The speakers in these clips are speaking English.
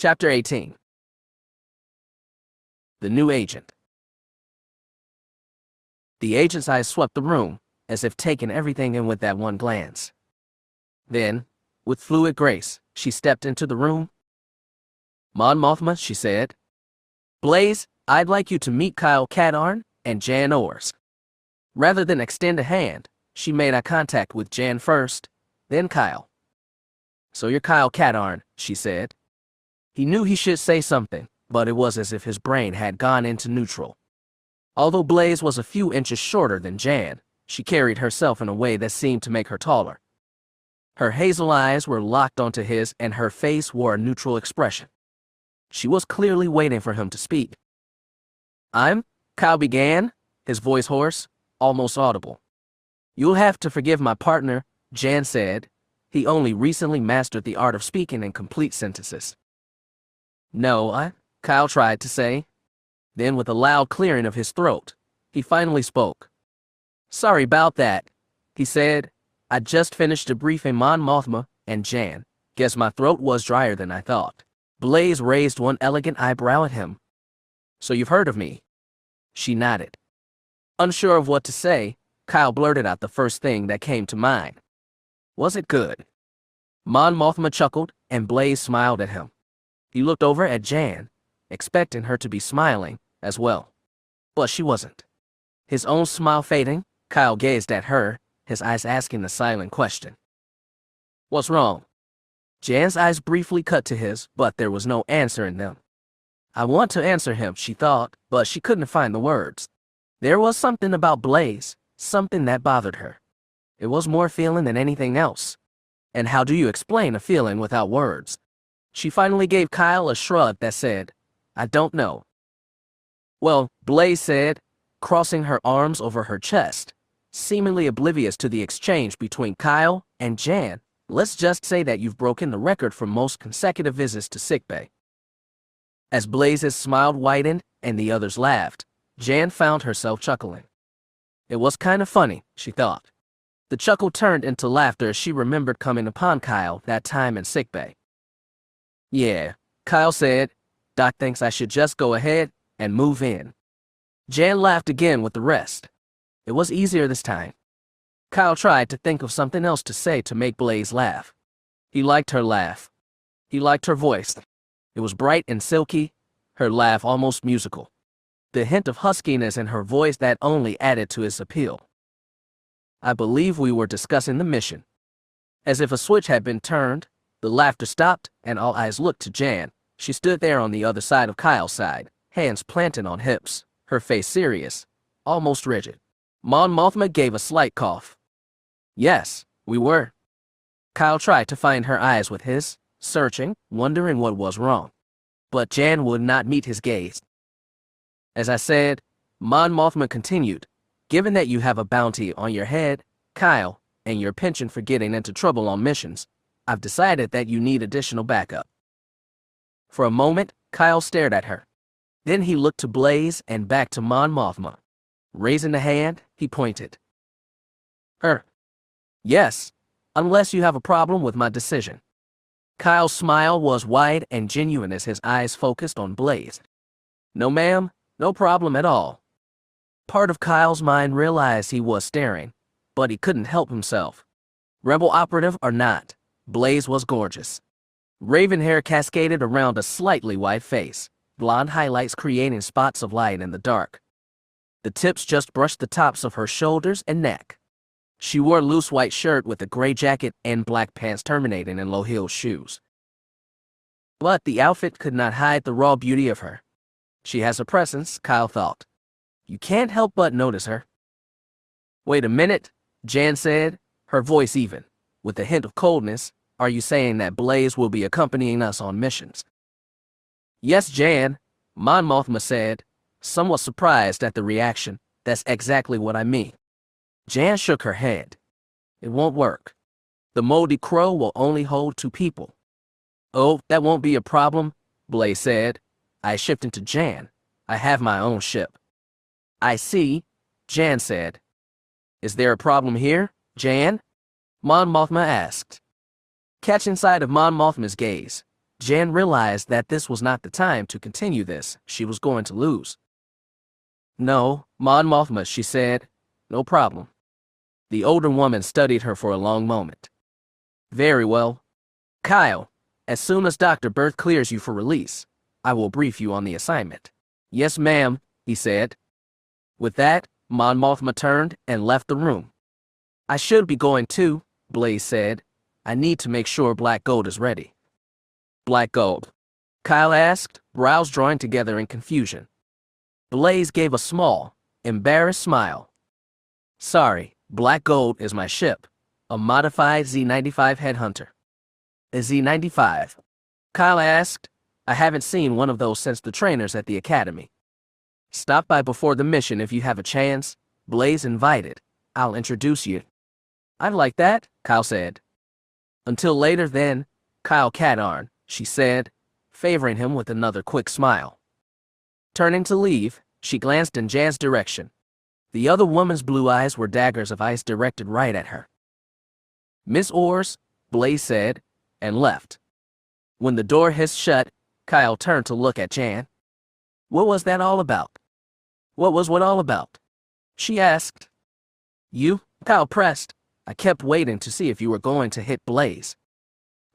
Chapter 18. The New Agent. The agent's eyes swept the room, as if taking everything in with that one glance. Then, with fluid grace, she stepped into the room. "Mon Mothma," she said. "Blaze, I'd like you to meet Kyle Katarn and Jan Ors." Rather than extend a hand, she made eye contact with Jan first, then Kyle. "So you're Kyle Katarn," she said. He knew he should say something, but it was as if his brain had gone into neutral. Although Blaze was a few inches shorter than Jan, she carried herself in a way that seemed to make her taller. Her hazel eyes were locked onto his, and her face wore a neutral expression. She was clearly waiting for him to speak. Kyle began, his voice hoarse, almost audible. "You'll have to forgive my partner," Jan said. He only recently mastered the art of speaking in complete sentences. "No, Kyle tried to say. Then, with a loud clearing of his throat, he finally spoke. "Sorry about that," he said. "I just finished debriefing Mon Mothma and Jan. Guess my throat was drier than I thought." Blaze raised one elegant eyebrow at him. "So you've heard of me?" She nodded. Unsure of what to say, Kyle blurted out the first thing that came to mind. "Was it good?" Mon Mothma chuckled, and Blaze smiled at him. He looked over at Jan, expecting her to be smiling as well. But she wasn't. His own smile fading, Kyle gazed at her, his eyes asking the silent question. "What's wrong?" Jan's eyes briefly cut to his, but there was no answer in them. I want to answer him, she thought, but she couldn't find the words. There was something about Blaze, something that bothered her. It was more feeling than anything else. And how do you explain a feeling without words? She finally gave Kyle a shrug that said, "I don't know." "Well," Blaze said, crossing her arms over her chest, seemingly oblivious to the exchange between Kyle and Jan, "let's just say that you've broken the record for most consecutive visits to sickbay." As Blaze's smile widened and the others laughed, Jan found herself chuckling. It was kind of funny, she thought. The chuckle turned into laughter as she remembered coming upon Kyle that time in sickbay. "Yeah," Kyle said. "Doc thinks I should just go ahead and move in." Jan laughed again with the rest. It was easier this time. Kyle tried to think of something else to say to make Blaze laugh. He liked her laugh. He liked her voice. It was bright and silky, her laugh almost musical. The hint of huskiness in her voice that only added to its appeal. "I believe we were discussing the mission." As if a switch had been turned, the laughter stopped and all eyes looked to Jan. She stood there on the other side of Kyle's side, hands planted on hips, her face serious, almost rigid. Mon Mothma gave a slight cough. "Yes, we were." Kyle tried to find her eyes with his, searching, wondering what was wrong. But Jan would not meet his gaze. "As I said," Mon Mothma continued, "given that you have a bounty on your head, Kyle, and your penchant for getting into trouble on missions, I've decided that you need additional backup." For a moment, Kyle stared at her. Then he looked to Blaze and back to Mon Mothma. Raising a hand, he pointed. Yes, unless you have a problem with my decision." Kyle's smile was wide and genuine as his eyes focused on Blaze. "No, ma'am, no problem at all." Part of Kyle's mind realized he was staring, but he couldn't help himself. Rebel operative or not, Blaze was gorgeous. Raven hair cascaded around a slightly white face, blonde highlights creating spots of light in the dark. The tips just brushed the tops of her shoulders and neck. She wore a loose white shirt with a gray jacket and black pants terminating in low-heeled shoes. But the outfit could not hide the raw beauty of her. She has a presence, Kyle thought. You can't help but notice her. "Wait a minute," Jan said, her voice even, with a hint of coldness. "Are you saying that Blaze will be accompanying us on missions?" "Yes, Jan," Mon Mothma said, somewhat surprised at the reaction. "That's exactly what I mean." Jan shook her head. "It won't work. The moldy crow will only hold 2 people. "Oh, that won't be a problem," Blaze said. I shifted to Jan. "I have my own ship." "I see," Jan said. "Is there a problem here, Jan?" Mon Mothma asked. Catching sight of Mon Mothma's gaze, Jan realized that this was not the time to continue this. She was going to lose. "No, Mon Mothma," she said. "No problem." The older woman studied her for a long moment. "Very well. Kyle, as soon as Dr. Berth clears you for release, I will brief you on the assignment." "Yes, ma'am," he said. With that, Mon Mothma turned and left the room. "I should be going too," Blaze said. "I need to make sure Black Gold is ready." "Black Gold?" Kyle asked, brows drawing together in confusion. Blaze gave a small, embarrassed smile. "Sorry, Black Gold is my ship, a modified Z-95 Headhunter." "A Z-95?" Kyle asked. "I haven't seen one of those since the trainers at the Academy." "Stop by before the mission if you have a chance," Blaze invited. "I'll introduce you." "I'd like that," Kyle said. "Until later then, Kyle Katarn," she said, favoring him with another quick smile. Turning to leave, she glanced in Jan's direction. The other woman's blue eyes were daggers of ice directed right at her. "Miss Ors," Blaze said, and left. When the door hissed shut, Kyle turned to look at Jan. "What was that all about?" "What was what all about?" she asked. "You," Kyle pressed. "I kept waiting to see if you were going to hit Blaze."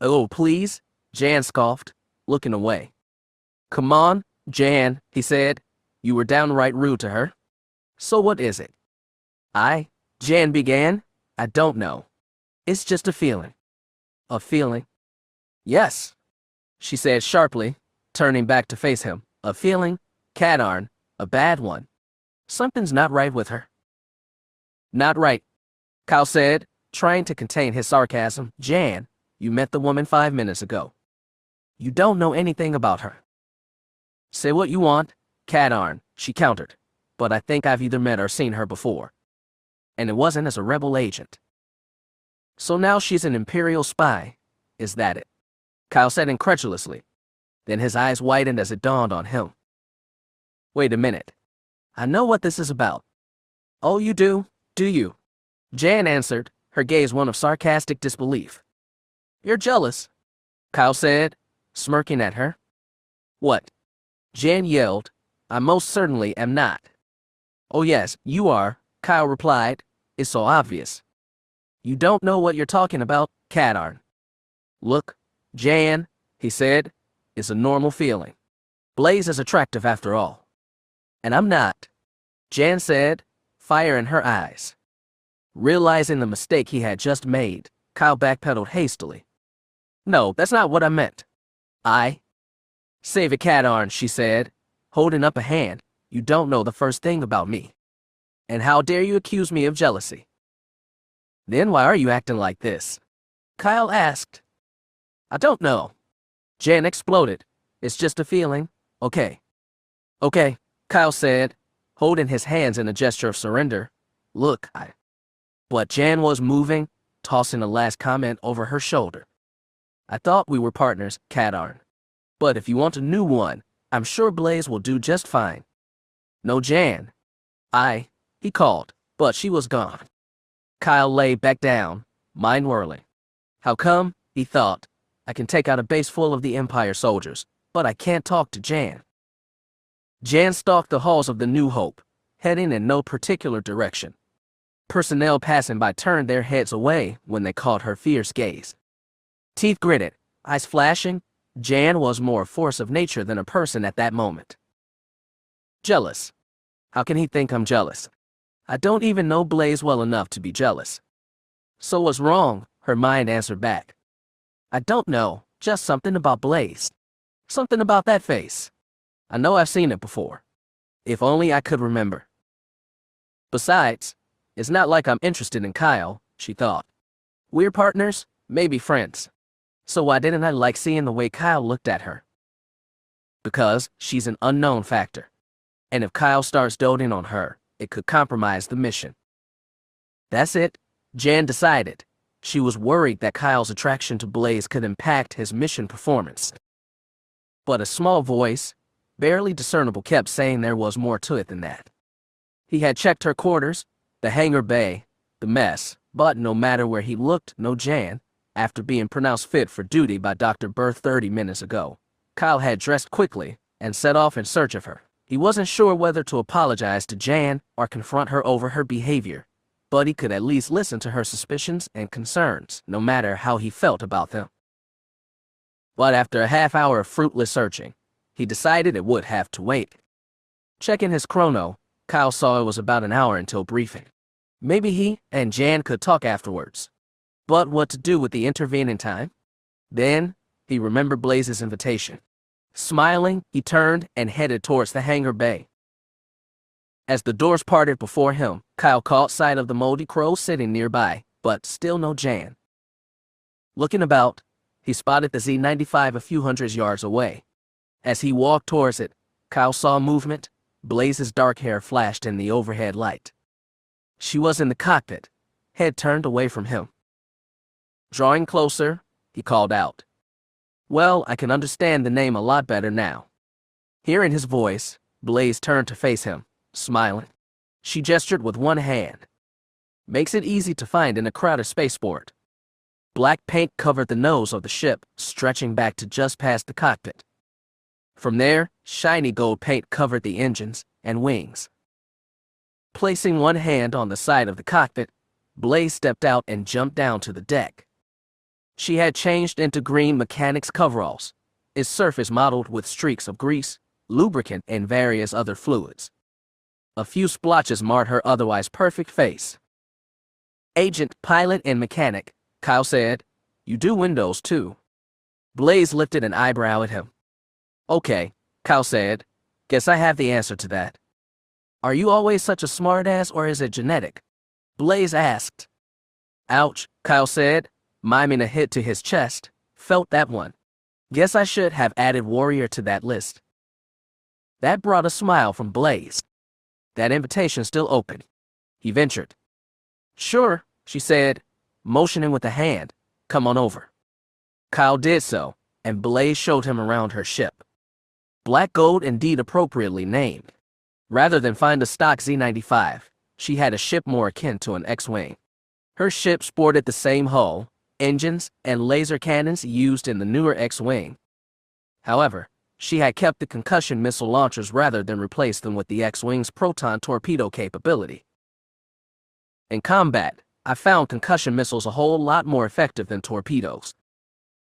"Oh, please," Jan scoffed, looking away. "Come on, Jan," he said. "You were downright rude to her." "So what is it?" Jan began. "I don't know. It's just a feeling." "A feeling?" "Yes," she said sharply, turning back to face him. "A feeling, Katarn, a bad one. Something's not right with her." "Not right," Kyle said, trying to contain his sarcasm. "Jan, you met the woman 5 minutes ago. You don't know anything about her." "Say what you want, Katarn," she countered, "but I think I've either met or seen her before. And it wasn't as a rebel agent." "So now she's an Imperial spy, is that it?" Kyle said incredulously. Then his eyes widened as it dawned on him. "Wait a minute. I know what this is about." "Oh, you do you?" Jan answered, her gaze one of sarcastic disbelief. "You're jealous," Kyle said, smirking at her. "What?" Jan yelled. "I most certainly am not." "Oh yes, you are," Kyle replied. "It's so obvious. You don't know what you're talking about, Katarn." "Look, Jan," he said, "it's a normal feeling. Blaze is attractive after all." "And I'm not," Jan said, fire in her eyes. Realizing the mistake he had just made, Kyle backpedaled hastily. "No, that's not what I meant." "Save it, Katarn," she said, holding up a hand. "You don't know the first thing about me. And how dare you accuse me of jealousy?" "Then why are you acting like this?" Kyle asked. "I don't know." Jan exploded. "It's just a feeling, okay?" "Okay," Kyle said, holding his hands in a gesture of surrender. "Look, But Jan was moving, tossing a last comment over her shoulder. "I thought we were partners, Katarn. But if you want a new one, I'm sure Blaze will do just fine." "No, Jan." He called, but she was gone. Kyle lay back down, mind whirling. How come, he thought, I can take out a base full of the Empire soldiers, but I can't talk to Jan? Jan stalked the halls of the New Hope, heading in no particular direction. Personnel passing by turned their heads away when they caught her fierce gaze. Teeth gritted, eyes flashing, Jan was more a force of nature than a person at that moment. Jealous. How can he think I'm jealous? I don't even know Blaze well enough to be jealous. So what's wrong? Her mind answered back. I don't know, just something about Blaze. Something about that face. I know I've seen it before. If only I could remember. Besides, it's not like I'm interested in Kyle, she thought. We're partners, maybe friends. So why didn't I like seeing the way Kyle looked at her? Because she's an unknown factor. And if Kyle starts doting on her, it could compromise the mission. That's it, Jan decided. She was worried that Kyle's attraction to Blaze could impact his mission performance. But a small voice, barely discernible, kept saying there was more to it than that. He had checked her quarters, the hangar bay, the mess, but no matter where he looked, no Jan, After being pronounced fit for duty by Dr. Burr 30 minutes ago, Kyle had dressed quickly and set off in search of her. He wasn't sure whether to apologize to Jan or confront her over her behavior, but he could at least listen to her suspicions and concerns, no matter how he felt about them. But after a half hour of fruitless searching, he decided it would have to wait. Checking his chrono, Kyle saw it was about an hour until briefing. Maybe he and Jan could talk afterwards. But what to do with the intervening time? Then, he remembered Blaze's invitation. Smiling, he turned and headed towards the hangar bay. As the doors parted before him, Kyle caught sight of the moldy crow sitting nearby, but still no Jan. Looking about, he spotted the Z-95 a few hundred yards away. As he walked towards it, Kyle saw movement. Blaze's dark hair flashed in the overhead light. She was in the cockpit, head turned away from him. Drawing closer, he called out, "Well, I can understand the name a lot better now." Hearing his voice, Blaze turned to face him, smiling. She gestured with one hand. Makes it easy to find in a crowded spaceport. Black paint covered the nose of the ship, stretching back to just past the cockpit. From there, shiny gold paint covered the engines and wings. Placing one hand on the side of the cockpit, Blaze stepped out and jumped down to the deck. She had changed into green mechanics coveralls, its surface mottled with streaks of grease, lubricant, and various other fluids. A few splotches marred her otherwise perfect face. "Agent, pilot, and mechanic," Kyle said. "You do windows, too." Blaze lifted an eyebrow at him. "Okay," Kyle said. "Guess I have the answer to that." "Are you always such a smartass, or is it genetic?" Blaze asked. "Ouch," Kyle said, miming a hit to his chest. "Felt that one. Guess I should have added warrior to that list." That brought a smile from Blaze. That invitation still open. He ventured. "Sure," she said, motioning with a hand. "Come on over." Kyle did so, and Blaze showed him around her ship. Black gold, indeed appropriately named. Rather than find a stock Z-95, she had a ship more akin to an X-Wing. Her ship sported the same hull, engines, and laser cannons used in the newer X-Wing. However, she had kept the concussion missile launchers rather than replaced them with the X-Wing's proton torpedo capability. In combat, I found concussion missiles a whole lot more effective than torpedoes.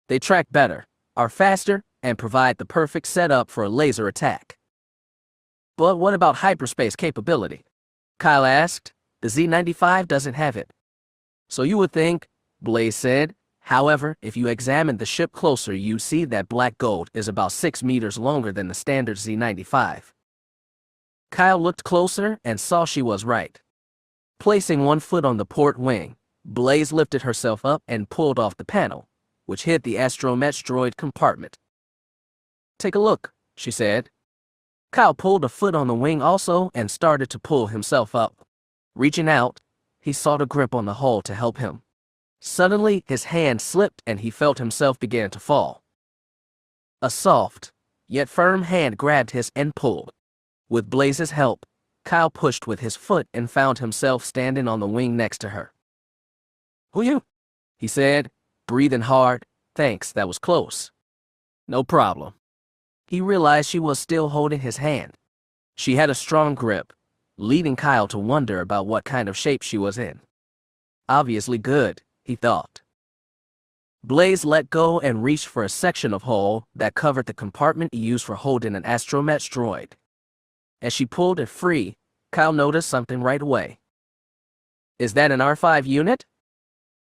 They track better, are faster, and provide the perfect setup for a laser attack. But what about hyperspace capability? Kyle asked. The Z-95 doesn't have it. So you would think, Blaze said. However, if you examine the ship closer, you see that black gold is about 6 meters longer than the standard Z-95. Kyle looked closer and saw she was right. Placing one foot on the port wing, Blaze lifted herself up and pulled off the panel, which hid the astromech droid compartment. "Take a look," she said. Kyle pulled a foot on the wing also and started to pull himself up. Reaching out, he sought a grip on the hull to help him. Suddenly, his hand slipped and he felt himself begin to fall. A soft, yet firm hand grabbed his and pulled. With Blaze's help, Kyle pushed with his foot and found himself standing on the wing next to her. "Who you?" he said, breathing hard. "Thanks, that was close." "No problem." He realized she was still holding his hand. She had a strong grip, leading Kyle to wonder about what kind of shape she was in. Obviously good, he thought. Blaze let go and reached for a section of hull that covered the compartment used for holding an astromech droid. As she pulled it free, Kyle noticed something right away. "Is that an R5 unit?"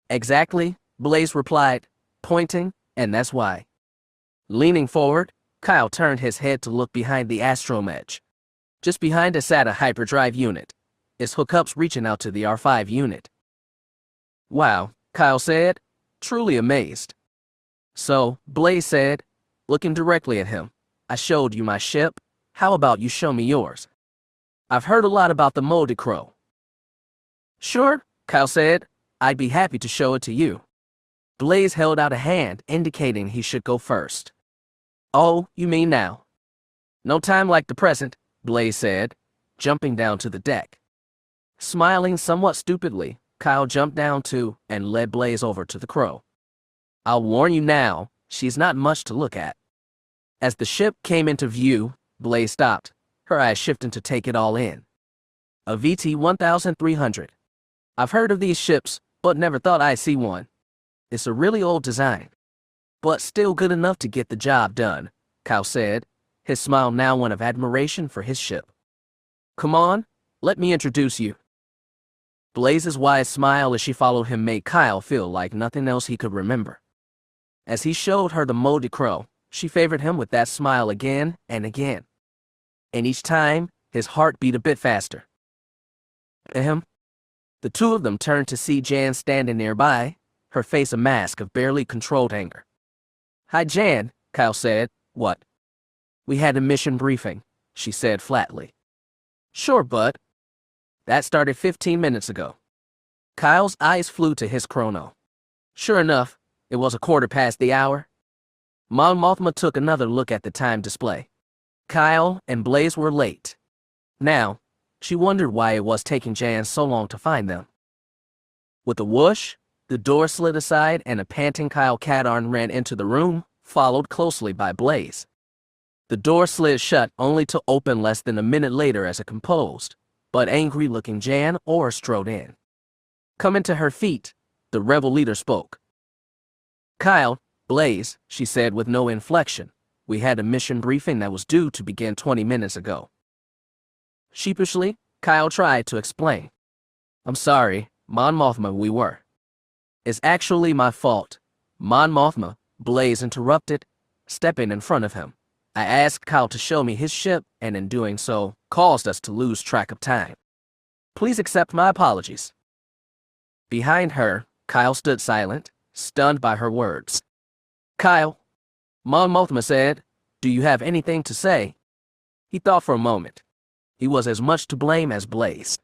"Exactly," Blaze replied, pointing, "and that's why." Leaning forward, Kyle turned his head to look behind the astromech. Just behind it sat a hyperdrive unit, its hookups reaching out to the R5 unit. "Wow," Kyle said, truly amazed. "So," Blaze said, looking directly at him, "I showed you my ship. How about you show me yours? I've heard a lot about the Moldy Crow." "Sure," Kyle said. "I'd be happy to show it to you." Blaze held out a hand, indicating he should go first. "Oh, you mean now?" "No time like the present," Blaze said, jumping down to the deck. Smiling somewhat stupidly, Kyle jumped down too and led Blaze over to the Crow. I'll warn you now, she's not much to look at. As the ship came into view, Blaze stopped, her eyes shifting to take it all in. A VT-1300. I've heard of these ships, but never thought I'd see one. It's a really old design, but still good enough to get the job done, Kyle said, his smile now one of admiration for his ship. Come on, let me introduce you. Blaze's wide smile as she followed him made Kyle feel like nothing else he could remember. As he showed her the moldy crow, she favored him with that smile again and again. And each time, his heart beat a bit faster. Ahem. The two of them turned to see Jan standing nearby, her face a mask of barely controlled anger. Hi, Jan, Kyle said. What? We had a mission briefing, she said flatly. Sure, bud. That started 15 minutes ago. Kyle's eyes flew to his chrono. Sure enough, it was 1/4 the hour. Mon Mothma took another look at the time display. Kyle and Blaze were late. Now, she wondered why it was taking Jan so long to find them. With a whoosh, the door slid aside and a panting Kyle Katarn ran into the room, followed closely by Blaze. The door slid shut only to open less than a minute later as a composed, but angry-looking Jan Orr strode in. Coming to her feet, the rebel leader spoke. Kyle, Blaze, she said with no inflection, we had a mission briefing that was due to begin 20 minutes ago. Sheepishly, Kyle tried to explain. I'm sorry, Mon Mothma, we were. It's actually my fault. Mon Mothma, Blaze interrupted, stepping in front of him. I asked Kyle to show me his ship, and in doing so, caused us to lose track of time. Please accept my apologies. Behind her, Kyle stood silent, stunned by her words. Kyle, Mon Mothma said, do you have anything to say? He thought for a moment. He was as much to blame as Blaze,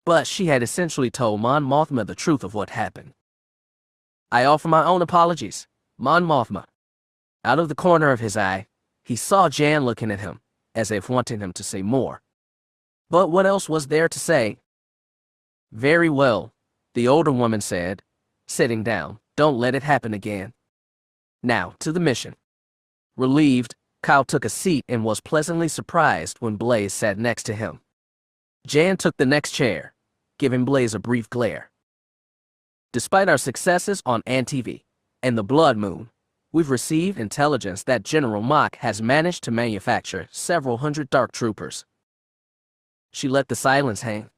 but she had essentially told Mon Mothma the truth of what happened. I offer my own apologies, Mon Mothma. Out of the corner of his eye, he saw Jan looking at him, as if wanting him to say more. But what else was there to say? Very well, the older woman said, sitting down. Don't let it happen again. Now, to the mission. Relieved, Kyle took a seat and was pleasantly surprised when Blaze sat next to him. Jan took the next chair, giving Blaze a brief glare. Despite our successes on ANTV and the Blood Moon, we've received intelligence that General Mach has managed to manufacture several hundred Dark Troopers. She let the silence hang.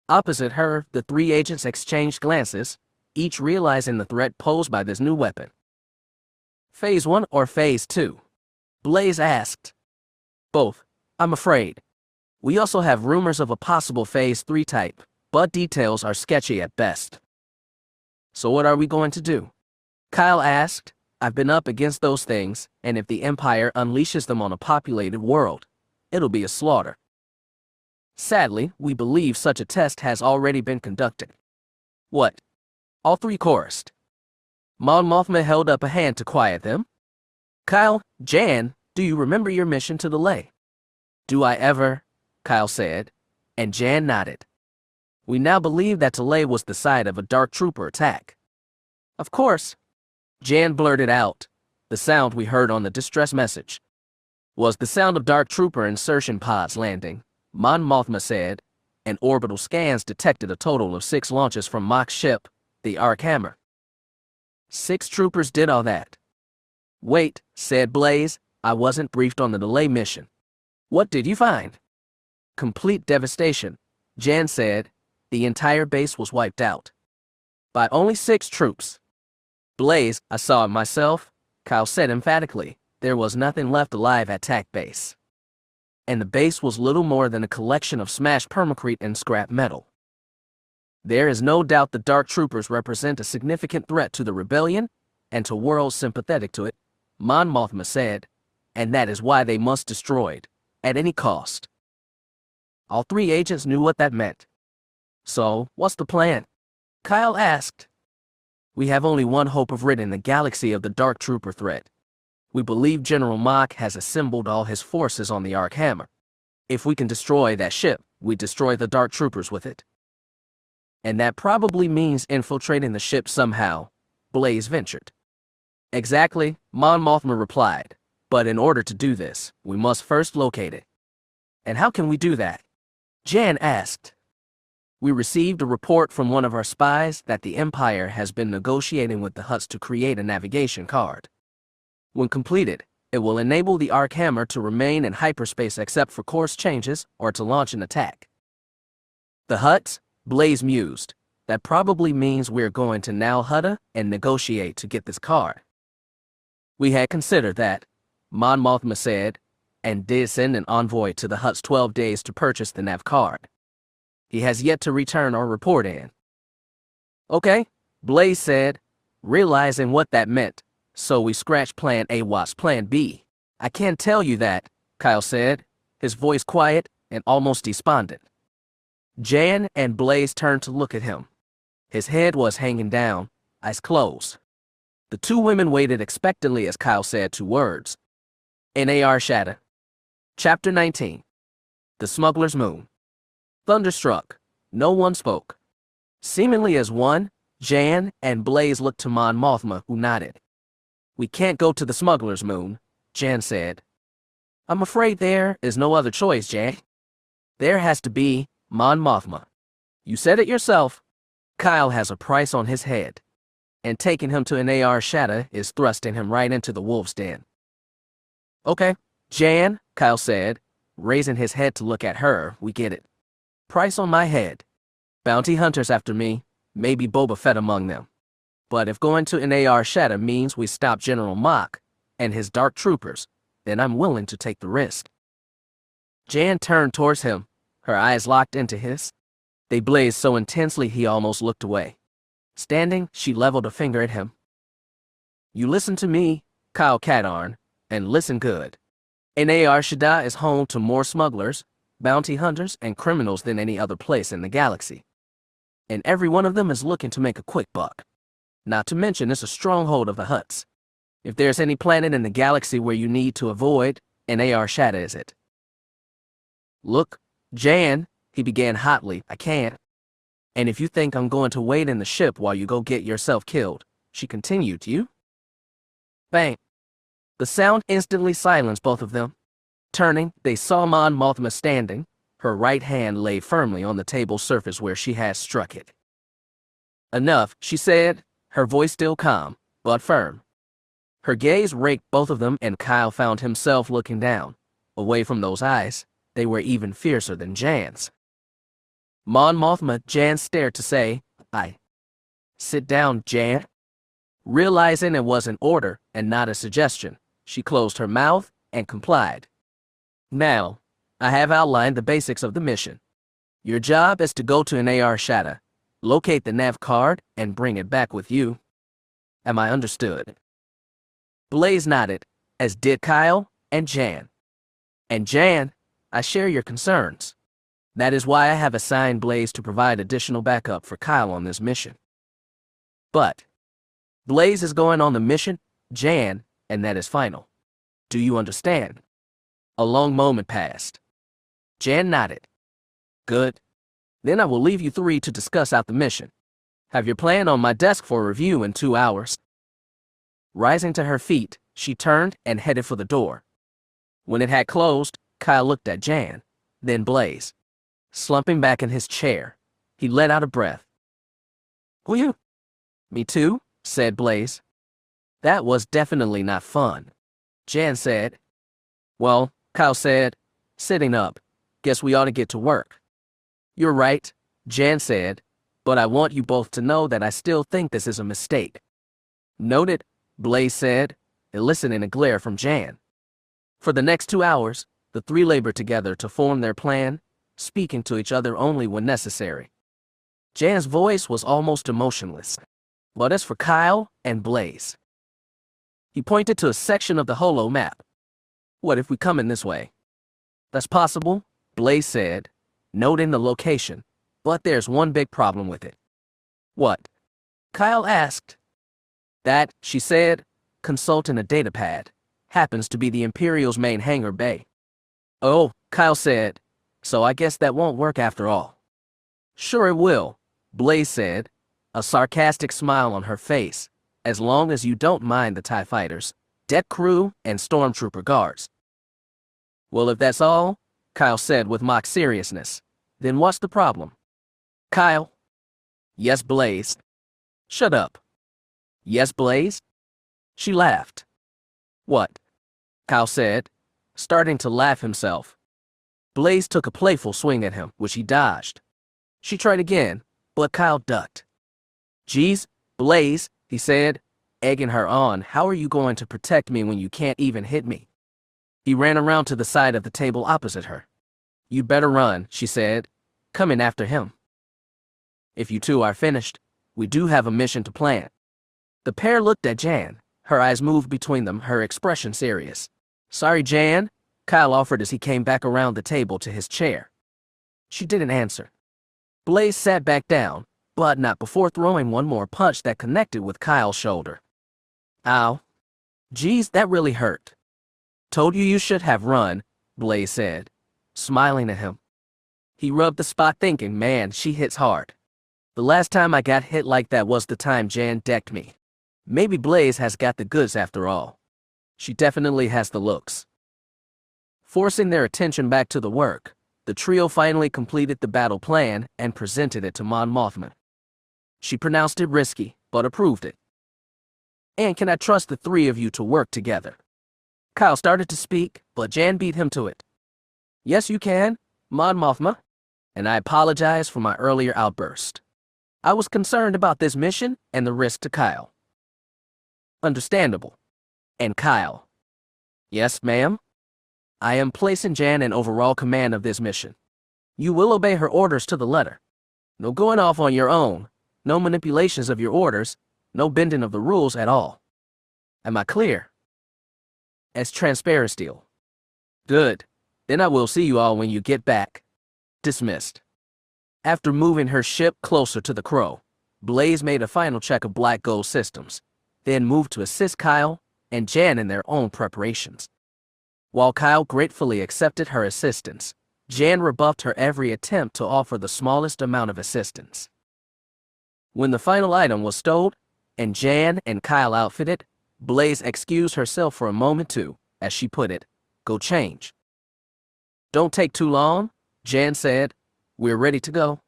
Opposite her, the three agents exchanged glances, each realizing the threat posed by this new weapon. Phase 1 or Phase 2? Blaze asked. Both, I'm afraid. We also have rumors of a possible Phase 3 type, but details are sketchy at best. So what are we going to do? Kyle asked. I've been up against those things, and if the Empire unleashes them on a populated world, it'll be a slaughter. Sadly, we believe such a test has already been conducted. What? All three chorused. Mon Mothma held up a hand to quiet them. Kyle, Jan, do you remember your mission to the Ley? Do I ever? Kyle said, and Jan nodded. We now believe that Talay was the site of a Dark Trooper attack. Of course, Jan blurted out. The sound we heard on the distress message was the sound of Dark Trooper insertion pods landing, Mon Mothma said, and orbital scans detected a total of 6 launches from Mach's ship, the Archammer. 6 troopers did all that. Wait, said Blaze, I wasn't briefed on the delay mission. What did you find? Complete devastation, Jan said. The entire base was wiped out. By only 6 troops. Blaze, I saw it myself, Kyle said emphatically. There was nothing left alive at TAC base. And the base was little more than a collection of smashed permacrete and scrap metal. There is no doubt the Dark Troopers represent a significant threat to the rebellion and to worlds sympathetic to it, Mon Mothma said, and that is why they must be destroyed, at any cost. All 3 agents knew what that meant. So, what's the plan? Kyle asked. We have only one hope of ridding the galaxy of the Dark Trooper threat. We believe General Mach has assembled all his forces on the Archammer. If we can destroy that ship, we destroy the Dark Troopers with it. And that probably means infiltrating the ship somehow, Blaze ventured. Exactly, Mon Mothma replied. But in order to do this, we must first locate it. And how can we do that? Jan asked. We received a report from one of our spies that the Empire has been negotiating with the Hutts to create a navigation card. When completed, it will enable the Arc Hammer to remain in hyperspace except for course changes or to launch an attack. The Hutts? Blaze mused. That probably means we're going to Nal Hutta and negotiate to get this card. We had considered that, Mon Mothma said, and did send an envoy to the Hutts 12 days to purchase the nav card. He has yet to return or report in. Okay, Blaze said, realizing what that meant, so we scratched Plan A was Plan B. I can't tell you that, Kyle said, his voice quiet and almost despondent. Jan and Blaze turned to look at him. His head was hanging down, eyes closed. The two women waited expectantly as Kyle said 2 words. Nar Shadda. Chapter 19. The Smuggler's Moon. Thunderstruck, no one spoke. Seemingly as one, Jan and Blaze looked to Mon Mothma, who nodded. We can't go to the Smuggler's Moon, Jan said. I'm afraid there is no other choice, Jan. There has to be, Mon Mothma. You said it yourself. Kyle has a price on his head. And taking him to Nar Shadda is thrusting him right into the wolf's den. Okay, Jan, Kyle said, raising his head to look at her, we get it. Price on my head. Bounty hunters after me, maybe Boba Fett among them. But if going to Nar Shadda means we stop General Mach and his dark troopers, then I'm willing to take the risk. Jan turned towards him, her eyes locked into his. They blazed so intensely he almost looked away. Standing, she leveled a finger at him. You listen to me, Kyle Katarn, and listen good. Nar Shadda is home to more smugglers, bounty hunters, and criminals than any other place in the galaxy. And every one of them is looking to make a quick buck. Not to mention it's a stronghold of the Hutts. If there's any planet in the galaxy where you need to avoid, Nar Shadda is it. Look, Jan, he began hotly, I can't. And if you think I'm going to wait in the ship while you go get yourself killed, she continued, you? Bang. The sound instantly silenced both of them. Turning, they saw Mon Mothma standing, her right hand lay firmly on the table surface where she had struck it. Enough, she said, her voice still calm, but firm. Her gaze raked both of them and Kyle found himself looking down. Away from those eyes, they were even fiercer than Jan's. Mon Mothma, Jan stared to say, I. Sit down, Jan. Realizing it was an order and not a suggestion, she closed her mouth and complied. Now, I have outlined the basics of the mission. Your job is to go to Nar Shadda, locate the nav card, and bring it back with you. Am I understood? Blaze nodded, as did Kyle and Jan. And Jan, I share your concerns. That is why I have assigned Blaze to provide additional backup for Kyle on this mission. But Blaze is going on the mission, Jan, and that is final. Do you understand? A long moment passed. Jan nodded. Good. Then I will leave you 3 to discuss out the mission. Have your plan on my desk for review in 2 hours. Rising to her feet, she turned and headed for the door. When it had closed, Kyle looked at Jan, then Blaze. Slumping back in his chair, he let out a breath. Who you? Me too, said Blaze. That was definitely not fun, Jan said. Well, Kyle said, sitting up, guess we ought to get to work. You're right, Jan said, but I want you both to know that I still think this is a mistake. Noted, Blaze said, eliciting a glare from Jan. For the next 2 hours, the 3 labored together to form their plan, speaking to each other only when necessary. Jan's voice was almost emotionless, but as for Kyle and Blaze, he pointed to a section of the holo map. What if we come in this way? That's possible, Blaze said, noting the location, but there's one big problem with it. What? Kyle asked. That, she said, consulting a datapad, happens to be the Imperial's main hangar bay. Oh, Kyle said, so I guess that won't work after all. Sure it will, Blaze said, a sarcastic smile on her face, as long as you don't mind the TIE fighters, deck crew, and stormtrooper guards. Well, if that's all, Kyle said with mock seriousness, then what's the problem? Kyle? Yes, Blaze. Shut up. Yes, Blaze? She laughed. What? Kyle said, starting to laugh himself. Blaze took a playful swing at him, which he dodged. She tried again, but Kyle ducked. Geez, Blaze, he said, egging her on, how are you going to protect me when you can't even hit me? He ran around to the side of the table opposite her. You better run, she said, coming after him. If you two are finished, we do have a mission to plan. The pair looked at Jan. Her eyes moved between them, her expression serious. Sorry, Jan, Kyle offered as he came back around the table to his chair. She didn't answer. Blaze sat back down, but not before throwing one more punch that connected with Kyle's shoulder. Ow. Geez, that really hurt. Told you should have run, Blaze said, smiling at him. He rubbed the spot thinking, man, she hits hard. The last time I got hit like that was the time Jan decked me. Maybe Blaze has got the goods after all. She definitely has the looks. Forcing their attention back to the work, the trio finally completed the battle plan and presented it to Mon Mothma. She pronounced it risky, but approved it. And can I trust the three of you to work together? Kyle started to speak, but Jan beat him to it. Yes, you can, Mon Mothma, and I apologize for my earlier outburst. I was concerned about this mission and the risk to Kyle. Understandable. And Kyle. Yes, ma'am. I am placing Jan in overall command of this mission. You will obey her orders to the letter. No going off on your own, no manipulations of your orders, no bending of the rules at all. Am I clear? As transparent steel. Good. Then I will see you all when you get back. Dismissed. After moving her ship closer to the Crow, Blaze made a final check of Black Gold systems, then moved to assist Kyle and Jan in their own preparations. While Kyle gratefully accepted her assistance, Jan rebuffed her every attempt to offer the smallest amount of assistance. When the final item was stowed, and Jan and Kyle outfitted, Blaze excused herself for a moment to, as she put it, go change. Don't take too long, Jan said. We're ready to go.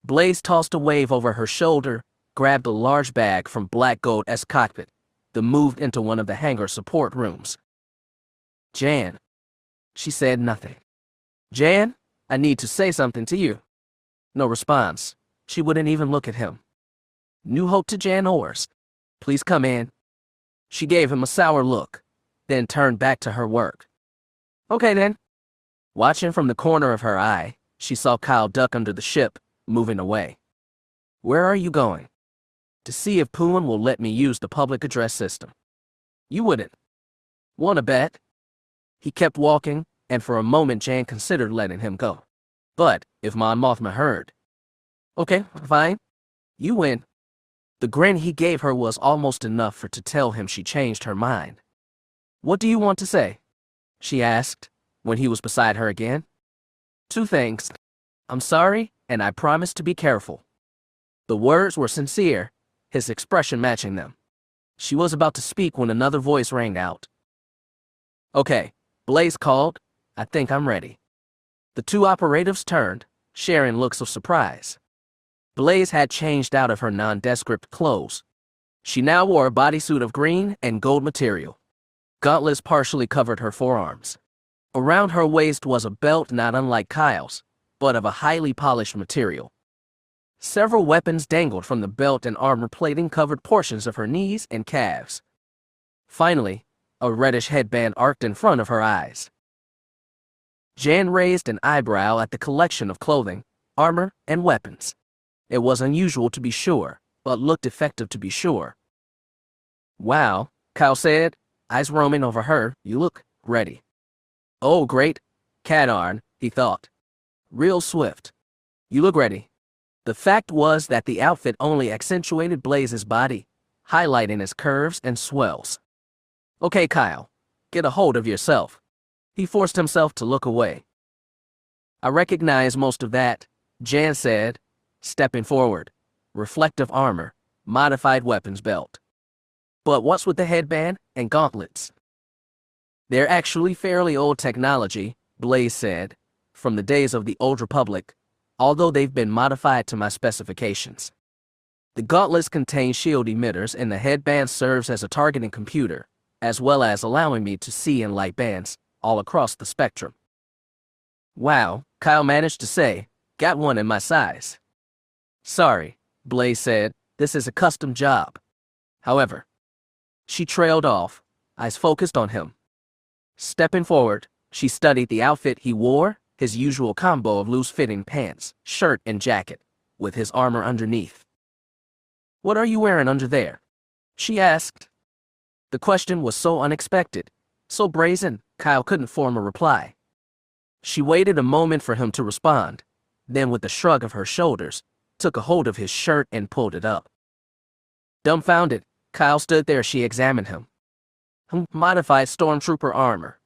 Blaze tossed a wave over her shoulder, grabbed a large bag from Black Gold's cockpit, then moved into one of the hangar support rooms. Jan. She said nothing. Jan, I need to say something to you. No response. She wouldn't even look at him. New hope to Jan Ors. Please come in. She gave him a sour look, then turned back to her work. Okay then. Watching from the corner of her eye, she saw Kyle duck under the ship, moving away. Where are you going? To see if Puan will let me use the public address system. You wouldn't. Wanna bet? He kept walking, and for a moment Jan considered letting him go. But if Mon Mothma heard. Okay, fine. You win. The grin he gave her was almost enough for to tell him she changed her mind. What do you want to say? She asked, when he was beside her again. 2 things. I'm sorry, and I promise to be careful. The words were sincere, his expression matching them. She was about to speak when another voice rang out. Okay, Blaze called. I think I'm ready. The 2 operatives turned, sharing looks of surprise. Blaze had changed out of her nondescript clothes. She now wore a bodysuit of green and gold material. Gauntlets partially covered her forearms. Around her waist was a belt not unlike Kyle's, but of a highly polished material. Several weapons dangled from the belt, and armor plating covered portions of her knees and calves. Finally, a reddish headband arced in front of her eyes. Jan raised an eyebrow at the collection of clothing, armor, and weapons. It was unusual to be sure, but looked effective to be sure. Wow, Kyle said, eyes roaming over her, you look ready. Oh, great. Cadarn, he thought. Real swift. You look ready. The fact was that the outfit only accentuated Blaze's body, highlighting his curves and swells. Okay, Kyle, get a hold of yourself. He forced himself to look away. I recognize most of that, Jan said, stepping forward. Reflective armor, modified weapons belt. But what's with the headband and gauntlets? They're actually fairly old technology, Blaze said, from the days of the Old Republic, although they've been modified to my specifications. The gauntlets contain shield emitters and the headband serves as a targeting computer, as well as allowing me to see in light bands all across the spectrum. Wow, Kyle managed to say, got one in my size. Sorry, Blaze said, this is a custom job. However, she trailed off, eyes focused on him. Stepping forward, she studied the outfit he wore, his usual combo of loose-fitting pants, shirt, and jacket, with his armor underneath. What are you wearing under there? She asked. The question was so unexpected, so brazen, Kyle couldn't form a reply. She waited a moment for him to respond, then with a shrug of her shoulders, took a hold of his shirt and pulled it up. Dumbfounded, Kyle stood there as she examined him. Modified stormtrooper armor.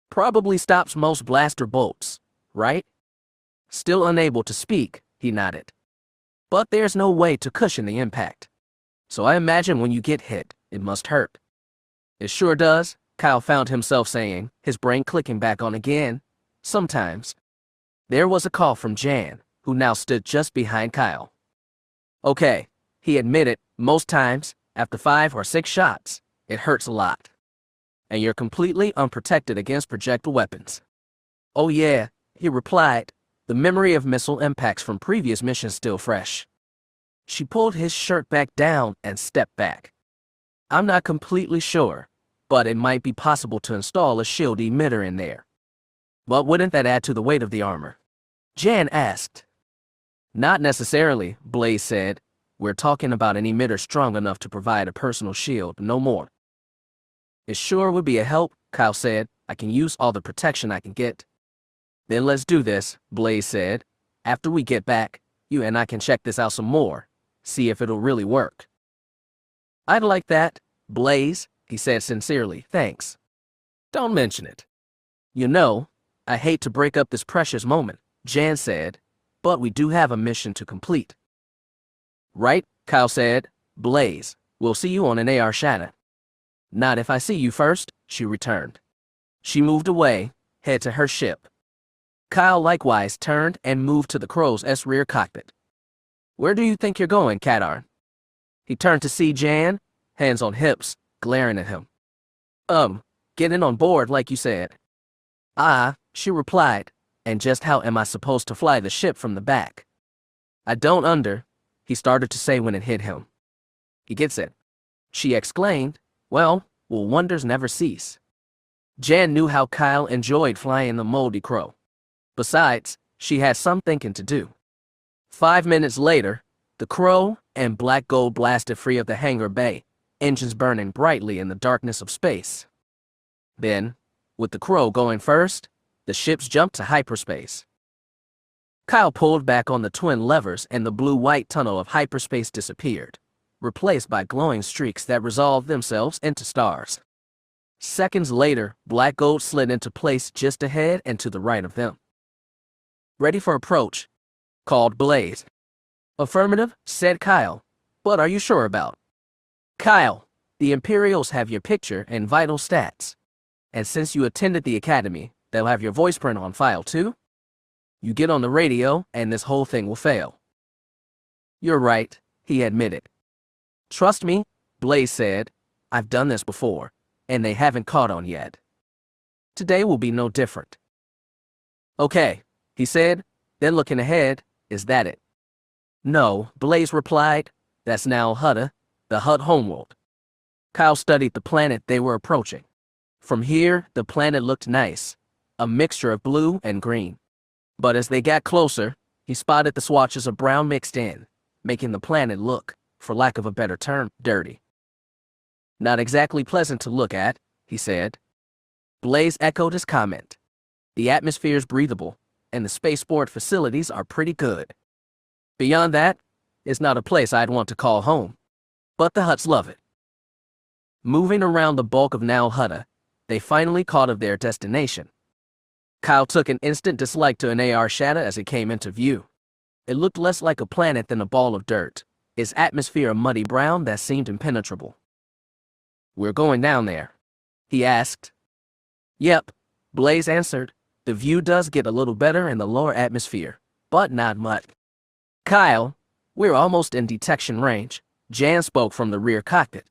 Probably stops most blaster bolts, right? Still unable to speak, he nodded. But there's no way to cushion the impact. So I imagine when you get hit, it must hurt. It sure does, Kyle found himself saying, his brain clicking back on again. Sometimes. There was a call from Jan, who now stood just behind Kyle. Okay, he admitted, most times, after 5 or 6 shots, it hurts a lot. And you're completely unprotected against projectile weapons. Oh yeah, he replied, the memory of missile impacts from previous missions still fresh. She pulled his shirt back down and stepped back. I'm not completely sure, but it might be possible to install a shield emitter in there. But wouldn't that add to the weight of the armor? Jan asked. Not necessarily, Blaze said. We're talking about an emitter strong enough to provide a personal shield, no more. It sure would be a help, Kyle said. I can use all the protection I can get. Then let's do this, Blaze said. After we get back, you and I can check this out some more, see if it'll really work. I'd like that, Blaze, he said sincerely. Thanks. Don't mention it. You know, I hate to break up this precious moment, Jan said, but we do have a mission to complete. Right, Kyle said. Blaze, we'll see you on an AR Shadow. Not if I see you first, she returned. She moved away, head to her ship. Kyle likewise turned and moved to the Crow's rear cockpit. Where do you think you're going, Katarn? He turned to see Jan, hands on hips, glaring at him. Getting on board like you said. Ah, she replied, and just how am I supposed to fly the ship from the back? I don't he started to say when it hit him. He gets it. She exclaimed, well, will wonders never cease. Jan knew how Kyle enjoyed flying the moldy crow. Besides, she had some thinking to do. 5 minutes later, the Crow and Black Gold blasted free of the hangar bay, engines burning brightly in the darkness of space. Then, with the Crow going first, the ships jumped to hyperspace. Kyle pulled back on the twin levers and the blue-white tunnel of hyperspace disappeared, replaced by glowing streaks that resolved themselves into stars. Seconds later, Black Gold slid into place just ahead and to the right of them. Ready for approach, called Blaze. Affirmative, said Kyle. What are you sure about? Kyle, the Imperials have your picture and vital stats. And since you attended the academy, they'll have your voice print on file too. You get on the radio and this whole thing will fail. You're right, he admitted. Trust me, Blaze said. I've done this before, and they haven't caught on yet. Today will be no different. Okay, he said, then looking ahead, is that it? No, Blaze replied. That's now Hutta, the Hutt homeworld. Kyle studied the planet they were approaching. From here, the planet looked nice, a mixture of blue and green. But as they got closer, he spotted the swatches of brown mixed in, making the planet look, for lack of a better term, dirty. Not exactly pleasant to look at, he said. Blaze echoed his comment. The atmosphere's breathable, and the spaceport facilities are pretty good. Beyond that, it's not a place I'd want to call home. But the Hutts love it. Moving around the bulk of Nal Hutta, they finally caught of their destination. Kyle took an instant dislike to an AR Shadow as it came into view. It looked less like a planet than a ball of dirt, its atmosphere a muddy brown that seemed impenetrable. We're going down there, he asked. Yep, Blaze answered. The view does get a little better in the lower atmosphere, but not much. Kyle, we're almost in detection range, Jan spoke from the rear cockpit.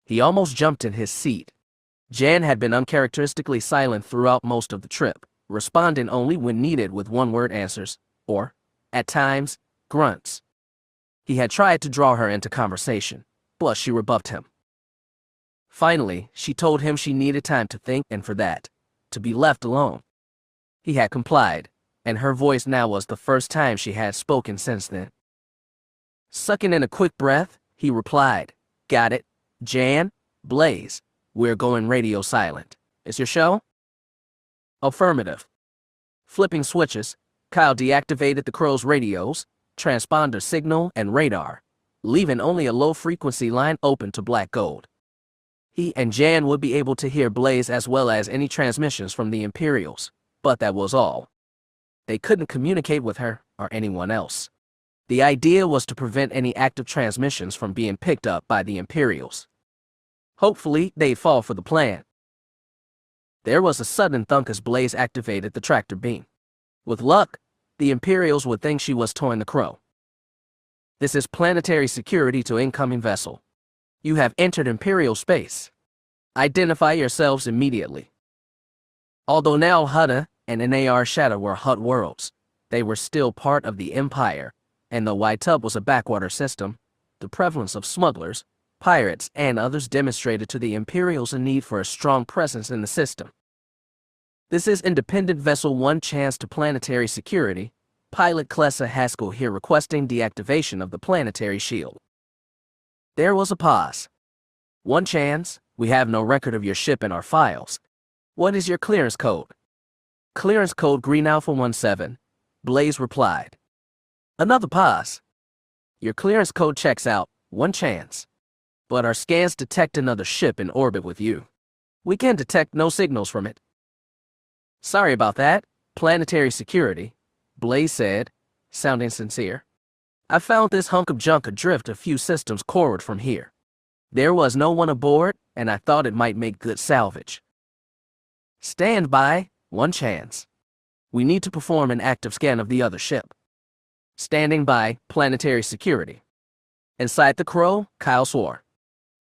He almost jumped in his seat. Jan had been uncharacteristically silent throughout most of the trip, responding only when needed with one-word answers, or, at times, grunts. He had tried to draw her into conversation, but she rebuffed him. Finally, she told him she needed time to think and for that, to be left alone. He had complied, and her voice now was the first time she had spoken since then. Sucking in a quick breath, he replied, Got it, Jan, Blaze, we're going radio silent. Is your show? Affirmative. Flipping switches, Kyle deactivated the crow's radios, transponder signal, and radar, leaving only a low-frequency line open to Black Gold. He and Jan would be able to hear Blaze as well as any transmissions from the Imperials, but that was all. They couldn't communicate with her or anyone else. The idea was to prevent any active transmissions from being picked up by the Imperials. Hopefully, they'd fall for the plan. There was a sudden thunk as Blaze activated the tractor beam. With luck, the Imperials would think she was towing the crow. This is planetary security to incoming vessel. You have entered Imperial space. Identify yourselves immediately. Although now Hutta and NAR Shadow were Hutt worlds, they were still part of the Empire, and though White Tub was a backwater system, the prevalence of smugglers, pirates, and others demonstrated to the Imperials a need for a strong presence in the system. This is Independent Vessel 1 Chance to Planetary Security, Pilot Clessa Haskell here requesting deactivation of the planetary shield. There was a pause. 1 Chance, we have no record of your ship in our files. What is your clearance code? Clearance code Green Alpha 17, Blaze replied. Another pause. Your clearance code checks out, 1 Chance. But our scans detect another ship in orbit with you. We can detect no signals from it. Sorry about that, planetary security, Blaze said, sounding sincere. I found this hunk of junk adrift a few systems forward from here. There was no one aboard, and I thought it might make good salvage. Stand by, 1 Chance. We need to perform an active scan of the other ship. Standing by, planetary security. Inside the Crow, Kyle swore.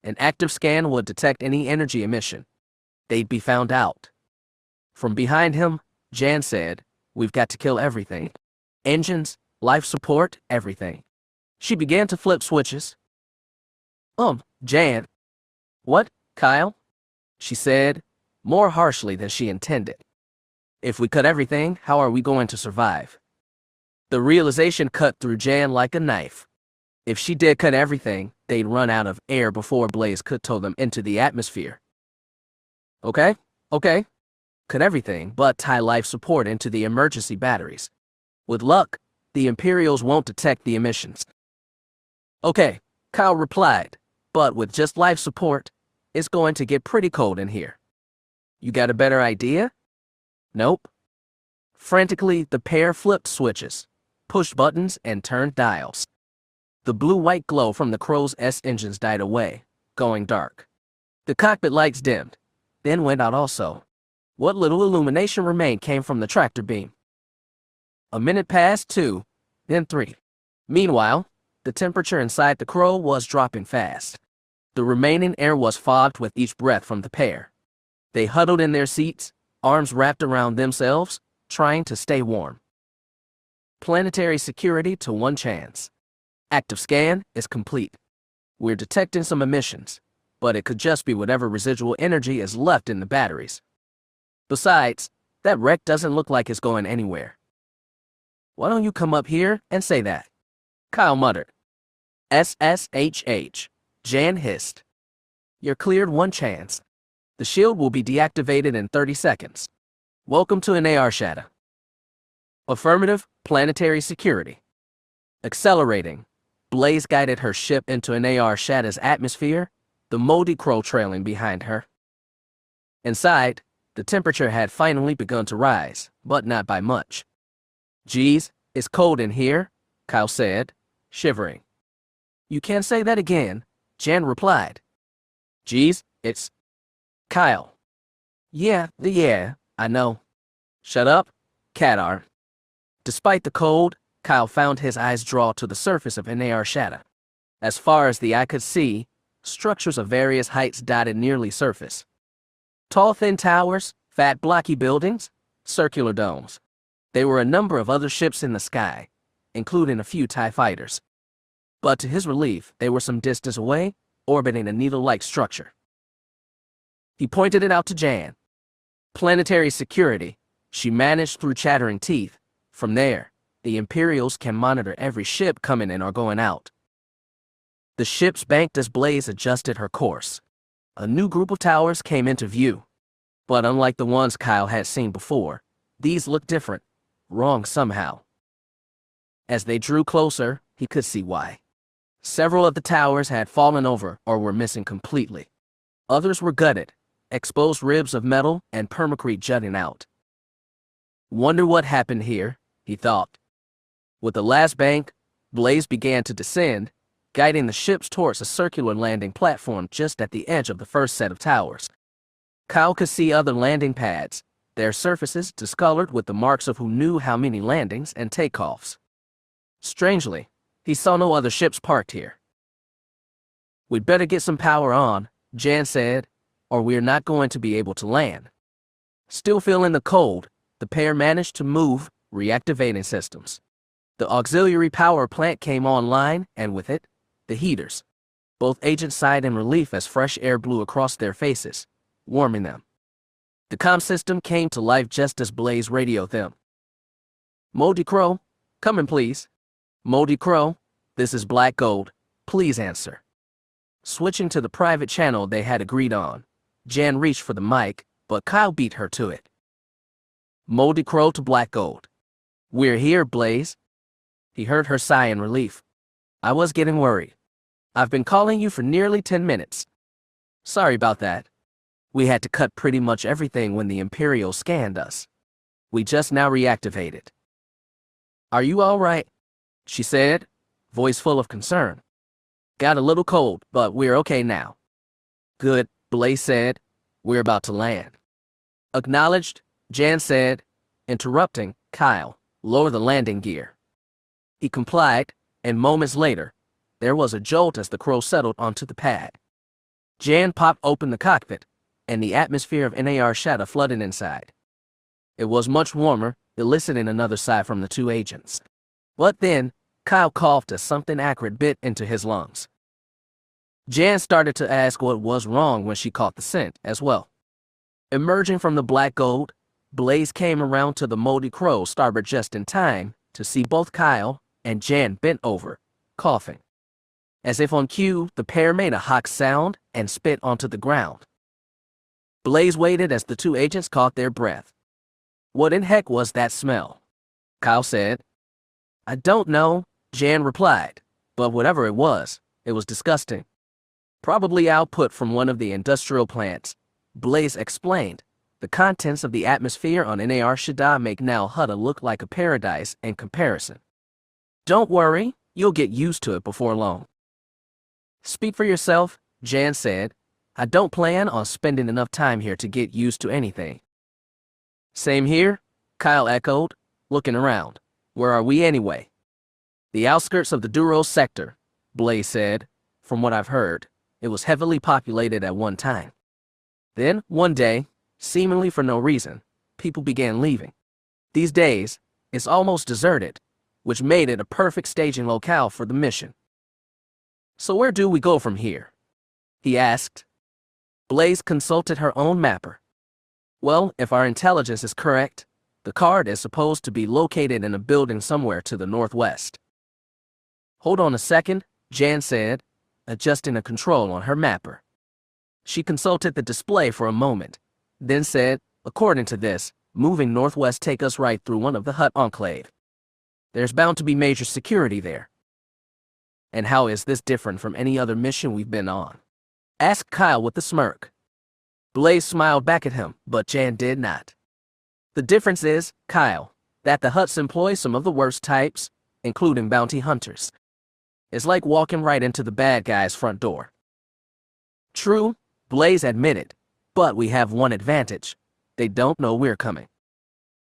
An active scan would detect any energy emission. They'd be found out. From behind him, Jan said, We've got to kill everything. Engines, life support, everything. She began to flip switches. Jan. What, Kyle? She said, more harshly than she intended. If we cut everything, how are we going to survive? The realization cut through Jan like a knife. If she did cut everything, they'd run out of air before Blaze could tow them into the atmosphere. Okay. Cut everything but tie life support into the emergency batteries. With luck, the Imperials won't detect the emissions. Okay, Kyle replied, but with just life support, it's going to get pretty cold in here. You got a better idea? Nope. Frantically, the pair flipped switches, pushed buttons, and turned dials. The blue-white glow from the Crow's S engines died away, going dark. The cockpit lights dimmed, then went out also. What little illumination remained came from the tractor beam. A minute passed, 2, then 3. Meanwhile, the temperature inside the Crow was dropping fast. The remaining air was fogged with each breath from the pair. They huddled in their seats, arms wrapped around themselves, trying to stay warm. Planetary security to 1 Chance. Active scan is complete. We're detecting some emissions, but it could just be whatever residual energy is left in the batteries. Besides, that wreck doesn't look like it's going anywhere. Why don't you come up here and say that? Kyle muttered. SSHH, Jan hissed. You're cleared 1 Chance. The shield will be deactivated in 30 seconds. Welcome to NAR Shadow. Affirmative, planetary security. Accelerating, Blaze guided her ship into NAR Shadow's atmosphere, the moldy Crow trailing behind her. Inside, the temperature had finally begun to rise, but not by much. Geez, it's cold in here, Kyle said, shivering. You can't say that again, Jan replied. Geez, it's Kyle. Yeah, I know. Shut up, Kadar. Despite the cold, Kyle found his eyes draw to the surface of Nar Shaddaa. As far as the eye could see, structures of various heights dotted nearly surface. Tall, thin towers, fat, blocky buildings, circular domes. There were a number of other ships in the sky, including a few TIE fighters. But to his relief, they were some distance away, orbiting a needle-like structure. He pointed it out to Jan. Planetary security, she managed through chattering teeth. From there, the Imperials can monitor every ship coming in or going out. The ships banked as Blaze adjusted her course. A new group of towers came into view. But unlike the ones Kyle had seen before, these looked different, wrong somehow. As they drew closer, he could see why. Several of the towers had fallen over or were missing completely. Others were gutted, exposed ribs of metal and permacrete jutting out. Wonder what happened here, he thought. With the last bank, Blaze began to descend, guiding the ships towards a circular landing platform just at the edge of the first set of towers. Kyle could see other landing pads, their surfaces discolored with the marks of who knew how many landings and takeoffs. Strangely, he saw no other ships parked here. We'd better get some power on, Jan said, or we're not going to be able to land. Still feeling the cold, the pair managed to move, reactivating systems. The auxiliary power plant came online, and with it, the heaters. Both agents sighed in relief as fresh air blew across their faces, warming them. The comm system came to life just as Blaze radioed them. Moldy Crow, come in please. Moldy Crow, this is Black Gold, please answer. Switching to the private channel they had agreed on, Jan reached for the mic, but Kyle beat her to it. Moldy Crow to Black Gold. We're here, Blaze. He heard her sigh in relief. I was getting worried. I've been calling you for nearly 10 minutes. Sorry about that. We had to cut pretty much everything when the Imperials scanned us. We just now reactivated. Are you all right? She said, voice full of concern. Got a little cold, but we're okay now. Good, Blaze said. We're about to land. Acknowledged, Jan said, interrupting Kyle. Lower the landing gear. He complied, and moments later, there was a jolt as the Crow settled onto the pad. Jan popped open the cockpit, and the atmosphere of Nar Shaddaa flooded inside. It was much warmer, eliciting another sigh from the two agents. But then, Kyle coughed as something acrid bit into his lungs. Jan started to ask what was wrong when she caught the scent as well. Emerging from the Black Gold, Blaze came around to the Moldy Crow starboard just in time to see both Kyle and Jan bent over, coughing. As if on cue, the pair made a hawk sound and spit onto the ground. Blaze waited as the two agents caught their breath. What in heck was that smell? Kyle said. I don't know, Jan replied, but whatever it was disgusting. Probably output from one of the industrial plants, Blaze explained. The contents of the atmosphere on Nar Shaddaa make Nal Hutta look like a paradise in comparison. Don't worry, you'll get used to it before long. Speak for yourself, Jan said. I don't plan on spending enough time here to get used to anything. Same here, Kyle echoed, looking around. Where are we anyway? The outskirts of the Duros sector, Blaze said. From what I've heard, it was heavily populated at one time. Then, one day, seemingly for no reason, people began leaving. These days, it's almost deserted, which made it a perfect staging locale for the mission. So where do we go from here? He asked. Blaze consulted her own mapper. Well, if our intelligence is correct, the card is supposed to be located in a building somewhere to the northwest. Hold on a second, Jan said, adjusting a control on her mapper. She consulted the display for a moment, then said, according to this, moving northwest take us right through one of the Hutt enclave. There's bound to be major security there. And how is this different from any other mission we've been on? Asked Kyle with a smirk. Blaze smiled back at him, but Jan did not. The difference is, Kyle, that the Hutts employ some of the worst types, including bounty hunters. It's like walking right into the bad guy's front door. True, Blaze admitted. But we have one advantage. They don't know we're coming.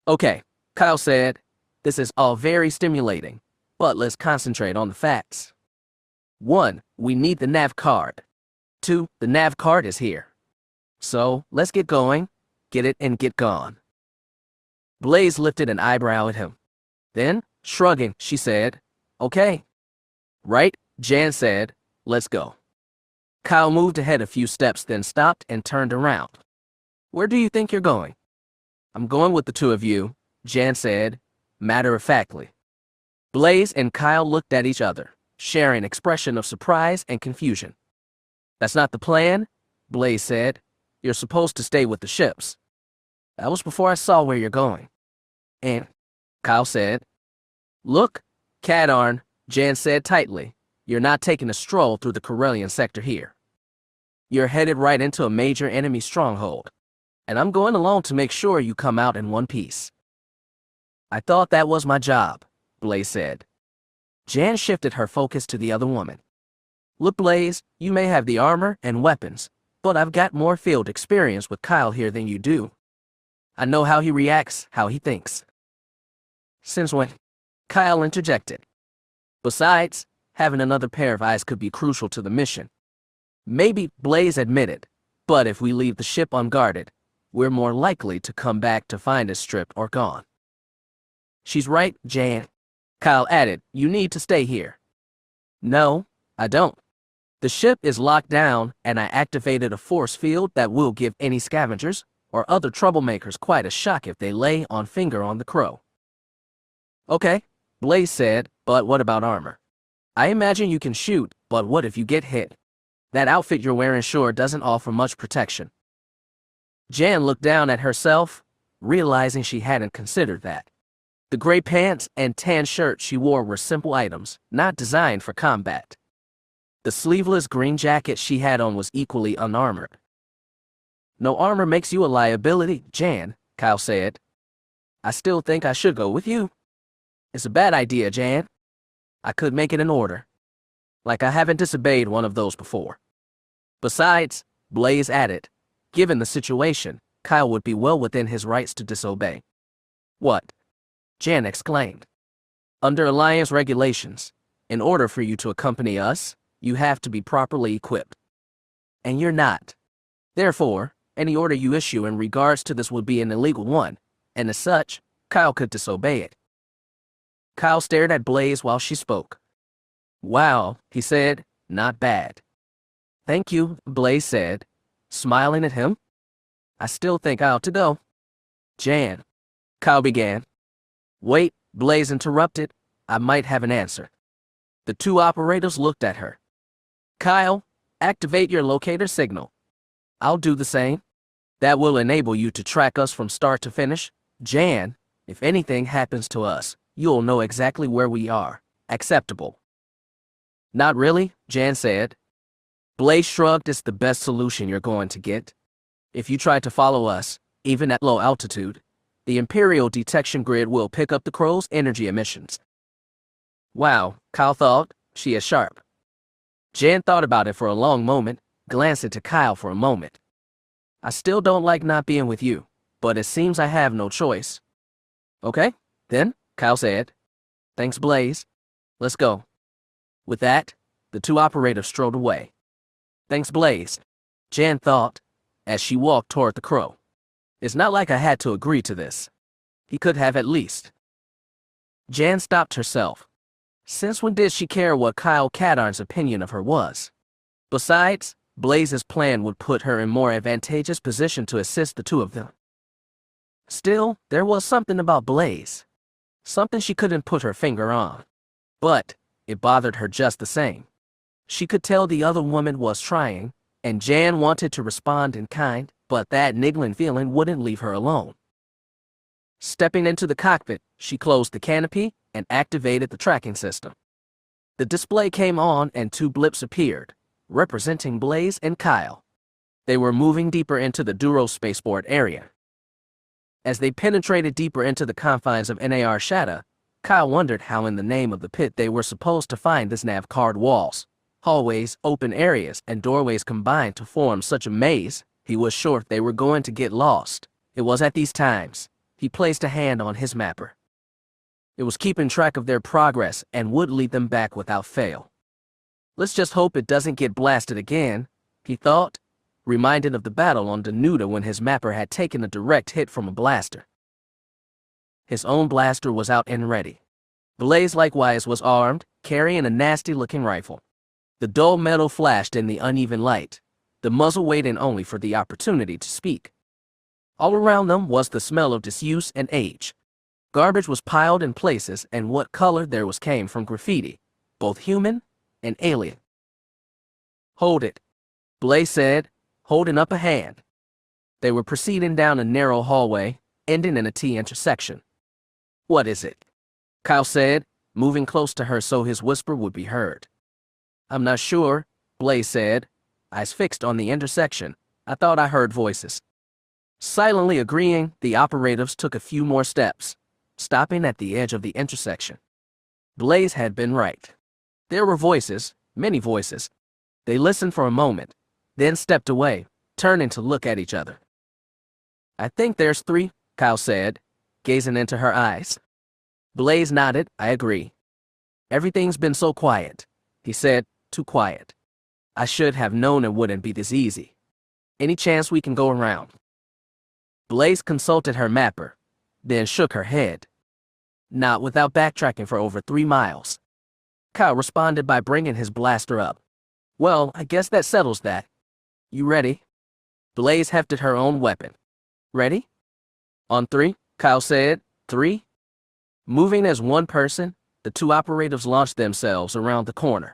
Okay, Kyle said. This is all very stimulating, but let's concentrate on the facts. 1. We need the nav card. 2. The nav card is here. So, let's get going, get it and get gone. Blaze lifted an eyebrow at him. Then, shrugging, she said, okay. Right, Jan said, let's go. Kyle moved ahead a few steps, then stopped and turned around. Where do you think you're going? I'm going with the two of you, Jan said, matter-of-factly. Blaze and Kyle looked at each other, sharing an expression of surprise and confusion. That's not the plan, Blaze said. You're supposed to stay with the ships. That was before I saw where you're going. And, Kyle said. Look, Cadarn, Jan said tightly, you're not taking a stroll through the Corellian sector here. You're headed right into a major enemy stronghold, and I'm going along to make sure you come out in one piece. I thought that was my job, Blaze said. Jan shifted her focus to the other woman. Look, Blaze, you may have the armor and weapons, but I've got more field experience with Kyle here than you do. I know how he reacts, how he thinks. Since when? Kyle interjected. Besides, having another pair of eyes could be crucial to the mission. Maybe, Blaze admitted, but if we leave the ship unguarded, we're more likely to come back to find it stripped or gone. She's right, Jan. Kyle added, you need to stay here. No, I don't. The ship is locked down, and I activated a force field that will give any scavengers or other troublemakers quite a shock if they lay on finger on the crow. Okay, Blaze said, but what about armor? I imagine you can shoot, but what if you get hit? That outfit you're wearing sure doesn't offer much protection. Jan looked down at herself, realizing she hadn't considered that. The gray pants and tan shirt she wore were simple items, not designed for combat. The sleeveless green jacket she had on was equally unarmored. No armor makes you a liability, Jan, Kyle said. I still think I should go with you. It's a bad idea, Jan. I could make it an order. Like I haven't disobeyed one of those before. Besides, Blaze added, given the situation, Kyle would be well within his rights to disobey. What? Jan exclaimed. Under Alliance regulations, in order for you to accompany us, you have to be properly equipped. And you're not. Therefore, any order you issue in regards to this would be an illegal one, and as such, Kyle could disobey it. Kyle stared at Blaze while she spoke. Wow, he said, not bad. Thank you, Blaze said, smiling at him. I still think I ought to go. Jan, Kyle began. Wait, Blaze interrupted. I might have an answer. The two operators looked at her. Kyle, activate your locator signal. I'll do the same. That will enable you to track us from start to finish. Jan, if anything happens to us, you'll know exactly where we are. Acceptable. Not really, Jan said. Blaze shrugged. It's the best solution you're going to get. If you try to follow us, even at low altitude, the Imperial detection grid will pick up the crow's energy emissions. Wow, Kyle thought, she is sharp. Jan thought about it for a long moment, glancing to Kyle for a moment. I still don't like not being with you, but it seems I have no choice. Okay, then, Kyle said. Thanks, Blaze. Let's go. With that, the two operators strode away. Thanks, Blaze, Jan thought, as she walked toward the crow. It's not like I had to agree to this. He could have at least. Jan stopped herself. Since when did she care what Kyle Cadarn's opinion of her was? Besides, Blaze's plan would put her in more advantageous position to assist the two of them. Still, there was something about Blaze. Something she couldn't put her finger on. But it bothered her just the same. She could tell the other woman was trying, and Jan wanted to respond in kind, but that niggling feeling wouldn't leave her alone. Stepping into the cockpit, she closed the canopy and activated the tracking system. The display came on and two blips appeared, representing Blaze and Kyle. They were moving deeper into the Duro spaceport area. As they penetrated deeper into the confines of NAR Shatta, Kyle wondered how in the name of the pit they were supposed to find this nav card walls, Hallways, open areas, and doorways combined to form such a maze, he was sure they were going to get lost. It was at these times he placed a hand on his mapper. It was keeping track of their progress and would lead them back without fail. Let's just hope it doesn't get blasted again, he thought, reminded of the battle on Danuta when his mapper had taken a direct hit from a blaster. His own blaster was out and ready. Blaze likewise was armed, carrying a nasty-looking rifle. The dull metal flashed in the uneven light, the muzzle waiting only for the opportunity to speak. All around them was the smell of disuse and age. Garbage was piled in places, and what color there was came from graffiti, both human and alien. "Hold it," Blaze said, holding up a hand. They were proceeding down a narrow hallway, ending in a T intersection. "What is it?" Kyle said, moving close to her so his whisper would be heard. "I'm not sure," Blaze said, eyes fixed on the intersection. "I thought I heard voices." Silently agreeing, the operatives took a few more steps, stopping at the edge of the intersection. Blaze had been right. There were voices, many voices. They listened for a moment, then stepped away, turning to look at each other. "I think there's 3, Kyle said, gazing into her eyes. Blaze nodded. "I agree. Everything's been so quiet," he said, "too quiet. I should have known it wouldn't be this easy. Any chance we can go around?" Blaze consulted her mapper, then shook her head. "Not without backtracking for over 3 miles. Kyle responded by bringing his blaster up. "Well, I guess that settles that. You ready?" Blaze hefted her own weapon. "Ready?" "On 3, Kyle said. 3. Moving as one person, the 2 operatives launched themselves around the corner.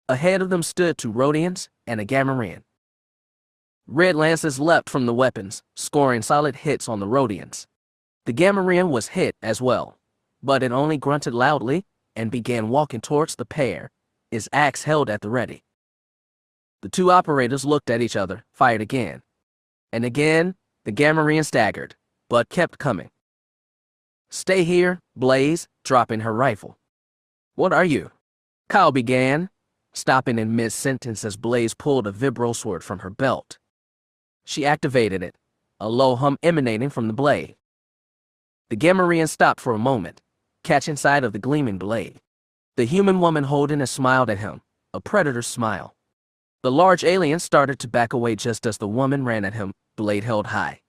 Ahead of them stood 2 Rhodians and a Gamorrean. Red lances leapt from the weapons, scoring solid hits on the Rhodians. The Gamorrean was hit as well, but it only grunted loudly and began walking towards the pair, his axe held at the ready. The 2 operators looked at each other, fired again. And again, the Gamorrean staggered, but kept coming. "Stay here, Blaze," dropping her rifle. "What are you?" Kyle began, stopping in mid-sentence as Blaze pulled a vibro sword from her belt. She activated it, a low hum emanating from the blade. The Gamorrean stopped for a moment, catching sight of the gleaming blade. The human woman holding it smiled at him, a predator's smile. The large alien started to back away just as the woman ran at him, blade held high.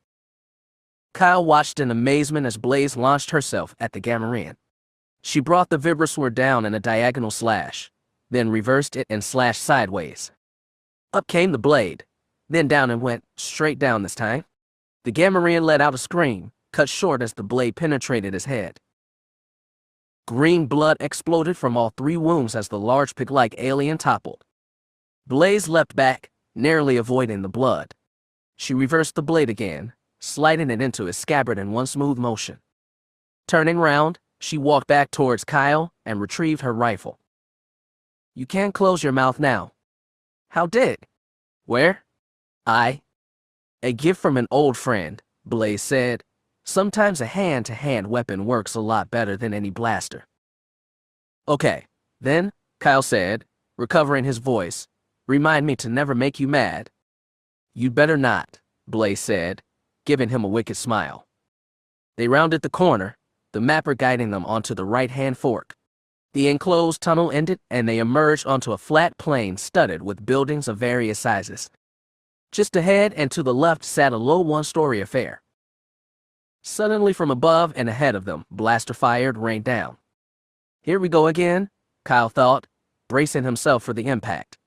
Kyle watched in amazement as Blaze launched herself at the Gamorrean. She brought the vibrosword down in a diagonal slash, then reversed it and slashed sideways. Up came the blade, then down and went straight down this time. The Gamorrean let out a scream, cut short as the blade penetrated his head. Green blood exploded from all 3 wounds as the large pig-like alien toppled. Blaze leapt back, narrowly avoiding the blood. She reversed the blade again, sliding it into its scabbard in one smooth motion. Turning round, she walked back towards Kyle and retrieved her rifle. "You can't close your mouth now." "How did?" "Where?" A gift from an old friend," Blaze said. "Sometimes a hand-to-hand weapon works a lot better than any blaster." "Okay, then," Kyle said, recovering his voice. "Remind me to never make you mad." "You'd better not," Blaze said, giving him a wicked smile. They rounded the corner, the mapper guiding them onto the right-hand fork. The enclosed tunnel ended and they emerged onto a flat plain studded with buildings of various sizes. Just ahead and to the left sat a low 1-story affair. Suddenly from above and ahead of them, blaster fired rained down. "Here we go again," Kyle thought, bracing himself for the impact.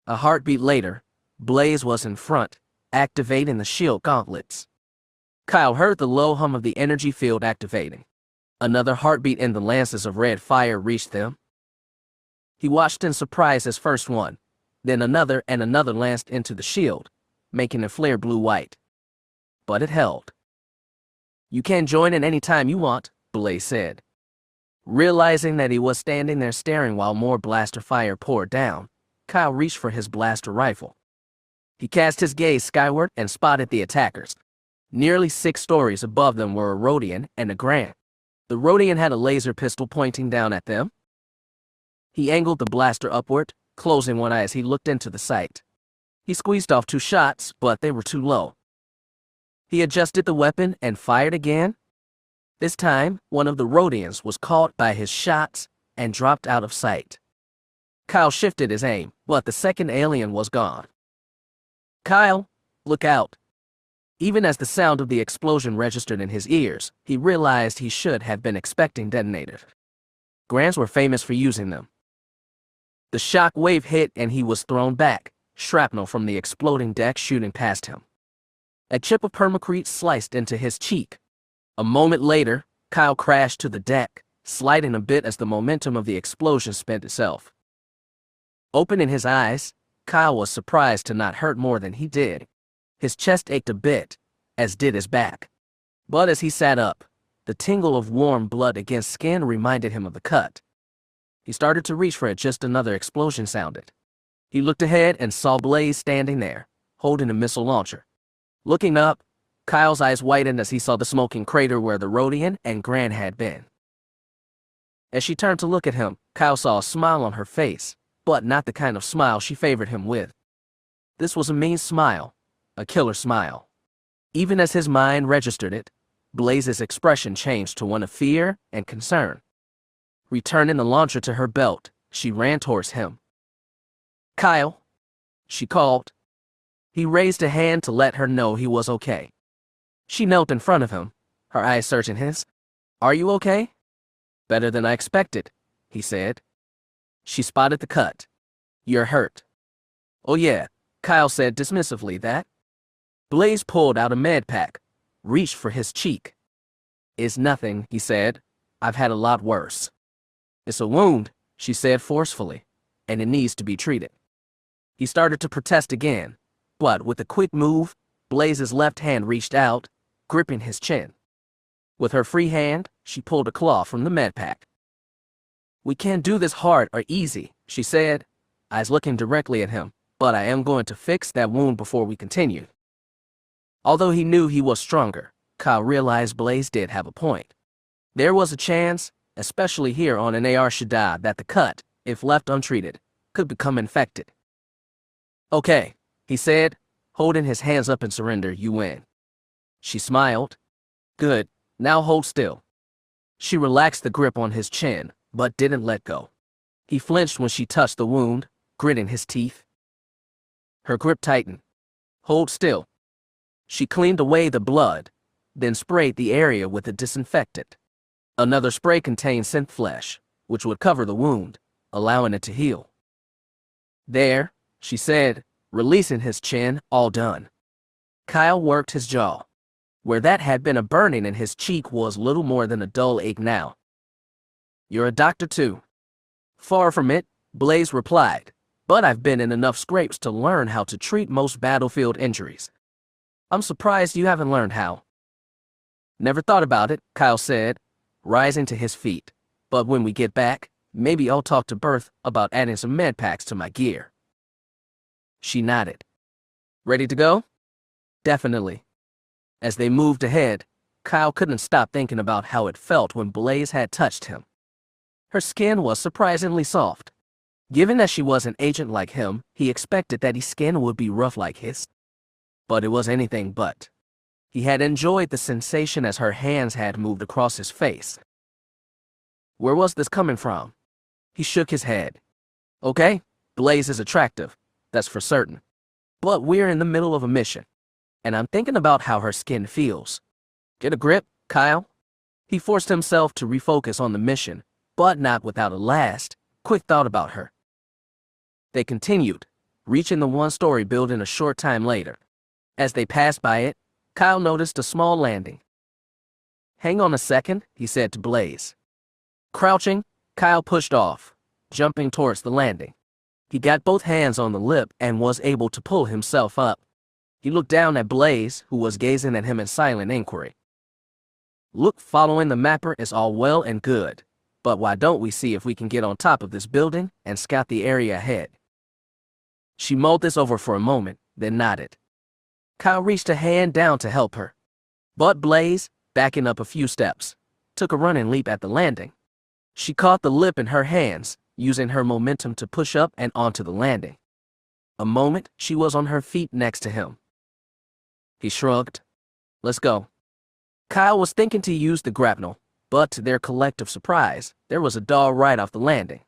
A heartbeat later, Blaze was in front, activating the shield gauntlets. Kyle heard the low hum of the energy field activating. Another heartbeat and the lances of red fire reached them. He watched in surprise as first one, then another and another lanced into the shield, making it flare blue-white. But it held. "You can join in any time you want," Blaze said. Realizing that he was standing there staring while more blaster fire poured down, Kyle reached for his blaster rifle. He cast his gaze skyward and spotted the attackers. Nearly 6 stories above them were a Rhodian and a Grand. The Rhodian had a laser pistol pointing down at them. He angled the blaster upward, closing one eye as he looked into the sight. He squeezed off 2 shots, but they were too low. He adjusted the weapon and fired again. This time, one of the Rodians was caught by his shots and dropped out of sight. Kyle shifted his aim, but the second alien was gone. "Kyle, look out." Even as the sound of the explosion registered in his ears, he realized he should have been expecting detonators. Grans were famous for using them. The shock wave hit and he was thrown back, shrapnel from the exploding deck shooting past him. A chip of permacrete sliced into his cheek. A moment later, Kyle crashed to the deck, sliding a bit as the momentum of the explosion spent itself. Opening his eyes, Kyle was surprised to not hurt more than he did. His chest ached a bit, as did his back. But as he sat up, the tingle of warm blood against skin reminded him of the cut. He started to reach for it just another explosion sounded. He looked ahead and saw Blaze standing there, holding a missile launcher. Looking up, Kyle's eyes widened as he saw the smoking crater where the Rodian and Gran had been. As she turned to look at him, Kyle saw a smile on her face, but not the kind of smile she favored him with. This was a mean smile, a killer smile. Even as his mind registered it, Blaze's expression changed to one of fear and concern. Returning the launcher to her belt, she ran towards him. "Kyle," she called. He raised a hand to let her know he was okay. She knelt in front of him, her eyes searching his. "Are you okay?" "Better than I expected," he said. She spotted the cut. "You're hurt." "Oh yeah," Kyle said dismissively. "That?" Blaze pulled out a med pack, reached for his cheek. "It's nothing," he said. "I've had a lot worse." "It's a wound," she said forcefully, "and it needs to be treated." He started to protest again, but with a quick move, Blaze's left hand reached out, gripping his chin. With her free hand, she pulled a claw from the med pack. "We can't do this hard or easy," she said, eyes looking directly at him, "but I am going to fix that wound before we continue." Although he knew he was stronger, Kyle realized Blaze did have a point. There was a chance, especially here on an AR Shaddad, that the cut, if left untreated, could become infected. "Okay," he said, holding his hands up in surrender. "You win." She smiled. "Good, now hold still." She relaxed the grip on his chin, but didn't let go. He flinched when she touched the wound, gritting his teeth. Her grip tightened. "Hold still." She cleaned away the blood, then sprayed the area with a disinfectant. Another spray contained synth flesh, which would cover the wound, allowing it to heal. "There," she said, releasing his chin. "All done." Kyle worked his jaw. Where that had been a burning in his cheek was little more than a dull ache now. "You're a doctor too." "Far from it," Blaze replied, "but I've been in enough scrapes to learn how to treat most battlefield injuries." "I'm surprised you haven't learned how." "Never thought about it," Kyle said, rising to his feet. "But when we get back, maybe I'll talk to Berth about adding some med packs to my gear." She nodded. "Ready to go?" "Definitely." As they moved ahead, Kyle couldn't stop thinking about how it felt when Blaze had touched him. Her skin was surprisingly soft. Given that she was an agent like him, he expected that his skin would be rough like his. But it was anything but. He had enjoyed the sensation as her hands had moved across his face. Where was this coming from? He shook his head. "Okay, Blaze is attractive, that's for certain. But we're in the middle of a mission, and I'm thinking about how her skin feels." "Get a grip, Kyle." He forced himself to refocus on the mission, but not without a last, quick thought about her. They continued, reaching the one-story building a short time later. As they passed by it, Kyle noticed a small landing. "Hang on a second," he said to Blaze. Crouching, Kyle pushed off, jumping towards the landing. He got both hands on the lip and was able to pull himself up. He looked down at Blaze, who was gazing at him in silent inquiry. "Look, following the mapper is all well and good, but why don't we see if we can get on top of this building and scout the area ahead?" She mulled this over for a moment, then nodded. Kyle reached a hand down to help her. But Blaze, backing up a few steps, took a running leap at the landing. She caught the lip in her hands, using her momentum to push up and onto the landing. A moment, she was on her feet next to him. He shrugged. Let's go. Kyle was thinking to use the grapnel, but to their collective surprise, there was a door right off the landing.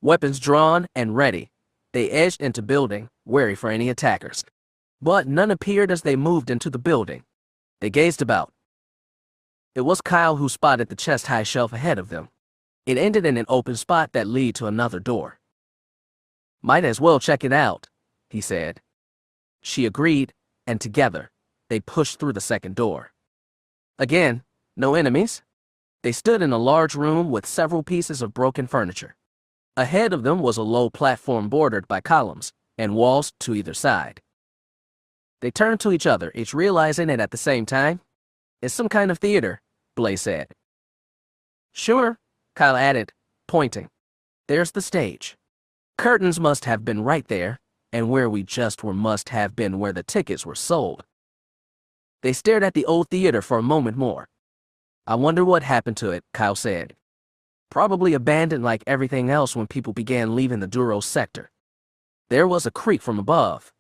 Weapons drawn and ready, they edged into building, wary for any attackers. But none appeared as they moved into the building. They gazed about. It was Kyle who spotted the chest-high shelf ahead of them. It ended in an open spot that led to another door. Might as well check it out, he said. She agreed, and together, they pushed through the second door. Again, no enemies. They stood in a large room with several pieces of broken furniture. Ahead of them was a low platform bordered by columns and walls to either side. They turned to each other, each realizing it at the same time. It's some kind of theater, Blaze said. Sure, Kyle added, pointing. There's the stage. Curtains must have been right there, and where we just were must have been where the tickets were sold. They stared at the old theater for a moment more. I wonder what happened to it, Kyle said. Probably abandoned like everything else when people began leaving the Duros sector. There was a creak from above.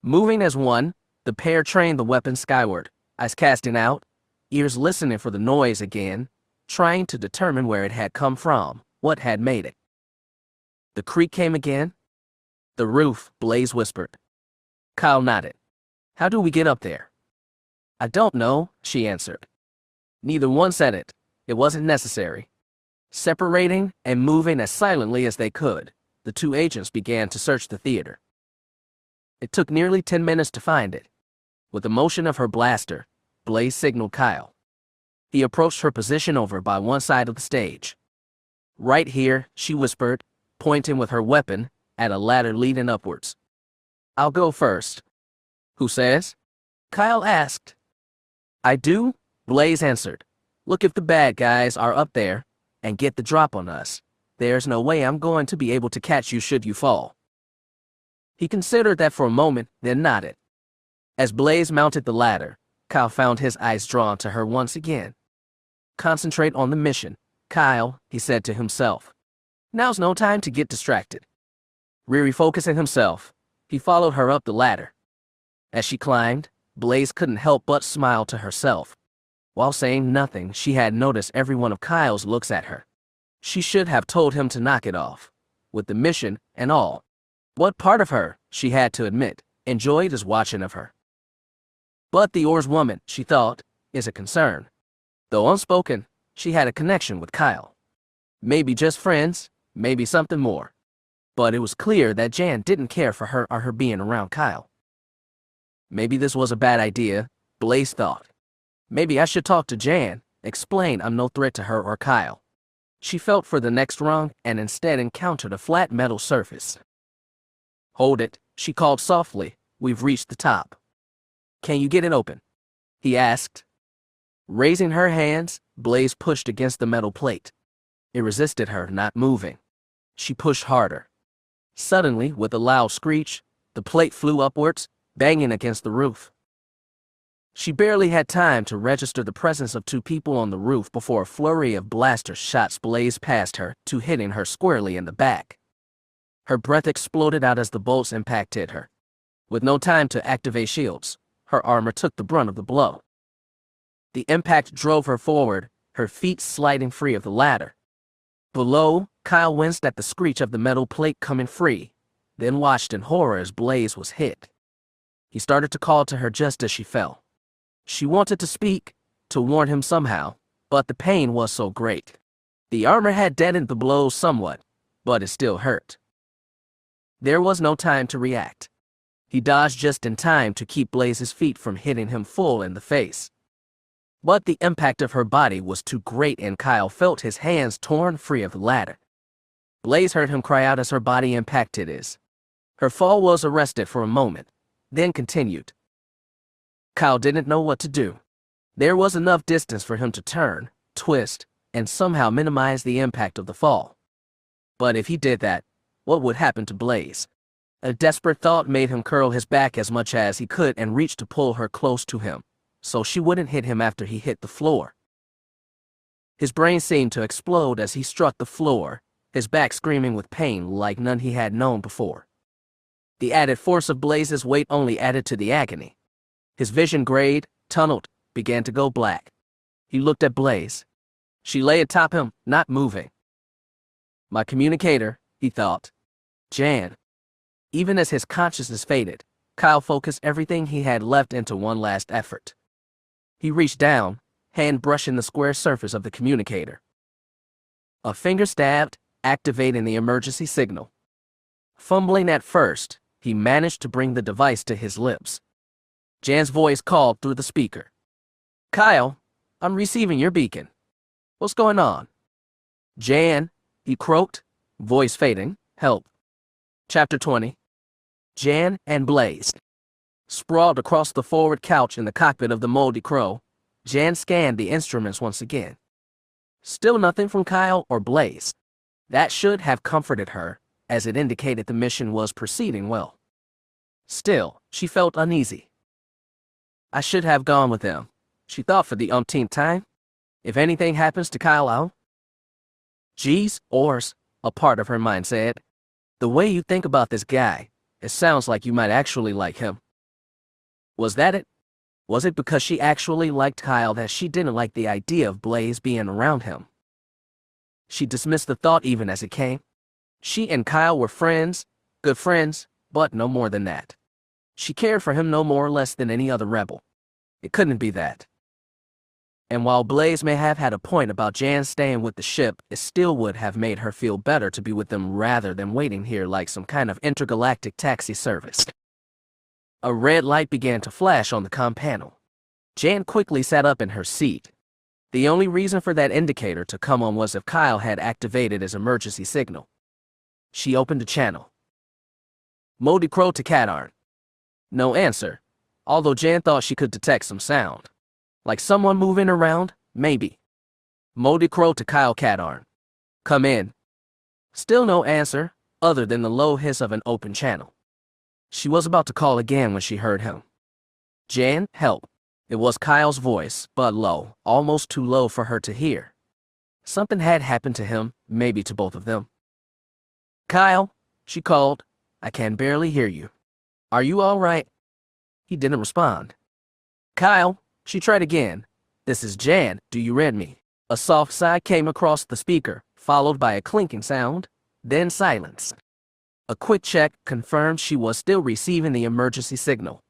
Moving as one, the pair trained the weapon skyward, eyes casting out, ears listening for the noise again, trying to determine where it had come from, what had made it. The creak came again. The roof, Blaze whispered. Kyle nodded. How do we get up there? I don't know, she answered. Neither one said it. It wasn't necessary. Separating and moving as silently as they could, the two agents began to search the theater. It took nearly 10 minutes to find it. With the motion of her blaster, Blaze signaled Kyle. He approached her position over by one side of the stage. Right here, she whispered, pointing with her weapon at a ladder leading upwards. I'll go first. Who says? Kyle asked. I do, Blaze answered. Look if the bad guys are up there and get the drop on us. There's no way I'm going to be able to catch you should you fall. He considered that for a moment, then nodded. As Blaze mounted the ladder, Kyle found his eyes drawn to her once again. Concentrate on the mission, Kyle, he said to himself. Now's no time to get distracted. Refocusing himself, he followed her up the ladder. As she climbed, Blaze couldn't help but smile to herself. While saying nothing, she had noticed every one of Kyle's looks at her. She should have told him to knock it off, with the mission and all. What part of her, she had to admit, enjoyed his watching of her. But the oarswoman, she thought, is a concern. Though unspoken, she had a connection with Kyle. Maybe just friends, maybe something more. But it was clear that Jan didn't care for her or her being around Kyle. Maybe this was a bad idea, Blaze thought. Maybe I should talk to Jan, explain I'm no threat to her or Kyle. She felt for the next rung and instead encountered a flat metal surface. Hold it, she called softly. We've reached the top. Can you get it open? He asked. Raising her hands, Blaze pushed against the metal plate. It resisted her, not moving. She pushed harder. Suddenly, with a loud screech, the plate flew upwards, banging against the roof. She barely had time to register the presence of two people on the roof before a flurry of blaster shots blazed past her, two hitting her squarely in the back. Her breath exploded out as the bolts impacted her. With no time to activate shields, her armor took the brunt of the blow. The impact drove her forward, her feet sliding free of the ladder. Below, Kyle winced at the screech of the metal plate coming free, then watched in horror as Blaze was hit. He started to call to her just as she fell. She wanted to speak, to warn him somehow, but the pain was so great. The armor had deadened the blows somewhat, but it still hurt. There was no time to react. He dodged just in time to keep Blaze's feet from hitting him full in the face. But the impact of her body was too great and Kyle felt his hands torn free of the ladder. Blaze heard him cry out as her body impacted his. Her fall was arrested for a moment, then continued. Kyle didn't know what to do. There was enough distance for him to turn, twist, and somehow minimize the impact of the fall. But if he did that, what would happen to Blaze? A desperate thought made him curl his back as much as he could and reach to pull her close to him, so she wouldn't hit him after he hit the floor. His brain seemed to explode as he struck the floor, his back screaming with pain like none he had known before. The added force of Blaze's weight only added to the agony. His vision grayed, tunneled, began to go black. He looked at Blaze. She lay atop him, not moving. My communicator, he thought. Jan. Even as his consciousness faded, Kyle focused everything he had left into one last effort. He reached down, hand brushing the square surface of the communicator. A finger stabbed, activating the emergency signal. Fumbling at first, he managed to bring the device to his lips. Jan's voice called through the speaker. Kyle, I'm receiving your beacon. What's going on? Jan, he croaked, voice fading. Help. Chapter 20. Jan and Blaze. Sprawled across the forward couch in the cockpit of the Moldy Crow, Jan scanned the instruments once again. Still nothing from Kyle or Blaze. That should have comforted her, as it indicated the mission was proceeding well. Still, she felt uneasy. I should have gone with them, she thought for the umpteenth time. If anything happens to Kyle, Geez, Ors, a part of her mind said. The way you think about this guy, it sounds like you might actually like him. Was that it? Was it because she actually liked Kyle that she didn't like the idea of Blaze being around him? She dismissed the thought even as it came. She and Kyle were friends, good friends, but no more than that. She cared for him no more or less than any other rebel. It couldn't be that. And while Blaze may have had a point about Jan staying with the ship, it still would have made her feel better to be with them rather than waiting here like some kind of intergalactic taxi service. A red light began to flash on the comm panel. Jan quickly sat up in her seat. The only reason for that indicator to come on was if Kyle had activated his emergency signal. She opened the channel. Moldy Crow to Cadarn. No answer, although Jan thought she could detect some sound. Like someone moving around, maybe. Moldy Crow to Kyle Cadarn. Come in. Still no answer, other than the low hiss of an open channel. She was about to call again when she heard him. Jan, help. It was Kyle's voice, but low, almost too low for her to hear. Something had happened to him, maybe to both of them. Kyle, she called. I can barely hear you. Are you all right? He didn't respond. Kyle, she tried again. This is Jan, do you read me? A soft sigh came across the speaker, followed by a clinking sound, then silence. A quick check confirmed she was still receiving the emergency signal.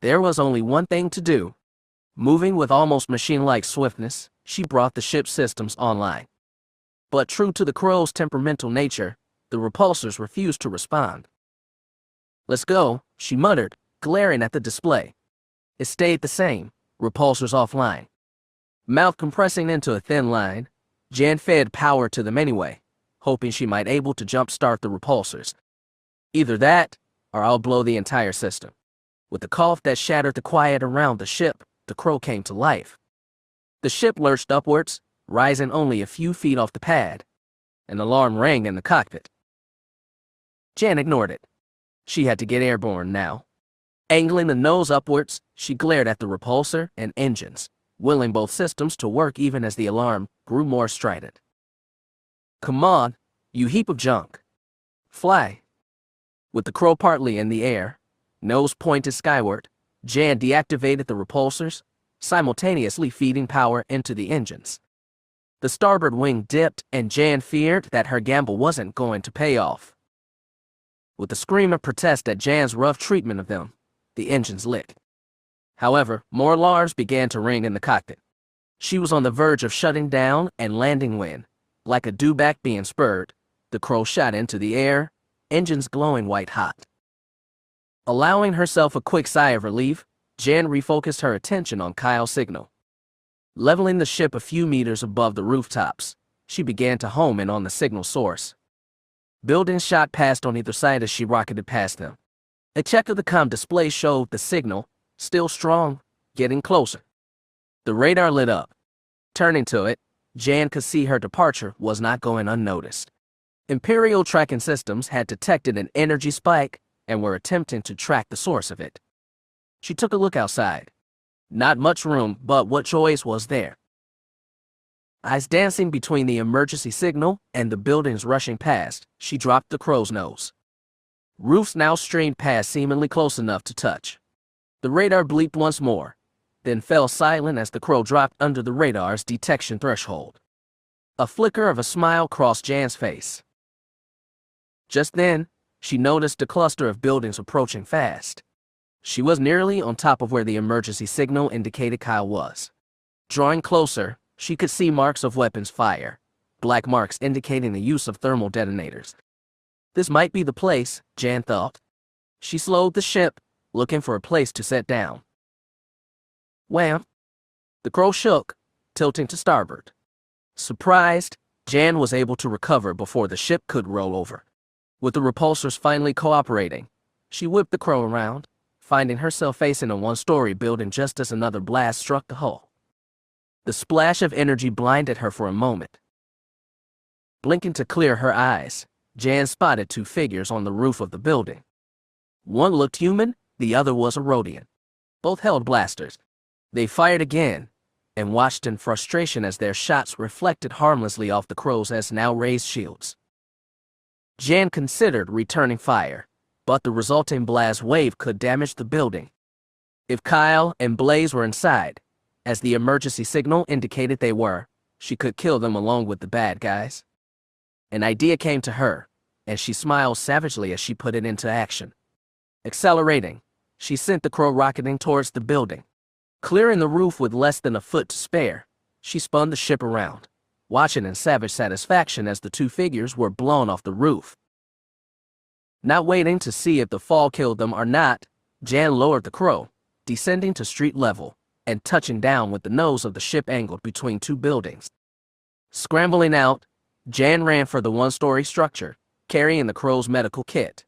There was only one thing to do. Moving with almost machine-like swiftness, she brought the ship's systems online. But true to the Crow's temperamental nature, the repulsors refused to respond. Let's go, she muttered, glaring at the display. It stayed the same, repulsors offline. Mouth compressing into a thin line, Jan fed power to them anyway, hoping she might able to jump-start the repulsors. Either that, or I'll blow the entire system. With the cough that shattered the quiet around the ship, the Crow came to life. The ship lurched upwards, rising only a few feet off the pad. An alarm rang in the cockpit. Jan ignored it. She had to get airborne now. Angling the nose upwards, she glared at the repulsor and engines, willing both systems to work even as the alarm grew more strident. Come on, you heap of junk. Fly. With the Crow partly in the air, nose pointed skyward, Jan deactivated the repulsors, simultaneously feeding power into the engines. The starboard wing dipped, and Jan feared that her gamble wasn't going to pay off. With a scream of protest at Jan's rough treatment of them, the engines lit. However, more alarms began to ring in the cockpit. She was on the verge of shutting down and landing when, like a dewback being spurred, the Crow shot into the air, engines glowing white hot. Allowing herself a quick sigh of relief, Jan refocused her attention on Kyle's signal. Leveling the ship a few meters above the rooftops, she began to home in on the signal source. Buildings shot past on either side as she rocketed past them. A check of the comm display showed the signal, still strong, getting closer. The radar lit up. Turning to it, Jan could see her departure was not going unnoticed. Imperial tracking systems had detected an energy spike and were attempting to track the source of it. She took a look outside. Not much room, but what choice was there? Eyes dancing between the emergency signal and the buildings rushing past, she dropped the crow's nose. Roofs now streamed past seemingly close enough to touch. The radar bleeped once more, then fell silent as the crow dropped under the radar's detection threshold. A flicker of a smile crossed Jan's face. Just then, she noticed a cluster of buildings approaching fast. She was nearly on top of where the emergency signal indicated Kyle was. Drawing closer, she could see marks of weapons fire, black marks indicating the use of thermal detonators. This might be the place, Jan thought. She slowed the ship, looking for a place to set down. Wham! The crow shook, tilting to starboard. Surprised, Jan was able to recover before the ship could roll over. With the repulsors finally cooperating, she whipped the crow around, finding herself facing a one-story building just as another blast struck the hull. The splash of energy blinded her for a moment. Blinking to clear her eyes, Jan spotted two figures on the roof of the building. One looked human, the other was a Rhodian. Both held blasters. They fired again, and watched in frustration as their shots reflected harmlessly off the crow's now raised shields. Jan considered returning fire, but the resulting blast wave could damage the building. If Kyle and Blaze were inside, as the emergency signal indicated they were, she could kill them along with the bad guys. An idea came to her, and she smiled savagely as she put it into action. Accelerating, she sent the crow rocketing towards the building. Clearing the roof with less than a foot to spare, she spun the ship around, watching in savage satisfaction as the two figures were blown off the roof. Not waiting to see if the fall killed them or not, Jan lowered the crow, descending to street level, and touching down with the nose of the ship angled between two buildings. Scrambling out, Jan ran for the one-story structure, carrying the crow's medical kit.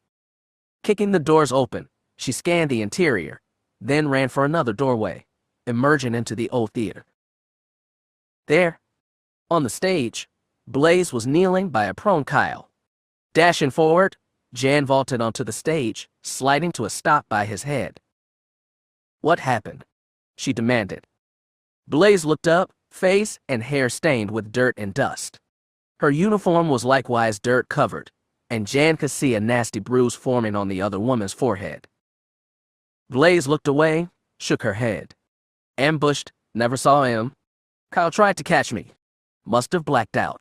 Kicking the doors open, she scanned the interior, then ran for another doorway, emerging into the old theater. There, on the stage, Blaze was kneeling by a prone Kyle. Dashing forward, Jan vaulted onto the stage, sliding to a stop by his head. "What happened?" she demanded. Blaze looked up, face and hair stained with dirt and dust. Her uniform was likewise dirt-covered, and Jan could see a nasty bruise forming on the other woman's forehead. Blaze looked away, shook her head. "Ambushed, never saw him. Kyle tried to catch me. Must have blacked out.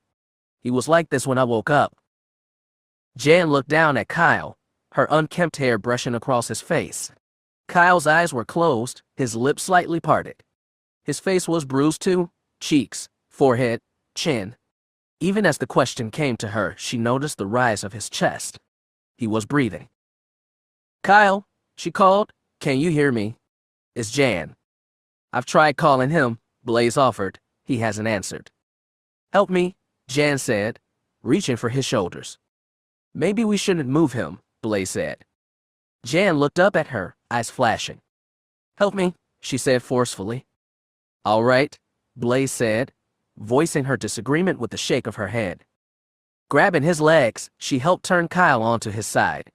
He was like this when I woke up." Jan looked down at Kyle, her unkempt hair brushing across his face. Kyle's eyes were closed, his lips slightly parted. His face was bruised too, cheeks, forehead, chin. Even as the question came to her, she noticed the rise of his chest. He was breathing. "Kyle," she called, "can you hear me?" "It's Jan." "I've tried calling him," Blaze offered. "He hasn't answered." "Help me," Jan said, reaching for his shoulders. "Maybe we shouldn't move him," Blaze said. Jan looked up at her, eyes flashing. "Help me," she said forcefully. "All right," Blaze said, voicing her disagreement with a shake of her head. Grabbing his legs, she helped turn Kyle onto his side.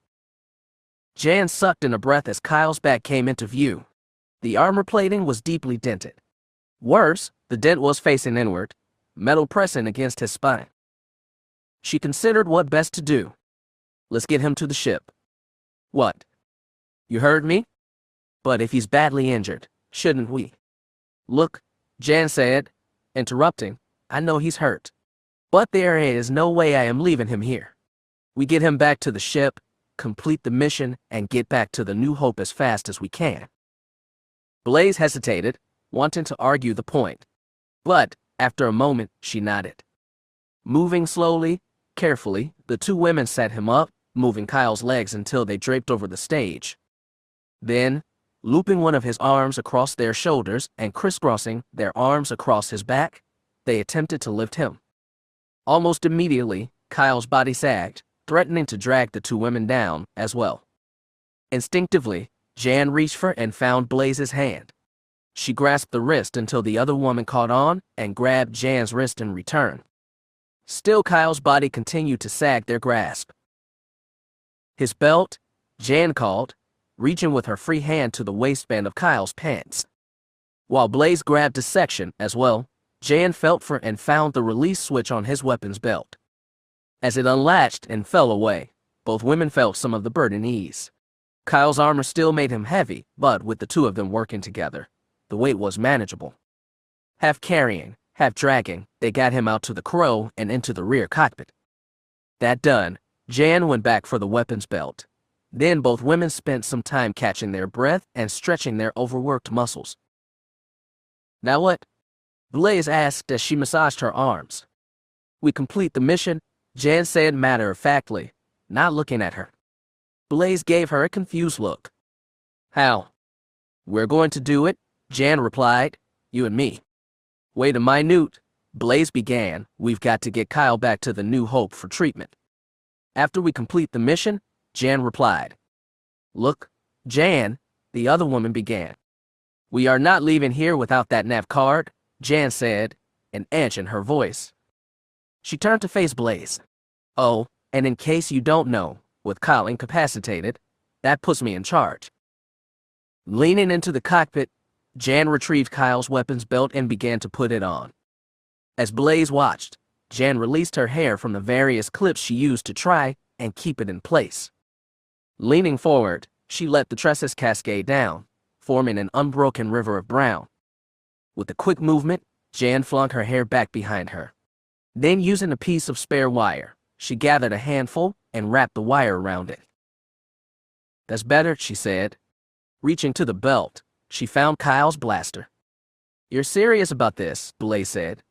Jan sucked in a breath as Kyle's back came into view. The armor plating was deeply dented. Worse, the dent was facing inward, metal pressing against his spine. She considered what best to do. "Let's get him to the ship." "What?" "You heard me? But if he's badly injured, shouldn't we?" "Look," Jan said, interrupting, "I know he's hurt. But there is no way I am leaving him here. We get him back to the ship, complete the mission, and get back to the New Hope as fast as we can." Blaze hesitated, wanting to argue the point. But, after a moment, she nodded. Moving slowly, carefully, the two women set him up, moving Kyle's legs until they draped over the stage. Then, looping one of his arms across their shoulders and crisscrossing their arms across his back, they attempted to lift him. Almost immediately, Kyle's body sagged, threatening to drag the two women down as well. Instinctively, Jan reached for and found Blaze's hand. She grasped the wrist until the other woman caught on and grabbed Jan's wrist in return. Still, Kyle's body continued to sag their grasp. "His belt," Jan called, reaching with her free hand to the waistband of Kyle's pants. While Blaze grabbed a section as well, Jan felt for and found the release switch on his weapon's belt. As it unlatched and fell away, both women felt some of the burden ease. Kyle's armor still made him heavy, but with the two of them working together, the weight was manageable. Half carrying, half dragging, they got him out to the crow and into the rear cockpit. That done, Jan went back for the weapon's belt. Then both women spent some time catching their breath and stretching their overworked muscles. "Now what?" Blaze asked as she massaged her arms. "We complete the mission," Jan said matter-of-factly, not looking at her. Blaze gave her a confused look. "How?" "We're going to do it," Jan replied. "You and me." "Wait a minute," Blaze began. "We've got to get Kyle back to the New Hope for treatment." "After we complete the mission," Jan replied. "Look, Jan," the other woman began. "We are not leaving here without that nav card," Jan said, an edge in her voice. She turned to face Blaze. "Oh, and in case you don't know, with Kyle incapacitated, that puts me in charge." Leaning into the cockpit, Jan retrieved Kyle's weapons belt and began to put it on. As Blaze watched, Jan released her hair from the various clips she used to try and keep it in place. Leaning forward, she let the tresses cascade down, forming an unbroken river of brown. With a quick movement, Jan flung her hair back behind her. Then, using a piece of spare wire, she gathered a handful and wrapped the wire around it. "That's better," she said. Reaching to the belt, she found Kyle's blaster. "You're serious about this?" Blaze said.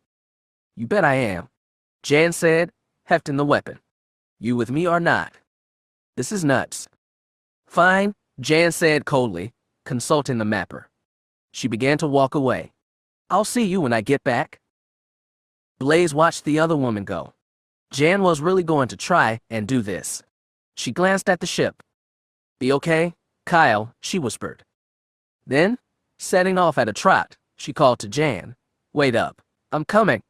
"You bet I am," Jan said, hefting the weapon. "You with me or not? This is nuts." "Fine," Jan said coldly, consulting the mapper. She began to walk away. "I'll see you when I get back." Blaze watched the other woman go. Jan was really going to try and do this. She glanced at the ship. "Be okay, Kyle," she whispered. Then, setting off at a trot, she called to Jan. "Wait up, I'm coming."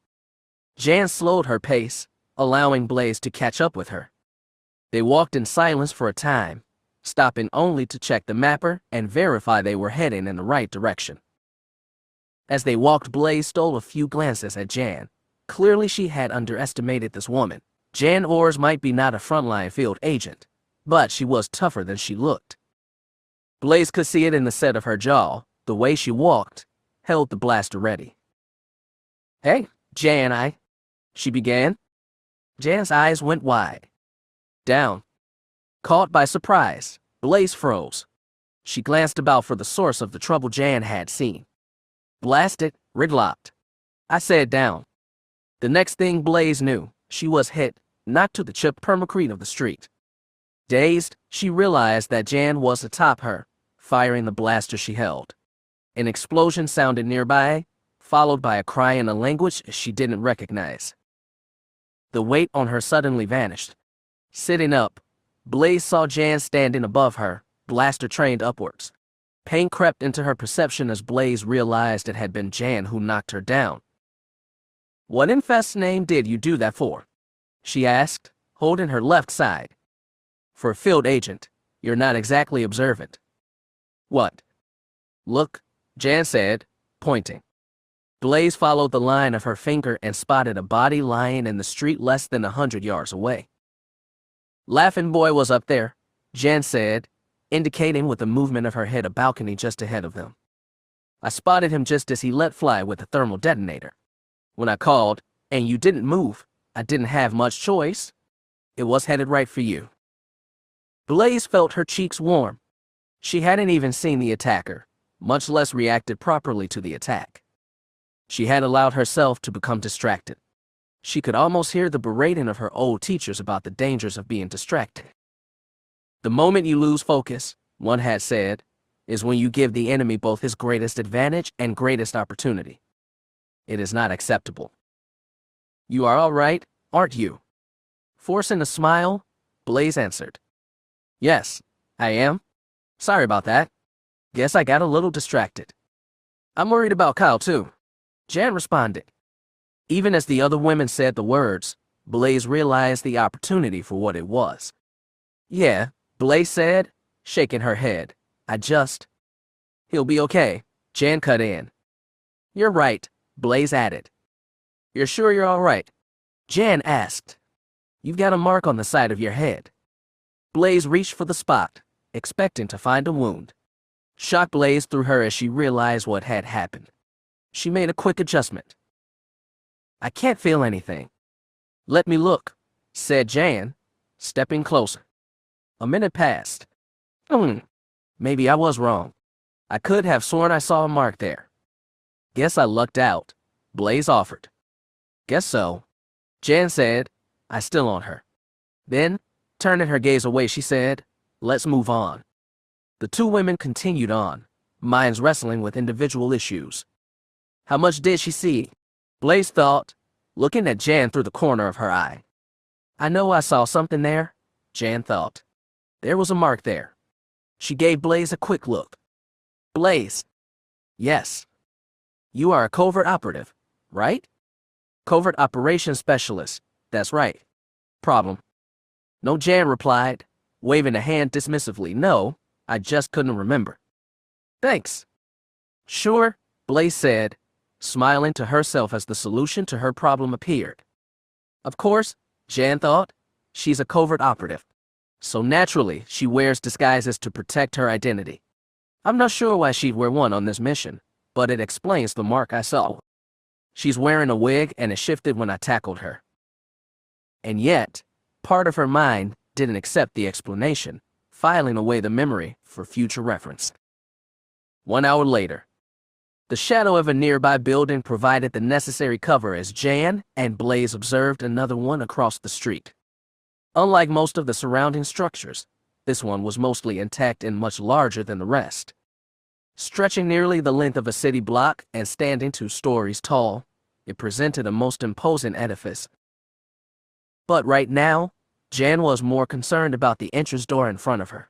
Jan slowed her pace, allowing Blaze to catch up with her. They walked in silence for a time, stopping only to check the mapper and verify they were heading in the right direction. As they walked, Blaze stole a few glances at Jan. Clearly she had underestimated this woman. Jan Ors might be not a frontline field agent, but she was tougher than she looked. Blaze could see it in the set of her jaw, the way she walked, held the blaster ready. "Hey, Jan, she began. Jan's eyes went wide. Down. Caught by surprise, Blaze froze. She glanced about for the source of the trouble Jan had seen. "Blasted, rig-locked." I said down. The next thing Blaze knew, she was hit, knocked to the chipped permacrete of the street. Dazed, she realized that Jan was atop her, firing the blaster she held. An explosion sounded nearby, followed by a cry in a language she didn't recognize. The weight on her suddenly vanished. Sitting up, Blaze saw Jan standing above her, blaster trained upwards. Pain crept into her perception as Blaze realized it had been Jan who knocked her down. "What in Fest's name did you do that for?" she asked, holding her left side. "For a field agent, you're not exactly observant." "What?" "Look," Jan said, pointing. Blaze followed the line of her finger and spotted a body lying in the street less than 100 yards away. "Laughing boy was up there," Jan said, indicating with a movement of her head a balcony just ahead of them. "I spotted him just as he let fly with the thermal detonator. When I called, and you didn't move, I didn't have much choice. It was headed right for you." Blaze felt her cheeks warm. She hadn't even seen the attacker, much less reacted properly to the attack. She had allowed herself to become distracted. She could almost hear the berating of her old teachers about the dangers of being distracted. "The moment you lose focus," one had said, "is when you give the enemy both his greatest advantage and greatest opportunity. It is not acceptable." "You are all right, aren't you?" Forcing a smile, Blaze answered. "Yes, I am. Sorry about that. Guess I got a little distracted." "I'm worried about Kyle, too," Jan responded. Even as the other women said the words, Blaze realized the opportunity for what it was. "Yeah," Blaze said, shaking her head. He'll be okay," Jan cut in. "You're right," Blaze added. You're sure you're all right? Jan asked. You've got a mark on the side of your head. Blaze reached for the spot, expecting to find a wound. Shock blazed through her as she realized what had happened. She made a quick adjustment. I can't feel anything. Let me look, said Jan, stepping closer. A minute passed. Maybe I was wrong. I could have sworn I saw a mark there. Guess I lucked out, Blaze offered. Guess so, Jan said, eyes still on her. Then, turning her gaze away, she said, let's move on. The two women continued on, minds wrestling with individual issues. How much did she see? Blaze thought, looking at Jan through the corner of her eye. I know I saw something there, Jan thought. There was a mark there. She gave Blaze a quick look. Blaze. Yes. You are a covert operative, right? Covert operations specialist, that's right. Problem. No, Jan replied, waving a hand dismissively. No, I just couldn't remember. Thanks. Sure, Blaze said, smiling to herself as the solution to her problem appeared. Of course, Jan thought, she's a covert operative. So naturally, she wears disguises to protect her identity. I'm not sure why she'd wear one on this mission, but it explains the mark I saw. She's wearing a wig and it shifted when I tackled her. And yet, part of her mind didn't accept the explanation, filing away the memory for future reference. 1 hour later, the shadow of a nearby building provided the necessary cover as Jan and Blaze observed another one across the street. Unlike most of the surrounding structures, this one was mostly intact and much larger than the rest. Stretching nearly the length of a city block and standing 2 stories tall, it presented a most imposing edifice. But right now, Jan was more concerned about the entrance door in front of her.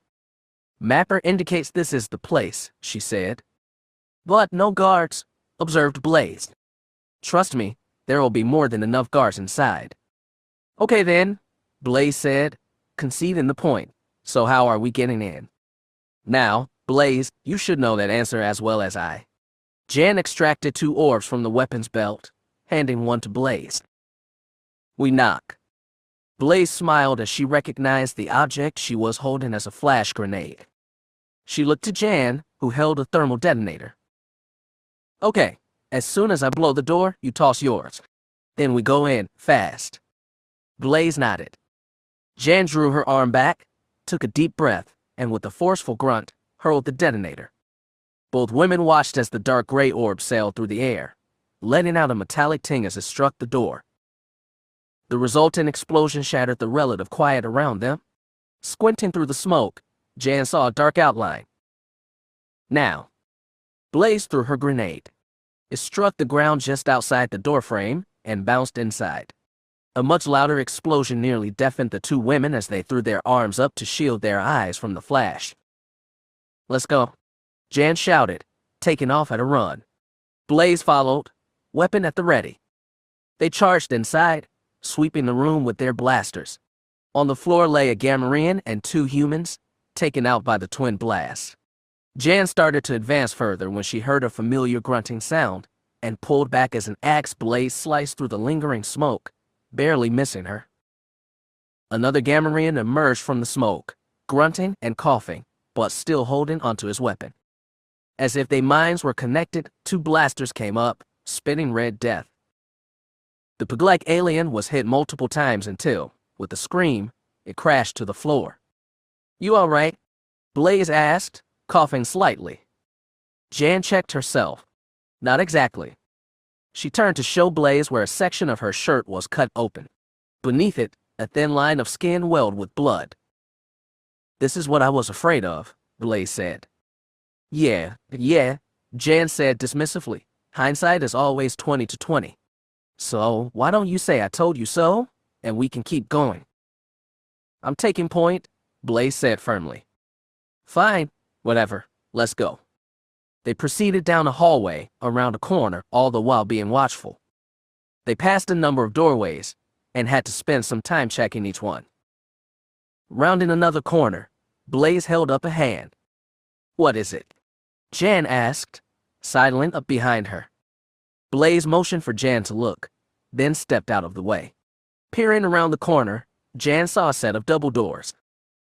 Mapper indicates this is the place, she said. But no guards, observed Blaze. Trust me, there will be more than enough guards inside. Okay then, Blaze said, conceding the point. So how are we getting in? Now, Blaze, you should know that answer as well as I. Jan extracted 2 orbs from the weapons belt, handing one to Blaze. We knock. Blaze smiled as she recognized the object she was holding as a flash grenade. She looked to Jan, who held a thermal detonator. Okay, as soon as I blow the door, you toss yours. Then we go in, fast. Blaze nodded. Jan drew her arm back, took a deep breath, and with a forceful grunt, hurled the detonator. Both women watched as the dark gray orb sailed through the air, letting out a metallic ting as it struck the door. The resultant explosion shattered the relative quiet around them. Squinting through the smoke, Jan saw a dark outline. Now, Blaze threw her grenade. It struck the ground just outside the doorframe and bounced inside. A much louder explosion nearly deafened the 2 women as they threw their arms up to shield their eyes from the flash. Let's go, Jan shouted, taking off at a run. Blaze followed, weapon at the ready. They charged inside, sweeping the room with their blasters. On the floor lay a Gamorrean and 2 humans, taken out by the twin blasts. Jan started to advance further when she heard a familiar grunting sound and pulled back as an axe blade sliced through the lingering smoke, barely missing her. Another Gamorrean emerged from the smoke, grunting and coughing, but still holding onto his weapon. As if their minds were connected, 2 blasters came up, spitting red death. The pig-like alien was hit multiple times until, with a scream, it crashed to the floor. You all right? Blaze asked, coughing slightly. Jan checked herself. Not exactly. She turned to show Blaze where a section of her shirt was cut open. Beneath it, a thin line of skin welled with blood. This is what I was afraid of, Blaze said. Yeah, Jan said dismissively. Hindsight is always 20/20. So, why don't you say I told you so, and we can keep going? I'm taking point, Blaze said firmly. Fine, whatever, let's go. They proceeded down a hallway, around a corner, all the while being watchful. They passed a number of doorways, and had to spend some time checking each one. Rounding another corner, Blaze held up a hand. What is it? Jan asked, sidling up behind her. Blaze motioned for Jan to look, then stepped out of the way. Peering around the corner, Jan saw a set of double doors.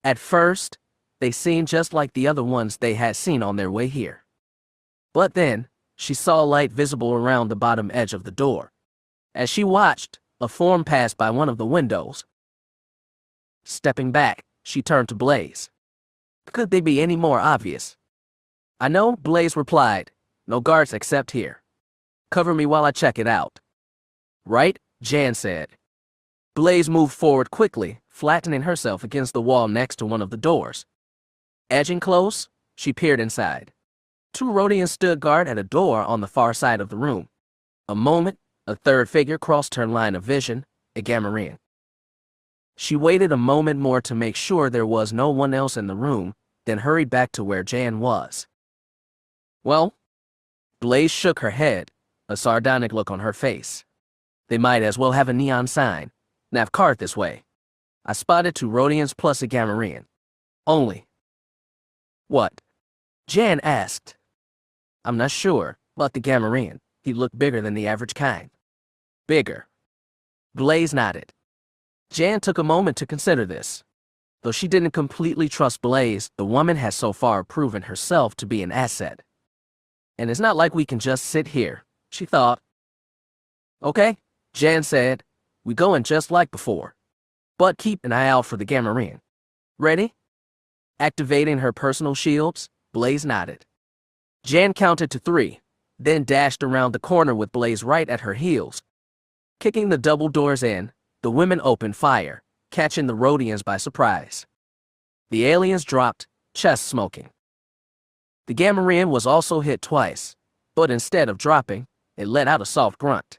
At first, they seemed just like the other ones they had seen on their way here. But then, she saw a light visible around the bottom edge of the door. As she watched, a form passed by one of the windows. Stepping back, she turned to Blaze. Could they be any more obvious? I know, Blaze replied. No guards except here. Cover me while I check it out. Right, Jan said. Blaze moved forward quickly, flattening herself against the wall next to one of the doors. Edging close, she peered inside. 2 Rodians stood guard at a door on the far side of the room. A moment, a third figure crossed her line of vision, a Gamorrean. She waited a moment more to make sure there was no one else in the room, then hurried back to where Jan was. Well? Blaze shook her head, a sardonic look on her face. They might as well have a neon sign. Navcart this way. I spotted 2 Rodians plus a Gamorrean. Only. What? Jan asked. I'm not sure, but the Gamorrean, he looked bigger than the average kind. Bigger. Blaze nodded. Jan took a moment to consider this. Though she didn't completely trust Blaze, the woman has so far proven herself to be an asset. And it's not like we can just sit here, she thought. Okay, Jan said. We go in just like before. But keep an eye out for the Gamorrean. Ready? Activating her personal shields, Blaze nodded. Jan counted to 3, then dashed around the corner with Blaze right at her heels. Kicking the double doors in, the women opened fire, catching the Rodians by surprise. The aliens dropped, chest smoking. The Gamorrean was also hit twice, but instead of dropping, it let out a soft grunt.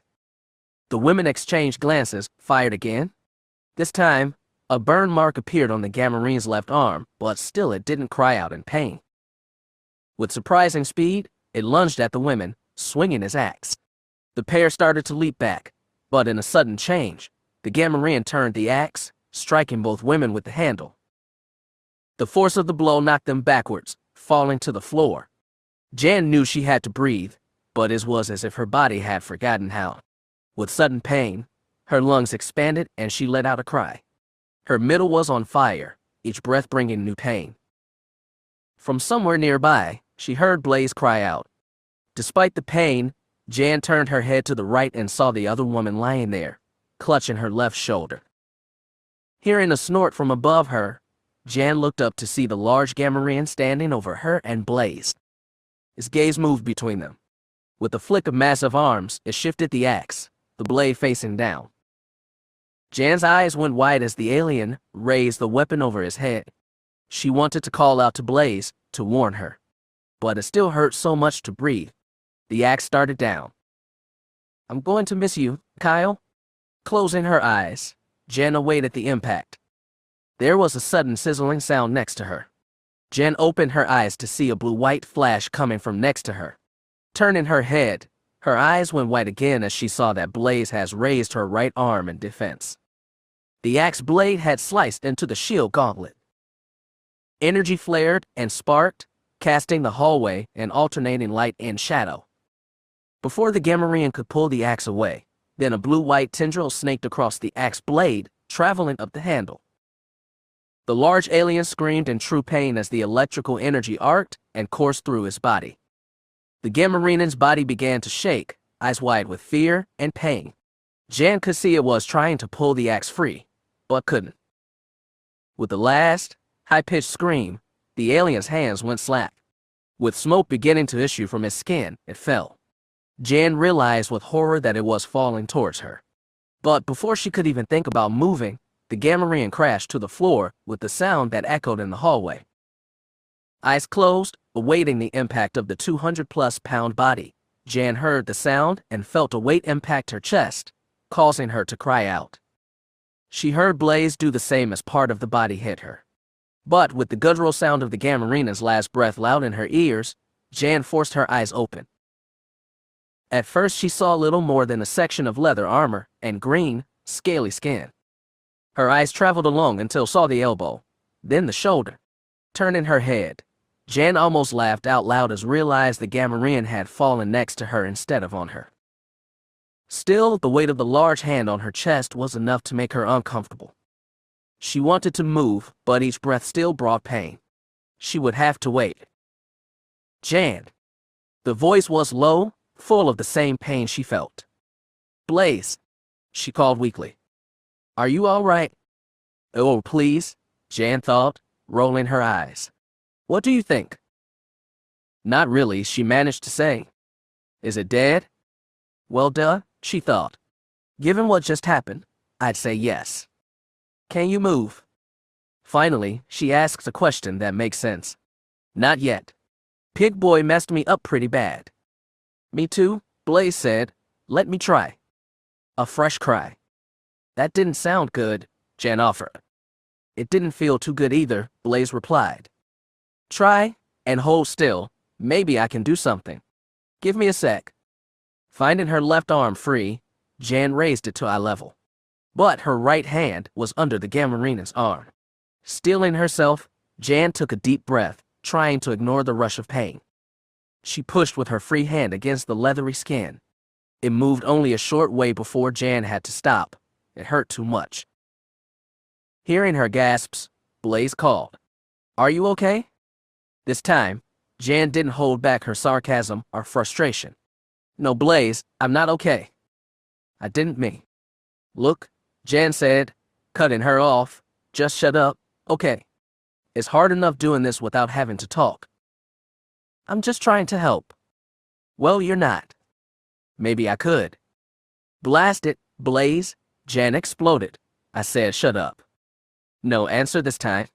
The women exchanged glances, fired again. This time, a burn mark appeared on the Gamorrean's left arm, but still it didn't cry out in pain. With surprising speed, it lunged at the women, swinging his axe. The pair started to leap back, but in a sudden change, the Gamorrean turned the axe, striking both women with the handle. The force of the blow knocked them backwards, falling to the floor. Jan knew she had to breathe, but it was as if her body had forgotten how. With sudden pain, her lungs expanded and she let out a cry. Her middle was on fire, each breath bringing new pain. From somewhere nearby, she heard Blaze cry out. Despite the pain, Jan turned her head to the right and saw the other woman lying there, clutching her left shoulder. Hearing a snort from above her, Jan looked up to see the large Gamorrean standing over her and Blaze. His gaze moved between them. With a flick of massive arms, it shifted the axe, the blade facing down. Jan's eyes went wide as the alien raised the weapon over his head. She wanted to call out to Blaze to warn her, but it still hurt so much to breathe. The axe started down. I'm going to miss you, Kyle. Closing her eyes, Jan awaited the impact. There was a sudden sizzling sound next to her. Jan opened her eyes to see a blue-white flash coming from next to her. Turning her head, her eyes went white again as she saw that Blaze has raised her right arm in defense. The axe blade had sliced into the shield gauntlet. Energy flared and sparked, casting the hallway in alternating light and shadow. Before the Gamorrean could pull the axe away, then a blue-white tendril snaked across the axe blade, traveling up the handle. The large alien screamed in true pain as the electrical energy arced and coursed through his body. The Gamorrean's body began to shake, eyes wide with fear and pain. Jan could see it was trying to pull the axe free, but couldn't. With the last, high-pitched scream, the alien's hands went slack. With smoke beginning to issue from his skin, it fell. Jan realized with horror that it was falling towards her. But before she could even think about moving, the Gamorrean crashed to the floor with the sound that echoed in the hallway. Eyes closed, awaiting the impact of the 200-plus-pound body, Jan heard the sound and felt a weight impact her chest, causing her to cry out. She heard Blaze do the same as part of the body hit her. But with the guttural sound of the Gamorrean's last breath loud in her ears, Jan forced her eyes open. At first she saw little more than a section of leather armor and green, scaly skin. Her eyes traveled along until saw the elbow, then the shoulder. Turning her head, Jan almost laughed out loud as realized the Gamorrean had fallen next to her instead of on her. Still, the weight of the large hand on her chest was enough to make her uncomfortable. She wanted to move, but each breath still brought pain. She would have to wait. Jan. The voice was low, full of the same pain she felt. Blaze, she called weakly. Are you all right? Oh, please, Jan thought, rolling her eyes. What do you think? Not really, she managed to say. Is it dead? Well, duh, she thought. Given what just happened, I'd say yes. Can you move? Finally, she asks a question that makes sense. Not yet. Pig Boy messed me up pretty bad. Me too, Blaze said. Let me try. A fresh cry. That didn't sound good, Jan offered. It didn't feel too good either, Blaze replied. Try, and hold still. Maybe I can do something. Give me a sec. Finding her left arm free, Jan raised it to eye level. But her right hand was under the Gamorrean's arm. Steeling herself, Jan took a deep breath, trying to ignore the rush of pain. She pushed with her free hand against the leathery skin. It moved only a short way before Jan had to stop. It hurt too much. Hearing her gasps, Blaze called. Are you okay? This time, Jan didn't hold back her sarcasm or frustration. No, Blaze, I'm not okay. I didn't mean. Look, Jan said, cutting her off, just shut up, okay? It's hard enough doing this without having to talk. I'm just trying to help. Well, you're not. Maybe I could. Blast it, Blaze, Jan exploded. I said shut up. No answer this time.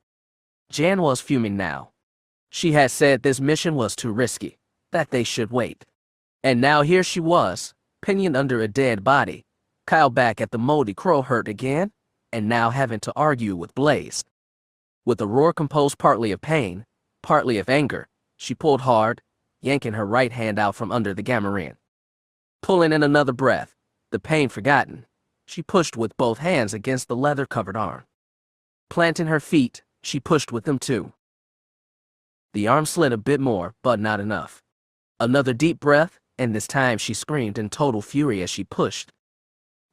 Jan was fuming now. She had said this mission was too risky, that they should wait. And now here she was, pinioned under a dead body, Kyle back at the moldy crow hurt again, and now having to argue with Blaze. With a roar composed partly of pain, partly of anger, she pulled hard, yanking her right hand out from under the Gamorrean. Pulling in another breath, the pain forgotten, she pushed with both hands against the leather-covered arm. Planting her feet, she pushed with them too. The arm slid a bit more, but not enough. Another deep breath, and this time she screamed in total fury as she pushed.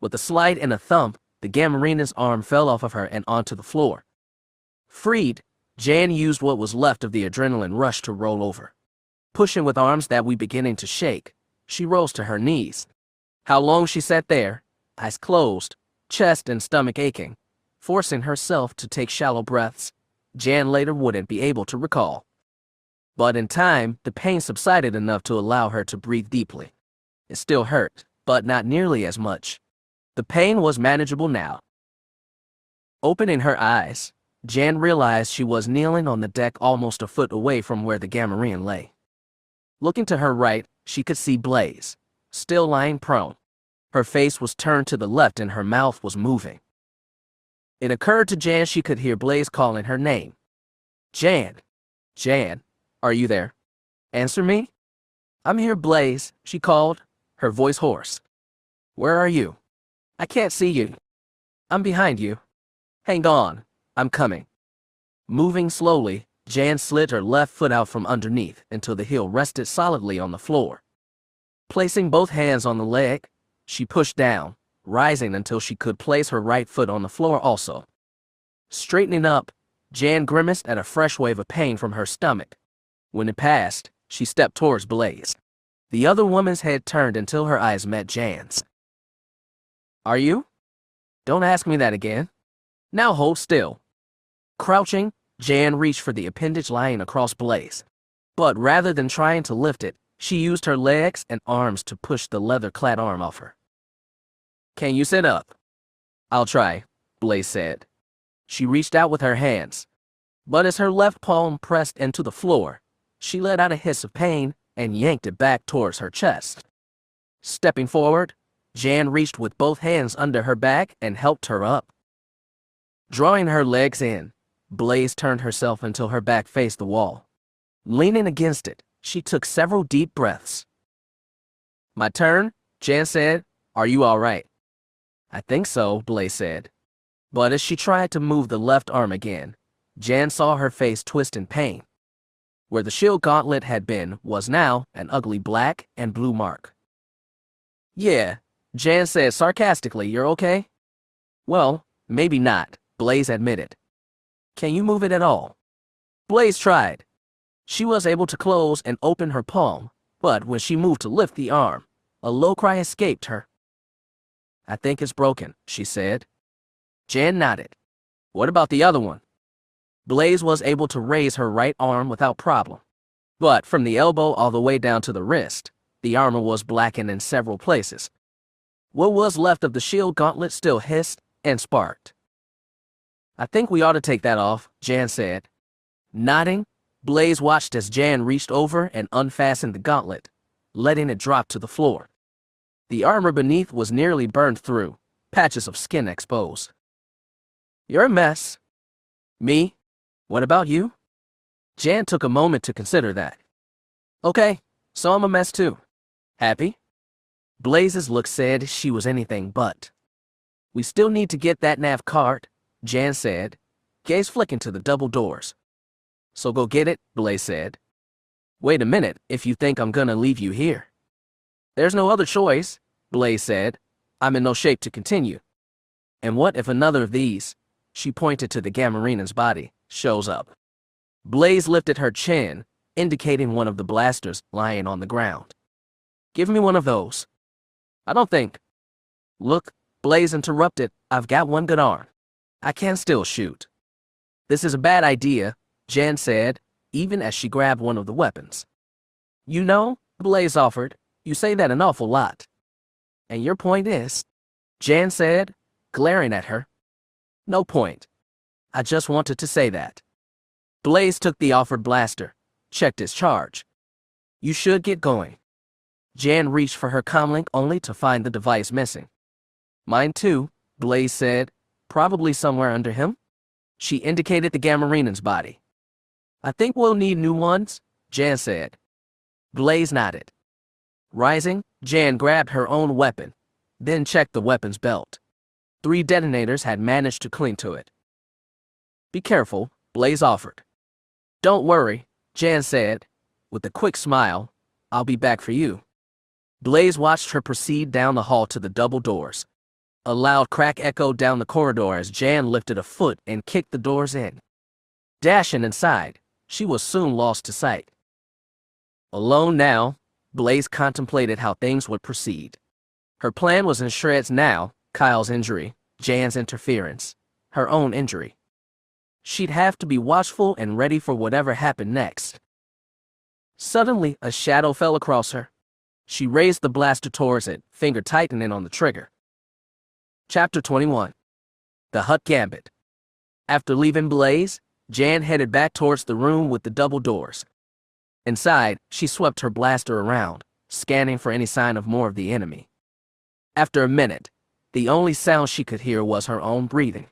With a slide and a thump, the Gamorrean's arm fell off of her and onto the floor. Freed, Jan used what was left of the adrenaline rush to roll over. Pushing with arms that were beginning to shake, she rose to her knees. How long she sat there, eyes closed, chest and stomach aching, forcing herself to take shallow breaths, Jan later wouldn't be able to recall. But in time, the pain subsided enough to allow her to breathe deeply. It still hurt, but not nearly as much. The pain was manageable now. Opening her eyes, Jan realized she was kneeling on the deck almost a foot away from where the Gamorrean lay. Looking to her right, she could see Blaze, still lying prone. Her face was turned to the left and her mouth was moving. It occurred to Jan she could hear Blaze calling her name. Jan. Jan, are you there? Answer me? I'm here, Blaze, she called, her voice hoarse. Where are you? I can't see you. I'm behind you. Hang on, I'm coming. Moving slowly, Jan slid her left foot out from underneath until the heel rested solidly on the floor. Placing both hands on the leg, she pushed down, rising until she could place her right foot on the floor also. Straightening up, Jan grimaced at a fresh wave of pain from her stomach. When it passed, she stepped towards Blaze. The other woman's head turned until her eyes met Jan's. Are you? Don't ask me that again. Now hold still. Crouching, Jan reached for the appendage lying across Blaze. But rather than trying to lift it, she used her legs and arms to push the leather-clad arm off her. Can you sit up? I'll try, Blaze said. She reached out with her hands. But as her left palm pressed into the floor, she let out a hiss of pain and yanked it back towards her chest. Stepping forward, Jan reached with both hands under her back and helped her up. Drawing her legs in, Blaze turned herself until her back faced the wall. Leaning against it, she took several deep breaths. My turn, Jan said. Are you all right? I think so, Blaze said. But as she tried to move the left arm again, Jan saw her face twist in pain. Where the shield gauntlet had been was now an ugly black and blue mark. Yeah, Jan said sarcastically. You're okay? Well, maybe not, Blaze admitted. Can you move it at all? Blaze tried. She was able to close and open her palm, but when she moved to lift the arm, a low cry escaped her. I think it's broken, she said. Jan nodded. What about the other one? Blaze was able to raise her right arm without problem. But from the elbow all the way down to the wrist, the armor was blackened in several places. What was left of the shield gauntlet still hissed and sparked. I think we ought to take that off, Jan said. Nodding, Blaze watched as Jan reached over and unfastened the gauntlet, letting it drop to the floor. The armor beneath was nearly burned through, patches of skin exposed. You're a mess. Me? What about you? Jan took a moment to consider that. Okay, so I'm a mess too. Happy? Blaze's look said she was anything but. We still need to get that nav card, Jan said, gaze flicking to the double doors. So go get it, Blaze said. Wait a minute if you think I'm gonna leave you here. There's no other choice, Blaze said. I'm in no shape to continue. And what if another of these, she pointed to the Gamorrean's body, shows up? Blaze lifted her chin, indicating one of the blasters lying on the ground. Give me one of those. I don't think. Look, Blaze interrupted, I've got one good arm. I can still shoot. This is a bad idea, Jan said, even as she grabbed one of the weapons. You know, Blaze offered, you say that an awful lot. And your point is? Jan said, glaring at her. No point. I just wanted to say that. Blaze took the offered blaster, checked its charge. You should get going. Jan reached for her comlink only to find the device missing. Mine too, Blaze said, probably somewhere under him. She indicated the Gamorrean's body. I think we'll need new ones, Jan said. Blaze nodded. Rising, Jan grabbed her own weapon, then checked the weapon's belt. 3 detonators had managed to cling to it. Be careful, Blaze offered. Don't worry, Jan said, with a quick smile. I'll be back for you. Blaze watched her proceed down the hall to the double doors. A loud crack echoed down the corridor as Jan lifted a foot and kicked the doors in. Dashing inside, she was soon lost to sight. Alone now, Blaze contemplated how things would proceed. Her plan was in shreds now: Kyle's injury, Jan's interference, her own injury. She'd have to be watchful and ready for whatever happened next. Suddenly, a shadow fell across her. She raised the blaster towards it, finger tightening on the trigger. Chapter 21. The Hutt Gambit. After leaving Blaze, Jan headed back towards the room with the double doors. Inside, she swept her blaster around, scanning for any sign of more of the enemy. After a minute, the only sound she could hear was her own breathing.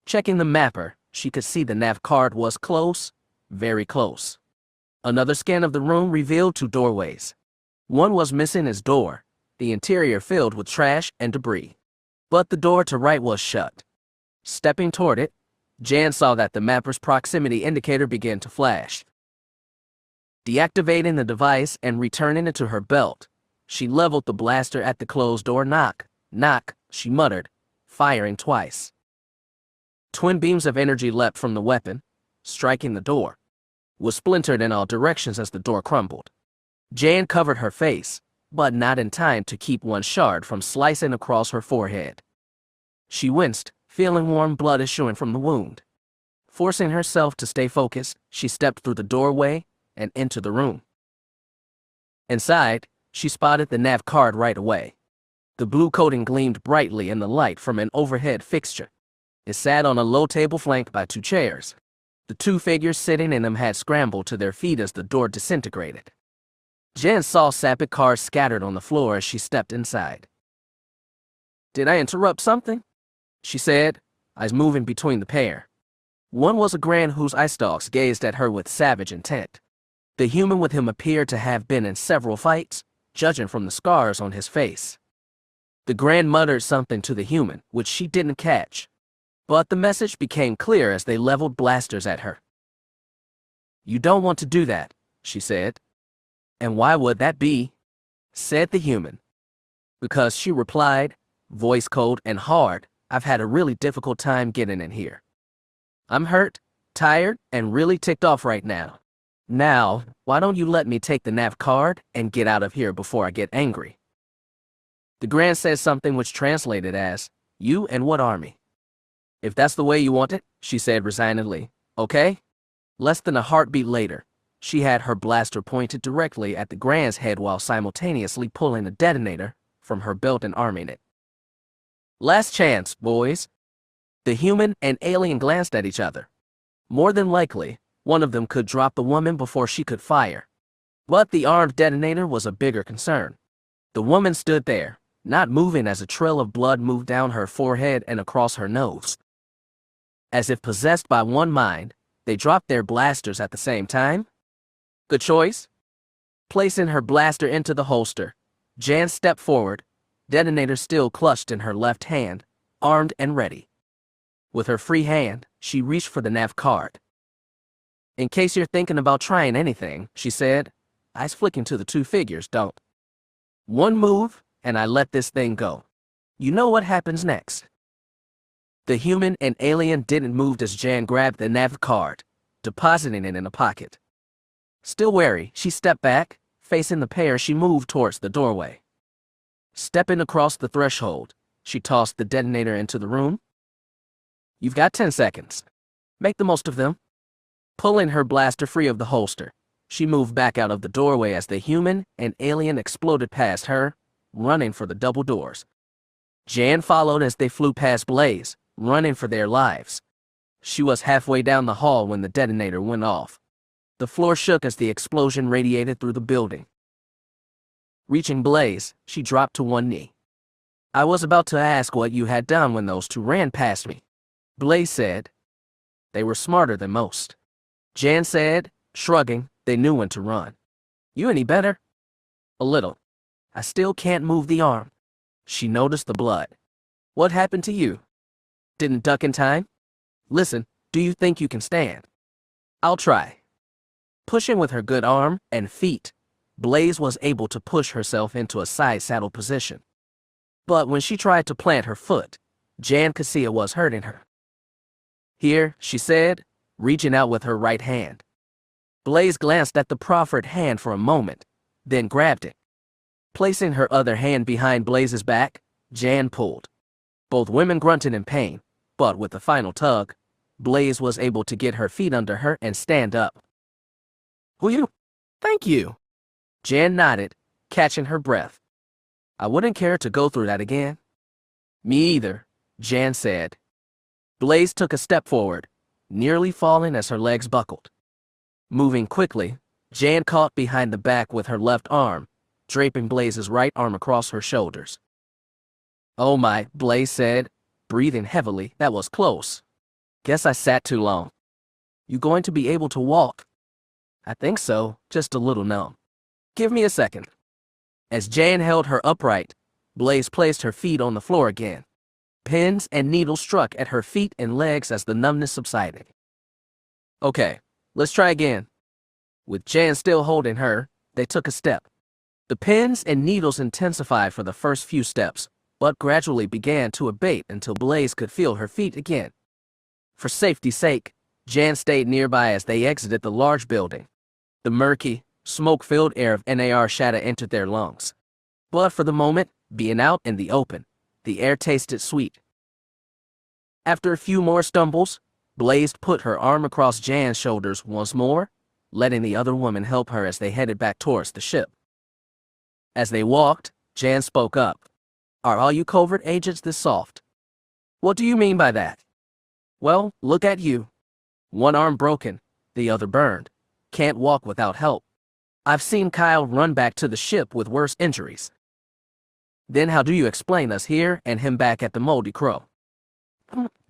Checking the mapper, she could see the nav card was close, very close. Another scan of the room revealed 2 doorways. One was missing its door, the interior filled with trash and debris. But the door to right was shut. Stepping toward it, Jan saw that the mapper's proximity indicator began to flash. Deactivating the device and returning it to her belt, she leveled the blaster at the closed door. Knock, knock, she muttered, firing twice. Twin beams of energy leapt from the weapon, striking the door, was splintered in all directions as the door crumbled. Jan covered her face, but not in time to keep one shard from slicing across her forehead. She winced, feeling warm blood issuing from the wound. Forcing herself to stay focused, she stepped through the doorway and into the room. Inside, she spotted the nav card right away. The blue coating gleamed brightly in the light from an overhead fixture. It sat on a low table flanked by 2 chairs. The 2 figures sitting in them had scrambled to their feet as the door disintegrated. Jan saw sapid cards scattered on the floor as she stepped inside. Did I interrupt something? She said, eyes moving between the pair. One was a Grand whose eye stalks gazed at her with savage intent. The human with him appeared to have been in several fights, judging from the scars on his face. The Grand muttered something to the human, which she didn't catch. But the message became clear as they leveled blasters at her. You don't want to do that, she said. And why would that be? Said the human. Because she replied, voice cold and hard, I've had a really difficult time getting in here. I'm hurt, tired, and really ticked off right now. Now, why don't you let me take the nav card and get out of here before I get angry? The Grand says something which translated as, you and what army? If that's the way you want it, she said resignedly, okay? Less than a heartbeat later, she had her blaster pointed directly at the Grand's head while simultaneously pulling a detonator from her belt and arming it. Last chance, boys. The human and alien glanced at each other. More than likely, one of them could drop the woman before she could fire. But the armed detonator was a bigger concern. The woman stood there, not moving as a trail of blood moved down her forehead and across her nose. As if possessed by one mind, they dropped their blasters at the same time. Good choice. Placing her blaster into the holster, Jan stepped forward, detonator still clutched in her left hand, armed and ready. With her free hand, she reached for the nav card. In case you're thinking about trying anything, she said, eyes flicking to the two figures, don't. One move, and I let this thing go. You know what happens next. The human and alien didn't move as Jan grabbed the nav card, depositing it in a pocket. Still wary, she stepped back, facing the pair. She moved towards the doorway. Stepping across the threshold, she tossed the detonator into the room. You've got 10 seconds. Make the most of them. Pulling her blaster free of the holster, she moved back out of the doorway as the human and alien exploded past her, running for the double doors. Jan followed as they flew past Blaze, running for their lives. She was halfway down the hall when the detonator went off. The floor shook as the explosion radiated through the building. Reaching Blaze, she dropped to one knee. I was about to ask what you had done when those two ran past me, Blaze said. They were smarter than most. Jan said, shrugging, they knew when to run. You any better? A little. I still can't move the arm. She noticed the blood. What happened to you? Didn't duck in time? Listen, do you think you can stand? I'll try. Pushing with her good arm and feet, Blaze was able to push herself into a side saddle position. But when she tried to plant her foot, Jan could see it was hurting her. Here, she said, reaching out with her right hand. Blaze glanced at the proffered hand for a moment, then grabbed it. Placing her other hand behind Blaze's back, Jan pulled. Both women grunted in pain, but with the final tug, Blaze was able to get her feet under her and stand up. Will you? Thank you. Jan nodded, catching her breath. I wouldn't care to go through that again. Me either, Jan said. Blaze took a step forward, nearly falling as her legs buckled. Moving quickly, Jan caught behind the back with her left arm, draping Blaze's right arm across her shoulders. Oh my, Blaze said, breathing heavily. That was close. Guess I sat too long. You going to be able to walk? I think so, just a little numb. Give me a second. As Jan held her upright, Blaze placed her feet on the floor again. Pins and needles struck at her feet and legs as the numbness subsided. Okay, let's try again. With Jan still holding her, they took a step. The pins and needles intensified for the first few steps, but gradually began to abate until Blaze could feel her feet again. For safety's sake, Jan stayed nearby as they exited the large building. The murky, smoke-filled air of NAR Shadow entered their lungs. But for the moment, being out in the open, the air tasted sweet. After a few more stumbles, Blaze put her arm across Jan's shoulders once more, letting the other woman help her as they headed back towards the ship. As they walked, Jan spoke up. Are all you covert agents this soft? What do you mean by that? Well, look at you. One arm broken, the other burned. Can't walk without help. I've seen Kyle run back to the ship with worse injuries. Then how do you explain us here and him back at the Moldy Crow?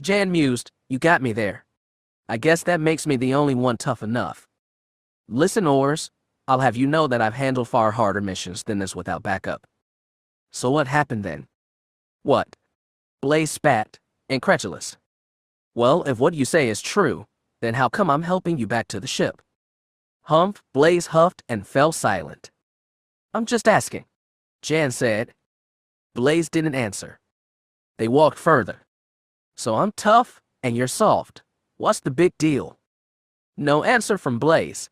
Jan mused, you got me there. I guess that makes me the only one tough enough. Listen, Ors, I'll have you know that I've handled far harder missions than this without backup. So what happened then? What? Blaze spat, incredulous. Well, if what you say is true, then how come I'm helping you back to the ship? Humph, Blaze huffed and fell silent. I'm just asking, Jan said. Blaze didn't answer. They walked further. So I'm tough, and you're soft. What's the big deal? No answer from Blaze.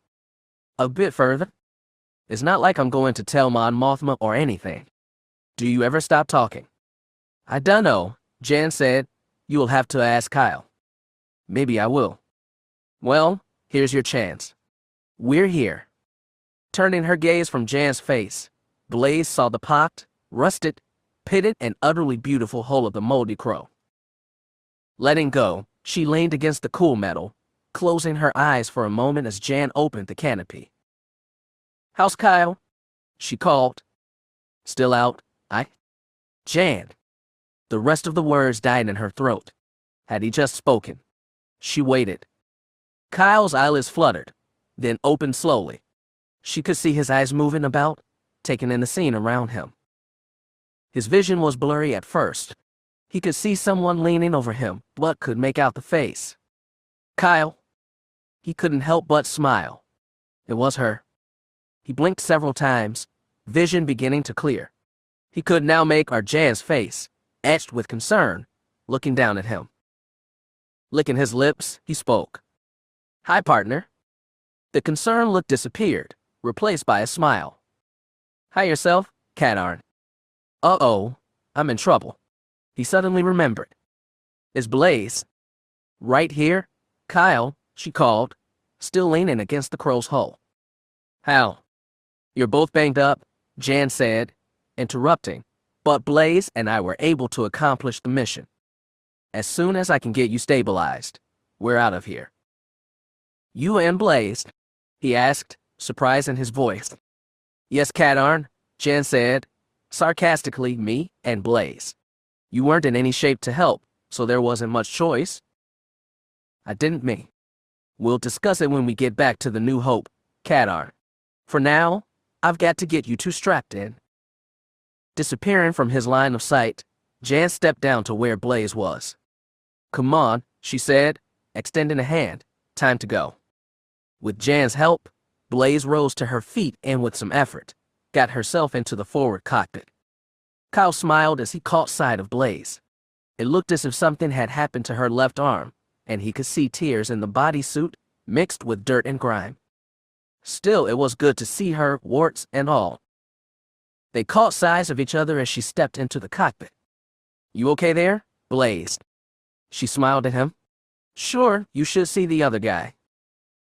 A bit further. It's not like I'm going to tell Mon Mothma or anything. Do you ever stop talking? I dunno, Jan said. You will have to ask Kyle. Maybe I will. Well, here's your chance. We're here. Turning her gaze from Jan's face, Blaze saw the pocked, rusted, pitted, and utterly beautiful hull of the moldy crow. Letting go, she leaned against the cool metal, closing her eyes for a moment as Jan opened the canopy. How's Kyle? She called. Still out, Jan. The rest of the words died in her throat. Had he just spoken? She waited. Kyle's eyelids fluttered, then opened slowly. She could see his eyes moving about, taking in the scene around him. His vision was blurry at first. He could see someone leaning over him, but could make out the face. Kyle. He couldn't help but smile. It was her. He blinked several times, vision beginning to clear. He could now make our Jan's face, etched with concern, looking down at him. Licking his lips, he spoke. Hi, partner. The concern look disappeared, replaced by a smile. Hi yourself, Katarn. Uh-oh, I'm in trouble. He suddenly remembered. Is Blaze right here? Kyle, she called, still leaning against the crow's hull. How? You're both banged up, Jan said, interrupting, but Blaze and I were able to accomplish the mission. As soon as I can get you stabilized, we're out of here. You and Blaze? He asked, surprise in his voice. Yes, Katarn, Jan said, sarcastically, me and Blaze. You weren't in any shape to help, so there wasn't much choice. I didn't mean. We'll discuss it when we get back to the New Hope, Katarn. For now, I've got to get you two strapped in. Disappearing from his line of sight, Jan stepped down to where Blaze was. Come on, she said, extending a hand. Time to go. With Jan's help, Blaze rose to her feet and with some effort, got herself into the forward cockpit. Kyle smiled as he caught sight of Blaze. It looked as if something had happened to her left arm, and he could see tears in the bodysuit mixed with dirt and grime. Still, it was good to see her, warts and all. They caught sight of each other as she stepped into the cockpit. You okay there, Blaze? She smiled at him. Sure, you should see the other guy.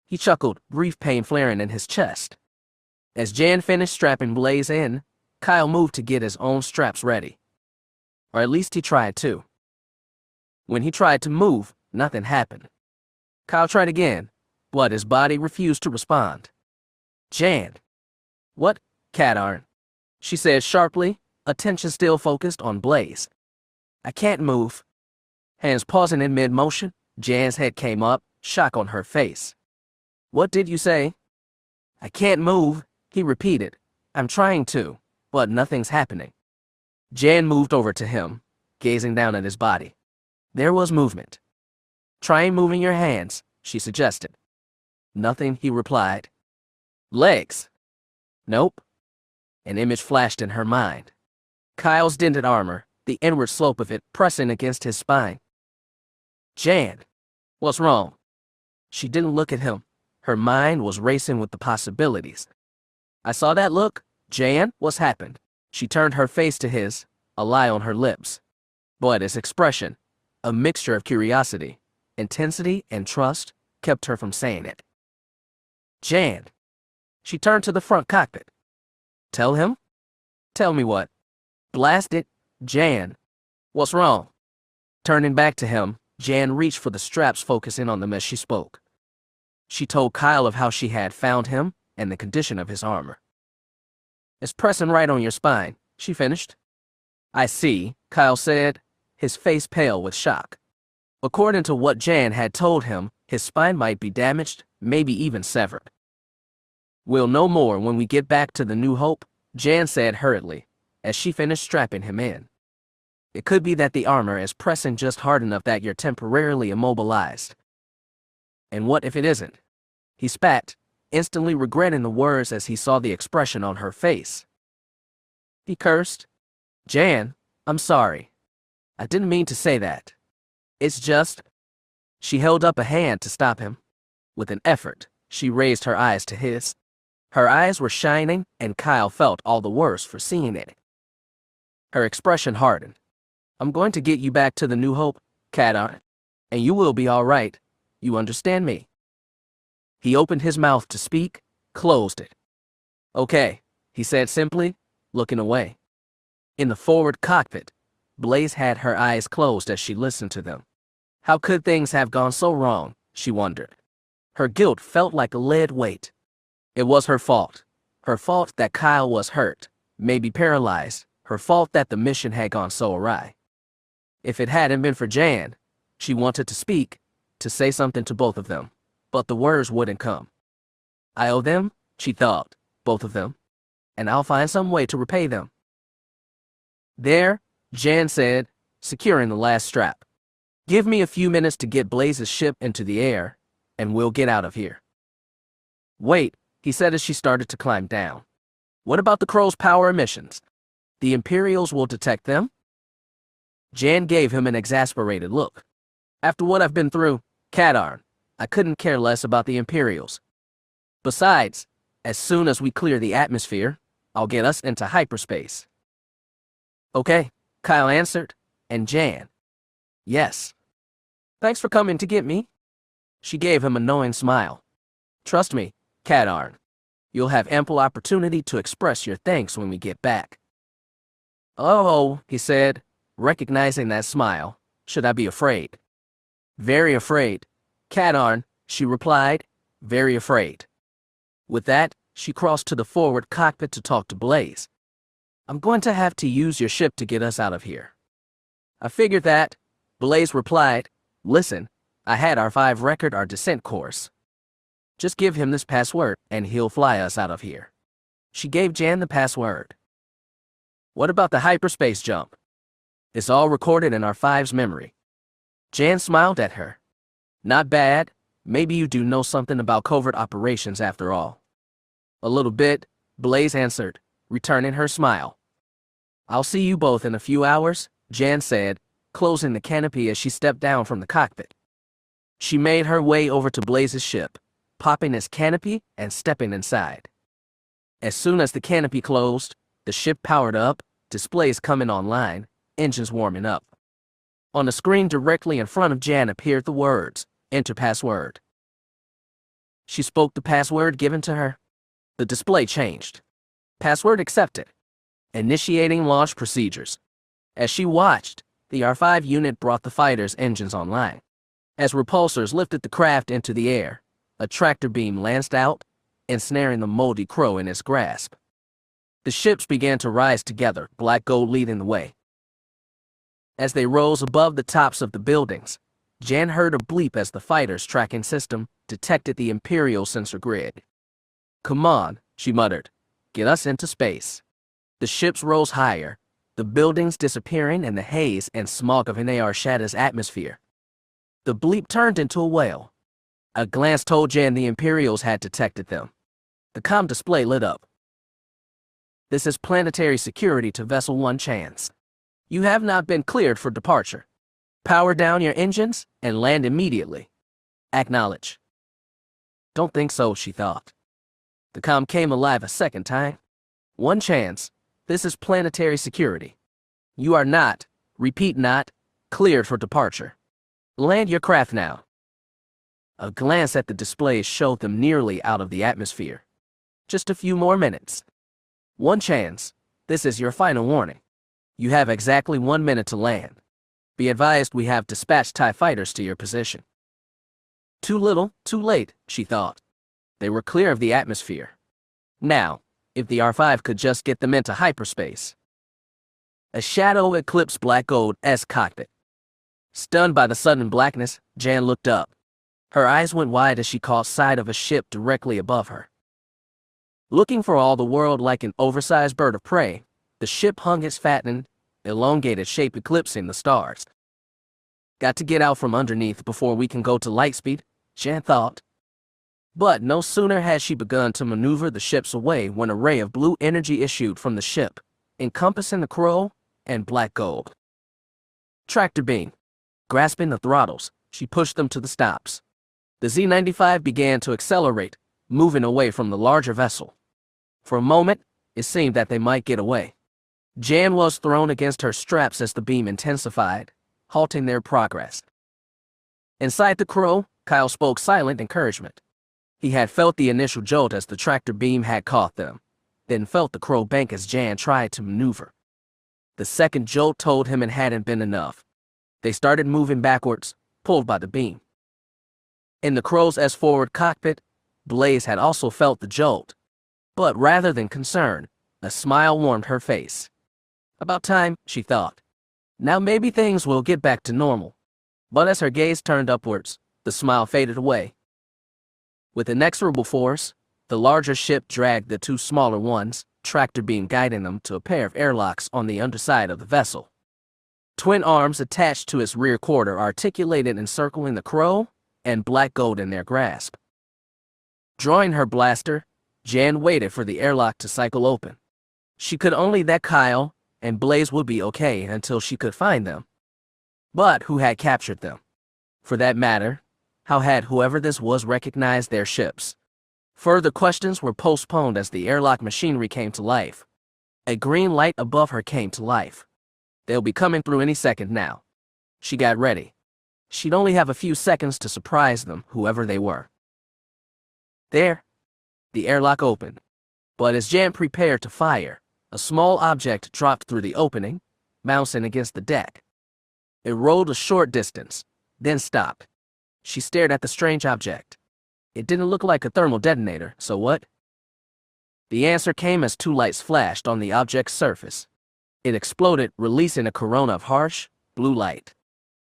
He chuckled, brief pain flaring in his chest. As Jan finished strapping Blaze in, Kyle moved to get his own straps ready. Or at least he tried to. When he tried to move, nothing happened. Kyle tried again, but his body refused to respond. Jan. What, Katarn? She said sharply, attention still focused on Blaze. I can't move. Hands pausing in mid-motion, Jan's head came up, shock on her face. What did you say? I can't move, he repeated. I'm trying to, but nothing's happening. Jan moved over to him, gazing down at his body. There was movement. Try moving your hands, she suggested. Nothing, he replied. Legs? Nope. An image flashed in her mind. Kyle's dented armor, the inward slope of it pressing against his spine. Jan, what's wrong? She didn't look at him. Her mind was racing with the possibilities. I saw that look. Jan, what's happened? She turned her face to his, a lie on her lips. But his expression, a mixture of curiosity, intensity, and trust, kept her from saying it. Jan. She turned to the front cockpit. Tell him? Tell me what? Blast it, Jan. What's wrong? Turning back to him, Jan reached for the straps, focusing on them as she spoke. She told Kyle of how she had found him and the condition of his armor. It's pressing right on your spine, she finished. I see, Kyle said, his face pale with shock. According to what Jan had told him, his spine might be damaged, maybe even severed. We'll know more when we get back to the New Hope, Jan said hurriedly, as she finished strapping him in. It could be that the armor is pressing just hard enough that you're temporarily immobilized. And what if it isn't? He spat, instantly regretting the words as he saw the expression on her face. He cursed. Jan, I'm sorry. I didn't mean to say that. It's just... She held up a hand to stop him. With an effort, she raised her eyes to his. Her eyes were shining, and Kyle felt all the worse for seeing it. Her expression hardened. I'm going to get you back to the New Hope, Kadar, and you will be all right. You understand me? He opened his mouth to speak, closed it. Okay, he said simply, looking away. In the forward cockpit, Blaze had her eyes closed as she listened to them. How could things have gone so wrong, she wondered. Her guilt felt like a lead weight. It was her fault. Her fault that Kyle was hurt, maybe paralyzed. Her fault that the mission had gone so awry. If it hadn't been for Jan, she wanted to speak, to say something to both of them, but the words wouldn't come. I owe them, she thought, both of them, and I'll find some way to repay them. There, Jan said, securing the last strap. Give me a few minutes to get Blaze's ship into the air, and we'll get out of here. Wait, he said as she started to climb down. What about the Crow's power emissions? The Imperials will detect them? Jan gave him an exasperated look. After what I've been through, Kadarn, I couldn't care less about the Imperials. Besides, as soon as we clear the atmosphere, I'll get us into hyperspace. Okay, Kyle answered, and Jan. Yes. Thanks for coming to get me. She gave him a knowing smile. Trust me, Kadarn. You'll have ample opportunity to express your thanks when we get back. Oh, he said, recognizing that smile. Should I be afraid? Very afraid. Kadarn, she replied, very afraid. With that, she crossed to the forward cockpit to talk to Blaze. I'm going to have to use your ship to get us out of here. I figured that, Blaze replied. Listen, I had R5 record our descent course. Just give him this password, and he'll fly us out of here. She gave Jan the password. What about the hyperspace jump? It's all recorded in R5's memory. Jan smiled at her. Not bad. Maybe you do know something about covert operations after all. A little bit, Blaze answered, returning her smile. I'll see you both in a few hours, Jan said, closing the canopy as she stepped down from the cockpit. She made her way over to Blaze's ship, popping its canopy and stepping inside. As soon as the canopy closed, the ship powered up, displays coming online, engines warming up. On the screen directly in front of Jan appeared the words, Enter password. She spoke the password given to her. The display changed. Password accepted. Initiating launch procedures. As she watched, the R5 unit brought the fighter's engines online. As repulsors lifted the craft into the air, a tractor beam lanced out, ensnaring the moldy crow in its grasp. The ships began to rise together, Black Gold leading the way. As they rose above the tops of the buildings, Jan heard a bleep as the fighter's tracking system detected the Imperial sensor grid. Come on, she muttered. Get us into space. The ships rose higher, the buildings disappearing in the haze and smog of an Shadow's atmosphere. The bleep turned into a wail. A glance told Jan the Imperials had detected them. The comm display lit up. This is planetary security to Vessel 1 Chance. You have not been cleared for departure. Power down your engines and land immediately. Acknowledge. Don't think so, she thought. The comm came alive a second time. 1 Chance. This is planetary security. You are not, repeat not, cleared for departure. Land your craft now. A glance at the displays showed them nearly out of the atmosphere. Just a few more minutes. 1 Chance. This is your final warning. You have exactly 1 minute to land. Be advised we have dispatched TIE fighters to your position. Too little, too late, she thought. They were clear of the atmosphere. Now, if the R5 could just get them into hyperspace. A shadow eclipsed Black Gold's cockpit. Stunned by the sudden blackness, Jan looked up. Her eyes went wide as she caught sight of a ship directly above her. Looking for all the world like an oversized bird of prey, the ship hung its fattened, elongated shape eclipsing the stars. Got to get out from underneath before we can go to lightspeed, Jan thought. But no sooner had she begun to maneuver the ships away when a ray of blue energy issued from the ship, encompassing the Crow and black gold. Tractor beam. Grasping the throttles, she pushed them to the stops. The Z-95 began to accelerate, moving away from the larger vessel. For a moment, it seemed that they might get away. Jan was thrown against her straps as the beam intensified, halting their progress. Inside the Crow, Kyle spoke silent encouragement. He had felt the initial jolt as the tractor beam had caught them, then felt the Crow bank as Jan tried to maneuver. The second jolt told him it hadn't been enough. They started moving backwards, pulled by the beam. In the Crow's S-forward cockpit, Blaze had also felt the jolt, but rather than concern, a smile warmed her face. About time, she thought. Now maybe things will get back to normal. But as her gaze turned upwards, the smile faded away. With inexorable force, the larger ship dragged the two smaller ones, tractor beam guiding them to a pair of airlocks on the underside of the vessel. Twin arms attached to its rear quarter articulated encircling the Crow, and black gold in their grasp. Drawing her blaster, Jan waited for the airlock to cycle open. She could only that Kyle and Blaze would be okay until she could find them. But who had captured them? For that matter, how had whoever this was recognized their ships? Further questions were postponed as the airlock machinery came to life. A green light above her came to life. They'll be coming through any second now. She got ready. She'd only have a few seconds to surprise them, whoever they were. There, the airlock opened. But as Jan prepared to fire, a small object dropped through the opening, bouncing against the deck. It rolled a short distance, then stopped. She stared at the strange object. It didn't look like a thermal detonator, so what? The answer came as two lights flashed on the object's surface. It exploded, releasing a corona of harsh, blue light.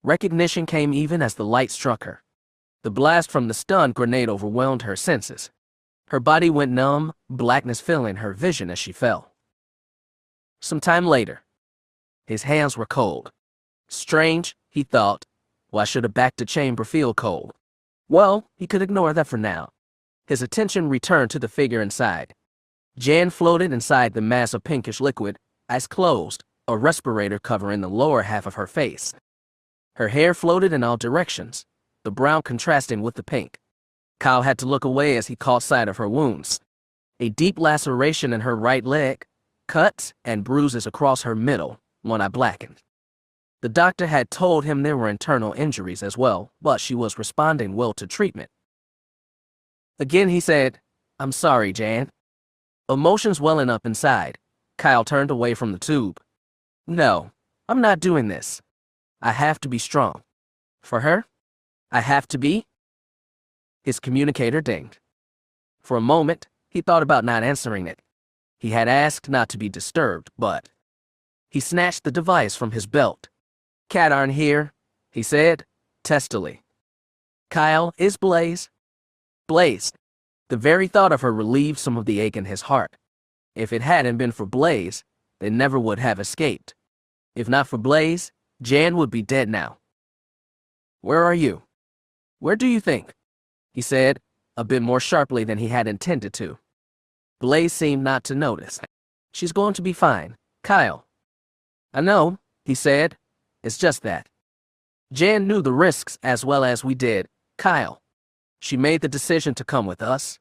Recognition came even as the light struck her. The blast from the stun grenade overwhelmed her senses. Her body went numb, blackness filling her vision as she fell. Some time later, his hands were cold. Strange, he thought. Why should a back-to-chamber feel cold? Well, he could ignore that for now. His attention returned to the figure inside. Jan floated inside the mass of pinkish liquid, eyes closed, a respirator covering the lower half of her face. Her hair floated in all directions, the brown contrasting with the pink. Kyle had to look away as he caught sight of her wounds. A deep laceration in her right leg, cuts and bruises across her middle, one eye blackened. The doctor had told him there were internal injuries as well, but she was responding well to treatment. Again he said, "I'm sorry, Jan." Emotions welling up inside, Kyle turned away from the tube. "No, I'm not doing this. I have to be strong. For her, I have to be." His communicator dinged. For a moment, he thought about not answering it. He had asked not to be disturbed, but... He snatched the device from his belt. "Cat aren't here," he said, testily. "Kyle, is Blaze?" Blaze. The very thought of her relieved some of the ache in his heart. If it hadn't been for Blaze, they never would have escaped. If not for Blaze, Jan would be dead now. "Where are you? Where do you think?" he said, a bit more sharply than he had intended to. Blaze seemed not to notice. "She's going to be fine, Kyle." "I know," he said. "It's just that. Jan knew the risks as well as we did, Kyle. She made the decision to come with us.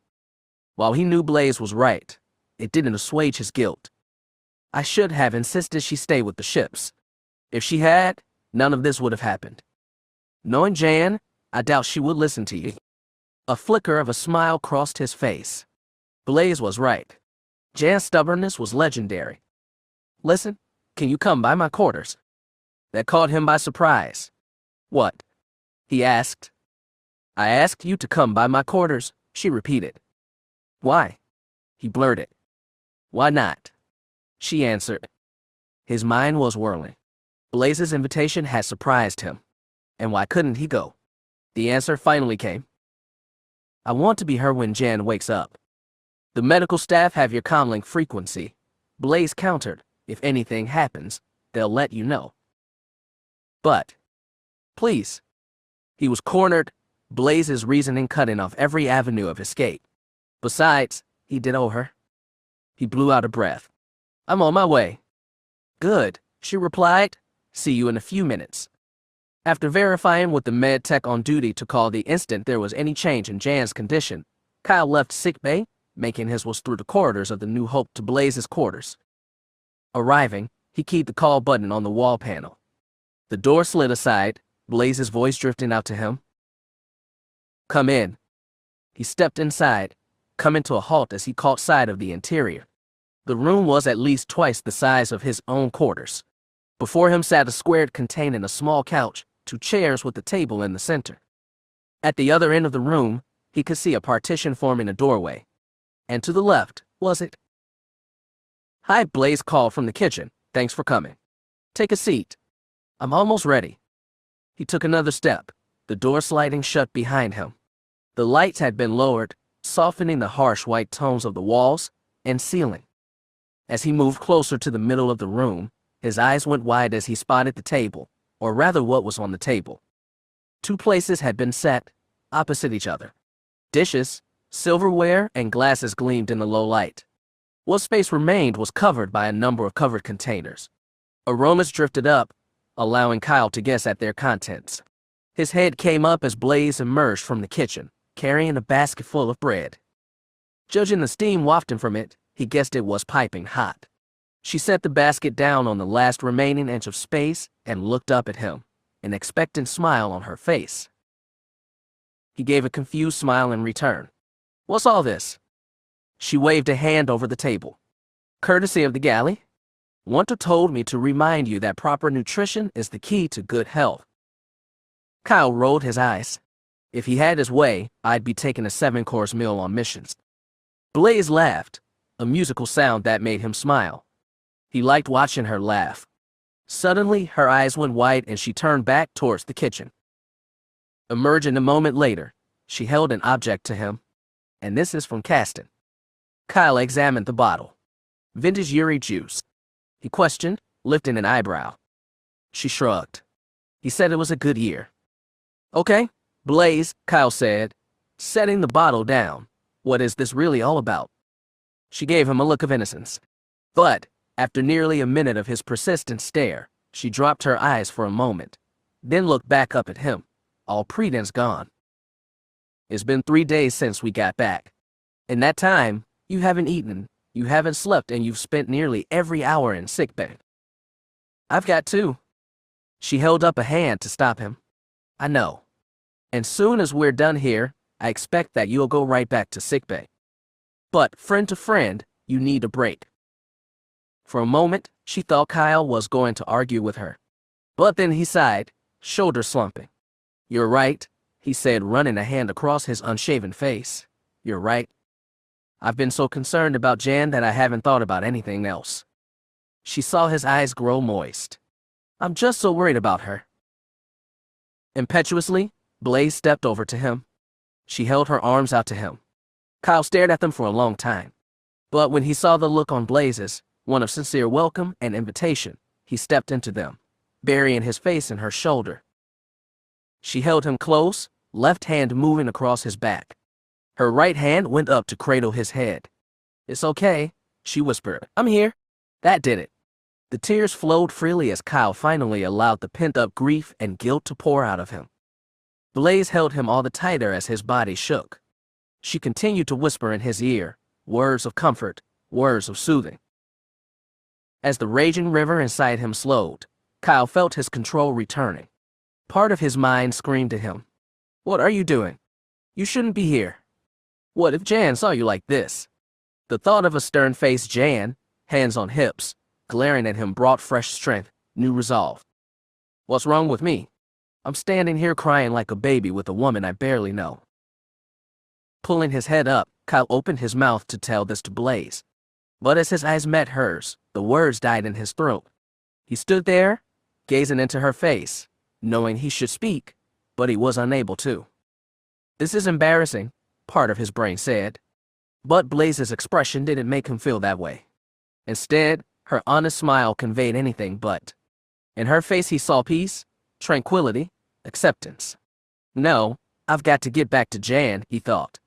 While he knew Blaze was right, it didn't assuage his guilt. I should have insisted she stay with the ships. If she had, none of this would have happened. Knowing Jan, I doubt she would listen to you." A flicker of a smile crossed his face. Blaze was right. Jan's stubbornness was legendary. "Listen, can you come by my quarters?" That caught him by surprise. "What?" he asked. "I asked you to come by my quarters," she repeated. "Why?" he blurted. "Why not?" she answered. His mind was whirling. Blaze's invitation had surprised him. And why couldn't he go? The answer finally came. "I want to be her when Jan wakes up." "The medical staff have your comlink frequency," Blaze countered. "If anything happens, they'll let you know." "But, please." He was cornered, Blaze's reasoning cutting off every avenue of escape. Besides, he did owe her. He blew out a breath. "I'm on my way." "Good," She replied, "See you in a few minutes." After verifying with the med tech on duty to call the instant there was any change in Jan's condition, Kyle left sickbay, making his way through the corridors of the New Hope to Blaze's quarters. Arriving, he keyed the call button on the wall panel. The door slid aside, Blaze's voice drifting out to him. "Come in." He stepped inside, coming to a halt as he caught sight of the interior. The room was at least twice the size of his own quarters. Before him sat a square containing a small couch, 2 chairs with a table in the center. At the other end of the room, he could see a partition forming a doorway. And to the left, was it? "Hi," Blaze called from the kitchen. "Thanks for coming. Take a seat. I'm almost ready." He took another step, the door sliding shut behind him. The lights had been lowered, softening the harsh white tones of the walls and ceiling. As he moved closer to the middle of the room, his eyes went wide as he spotted the table, or rather what was on the table. 2 places had been set, opposite each other. Dishes, silverware, and glasses gleamed in the low light. What space remained was covered by a number of covered containers. Aromas drifted up, allowing Kyle to guess at their contents. His head came up as Blaze emerged from the kitchen, carrying a basket full of bread. Judging the steam wafting from it, he guessed it was piping hot. She set the basket down on the last remaining inch of space and looked up at him, an expectant smile on her face. He gave a confused smile in return. "What's all this?" She waved a hand over the table. "Courtesy of the galley. Wanta told me to remind you that proper nutrition is the key to good health." Kyle rolled his eyes. If he had his way, I'd be taking a 7-course meal on missions. Blaze laughed, a musical sound that made him smile. He liked watching her laugh. Suddenly, her eyes went wide and she turned back towards the kitchen. Emerging a moment later, she held an object to him. "And this is from Caston." Kyle examined the bottle. "Vintage Yuri juice?" he questioned, lifting an eyebrow. She shrugged. He said it was a good year. "Okay, Blaze," Kyle said, setting the bottle down. "What is this really all about?" She gave him a look of innocence. But, after nearly a minute of his persistent stare, she dropped her eyes for a moment, then looked back up at him, all pretense gone. "It's been 3 days since we got back. In that time, you haven't eaten, you haven't slept, and you've spent nearly every hour in sickbay." "I've got 2. She held up a hand to stop him. "I know. And soon as we're done here, I expect that you'll go right back to sickbay. But, friend to friend, you need a break." For a moment, she thought Kyle was going to argue with her. But then he sighed, shoulders slumping. "You're right," he said, running a hand across his unshaven face. "You're right. I've been so concerned about Jan that I haven't thought about anything else." She saw his eyes grow moist. "I'm just so worried about her." Impetuously, Blaze stepped over to him. She held her arms out to him. Kyle stared at them for a long time. But when he saw the look on Blaze's, one of sincere welcome and invitation, he stepped into them, burying his face in her shoulder. She held him close, left hand moving across his back. Her right hand went up to cradle his head. "It's okay," she whispered. "I'm here." That did it. The tears flowed freely as Kyle finally allowed the pent-up grief and guilt to pour out of him. Blaze held him all the tighter as his body shook. She continued to whisper in his ear, words of comfort, words of soothing. As the raging river inside him slowed, Kyle felt his control returning. Part of his mind screamed to him, "What are you doing? You shouldn't be here. What if Jan saw you like this?" The thought of a stern-faced Jan, hands on hips, glaring at him brought fresh strength, new resolve. "What's wrong with me? I'm standing here crying like a baby with a woman I barely know." Pulling his head up, Kyle opened his mouth to tell this to Blaze. But as his eyes met hers, the words died in his throat. He stood there, gazing into her face, knowing he should speak, but he was unable to. "This is embarrassing," part of his brain said. But Blaze's expression didn't make him feel that way. Instead, her honest smile conveyed anything but. In her face he saw peace, tranquility, acceptance. "No, I've got to get back to Jan," he thought.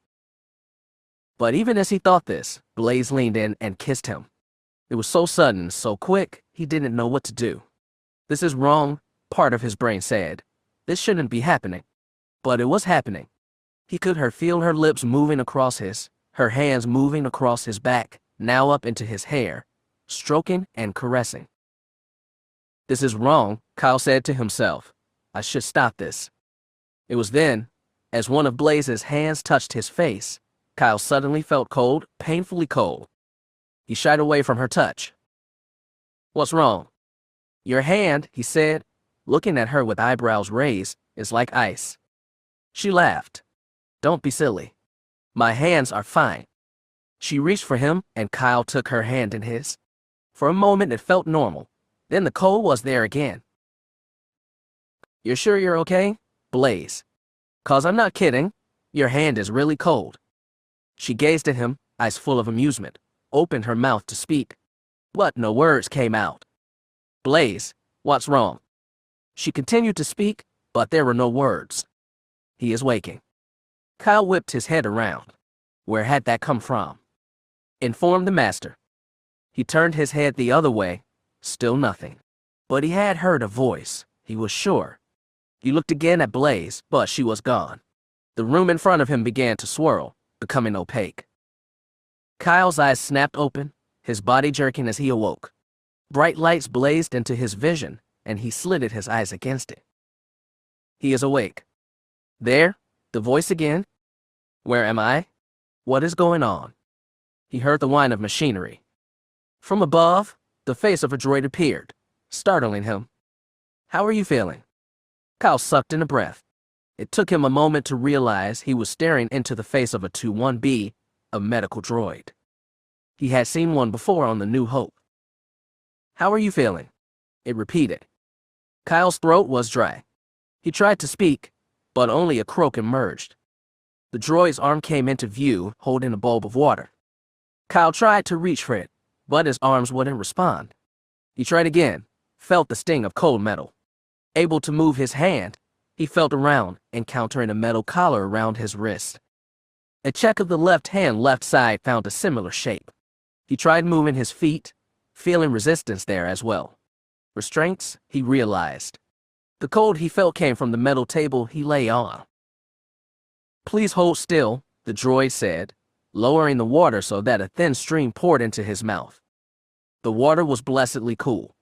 But even as he thought this, Blaze leaned in and kissed him. It was so sudden, so quick, he didn't know what to do. This is wrong, part of his brain said. This shouldn't be happening. But it was happening. He could feel her lips moving across his, her hands moving across his back, now up into his hair, stroking and caressing. This is wrong, Kyle said to himself. I should stop this. It was then, as one of Blaze's hands touched his face, Kyle suddenly felt cold, painfully cold. He shied away from her touch. What's wrong? Your hand, he said, looking at her with eyebrows raised, is like ice. She laughed. Don't be silly. My hands are fine. She reached for him, and Kyle took her hand in his. For a moment it felt normal. Then the cold was there again. You're sure you're okay, Blaze? 'Cause I'm not kidding. Your hand is really cold. She gazed at him, eyes full of amusement, opened her mouth to speak. But no words came out. Blaze, what's wrong? She continued to speak, but there were no words. He is waking. Kyle whipped his head around. Where had that come from? Informed the master. He turned his head the other way, still nothing. But he had heard a voice, he was sure. He looked again at Blaze, but she was gone. The room in front of him began to swirl, becoming opaque. Kyle's eyes snapped open, his body jerking as he awoke. Bright lights blazed into his vision, and he slitted his eyes against it. He is awake. There, the voice again. Where am I? What is going on? He heard the whine of machinery. From above, the face of a droid appeared, startling him. How are you feeling? Kyle sucked in a breath. It took him a moment to realize he was staring into the face of a 2-1B, a medical droid. He had seen one before on the New Hope. How are you feeling? It repeated. Kyle's throat was dry. He tried to speak, but only a croak emerged. The droid's arm came into view, holding a bulb of water. Kyle tried to reach for it, but his arms wouldn't respond. He tried again, felt the sting of cold metal. Able to move his hand, he felt around, encountering a metal collar around his wrist. A check of the left hand left side found a similar shape. He tried moving his feet, feeling resistance there as well. Restraints, he realized. The cold he felt came from the metal table he lay on. Please hold still, the droid said, lowering the water so that a thin stream poured into his mouth. The water was blessedly cool.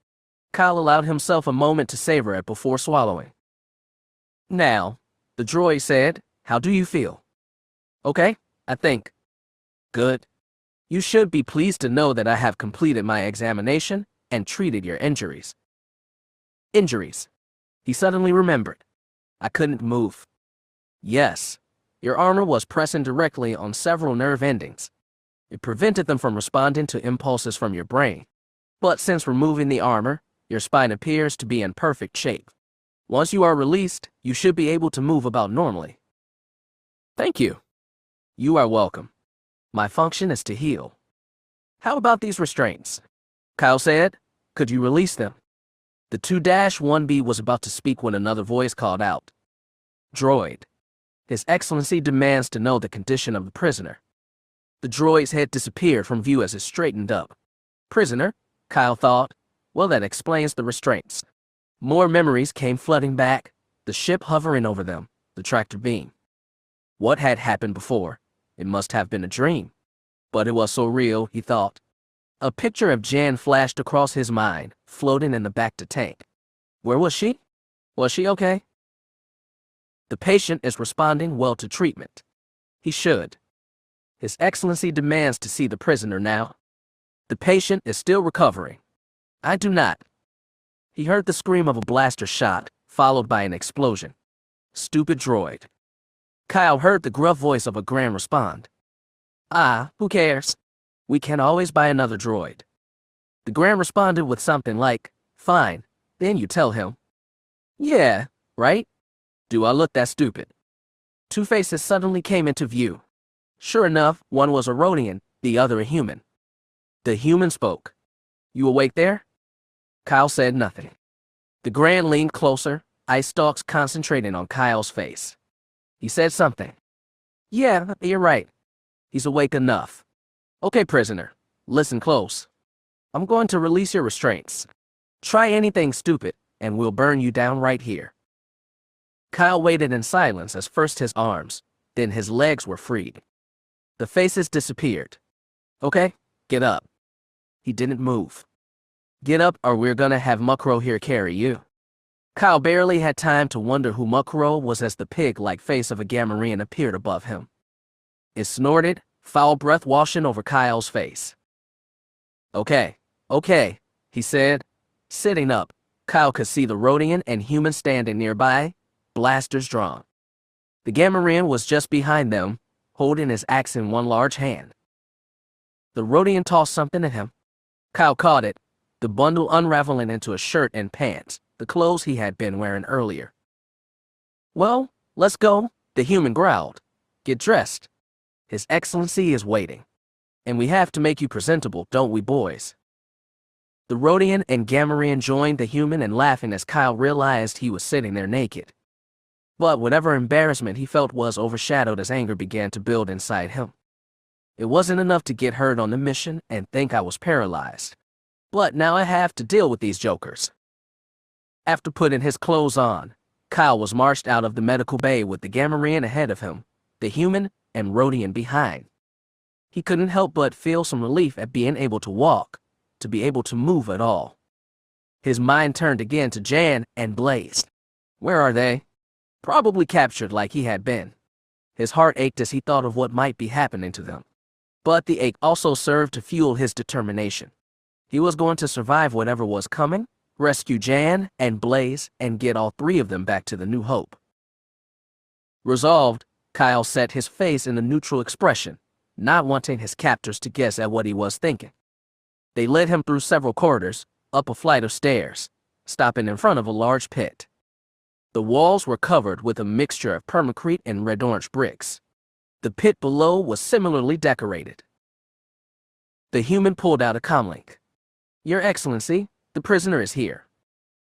Kyle allowed himself a moment to savor it before swallowing. Now, the droid said, how do you feel? Okay, I think. Good. You should be pleased to know that I have completed my examination and treated your injuries. Injuries. He suddenly remembered. I couldn't move. Yes, your armor was pressing directly on several nerve endings. It prevented them from responding to impulses from your brain. But since removing the armor, your spine appears to be in perfect shape. Once you are released, you should be able to move about normally. Thank you. You are welcome. My function is to heal. How about these restraints? Kyle said. Could you release them? The 2-1B was about to speak when another voice called out. Droid. His Excellency demands to know the condition of the prisoner. The droid's head disappeared from view as it straightened up. Prisoner? Kyle thought. Well, that explains the restraints. More memories came flooding back, the ship hovering over them, the tractor beam. What had happened before? It must have been a dream. But it was so real, he thought. A picture of Jan flashed across his mind, floating in the back-to tank. Where was she? Was she okay? The patient is responding well to treatment. He should. His Excellency demands to see the prisoner now. The patient is still recovering. I do not. He heard the scream of a blaster shot, followed by an explosion. Stupid droid. Kyle heard the gruff voice of a Grand respond. Ah, who cares? We can always buy another droid. The Grand responded with something like, fine, then you tell him. Yeah, right? Do I look that stupid? Two faces suddenly came into view. Sure enough, one was a Rodian, the other a human. The human spoke. You awake there? Kyle said nothing. The Grand leaned closer, eye stalks concentrating on Kyle's face. He said something. Yeah, you're right. He's awake enough. Okay, prisoner, listen close. I'm going to release your restraints. Try anything stupid, and we'll burn you down right here. Kyle waited in silence as first his arms, then his legs were freed. The faces disappeared. Okay, get up. He didn't move. Get up or we're gonna have Muckrow here carry you. Kyle barely had time to wonder who Muckrow was as the pig-like face of a Gamorrean appeared above him. It snorted, foul breath washing over Kyle's face. Okay, he said. Sitting up, Kyle could see the Rodian and human standing nearby, blasters drawn. The Gamorrean was just behind them, holding his axe in one large hand. The Rodian tossed something at him. Kyle caught it, the bundle unraveling into a shirt and pants, the clothes he had been wearing earlier. Well, let's go, the human growled. Get dressed. His Excellency is waiting. And we have to make you presentable, don't we, boys? The Rodian and Gamorrean joined the human in laughing as Kyle realized he was sitting there naked. But whatever embarrassment he felt was overshadowed as anger began to build inside him. It wasn't enough to get hurt on the mission and think I was paralyzed. But now I have to deal with these jokers. After putting his clothes on, Kyle was marched out of the medical bay with the Gamorrean ahead of him, the human and Rodian behind. He couldn't help but feel some relief at being able to walk, to be able to move at all. His mind turned again to Jan and Blaze. Where are they? Probably captured like he had been. His heart ached as he thought of what might be happening to them. But the ache also served to fuel his determination. He was going to survive whatever was coming, rescue Jan and Blaze, and get all three of them back to the New Hope. Resolved, Kyle set his face in a neutral expression, not wanting his captors to guess at what he was thinking. They led him through several corridors, up a flight of stairs, stopping in front of a large pit. The walls were covered with a mixture of permacrete and red-orange bricks. The pit below was similarly decorated. The human pulled out a comlink. Your Excellency, the prisoner is here.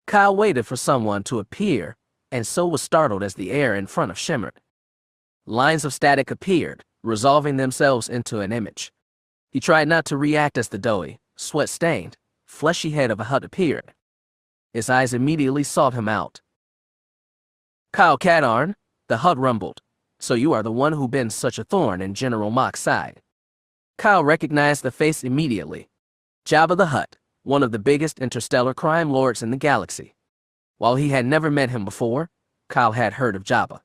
Kyle waited for someone to appear, and so was startled as the air in front of shimmered. Lines of static appeared, resolving themselves into an image. He tried not to react as the doughy, sweat-stained, fleshy head of a Hutt appeared. His eyes immediately sought him out. Kyle Katarn, the Hutt rumbled. So you are the one who been such a thorn in General Mock's side. Kyle recognized the face immediately. Jabba the Hutt, one of the biggest interstellar crime lords in the galaxy. While he had never met him before, Kyle had heard of Jabba.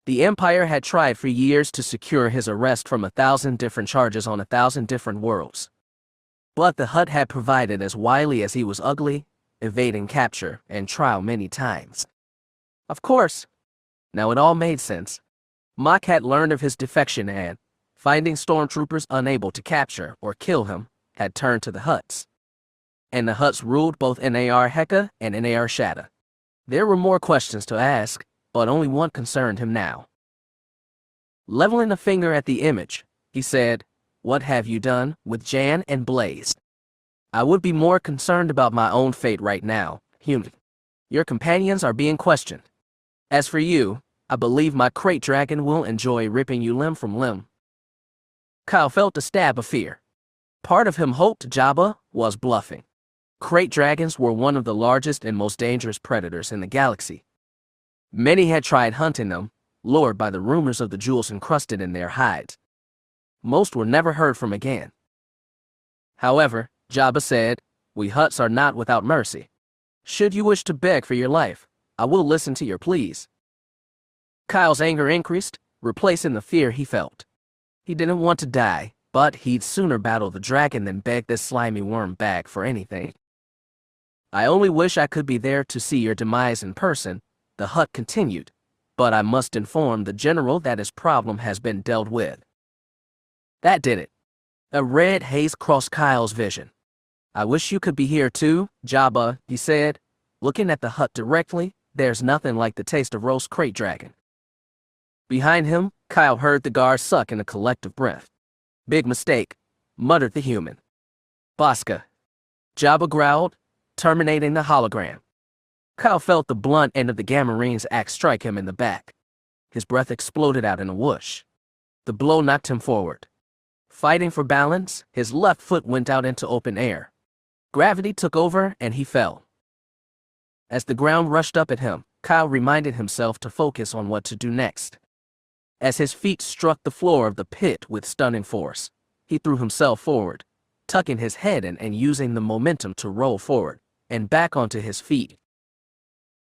The Empire had tried for years to secure his arrest from 1,000 different charges on 1,000 different worlds. But the Hutt had provided as wily as he was ugly, evading capture and trial many times. Of course, now it all made sense. Mock had learned of his defection and, finding stormtroopers unable to capture or kill him, had turned to the Hutts. And the Hutts ruled both Nar Heka and Nar Shadda. There were more questions to ask, but only one concerned him now. Leveling a finger at the image, he said, "What have you done with Jan and Blaze? I would be more concerned about my own fate right now, human. Your companions are being questioned. As for you, I believe my crate dragon will enjoy ripping you limb from limb." Kyle felt a stab of fear. Part of him hoped Jabba was bluffing. Crate dragons were one of the largest and most dangerous predators in the galaxy. Many had tried hunting them, lured by the rumors of the jewels encrusted in their hides. Most were never heard from again. However, Jabba said, "We Hutts are not without mercy. Should you wish to beg for your life, I will listen to your pleas." Kyle's anger increased, replacing the fear he felt. He didn't want to die, but he'd sooner battle the dragon than beg this slimy worm bag for anything. "I only wish I could be there to see your demise in person," the Hutt continued, "but I must inform the general that his problem has been dealt with." That did it. A red haze crossed Kyle's vision. "I wish you could be here too, Jabba," he said. Looking at the Hutt directly, there's nothing like the taste of roast crate dragon. Behind him, Kyle heard the guards suck in a collective breath. "Big mistake," muttered the human. "Bosca." Jabba growled, terminating the hologram. Kyle felt the blunt end of the Gamorrean's axe strike him in the back. His breath exploded out in a whoosh. The blow knocked him forward. Fighting for balance, his left foot went out into open air. Gravity took over and he fell. As the ground rushed up at him, Kyle reminded himself to focus on what to do next. As his feet struck the floor of the pit with stunning force, he threw himself forward, tucking his head in and using the momentum to roll forward and back onto his feet.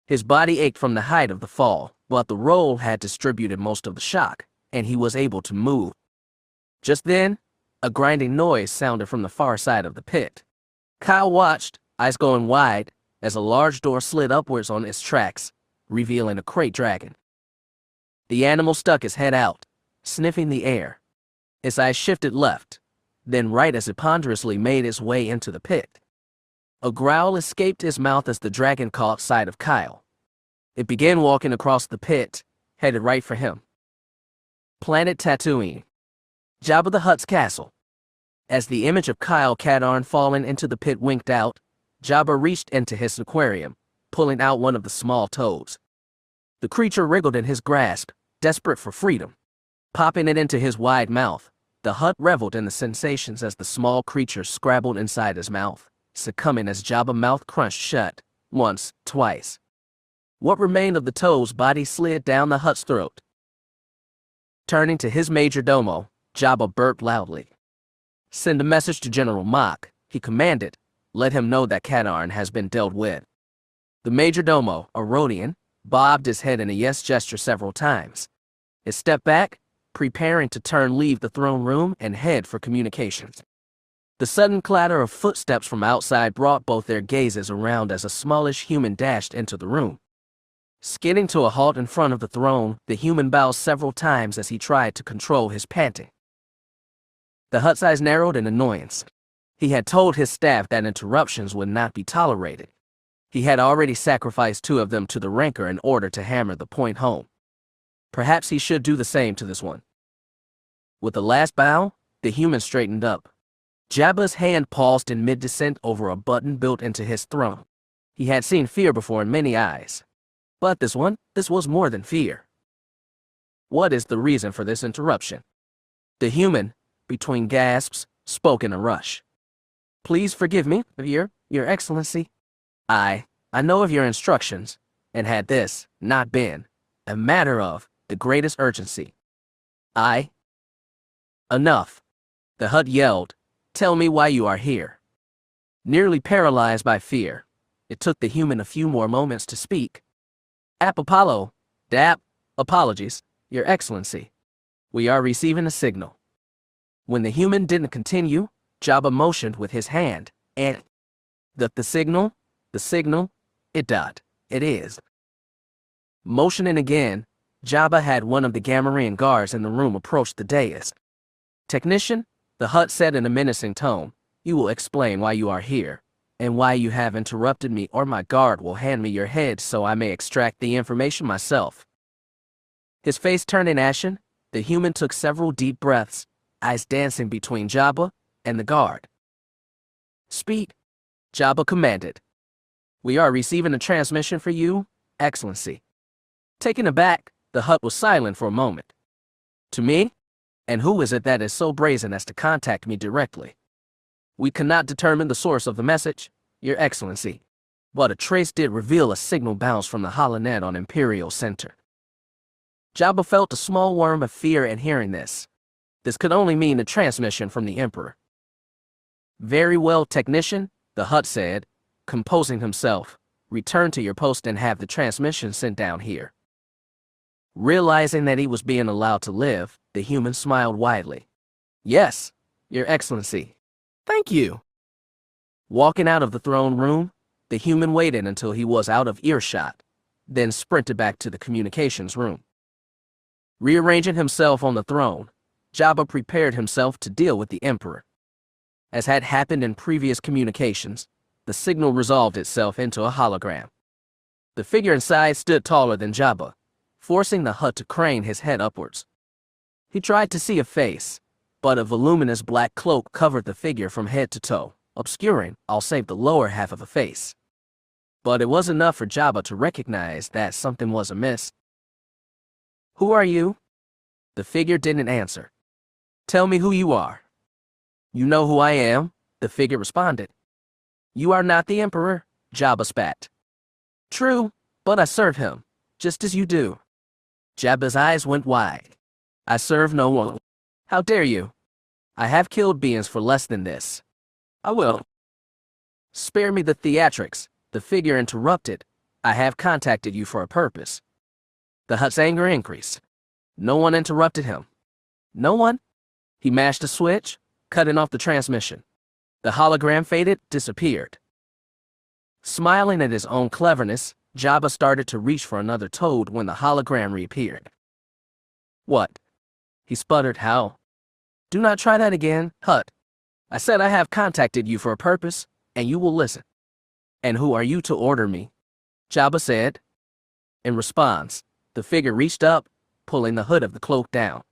His body ached from the height of the fall, but the roll had distributed most of the shock, and he was able to move. Just then, a grinding noise sounded from the far side of the pit. Kyle watched, eyes going wide, as a large door slid upwards on its tracks, revealing a great dragon. The animal stuck its head out, sniffing the air. Its eyes shifted left, then right as it ponderously made its way into the pit. A growl escaped his mouth as the dragon caught sight of Kyle. It began walking across the pit, headed right for him. Planet Tatooine. Jabba the Hutt's castle. As the image of Kyle Katarn falling into the pit winked out, Jabba reached into his aquarium, pulling out one of the small toads. The creature wriggled in his grasp, desperate for freedom. Popping it into his wide mouth, the Hutt reveled in the sensations as the small creature scrabbled inside his mouth, succumbing as Jabba's mouth crunched shut, once, twice. What remained of the toad's body slid down the Hutt's throat. Turning to his major domo, Jabba burped loudly. "Send a message to General Mach," he commanded. "Let him know that Katarn has been dealt with." The major domo, a Rodian, bobbed his head in a yes gesture several times. He stepped back, preparing to leave the throne room and head for communications. The sudden clatter of footsteps from outside brought both their gazes around as a smallish human dashed into the room. Skidding to a halt in front of the throne, the human bowed several times as he tried to control his panting. The Hutt's eyes narrowed in annoyance. He had told his staff that interruptions would not be tolerated. He had already sacrificed 2 of them to the rancor in order to hammer the point home. Perhaps he should do the same to this one. With a last bow, the human straightened up. Jabba's hand paused in mid-descent over a button built into his throne. He had seen fear before in many eyes. But this was more than fear. "What is the reason for this interruption?" The human, between gasps, spoke in a rush. "Please forgive me, Your Excellency. I know of your instructions, and had this not been a matter of the greatest urgency, Enough," the Hutt yelled. "Tell me why you are here." Nearly paralyzed by fear, it took the human a few more moments to speak. Apologies, Your Excellency. We are receiving a signal." When the human didn't continue, Jabba motioned with his hand, and the signal, it is. Motioning again, Jabba had one of the Gamorrean guards in the room approach the dais. "Technician," the Hutt said in a menacing tone, "you will explain why you are here, and why you have interrupted me, or my guard will hand me your head so I may extract the information myself." His face turning ashen, the human took several deep breaths, eyes dancing between Jabba and the guard. "Speak," Jabba commanded. "We are receiving a transmission for you, Excellency." Taken aback, the Hutt was silent for a moment. "To me? And who is it that is so brazen as to contact me directly?" "We cannot determine the source of the message, Your Excellency, but a trace did reveal a signal bounce from the holonet on Imperial Center." Jabba felt a small worm of fear in hearing this. This could only mean a transmission from the Emperor. "Very well, Technician," the Hutt said, composing himself. "Return to your post and have the transmission sent down here." Realizing that he was being allowed to live, the human smiled widely. "Yes, Your Excellency. Thank you." Walking out of the throne room, the human waited until he was out of earshot, then sprinted back to the communications room. Rearranging himself on the throne, Jabba prepared himself to deal with the Emperor. As had happened in previous communications, the signal resolved itself into a hologram. The figure inside stood taller than Jabba, forcing the Hutt to crane his head upwards. He tried to see a face, but a voluminous black cloak covered the figure from head to toe, obscuring, all save the lower half of the face. But it was enough for Jabba to recognize that something was amiss. "Who are you?" The figure didn't answer. "Tell me who you are." "You know who I am," the figure responded. You are not the Emperor, Jabba spat. True, but I serve him, just as you do. Jabba's eyes went wide. I serve no one. How dare you? I have killed beings for less than this. I will. Spare me the theatrics, the figure interrupted. I have contacted you for a purpose. The Hutt's anger increased. No one interrupted him. No one? He mashed a switch, cutting off the transmission. The hologram faded, disappeared. Smiling at his own cleverness, Jabba started to reach for another toad when the hologram reappeared. What? He sputtered. How? Do not try that again, Hutt. I said I have contacted you for a purpose, and you will listen. And who are you to order me? Jabba said. In response, the figure reached up, pulling the hood of the cloak down.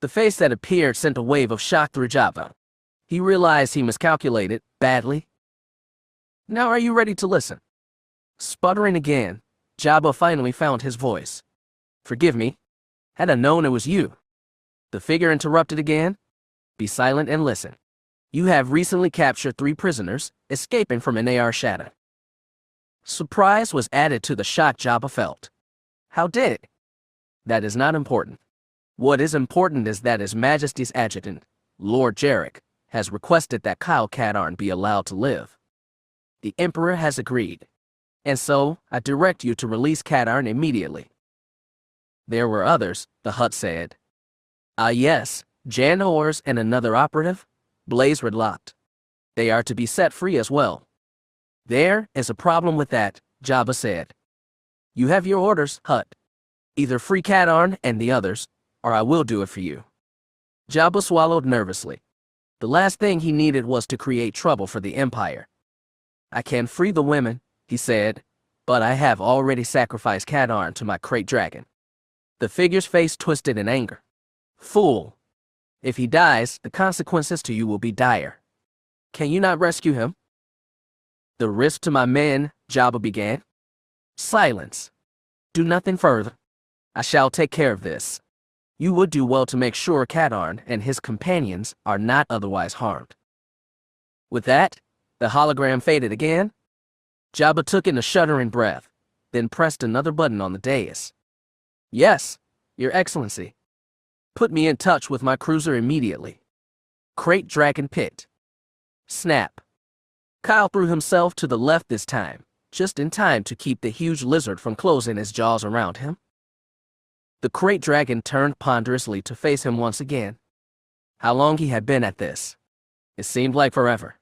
The face that appeared sent a wave of shock through Jabba. He realized he miscalculated badly. Now are you ready to listen? Sputtering again, Jabba finally found his voice. Forgive me. Had I known it was you. The figure interrupted again. Be silent and listen. You have recently captured 3 prisoners, escaping from an AR shadow. Surprise was added to the shock Jabba felt. How did? That is not important. What is important is that His Majesty's Adjutant, Lord Jarek, has requested that Kyle Katarn be allowed to live. The Emperor has agreed. And so, I direct you to release Katarn immediately. There were others, the Hutt said. Ah yes, Jan Ors and another operative, Blaze Redlocked. They are to be set free as well. There is a problem with that, Jabba said. You have your orders, Hutt. Either free Katarn and the others, or I will do it for you. Jabba swallowed nervously. The last thing he needed was to create trouble for the Empire. I can free the women, he said, but I have already sacrificed Katarn to my krayt dragon. The figure's face twisted in anger. Fool! If he dies, the consequences to you will be dire. Can you not rescue him? The risk to my men, Jabba began. Silence. Do nothing further. I shall take care of this. You would do well to make sure Katarn and his companions are not otherwise harmed. With that, the hologram faded again. Jabba took in a shuddering breath, then pressed another button on the dais. Yes, Your Excellency. Put me in touch with my cruiser immediately. Krayt Dragon Pit. Snap. Kyle threw himself to the left this time, just in time to keep the huge lizard from closing his jaws around him. The krayt dragon turned ponderously to face him once again. How long he had been at this? It seemed like forever.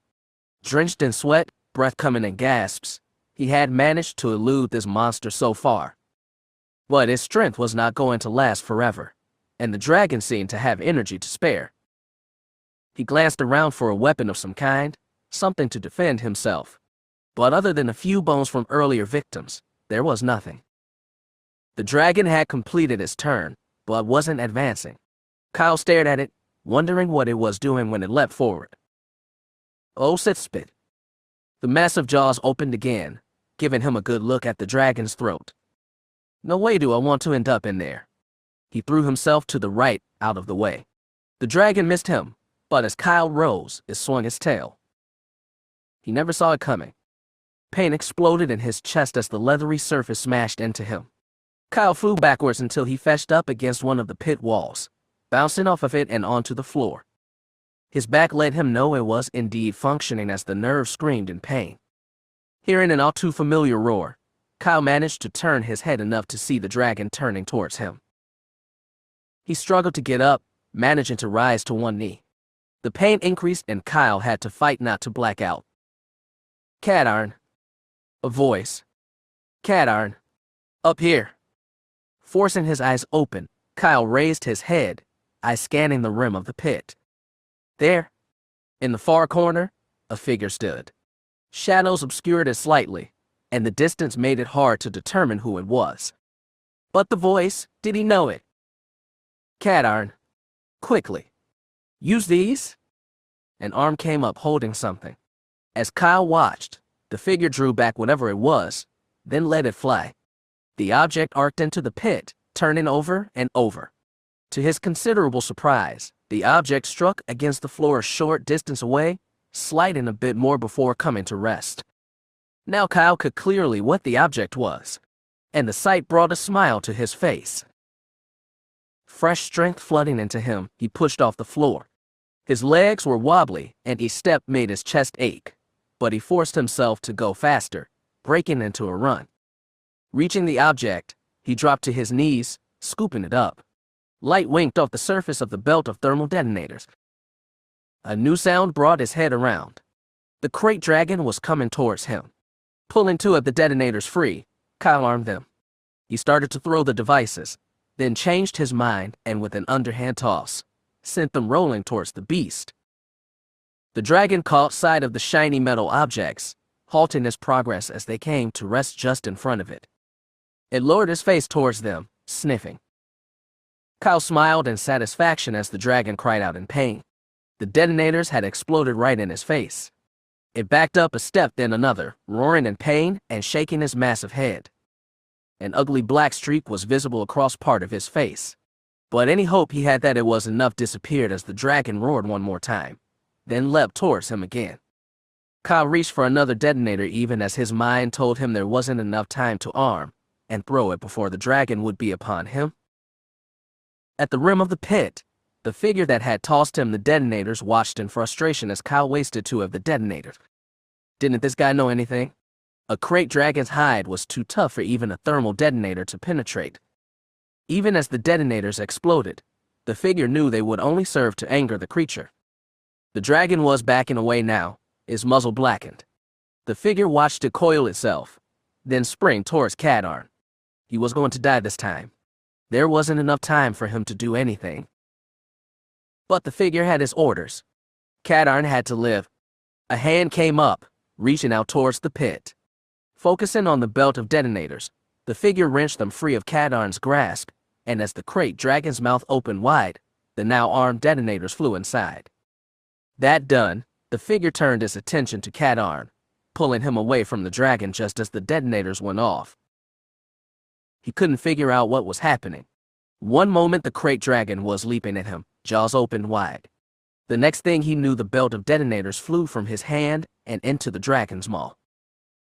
Drenched in sweat, breath coming in gasps, he had managed to elude this monster so far. But his strength was not going to last forever, and the dragon seemed to have energy to spare. He glanced around for a weapon of some kind, something to defend himself. But other than a few bones from earlier victims, there was nothing. The dragon had completed its turn, but wasn't advancing. Kyle stared at it, wondering what it was doing when it leapt forward. Oh, Sith spit. The massive jaws opened again, giving him a good look at the dragon's throat. No way do I want to end up in there. He threw himself to the right, out of the way. The dragon missed him, but as Kyle rose, it swung its tail. He never saw it coming. Pain exploded in his chest as the leathery surface smashed into him. Kyle flew backwards until he fetched up against one of the pit walls, bouncing off of it and onto the floor. His back let him know it was indeed functioning as the nerve screamed in pain. Hearing an all too familiar roar, Kyle managed to turn his head enough to see the dragon turning towards him. He struggled to get up, managing to rise to one knee. The pain increased and Kyle had to fight not to black out. Katarn. A voice. Katarn. Up here. Forcing his eyes open, Kyle raised his head, eyes scanning the rim of the pit. There, in the far corner, a figure stood. Shadows obscured it slightly, and the distance made it hard to determine who it was. But the voice, did he know it? Katarn. Quickly. Use these? An arm came up holding something. As Kyle watched, the figure drew back whatever it was, then let it fly. The object arced into the pit, turning over and over. To his considerable surprise, the object struck against the floor a short distance away, sliding a bit more before coming to rest. Now Kyle could clearly what the object was, and the sight brought a smile to his face. Fresh strength flooding into him, he pushed off the floor. His legs were wobbly, and each step made his chest ache, but he forced himself to go faster, breaking into a run. Reaching the object, he dropped to his knees, scooping it up. Light winked off the surface of the belt of thermal detonators. A new sound brought his head around. The crate dragon was coming towards him. Pulling two of the detonators free, Kyle armed them. He started to throw the devices, then changed his mind and with an underhand toss, sent them rolling towards the beast. The dragon caught sight of the shiny metal objects, halting his progress as they came to rest just in front of it. It lowered his face towards them, sniffing. Kyle smiled in satisfaction as the dragon cried out in pain. The detonators had exploded right in his face. It backed up a step, then another, roaring in pain and shaking his massive head. An ugly black streak was visible across part of his face. But any hope he had that it was enough disappeared as the dragon roared one more time, then leapt towards him again. Kyle reached for another detonator even as his mind told him there wasn't enough time to arm and throw it before the dragon would be upon him. At the rim of the pit, the figure that had tossed him the detonators watched in frustration as Kyle wasted two of the detonators. Didn't this guy know anything? A crate dragon's hide was too tough for even a thermal detonator to penetrate. Even as the detonators exploded, the figure knew they would only serve to anger the creature. The dragon was backing away now, its muzzle blackened. The figure watched it coil itself, then spring towards Kadarn. He was going to die this time. There wasn't enough time for him to do anything. But the figure had his orders. Kadarn had to live. A hand came up, reaching out towards the pit. Focusing on the belt of detonators, the figure wrenched them free of Kadarn's grasp, and as the crate dragon's mouth opened wide, the now armed detonators flew inside. That done, the figure turned its attention to Kadarn, pulling him away from the dragon just as the detonators went off. He couldn't figure out what was happening. One moment the crate dragon was leaping at him, jaws opened wide. The next thing he knew, the belt of detonators flew from his hand and into the dragon's maw.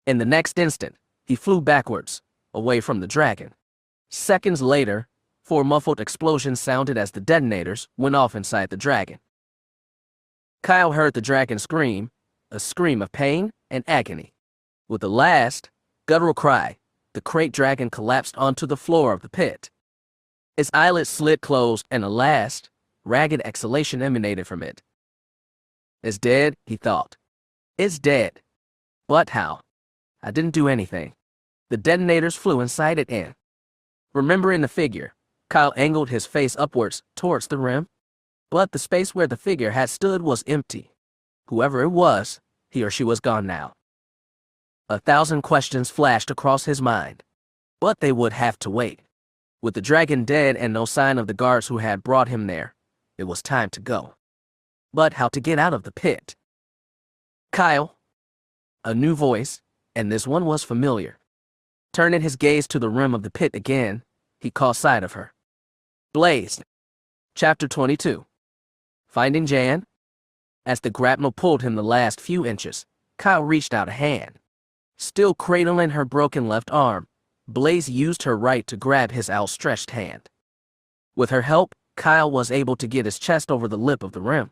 In the next instant, he flew backwards, away from the dragon. Seconds later, 4 muffled explosions sounded as the detonators went off inside the dragon. Kyle heard the dragon scream, a scream of pain and agony. With the last, guttural cry, the crate dragon collapsed onto the floor of the pit. Its eyelids slid closed and a last, ragged exhalation emanated from it. It's dead, he thought. It's dead. But how? I didn't do anything. The detonators flew inside it in. Remembering the figure, Kyle angled his face upwards towards the rim. But the space where the figure had stood was empty. Whoever it was, he or she was gone now. 1,000 questions flashed across his mind. But they would have to wait. With the dragon dead and no sign of the guards who had brought him there, it was time to go. But how to get out of the pit? Kyle. A new voice, and this one was familiar. Turning his gaze to the rim of the pit again, he caught sight of her. Blaze. Chapter 22. Finding Jan? As the grapnel pulled him the last few inches, Kyle reached out a hand. Still cradling her broken left arm, Blaze used her right to grab his outstretched hand. With her help, Kyle was able to get his chest over the lip of the rim.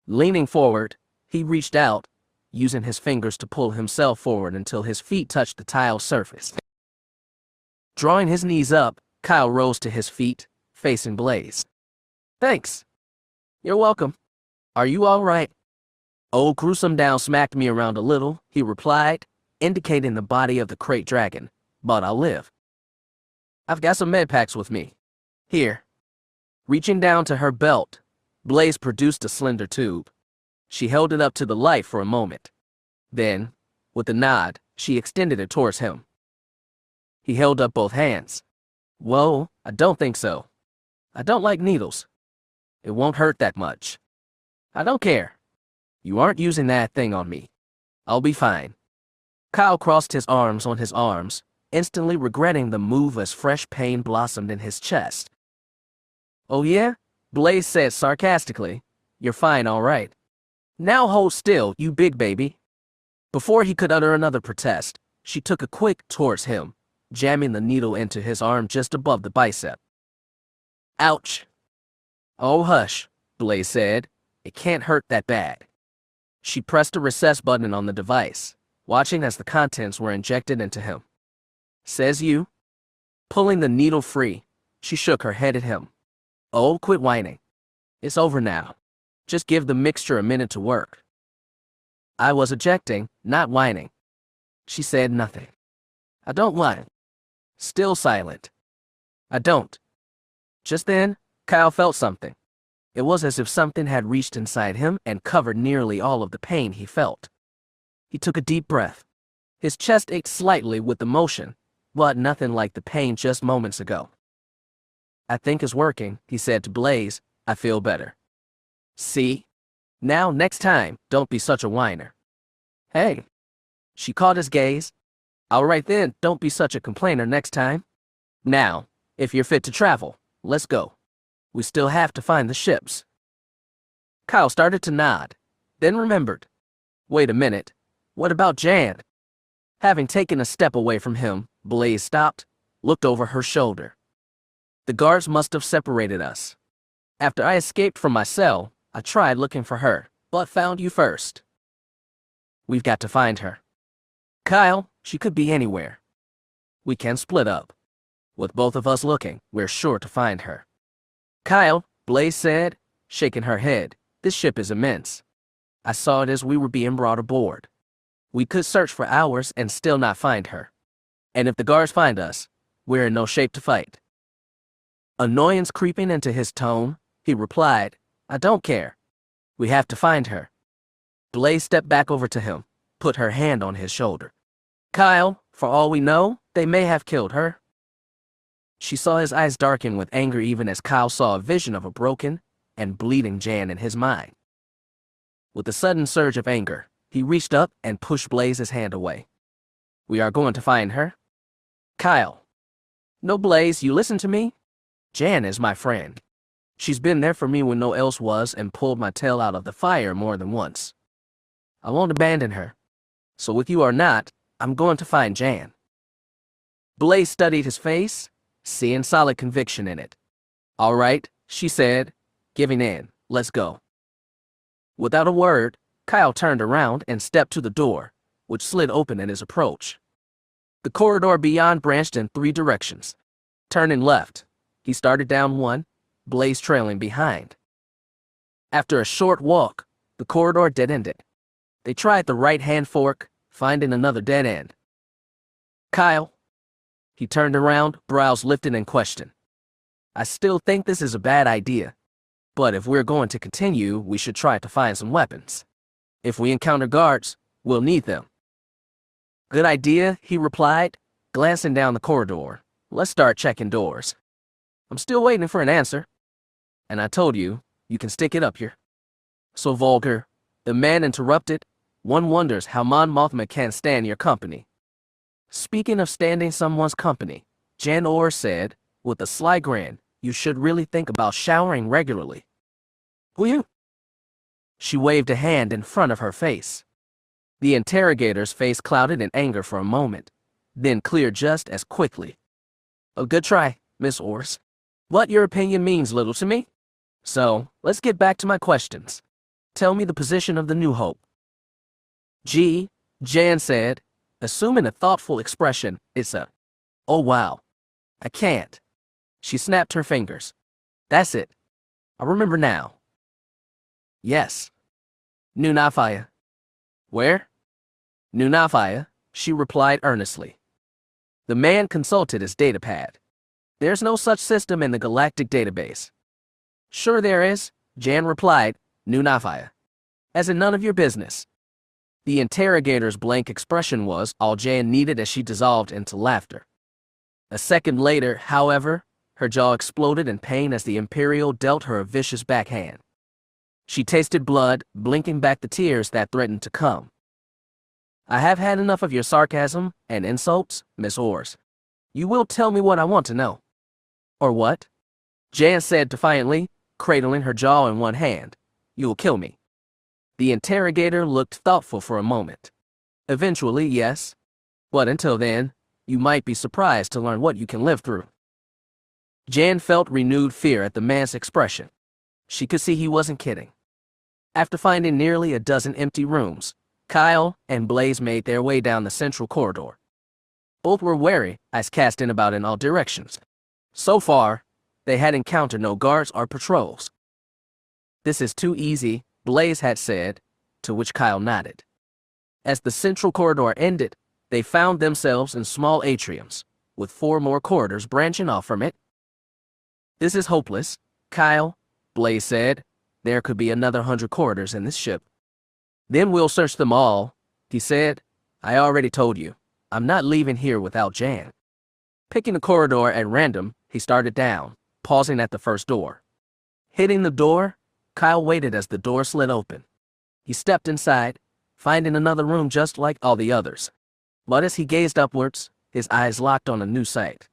Leaning forward, he reached out, using his fingers to pull himself forward until his feet touched the tile surface. Drawing his knees up, Kyle rose to his feet, facing Blaze. Thanks. You're welcome. Are you all right? Old Gruesome Down smacked me around a little, he replied, indicating the body of the crate dragon, but I'll live. I've got some med packs with me. Here. Reaching down to her belt, Blaze produced a slender tube. She held it up to the light for a moment. Then, with a nod, she extended it towards him. He held up both hands. Whoa, I don't think so. I don't like needles. It won't hurt that much. I don't care. You aren't using that thing on me. I'll be fine. Kyle crossed his arms on his arms, instantly regretting the move as fresh pain blossomed in his chest. Oh yeah? Blaze said sarcastically. You're fine, all right. Now hold still, you big baby. Before he could utter another protest, she took a quick towards him, jamming the needle into his arm just above the bicep. Ouch. Oh, hush, Blaze said. It can't hurt that bad. She pressed a recess button on the device, watching as the contents were injected into him. Says you. Pulling the needle free, she shook her head at him. Oh, quit whining. It's over now. Just give the mixture a minute to work. I was ejecting, not whining. She said nothing. I don't whine. Still silent. I don't. Just then, Kyle felt something. It was as if something had reached inside him and covered nearly all of the pain he felt. He took a deep breath. His chest ached slightly with the motion, but nothing like the pain just moments ago. I think it's working, he said to Blaze. I feel better. See? Now, next time, don't be such a whiner. Hey. She caught his gaze. All right then, don't be such a complainer next time. Now, if you're fit to travel, let's go. We still have to find the ships. Kyle started to nod, then remembered. Wait a minute. What about Jan? Having taken a step away from him, Blaze stopped, looked over her shoulder. The guards must have separated us. After I escaped from my cell, I tried looking for her, but found you first. We've got to find her. Kyle, she could be anywhere. We can split up. With both of us looking, we're sure to find her. Kyle, Blaze said, shaking her head, this ship is immense. I saw it as we were being brought aboard. We could search for hours and still not find her. And if the guards find us, we're in no shape to fight. Annoyance creeping into his tone, he replied, I don't care. We have to find her. Blaze stepped back over to him, put her hand on his shoulder. Kyle, for all we know, they may have killed her. She saw his eyes darken with anger even as Kyle saw a vision of a broken and bleeding Jan in his mind. With a sudden surge of anger, he reached up and pushed Blaze's hand away. We are going to find her. Kyle. No, Blaze, you listen to me? Jan is my friend. She's been there for me when no else was and pulled my tail out of the fire more than once. I won't abandon her. So with you or not, I'm going to find Jan. Blaze studied his face, seeing solid conviction in it. All right, she said, giving in. Let's go. Without a word, Kyle turned around and stepped to the door, which slid open at his approach. The corridor beyond branched in 3 directions. Turning left, he started down one, Blaze trailing behind. After a short walk, the corridor dead-ended. They tried the right-hand fork, finding another dead end. Kyle. He turned around, brows lifted in question. I still think this is a bad idea. But if we're going to continue, we should try to find some weapons. If we encounter guards, we'll need them. Good idea, he replied, glancing down the corridor. Let's start checking doors. I'm still waiting for an answer. And I told you, you can stick it up here. So vulgar, the man interrupted. One wonders how Mon Mothma can stand your company. Speaking of standing someone's company, Jan Orr said, with a sly grin, you should really think about showering regularly. Will you? She waved a hand in front of her face. The interrogator's face clouded in anger for a moment, then cleared just as quickly. A good try, Miss Orrs. But your opinion means little to me. So, let's get back to my questions. Tell me the position of the New Hope. Jan said, assuming a thoughtful expression, it's a, oh wow. I can't. She snapped her fingers. That's it. I remember now. Yes. New Nafaya. Where? New Nafaya, she replied earnestly. The man consulted his datapad. There's no such system in the galactic database. Sure there is, Jan replied, New Nafaya. As in none of your business. The interrogator's blank expression was all Jan needed as she dissolved into laughter. A second later, however, her jaw exploded in pain as the Imperial dealt her a vicious backhand. She tasted blood, blinking back the tears that threatened to come. I have had enough of your sarcasm and insults, Miss Orrs. You will tell me what I want to know. Or what? Jan said defiantly, cradling her jaw in one hand. You will kill me. The interrogator looked thoughtful for a moment. Eventually, yes. But until then, you might be surprised to learn what you can live through. Jan felt renewed fear at the man's expression. She could see he wasn't kidding. After finding nearly a dozen empty rooms, Kyle and Blaze made their way down the central corridor. Both were wary, eyes casting about in all directions. So far, they had encountered no guards or patrols. "This is too easy," Blaze had said, to which Kyle nodded. As the central corridor ended, they found themselves in small atriums, with 4 more corridors branching off from it. "This is hopeless, Kyle," Blaze said. "There could be another 100 corridors in this ship." "Then we'll search them all," he said. "I already told you, I'm not leaving here without Jan." Picking a corridor at random, he started down, pausing at the first door. Hitting the door, Kyle waited as the door slid open. He stepped inside, finding another room just like all the others. But as he gazed upwards, his eyes locked on a new sight.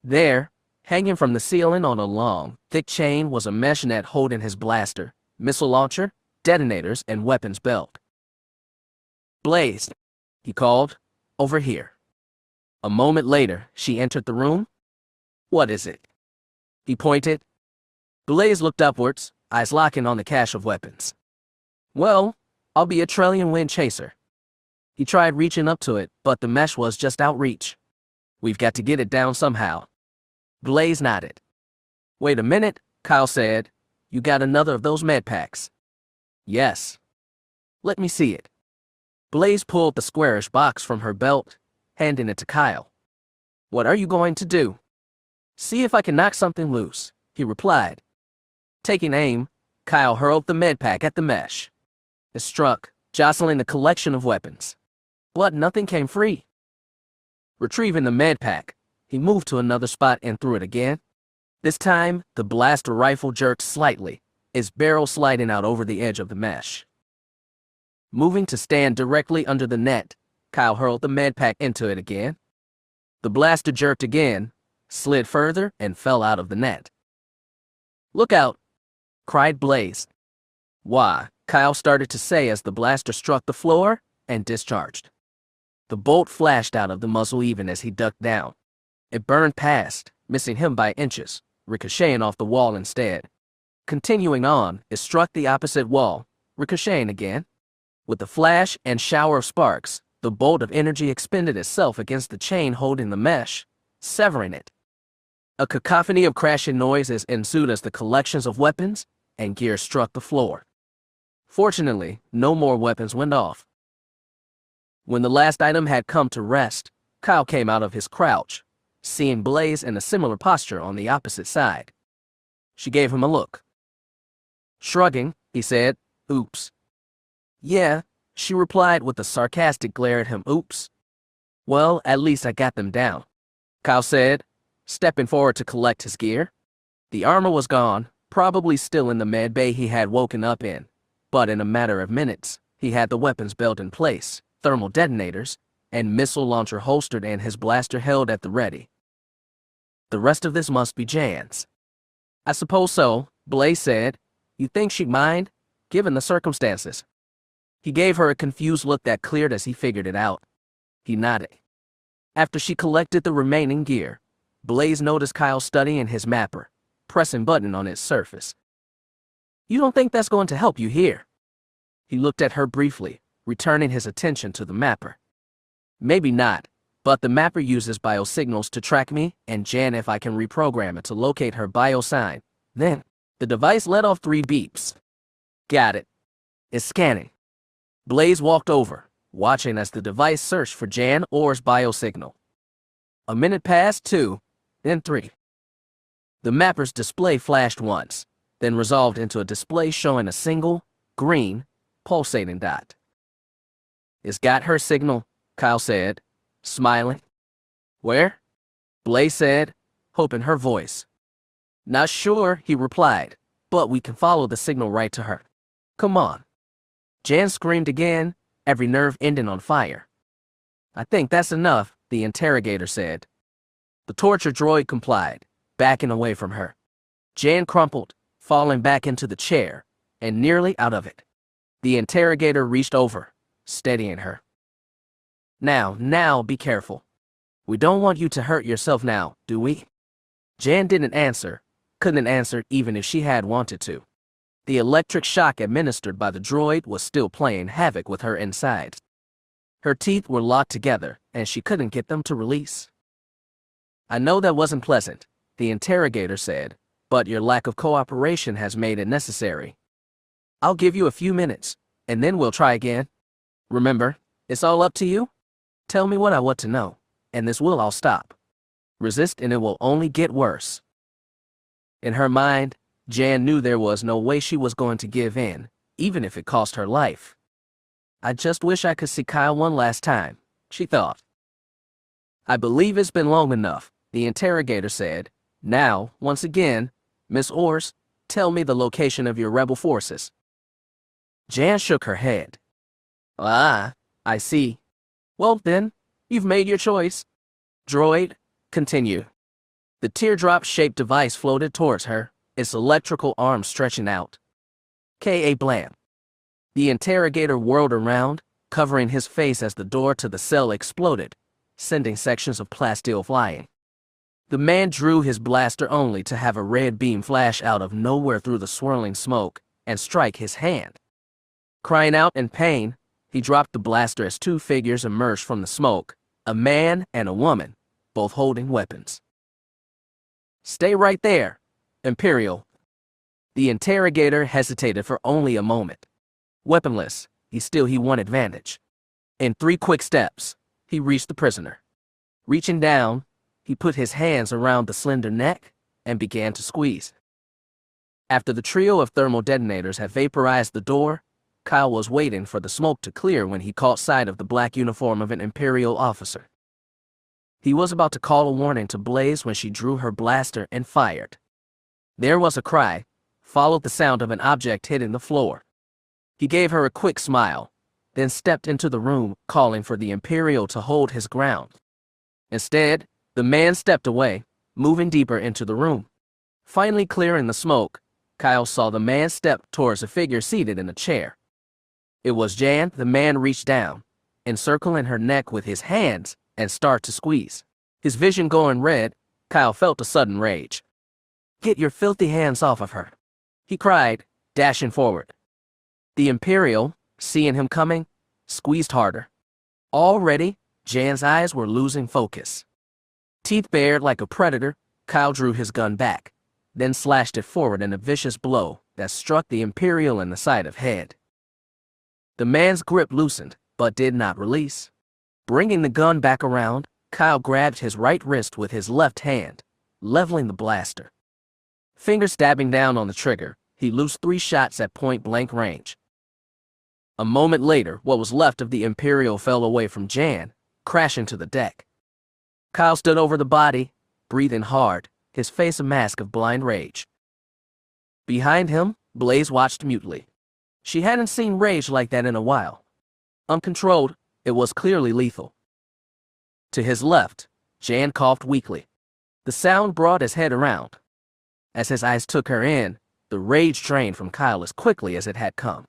There, hanging from the ceiling on a long, thick chain, was a mesh net holding his blaster, missile launcher, detonators, and weapons belt. "Blaze," he called, "over here." A moment later, she entered the room. "What is it?" He pointed. Blaze looked upwards, eyes locking on the cache of weapons. "Well, I'll be a Trellian Wind Chaser." He tried reaching up to it, but the mesh was just out reach. "We've got to get it down somehow." Blaze nodded. "Wait a minute," Kyle said. "You got another of those med packs?" "Yes." "Let me see it." Blaze pulled the squarish box from her belt, handing it to Kyle. "What are you going to do?" "See if I can knock something loose," he replied. Taking aim, Kyle hurled the med pack at the mesh. It struck, jostling the collection of weapons. But nothing came free. Retrieving the med pack, he moved to another spot and threw it again. This time, the blaster rifle jerked slightly, its barrel sliding out over the edge of the mesh. Moving to stand directly under the net, Kyle hurled the med pack into it again. The blaster jerked again, slid further, and fell out of the net. "Look out!" cried Blaze. "Why?" Kyle started to say as the blaster struck the floor and discharged. The bolt flashed out of the muzzle even as he ducked down. It burned past, missing him by inches, ricocheting off the wall instead. Continuing on, it struck the opposite wall, ricocheting again. With a flash and shower of sparks, the bolt of energy expended itself against the chain holding the mesh, severing it. A cacophony of crashing noises ensued as the collections of weapons and gear struck the floor. Fortunately, no more weapons went off. When the last item had come to rest, Kyle came out of his crouch, seeing Blaze in a similar posture on the opposite side. She gave him a look. Shrugging, he said, "Oops." "Yeah," she replied with a sarcastic glare at him. "Oops." "Well, at least I got them down," Kyle said, stepping forward to collect his gear. The armor was gone, probably still in the med bay he had woken up in, but in a matter of minutes, he had the weapons belt in place, thermal detonators, and missile launcher holstered and his blaster held at the ready. "The rest of this must be Jan's." "I suppose so," Blaze said. "You think she'd mind, given the circumstances?" He gave her a confused look that cleared as he figured it out. He nodded. After she collected the remaining gear, Blaze noticed Kyle studying his mapper, pressing button on its surface. "You don't think that's going to help you here?" He looked at her briefly, returning his attention to the mapper. "Maybe not, but the mapper uses biosignals to track me and Jan if I can reprogram it to locate her biosign. Then, the device let off 3 beeps. Got it. It's scanning." Blaze walked over, watching as the device searched for Jan Orr's biosignal. A minute passed, 2, then 3. The mapper's display flashed once, then resolved into a display showing a single, green, pulsating dot. "It's got her signal," Kyle said, smiling. "Where?" Blaze said, hoping her voice. "Not sure," he replied, "but we can follow the signal right to her. Come on." Jan screamed again, every nerve ending on fire. "I think that's enough," the interrogator said. The torture droid complied, backing away from her. Jan crumpled, falling back into the chair, and nearly out of it. The interrogator reached over, steadying her. Now, be careful. We don't want you to hurt yourself now, do we? Jan didn't answer, couldn't answer even if she had wanted to. The electric shock administered by the droid was still playing havoc with her insides. Her teeth were locked together, and she couldn't get them to release. I know that wasn't pleasant, the interrogator said, but your lack of cooperation has made it necessary. I'll give you a few minutes, and then we'll try again. Remember, it's all up to you. Tell me what I want to know, and this will all stop. Resist and it will only get worse. In her mind, Jan knew there was no way she was going to give in, even if it cost her life. I just wish I could see Kyle one last time, she thought. I believe it's been long enough, the interrogator said. Now, once again, Miss Ors, tell me the location of your rebel forces. Jan shook her head. Ah, I see. Well then, you've made your choice. Droid, continue. The teardrop-shaped device floated towards her, its electrical arm stretching out. K.A. blam. The interrogator whirled around, covering his face as the door to the cell exploded, sending sections of plasteel flying. The man drew his blaster only to have a red beam flash out of nowhere through the swirling smoke and strike his hand. Crying out in pain, he dropped the blaster as two figures emerged from the smoke, a man and a woman, both holding weapons. Stay right there, Imperial. The interrogator hesitated for only a moment. Weaponless, he won advantage. In 3 quick steps, he reached the prisoner. Reaching down, he put his hands around the slender neck and began to squeeze. After the trio of thermal detonators had vaporized the door, Kyle was waiting for the smoke to clear when he caught sight of the black uniform of an Imperial officer. He was about to call a warning to Blaze when she drew her blaster and fired. There was a cry, followed the sound of an object hitting the floor. He gave her a quick smile, then stepped into the room, calling for the Imperial to hold his ground. Instead, the man stepped away, moving deeper into the room. Finally clearing the smoke, Kyle saw the man step towards a figure seated in a chair. It was Jan. The man reached down, encircling her neck with his hands, and started to squeeze. His vision going red, Kyle felt a sudden rage. Get your filthy hands off of her, he cried, dashing forward. The Imperial, seeing him coming, squeezed harder. Already, Jan's eyes were losing focus. Teeth bared like a predator, Kyle drew his gun back, then slashed it forward in a vicious blow that struck the Imperial in the side of head. The man's grip loosened, but did not release. Bringing the gun back around, Kyle grabbed his right wrist with his left hand, leveling the blaster. Fingers dabbing down on the trigger, he loosed 3 shots at point-blank range. A moment later, what was left of the Imperial fell away from Jan, crashing to the deck. Kyle stood over the body, breathing hard, his face a mask of blind rage. Behind him, Blaze watched mutely. She hadn't seen rage like that in a while. Uncontrolled, it was clearly lethal. To his left, Jan coughed weakly. The sound brought his head around. As his eyes took her in, the rage drained from Kyle as quickly as it had come.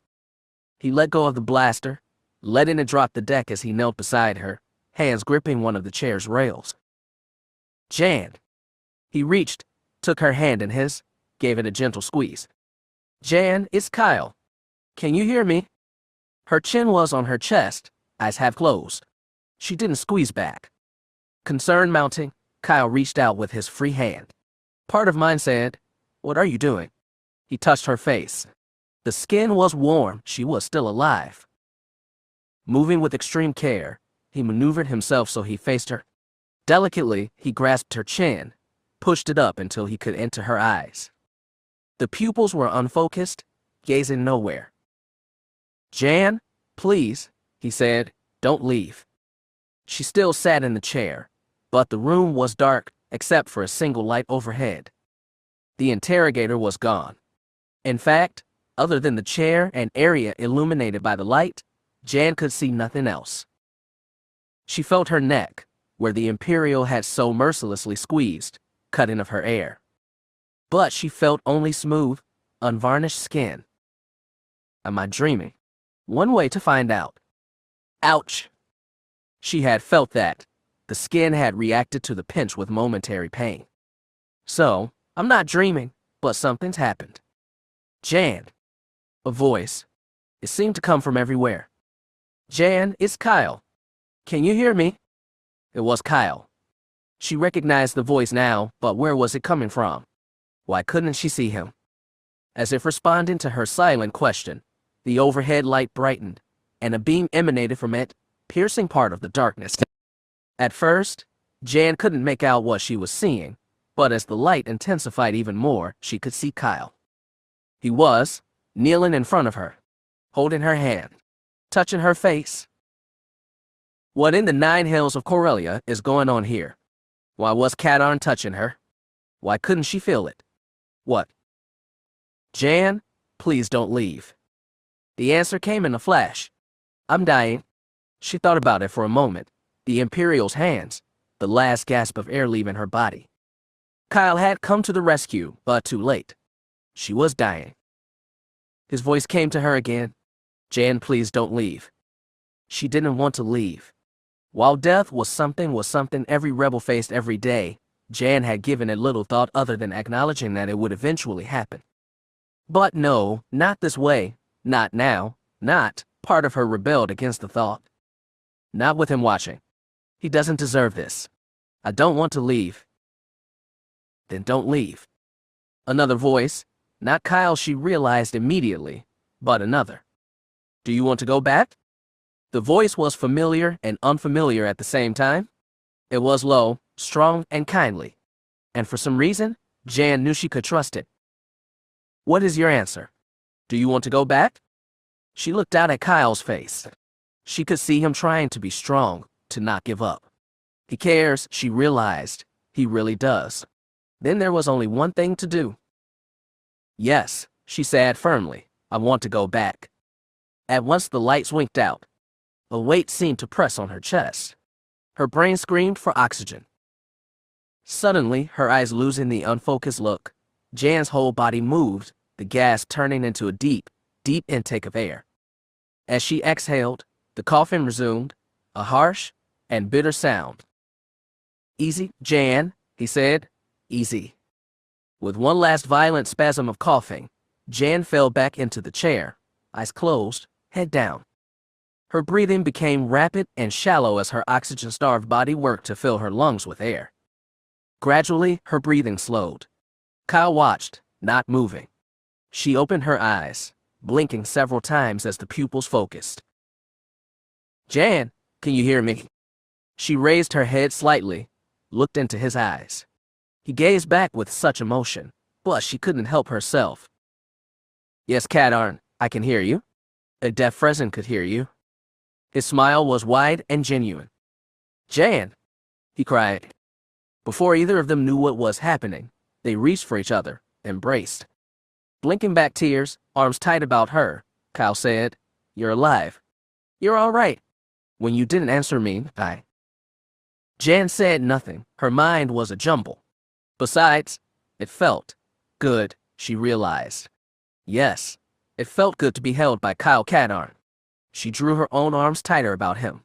He let go of the blaster, letting it drop the deck as he knelt beside her, hands gripping one of the chair's rails. Jan. He reached, took her hand in his, gave it a gentle squeeze. Jan, it's Kyle. Can you hear me? Her chin was on her chest, eyes half closed. She didn't squeeze back. Concern mounting, Kyle reached out with his free hand. Part of mine said, "What are you doing?" He touched her face. The skin was warm, she was still alive. Moving with extreme care, he maneuvered himself so he faced her. Delicately, he grasped her chin, pushed it up until he could enter her eyes. The pupils were unfocused, gazing nowhere. Jan, please, he said, don't leave. She still sat in the chair, but the room was dark except for a single light overhead. The interrogator was gone. In fact, other than the chair and area illuminated by the light, Jan could see nothing else. She felt her neck, where the Imperial had so mercilessly squeezed, cutting of her air. But she felt only smooth, unvarnished skin. Am I dreaming? One way to find out. Ouch. She had felt that. The skin had reacted to the pinch with momentary pain. So, I'm not dreaming, but something's happened. Jan. A voice. It seemed to come from everywhere. Jan, it's Kyle. Can you hear me? It was Kyle. She recognized the voice now, but where was it coming from? Why couldn't she see him? As if responding to her silent question, the overhead light brightened, and a beam emanated from it, piercing part of the darkness. At first, Jan couldn't make out what she was seeing, but as the light intensified even more, she could see Kyle. He was kneeling in front of her, holding her hand, touching her face. What in the 9 hells of Corellia is going on here? Why was Kadarn touching her? Why couldn't she feel it? What? Jan, please don't leave. The answer came in a flash. I'm dying. She thought about it for a moment. The Imperial's hands, the last gasp of air leaving her body. Kyle had come to the rescue, but too late. She was dying. His voice came to her again. Jan, please don't leave. She didn't want to leave. While death was something every rebel faced every day, Jan had given it little thought other than acknowledging that it would eventually happen. But no, not this way, not now, not. Part of her rebelled against the thought. Not with him watching. He doesn't deserve this. I don't want to leave. Then don't leave. Another voice, not Kyle she realized immediately, but another. Do you want to go back? The voice was familiar and unfamiliar at the same time. It was low, strong, and kindly. And for some reason, Jan knew she could trust it. What is your answer? Do you want to go back? She looked out at Kyle's face. She could see him trying to be strong, to not give up. He cares, she realized. He really does. Then there was only one thing to do. Yes, she said firmly. I want to go back. At once the lights winked out. A weight seemed to press on her chest. Her brain screamed for oxygen. Suddenly, her eyes losing the unfocused look, Jan's whole body moved, the gas turning into a deep, deep intake of air. As she exhaled, the coughing resumed, a harsh and bitter sound. Easy, Jan, he said. Easy. With one last violent spasm of coughing, Jan fell back into the chair, eyes closed, head down. Her breathing became rapid and shallow as her oxygen-starved body worked to fill her lungs with air. Gradually, her breathing slowed. Kyle watched, not moving. She opened her eyes, blinking several times as the pupils focused. Jan, can you hear me? She raised her head slightly, looked into his eyes. He gazed back with such emotion, but she couldn't help herself. Yes, Kadarn, I can hear you. A deaf Frezin could hear you. His smile was wide and genuine. Jan, he cried. Before either of them knew what was happening, they reached for each other, embraced. Blinking back tears, arms tight about her, Kyle said, You're alive. You're all right. When you didn't answer me, Jan said nothing. Her mind was a jumble. Besides, it felt good, she realized. Yes, it felt good to be held by Kyle Kadarn. She drew her own arms tighter about him.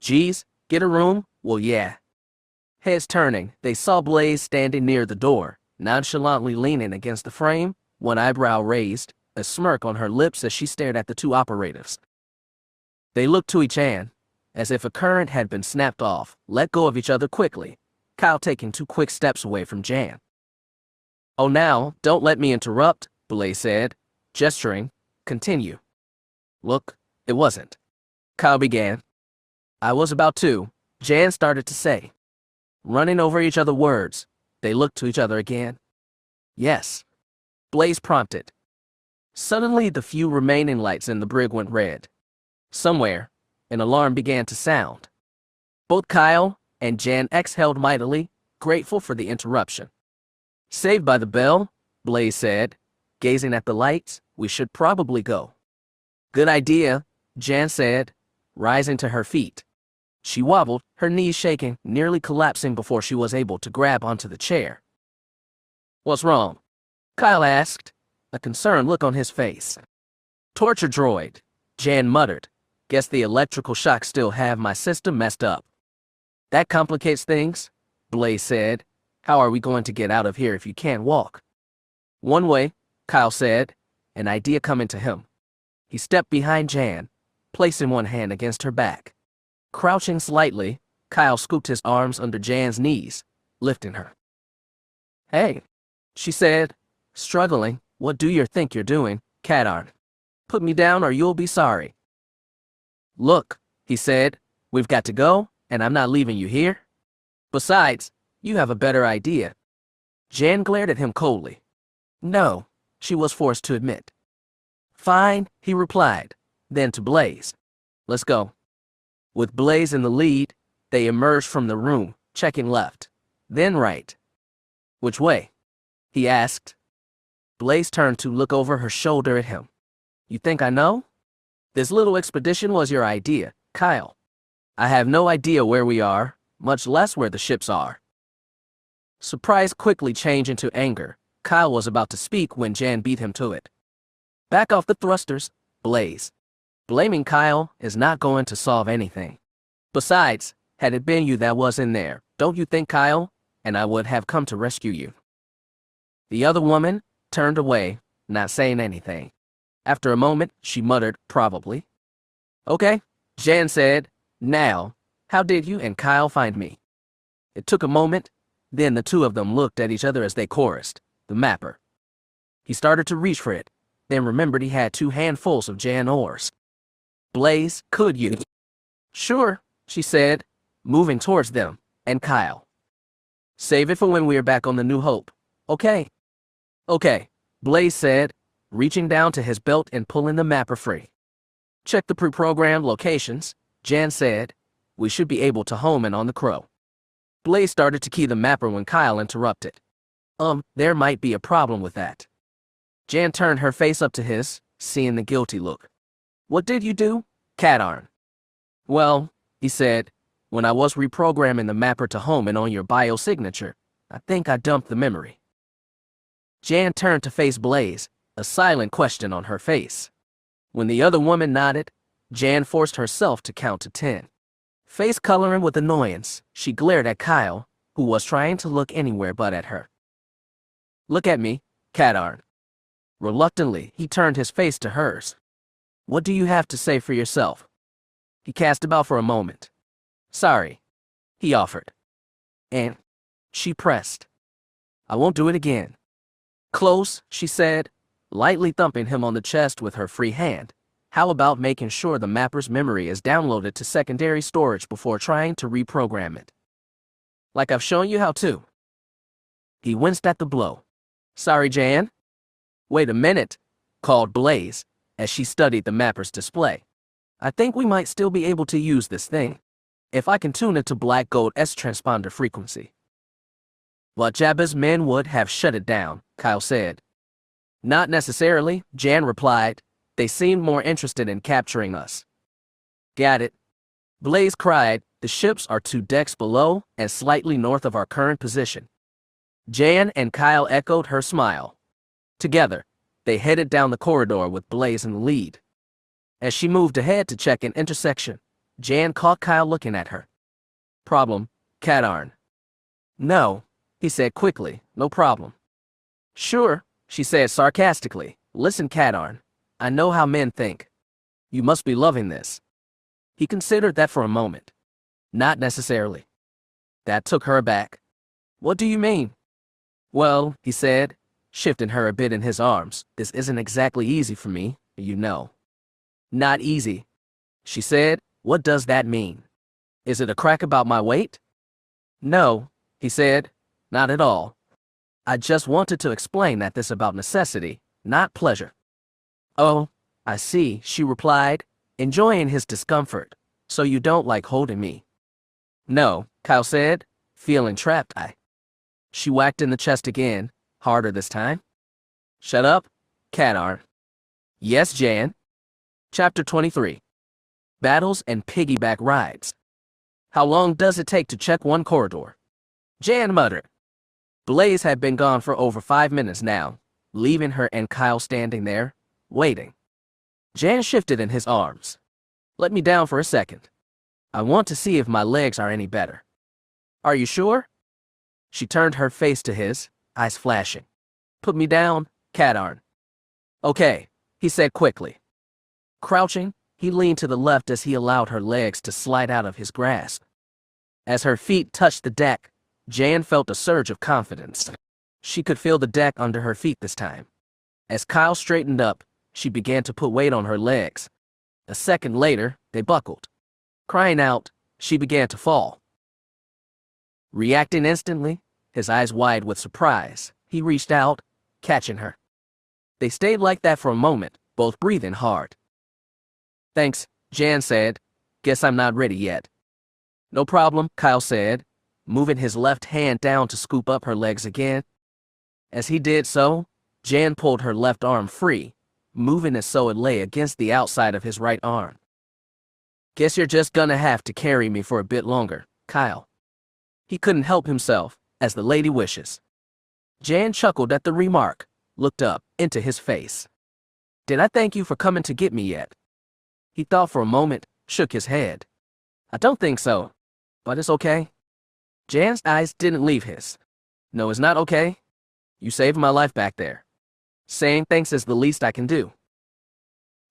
Geez, get a room? Well, yeah. Heads turning, they saw Blaze standing near the door, nonchalantly leaning against the frame, one eyebrow raised, a smirk on her lips as she stared at the two operatives. They looked to each other, as if a current had been snapped off, let go of each other quickly, Kyle taking 2 quick steps away from Jan. Oh, now, don't let me interrupt, Blaze said, gesturing. Continue. Look, it wasn't. Kyle began. I was about to, Jan started to say. Running over each other's words, they looked to each other again. Yes. Blaze prompted. Suddenly, the few remaining lights in the brig went red. Somewhere, an alarm began to sound. Both Kyle and Jan exhaled mightily, grateful for the interruption. Saved by the bell, Blaze said, gazing at the lights, we should probably go. Good idea, Jan said, rising to her feet. She wobbled, her knees shaking, nearly collapsing before she was able to grab onto the chair. What's wrong? Kyle asked, a concerned look on his face. Torture droid, Jan muttered. Guess the electrical shocks still have my system messed up. That complicates things, Blaze said. How are we going to get out of here if you can't walk? One way, Kyle said, an idea coming to him. He stepped behind Jan, placing one hand against her back. Crouching slightly, Kyle scooped his arms under Jan's knees, lifting her. Hey, she said, struggling. What do you think you're doing, Cadarn? Put me down or you'll be sorry. Look, he said, we've got to go, and I'm not leaving you here. Besides, you have a better idea. Jan glared at him coldly. No, she was forced to admit. Fine, he replied, then to Blaze. Let's go. With Blaze in the lead, they emerged from the room, checking left, then right. Which way? He asked. Blaze turned to look over her shoulder at him. You think I know? This little expedition was your idea, Kyle. I have no idea where we are, much less where the ships are. Surprise quickly changed into anger. Kyle was about to speak when Jan beat him to it. Back off the thrusters, Blaze. Blaming Kyle is not going to solve anything. Besides, had it been you that was in there, don't you think, Kyle, and I would have come to rescue you? The other woman turned away, not saying anything. After a moment, she muttered, probably. Okay, Jan said. Now, how did you and Kyle find me? It took a moment, then the two of them looked at each other as they chorused, the mapper. He started to reach for it, then remembered he had 2 handfuls of Jan ores. Blaze, could you? Sure, she said, moving towards them, and Kyle. Save it for when we're back on the New Hope, okay? Okay, Blaze said, reaching down to his belt and pulling the mapper free. Check the pre-programmed locations, Jan said. We should be able to home in on the Crow. Blaze started to key the mapper when Kyle interrupted. There might be a problem with that. Jan turned her face up to his, seeing the guilty look. What did you do, Cadarn? Well, he said, when I was reprogramming the mapper to home in on your biosignature, I think I dumped the memory. Jan turned to face Blaze, a silent question on her face. When the other woman nodded, Jan forced herself to count to 10. Face coloring with annoyance, she glared at Kyle, who was trying to look anywhere but at her. Look at me, Cadarn. Reluctantly, he turned his face to hers. What do you have to say for yourself? He cast about for a moment. Sorry, he offered. And she pressed. I won't do it again. Close, she said, lightly thumping him on the chest with her free hand. How about making sure the mapper's memory is downloaded to secondary storage before trying to reprogram it? Like I've shown you how to. He winced at the blow. Sorry, Jan. Wait a minute, called Blaze, as she studied the mapper's display. I think we might still be able to use this thing, if I can tune it to black gold S transponder frequency. But Jabba's men would have shut it down, Kyle said. Not necessarily, Jan replied. They seemed more interested in capturing us. Got it. Blaze cried. The ships are 2 decks below and slightly north of our current position. Jan and Kyle echoed her smile. Together, they headed down the corridor with Blaze in the lead. As she moved ahead to check an intersection, Jan caught Kyle looking at her. Problem, Cadarn. No, he said quickly, no problem. Sure, she said sarcastically. Listen, Cadarn, I know how men think. You must be loving this. He considered that for a moment. Not necessarily. That took her aback. What do you mean? Well, he said, shifting her a bit in his arms, this isn't exactly easy for me, you know. Not easy, she said. What does that mean? Is it a crack about my weight? No, he said, not at all. I just wanted to explain that this about necessity, not pleasure. Oh, I see, she replied, enjoying his discomfort. So you don't like holding me? No, Kyle said, feeling trapped. She whacked in the chest again, harder this time. Shut up, Cadarn. Yes, Jan. Chapter 23. Battles and piggyback rides. How long does it take to check one corridor? Jan muttered. Blaze had been gone for over 5 minutes now, leaving her and Kyle standing there, waiting. Jan shifted in his arms. Let me down for a second. I want to see if my legs are any better. Are you sure? She turned her face to his, eyes flashing. Put me down, Cadarn. Okay, he said quickly. Crouching, he leaned to the left as he allowed her legs to slide out of his grasp. As her feet touched the deck, Jan felt a surge of confidence. She could feel the deck under her feet this time. As Kyle straightened up, she began to put weight on her legs. A second later, they buckled. Crying out, she began to fall. Reacting instantly, his eyes wide with surprise, he reached out, catching her. They stayed like that for a moment, both breathing hard. Thanks, Jan said. Guess I'm not ready yet. No problem, Kyle said, moving his left hand down to scoop up her legs again. As he did so, Jan pulled her left arm free, moving it so it lay against the outside of his right arm. Guess you're just gonna have to carry me for a bit longer, Kyle. He couldn't help himself, as the lady wishes. Jan chuckled at the remark, looked up into his face. Did I thank you for coming to get me yet? He thought for a moment, shook his head. I don't think so, but it's okay. Jan's eyes didn't leave his. No, it's not okay. You saved my life back there. Saying thanks is the least I can do.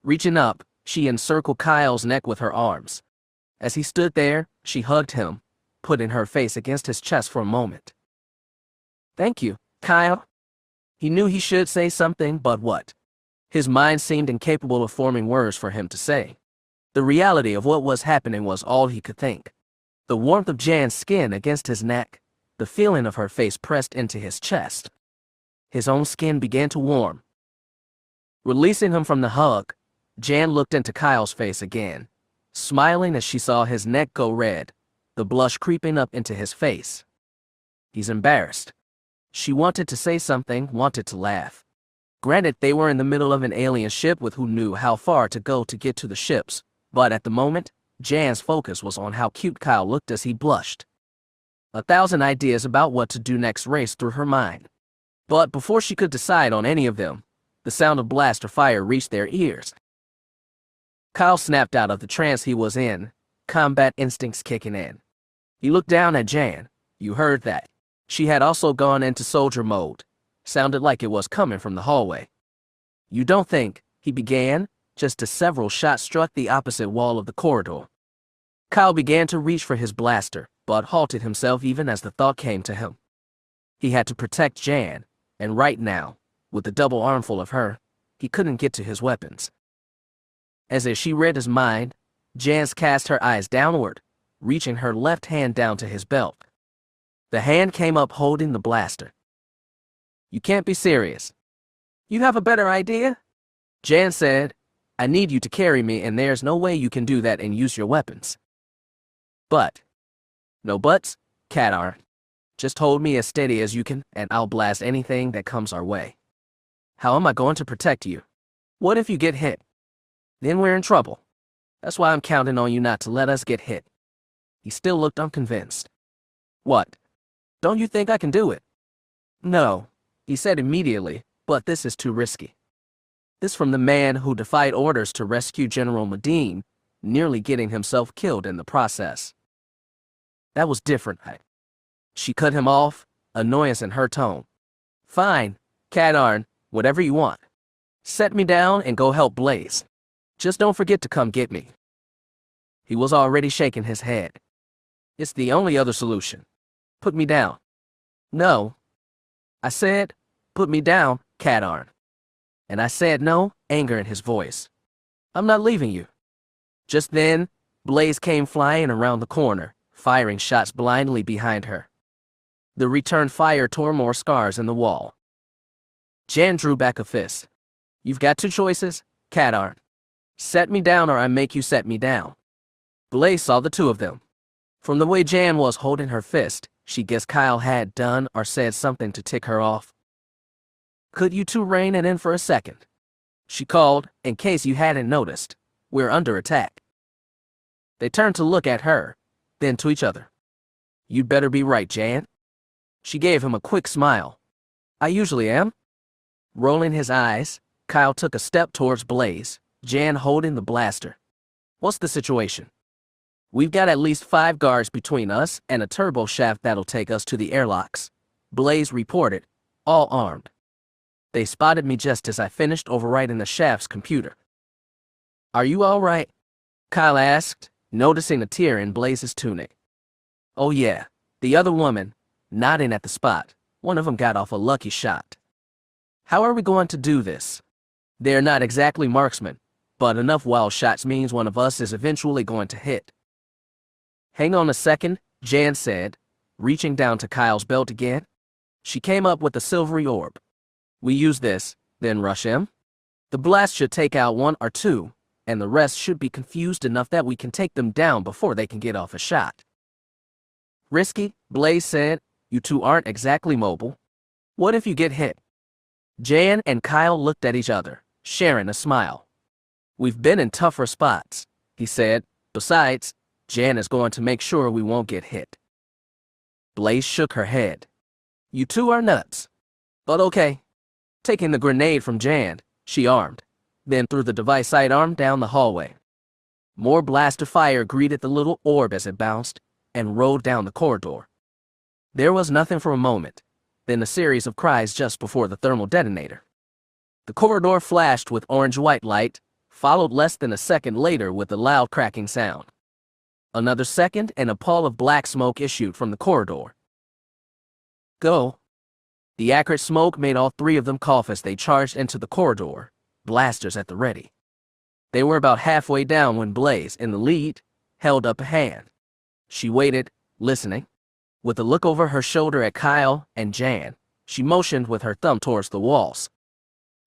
Reaching up, she encircled Kyle's neck with her arms. As he stood there, she hugged him, putting her face against his chest for a moment. Thank you, Kyle. He knew he should say something, but what? His mind seemed incapable of forming words for him to say. The reality of what was happening was all he could think. The warmth of Jan's skin against his neck, the feeling of her face pressed into his chest. His own skin began to warm. Releasing him from the hug, Jan looked into Kyle's face again, smiling as she saw his neck go red, the blush creeping up into his face. He's embarrassed. She wanted to say something, wanted to laugh. Granted, they were in the middle of an alien ship with who knew how far to go to get to the ships, but at the moment, Jan's focus was on how cute Kyle looked as he blushed. 1,000 ideas about what to do next raced through her mind. But before she could decide on any of them, the sound of blaster fire reached their ears. Kyle snapped out of the trance he was in, combat instincts kicking in. He looked down at Jan. You heard that. She had also gone into soldier mode. Sounded like it was coming from the hallway. You don't think, he began, just as several shots struck the opposite wall of the corridor. Kyle began to reach for his blaster, but halted himself even as the thought came to him. He had to protect Jan, and right now, with the double armful of her, he couldn't get to his weapons. As if she read his mind, Jan cast her eyes downward, reaching her left hand down to his belt. The hand came up holding the blaster. You can't be serious. You have a better idea? Jan said, I need you to carry me and there's no way you can do that and use your weapons. But. No buts, Kadar. Just hold me as steady as you can and I'll blast anything that comes our way. How am I going to protect you? What if you get hit? Then we're in trouble. That's why I'm counting on you not to let us get hit. He still looked unconvinced. What? Don't you think I can do it? No, he said immediately, but this is too risky. This from the man who defied orders to rescue General Medine, nearly getting himself killed in the process. That was different. She cut him off, annoyance in her tone. Fine, Cadarn, whatever you want. Set me down and go help Blaze. Just don't forget to come get me. He was already shaking his head. It's the only other solution. Put me down. No. I said, put me down, Cadarn. And I said no, anger in his voice. I'm not leaving you. Just then, Blaze came flying around the corner, firing shots blindly behind her. The return fire tore more scars in the wall. Jan drew back a fist. You've got two choices, Cadarn. Set me down or I make you set me down. Blaze saw the two of them. From the way Jan was holding her fist, she guessed Kyle had done or said something to tick her off. Could you two rein it in for a second? She called, in case you hadn't noticed. We're under attack. They turned to look at her, then to each other. You'd better be right, Jan. She gave him a quick smile. I usually am. Rolling his eyes, Kyle took a step towards Blaze, Jan holding the blaster. What's the situation? We've got at least 5 guards between us and a turbo shaft that'll take us to the airlocks, Blaze reported, all armed. They spotted me just as I finished overwriting the shaft's computer. Are you all right? Kyle asked, noticing a tear in Blaze's tunic. Oh yeah, the other woman, nodding at the spot. One of them got off a lucky shot. How are we going to do this? They're not exactly marksmen, but enough wild shots means one of us is eventually going to hit. Hang on a second, Jan said, reaching down to Kyle's belt again. She came up with a silvery orb. We use this, then rush him. The blast should take out 1 or 2, and the rest should be confused enough that we can take them down before they can get off a shot. Risky, Blaze said. You two aren't exactly mobile. What if you get hit? Jan and Kyle looked at each other, sharing a smile. We've been in tougher spots, he said. Besides, Jan is going to make sure we won't get hit. Blaze shook her head. You two are nuts. But okay. Taking the grenade from Jan, she armed, then threw the device sidearm down the hallway. More blaster fire greeted the little orb as it bounced and rolled down the corridor. There was nothing for a moment, then a series of cries just before the thermal detonator. The corridor flashed with orange-white light, followed less than a second later with a loud cracking sound. Another second and a pall of black smoke issued from the corridor. Go. The acrid smoke made all 3 of them cough as they charged into the corridor, blasters at the ready. They were about halfway down when Blaze, in the lead, held up a hand. She waited, listening. With a look over her shoulder at Kyle and Jan, she motioned with her thumb towards the walls.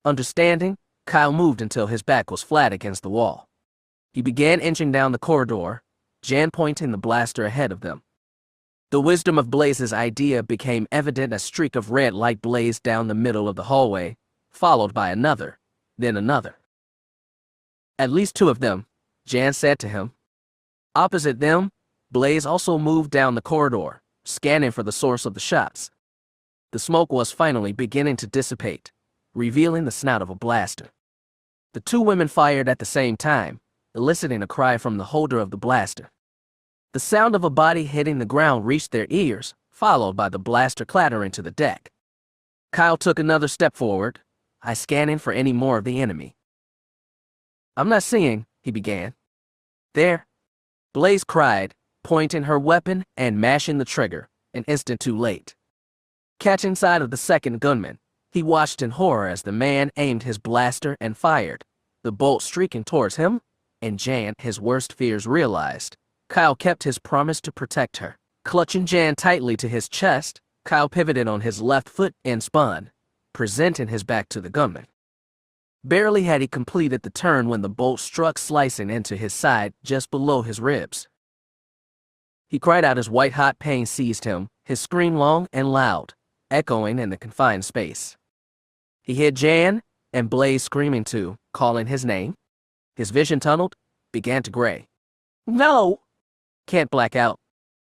Understanding, Kyle moved until his back was flat against the wall. He began inching down the corridor, Jan pointing the blaster ahead of them. The wisdom of Blaze's idea became evident as a streak of red light blazed down the middle of the hallway, followed by another, then another. At least 2 of them, Jan said to him. Opposite them, Blaze also moved down the corridor, scanning for the source of the shots. The smoke was finally beginning to dissipate, revealing the snout of a blaster. The 2 women fired at the same time, eliciting a cry from the holder of the blaster. The sound of a body hitting the ground reached their ears, followed by the blaster clattering to the deck. Kyle took another step forward, eyes scanning for any more of the enemy. I'm not seeing, he began. There, Blaze cried, pointing her weapon and mashing the trigger, an instant too late. Catching sight of the second gunman, he watched in horror as the man aimed his blaster and fired, the bolt streaking towards him, and Jan, his worst fears realized. Kyle kept his promise to protect her. Clutching Jan tightly to his chest, Kyle pivoted on his left foot and spun, presenting his back to the gunman. Barely had he completed the turn when the bolt struck slicing into his side just below his ribs. He cried out as white-hot pain seized him, his scream long and loud, echoing in the confined space. He hit Jan, and Blaze screaming too, calling his name. His vision tunneled, began to gray. No! Can't black out.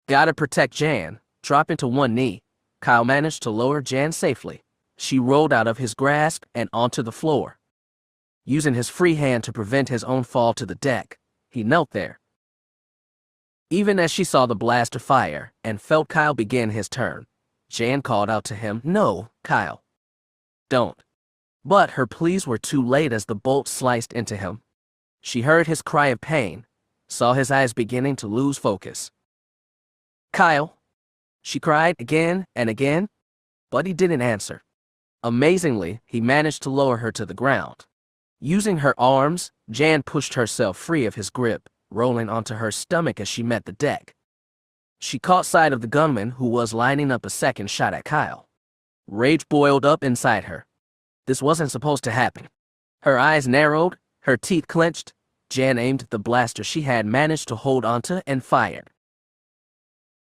Gotta protect Jan. Dropping to one knee, Kyle managed to lower Jan safely. She rolled out of his grasp and onto the floor. Using his free hand to prevent his own fall to the deck, he knelt there. Even as she saw the blaster fire and felt Kyle begin his turn, Jan called out to him, "No, Kyle. Don't." But her pleas were too late as the bolt sliced into him. She heard his cry of pain, saw his eyes beginning to lose focus. "Kyle," she cried again and again, but he didn't answer. Amazingly, he managed to lower her to the ground. Using her arms, Jan pushed herself free of his grip, rolling onto her stomach as she met the deck. She caught sight of the gunman who was lining up a second shot at Kyle. Rage boiled up inside her. This wasn't supposed to happen. Her eyes narrowed, her teeth clenched. Jan aimed the blaster she had managed to hold onto and fired.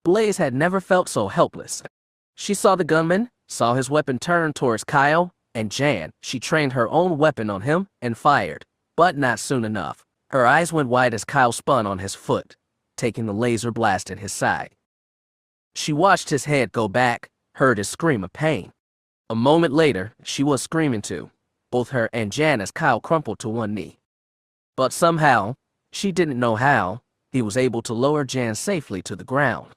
Blaze had never felt so helpless. She saw the gunman, saw his weapon turn towards Kyle, and Jan. She trained her own weapon on him and fired, but not soon enough. Her eyes went wide as Kyle spun on his foot, taking the laser blast in his side. She watched his head go back, heard his scream of pain. A moment later, she was screaming too, both her and Jan as Kyle crumpled to one knee. But somehow, she didn't know how, he was able to lower Jan safely to the ground.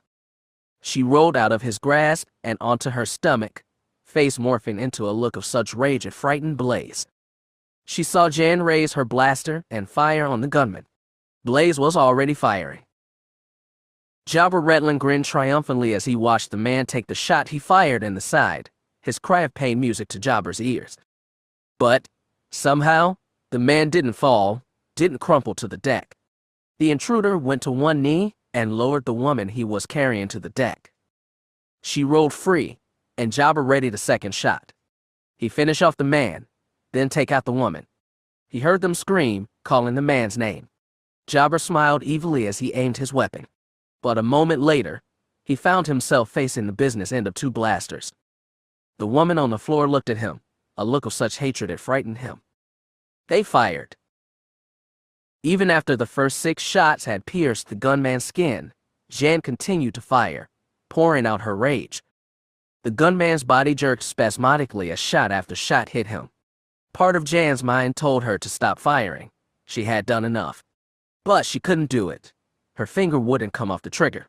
She rolled out of his grasp and onto her stomach, face morphing into a look of such rage it frightened Blaze. She saw Jan raise her blaster and fire on the gunman. Blaze was already firing. Jabba Redlin grinned triumphantly as he watched the man take the shot he fired in the side, his cry of pain music to Jabba's ears. But, somehow, the man didn't fall, didn't crumple to the deck. The intruder went to one knee and lowered the woman he was carrying to the deck. She rolled free, and Jabba readied a second shot. He finished off the man, then take out the woman. He heard them scream, calling the man's name. Jabba smiled evilly as he aimed his weapon. But a moment later, he found himself facing the business end of two blasters. The woman on the floor looked at him, a look of such hatred it frightened him. They fired. Even after the first 6 shots had pierced the gunman's skin, Jan continued to fire, pouring out her rage. The gunman's body jerked spasmodically as shot after shot hit him. Part of Jan's mind told her to stop firing. She had done enough. But she couldn't do it. Her finger wouldn't come off the trigger.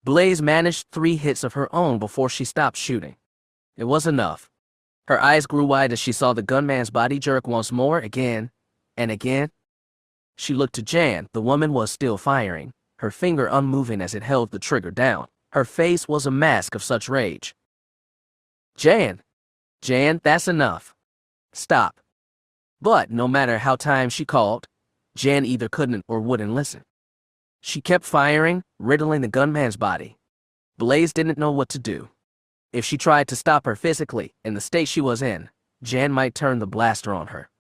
Blaze managed 3 hits of her own before she stopped shooting. It was enough. Her eyes grew wide as she saw the gunman's body jerk once more, again, and again. She looked to Jan. The woman was still firing, her finger unmoving as it held the trigger down. Her face was a mask of such rage. Jan, that's enough. Stop. But no matter how times she called, Jan either couldn't or wouldn't listen. She kept firing, riddling the gunman's body. Blaze didn't know what to do. If she tried to stop her physically, in the state she was in, Jan might turn the blaster on her.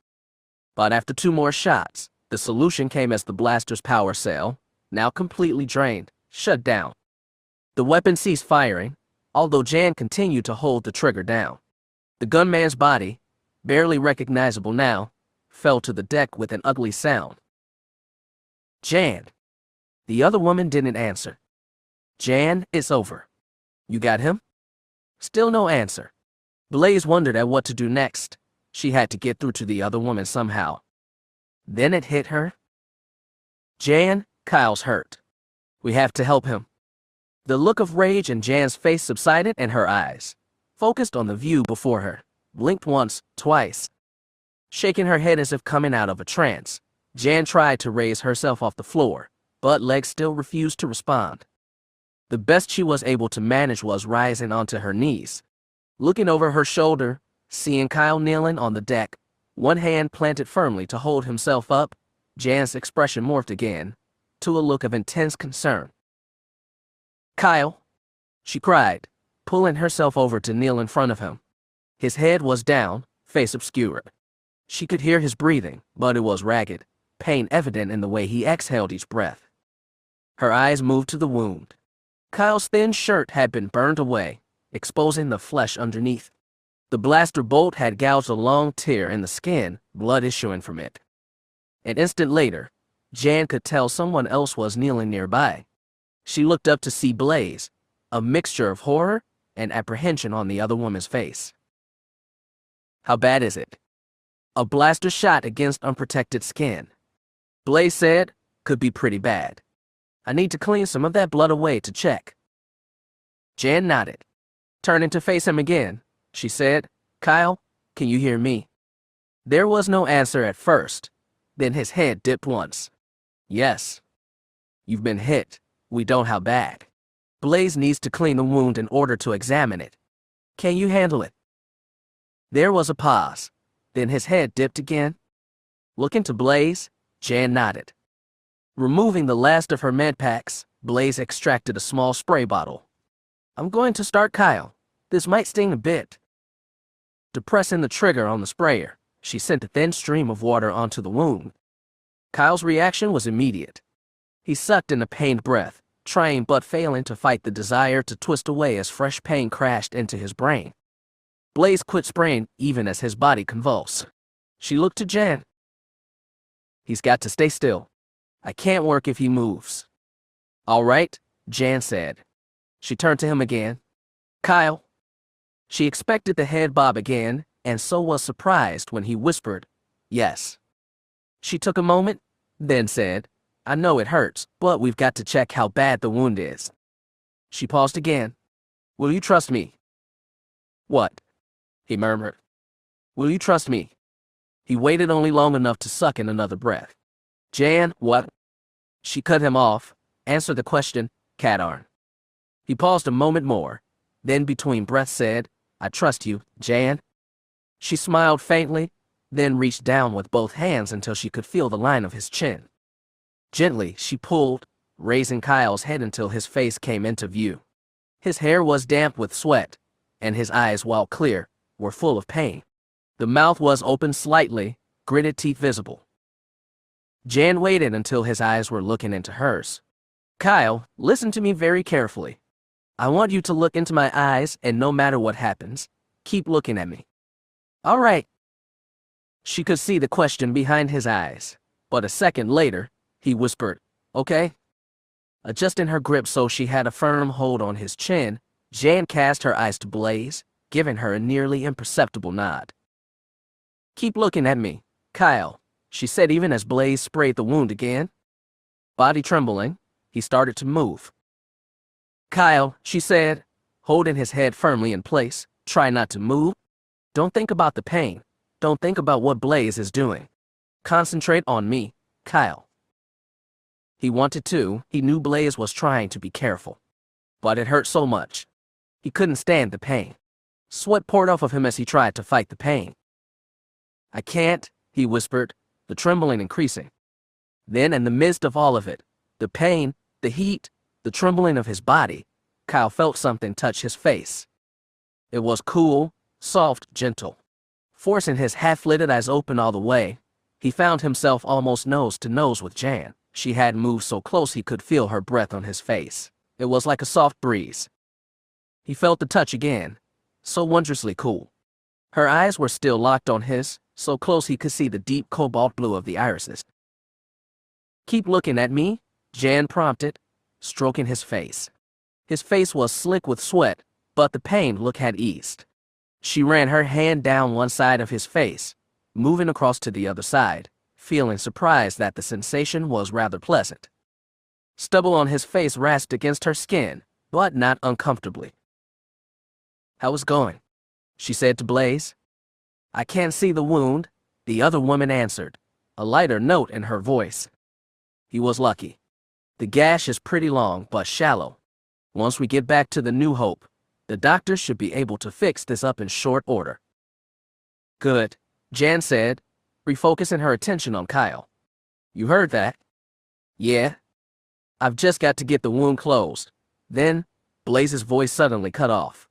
But after 2 more shots, the solution came as the blaster's power cell, now completely drained, shut down. The weapon ceased firing, although Jan continued to hold the trigger down. The gunman's body, barely recognizable now, fell to the deck with an ugly sound. Jan. The other woman didn't answer. Jan, it's over. You got him? Still no answer. Blaze wondered at what to do next. She had to get through to the other woman somehow. Then it hit her. Jan, Kyle's hurt. We have to help him. The look of rage in Jan's face subsided and her eyes, focused on the view before her, blinked once, twice. Shaking her head as if coming out of a trance, Jan tried to raise herself off the floor, but legs still refused to respond. The best she was able to manage was rising onto her knees. Looking over her shoulder, seeing Kyle kneeling on the deck, one hand planted firmly to hold himself up, Jan's expression morphed again, to a look of intense concern. Kyle, she cried, pulling herself over to kneel in front of him. His head was down, face obscured. She could hear his breathing, but it was ragged, pain evident in the way he exhaled each breath. Her eyes moved to the wound. Kyle's thin shirt had been burned away, exposing the flesh underneath. The blaster bolt had gouged a long tear in the skin, blood issuing from it. An instant later, Jan could tell someone else was kneeling nearby. She looked up to see Blaze, a mixture of horror and apprehension on the other woman's face. How bad is it? A blaster shot against unprotected skin. Blaze said, could be pretty bad. I need to clean some of that blood away to check. Jan nodded. Turning to face him again, she said, Kyle, can you hear me? There was no answer at first. Then his head dipped once. Yes. You've been hit. We don't how bad. Blaze needs to clean the wound in order to examine it. Can you handle it? There was a pause. Then his head dipped again. Looking to Blaze, Jan nodded. Removing the last of her med packs, Blaze extracted a small spray bottle. I'm going to start Kyle. This might sting a bit. Depressing the trigger on the sprayer, she sent a thin stream of water onto the wound. Kyle's reaction was immediate. He sucked in a pained breath, trying but failing to fight the desire to twist away as fresh pain crashed into his brain. Blaze quit spraying even as his body convulsed. She looked to Jan. He's got to stay still. I can't work if he moves. All right, Jan said. She turned to him again. Kyle. She expected the head bob again, and so was surprised when he whispered, yes. She took a moment, then said, I know it hurts, but we've got to check how bad the wound is. She paused again. Will you trust me? What? He murmured. Will you trust me? He waited only long enough to suck in another breath. Jan, what? She cut him off. Answer the question, Cadarn. He paused a moment more, then between breaths said, I trust you, Jan. She smiled faintly, then reached down with both hands until she could feel the line of his chin. Gently, she pulled, raising Kyle's head until his face came into view. His hair was damp with sweat, and his eyes, while clear, were full of pain. The mouth was open slightly, gritted teeth visible. Jan waited until his eyes were looking into hers. Kyle, listen to me very carefully. I want you to look into my eyes, and no matter what happens, keep looking at me. All right. She could see the question behind his eyes, but a second later, he whispered, okay? Adjusting her grip so she had a firm hold on his chin, Jan cast her eyes to Blaze, giving her a nearly imperceptible nod. Keep looking at me, Kyle, she said even as Blaze sprayed the wound again. Body trembling, he started to move. Kyle, she said, holding his head firmly in place, try not to move. Don't think about the pain. Don't think about what Blaze is doing. Concentrate on me, Kyle. He wanted to. He knew Blaze was trying to be careful. But it hurt so much. He couldn't stand the pain. Sweat poured off of him as he tried to fight the pain. I can't, he whispered, the trembling increasing. Then, in the midst of all of it, the pain, the heat, the trembling of his body, Kyle felt something touch his face. It was cool, soft, gentle. Forcing his half-lidded eyes open all the way, he found himself almost nose to nose with Jan. She had moved so close he could feel her breath on his face. It was like a soft breeze. He felt the touch again, so wondrously cool. Her eyes were still locked on his, so close he could see the deep cobalt blue of the irises. Keep looking at me, Jan prompted, stroking his face. His face was slick with sweat, but the pain look had eased. She ran her hand down one side of his face, moving across to the other side, feeling surprised that the sensation was rather pleasant. Stubble on his face rasped against her skin, but not uncomfortably. How it's going? She said to Blaze. I can't see the wound, the other woman answered, a lighter note in her voice. He was lucky. The gash is pretty long but shallow. Once we get back to the New Hope, the doctors should be able to fix this up in short order. Good, Jan said, refocusing her attention on Kyle. You heard that? Yeah. I've just got to get the wound closed. Then, Blaze's voice suddenly cut off.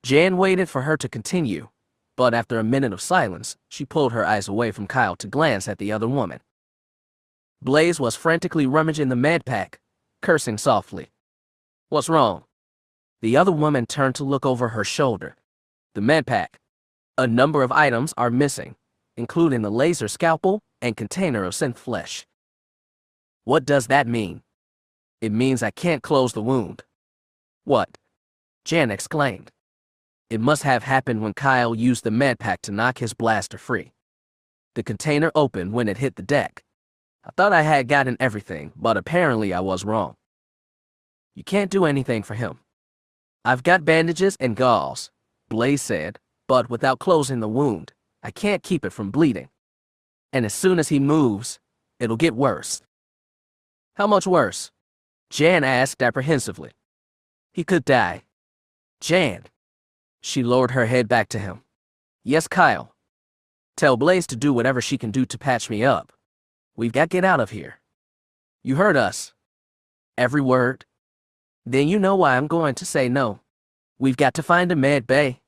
Jan waited for her to continue, but after a minute of silence, she pulled her eyes away from Kyle to glance at the other woman. Blaze was frantically rummaging the med pack, cursing softly. What's wrong? The other woman turned to look over her shoulder. The med pack. A number of items are missing, including the laser scalpel and container of synth flesh. What does that mean? It means I can't close the wound. What? Jan exclaimed. It must have happened when Kyle used the med pack to knock his blaster free. The container opened when it hit the deck. I thought I had gotten everything, but apparently I was wrong. You can't do anything for him. I've got bandages and gauze, Blaze said, but without closing the wound, I can't keep it from bleeding. And as soon as he moves, it'll get worse. How much worse? Jan asked apprehensively. He could die. Jan. She lowered her head back to him. Yes, Kyle. Tell Blaze to do whatever she can do to patch me up. We've got to get out of here. You heard us. Every word. Then you know why I'm going to say no. We've got to find a med bay.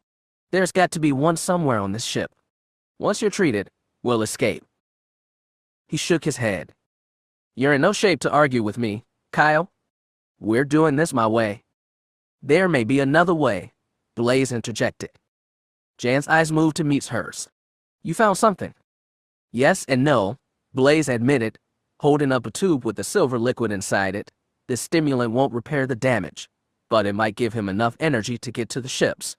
There's got to be one somewhere on this ship. Once you're treated, we'll escape. He shook his head. You're in no shape to argue with me, Kyle. We're doing this my way. There may be another way, Blaze interjected. Jan's eyes moved to meet hers. You found something? Yes and no, Blaze admitted, holding up a tube with the silver liquid inside it. This stimulant won't repair the damage, but it might give him enough energy to get to the ships.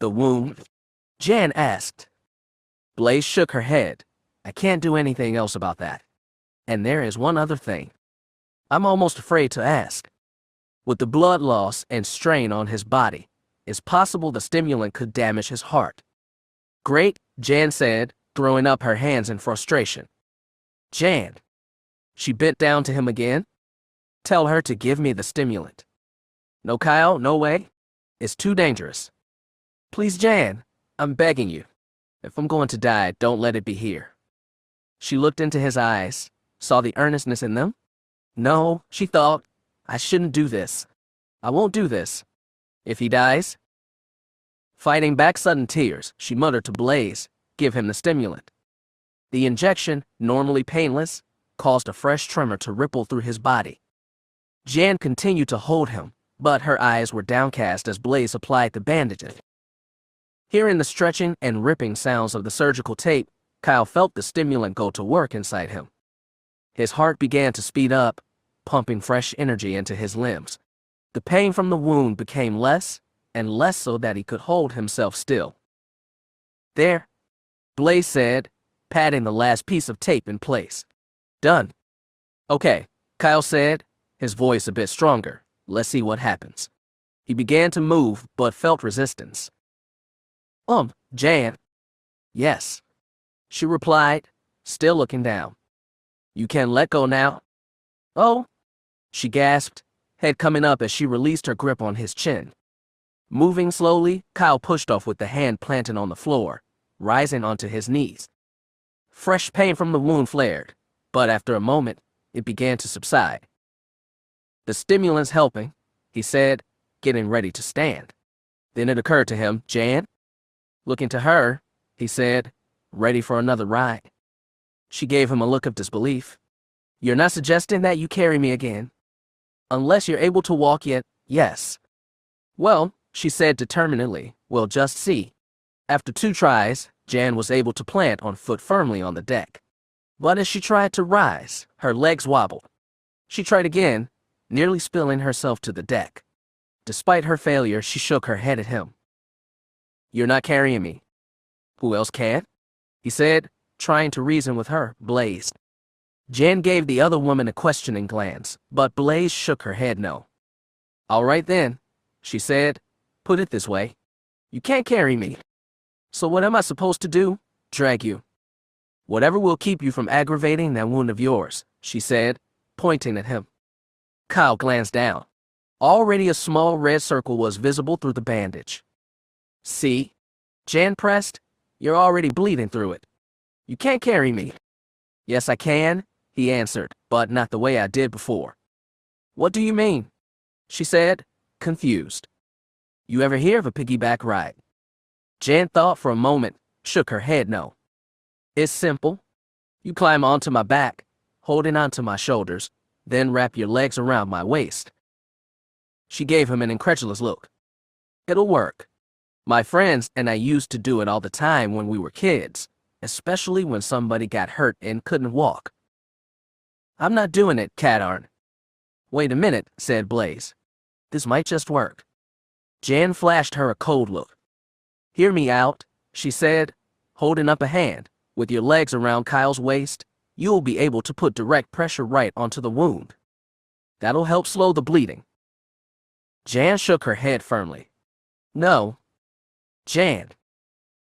The wound? Jan asked. Blaze shook her head. I I can't do anything else about that. And there is one other thing. I'm almost afraid to ask. With the blood loss and strain on his body, it's possible the stimulant could damage his heart. Great, Jan said, throwing up her hands in frustration. Jan. She bent down to him again. Tell her to give me the stimulant. No, Kyle, no way. It's too dangerous. Please, Jan, I'm begging you. If I'm going to die, don't let it be here. She looked into his eyes, saw the earnestness in them. No, she thought, I shouldn't do this. I won't do this. If he dies? Fighting back sudden tears, she muttered to Blaze, give him the stimulant. The injection, normally painless, caused a fresh tremor to ripple through his body. Jan continued to hold him, but her eyes were downcast as Blaze applied the bandages. Hearing the stretching and ripping sounds of the surgical tape, Kyle felt the stimulant go to work inside him. His heart began to speed up, pumping fresh energy into his limbs. The pain from the wound became less and less so that he could hold himself still. There, Blaze said, patting the last piece of tape in place. Done. Okay, Kyle said, his voice a bit stronger. Let's see what happens. He began to move, but felt resistance. Jan. Yes. She replied, still looking down. You can let go now. Oh, she gasped, head coming up as she released her grip on his chin. Moving slowly, Kyle pushed off with the hand planted on the floor, rising onto his knees. Fresh pain from the wound flared, but after a moment, it began to subside. The stimulant's helping, he said, getting ready to stand. Then it occurred to him, Jan? Looking to her, he said, ready for another ride. She gave him a look of disbelief. You're not suggesting that you carry me again? Unless you're able to walk yet, yes. Well, she said determinedly, we'll just see. After 2 tries, Jan was able to plant on foot firmly on the deck. But as she tried to rise, her legs wobbled. She tried again, nearly spilling herself to the deck. Despite her failure, she shook her head at him. You're not carrying me. Who else can? He said, trying to reason with her, Blaze. Jan gave the other woman a questioning glance, but Blaze shook her head no. All right then, she said, put it this way. You can't carry me. So what am I supposed to do? Drag you. Whatever will keep you from aggravating that wound of yours, she said, pointing at him. Kyle glanced down. Already a small red circle was visible through the bandage. See? Jan pressed. You're already bleeding through it. You can't carry me. Yes, I can, he answered, but not the way I did before. What do you mean? She said, confused. You ever hear of a piggyback ride? Jan thought for a moment, shook her head no. It's simple. You climb onto my back, holding onto my shoulders, then wrap your legs around my waist. She gave him an incredulous look. It'll work. My friends and I used to do it all the time when we were kids, especially when somebody got hurt and couldn't walk. I'm not doing it, Cadarn. Wait a minute, said Blaze. This might just work. Jan flashed her a cold look. Hear me out, she said, holding up a hand. With your legs around Kyle's waist, you'll be able to put direct pressure right onto the wound. That'll help slow the bleeding. Jan shook her head firmly. No. Jan.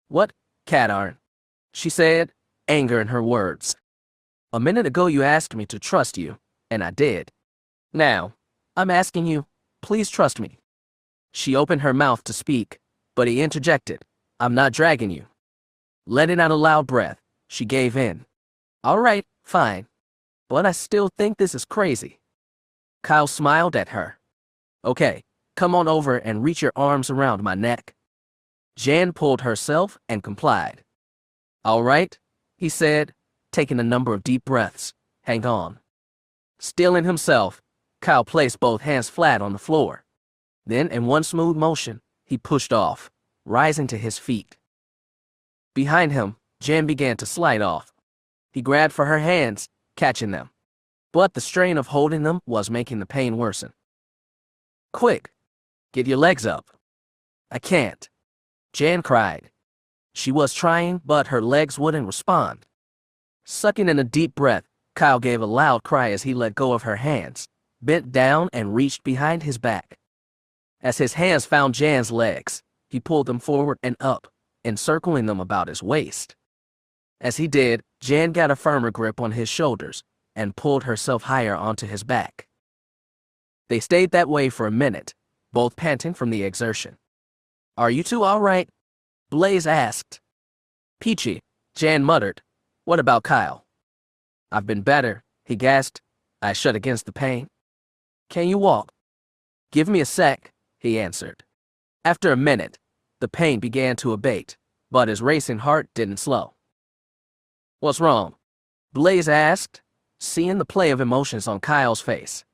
What, Cadarn? She said, anger in her words. A minute ago you asked me to trust you, and I did. Now, I'm asking you, please trust me. She opened her mouth to speak, but he interjected. I'm not dragging you. Letting out a loud breath, she gave in. All right, fine. But I still think this is crazy. Kyle smiled at her. Okay, come on over and reach your arms around my neck. Jan pulled herself and complied. All right, he said, taking a number of deep breaths. Hang on. Steeling himself, Kyle placed both hands flat on the floor. Then, in one smooth motion, he pushed off, rising to his feet. Behind him, Jan began to slide off. He grabbed for her hands, catching them. But the strain of holding them was making the pain worsen. Quick, get your legs up. I can't. Jan cried. She was trying, but her legs wouldn't respond. Sucking in a deep breath, Kyle gave a loud cry as he let go of her hands, bent down and reached behind his back. As his hands found Jan's legs, he pulled them forward and up, encircling them about his waist. As he did, Jan got a firmer grip on his shoulders and pulled herself higher onto his back. They stayed that way for a minute, both panting from the exertion. "Are you two all right?" Blaze asked. "Peachy," Jan muttered. "What about Kyle?" "I've been better," he gasped. I shut against the pain. "Can you walk?" "Give me a sec," he answered. After a minute, the pain began to abate, but his racing heart didn't slow. "What's wrong?" Blaze asked, seeing the play of emotions on Kyle's face.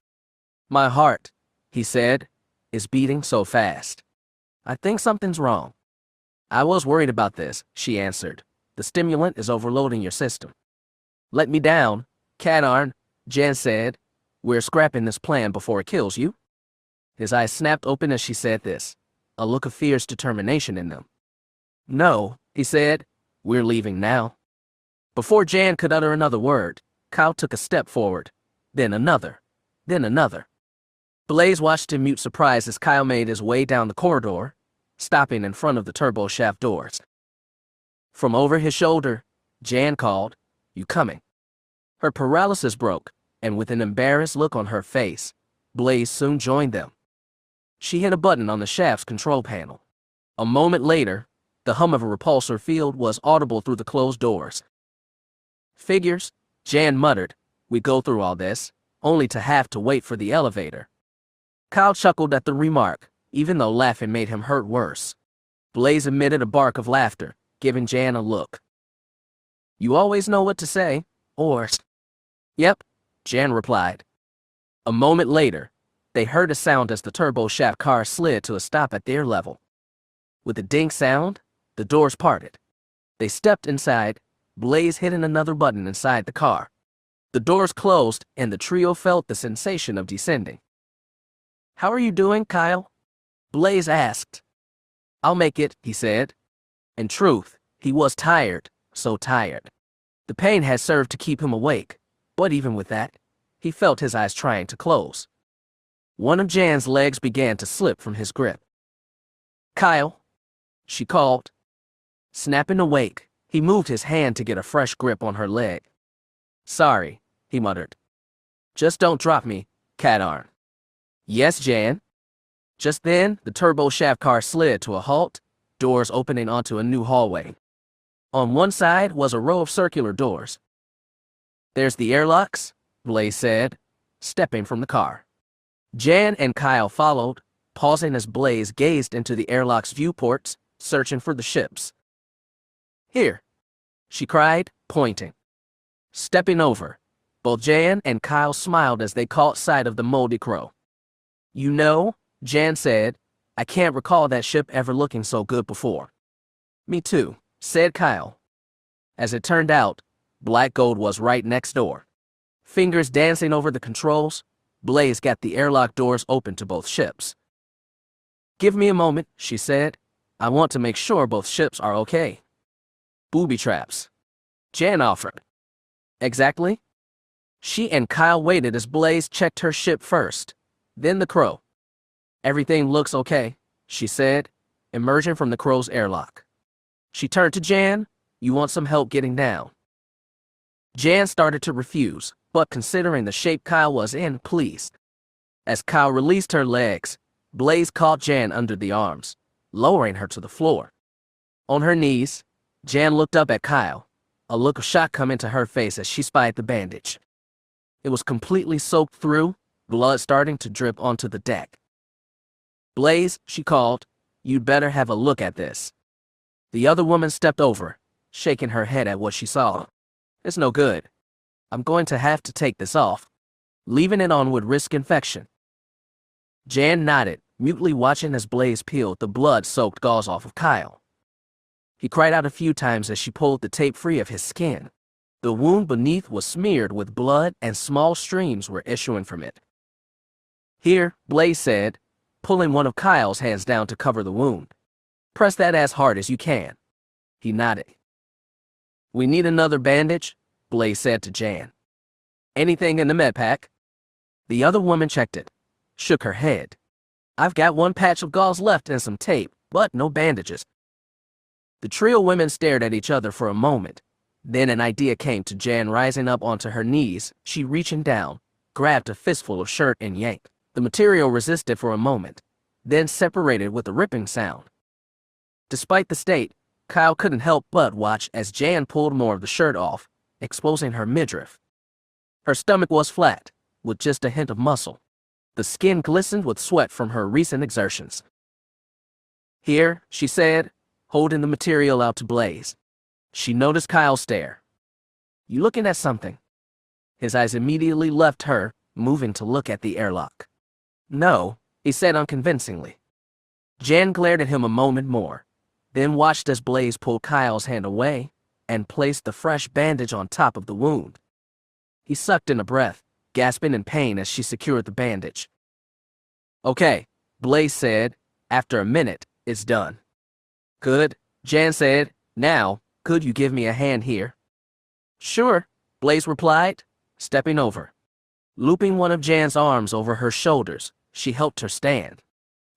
"My heart," he said, "is beating so fast. I think something's wrong." "I was worried about this," she answered. "The stimulant is overloading your system." "Let me down, Cadarn," Jan said. "We're scrapping this plan before it kills you." His eyes snapped open as she said this, a look of fierce determination in them. "No," he said. "We're leaving now." Before Jan could utter another word, Kyle took a step forward, then another, then another. Blaze watched in mute surprise as Kyle made his way down the corridor, stopping in front of the turbo shaft doors. From over his shoulder, Jan called, "You coming?" Her paralysis broke, and with an embarrassed look on her face, Blaze soon joined them. She hit a button on the shaft's control panel. A moment later, the hum of a repulsor field was audible through the closed doors. "Figures," Jan muttered. "We go through all this, only to have to wait for the elevator." Kyle chuckled at the remark, even though laughing made him hurt worse. Blaze emitted a bark of laughter, giving Jan a look. "You always know what to say, or..." "Yep," Jan replied. A moment later, they heard a sound as the turbo shaft car slid to a stop at their level. With a ding sound, the doors parted. They stepped inside, Blaze hitting another button inside the car. The doors closed, and the trio felt the sensation of descending. "How are you doing, Kyle?" Blaze asked. "I'll make it," he said. In truth, he was tired, so tired. The pain had served to keep him awake, but even with that, he felt his eyes trying to close. One of Jan's legs began to slip from his grip. "Kyle," she called. Snapping awake, he moved his hand to get a fresh grip on her leg. "Sorry," he muttered. "Just don't drop me, Cadarn." "Yes, Jan." Just then, the turbo shaft car slid to a halt, doors opening onto a new hallway. On one side was a row of circular doors. "There's the airlocks," Blaze said, stepping from the car. Jan and Kyle followed, pausing as Blaze gazed into the airlock's viewports, searching for the ships. "Here," she cried, pointing. Stepping over, both Jan and Kyle smiled as they caught sight of the moldy crow. "You know," Jan said, "I can't recall that ship ever looking so good before." "Me too," said Kyle. As it turned out, Black Gold was right next door. Fingers dancing over the controls, Blaze got the airlock doors open to both ships. "Give me a moment," she said. "I want to make sure both ships are okay." "Booby traps," Jan offered. "Exactly." She and Kyle waited as Blaze checked her ship first, then the crow. "Everything looks okay," she said, emerging from the crow's airlock. She turned to Jan. "You want some help getting down?" Jan started to refuse, but considering the shape Kyle was in, pleased. As Kyle released her legs, Blaze caught Jan under the arms, lowering her to the floor. On her knees, Jan looked up at Kyle, a look of shock coming to her face as she spied the bandage. It was completely soaked through, blood starting to drip onto the deck. "Blaze," she called, "you'd better have a look at this." The other woman stepped over, shaking her head at what she saw. "It's no good. I'm going to have to take this off. Leaving it on would risk infection." Jan nodded, mutely watching as Blaze peeled the blood-soaked gauze off of Kyle. He cried out a few times as she pulled the tape free of his skin. The wound beneath was smeared with blood and small streams were issuing from it. "Here," Blaze said, pulling one of Kyle's hands down to cover the wound. "Press that as hard as you can." He nodded. "We need another bandage," Blaze said to Jan. Anything in the med pack? The other woman checked it, shook her head. I've got one patch of gauze left and some tape, but no bandages. The trio of women stared at each other for a moment. Then an idea came to Jan. Rising up onto her knees, she reaching down, grabbed a fistful of shirt and yanked. The material resisted for a moment, then separated with a ripping sound. Despite the state, Kyle couldn't help but watch as Jan pulled more of the shirt off, exposing her midriff. Her stomach was flat, with just a hint of muscle. The skin glistened with sweat from her recent exertions. Here, she said, holding the material out to Blaze. She noticed Kyle stare. You looking at something? His eyes immediately left her, moving to look at the airlock. No, he said unconvincingly. Jan glared at him a moment more, then watched as Blaze pulled Kyle's hand away and placed the fresh bandage on top of the wound. He sucked in a breath, gasping in pain as she secured the bandage. Okay, Blaze said. After a minute, it's done. Good, Jan said. Now, could you give me a hand here? Sure, Blaze replied, stepping over. Looping one of Jan's arms over her shoulders, she helped her stand.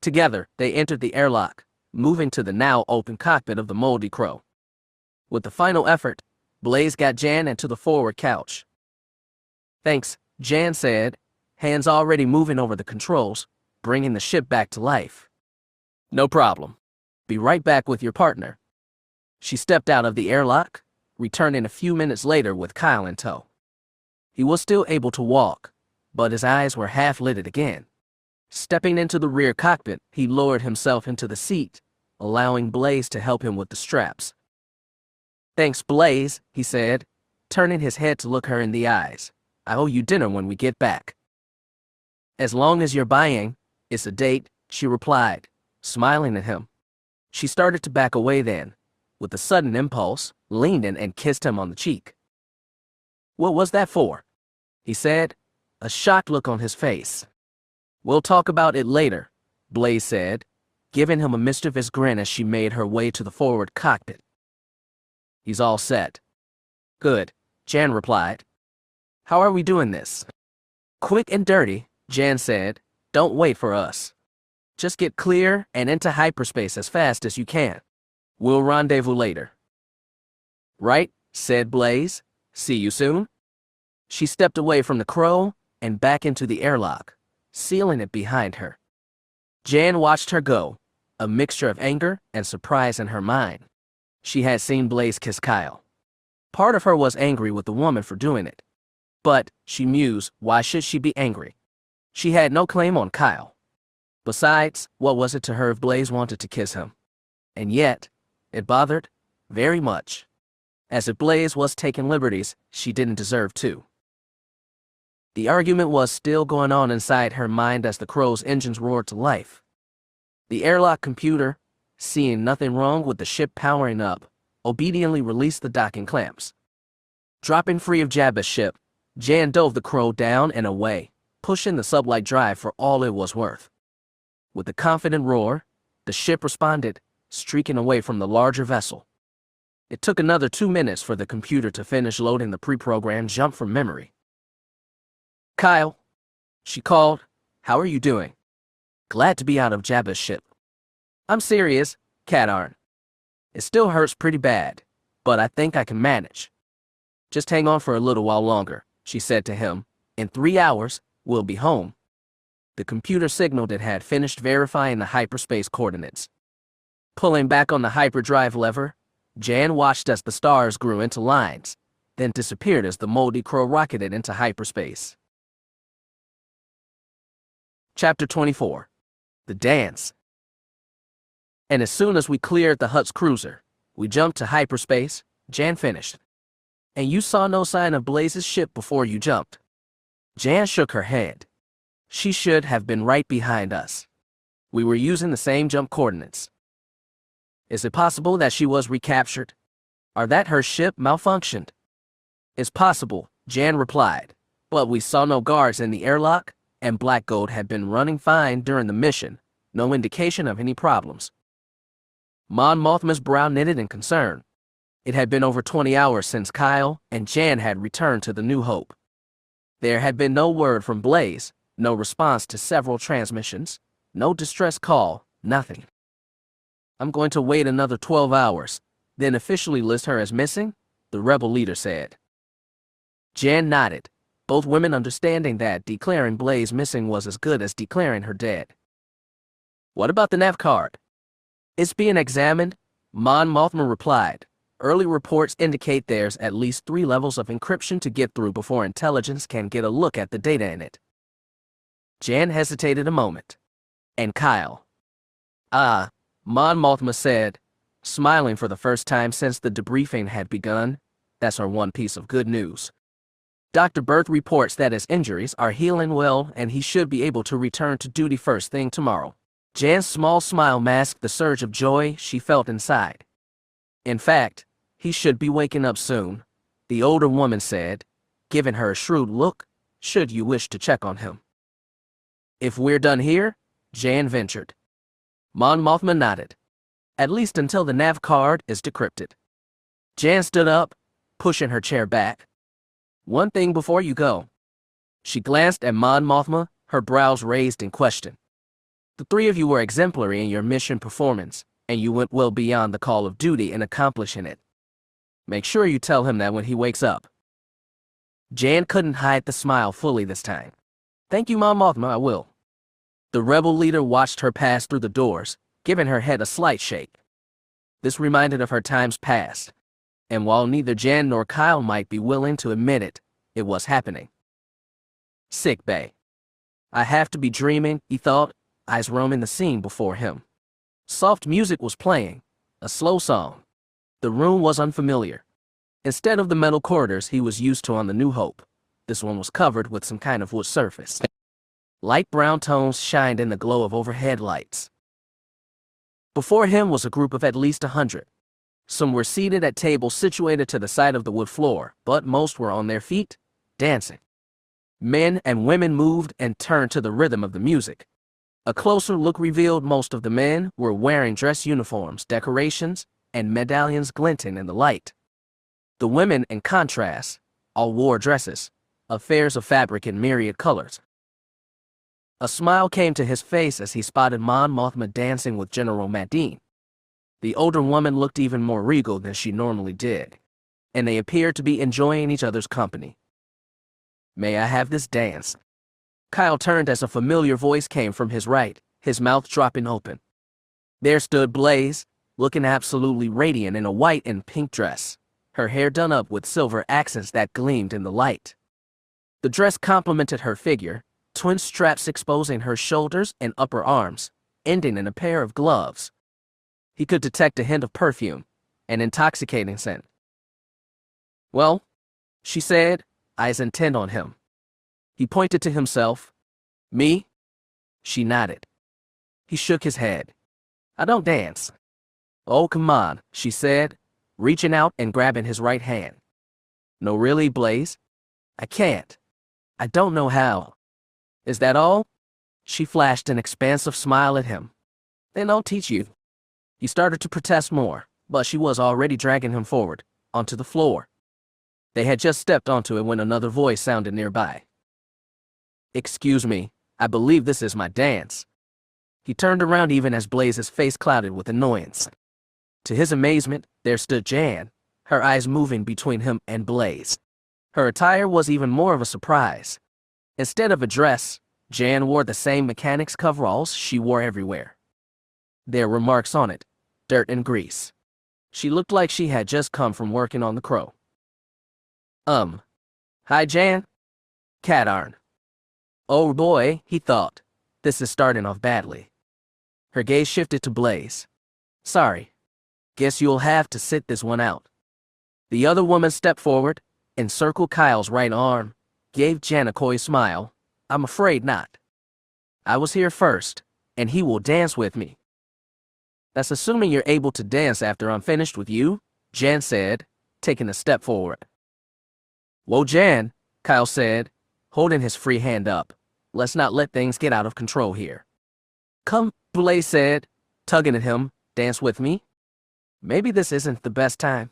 Together, they entered the airlock, moving to the now open cockpit of the Moldy Crow. With the final effort, Blaze got Jan into the forward couch. Thanks, Jan said, hands already moving over the controls, bringing the ship back to life. No problem. Be right back with your partner. She stepped out of the airlock, returning a few minutes later with Kyle in tow. He was still able to walk, but his eyes were half-lidded again. Stepping into the rear cockpit, he lowered himself into the seat, allowing Blaze to help him with the straps. Thanks, Blaze, he said, turning his head to look her in the eyes. I owe you dinner when we get back. As long as you're buying, it's a date, she replied, smiling at him. She started to back away then, with a sudden impulse, leaned in and kissed him on the cheek. What was that for? He said, a shocked look on his face. We'll talk about it later, Blaze said, giving him a mischievous grin as she made her way to the forward cockpit. He's all set. Good, Jan replied. How are we doing this? Quick and dirty, Jan said. Don't wait for us. Just get clear and into hyperspace as fast as you can. We'll rendezvous later. Right, said Blaze. See you soon. She stepped away from the Crow and back into the airlock, sealing it behind her. Jan watched her go, a mixture of anger and surprise in her mind. She had seen Blaze kiss Kyle. Part of her was angry with the woman for doing it. But, she mused, why should she be angry? She had no claim on Kyle. Besides, what was it to her if Blaze wanted to kiss him? And yet, it bothered, very much. As if Blaze was taking liberties she didn't deserve to. The argument was still going on inside her mind as the Crow's engines roared to life. The airlock computer, seeing nothing wrong with the ship powering up, obediently released the docking clamps. Dropping free of Jabba's ship, Jan dove the Crow down and away, pushing the sublight drive for all it was worth. With a confident roar, the ship responded, streaking away from the larger vessel. It took another 2 minutes for the computer to finish loading the pre-programmed jump from memory. Kyle, she called, how are you doing? Glad to be out of Jabba's ship. I'm serious, Cadarn. It still hurts pretty bad, but I think I can manage. Just hang on for a little while longer, she said to him. In 3 hours, we'll be home. The computer signaled it had finished verifying the hyperspace coordinates. Pulling back on the hyperdrive lever, Jan watched as the stars grew into lines, then disappeared as the Moldy Crow rocketed into hyperspace. Chapter 24. The Dance. And as soon as we cleared the Hutt's cruiser, we jumped to hyperspace, Jan finished. And you saw no sign of Blaze's ship before you jumped. Jan shook her head. She should have been right behind us. We were using the same jump coordinates. Is it possible that she was recaptured? Or that her ship malfunctioned? It's possible, Jan replied. But we saw no guards in the airlock, and Black Gold had been running fine during the mission, no indication of any problems. Mon Mothma's brow knitted in concern. It had been over 20 hours since Kyle and Jan had returned to the New Hope. There had been no word from Blaze, no response to several transmissions, no distress call, nothing. I'm going to wait another 12 hours, then officially list her as missing, the rebel leader said. Jan nodded, both women understanding that declaring Blaze missing was as good as declaring her dead. What about the nav card? It's being examined, Mon Mothma replied. Early reports indicate there's at least 3 levels of encryption to get through before intelligence can get a look at the data in it. Jan hesitated a moment. And Kyle? Mon Mothma said, smiling for the first time since the debriefing had begun. That's our one piece of good news. Dr. Berth reports that his injuries are healing well and he should be able to return to duty first thing tomorrow. Jan's small smile masked the surge of joy she felt inside. In fact, he should be waking up soon, the older woman said, giving her a shrewd look, should you wish to check on him. If we're done here, Jan ventured. Mon Mothma nodded. At least until the nav card is decrypted. Jan stood up, pushing her chair back. One thing before you go. She glanced at Mon Mothma, her brows raised in question. The 3 of you were exemplary in your mission performance, and you went well beyond the call of duty in accomplishing it. Make sure you tell him that when he wakes up. Jan couldn't hide the smile fully this time. Thank you, Mon Mothma, I will. The rebel leader watched her pass through the doors, giving her head a slight shake. This reminded of her times past, and while neither Jan nor Kyle might be willing to admit it, it was happening. Sick bay. I have to be dreaming, he thought, eyes roaming the scene before him. Soft music was playing, a slow song. The room was unfamiliar. Instead of the metal corridors he was used to on the New Hope, this one was covered with some kind of wood surface. Light brown tones shined in the glow of overhead lights. Before him was a group of at least 100. Some were seated at tables situated to the side of the wood floor, but most were on their feet, dancing. Men and women moved and turned to the rhythm of the music. A closer look revealed most of the men were wearing dress uniforms, decorations, and medallions glinting in the light. The women, in contrast, all wore dresses, affairs of fabric in myriad colors. A smile came to his face as he spotted Mon Mothma dancing with General Madine. The older woman looked even more regal than she normally did, and they appeared to be enjoying each other's company. May I have this dance? Kyle turned as a familiar voice came from his right, his mouth dropping open. There stood Blaze, looking absolutely radiant in a white and pink dress, her hair done up with silver accents that gleamed in the light. The dress complemented her figure, twin straps exposing her shoulders and upper arms, ending in a pair of gloves. He could detect a hint of perfume, an intoxicating scent. Well, she said, eyes intent on him. He pointed to himself. Me? She nodded. He shook his head. I don't dance. Oh, come on, she said, reaching out and grabbing his right hand. No, really, Blaze? I can't. I don't know how. Is that all? She flashed an expansive smile at him. Then I'll teach you. He started to protest more, but she was already dragging him forward, onto the floor. They had just stepped onto it when another voice sounded nearby. Excuse me, I believe this is my dance. He turned around even as Blaze's face clouded with annoyance. To his amazement, there stood Jan, her eyes moving between him and Blaze. Her attire was even more of a surprise. Instead of a dress, Jan wore the same mechanic's coveralls she wore everywhere. There were marks on it, dirt and grease. She looked like she had just come from working on the Crow. Hi, Jan? Catarn. Oh boy, he thought. This is starting off badly. Her gaze shifted to Blaze. Sorry. Guess you'll have to sit this one out. The other woman stepped forward, encircled Kyle's right arm, gave Jan a coy smile. I'm afraid not. I was here first, and he will dance with me. That's assuming you're able to dance after I'm finished with you, Jan said, taking a step forward. Whoa, Jan, Kyle said, holding his free hand up. Let's not let things get out of control here. Come, Blaze said, tugging at him, dance with me. Maybe this isn't the best time.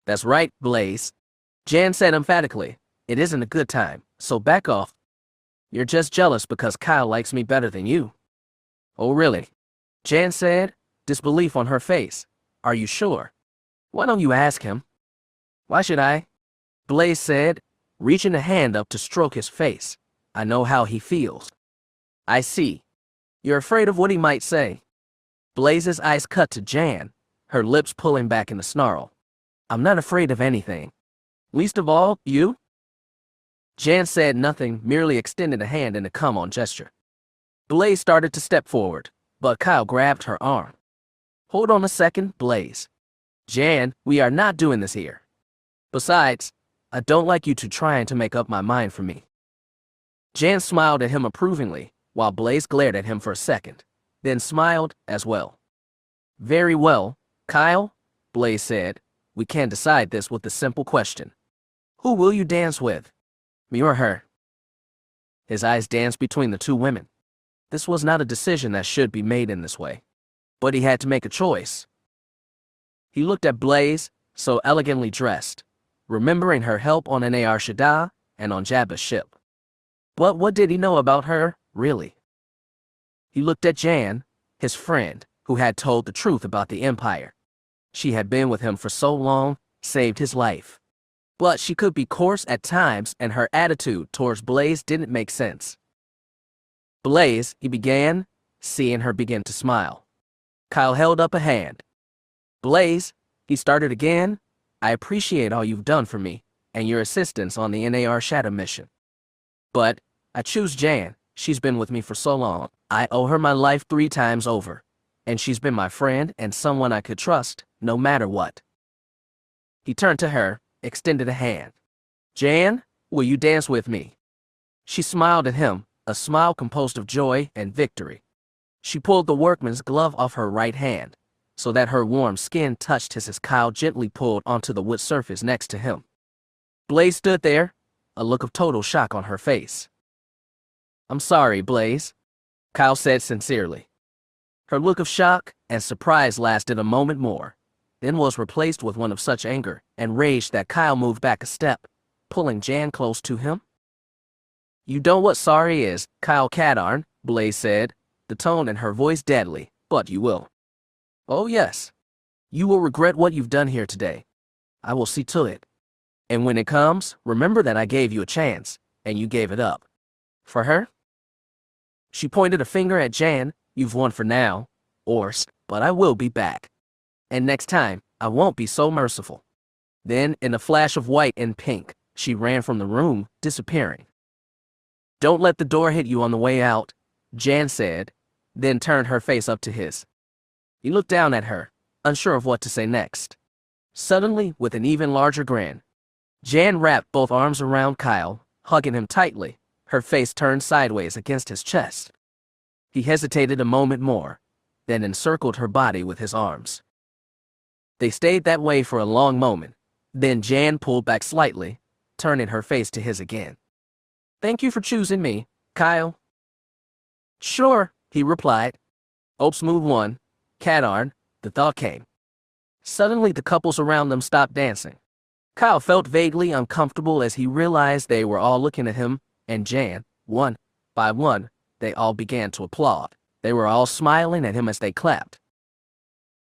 That's right, Blaze. Jan said emphatically. It isn't a good time, so back off. You're just jealous because Kyle likes me better than you. Oh, really? Jan said, disbelief on her face. Are you sure? Why don't you ask him? Why should I? Blaze said, reaching a hand up to stroke his face. I know how he feels. I see. You're afraid of what he might say. Blaze's eyes cut to Jan, her lips pulling back in a snarl. I'm not afraid of anything. Least of all, you? Jan said nothing, merely extended a hand in a come-on gesture. Blaze started to step forward, but Kyle grabbed her arm. Hold on a second, Blaze. Jan, we are not doing this here. Besides, I don't like you two trying to make up my mind for me. Jan smiled at him approvingly, while Blaze glared at him for a second, then smiled as well. Very well, Kyle, Blaze said. We can decide this with a simple question. Who will you dance with? Me or her? His eyes danced between the two women. This was not a decision that should be made in this way, but he had to make a choice. He looked at Blaze, so elegantly dressed, remembering her help on Nar Shaddaa and on Jabba's ship. But what did he know about her, really? He looked at Jan, his friend, who had told the truth about the Empire. She had been with him for so long, saved his life. But she could be coarse at times, and her attitude towards Blaze didn't make sense. Blaze, he began, seeing her begin to smile. Kyle held up a hand. Blaze, he started again, I appreciate all you've done for me, and your assistance on the Nar Shaddaa mission. But, I choose Jan, she's been with me for so long, I owe her my life 3 times over. And she's been my friend and someone I could trust, no matter what. He turned to her, extended a hand. Jan, will you dance with me? She smiled at him, a smile composed of joy and victory. She pulled the workman's glove off her right hand, so that her warm skin touched his as Kyle gently pulled onto the wood surface next to him. Blaze stood there, a look of total shock on her face. I'm sorry, Blaze, Kyle said sincerely. Her look of shock and surprise lasted a moment more, then was replaced with one of such anger and rage that Kyle moved back a step, pulling Jan close to him. You know what sorry is, Kyle Katarn, Blaze said, the tone in her voice deadly, but you will. Oh yes. You will regret what you've done here today. I will see to it. And when it comes, remember that I gave you a chance, and you gave it up. For her? She pointed a finger at Jan. You've won for now, but I will be back. And next time, I won't be so merciful. Then, in a flash of white and pink, she ran from the room, disappearing. Don't let the door hit you on the way out, Jan said, then turned her face up to his. He looked down at her, unsure of what to say next. Suddenly, with an even larger grin, Jan wrapped both arms around Kyle, hugging him tightly, her face turned sideways against his chest. He hesitated a moment more, then encircled her body with his arms. They stayed that way for a long moment, then Jan pulled back slightly, turning her face to his again. Thank you for choosing me, Kyle. Sure, he replied. Oops, move one, Katarn, the thought came. Suddenly the couples around them stopped dancing. Kyle felt vaguely uncomfortable as he realized they were all looking at him, and Jan, one by one, they all began to applaud. They were all smiling at him as they clapped.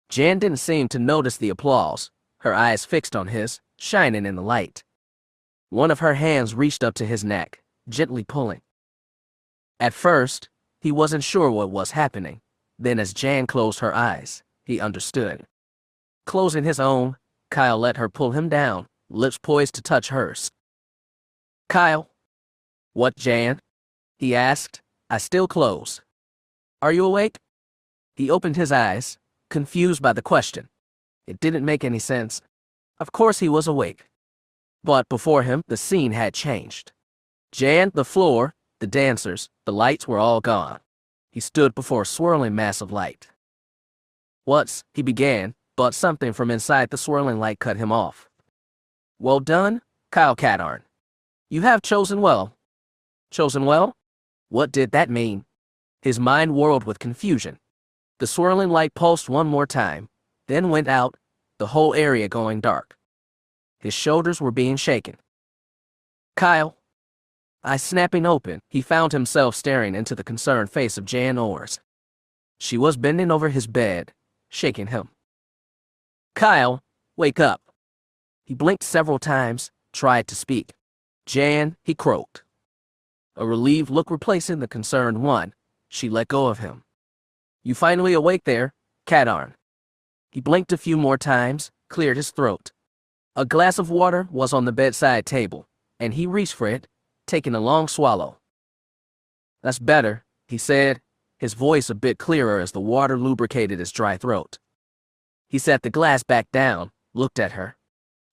Jan didn't seem to notice the applause, her eyes fixed on his, shining in the light. One of her hands reached up to his neck, gently pulling. At first, he wasn't sure what was happening. Then as Jan closed her eyes, he understood. Closing his own, Kyle let her pull him down, lips poised to touch hers. Kyle. What, Jan? He asked. I still close. Are you awake? He opened his eyes, confused by the question. It didn't make any sense. Of course he was awake. But before him, the scene had changed. Jan, the floor, the dancers, the lights were all gone. He stood before a swirling mass of light. What's, he began, but something from inside the swirling light cut him off. Well done, Kyle Katarn. You have chosen well. Chosen well? What did that mean? His mind whirled with confusion. The swirling light pulsed one more time, then went out, the whole area going dark. His shoulders were being shaken. Kyle. Eyes snapping open, he found himself staring into the concerned face of Jan Ors. She was bending over his bed, shaking him. Kyle, wake up. He blinked several times, tried to speak. Jan, he croaked. A relieved look replacing the concerned one, she let go of him. You finally awake there, Cadarn. He blinked a few more times, cleared his throat. A glass of water was on the bedside table, and he reached for it, taking a long swallow. That's better, he said, his voice a bit clearer as the water lubricated his dry throat. He set the glass back down, looked at her.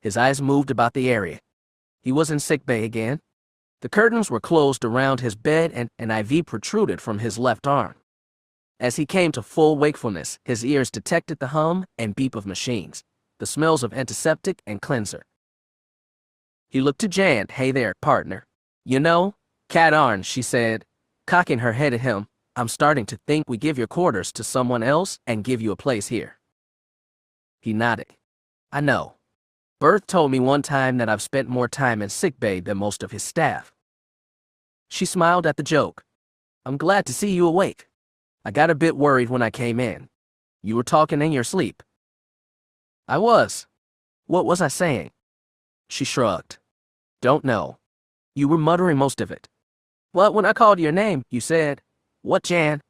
His eyes moved about the area. He was in sickbay again. The curtains were closed around his bed and an IV protruded from his left arm. As he came to full wakefulness, his ears detected the hum and beep of machines, the smells of antiseptic and cleanser. He looked to Jan. Hey there, partner. You know, Cadarn, she said, cocking her head at him, I'm starting to think we give your quarters to someone else and give you a place here. He nodded. I know. Berth told me one time that I've spent more time in sickbay than most of his staff. She smiled at the joke. I'm glad to see you awake. I got a bit worried when I came in. You were talking in your sleep. I was. What was I saying? She shrugged. Don't know. You were muttering most of it. Well, when I called your name, you said, what, Jan?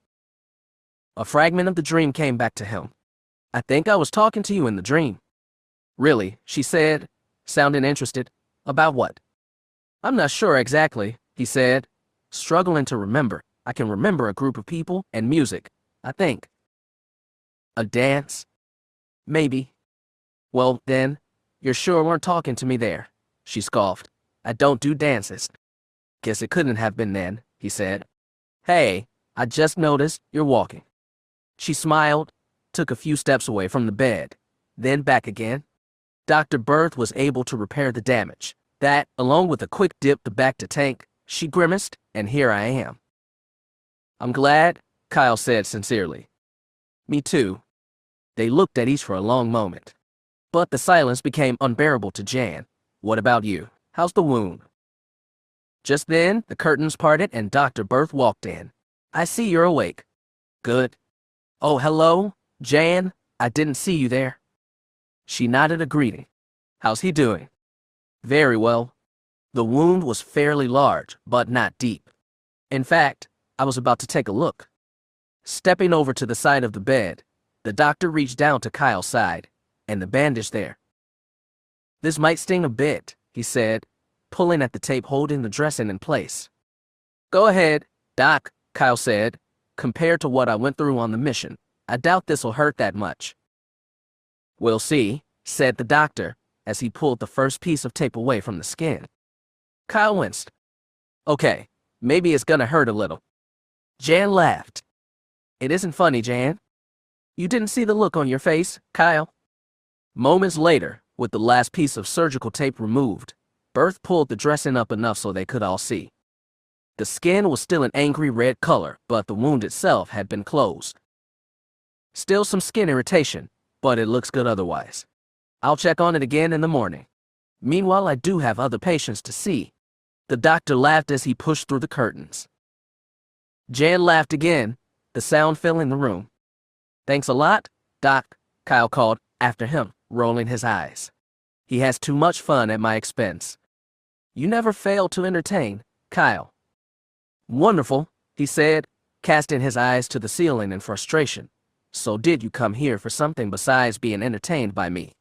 A fragment of the dream came back to him. I think I was talking to you in the dream. Really, she said, sounding interested. About what? I'm not sure exactly, he said, struggling to remember. I can remember a group of people and music, I think. A dance? Maybe. Well, then, you're sure weren't talking to me there, she scoffed. I don't do dances. Guess it couldn't have been then, he said. Hey, I just noticed you're walking. She smiled, took a few steps away from the bed, then back again. Dr. Berth was able to repair the damage. That, along with a quick dip to back to tank, she grimaced, and here I am. I'm glad, Kyle said sincerely. Me too. They looked at each for a long moment. But the silence became unbearable to Jan. What about you? How's the wound? Just then, the curtains parted and Dr. Berth walked in. I see you're awake. Good. Oh, hello, Jan. I didn't see you there. She nodded a greeting. How's he doing? Very well. The wound was fairly large, but not deep. In fact, I was about to take a look. Stepping over to the side of the bed, the doctor reached down to Kyle's side, and the bandage there. This might sting a bit, he said, pulling at the tape holding the dressing in place. Go ahead, Doc, Kyle said. Compared to what I went through on the mission, I doubt this'll hurt that much. We'll see, said the doctor, as he pulled the first piece of tape away from the skin. Kyle winced. Okay, maybe it's gonna hurt a little. Jan laughed. It isn't funny, Jan. You didn't see the look on your face, Kyle. Moments later, with the last piece of surgical tape removed, Berth pulled the dressing up enough so they could all see. The skin was still an angry red color, but the wound itself had been closed. Still some skin irritation, but it looks good otherwise. I'll check on it again in the morning. Meanwhile, I do have other patients to see. The doctor laughed as he pushed through the curtains. Jan laughed again, the sound filling the room. Thanks a lot, Doc, Kyle called after him, rolling his eyes. He has too much fun at my expense. You never fail to entertain, Kyle. Wonderful, he said, casting his eyes to the ceiling in frustration. So did you come here for something besides being entertained by me?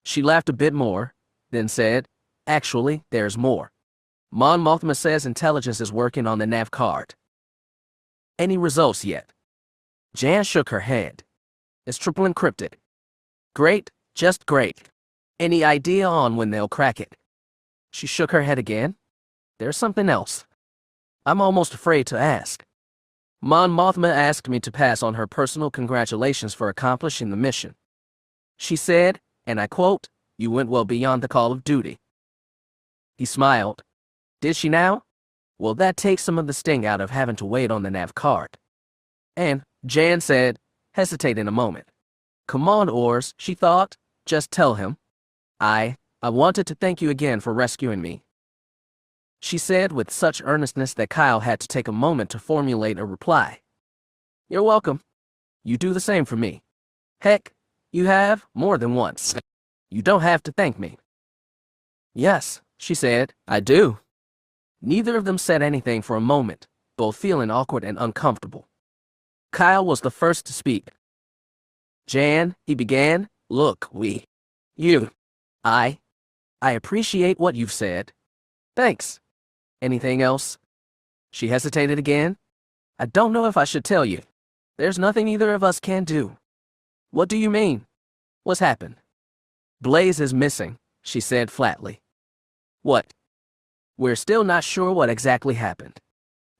She laughed a bit more, then said, actually, there's more. Mon Mothma says intelligence is working on the nav card. Any results yet? Jan shook her head. It's triple encrypted. Great, just great. Any idea on when they'll crack it? She shook her head again. There's something else. I'm almost afraid to ask. Mon Mothma asked me to pass on her personal congratulations for accomplishing the mission. She said, and I quote, you went well beyond the call of duty. He smiled. Did she now? Well, that takes some of the sting out of having to wait on the nav card. And, Jan said, hesitating a moment. Come on, Ors, she thought, just tell him. I wanted to thank you again for rescuing me, she said with such earnestness that Kyle had to take a moment to formulate a reply. You're welcome. You do the same for me. Heck, you have more than once. You don't have to thank me. Yes, she said, I do. Neither of them said anything for a moment, both feeling awkward and uncomfortable. Kyle was the first to speak. Jan, he began, look, I appreciate what you've said. Thanks. Anything else? She hesitated again. I don't know if I should tell you. There's nothing either of us can do. What do you mean? What's happened? Blaze is missing, she said flatly. What? We're still not sure what exactly happened,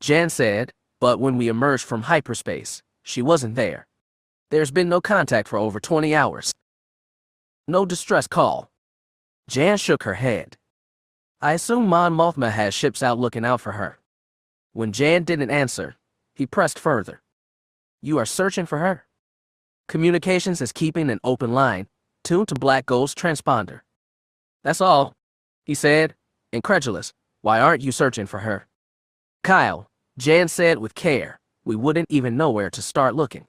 Jan said, but when we emerged from hyperspace, she wasn't there. There's been no contact for over 20 hours. No distress call. Jan shook her head. I assume Mon Mothma has ships out looking out for her. When Jan didn't answer, he pressed further. You are searching for her? Communications is keeping an open line, tuned to Black Gold's transponder. That's all, he said, incredulous. Why aren't you searching for her? Kyle, Jan said with care, we wouldn't even know where to start looking.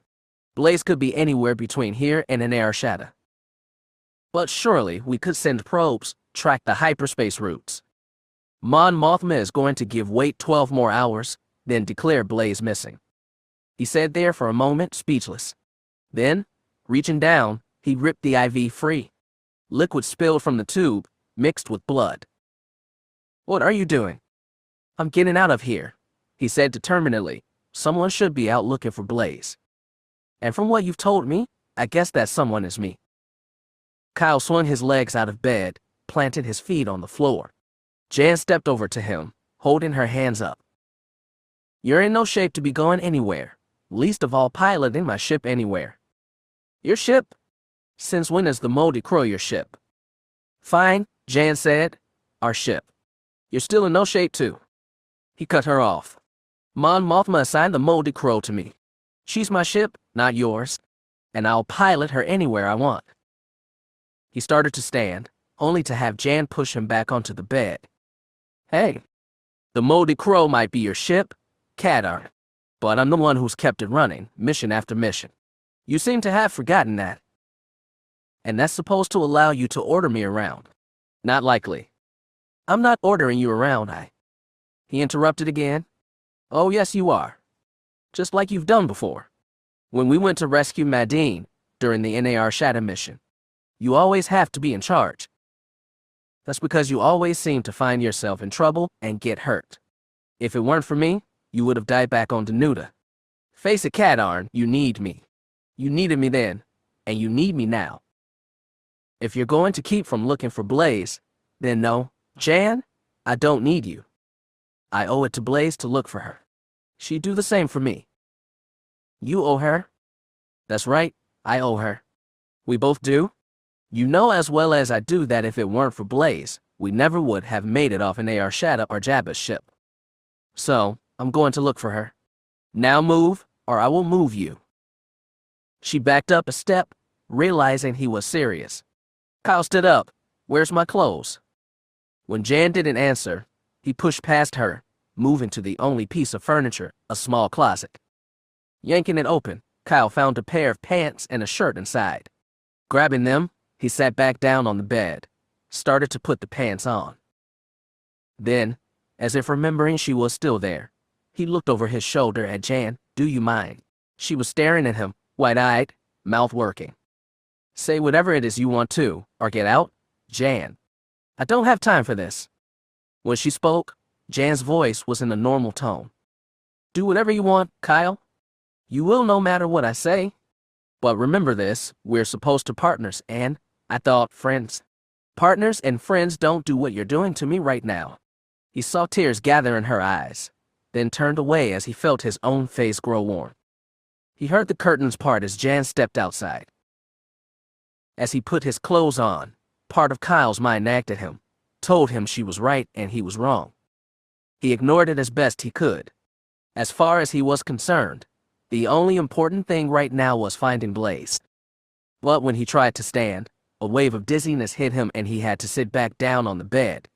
Blaze could be anywhere between here and an Arashada. But surely we could send probes, track the hyperspace routes. Mon Mothma is going to wait 12 more hours, then declare Blaze missing. He sat there for a moment, speechless. Then, reaching down, he ripped the IV free. Liquid spilled from the tube, mixed with blood. What are you doing? I'm getting out of here, he said determinedly. Someone should be out looking for Blaze. And from what you've told me, I guess that someone is me. Kyle swung his legs out of bed, planted his feet on the floor. Jan stepped over to him, holding her hands up. You're in no shape to be going anywhere, least of all piloting my ship anywhere. Your ship? Since when is the Moldy Crow your ship? Fine, Jan said. Our ship. You're still in no shape too. He cut her off. Mon Mothma assigned the Moldy Crow to me. She's my ship, not yours, and I'll pilot her anywhere I want. He started to stand, only to have Jan push him back onto the bed. Hey, the Moldy Crow might be your ship, Kadar, but I'm the one who's kept it running, mission after mission. You seem to have forgotten that. And that's supposed to allow you to order me around. Not likely. I'm not ordering you around, He interrupted again. Oh yes, you are. Just like you've done before. When we went to rescue Madine during the Arashada mission. You always have to be in charge. That's because you always seem to find yourself in trouble and get hurt. If it weren't for me, you would have died back on Danuta. Face it, Kadarn, you need me. You needed me then, and you need me now. If you're going to keep from looking for Blaze, then no, Jan, I don't need you. I owe it to Blaze to look for her. She'd do the same for me. You owe her? That's right, I owe her. We both do? You know as well as I do that if it weren't for Blaze, we never would have made it off an Arashada or Jabba's ship. So, I'm going to look for her. Now move, or I will move you. She backed up a step, realizing he was serious. Kyle stood up. Where's my clothes? When Jan didn't answer, he pushed past her, moving to the only piece of furniture, a small closet. Yanking it open, Kyle found a pair of pants and a shirt inside. Grabbing them, he sat back down on the bed, started to put the pants on. Then, as if remembering she was still there, he looked over his shoulder at Jan. Do you mind? She was staring at him, wide-eyed, mouth working. Say whatever it is you want to, or get out, Jan. I don't have time for this. When she spoke, Jan's voice was in a normal tone. Do whatever you want, Kyle. You will no matter what I say. But remember this, we're supposed to partners and, I thought, friends. Partners and friends don't do what you're doing to me right now. He saw tears gather in her eyes, then turned away as he felt his own face grow warm. He heard the curtains part as Jan stepped outside. As he put his clothes on, part of Kyle's mind nagged at him, told him she was right and he was wrong. He ignored it as best he could. As far as he was concerned, the only important thing right now was finding Blaze. But when he tried to stand, A wave of dizziness hit him and he had to sit back down on the bed.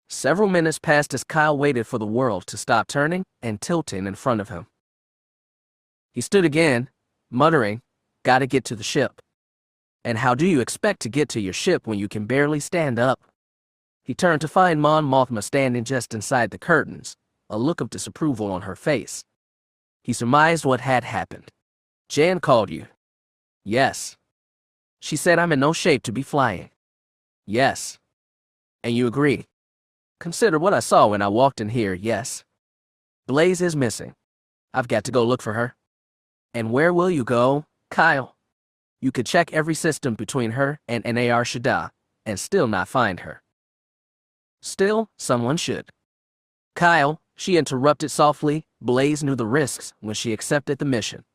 Several minutes passed as Kyle waited for the world to stop turning and tilting in front of him. He stood again, muttering, "Gotta get to the ship." And how do you expect to get to your ship when you can barely stand up? He turned to find Mon Mothma standing just inside the curtains, a look of disapproval on her face. He surmised what had happened. "Jan called you." "Yes." "She said I'm in no shape to be flying." "Yes." "And you agree?" "Consider what I saw when I walked in here, yes." "Blaze is missing. I've got to go look for her." "And where will you go, Kyle?" "You could check every system between her and Nar Shaddaa and still not find her." "Still, someone should." "Kyle," she interrupted softly, "Blaze knew the risks when she accepted the mission."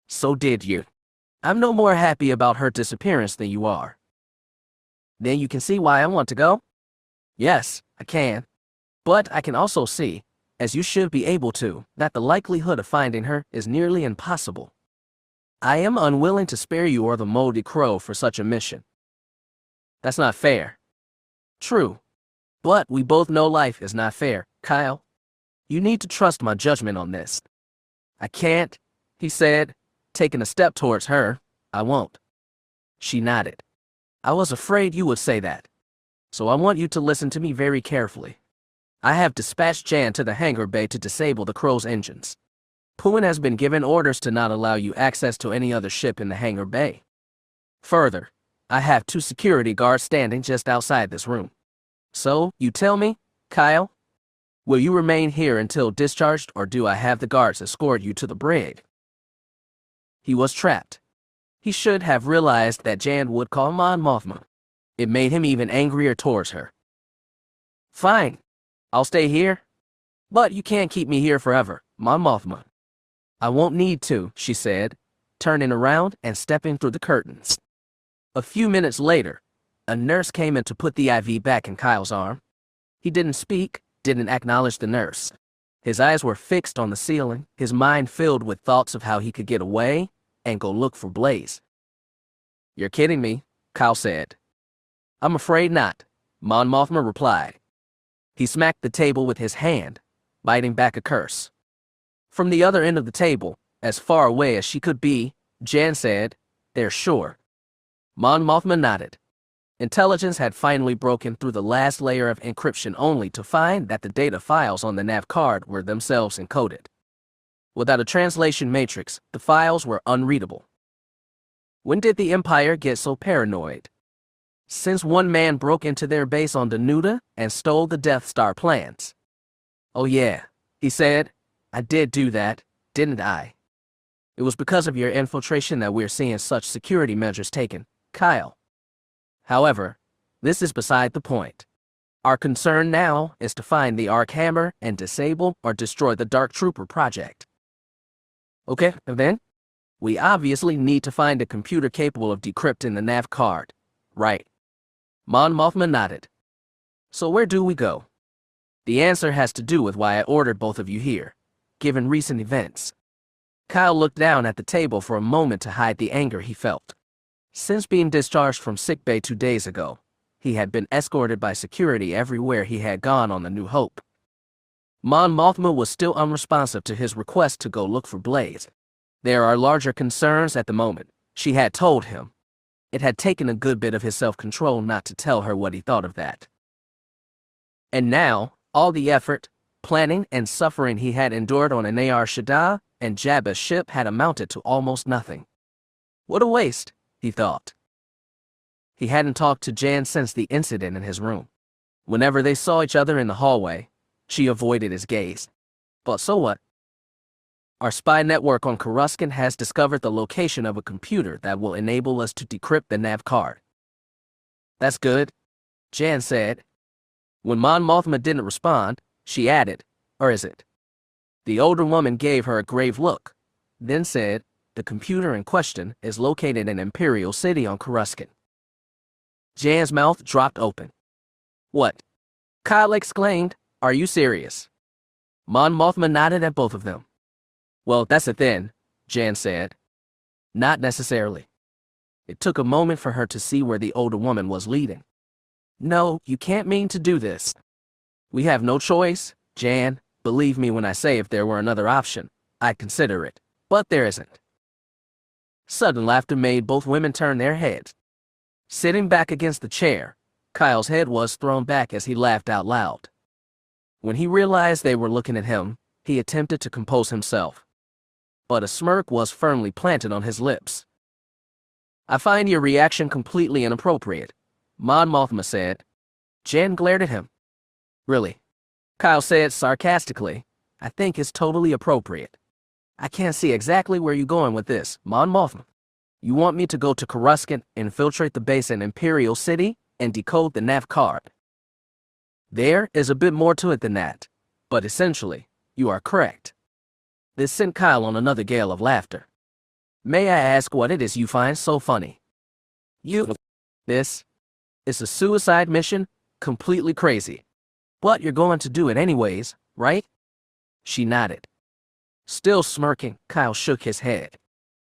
"So did you. I'm no more happy about her disappearance than you are." "Then you can see why I want to go?" "Yes, I can. But I can also see, as you should be able to, that the likelihood of finding her is nearly impossible. I am unwilling to spare you or the Moldy Crow for such a mission." "That's not fair." "True. But we both know life is not fair, Kyle. You need to trust my judgment on this." "I can't," he said, taking a step towards her. "I won't." She nodded. "I was afraid you would say that. So I want you to listen to me very carefully. I have dispatched Jan to the hangar bay to disable the Crow's engines. Puin has been given orders to not allow you access to any other ship in the hangar bay. Further, I have 2 security guards standing just outside this room. So, you tell me, Kyle, will you remain here until discharged, or do I have the guards escort you to the brig?" He was trapped. He should have realized that Jan would call Mon Mothma. It made him even angrier towards her. "Fine. I'll stay here. But you can't keep me here forever, Mon Mothma." "I won't need to," she said, turning around and stepping through the curtains. A few minutes later, a nurse came in to put the IV back in Kyle's arm. He didn't speak, didn't acknowledge the nurse. His eyes were fixed on the ceiling, his mind filled with thoughts of how he could get away and go look for Blaze. "You're kidding me," Kyle said. "I'm afraid not," Mon Mothma replied. He smacked the table with his hand, biting back a curse. From the other end of the table, as far away as she could be, Jan said, "They're sure." Mon Mothma nodded. Intelligence had finally broken through the last layer of encryption only to find that the data files on the nav card were themselves encoded. Without a translation matrix, the files were unreadable. When did the Empire get so paranoid? Since one man broke into their base on Danuta and stole the Death Star plans. "Oh yeah," he said, "I did do that, didn't I? It was because of your infiltration that we're seeing such security measures taken, Kyle. However, this is beside the point. Our concern now is to find the Arc Hammer and disable or destroy the Dark Trooper project." "Okay, and then?" "We obviously need to find a computer capable of decrypting the nav card, right?" Mon Mothma nodded. "So where do we go?" "The answer has to do with why I ordered both of you here, given recent events." Kyle looked down at the table for a moment to hide the anger he felt. Since being discharged from sickbay 2 days ago, he had been escorted by security everywhere he had gone on the New Hope. Mon Mothma was still unresponsive to his request to go look for Blaze. "There are larger concerns at the moment," she had told him. It had taken a good bit of his self-control not to tell her what he thought of that. And now, all the effort, planning, and suffering he had endured on Nar Shaddaa and Jabba's ship had amounted to almost nothing. What a waste, he thought. He hadn't talked to Jan since the incident in his room. Whenever they saw each other in the hallway, she avoided his gaze. But so what? Our spy network on Coruscant has discovered the location of a computer that will enable us to decrypt the nav card. "That's good," Jan said. When Mon Mothma didn't respond, she added, "Or is it?" The older woman gave her a grave look, then said, "The computer in question is located in Imperial City on Coruscant." Jan's mouth dropped open. "What?" Kyle exclaimed, "Are you serious?" Mon Mothma nodded at both of them. "Well, that's it then," Jan said. "Not necessarily. It took a moment for her to see where the older woman was leading. No, you can't mean to do this. We have no choice, Jan. Believe me when I say if there were another option, I'd consider it. But there isn't. Sudden laughter made both women turn their heads. Sitting back against the chair, Kyle's head was thrown back as he laughed out loud. When he realized they were looking at him, he attempted to compose himself. But a smirk was firmly planted on his lips. I find your reaction completely inappropriate, Mon Mothma said. Jan glared at him. Really? Kyle said sarcastically. I think it's totally appropriate. I can't see exactly where you're going with this, Mon Mothma. You want me to go to Coruscant, infiltrate the base in Imperial City, and decode the nav card? There is a bit more to it than that, but essentially, you are correct. This sent Kyle on another gale of laughter. May I ask what it is you find so funny? This is a suicide mission, completely crazy. But you're going to do it anyways, right? She nodded. Still smirking, Kyle shook his head.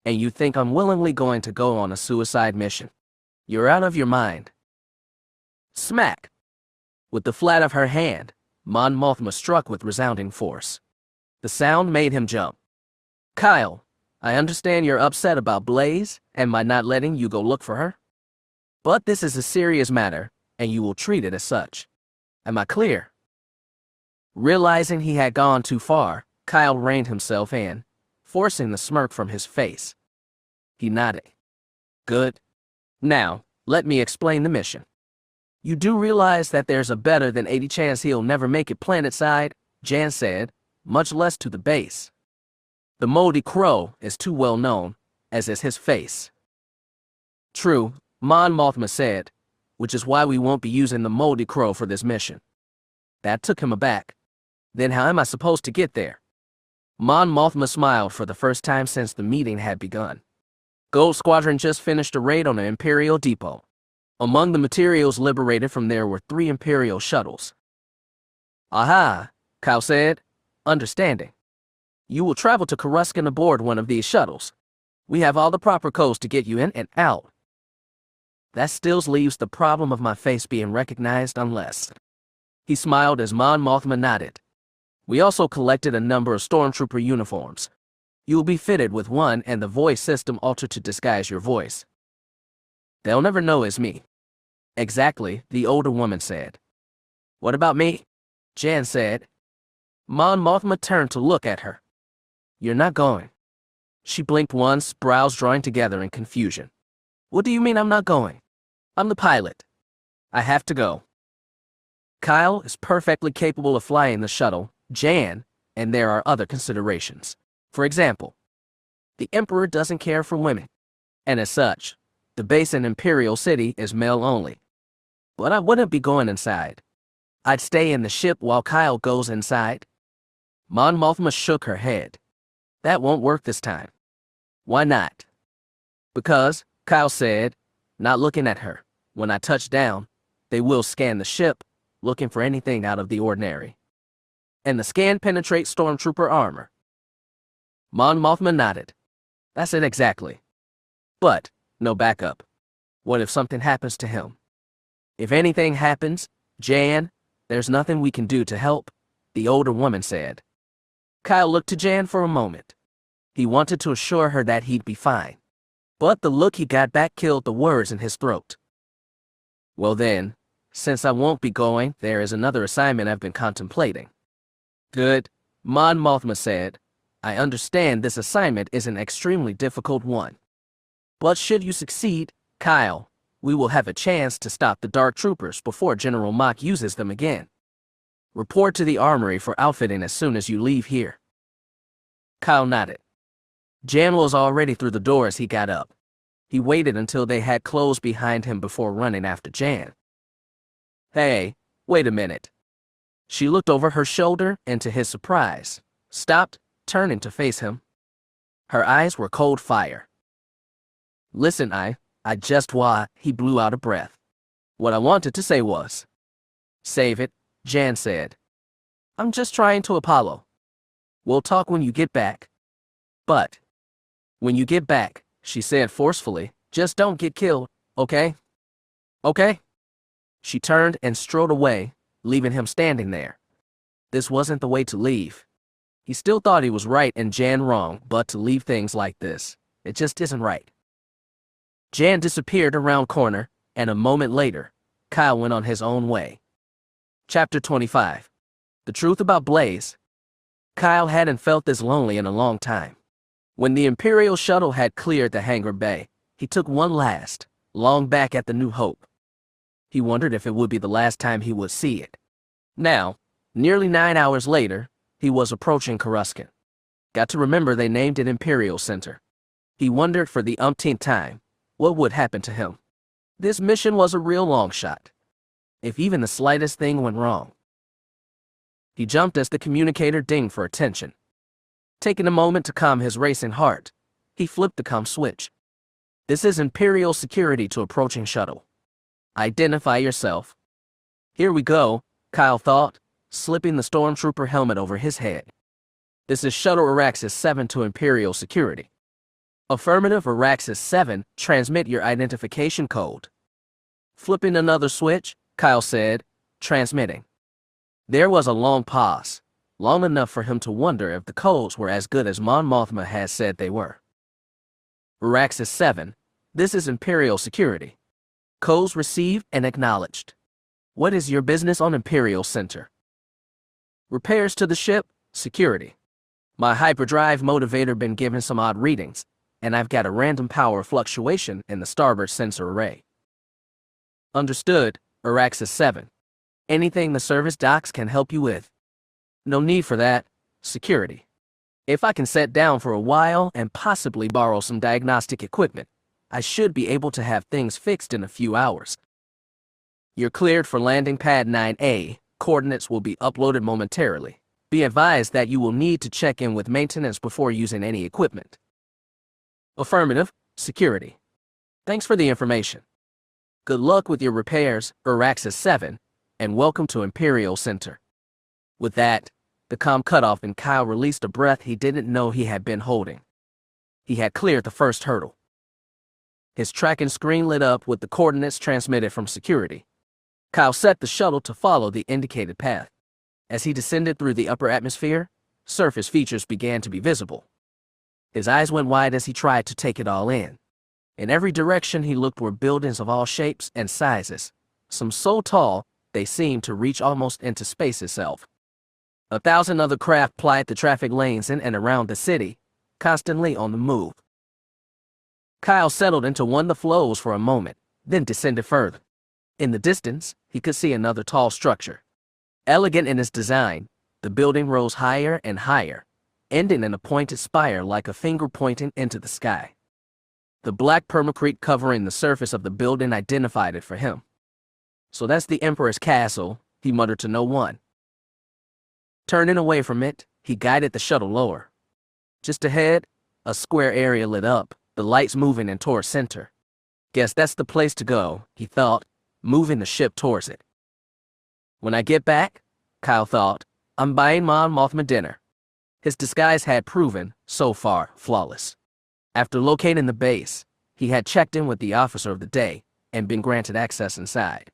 And you think I'm willingly going to go on a suicide mission? You're out of your mind. Smack! With the flat of her hand, Mon Mothma struck with resounding force. The sound made him jump. Kyle, I understand you're upset about Blaze and my not letting you go look for her. But this is a serious matter, and you will treat it as such. Am I clear? Realizing he had gone too far, Kyle reined himself in, forcing the smirk from his face. He nodded. Good. Now, let me explain the mission. You do realize that there's a better than 80 chance he'll never make it planetside, Jan said, much less to the base. The Moldy Crow is too well known, as is his face. True, Mon Mothma said, which is why we won't be using the Moldy Crow for this mission. That took him aback. Then how am I supposed to get there? Mon Mothma smiled for the first time since the meeting had begun. Gold Squadron just finished a raid on an Imperial depot. Among the materials liberated from there were 3 Imperial shuttles. Aha, Kyle said, understanding. You will travel to Coruscant aboard one of these shuttles. We have all the proper codes to get you in and out. That still leaves the problem of my face being recognized unless... He smiled as Mon Mothma nodded. We also collected a number of stormtrooper uniforms. You will be fitted with one and the voice system altered to disguise your voice. They'll never know it's me. Exactly, the older woman said. What about me? Jan said. Mon Mothma turned to look at her. You're not going. She blinked once, brows drawing together in confusion. What do you mean I'm not going? I'm the pilot. I have to go. Kyle is perfectly capable of flying the shuttle, Jan, and there are other considerations. For example, the Emperor doesn't care for women, and as such, the base in Imperial City is male only. But I wouldn't be going inside. I'd stay in the ship while Kyle goes inside. Mon Mothma shook her head. That won't work this time. Why not? Because, Kyle said, not looking at her, when I touch down, they will scan the ship, looking for anything out of the ordinary. And the scan penetrates stormtrooper armor. Mon Mothma nodded. That's it exactly. But, no backup. What if something happens to him? If anything happens, Jan, there's nothing we can do to help, the older woman said. Kyle looked to Jan for a moment. He wanted to assure her that he'd be fine. But the look he got back killed the words in his throat. Well then, since I won't be going, there is another assignment I've been contemplating. Good, Mon Mothma said. I understand this assignment is an extremely difficult one. But should you succeed, Kyle, we will have a chance to stop the Dark Troopers before General Mach uses them again. Report to the armory for outfitting as soon as you leave here. Kyle nodded. Jan was already through the door as he got up. He waited until they had closed behind him before running after Jan. Hey, wait a minute. She looked over her shoulder and to his surprise, stopped, turning to face him. Her eyes were cold fire. Listen, I just he blew out a breath. What I wanted to say was. Save it, Jan said. I'm just trying to Apollo. We'll talk when you get back. But, when you get back, she said forcefully, Just don't get killed, okay? Okay? She turned and strode away, leaving him standing there. This wasn't the way to leave. He still thought he was right and Jan wrong, but to leave things like this, it just isn't right. Jan disappeared around corner, and a moment later, Kyle went on his own way. Chapter 25. The truth about Blaze. Kyle hadn't felt this lonely in a long time. When the Imperial shuttle had cleared the hangar bay, he took one last, long back at the New Hope. He wondered if it would be the last time he would see it. Now, nearly 9 hours later, he was approaching Coruscant. Got to remember they named it Imperial Center. He wondered for the umpteenth time, what would happen to him? This mission was a real long shot. If even the slightest thing went wrong. He jumped as the communicator dinged for attention. Taking a moment to calm his racing heart, he flipped the comm switch. This is Imperial security to approaching shuttle. Identify yourself. Here we go, Kyle thought, slipping the stormtrooper helmet over his head. This is Shuttle Araxis 7 to Imperial security. Affirmative, Araxis 7, transmit your identification code. Flipping another switch, Kyle said, transmitting. There was a long pause, long enough for him to wonder if the codes were as good as Mon Mothma had said they were. Araxis 7, this is Imperial security. Codes received and acknowledged. What is your business on Imperial Center? Repairs to the ship, security. My hyperdrive motivator been given some odd readings, and I've got a random power fluctuation in the starboard sensor array. Understood, Araxis 7. Anything the service docs can help you with? No need for that, security. If I can set down for a while and possibly borrow some diagnostic equipment, I should be able to have things fixed in a few hours. You're cleared for landing pad 9A. Coordinates will be uploaded momentarily. Be advised that you will need to check in with maintenance before using any equipment. Affirmative, security. Thanks for the information. Good luck with your repairs, Araxis 7, and welcome to Imperial Center. With that, the comm cut off and Kyle released a breath he didn't know he had been holding. He had cleared the first hurdle. His tracking screen lit up with the coordinates transmitted from security. Kyle set the shuttle to follow the indicated path. As he descended through the upper atmosphere, surface features began to be visible. His eyes went wide as he tried to take it all in. In every direction he looked were buildings of all shapes and sizes, some so tall they seemed to reach almost into space itself. 1,000 other craft plied the traffic lanes in and around the city, constantly on the move. Kyle settled into one of the flows for a moment, then descended further. In the distance, he could see another tall structure. Elegant in its design, the building rose higher and higher, ending in a pointed spire like a finger pointing into the sky. The black permacrete covering the surface of the building identified it for him. So that's the Emperor's castle, he muttered to no one. Turning away from it, he guided the shuttle lower. Just ahead, a square area lit up, the lights moving in toward center. Guess that's the place to go, he thought, moving the ship towards it. When I get back, Kyle thought, I'm buying Mon Mothma dinner. His disguise had proven, so far, flawless. After locating the base, he had checked in with the officer of the day and been granted access inside.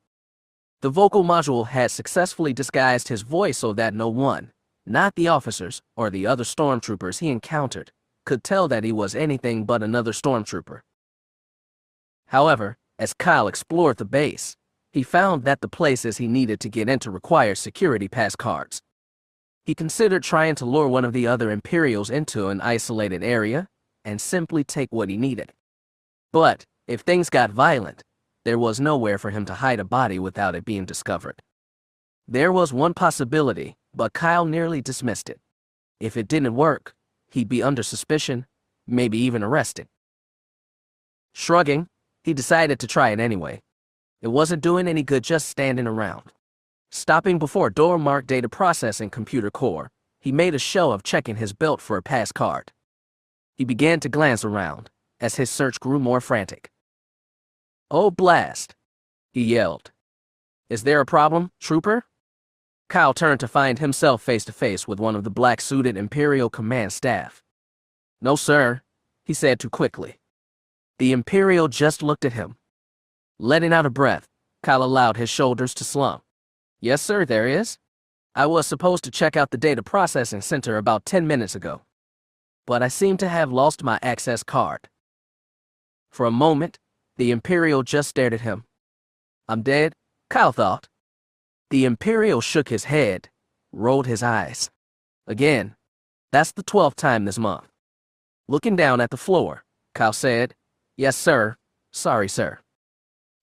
The vocal module had successfully disguised his voice so that no one, not the officers or the other stormtroopers he encountered, could tell that he was anything but another stormtrooper. However, as Kyle explored the base, he found that the places he needed to get into required security pass cards. He considered trying to lure one of the other Imperials into an isolated area and simply take what he needed. But if things got violent, there was nowhere for him to hide a body without it being discovered. There was one possibility, but Kyle nearly dismissed it. If it didn't work, he'd be under suspicion, maybe even arrested. Shrugging, he decided to try it anyway. It wasn't doing any good just standing around. Stopping before a door marked Data Processing Computer Core, he made a show of checking his belt for a pass card. He began to glance around, as his search grew more frantic. "Oh, blast!" he yelled. "Is there a problem, trooper?" Kyle turned to find himself face to face with one of the black-suited Imperial command staff. "No, sir," he said too quickly. The Imperial just looked at him. Letting out a breath, Kyle allowed his shoulders to slump. Yes, sir, there is. I was supposed to check out the data processing center about 10 minutes ago. But I seem to have lost my access card. For a moment, the Imperial just stared at him. I'm dead, Kyle thought. The Imperial shook his head, rolled his eyes. Again, that's the 12th time this month. Looking down at the floor, Kyle said, Yes, sir. Sorry, sir.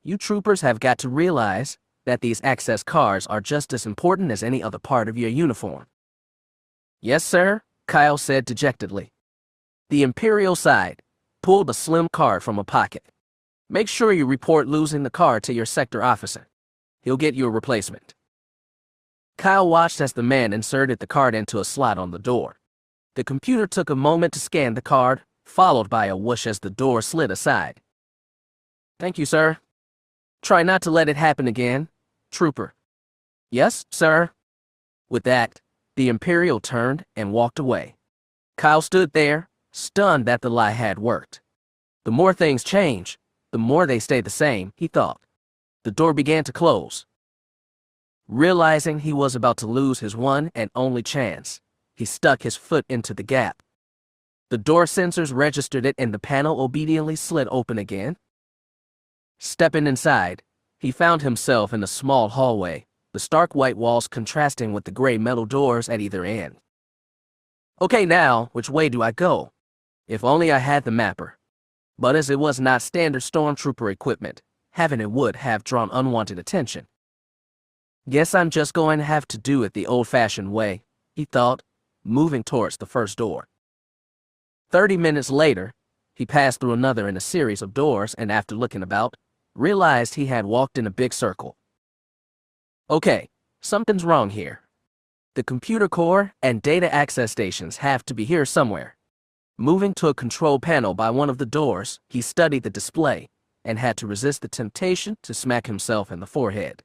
You troopers have got to realize that these access cards are just as important as any other part of your uniform. Yes, sir, Kyle said dejectedly. The Imperial sighed, pulled a slim card from a pocket. Make sure you report losing the card to your sector officer. He'll get you a replacement. Kyle watched as the man inserted the card into a slot on the door. The computer took a moment to scan the card, followed by a whoosh as the door slid aside. Thank you, sir. Try not to let it happen again, Trooper. Yes, sir. With that, the Imperial turned and walked away. Kyle stood there, stunned that the lie had worked. The more things change, the more they stay the same, he thought. The door began to close. Realizing he was about to lose his one and only chance, he stuck his foot into the gap. The door sensors registered it and the panel obediently slid open again. Stepping inside, he found himself in a small hallway, the stark white walls contrasting with the gray metal doors at either end. Okay, now, which way do I go? If only I had the mapper. But as it was not standard stormtrooper equipment, having it would have drawn unwanted attention. Guess I'm just going to have to do it the old-fashioned way, he thought, moving towards the first door. 30 minutes later, he passed through another in a series of doors and after looking about, realized he had walked in a big circle. Okay, something's wrong here. The computer core and data access stations have to be here somewhere. Moving to a control panel by one of the doors, he studied the display and had to resist the temptation to smack himself in the forehead.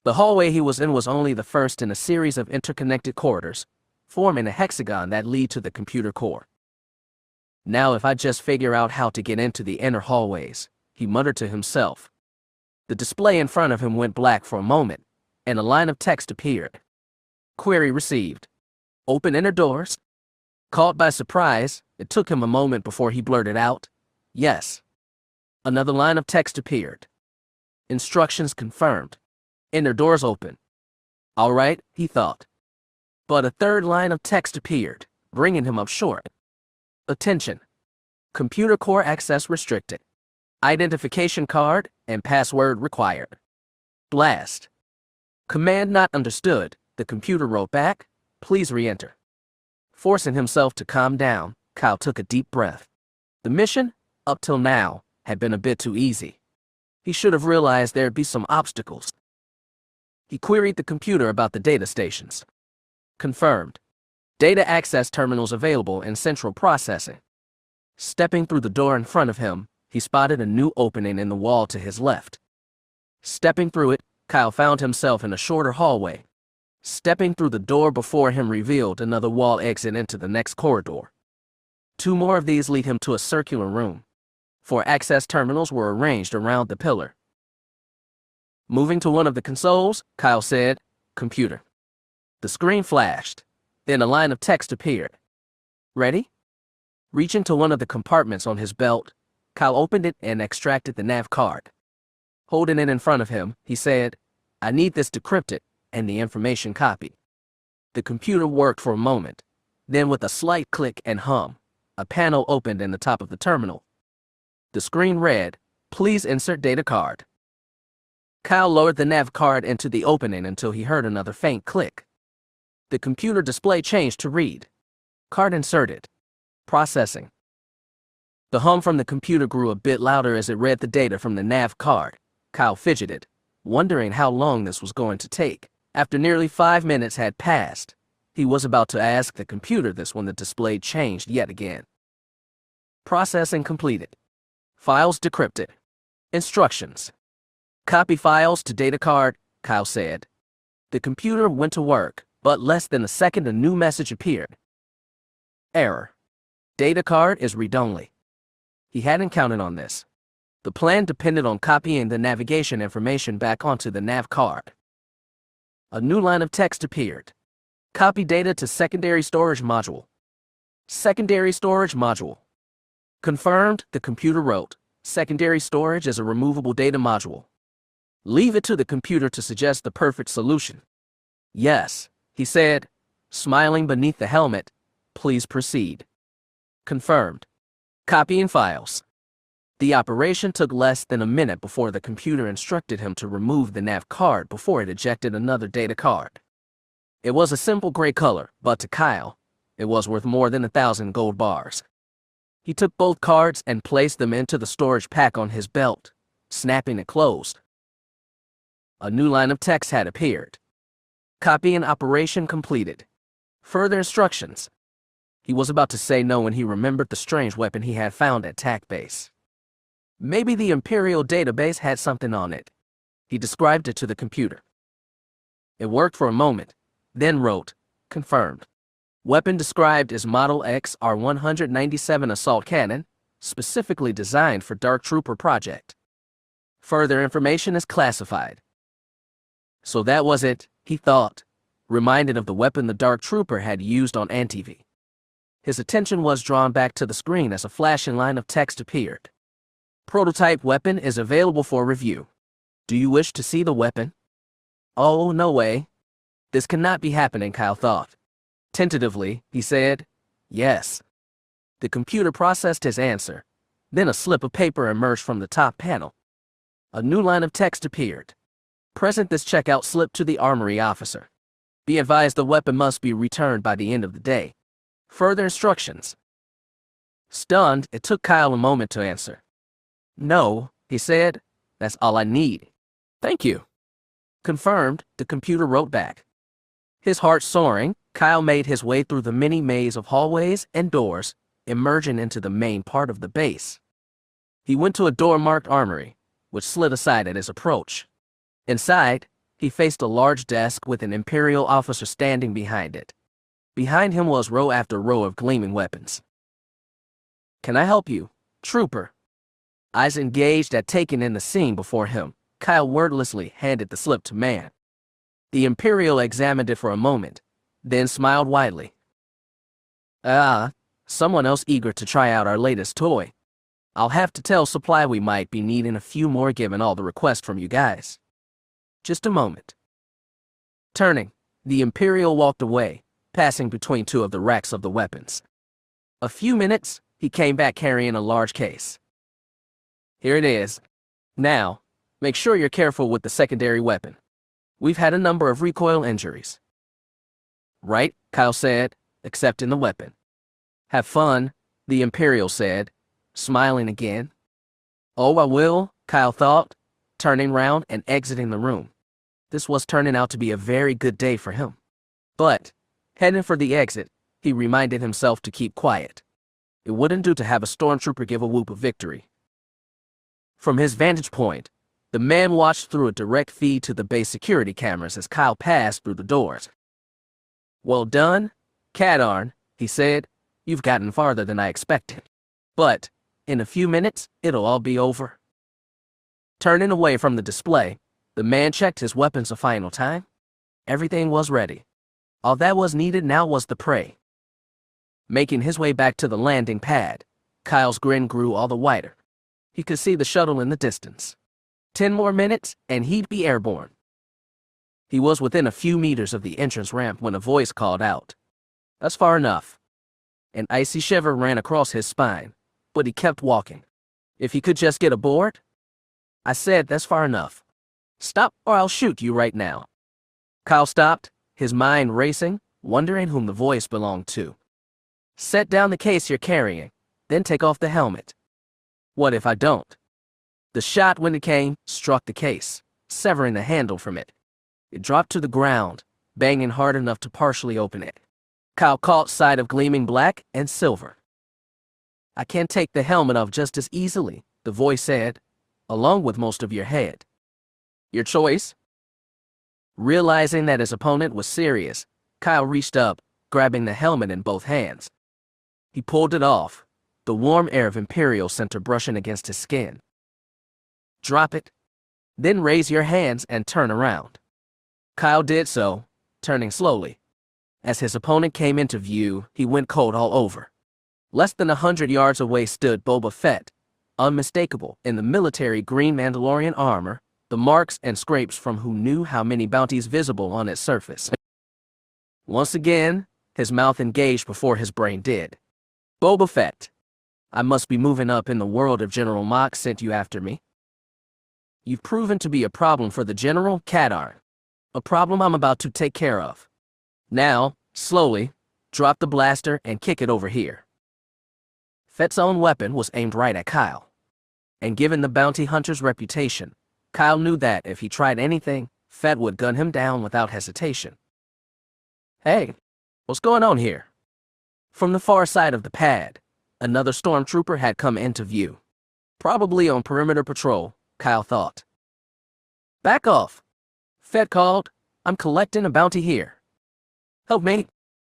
The hallway he was in was only the first in a series of interconnected corridors, forming a hexagon that lead to the computer core. Now if I just figure out how to get into the inner hallways, he muttered to himself. The display in front of him went black for a moment, and a line of text appeared. Query received. Open inner doors. Caught by surprise, it took him a moment before he blurted out, Yes. Another line of text appeared. Instructions confirmed. Inner doors open. All right, he thought. But a third line of text appeared, bringing him up short. Attention. Computer core access restricted. Identification card and password required. Blast. Command not understood, the computer wrote back, Please re-enter. Forcing himself to calm down, Kyle took a deep breath. The mission, up till now, had been a bit too easy. He should have realized there'd be some obstacles. He queried the computer about the data stations. Confirmed. Data access terminals available in central processing. Stepping through the door in front of him, he spotted a new opening in the wall to his left. Stepping through it, Kyle found himself in a shorter hallway. Stepping through the door before him revealed another wall exit into the next corridor. 2 more of these lead him to a circular room. 4 access terminals were arranged around the pillar. Moving to one of the consoles, Kyle said, Computer. The screen flashed. Then a line of text appeared. Ready? Reaching to one of the compartments on his belt, Kyle opened it and extracted the nav card. Holding it in front of him, he said, I need this decrypted and the information copied. The computer worked for a moment. Then with a slight click and hum, a panel opened in the top of the terminal. The screen read, Please insert data card. Kyle lowered the nav card into the opening until he heard another faint click. The computer display changed to read, Card inserted. Processing. The hum from the computer grew a bit louder as it read the data from the nav card. Kyle fidgeted, wondering how long this was going to take. After nearly 5 minutes had passed, he was about to ask the computer this when the display changed yet again. Processing completed. Files decrypted. Instructions. Copy files to data card, Kyle said. The computer went to work, but less than a second a new message appeared. Error. Data card is read-only. He hadn't counted on this. The plan depended on copying the navigation information back onto the nav card. A new line of text appeared. Copy data to secondary storage module. Secondary storage module. Confirmed, the computer wrote. Secondary storage is a removable data module. Leave it to the computer to suggest the perfect solution. Yes, he said, smiling beneath the helmet. Please proceed. Confirmed. Copying files. The operation took less than a minute before the computer instructed him to remove the nav card before it ejected another data card. It was a simple gray color, but to Kyle, it was worth more than 1,000 gold bars. He took both cards and placed them into the storage pack on his belt, snapping it closed. A new line of text had appeared. Copying operation completed. Further instructions. He was about to say no when he remembered the strange weapon he had found at TAC base. Maybe the Imperial database had something on it. He described it to the computer. It worked for a moment, then wrote, confirmed. Weapon described as Model XR-197 assault cannon, specifically designed for Dark Trooper project. Further information is classified. So that was it, he thought, reminded of the weapon the Dark Trooper had used on Anti-V. His attention was drawn back to the screen as a flashing line of text appeared. Prototype weapon is available for review. Do you wish to see the weapon? Oh, no way. This cannot be happening, Kyle thought. Tentatively, he said, yes. The computer processed his answer. Then a slip of paper emerged from the top panel. A new line of text appeared. Present this checkout slip to the armory officer. Be advised the weapon must be returned by the end of the day. Further instructions. Stunned, it took Kyle a moment to answer. No, he said. That's all I need. Thank you. Confirmed, the computer wrote back. His heart soaring, Kyle made his way through the many maze of hallways and doors, emerging into the main part of the base. He went to a door marked Armory, which slid aside at his approach. Inside, he faced a large desk with an Imperial officer standing behind it. Behind him was row after row of gleaming weapons. Can I help you, Trooper? Eyes engaged at taking in the scene before him, Kyle wordlessly handed the slip to Man. The Imperial examined it for a moment, then smiled widely. Someone else eager to try out our latest toy. I'll have to tell Supply we might be needing a few more given all the requests from you guys. Just a moment. Turning, the Imperial walked away, passing between two of the racks of the weapons. A few minutes, he came back carrying a large case. Here it is. Now, make sure you're careful with the secondary weapon. We've had a number of recoil injuries. Right, Kyle said, accepting the weapon. Have fun, the Imperial said, smiling again. Oh, I will, Kyle thought, turning round and exiting the room. This was turning out to be a very good day for him. But, heading for the exit, he reminded himself to keep quiet. It wouldn't do to have a stormtrooper give a whoop of victory. From his vantage point, the man watched through a direct feed to the base security cameras as Kyle passed through the doors. Well done, Cadarn, he said. You've gotten farther than I expected. But, in a few minutes, it'll all be over. Turning away from the display, the man checked his weapons a final time. Everything was ready. All that was needed now was the prey. Making his way back to the landing pad, Kyle's grin grew all the wider. He could see the shuttle in the distance. 10 more minutes, and he'd be airborne. He was within a few meters of the entrance ramp when a voice called out. That's far enough. An icy shiver ran across his spine, but he kept walking. If he could just get aboard? I said that's far enough. Stop or I'll shoot you right now. Kyle stopped, his mind racing, wondering whom the voice belonged to. Set down the case you're carrying, then take off the helmet. What if I don't? The shot, when it came, struck the case, severing the handle from it. It dropped to the ground, banging hard enough to partially open it. Kyle caught sight of gleaming black and silver. I can't take the helmet off just as easily, the voice said, along with most of your head. Your choice? Realizing that his opponent was serious, Kyle reached up, grabbing the helmet in both hands. He pulled it off, the warm air of Imperial center brushing against his skin. Drop it. Then raise your hands and turn around. Kyle did so, turning slowly. As his opponent came into view, he went cold all over. Less than 100 yards away stood Boba Fett, unmistakable in the military green Mandalorian armor, the marks and scrapes from who knew how many bounties visible on its surface. Once again, his mouth engaged before his brain did. Boba Fett, I must be moving up in the world if General Mock sent you after me. You've proven to be a problem for the General, Kadarn. A problem I'm about to take care of. Now, slowly, drop the blaster and kick it over here. Fett's own weapon was aimed right at Kyle. And given the bounty hunter's reputation, Kyle knew that if he tried anything, Fett would gun him down without hesitation. Hey, what's going on here? From the far side of the pad, another stormtrooper had come into view. Probably on perimeter patrol, Kyle thought. Back off, Fett called. I'm collecting a bounty here. Help me,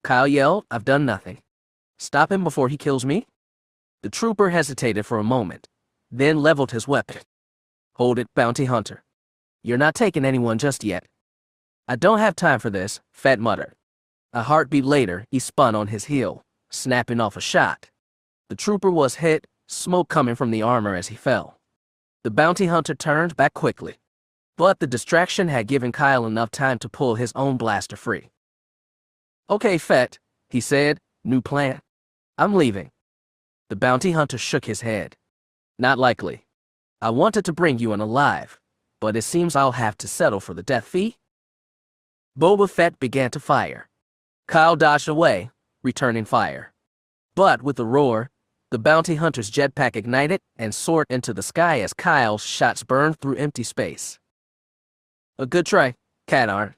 Kyle yelled. I've done nothing. Stop him before he kills me. The trooper hesitated for a moment, then leveled his weapon. Hold it, bounty hunter. You're not taking anyone just yet. I don't have time for this, Fett muttered. A heartbeat later, he spun on his heel, snapping off a shot. The trooper was hit, smoke coming from the armor as he fell. The bounty hunter turned back quickly, but the distraction had given Kyle enough time to pull his own blaster free. Okay, Fett, he said, new plan. I'm leaving. The bounty hunter shook his head. Not likely. I wanted to bring you in alive, but it seems I'll have to settle for the death fee. Boba Fett began to fire. Kyle dodged away, returning fire. But with a roar, the bounty hunter's jetpack ignited and soared into the sky as Kyle's shots burned through empty space. A good try, Kadarn.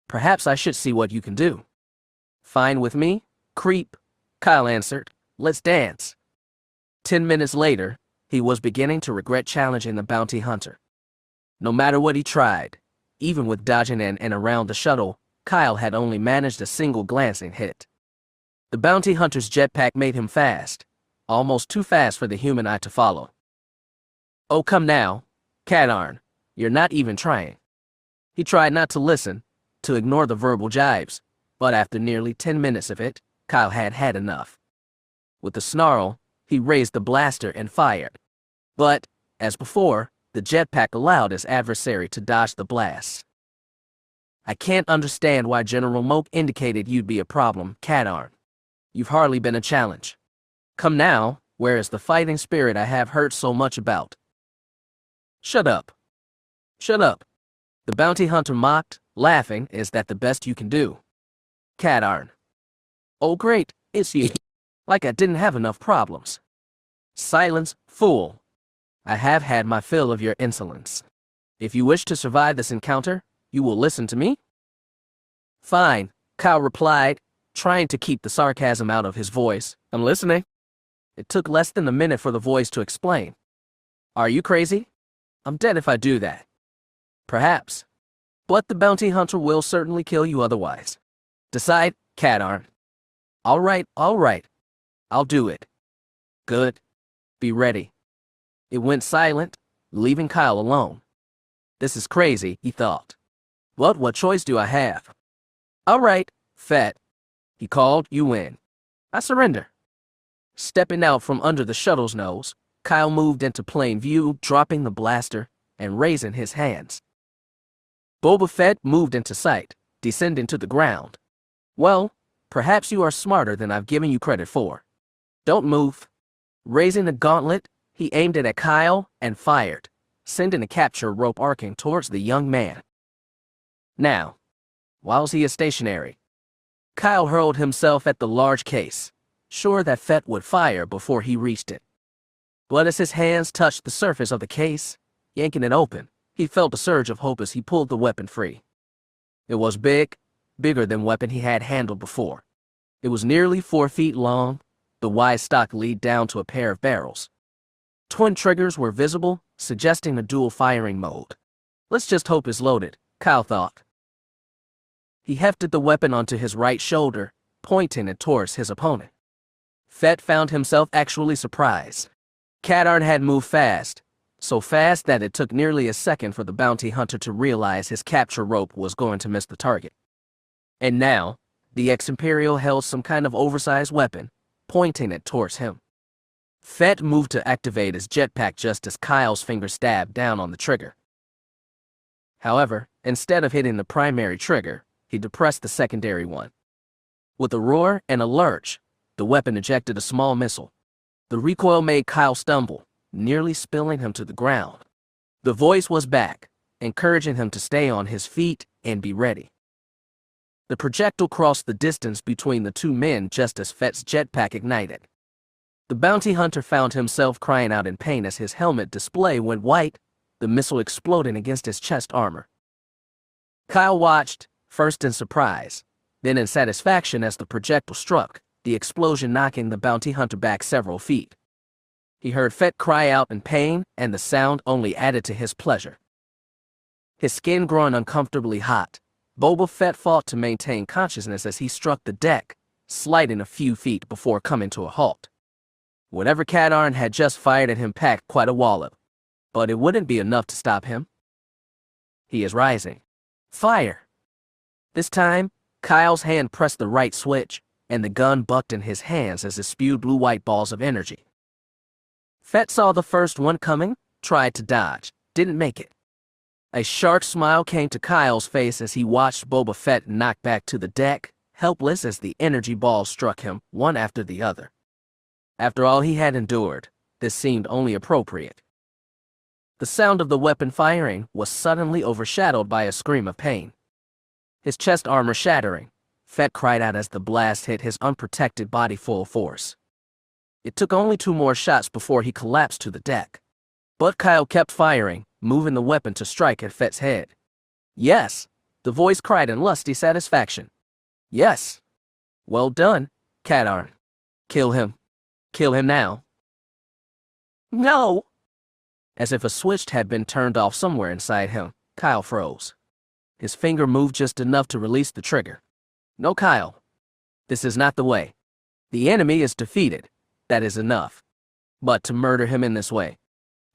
Perhaps I should see what you can do. Fine with me, creep, Kyle answered. Let's dance. 10 minutes later, he was beginning to regret challenging the bounty hunter. No matter what he tried, even with dodging in and around the shuttle, Kyle had only managed a single glancing hit. The bounty hunter's jetpack made him fast, almost too fast for the human eye to follow. Oh, come now, Kadarn, you're not even trying. He tried not to listen, to ignore the verbal jibes, but after nearly 10 minutes of it, Kyle had had enough. With a snarl, he raised the blaster and fired. But, as before, the jetpack allowed his adversary to dodge the blast. I can't understand why General Moak indicated you'd be a problem, Kadarn. You've hardly been a challenge. Come now, where is the fighting spirit I have heard so much about? Shut up. Shut up. The bounty hunter mocked, laughing. Is that the best you can do? Kadarn. Oh great, it's you. Like I didn't have enough problems. Silence, fool. I have had my fill of your insolence. If you wish to survive this encounter, you will listen to me? Fine, Kyle replied, trying to keep the sarcasm out of his voice. I'm listening. It took less than a minute for the voice to explain. Are you crazy? I'm dead if I do that. Perhaps. But the bounty hunter will certainly kill you otherwise. Decide, Kadarn. All right. I'll do it. Good. Be ready. It went silent, leaving Kyle alone. This is crazy, he thought. But what choice do I have? All right, Fett, he called. You win. I surrender. Stepping out from under the shuttle's nose, Kyle moved into plain view, dropping the blaster and raising his hands. Boba Fett moved into sight, descending to the ground. Well, perhaps you are smarter than I've given you credit for. Don't move. Raising the gauntlet, he aimed it at Kyle and fired, sending a capture rope arcing towards the young man. Now, whilst he is stationary, Kyle hurled himself at the large case, sure that Fett would fire before he reached it. But as his hands touched the surface of the case, yanking it open, he felt a surge of hope as he pulled the weapon free. It was bigger than weapon he had handled before. It was nearly 4 feet long, the wide stock lead down to a pair of barrels. Twin triggers were visible, suggesting a dual firing mode. Let's just hope it's loaded, Kyle thought. He hefted the weapon onto his right shoulder, pointing it towards his opponent. Fett found himself actually surprised. Katarn had moved fast, so fast that it took nearly a second for the bounty hunter to realize his capture rope was going to miss the target. And now, the ex-Imperial held some kind of oversized weapon, pointing it towards him. Fett moved to activate his jetpack just as Kyle's finger stabbed down on the trigger. However, instead of hitting the primary trigger, he depressed the secondary one. With a roar and a lurch, the weapon ejected a small missile. The recoil made Kyle stumble, nearly spilling him to the ground. The voice was back, encouraging him to stay on his feet and be ready. The projectile crossed the distance between the two men just as Fett's jetpack ignited. The bounty hunter found himself crying out in pain as his helmet display went white, the missile exploding against his chest armor. Kyle watched, first in surprise, then in satisfaction as the projectile struck, the explosion knocking the bounty hunter back several feet. He heard Fett cry out in pain, and the sound only added to his pleasure. His skin growing uncomfortably hot, Boba Fett fought to maintain consciousness as he struck the deck, sliding a few feet before coming to a halt. Whatever Katarn had just fired at him packed quite a wallop, but it wouldn't be enough to stop him. He is rising. Fire! This time, Kyle's hand pressed the right switch, and the gun bucked in his hands as it spewed blue-white balls of energy. Fett saw the first one coming, tried to dodge, didn't make it. A sharp smile came to Kyle's face as he watched Boba Fett knock back to the deck, helpless as the energy balls struck him, one after the other. After all he had endured, this seemed only appropriate. The sound of the weapon firing was suddenly overshadowed by a scream of pain. His chest armor shattering, Fett cried out as the blast hit his unprotected body full force. It took only 2 more shots before he collapsed to the deck. But Kyle kept firing, moving the weapon to strike at Fett's head. Yes, the voice cried in lusty satisfaction. Yes. Well done, Katarn. Kill him. Kill him now. No. As if a switch had been turned off somewhere inside him, Kyle froze. His finger moved just enough to release the trigger. No, Kyle. This is not the way. The enemy is defeated. That is enough. But to murder him in this way,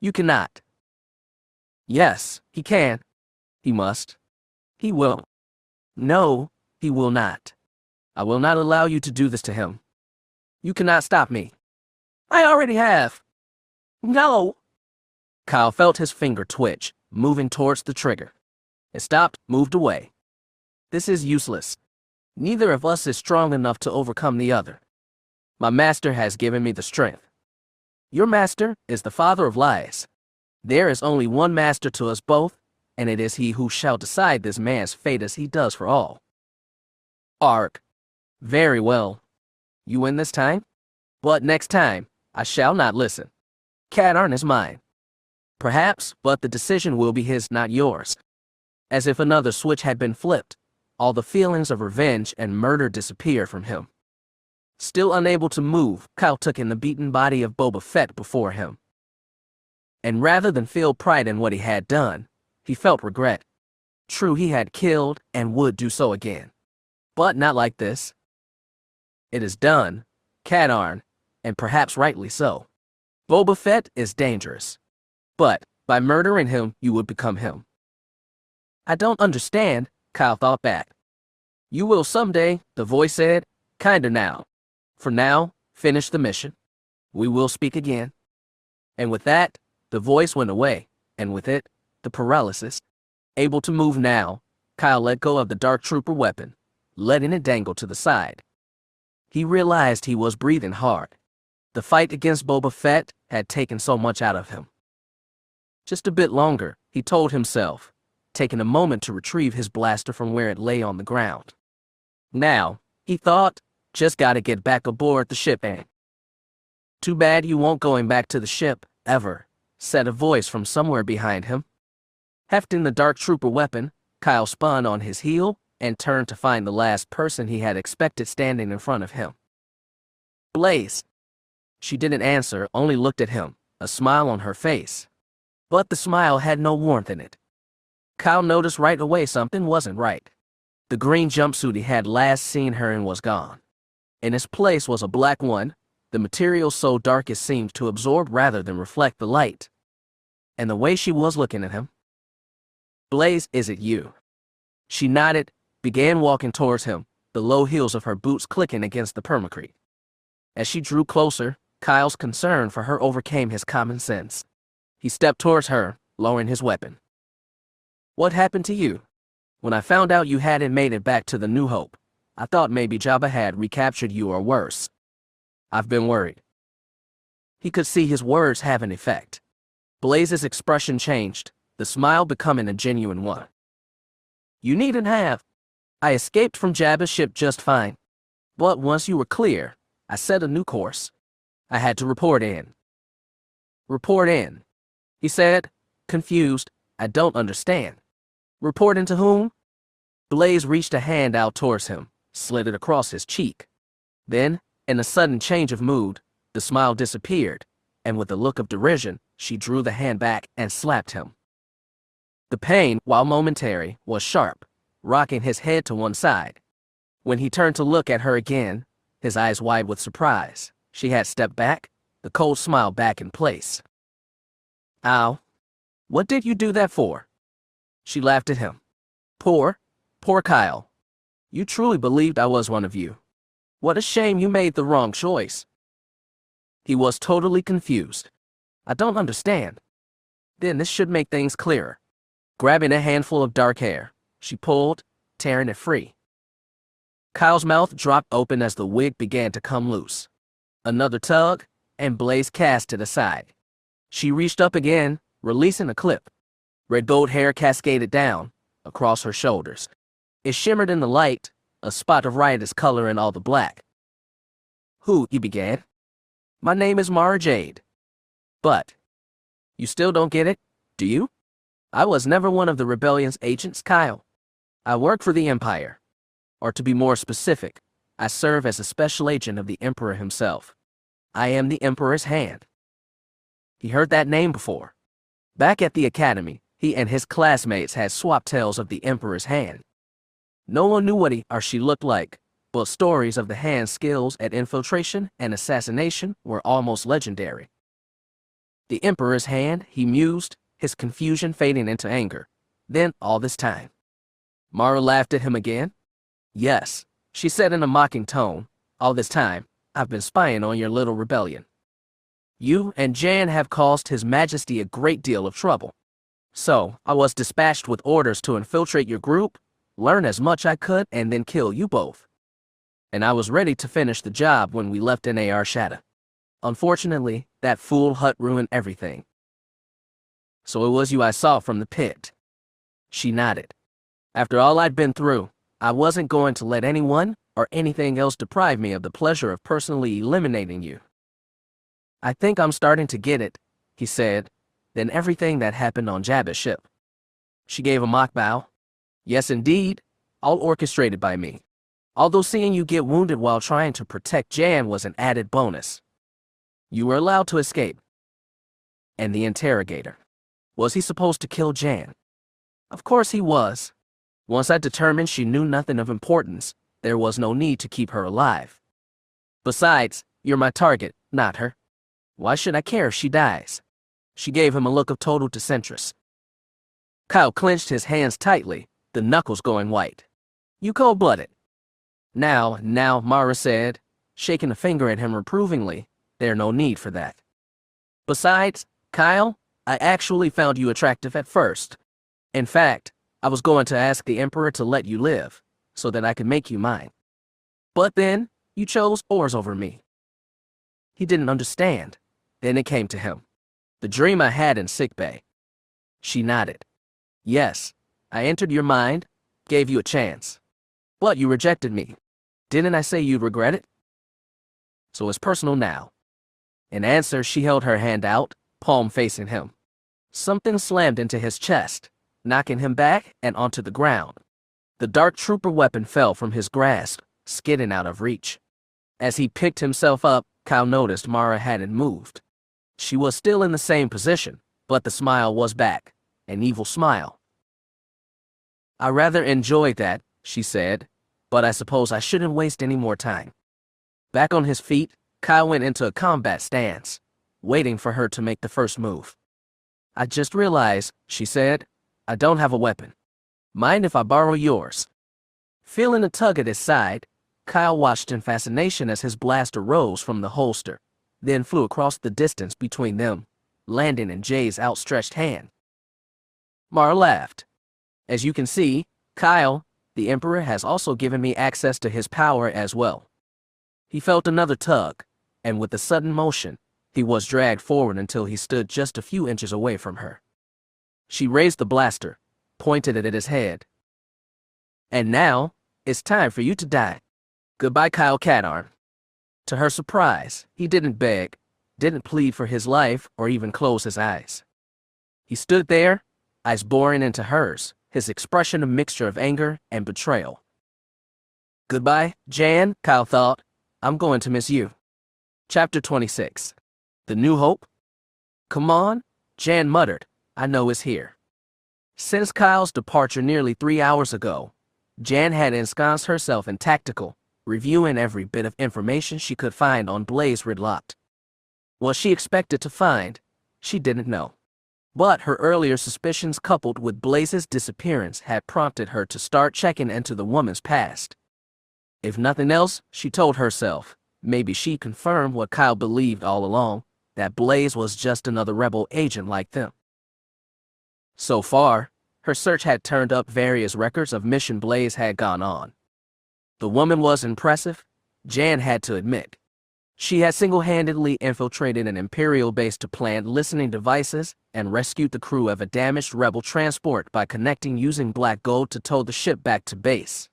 you cannot. Yes, he can. He must. He will. No, he will not. I will not allow you to do this to him. You cannot stop me. I already have. No. Kyle felt his finger twitch, moving towards the trigger. It stopped, moved away. This is useless. Neither of us is strong enough to overcome the other. My master has given me the strength. Your master is the father of lies. There is only one master to us both, and it is he who shall decide this man's fate as he does for all. Arg. Very well. You win this time? But next time, I shall not listen. Katarn is mine. Perhaps, but the decision will be his, not yours. As if another switch had been flipped, all the feelings of revenge and murder disappeared from him. Still unable to move, Kyle took in the beaten body of Boba Fett before him. And rather than feel pride in what he had done, he felt regret. True, he had killed and would do so again. But not like this. It is done, Katarn, and perhaps rightly so. Boba Fett is dangerous. But by murdering him, you would become him. I don't understand, Kyle thought back. You will someday, the voice said, kinda now. For now, finish the mission. We will speak again. And with that, the voice went away, and with it, the paralysis. Able to move now, Kyle let go of the Dark Trooper weapon, letting it dangle to the side. He realized he was breathing hard. The fight against Boba Fett had taken so much out of him. Just a bit longer, he told himself, taking a moment to retrieve his blaster from where it lay on the ground. Now, he thought, just gotta get back aboard the ship and... Too bad you won't going back to the ship, ever, said a voice from somewhere behind him. Hefting the Dark Trooper weapon, Kyle spun on his heel and turned to find the last person he had expected standing in front of him. Blaze. She didn't answer, only looked at him, a smile on her face. But the smile had no warmth in it. Kyle noticed right away something wasn't right. The green jumpsuit he had last seen her in was gone. In its place was a black one, the material so dark it seemed to absorb rather than reflect the light. And the way she was looking at him. "Blaze, is it you?" She nodded, began walking towards him, the low heels of her boots clicking against the permacrete. As she drew closer, Kyle's concern for her overcame his common sense. He stepped towards her, lowering his weapon. "What happened to you? When I found out you hadn't made it back to the New Hope, I thought maybe Jabba had recaptured you or worse. I've been worried." He could see his words have an effect. Blaze's expression changed, the smile becoming a genuine one. "You needn't have. I escaped from Jabba's ship just fine. But once you were clear, I set a new course. I had to report in." "Report in," he said, confused. "I don't understand. Report into whom?" Blaze reached a hand out towards him, slid it across his cheek. Then, in a sudden change of mood, the smile disappeared, and with a look of derision, she drew the hand back and slapped him. The pain, while momentary, was sharp, rocking his head to one side. When he turned to look at her again, his eyes wide with surprise, she had stepped back, the cold smile back in place. "Ow. What did you do that for?" She laughed at him. Poor Kyle. You truly believed I was one of you. What a shame you made the wrong choice." He was totally confused. "I don't understand." Then this should make things clearer. Grabbing a handful of dark hair, she pulled, tearing it free. Kyle's mouth dropped open as the wig began to come loose. Another tug, and Blaze cast it aside. She reached up again, releasing a clip. Red gold hair cascaded down, across her shoulders. It shimmered in the light, a spot of riotous color in all the black. "Who?" he began. "My name is Mara Jade." "But you still don't get it, do you? I was never one of the rebellion's agents, Kyle. I work for the Empire. Or to be more specific, I serve as a special agent of the Emperor himself. I am the Emperor's hand." He heard that name before. Back at the Academy, he and his classmates had swapped tales of the Emperor's hand. No one knew what he or she looked like, but stories of the hand's skills at infiltration and assassination were almost legendary. The Emperor's hand, he mused, his confusion fading into anger. Then, all this time. Mara laughed at him again. "Yes," she said in a mocking tone, "all this time, I've been spying on your little rebellion. You and Jan have caused His Majesty a great deal of trouble. So, I was dispatched with orders to infiltrate your group, learn as much I could, and then kill you both. And I was ready to finish the job when we left Nar Shaddaa. Unfortunately, that fool Hut ruined everything. So it was you I saw from the pit." She nodded. "After all I'd been through, I wasn't going to let anyone or anything else deprive me of the pleasure of personally eliminating you." "I think I'm starting to get it," he said. "Then everything that happened on Jabba's ship." She gave a mock bow. "Yes, indeed, all orchestrated by me. Although seeing you get wounded while trying to protect Jan was an added bonus. You were allowed to escape." And the interrogator. Was he supposed to kill Jan? Of course he was. Once I determined she knew nothing of importance, there was no need to keep her alive. Besides, you're my target, not her. Why should I care if she dies? She gave him a look of total disinterest. Kyle clenched his hands tightly, the knuckles going white. "You cold-blooded." Now, Mara said, shaking a finger at him reprovingly, "There's no need for that. Besides, Kyle, I actually found you attractive at first. In fact, I was going to ask the Emperor to let you live, so that I could make you mine. But then, you chose Ors over me." He didn't understand. Then it came to him. "The dream I had in sickbay." She nodded. "Yes, I entered your mind, gave you a chance. But you rejected me. Didn't I say you'd regret it? So it's personal now." In answer, she held her hand out, palm facing him. Something slammed into his chest, knocking him back and onto the ground. The dark trooper weapon fell from his grasp, skidding out of reach. As he picked himself up, Kyle noticed Mara hadn't moved. She was still in the same position, but the smile was back, an evil smile. "I rather enjoyed that," she said, "but I suppose I shouldn't waste any more time." Back on his feet, Kyle went into a combat stance, waiting for her to make the first move. "I just realized," she said, "I don't have a weapon. Mind if I borrow yours?" Feeling a tug at his side, Kyle watched in fascination as his blaster rose from the holster, then flew across the distance between them, landing in Jay's outstretched hand. Mara laughed. "As you can see, Kyle, the Emperor has also given me access to his power as well." He felt another tug, and with a sudden motion, he was dragged forward until he stood just a few inches away from her. She raised the blaster, pointed it at his head. "And now, it's time for you to die. Goodbye, Kyle Katarn." To her surprise, he didn't beg, didn't plead for his life, or even close his eyes. He stood there, eyes boring into hers, his expression a mixture of anger and betrayal. "Goodbye, Jan," Kyle thought. "I'm going to miss you." Chapter 26. The New Hope? "Come on," Jan muttered. "I know it's here." Since Kyle's departure nearly 3 hours ago, Jan had ensconced herself in tactical, reviewing every bit of information she could find on Blaze Ridlocked. What she expected to find, she didn't know. But her earlier suspicions coupled with Blaze's disappearance had prompted her to start checking into the woman's past. If nothing else, she told herself, maybe she confirmed what Kyle believed all along, that Blaze was just another rebel agent like them. So far, her search had turned up various records of mission Blaze had gone on. The woman was impressive, Jan had to admit. She had single-handedly infiltrated an Imperial base to plant listening devices and rescued the crew of a damaged rebel transport by connecting using black gold to tow the ship back to base.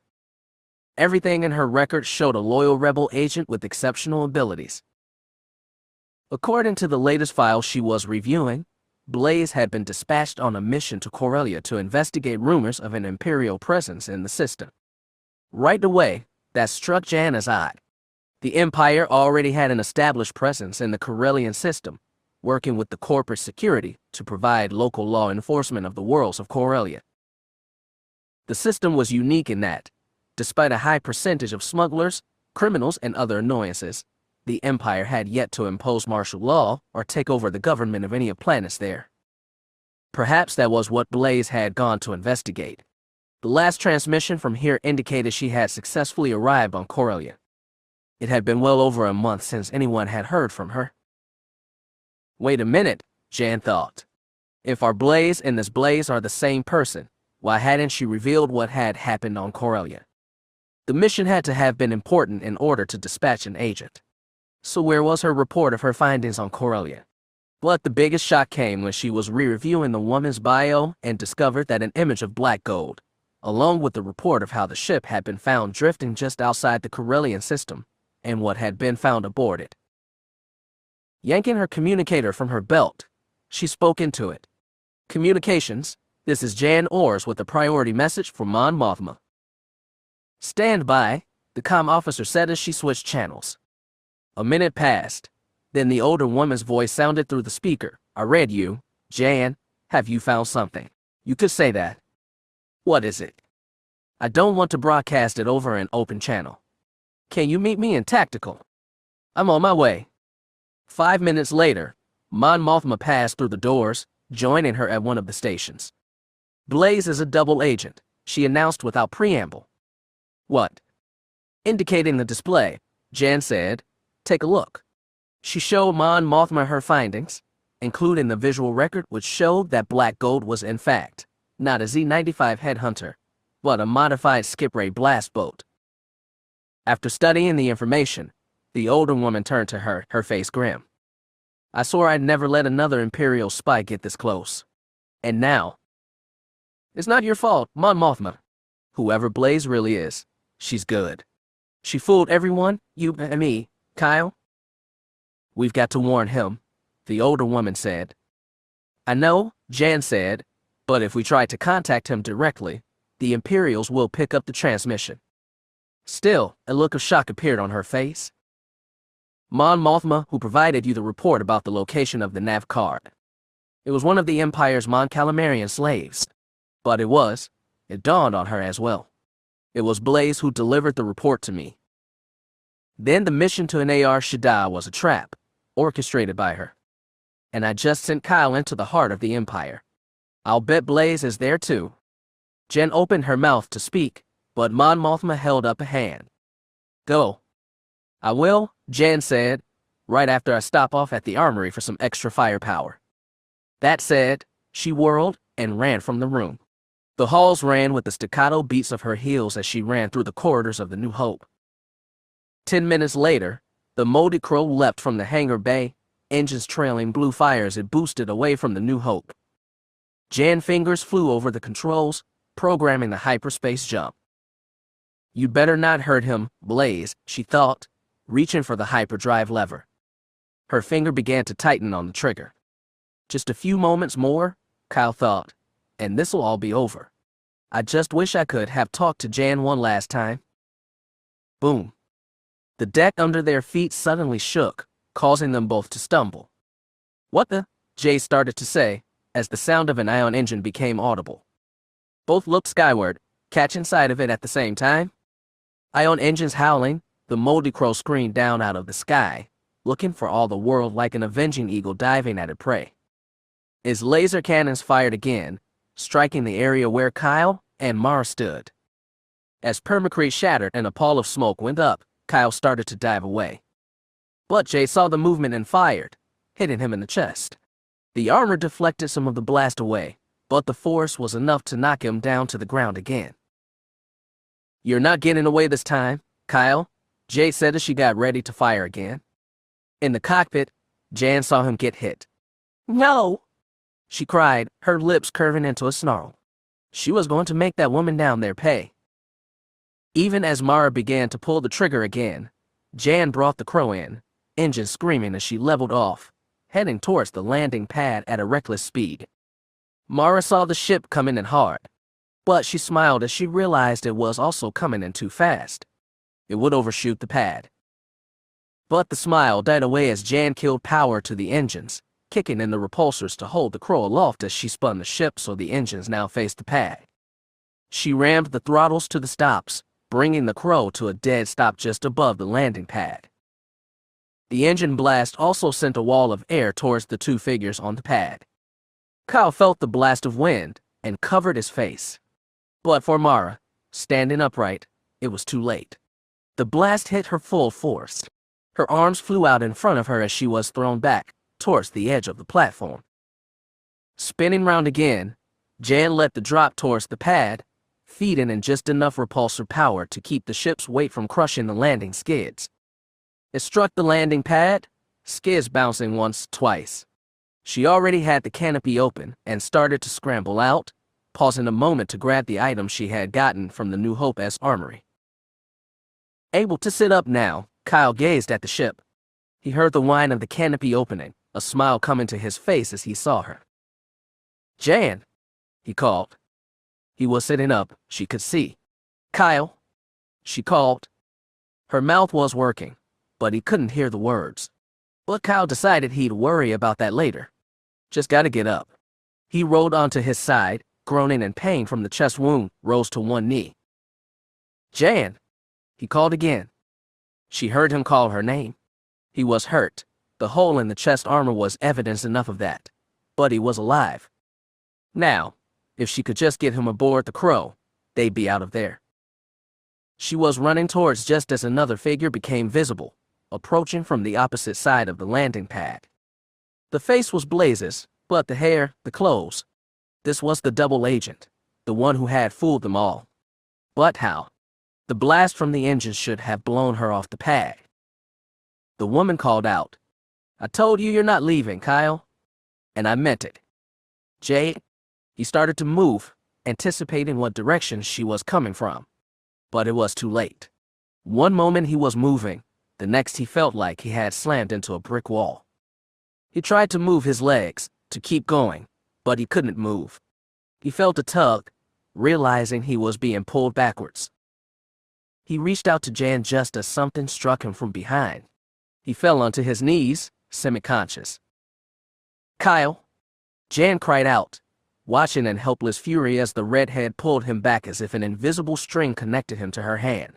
Everything in her record showed a loyal rebel agent with exceptional abilities. According to the latest file she was reviewing, Blaze had been dispatched on a mission to Corellia to investigate rumors of an Imperial presence in the system. Right away, that struck Jan's eye. The Empire already had an established presence in the Corellian system, working with the corporate security to provide local law enforcement of the worlds of Corellia. The system was unique in that, despite a high percentage of smugglers, criminals, and other annoyances, the Empire had yet to impose martial law or take over the government of any of planets there. Perhaps that was what Blaze had gone to investigate. The last transmission from here indicated she had successfully arrived on Corellia. It had been well over a month since anyone had heard from her. Wait a minute, Jan thought. If our Blaze and this Blaze are the same person, why hadn't she revealed what had happened on Corellia? The mission had to have been important in order to dispatch an agent. So where was her report of her findings on Corellia? But the biggest shock came when she was re-reviewing the woman's bio and discovered that an image of black gold, along with the report of how the ship had been found drifting just outside the Corellian system, and what had been found aboard it. Yanking her communicator from her belt, she spoke into it. "Communications, this is Jan Ors with a priority message for Mon Mothma." "Stand by," the comm officer said as she switched channels. A minute passed. Then the older woman's voice sounded through the speaker. "I read you, Jan. Have you found something? You could say that." "What is it?" "I don't want to broadcast it over an open channel. Can you meet me in tactical?" "I'm on my way." 5 minutes later, Mon Mothma passed through the doors, joining her at one of the stations. "Blaze is a double agent," she announced without preamble. "What?" Indicating the display, Jan said, "Take a look." She showed Mon Mothma her findings, including the visual record which showed that black gold was in fact not a Z-95 headhunter, but a modified skip ray blast boat. After studying the information, the older woman turned to her, her face grim. "I swore I'd never let another Imperial spy get this close. And now?" "It's not your fault, Mon Mothma. Whoever Blaze really is, she's good. She fooled everyone, you and me, Kyle." "We've got to warn him," the older woman said. "I know," Jan said, "but if we try to contact him directly, the Imperials will pick up the transmission." Still, a look of shock appeared on her face. "Mon Mothma, who provided you the report about the location of the nav card. It was one of the Empire's Mon Calamarian slaves. But it dawned on her as well. It was Blaze who delivered the report to me." Then the mission to an AR Shaddai was a trap, orchestrated by her. And I just sent Kyle into the heart of the Empire. I'll bet Blaze is there too. Jen opened her mouth to speak, but Mon Mothma held up a hand. Go. I will, Jen said, right after I stop off at the armory for some extra firepower. That said, she whirled and ran from the room. The halls rang with the staccato beats of her heels as she ran through the corridors of the New Hope. 10 minutes later, the Moldy Crow leapt from the hangar bay, engines trailing blue fire as it boosted away from the New Hope. Jan's fingers flew over the controls, programming the hyperspace jump. You'd better not hurt him, Blaze, she thought, reaching for the hyperdrive lever. Her finger began to tighten on the trigger. Just a few moments more, Kyle thought, and this'll all be over. I just wish I could have talked to Jan one last time. Boom. The deck under their feet suddenly shook, causing them both to stumble. What the? Jay started to say, as the sound of an ion engine became audible. Both looked skyward, catching sight of it at the same time. Ion engines howling, the Moldy Crow screamed down out of the sky, looking for all the world like an avenging eagle diving at its prey. Its laser cannons fired again, striking the area where Kyle and Mara stood. As permacrete shattered and a pall of smoke went up, Kyle started to dive away. But Jay saw the movement and fired, hitting him in the chest. The armor deflected some of the blast away, but the force was enough to knock him down to the ground again. You're not getting away this time, Kyle, Jay said as she got ready to fire again. In the cockpit, Jan saw him get hit. No! She cried, her lips curving into a snarl. She was going to make that woman down there pay. Even as Mara began to pull the trigger again, Jan brought the Crow in, engine screaming as she leveled off, heading towards the landing pad at a reckless speed. Mara saw the ship coming in hard, but she smiled as she realized it was also coming in too fast. It would overshoot the pad. But the smile died away as Jan killed power to the engines, kicking in the repulsors to hold the Crow aloft as she spun the ship so the engines now faced the pad. She rammed the throttles to the stops, bringing the Crow to a dead stop just above the landing pad. The engine blast also sent a wall of air towards the two figures on the pad. Kyle felt the blast of wind and covered his face. But for Mara, standing upright, it was too late. The blast hit her full force. Her arms flew out in front of her as she was thrown back towards the edge of the platform. Spinning round again, Jan let the drop towards the pad, feeding in just enough repulsor power to keep the ship's weight from crushing the landing skids. It struck the landing pad, skids bouncing once, twice. She already had the canopy open and started to scramble out, pausing a moment to grab the item she had gotten from the New Hope's armory. Able to sit up now, Kyle gazed at the ship. He heard the whine of the canopy opening, a smile coming to his face as he saw her. Jan, he called. He was sitting up, she could see. Kyle, she called. Her mouth was working, but he couldn't hear the words. But Kyle decided he'd worry about that later. Just gotta get up. He rolled onto his side, groaning in pain from the chest wound, rose to one knee. Jan, he called again. She heard him call her name. He was hurt. The hole in the chest armor was evidence enough of that. But he was alive. Now, if she could just get him aboard the Crow, they'd be out of there. She was running towards just as another figure became visible, approaching from the opposite side of the landing pad. The face was Blaze's, but the hair, the clothes. This was the double agent, the one who had fooled them all. But how? The blast from the engine should have blown her off the pad. The woman called out, I told you you're not leaving, Kyle. And I meant it. Jay, he started to move, anticipating what direction she was coming from. But it was too late. One moment he was moving, the next he felt like he had slammed into a brick wall. He tried to move his legs, to keep going, but he couldn't move. He felt a tug, realizing he was being pulled backwards. He reached out to Jan just as something struck him from behind. He fell onto his knees, semi-conscious. Kyle, Jan cried out, watching in helpless fury as the redhead pulled him back as if an invisible string connected him to her hand.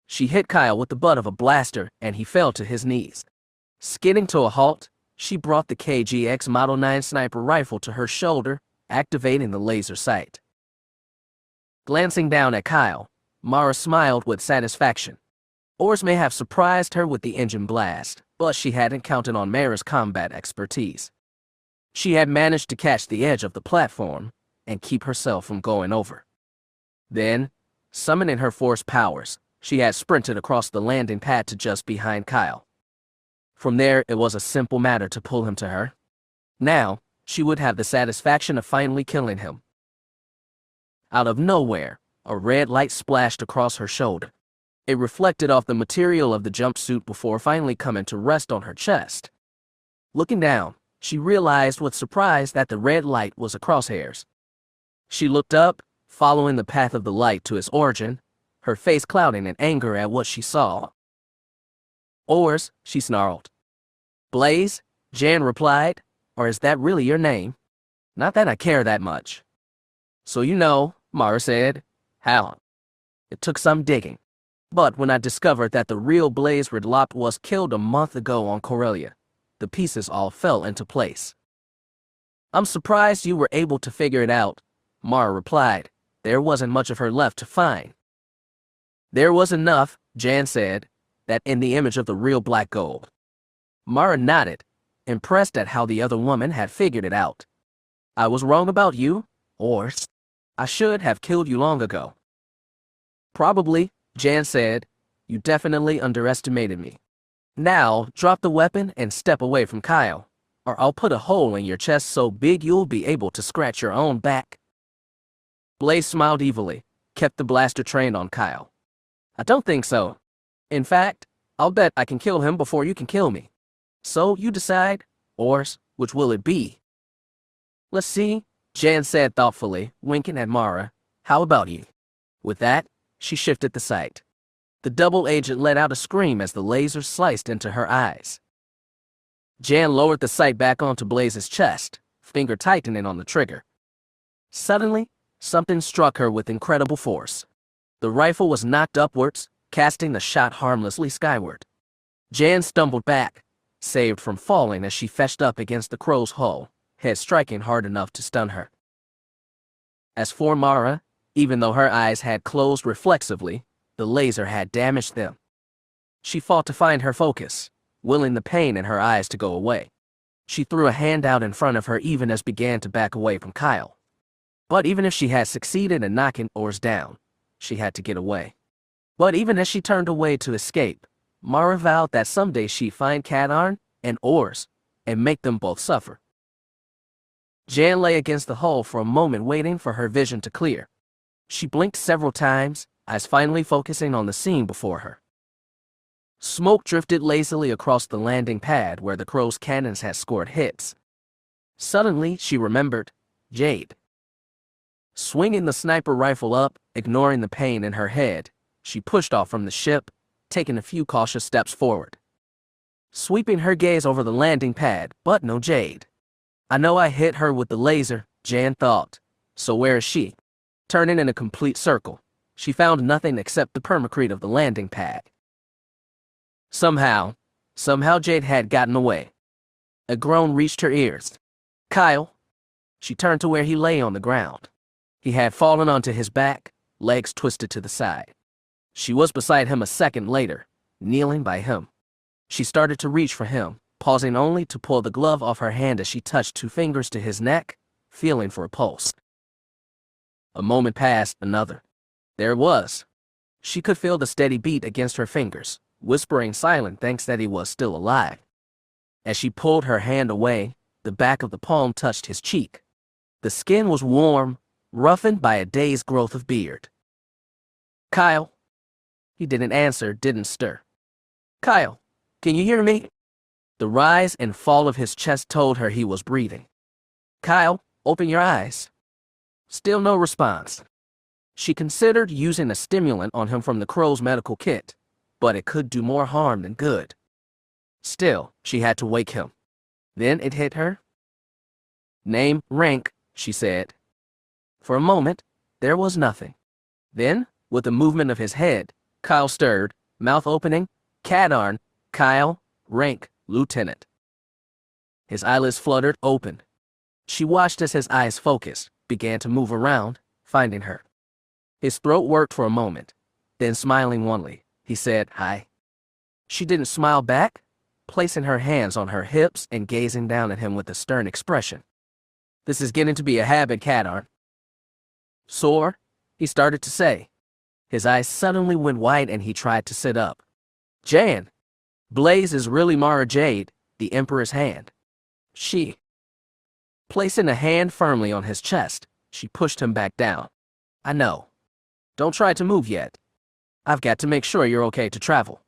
She hit Kyle with the butt of a blaster and he fell to his knees. Skidding to a halt, she brought the KGX Model 9 sniper rifle to her shoulder, activating the laser sight. Glancing down at Kyle, Mara smiled with satisfaction. Ors may have surprised her with the engine blast, but she hadn't counted on Mara's combat expertise. She had managed to catch the edge of the platform and keep herself from going over. Then, summoning her force powers, she had sprinted across the landing pad to just behind Kyle. From there, it was a simple matter to pull him to her. Now, she would have the satisfaction of finally killing him. Out of nowhere, a red light splashed across her shoulder. It reflected off the material of the jumpsuit before finally coming to rest on her chest. Looking down, she realized with surprise that the red light was a crosshairs. She looked up, following the path of the light to its origin, her face clouding in anger at what she saw. "Ors," she snarled. "Blaze," Jan replied, "or is that really your name?" "Not that I care that much." "So you know," Mara said. "How?" "It took some digging. But when I discovered that the real Blaze Ridlop was killed a month ago on Corellia, the pieces all fell into place." "I'm surprised you were able to figure it out," Mara replied. There wasn't much of her left to find. "There was enough," Jan said, "that in the image of the real black gold." Mara nodded, impressed at how the other woman had figured it out. "I was wrong about you, or I should have killed you long ago." "Probably," Jan said. "You definitely underestimated me. Now, drop the weapon and step away from Kyle, or I'll put a hole in your chest so big you'll be able to scratch your own back." Blaze smiled evilly, kept the blaster trained on Kyle. "I don't think so. In fact, I'll bet I can kill him before you can kill me. So you decide, Ors, which will it be?" "Let's see," Jan said thoughtfully, winking at Mara. "How about you?" With that, she shifted the sight. The double agent let out a scream as the laser sliced into her eyes. Jan lowered the sight back onto Blaze's chest, finger tightening on the trigger. Suddenly, something struck her with incredible force. The rifle was knocked upwards, casting the shot harmlessly skyward. Jan stumbled back, saved from falling as she fetched up against the crow's hull, head striking hard enough to stun her. As for Mara, even though her eyes had closed reflexively, the laser had damaged them. She fought to find her focus, willing the pain in her eyes to go away. She threw a hand out in front of her even as began to back away from Kyle. But even if she had succeeded in knocking Ors down, she had to get away. But even as she turned away to escape, Mara vowed that someday she'd find Kadarn and Ors and make them both suffer. Jan lay against the hull for a moment waiting for her vision to clear. She blinked several times, eyes finally focusing on the scene before her. Smoke drifted lazily across the landing pad where the crow's cannons had scored hits. Suddenly, she remembered Jade. Swinging the sniper rifle up, ignoring the pain in her head, she pushed off from the ship, taking a few cautious steps forward. Sweeping her gaze over the landing pad, but no Jade. "I know I hit her with the laser," Jan thought. "So where is she?" Turning in a complete circle, she found nothing except the permacrete of the landing pad. Somehow Jade had gotten away. A groan reached her ears. "Kyle!" She turned to where he lay on the ground. He had fallen onto his back, legs twisted to the side. She was beside him a second later, kneeling by him. She started to reach for him, pausing only to pull the glove off her hand as she touched 2 fingers to his neck, feeling for a pulse. A moment passed, another. There it was. She could feel the steady beat against her fingers, whispering silent thanks that he was still alive. As she pulled her hand away, the back of the palm touched his cheek. The skin was warm, roughened by a day's growth of beard. "Kyle?" He didn't answer, didn't stir. "Kyle, can you hear me?" The rise and fall of his chest told her he was breathing. "Kyle, open your eyes." Still no response. She considered using a stimulant on him from the crow's medical kit, but it could do more harm than good. Still, she had to wake him. Then it hit her. "Name, rank," she said. For a moment, there was nothing. Then, with a movement of his head, Kyle stirred, Mouth opening, Kadarn, Kyle, rank, Lieutenant. His eyelids fluttered open. She watched as his eyes focused, began to move around, finding her. His throat worked for a moment. Then smiling wanly, he said, "Hi." She didn't smile back, placing her hands on her hips and gazing down at him with a stern expression. "This is getting to be a habit, Kadarn." "Sore," he started to say. His eyes suddenly went wide and he tried to sit up. "Jan, Blaze is really Mara Jade, the Emperor's hand." She. Placing a hand firmly on his chest, she pushed him back down. "I know. Don't try to move yet. I've got to make sure you're okay to travel."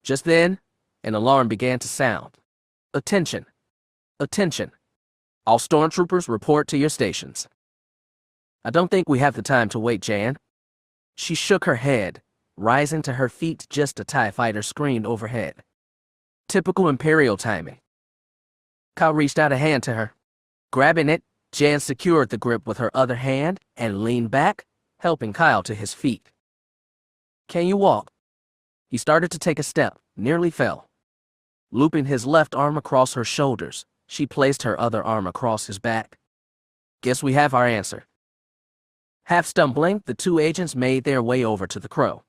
Just then, an alarm began to sound. "Attention! Attention! All stormtroopers report to your stations." "I don't think we have the time to wait, Jan." She shook her head, rising to her feet just as a TIE fighter screamed overhead. Typical Imperial timing. Kyle reached out a hand to her. Grabbing it, Jan secured the grip with her other hand and leaned back, helping Kyle to his feet. "Can you walk?" He started to take a step, nearly fell. Looping his left arm across her shoulders, she placed her other arm across his back. "Guess we have our answer." Half stumbling, the two agents made their way over to the crow.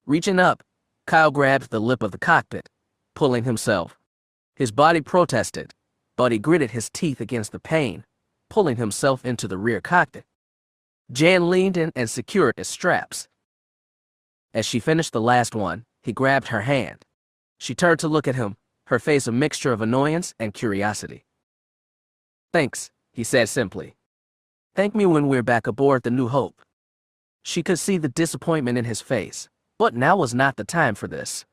Reaching up, Kyle grabbed the lip of the cockpit, pulling himself. His body protested, but he gritted his teeth against the pain, pulling himself into the rear cockpit. Jan leaned in and secured his straps. As she finished the last one, he grabbed her hand. She turned to look at him, her face a mixture of annoyance and curiosity. "Thanks," he said simply. "Thank me when we're back aboard the New Hope." She could see the disappointment in his face, but now was not the time for this.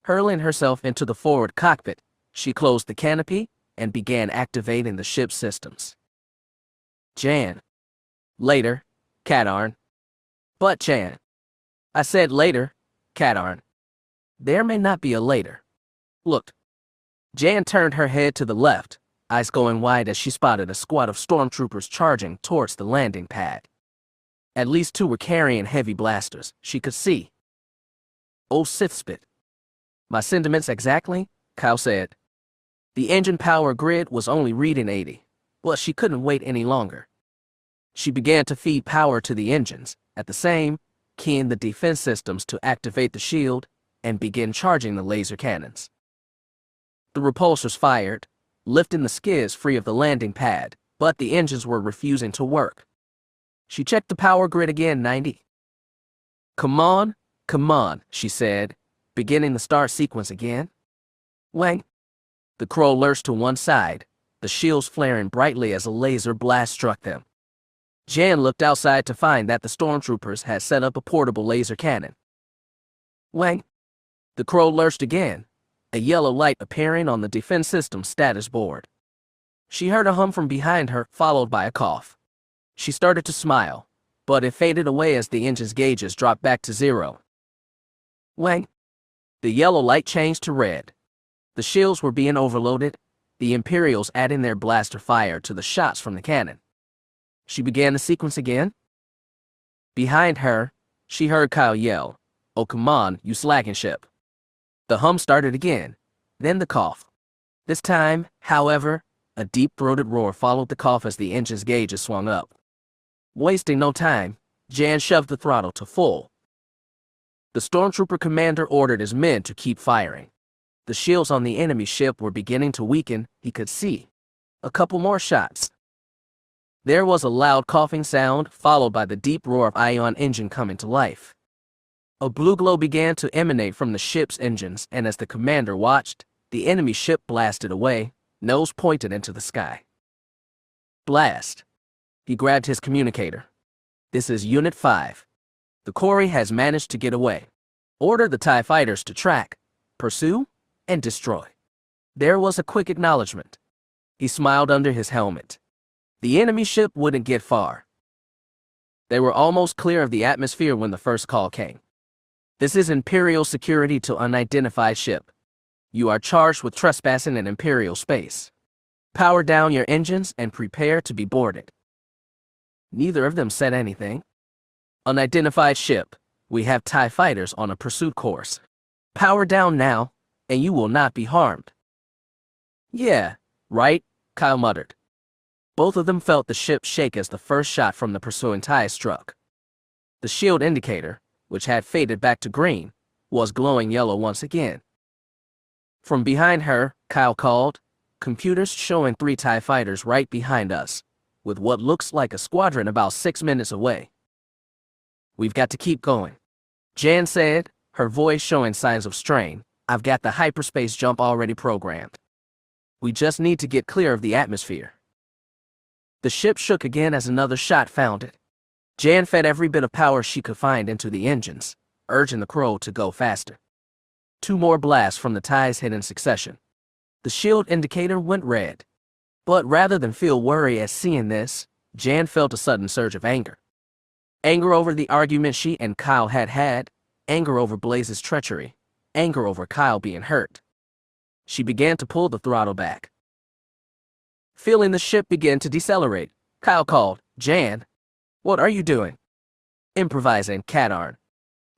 Hurling herself into the forward cockpit, she closed the canopy and began activating the ship's systems. "Jan." "Later, Kadarn." "But Jan." "I said later, Kadarn." "There may not be a later." "Look." Jan turned her head to the left, eyes going wide as she spotted a squad of stormtroopers charging towards the landing pad. At least two were carrying heavy blasters, she could see. "Oh, Sith spit." "My sentiments exactly," Kyle said. The engine power grid was only reading 80, but she couldn't wait any longer. She began to feed power to the engines, at the same, keying the defense systems to activate the shield and begin charging the laser cannons. The repulsors fired, lifting the skids free of the landing pad, but the engines were refusing to work. She checked the power grid again, 90. Come on, she said, beginning the start sequence again. Wang. The crow lurched to one side, the shields flaring brightly as a laser blast struck them. Jan looked outside to find that the stormtroopers had set up a portable laser cannon. Wang. The crow lurched again, a yellow light appearing on the defense system status board. She heard a hum from behind her, followed by a cough. She started to smile, but it faded away as the engine's gauges dropped back to 0. Wang. The yellow light changed to red. The shields were being overloaded, the Imperials adding their blaster fire to the shots from the cannon. She began the sequence again. Behind her, she heard Kyle yell, "Oh, come on, you slacking ship." The hum started again, then the cough. This time, however, a deep-throated roar followed the cough as the engine's gauges swung up. Wasting no time, Jan shoved the throttle to full. The stormtrooper commander ordered his men to keep firing. The shields on the enemy ship were beginning to weaken, he could see. A couple more shots. There was a loud coughing sound, followed by the deep roar of ion engine coming to life. A blue glow began to emanate from the ship's engines, and as the commander watched, the enemy ship blasted away, nose pointed into the sky. Blast. He grabbed his communicator. This is Unit 5. The Quarry has managed to get away. Order the TIE fighters to track, pursue, and destroy. There was a quick acknowledgement. He smiled under his helmet. The enemy ship wouldn't get far. They were almost clear of the atmosphere when the first call came. This is Imperial security to unidentified ship. You are charged with trespassing in Imperial space. Power down your engines and prepare to be boarded. Neither of them said anything. Unidentified ship, We have TIE fighters on a pursuit course. Power down now, and you will not be harmed. Yeah, right, Kyle muttered. Both of them felt the ship shake as the first shot from the pursuing TIE struck. The shield indicator, which had faded back to green, was glowing yellow once again. From behind her, Kyle called, computers showing 3 TIE fighters right behind us, with what looks like a squadron about 6 minutes away. We've got to keep going. Jan said, her voice showing signs of strain. I've got the hyperspace jump already programmed. We just need to get clear of the atmosphere. The ship shook again as another shot found it. Jan fed every bit of power she could find into the engines, urging the Crow to go faster. 2 more blasts from the TIEs hit in succession. The shield indicator went red. But rather than feel worry at seeing this, Jan felt a sudden surge of anger. Anger over the argument she and Kyle had, anger over Blaze's treachery, anger over Kyle being hurt. She began to pull the throttle back. Feeling the ship begin to decelerate, Kyle called, Jan, what are you doing? Improvising, Cadarn.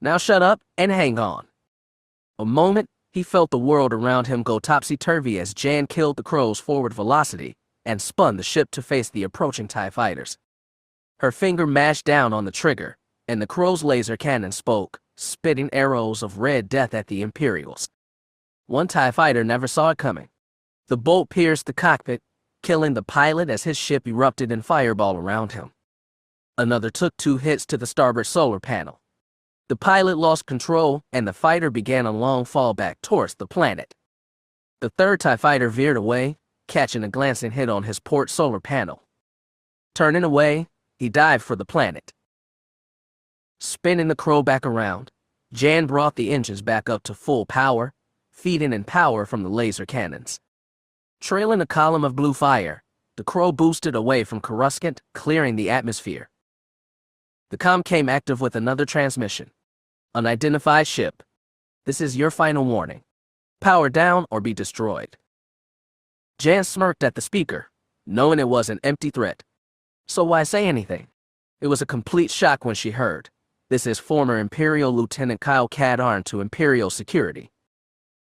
Now shut up and hang on. A moment, he felt the world around him go topsy-turvy as Jan killed the Crow's forward velocity and spun the ship to face the approaching TIE fighters. Her finger mashed down on the trigger, and the Crow's laser cannon spoke, spitting arrows of red death at the Imperials. One TIE fighter never saw it coming. The bolt pierced the cockpit, killing the pilot as his ship erupted in fireball around him. Another took 2 hits to the starboard solar panel. The pilot lost control, and the fighter began a long fall back towards the planet. The third TIE fighter veered away, catching a glancing hit on his port solar panel. Turning away, he dived for the planet. Spinning the Crow back around, Jan brought the engines back up to full power, feeding in power from the laser cannons. Trailing a column of blue fire, the Crow boosted away from Coruscant, clearing the atmosphere. The comm came active with another transmission. Unidentified ship. This is your final warning. Power down or be destroyed. Jan smirked at the speaker, knowing it was an empty threat. So why say anything? It was a complete shock when she heard, this is former Imperial Lieutenant Kyle Katarn to Imperial Security.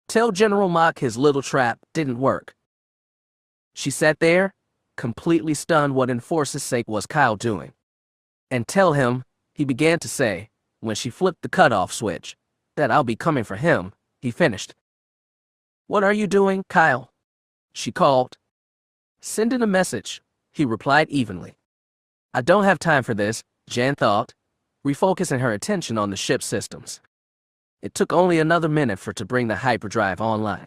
Tell General Mock his little trap didn't work. She sat there, completely stunned what in Force's sake was Kyle doing. And tell him, he began to say, when she flipped the cutoff switch, that I'll be coming for him, he finished. What are you doing, Kyle? She called. Sending a message, he replied evenly. I don't have time for this, Jan thought, refocusing her attention on the ship's systems. It took only another minute for to bring the hyperdrive online.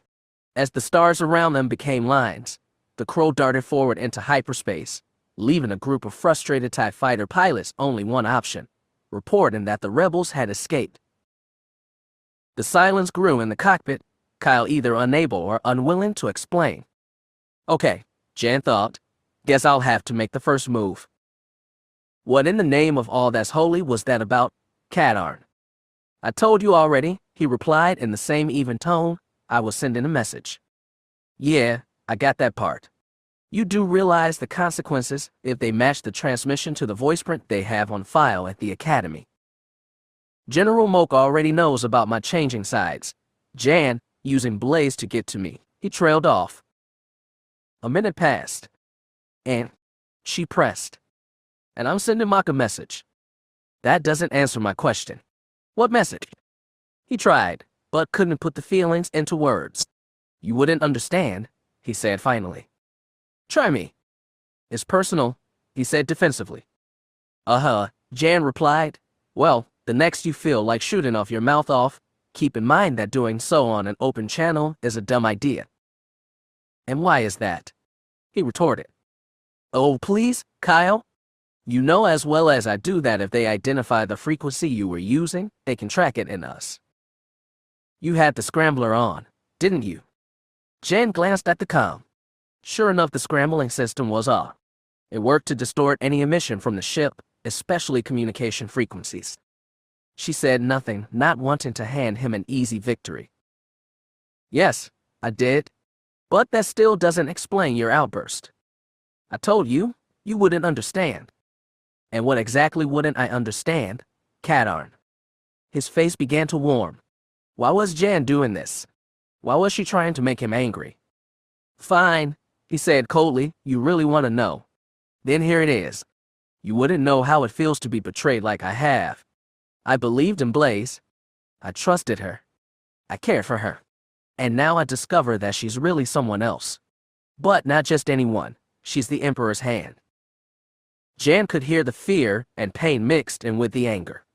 As the stars around them became lines, the Crow darted forward into hyperspace, leaving a group of frustrated TIE fighter pilots only one option, reporting that the rebels had escaped. The silence grew in the cockpit, Kyle either unable or unwilling to explain. Okay, Jan thought, guess I'll have to make the first move. What in the name of all that's holy was that about Katarn? I told you already, he replied in the same even tone. I was sending a message. Yeah, I got that part. You do realize the consequences if they match the transmission to the voice print they have on file at the Academy. General Moak already knows about my changing sides. Jan, using Blaze to get to me. He trailed off. A minute passed. And she pressed. And I'm sending Mock a message. That doesn't answer my question. What message? He tried, but couldn't put the feelings into words. You wouldn't understand, he said finally. Try me. It's personal, he said defensively. Jan replied. Well, the next you feel like shooting off your mouth off, keep in mind that doing so on an open channel is a dumb idea. And why is that? He retorted. Oh, please, Kyle. You know as well as I do that if they identify the frequency you were using, they can track it in us. You had the scrambler on, didn't you? Jan glanced at the comm. Sure enough, the scrambling system was off. It worked to distort any emission from the ship, especially communication frequencies. She said nothing, not wanting to hand him an easy victory. Yes, I did. But that still doesn't explain your outburst. I told you, you wouldn't understand. And what exactly wouldn't I understand, Katarn? His face began to warm. Why was Jan doing this? Why was she trying to make him angry? Fine, he said coldly, you really want to know. Then here it is. You wouldn't know how it feels to be betrayed like I have. I believed in Blaze. I trusted her. I cared for her. And now I discover that she's really someone else. But not just anyone. She's the Emperor's hand. Jan could hear the fear and pain mixed in with the anger.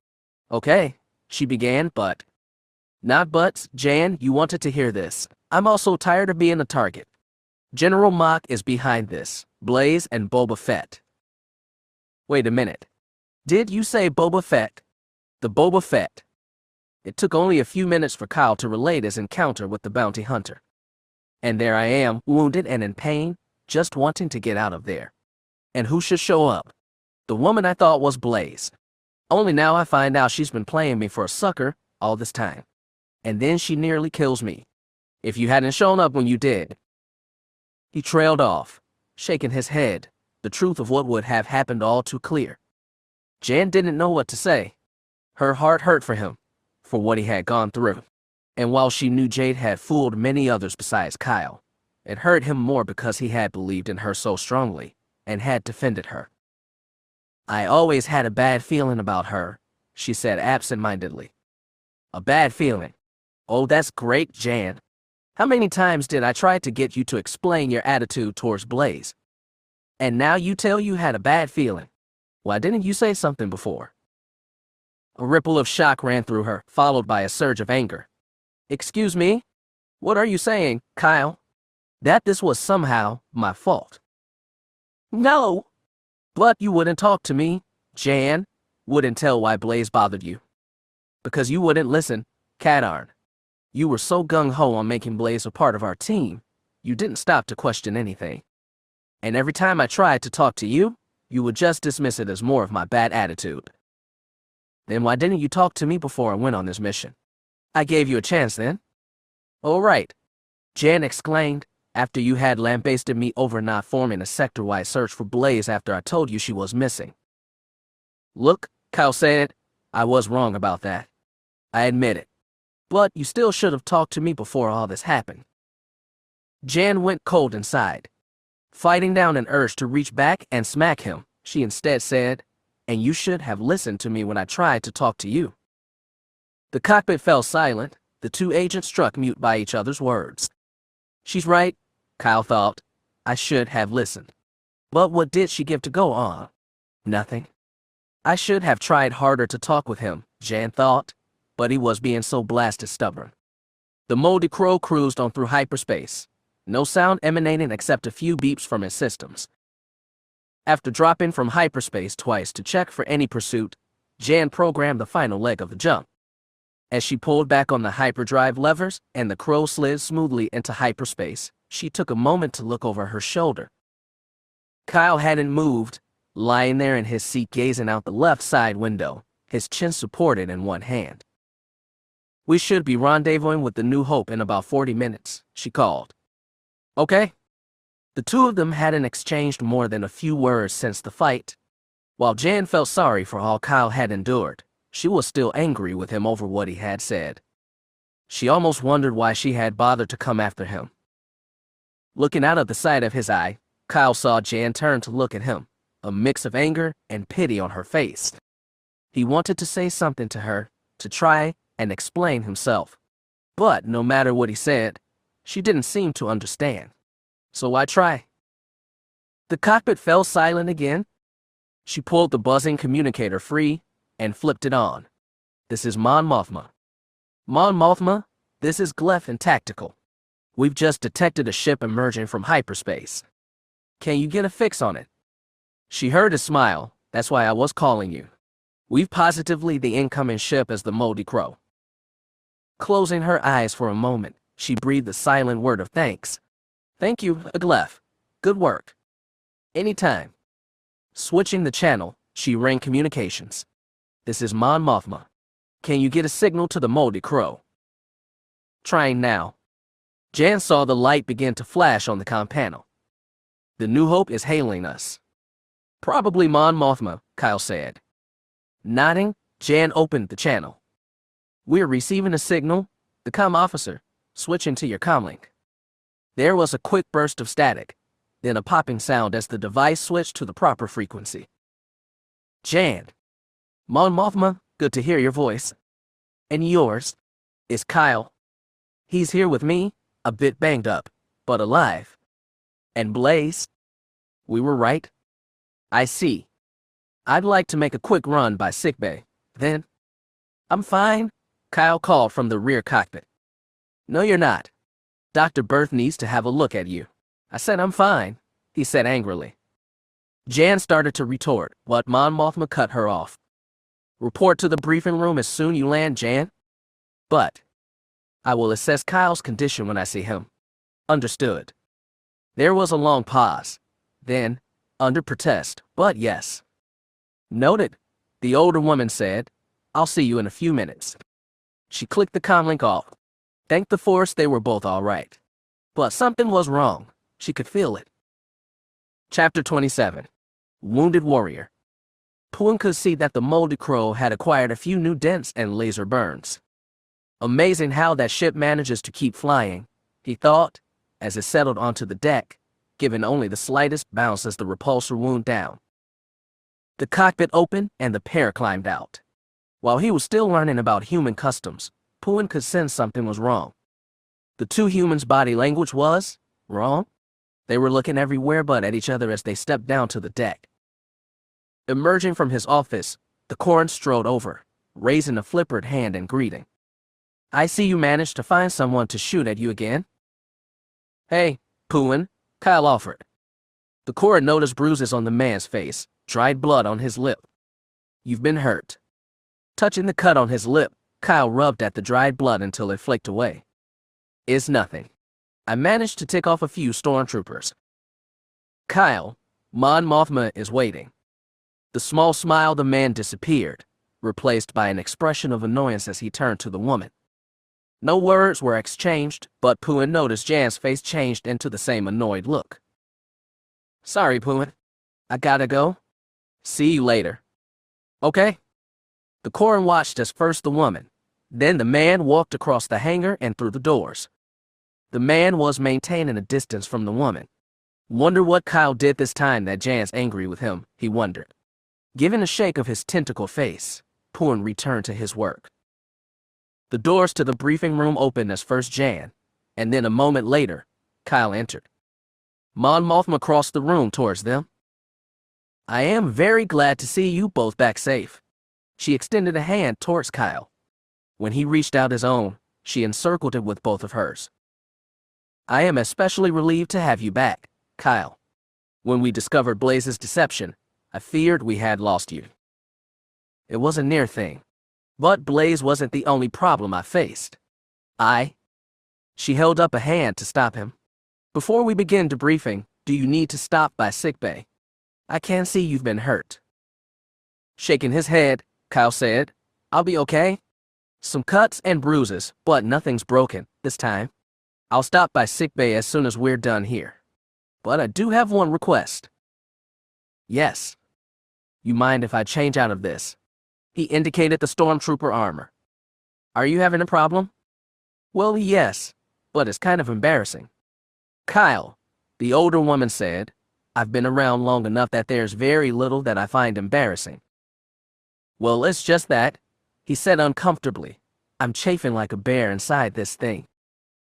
Okay, she began, but... Not buts, Jan, you wanted to hear this. I'm also tired of being a target. General Mock is behind this. Blaze and Boba Fett. Wait a minute. Did you say Boba Fett? The Boba Fett. It took only a few minutes for Kyle to relate his encounter with the bounty hunter. And there I am, wounded and in pain, just wanting to get out of there. And who should show up? The woman I thought was Blaze. Only now I find out she's been playing me for a sucker all this time. And then she nearly kills me. If you hadn't shown up when you did. He trailed off, shaking his head, the truth of what would have happened all too clear. Jan didn't know what to say. Her heart hurt for him, for what he had gone through. And while she knew Jade had fooled many others besides Kyle, it hurt him more because he had believed in her so strongly and had defended her. I always had a bad feeling about her, she said absent-mindedly. A bad feeling. Oh, that's great, Jan. How many times did I try to get you to explain your attitude towards Blaze? And now you tell you had a bad feeling. Why didn't you say something before? A ripple of shock ran through her, followed by a surge of anger. Excuse me? What are you saying, Kyle? That this was somehow my fault. No. But you wouldn't talk to me, Jan. Wouldn't tell why Blaze bothered you. Because you wouldn't listen, Cadarn. You were so gung-ho on making Blaze a part of our team, you didn't stop to question anything. And every time I tried to talk to you, you would just dismiss it as more of my bad attitude. Then why didn't you talk to me before I went on this mission? I gave you a chance then. All right, Jan exclaimed, after you had lambasted me over not forming a sector-wide search for Blaze after I told you she was missing. Look, Kyle said, I was wrong about that. I admit it. But you still should have talked to me before all this happened. Jan went cold inside. Fighting down an urge to reach back and smack him, she instead said, and you should have listened to me when I tried to talk to you. The cockpit fell silent. The two agents struck mute by each other's words. She's right, Kyle thought. I should have listened. But what did she give to go on? Nothing. I should have tried harder to talk with him, Jan thought, but he was being so blasted stubborn. The moldy crow cruised on through hyperspace, no sound emanating except a few beeps from his systems. After dropping from hyperspace twice to check for any pursuit, Jan programmed the final leg of the jump. As she pulled back on the hyperdrive levers and the crow slid smoothly into hyperspace, she took a moment to look over her shoulder. Kyle hadn't moved, lying there in his seat gazing out the left side window, his chin supported in one hand. We should be rendezvousing with the New Hope in about 40 minutes, she called. Okay. The two of them hadn't exchanged more than a few words since the fight. While Jan felt sorry for all Kyle had endured, she was still angry with him over what he had said. She almost wondered why she had bothered to come after him. Looking out of the side of his eye, Kyle saw Jan turn to look at him, a mix of anger and pity on her face. He wanted to say something to her, to try and explain himself. But no matter what he said, she didn't seem to understand. So why try? The cockpit fell silent again. She pulled the buzzing communicator free and flipped it on. This is Mon Mothma. Mon Mothma, this is Gleph in Tactical. We've just detected a ship emerging from hyperspace. Can you get a fix on it? She heard his smile. That's why I was calling you. We've positively the incoming ship as the Moldy Crow. Closing her eyes for a moment, she breathed a silent word of thanks. Thank you, Gleph. Good work. Anytime. Switching the channel, she rang communications. This is Mon Mothma. Can you get a signal to the Moldy Crow? Trying now. Jan saw the light begin to flash on the comm panel. The New Hope is hailing us. Probably Mon Mothma, Kyle said. Nodding, Jan opened the channel. We're receiving a signal. The comm officer, switching to your comlink. There was a quick burst of static, then a popping sound as the device switched to the proper frequency. Jan. Mon Mothma, good to hear your voice. And yours. Is Kyle. He's here with me, a bit banged up, but alive. And Blaze. We were right. I see. I'd like to make a quick run by sickbay, then. I'm fine, Kyle called from the rear cockpit. No, you're not. Dr. Berth needs to have a look at you. I said I'm fine, he said angrily. Jan started to retort, but Mon Mothma cut her off. Report to the briefing room as soon you land, Jan. But I will assess Kyle's condition when I see him. Understood. There was a long pause. Then, under protest, but yes. Noted, the older woman said. I'll see you in a few minutes. She clicked the comlink off. Thank the Force they were both all right. But something was wrong. She could feel it. Chapter 27. Wounded Warrior. Puan could see that the moldy crow had acquired a few new dents and laser burns. Amazing how that ship manages to keep flying, he thought, as it settled onto the deck, given only the slightest bounce as the repulsor wound down. The cockpit opened and the pair climbed out. While he was still learning about human customs, Puan could sense something was wrong. The two humans' body language was wrong. They were looking everywhere but at each other as they stepped down to the deck. Emerging from his office, the Corran strode over, raising a flippered hand in greeting. I see you managed to find someone to shoot at you again. Hey, Puan, Kyle offered. The Corran noticed bruises on the man's face, dried blood on his lip. You've been hurt. Touching the cut on his lip, Kyle rubbed at the dried blood until it flaked away. It's nothing. I managed to tick off a few stormtroopers. Kyle, Mon Mothma is waiting. The small smile of the man disappeared, replaced by an expression of annoyance as he turned to the woman. No words were exchanged, but Puan noticed Jan's face changed into the same annoyed look. Sorry, Puan. I gotta go. See you later. Okay. The Corran watched as first the woman, then the man walked across the hangar and through the doors. The man was maintaining a distance from the woman. Wonder what Kyle did this time that Jan's angry with him, he wondered. Giving a shake of his tentacle face, Puan returned to his work. The doors to the briefing room opened as first Jan, and then a moment later, Kyle entered. Mon Mothma crossed the room towards them. I am very glad to see you both back safe. She extended a hand towards Kyle. When he reached out his own, she encircled it with both of hers. I am especially relieved to have you back, Kyle. When we discovered Blaze's deception, I feared we had lost you. It was a near thing. But Blaze wasn't the only problem I faced. She held up a hand to stop him. Before we begin debriefing, do you need to stop by sickbay? I can see you've been hurt. Shaking his head, Kyle said, I'll be okay. Some cuts and bruises, but nothing's broken this time. I'll stop by sickbay as soon as we're done here. But I do have one request. Yes. You mind if I change out of this? He indicated the stormtrooper armor. Are you having a problem? Well, yes, but it's kind of embarrassing. Kyle, the older woman said, I've been around long enough that there's very little that I find embarrassing. Well, it's just that, he said uncomfortably. I'm chafing like a bear inside this thing.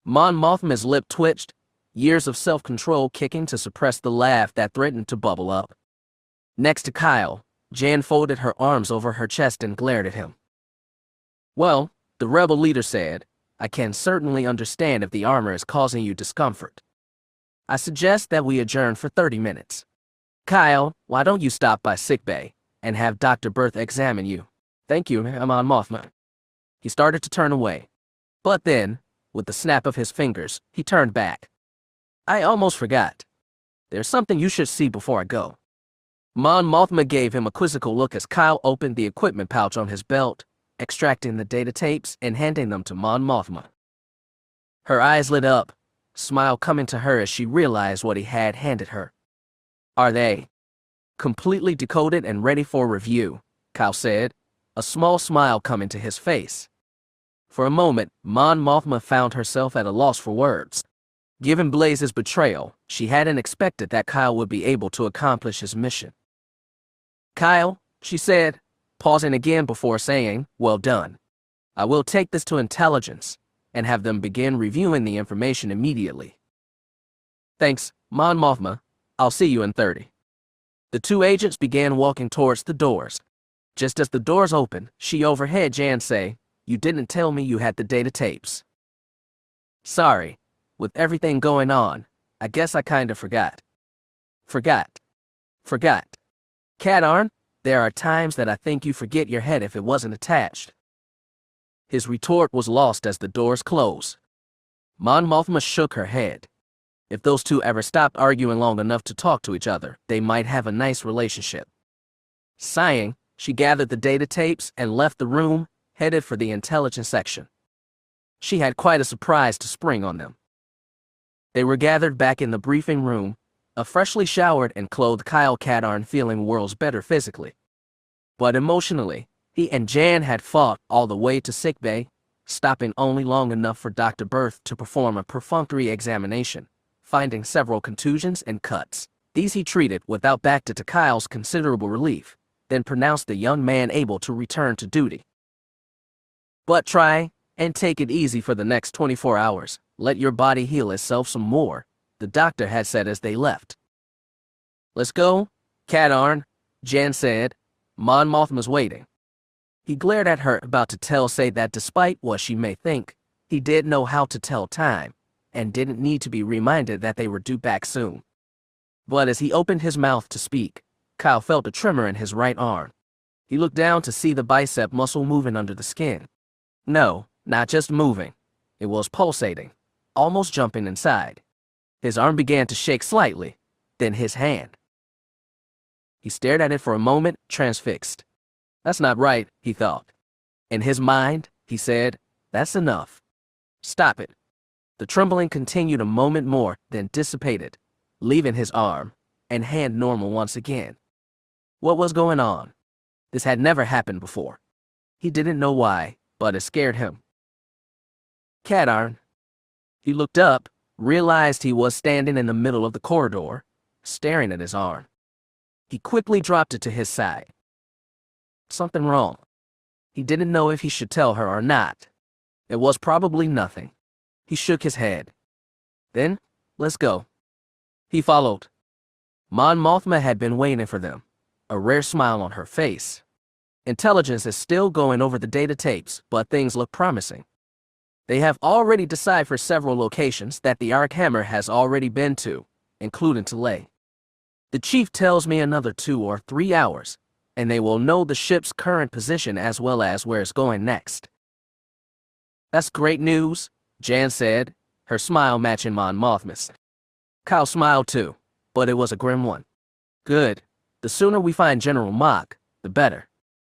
Mon Mothma's lip twitched, years of self-control kicking to suppress the laugh that threatened to bubble up. Next to Kyle, Jan folded her arms over her chest and glared at him. Well, the rebel leader said, I can certainly understand if the armor is causing you discomfort. I suggest that we adjourn for 30 minutes. Kyle, why don't you stop by sickbay and have Dr. Berth examine you? Thank you, Mon Mothma. He started to turn away. But then, with the snap of his fingers, he turned back. I almost forgot. There's something you should see before I go. Mon Mothma gave him a quizzical look as Kyle opened the equipment pouch on his belt, extracting the data tapes and handing them to Mon Mothma. Her eyes lit up, smile coming to her as she realized what he had handed her. Are they completely decoded and ready for review? Kyle said, a small smile coming to his face. For a moment, Mon Mothma found herself at a loss for words. Given Blaze's betrayal, she hadn't expected that Kyle would be able to accomplish his mission. "Kyle," she said, pausing again before saying, "Well done. I will take this to intelligence and have them begin reviewing the information immediately." "Thanks, Mon Mothma. I'll see you in 30. The two agents began walking towards the doors. Just as the doors opened, she overheard Jan say, "You didn't tell me you had the data tapes." "Sorry. With everything going on, I guess I kinda forgot." Forgot. Kadarn, there are times that I think you forget your head if it wasn't attached." His retort was lost as the doors closed. Mon Mothma shook her head. If those two ever stopped arguing long enough to talk to each other, they might have a nice relationship. Sighing, she gathered the data tapes and left the room, headed for the intelligence section. She had quite a surprise to spring on them. They were gathered back in the briefing room, a freshly showered and clothed Kyle Kadarn feeling worlds better physically. But emotionally, he and Jan had fought all the way to sickbay, stopping only long enough for Dr. Berth to perform a perfunctory examination, finding several contusions and cuts. These he treated without back to Kyle's considerable relief, then pronounced the young man able to return to duty. "But try and take it easy for the next 24 hours. Let your body heal itself some more," the doctor had said as they left. "Let's go, Kadarn," Jan said. "Mon Mothma's waiting." He glared at her, about to say that despite what she may think, he did know how to tell time, and didn't need to be reminded that they were due back soon. But as he opened his mouth to speak, Kyle felt a tremor in his right arm. He looked down to see the bicep muscle moving under the skin. No, not just moving. It was pulsating, almost jumping inside. His arm began to shake slightly, then his hand. He stared at it for a moment, transfixed. "That's not right," he thought. In his mind, he said, "That's enough. Stop it." The trembling continued a moment more, then dissipated, leaving his arm and hand normal once again. What was going on? This had never happened before. He didn't know why, but it scared him. "Kadarn." He looked up, realized he was standing in the middle of the corridor, staring at his arm. He quickly dropped it to his side. Something wrong. He didn't know if he should tell her or not. It was probably nothing. He shook his head. "Then, let's go." He followed. Mon Mothma had been waiting for them, a rare smile on her face. Intelligence is still going over the data tapes, but things look promising. They have already deciphered several locations that the Arkhammer has already been to, including Tulay. The chief tells me another 2 or 3 hours, and they will know the ship's current position as well as where it's going next. "That's great news," Jan said, her smile matching Mon Mothma's. Kyle smiled too, but it was a grim one. "Good. The sooner we find General Mach, the better.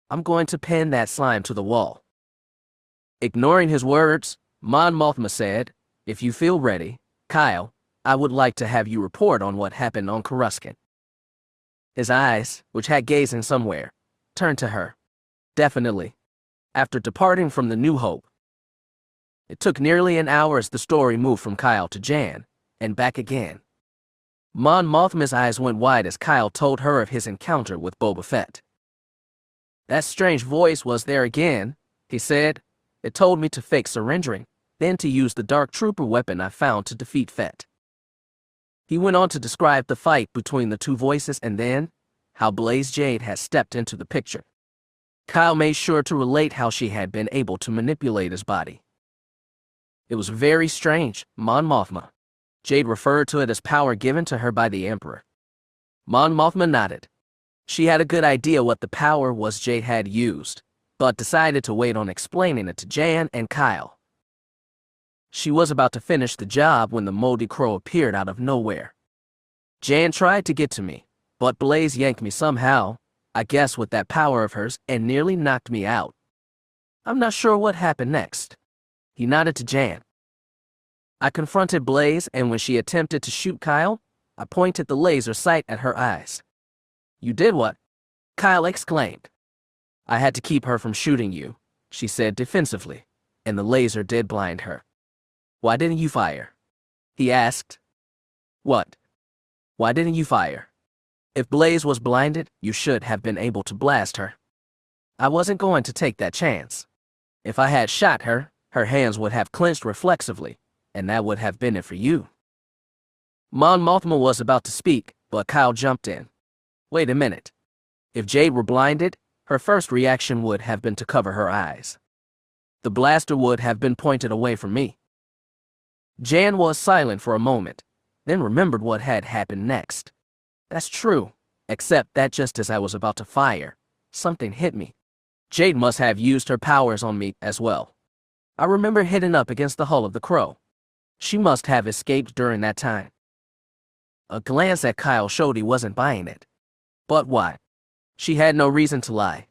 I'm going to pin that slime to the wall." Ignoring his words, Mon Mothma said, "If you feel ready, Kyle, I would like to have you report on what happened on Coruscant." His eyes, which had gazing somewhere, turned to her. "Definitely. After departing from the New Hope." It took nearly an hour as the story moved from Kyle to Jan, and back again. Mon Mothma's eyes went wide as Kyle told her of his encounter with Boba Fett. "That strange voice was there again," he said. "It told me to fake surrendering, then to use the Dark Trooper weapon I found to defeat Fett." He went on to describe the fight between the two voices and then how Blaze Jade had stepped into the picture. Kyle made sure to relate how she had been able to manipulate his body. "It was very strange, Mon Mothma." Jade referred to it as power given to her by the Emperor. Mon Mothma nodded. She had a good idea what the power was Jade had used, but decided to wait on explaining it to Jan and Kyle. She was about to finish the job when the moldy crow appeared out of nowhere. "Jan tried to get to me, but Blaze yanked me somehow, I guess with that power of hers, and nearly knocked me out. I'm not sure what happened next." He nodded to Jan. "I confronted Blaze, and when she attempted to shoot Kyle, I pointed the laser sight at her eyes." "You did what?" Kyle exclaimed. "I had to keep her from shooting you," she said defensively. and the laser did blind her. Why didn't you fire? He asked. What? Why didn't you fire? If Blaze was blinded, you should have been able to blast her. I wasn't going to take that chance. If I had shot her, her hands would have clenched reflexively, and that would have been it for you. Mon Mothma was about to speak, but Kyle jumped in. Wait a minute. If Jade were blinded, her first reaction would have been to cover her eyes. The blaster would have been pointed away from me. Jan was silent for a moment, then remembered what had happened next. That's true, except that just as I was about to fire, something hit me. Jade must have used her powers on me as well. I remember hitting up against the hull of the Crow. She must have escaped during that time. A glance at Kyle showed he wasn't buying it. But why? She had no reason to lie.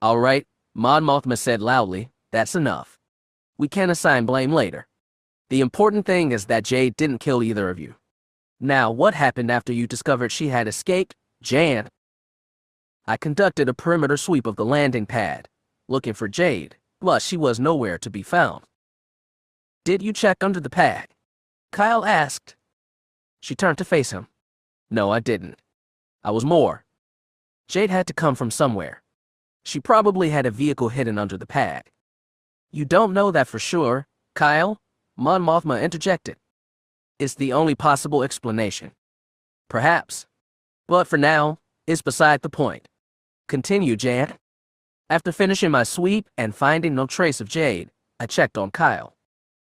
All right, Mon Mothma said loudly, that's enough. We can assign blame later. The important thing is that Jade didn't kill either of you. Now, what happened after you discovered she had escaped, Jan? I conducted a perimeter sweep of the landing pad, looking for Jade, but she was nowhere to be found. Did you check under the pad? Kyle asked. She turned to face him. No, I didn't. I was more. Jade had to come from somewhere. She probably had a vehicle hidden under the pad. You don't know that for sure, Kyle? Mon Mothma interjected. It's the only possible explanation. Perhaps. But for now, it's beside the point. Continue, Jan. After finishing my sweep and finding no trace of Jade, I checked on Kyle.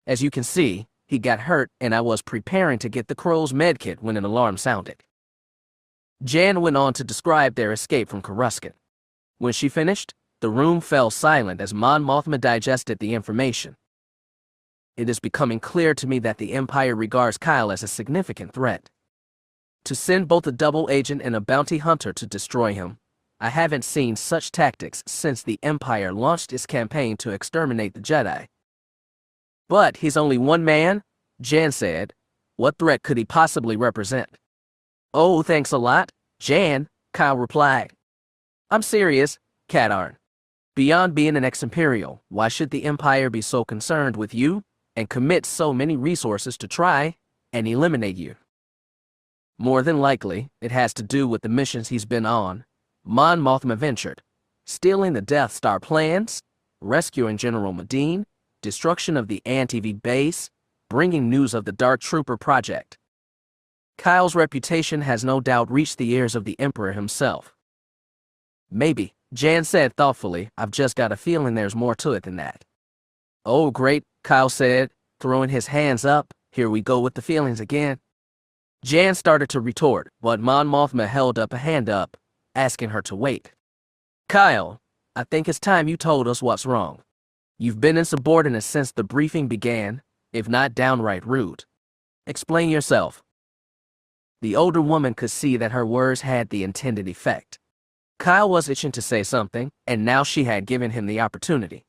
As you can see, he got hurt and I was preparing to get the Crow's medkit when an alarm sounded. Jan went on to describe their escape from Coruscant. When she finished, the room fell silent as Mon Mothma digested the information. It is becoming clear to me that the Empire regards Kyle as a significant threat. To send both a double agent and a bounty hunter to destroy him, I haven't seen such tactics since the Empire launched its campaign to exterminate the Jedi. But he's only one man, Jan said. What threat could he possibly represent? Oh, thanks a lot, Jan, Kyle replied. I'm serious, Katarn. Beyond being an ex-Imperial, why should the Empire be so concerned with you and commit so many resources to try and eliminate you? More than likely, it has to do with the missions he's been on. Mon Mothma ventured. Stealing the Death Star plans, rescuing General Medine, destruction of the Anti-V base, bringing news of the Dark Trooper project. Kyle's reputation has no doubt reached the ears of the Emperor himself. Maybe, Jan said thoughtfully, I've just got a feeling there's more to it than that. Oh, great, Kyle said, throwing his hands up. Here we go with the feelings again. Jan started to retort, but Mon Mothma held up a hand up, asking her to wait. Kyle, I think it's time you told us what's wrong. You've been insubordinate since the briefing began, if not downright rude. Explain yourself. The older woman could see that her words had the intended effect. Kyle was itching to say something, and now she had given him the opportunity.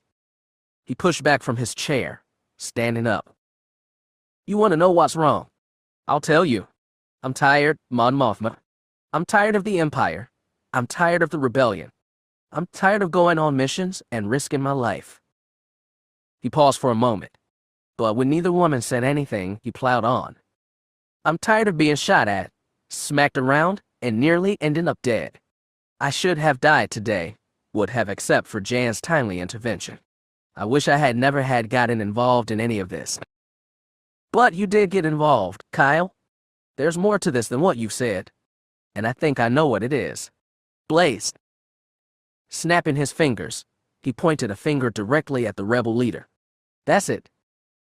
He pushed back from his chair, standing up. You want to know what's wrong? I'll tell you. I'm tired, Mon Mothma. I'm tired of the Empire. I'm tired of the rebellion. I'm tired of going on missions and risking my life. He paused for a moment, but when neither woman said anything, he plowed on. I'm tired of being shot at, smacked around, and nearly ending up dead. I should have died today, would have except for Jan's timely intervention. I wish I had never had gotten involved in any of this. But you did get involved, Kyle. There's more to this than what you've said, and I think I know what it is. Blaze. Snapping his fingers, he pointed a finger directly at the rebel leader. That's it.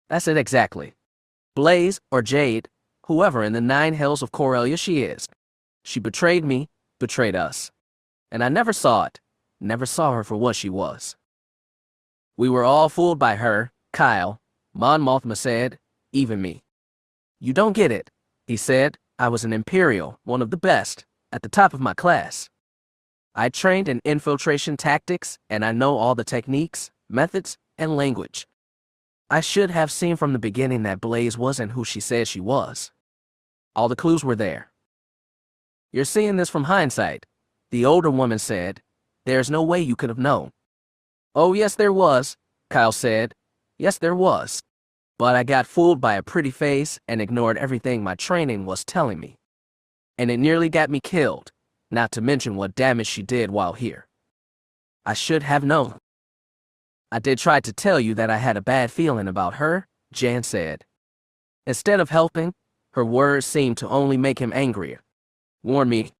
That's it exactly. Blaze, or Jade, whoever in the 9 hells of Corellia she is. She betrayed me, betrayed us. And I never saw it, never saw her for what she was. We were all fooled by her, Kyle, Mon Mothma said, even me. You don't get it, he said. I was an Imperial, one of the best, at the top of my class. I trained in infiltration tactics, and I know all the techniques, methods, and language. I should have seen from the beginning that Blaze wasn't who she said she was. All the clues were there. You're seeing this from hindsight, the older woman said. There's no way you could have known. Oh yes there was, Kyle said. Yes, there was. But I got fooled by a pretty face and ignored everything my training was telling me. And it nearly got me killed, not to mention what damage she did while here. I should have known. I did try to tell you that I had a bad feeling about her, Jan said. Instead of helping, her words seemed to only make him angrier. Warn me.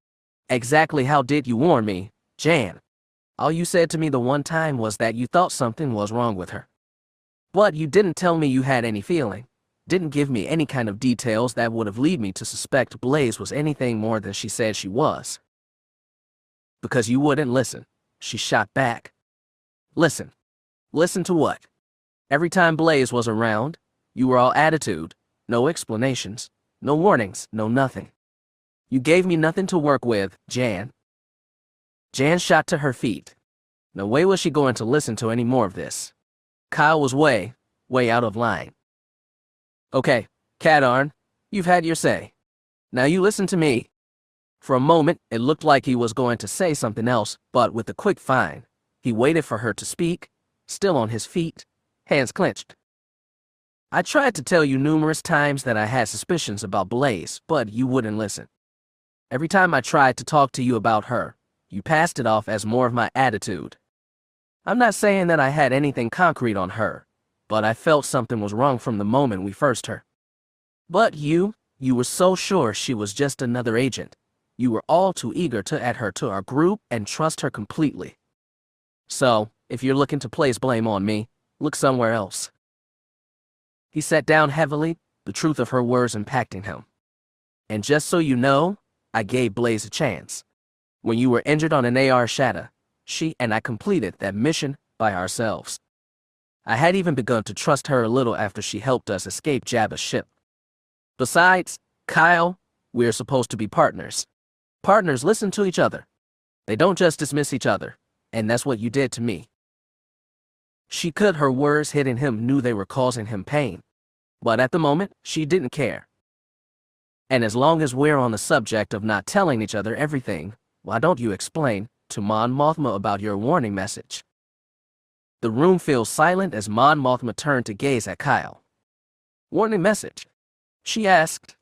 Exactly how did you warn me, Jan? All you said to me the one time was that you thought something was wrong with her. But you didn't tell me you had any feeling, didn't give me any kind of details that would have led me to suspect Blaze was anything more than she said she was. Because you wouldn't listen, she shot back. Listen. Listen to what? Every time Blaze was around, you were all attitude, no explanations, no warnings, no nothing. You gave me nothing to work with, Jan. Jan shot to her feet. No way was she going to listen to any more of this. Kyle was way out of line. Okay, Cadarn, you've had your say. Now you listen to me. For a moment, it looked like he was going to say something else, but with a quick fine, he waited for her to speak, still on his feet, hands clenched. I tried to tell you numerous times that I had suspicions about Blaze, but you wouldn't listen. Every time I tried to talk to you about her, you passed it off as more of my attitude. I'm not saying that I had anything concrete on her, but I felt something was wrong from the moment we first heard. But you were so sure she was just another agent. You were all too eager to add her to our group and trust her completely. So, if you're looking to place blame on me, look somewhere else. He sat down heavily, the truth of her words impacting him. And just so you know, I gave Blaze a chance. When you were injured on an AR Shadow, she and I completed that mission by ourselves. I had even begun to trust her a little after she helped us escape Jabba's ship. Besides, Kyle, we're supposed to be partners. Partners listen to each other. They don't just dismiss each other, and that's what you did to me. She could, her words hitting him, knew they were causing him pain. But at the moment, she didn't care. And as long as we're on the subject of not telling each other everything, why don't you explain to Mon Mothma about your warning message? The room feels silent as Mon Mothma turned to gaze at Kyle. Warning message? She asked.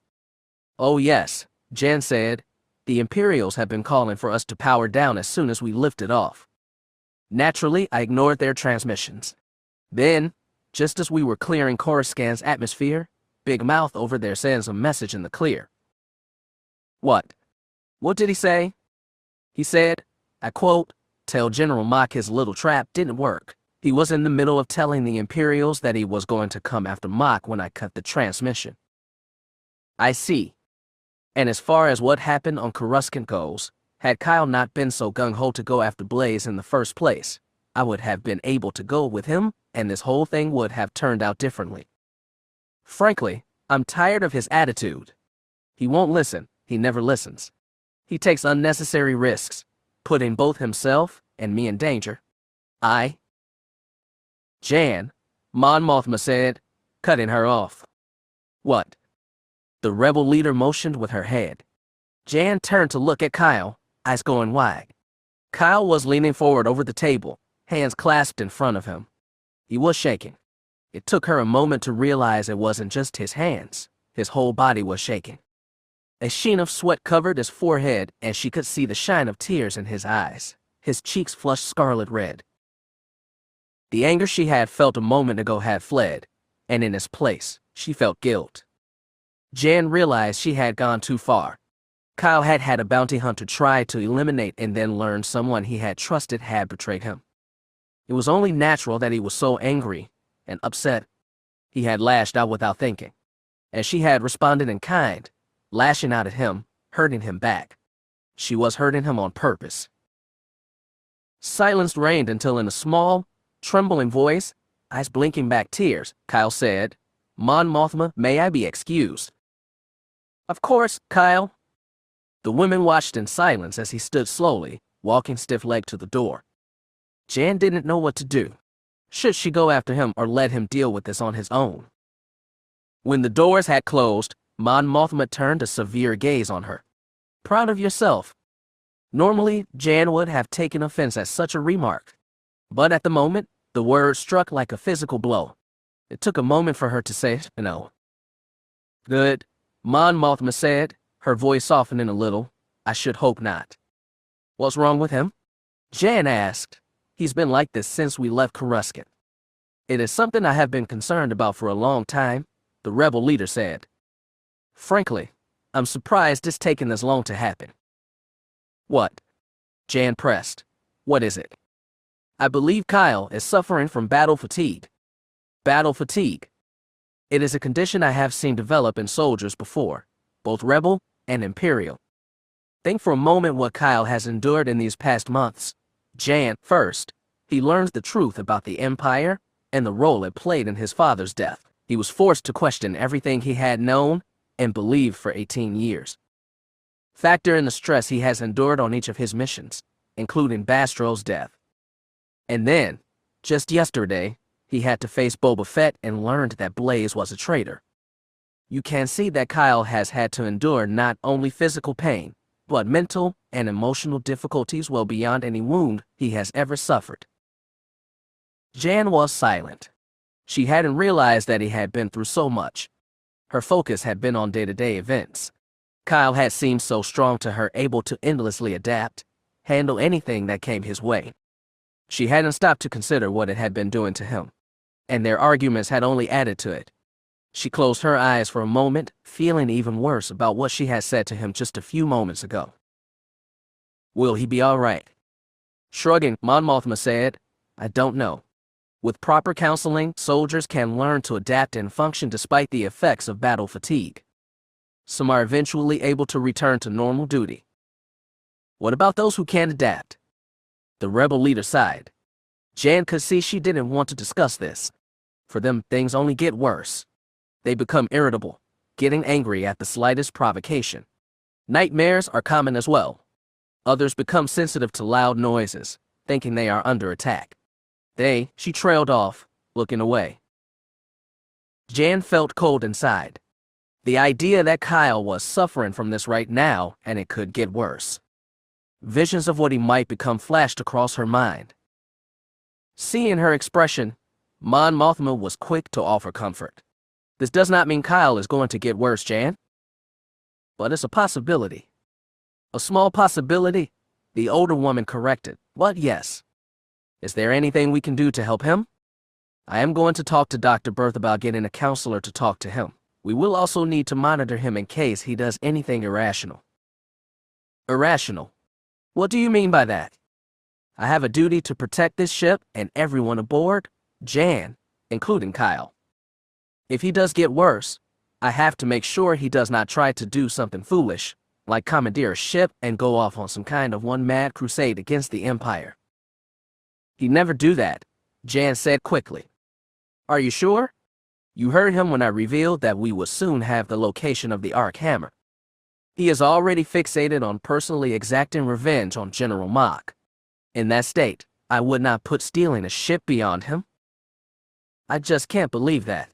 Oh yes, Jan said. The Imperials have been calling for us to power down as soon as we lifted off. Naturally, I ignored their transmissions. Then, just as we were clearing Coruscant's atmosphere, Big Mouth over there sends a message in the clear. What? What did he say? He said, I quote, tell General Mach his little trap didn't work. He was in the middle of telling the Imperials that he was going to come after Mach when I cut the transmission. I see. And as far as what happened on Coruscant goes, had Kyle not been so gung-ho to go after Blaze in the first place, I would have been able to go with him, and this whole thing would have turned out differently. Frankly, I'm tired of his attitude. He won't listen, he never listens. He takes unnecessary risks, putting both himself and me in danger. Jan, Mon Mothma said, cutting her off. What? The rebel leader motioned with her head. Jan turned to look at Kyle, eyes going wide. Kyle was leaning forward over the table, hands clasped in front of him. He was shaking. It took her a moment to realize it wasn't just his hands. His whole body was shaking. A sheen of sweat covered his forehead, and she could see the shine of tears in his eyes. His cheeks flushed scarlet red. The anger she had felt a moment ago had fled, and in its place, she felt guilt. Jan realized she had gone too far. Kyle had had a bounty hunter try to eliminate and then learn someone he had trusted had betrayed him. It was only natural that he was so angry and upset. He had lashed out without thinking, and she had responded in kind, lashing out at him, hurting him back. She was hurting him on purpose. Silence reigned until in a small, trembling voice, eyes blinking back tears, Kyle said, Mon Mothma, may I be excused? Of course, Kyle. The women watched in silence as he stood slowly, walking stiff-legged to the door. Jan didn't know what to do. Should she go after him or let him deal with this on his own? When the doors had closed, Mon Mothma turned a severe gaze on her. Proud of yourself. Normally, Jan would have taken offense at such a remark. But at the moment, the word struck like a physical blow. It took a moment for her to say, no. Good, Mon Mothma said, her voice softening a little. I should hope not. What's wrong with him? Jan asked. He's been like this since we left Coruscant. It is something I have been concerned about for a long time, the rebel leader said. Frankly, I'm surprised it's taken this long to happen. What? Jan pressed. What is it? I believe Kyle is suffering from battle fatigue. Battle fatigue. It is a condition I have seen develop in soldiers before, both rebel and imperial. Think for a moment what Kyle has endured in these past months. Jan, first, he learns the truth about the Empire and the role it played in his father's death. He was forced to question everything he had known and believed for 18 years. Factor in the stress he has endured on each of his missions, including Bastro's death. And then, just yesterday, he had to face Boba Fett and learned that Blaze was a traitor. You can see that Kyle has had to endure not only physical pain, but mental and emotional difficulties well beyond any wound he has ever suffered. Jan was silent. She hadn't realized that he had been through so much. Her focus had been on day-to-day events. Kyle had seemed so strong to her, able to endlessly adapt, handle anything that came his way. She hadn't stopped to consider what it had been doing to him, and their arguments had only added to it. She closed her eyes for a moment, feeling even worse about what she had said to him just a few moments ago. Will he be all right? Shrugging, Mon Mothma said, I don't know. With proper counseling, soldiers can learn to adapt and function despite the effects of battle fatigue. Some are eventually able to return to normal duty. What about those who can't adapt? The rebel leader sighed. Jan could see she didn't want to discuss this. For them, things only get worse. They become irritable, getting angry at the slightest provocation. Nightmares are common as well. Others become sensitive to loud noises, thinking they are under attack. She trailed off, looking away. Jan felt cold inside. The idea that Kyle was suffering from this right now, and it could get worse. Visions of what he might become flashed across her mind. Seeing her expression, Mon Mothma was quick to offer comfort. This does not mean Kyle is going to get worse, Jan. But it's a possibility. A small possibility, the older woman corrected. But yes. Is there anything we can do to help him? I am going to talk to Dr. Berth about getting a counselor to talk to him. We will also need to monitor him in case he does anything irrational. Irrational? What do you mean by that? I have a duty to protect this ship and everyone aboard, Jan, including Kyle. If he does get worse, I have to make sure he does not try to do something foolish, like commandeer a ship and go off on some kind of one mad crusade against the Empire. He'd never do that, Jan said quickly. Are you sure? You heard him when I revealed that we would soon have the location of the Arc Hammer. He is already fixated on personally exacting revenge on General Mach. In that state, I would not put stealing a ship beyond him. I just can't believe that.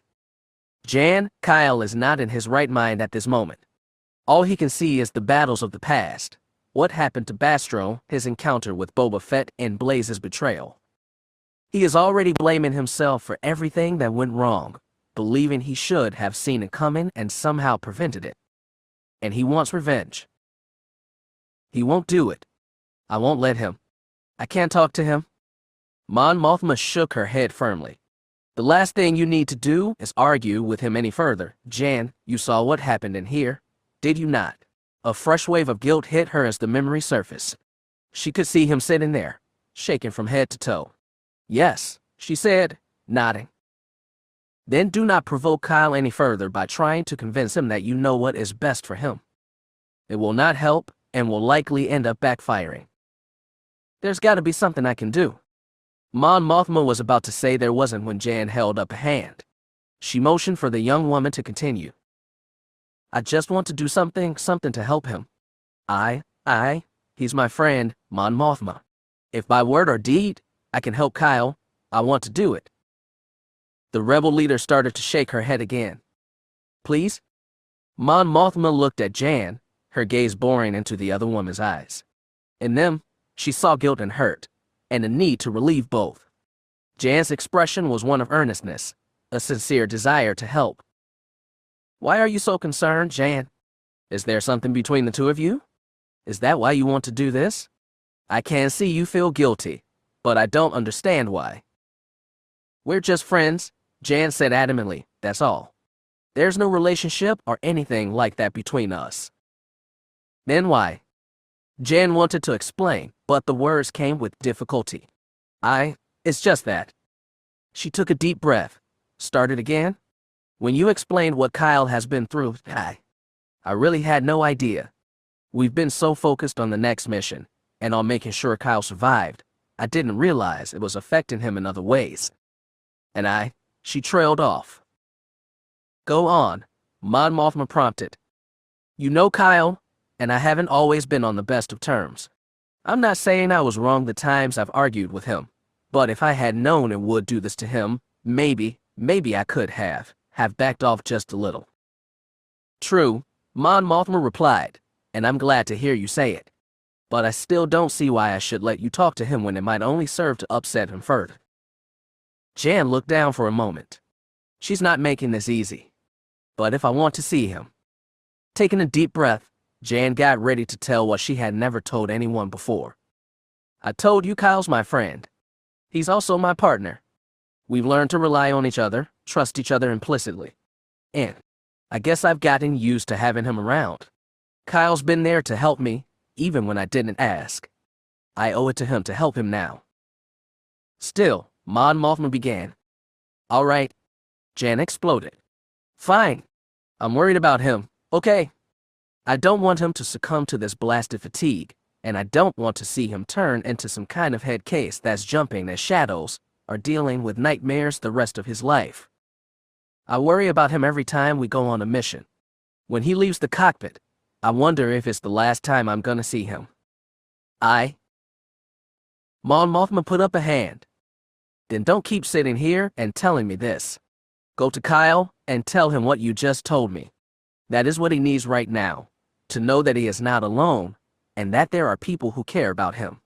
Jan, Kyle is not in his right mind at this moment. All he can see is the battles of the past. What happened to Bastro, his encounter with Boba Fett, and Blaze's betrayal. He is already blaming himself for everything that went wrong, believing he should have seen it coming and somehow prevented it. And he wants revenge. He won't do it. I won't let him. I can't talk to him. Mon Mothma shook her head firmly. The last thing you need to do is argue with him any further. Jan, you saw what happened in here, did you not? A fresh wave of guilt hit her as the memory surfaced. She could see him sitting there, shaking from head to toe. Yes, she said, nodding. Then do not provoke Kyle any further by trying to convince him that you know what is best for him. It will not help and will likely end up backfiring. There's got to be something I can do. Mon Mothma was about to say there wasn't when Jan held up a hand. She motioned for the young woman to continue. I just want to do something to help him. He's my friend, Mon Mothma. If by word or deed, I can help Kyle, I want to do it. The rebel leader started to shake her head again. Please? Mon Mothma looked at Jan, her gaze boring into the other woman's eyes. In them, she saw guilt and hurt, and a need to relieve both. Jan's expression was one of earnestness, a sincere desire to help. Why are you so concerned, Jan? Is there something between the two of you? Is that why you want to do this? I can see you feel guilty, but I don't understand why. We're just friends, Jan said adamantly, that's all. There's no relationship or anything like that between us. Then why? Jan wanted to explain, but the words came with difficulty. It's just that. She took a deep breath, started again. When you explained what Kyle has been through, I really had no idea. We've been so focused on the next mission, and on making sure Kyle survived, I didn't realize it was affecting him in other ways. And she trailed off. Go on, Mon Mothma prompted. You know Kyle, and I haven't always been on the best of terms. I'm not saying I was wrong the times I've argued with him, but if I had known it would do this to him, maybe I could have backed off just a little. True, Mon Mothma replied, and I'm glad to hear you say it. But I still don't see why I should let you talk to him when it might only serve to upset him further. Jan looked down for a moment. She's not making this easy. But if I want to see him. Taking a deep breath, Jan got ready to tell what she had never told anyone before. I told you Kyle's my friend. He's also my partner. We've learned to rely on each other, trust each other implicitly. And I guess I've gotten used to having him around. Kyle's been there to help me, even when I didn't ask. I owe it to him to help him now. Still, Mon Mothma began. All right. Jan exploded. Fine. I'm worried about him, okay? I don't want him to succumb to this blasted fatigue, and I don't want to see him turn into some kind of head case that's jumping as shadows or dealing with nightmares the rest of his life. I worry about him every time we go on a mission. When he leaves the cockpit, I wonder if it's the last time I'm gonna see him. Mon Mothma put up a hand. Then don't keep sitting here and telling me this. Go to Kyle and tell him what you just told me. That is what he needs right now, to know that he is not alone and that there are people who care about him.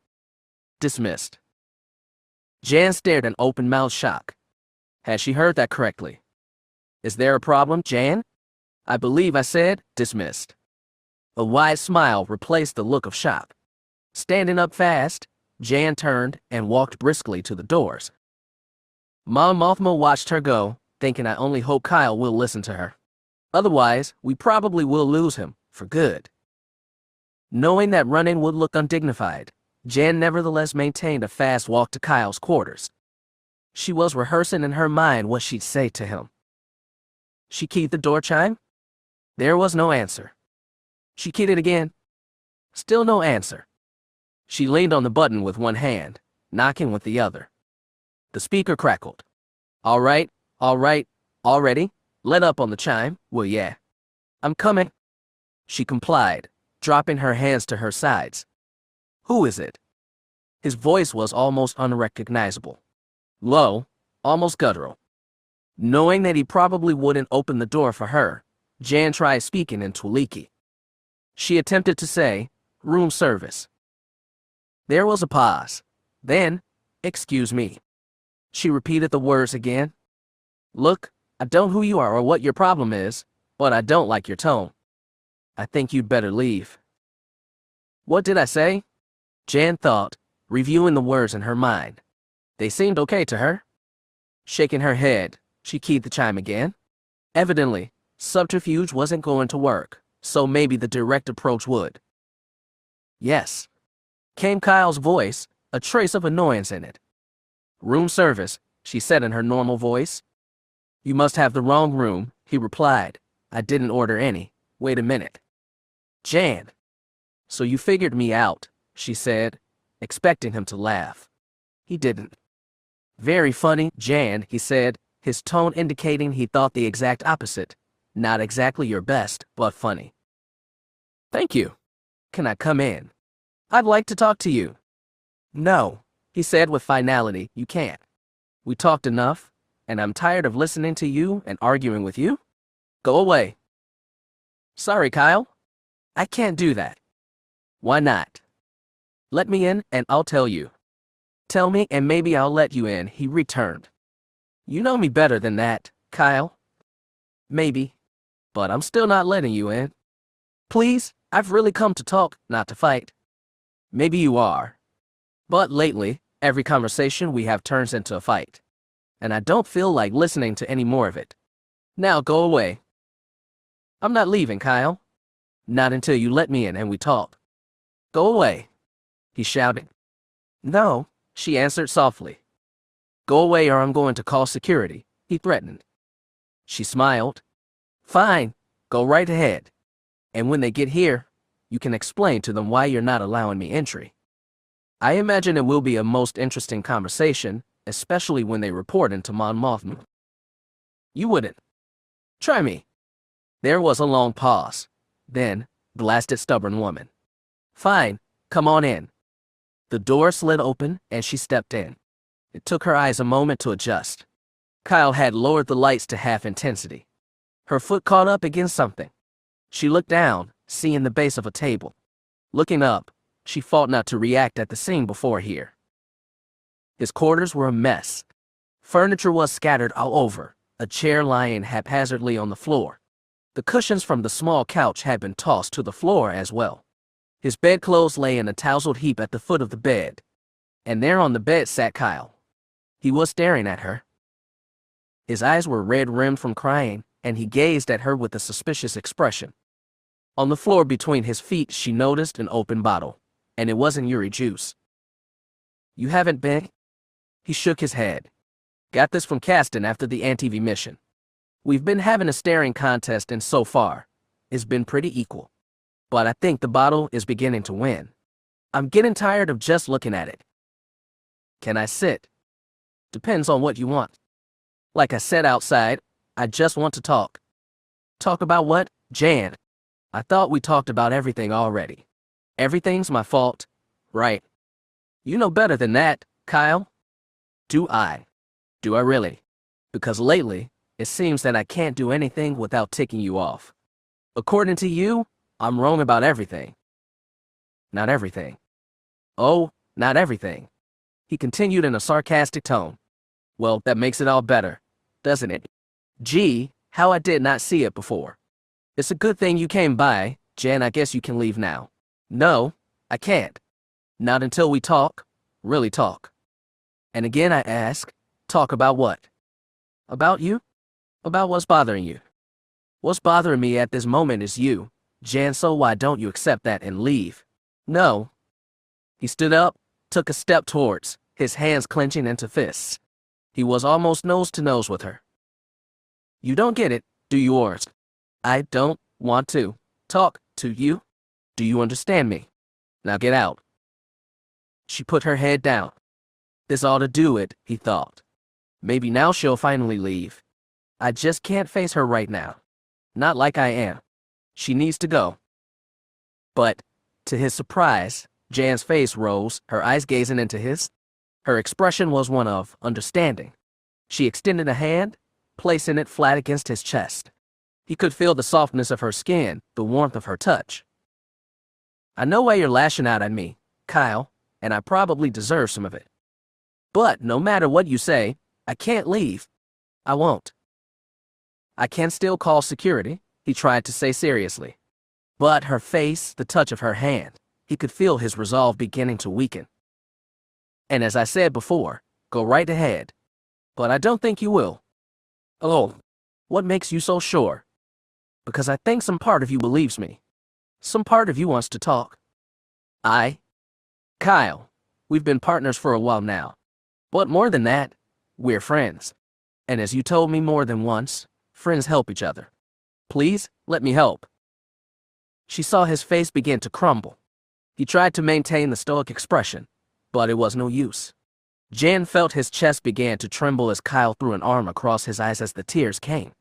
Dismissed. Jan stared in open-mouthed shock. Had she heard that correctly? Is there a problem, Jan? I believe I said dismissed. A wide smile replaced the look of shock. Standing up fast, Jan turned and walked briskly to the doors. Mon Mothma watched her go, thinking I only hope Kyle will listen to her. Otherwise, we probably will lose him, for good. Knowing that running would look undignified, Jan nevertheless maintained a fast walk to Kyle's quarters. She was rehearsing in her mind what she'd say to him. She keyed the door chime. There was no answer. She keyed it again. Still no answer. She leaned on the button with one hand, knocking with the other. The speaker crackled. All right, already. Let up on the chime, will ya? I'm coming. She complied, dropping her hands to her sides. Who is it? His voice was almost unrecognizable. Low, almost guttural. Knowing that he probably wouldn't open the door for her, Jan tried speaking in Twiliki. She attempted to say, room service. There was a pause. Then, excuse me. She repeated the words again. Look, I don't know who you are or what your problem is, but I don't like your tone. I think you'd better leave. What did I say? Jan thought, reviewing the words in her mind. They seemed okay to her. Shaking her head, she keyed the chime again. Evidently, subterfuge wasn't going to work, so maybe the direct approach would. Yes. Came Kyle's voice, a trace of annoyance in it. Room service, she said in her normal voice. You must have the wrong room, he replied. I didn't order any. Wait a minute. Jan. So you figured me out, she said, expecting him to laugh. He didn't. Very funny, Jan, he said, his tone indicating he thought the exact opposite. Not exactly your best, but funny. Thank you. Can I come in? I'd like to talk to you. No, he said with finality, you can't. We talked enough, and I'm tired of listening to you and arguing with you. Go away. Sorry, Kyle. I can't do that. Why not? Let me in and I'll tell you. Tell me and maybe I'll let you in, he returned. You know me better than that, Kyle? Maybe. But I'm still not letting you in. Please, I've really come to talk, not to fight. Maybe you are. But lately, every conversation we have turns into a fight. And I don't feel like listening to any more of it. Now go away. I'm not leaving, Kyle. Not until you let me in and we talk. Go away, he shouted. No, she answered softly. Go away or I'm going to call security, he threatened. She smiled. Fine, go right ahead. And when they get here, you can explain to them why you're not allowing me entry. I imagine it will be a most interesting conversation, especially when they report into Mon Mothma. You wouldn't. Try me. There was a long pause. Then, blasted stubborn woman. Fine, come on in. The door slid open and she stepped in. It took her eyes a moment to adjust. Kyle had lowered the lights to half intensity. Her foot caught up against something. She looked down, seeing the base of a table. Looking up, she fought not to react at the scene before here. His quarters were a mess. Furniture was scattered all over, a chair lying haphazardly on the floor. The cushions from the small couch had been tossed to the floor as well. His bedclothes lay in a tousled heap at the foot of the bed. And there on the bed sat Kyle. He was staring at her. His eyes were red-rimmed from crying, and he gazed at her with a suspicious expression. On the floor between his feet she noticed an open bottle, and it wasn't Yuri juice. You haven't been? He shook his head. Got this from Caston after the ANTV mission. We've been having a staring contest and so far, it's been pretty equal. But I think the bottle is beginning to win. I'm getting tired of just looking at it. Can I sit? Depends on what you want. Like I said outside, I just want to talk. Talk about what, Jan? I thought we talked about everything already. Everything's my fault, right? You know better than that, Kyle. Do I? Do I really? Because lately, it seems that I can't do anything without ticking you off. According to you, I'm wrong about everything. Not everything. Oh, not everything. He continued in a sarcastic tone. Well, that makes it all better, doesn't it? Gee, how I did not see it before. It's a good thing you came by, Jan. I guess you can leave now. No, I can't. Not until we talk, really talk. And again I ask, talk about what? About you? About what's bothering you. What's bothering me at this moment is you, Jan, so why don't you accept that and leave? No. He stood up, took a step towards, his hands clenching into fists. He was almost nose to nose with her. You don't get it, do you, Ors? I don't want to talk to you. Do you understand me? Now get out. She put her head down. This ought to do it, he thought. Maybe now she'll finally leave. I just can't face her right now. Not like I am. She needs to go. But, to his surprise, Jan's face rose, her eyes gazing into his. Her expression was one of understanding. She extended a hand, placing it flat against his chest. He could feel the softness of her skin, the warmth of her touch. I know why you're lashing out at me, Kyle, and I probably deserve some of it. But no matter what you say, I can't leave. I won't. I can still call security, he tried to say seriously. But her face, the touch of her hand, he could feel his resolve beginning to weaken. And as I said before, go right ahead. But I don't think you will. Oh, what makes you so sure? Because I think some part of you believes me. Some part of you wants to talk. Kyle, we've been partners for a while now. But more than that, we're friends. And as you told me more than once, friends help each other. Please, let me help. She saw his face begin to crumble. He tried to maintain the stoic expression, but it was no use. Jan felt his chest began to tremble as Kyle threw an arm across his eyes as the tears came.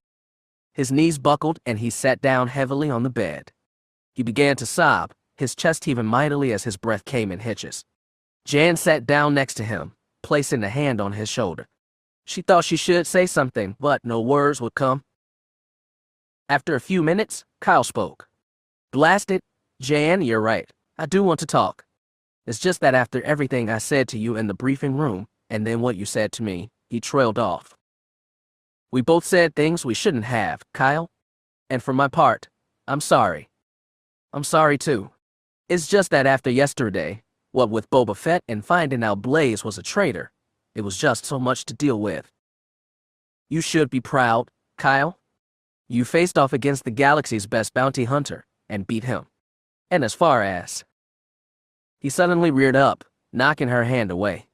His knees buckled and he sat down heavily on the bed. He began to sob, his chest heaving mightily as his breath came in hitches. Jan sat down next to him, placing a hand on his shoulder. She thought she should say something, but no words would come. After a few minutes, Kyle spoke. Blast it, Jan, you're right. I do want to talk. It's just that after everything I said to you in the briefing room, and then what you said to me, he trailed off. We both said things we shouldn't have, Kyle. And for my part, I'm sorry. I'm sorry too. It's just that after yesterday, what with Boba Fett and finding out Blaze was a traitor, it was just so much to deal with. You should be proud, Kyle. You faced off against the galaxy's best bounty hunter and beat him. And as far as... He suddenly reared up, knocking her hand away.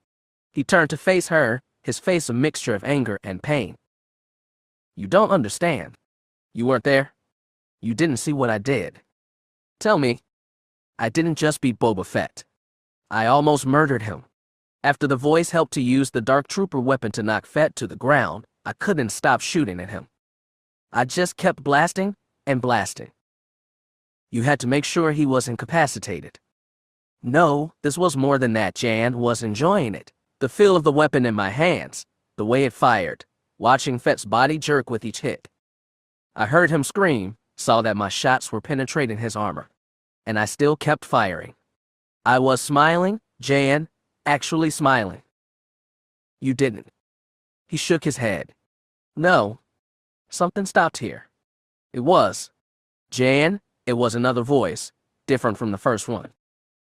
He turned to face her, his face a mixture of anger and pain. You don't understand. You weren't there. You didn't see what I did. Tell me. I didn't just beat Boba Fett. I almost murdered him. After the voice helped to use the Dark Trooper weapon to knock Fett to the ground, I couldn't stop shooting at him. I just kept blasting and blasting. You had to make sure he was incapacitated. No, this was more than that. Jan was enjoying it. The feel of the weapon in my hands, the way it fired, watching Fett's body jerk with each hit. I heard him scream, saw that my shots were penetrating his armor. And I still kept firing. I was smiling, Jan, actually smiling. You didn't. He shook his head. No. Something stopped here. It was. Jan, it was another voice, different from the first one.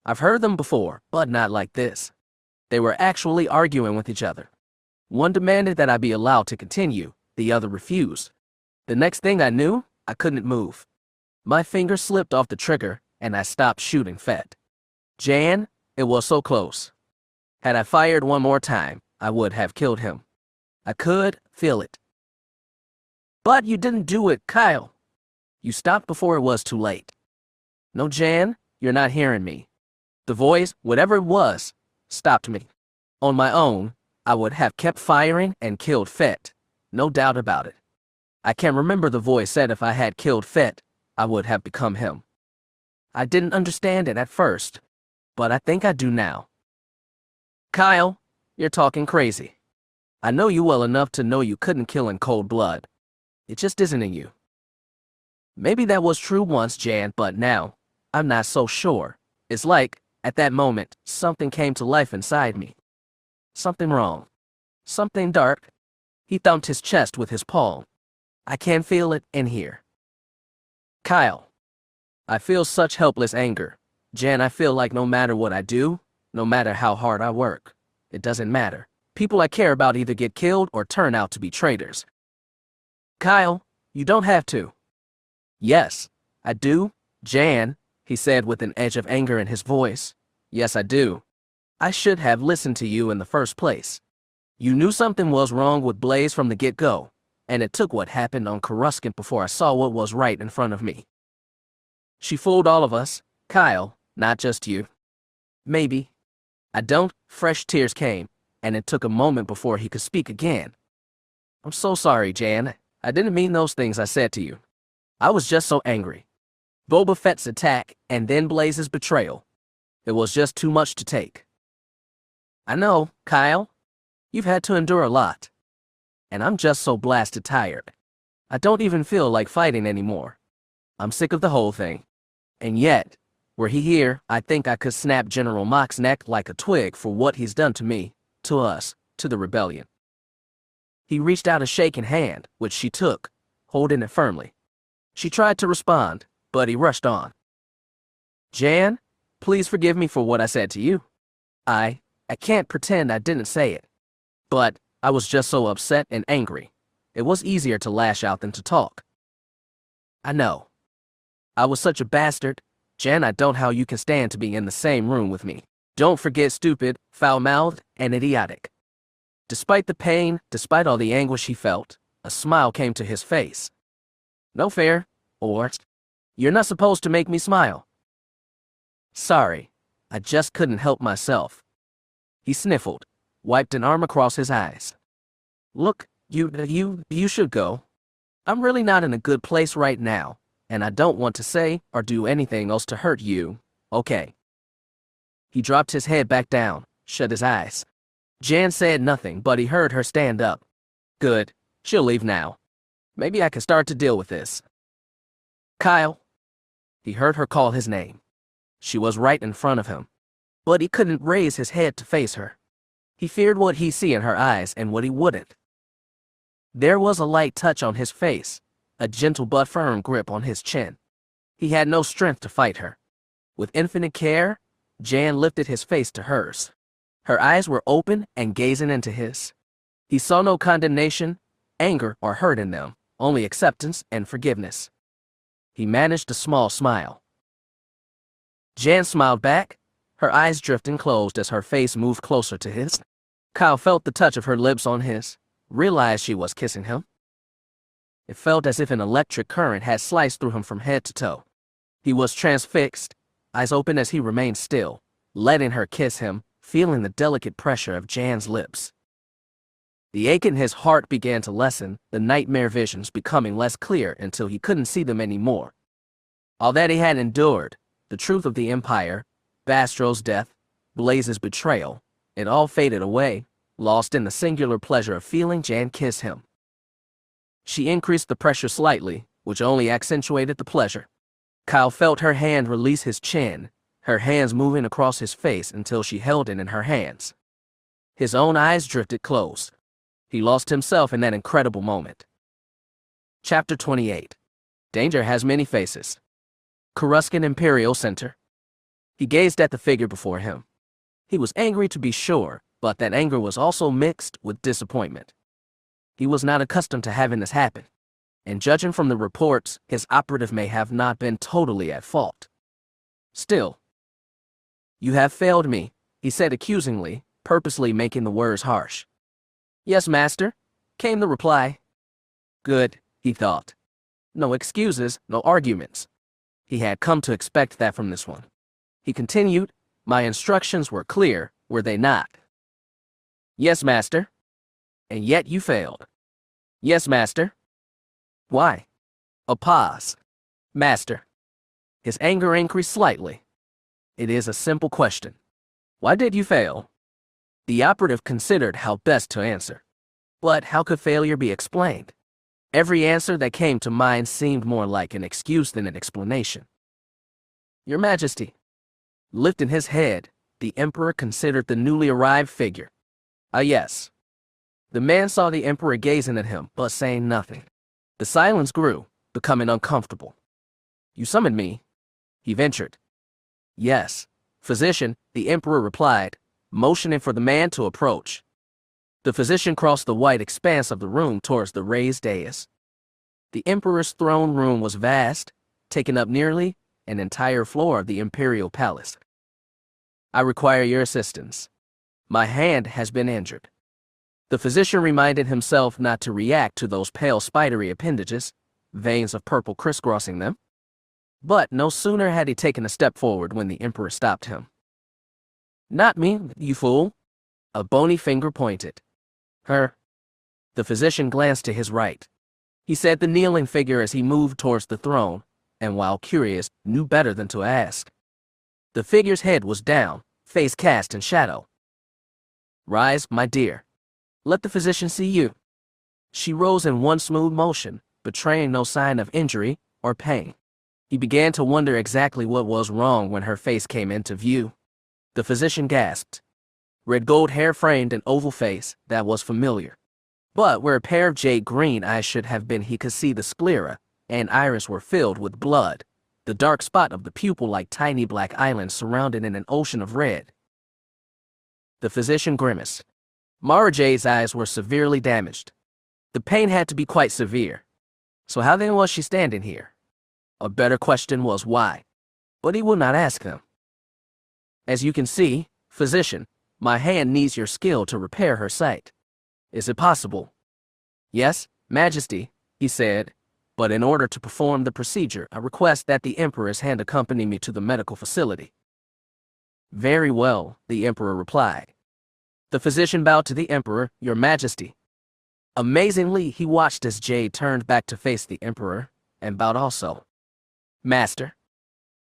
I've heard them before, but not like this. They were actually arguing with each other. One demanded that I be allowed to continue, the other refused. The next thing I knew, I couldn't move. My finger slipped off the trigger, and I stopped shooting Fett. Jan, it was so close. Had I fired one more time, I would have killed him. I could feel it. But you didn't do it, Kyle. You stopped before it was too late. No, Jan, you're not hearing me. The voice, whatever it was, stopped me. On my own, I would have kept firing and killed Fett. No doubt about it. I can remember the voice said if I had killed Fett, I would have become him. I didn't understand it at first, but I think I do now. Kyle, you're talking crazy. I know you well enough to know you couldn't kill in cold blood. It just isn't in you. Maybe that was true once, Jan, but now, I'm not so sure. It's like, at that moment, something came to life inside me. Something wrong. Something dark. He thumped his chest with his palm. I can feel it in here. Kyle. I feel such helpless anger. Jan, I feel like no matter what I do, no matter how hard I work, it doesn't matter. People I care about either get killed or turn out to be traitors. Kyle, you don't have to. Yes, I do, Jan, he said with an edge of anger in his voice. Yes, I do. I should have listened to you in the first place. You knew something was wrong with Blaze from the get-go, and it took what happened on Coruscant before I saw what was right in front of me. She fooled all of us, Kyle, not just you. Maybe. I don't. Fresh tears came, and it took a moment before he could speak again. I'm so sorry, Jan. I didn't mean those things I said to you. I was just so angry. Boba Fett's attack, and then Blaze's betrayal. It was just too much to take. I know, Kyle. You've had to endure a lot. And I'm just so blasted tired. I don't even feel like fighting anymore. I'm sick of the whole thing. And yet, were he here, I think I could snap General Mock's neck like a twig for what he's done to me, to us, to the rebellion. He reached out a shaking hand, which she took, holding it firmly. She tried to respond, but he rushed on. Jan, please forgive me for what I said to you. I can't pretend I didn't say it. But I was just so upset and angry. It was easier to lash out than to talk. I know. I was such a bastard. Jan, I don't how you can stand to be in the same room with me. Don't forget stupid, foul-mouthed, and idiotic. Despite the pain, despite all the anguish he felt, a smile came to his face. No fair, or you're not supposed to make me smile. Sorry, I just couldn't help myself. He sniffled, wiped an arm across his eyes. Look, you should go. I'm really not in a good place right now, and I don't want to say or do anything else to hurt you, okay? He dropped his head back down, shut his eyes. Jan said nothing, but he heard her stand up. Good, she'll leave now. Maybe I can start to deal with this. Kyle. He heard her call his name. She was right in front of him, but he couldn't raise his head to face her. He feared what he'd see in her eyes and what he wouldn't. There was a light touch on his face, a gentle but firm grip on his chin. He had no strength to fight her. With infinite care, Jan lifted his face to hers. Her eyes were open and gazing into his. He saw no condemnation, anger, or hurt in them, only acceptance and forgiveness. He managed a small smile. Jan smiled back, her eyes drifting closed as her face moved closer to his. Kyle felt the touch of her lips on his, realized she was kissing him. It felt as if an electric current had sliced through him from head to toe. He was transfixed, eyes open as he remained still, letting her kiss him, feeling the delicate pressure of Jan's lips. The ache in his heart began to lessen, the nightmare visions becoming less clear until he couldn't see them anymore. All that he had endured, the truth of the Empire, Bastro's death, Blaze's betrayal, it all faded away, lost in the singular pleasure of feeling Jan kiss him. She increased the pressure slightly, which only accentuated the pleasure. Kyle felt her hand release his chin, her hands moving across his face until she held it in her hands. His own eyes drifted closed. He lost himself in that incredible moment. Chapter 28. Danger has many faces. Coruscant Imperial Center. He gazed at the figure before him. He was angry to be sure, but that anger was also mixed with disappointment. He was not accustomed to having this happen, and judging from the reports, his operative may have not been totally at fault. Still, "You have failed me," he said accusingly, purposely making the words harsh. "Yes, master," came the reply. Good, he thought. No excuses, no arguments. He had come to expect that from this one. He continued, "My instructions were clear, were they not?" "Yes, master." "And yet you failed." "Yes, master." "Why?" A pause. "Master." His anger increased slightly. "It is a simple question. Why did you fail?" The operative considered how best to answer. But how could failure be explained? Every answer that came to mind seemed more like an excuse than an explanation. "Your Majesty." Lifting his head, the Emperor considered the newly arrived figure. "Ah, yes." The man saw the Emperor gazing at him, but saying nothing. The silence grew, becoming uncomfortable. "You summoned me?" he ventured. "Yes, physician," the Emperor replied, motioning for the man to approach. The physician crossed the white expanse of the room towards the raised dais. The Emperor's throne room was vast, taking up nearly an entire floor of the Imperial Palace. "I require your assistance. My hand has been injured." The physician reminded himself not to react to those pale spidery appendages, veins of purple crisscrossing them. But no sooner had he taken a step forward when the Emperor stopped him. "Not me, you fool." A bony finger pointed. "Her." The physician glanced to his right. He said the kneeling figure as he moved towards the throne, and while curious, knew better than to ask. The figure's head was down, face cast in shadow. "Rise, my dear. Let the physician see you." She rose in one smooth motion, betraying no sign of injury or pain. He began to wonder exactly what was wrong when her face came into view. The physician gasped. Red gold hair framed an oval face that was familiar. But where a pair of jade green eyes should have been, he could see the sclera and iris were filled with blood, the dark spot of the pupil like tiny black islands surrounded in an ocean of red. The physician grimaced. Mara Jade's eyes were severely damaged. The pain had to be quite severe. So how then was she standing here? A better question was why. But he would not ask them. "As you can see, physician, my hand needs your skill to repair her sight. Is it possible?" "Yes, Majesty," he said, "but in order to perform the procedure, I request that the Emperor's hand accompany me to the medical facility." "Very well," the Emperor replied. The physician bowed to the Emperor, "Your Majesty." Amazingly, he watched as Jade turned back to face the Emperor, and bowed also. "Master."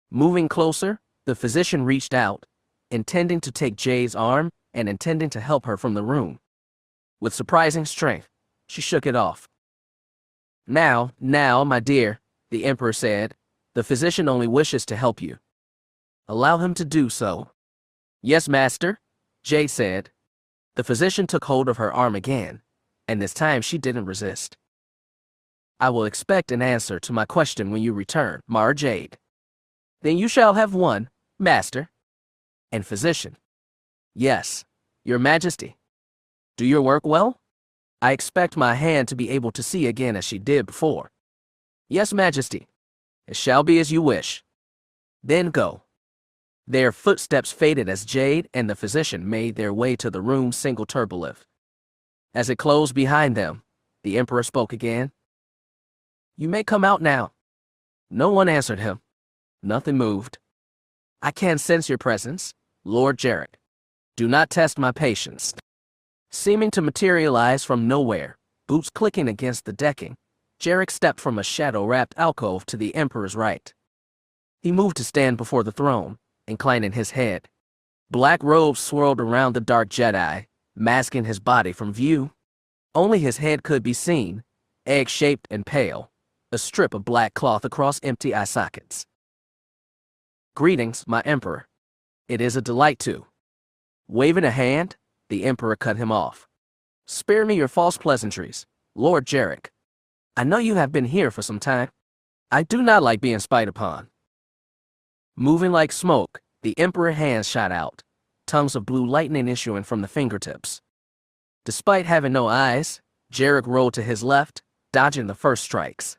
Moving closer, the physician reached out, intending to take Jade's arm and intending to help her from the room. With surprising strength, she shook it off. Now, my dear," the Emperor said, "the physician only wishes to help you. Allow him to do so." "Yes, master," Jade said. The physician took hold of her arm again, and this time she didn't resist. I will expect an answer to my question when you return, Mara Jade. Then you shall have one, Master. And Physician. Yes, Your Majesty. Do your work well? I expect my hand to be able to see again as she did before. Yes, Majesty. It shall be as you wish. Then go. Their footsteps faded as Jade and the Physician made their way to the room's single turbolift. As it closed behind them, the Emperor spoke again. You may come out now. No one answered him. Nothing moved. I can sense your presence, Lord Jarek. Do not test my patience. Seeming to materialize from nowhere, boots clicking against the decking, Jarek stepped from a shadow-wrapped alcove to the Emperor's right. He moved to stand before the throne, inclining his head. Black robes swirled around the dark Jedi, masking his body from view. Only his head could be seen, egg-shaped and pale, a strip of black cloth across empty eye sockets. Greetings, my Emperor. It is a delight to. Waving a hand, the Emperor cut him off. Spare me your false pleasantries, Lord Jarek. I know you have been here for some time. I do not like being spied upon. Moving like smoke, the Emperor's hands shot out, tongues of blue lightning issuing from the fingertips. Despite having no eyes, Jarek rolled to his left, dodging the first strikes.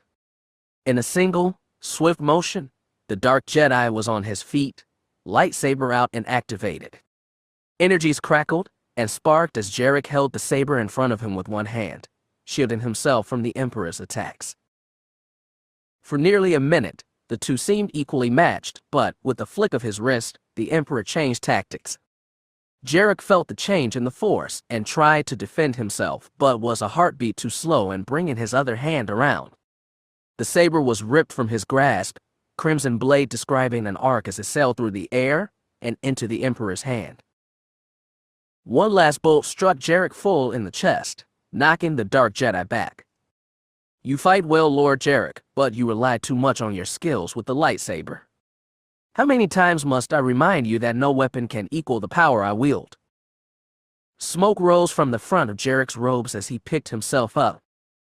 In a single, swift motion, the Dark Jedi was on his feet, lightsaber out and activated. Energies crackled and sparked as Jarek held the saber in front of him with one hand, shielding himself from the Emperor's attacks. For nearly a minute, the two seemed equally matched, but with a flick of his wrist, the Emperor changed tactics. Jarek felt the change in the force and tried to defend himself, but was a heartbeat too slow in bringing his other hand around. The saber was ripped from his grasp, crimson blade describing an arc as it sailed through the air and into the Emperor's hand. One last bolt struck Jarek full in the chest, knocking the Dark Jedi back. You fight well, Lord Jarek, but you rely too much on your skills with the lightsaber. How many times must I remind you that no weapon can equal the power I wield? Smoke rose from the front of Jarek's robes as he picked himself up.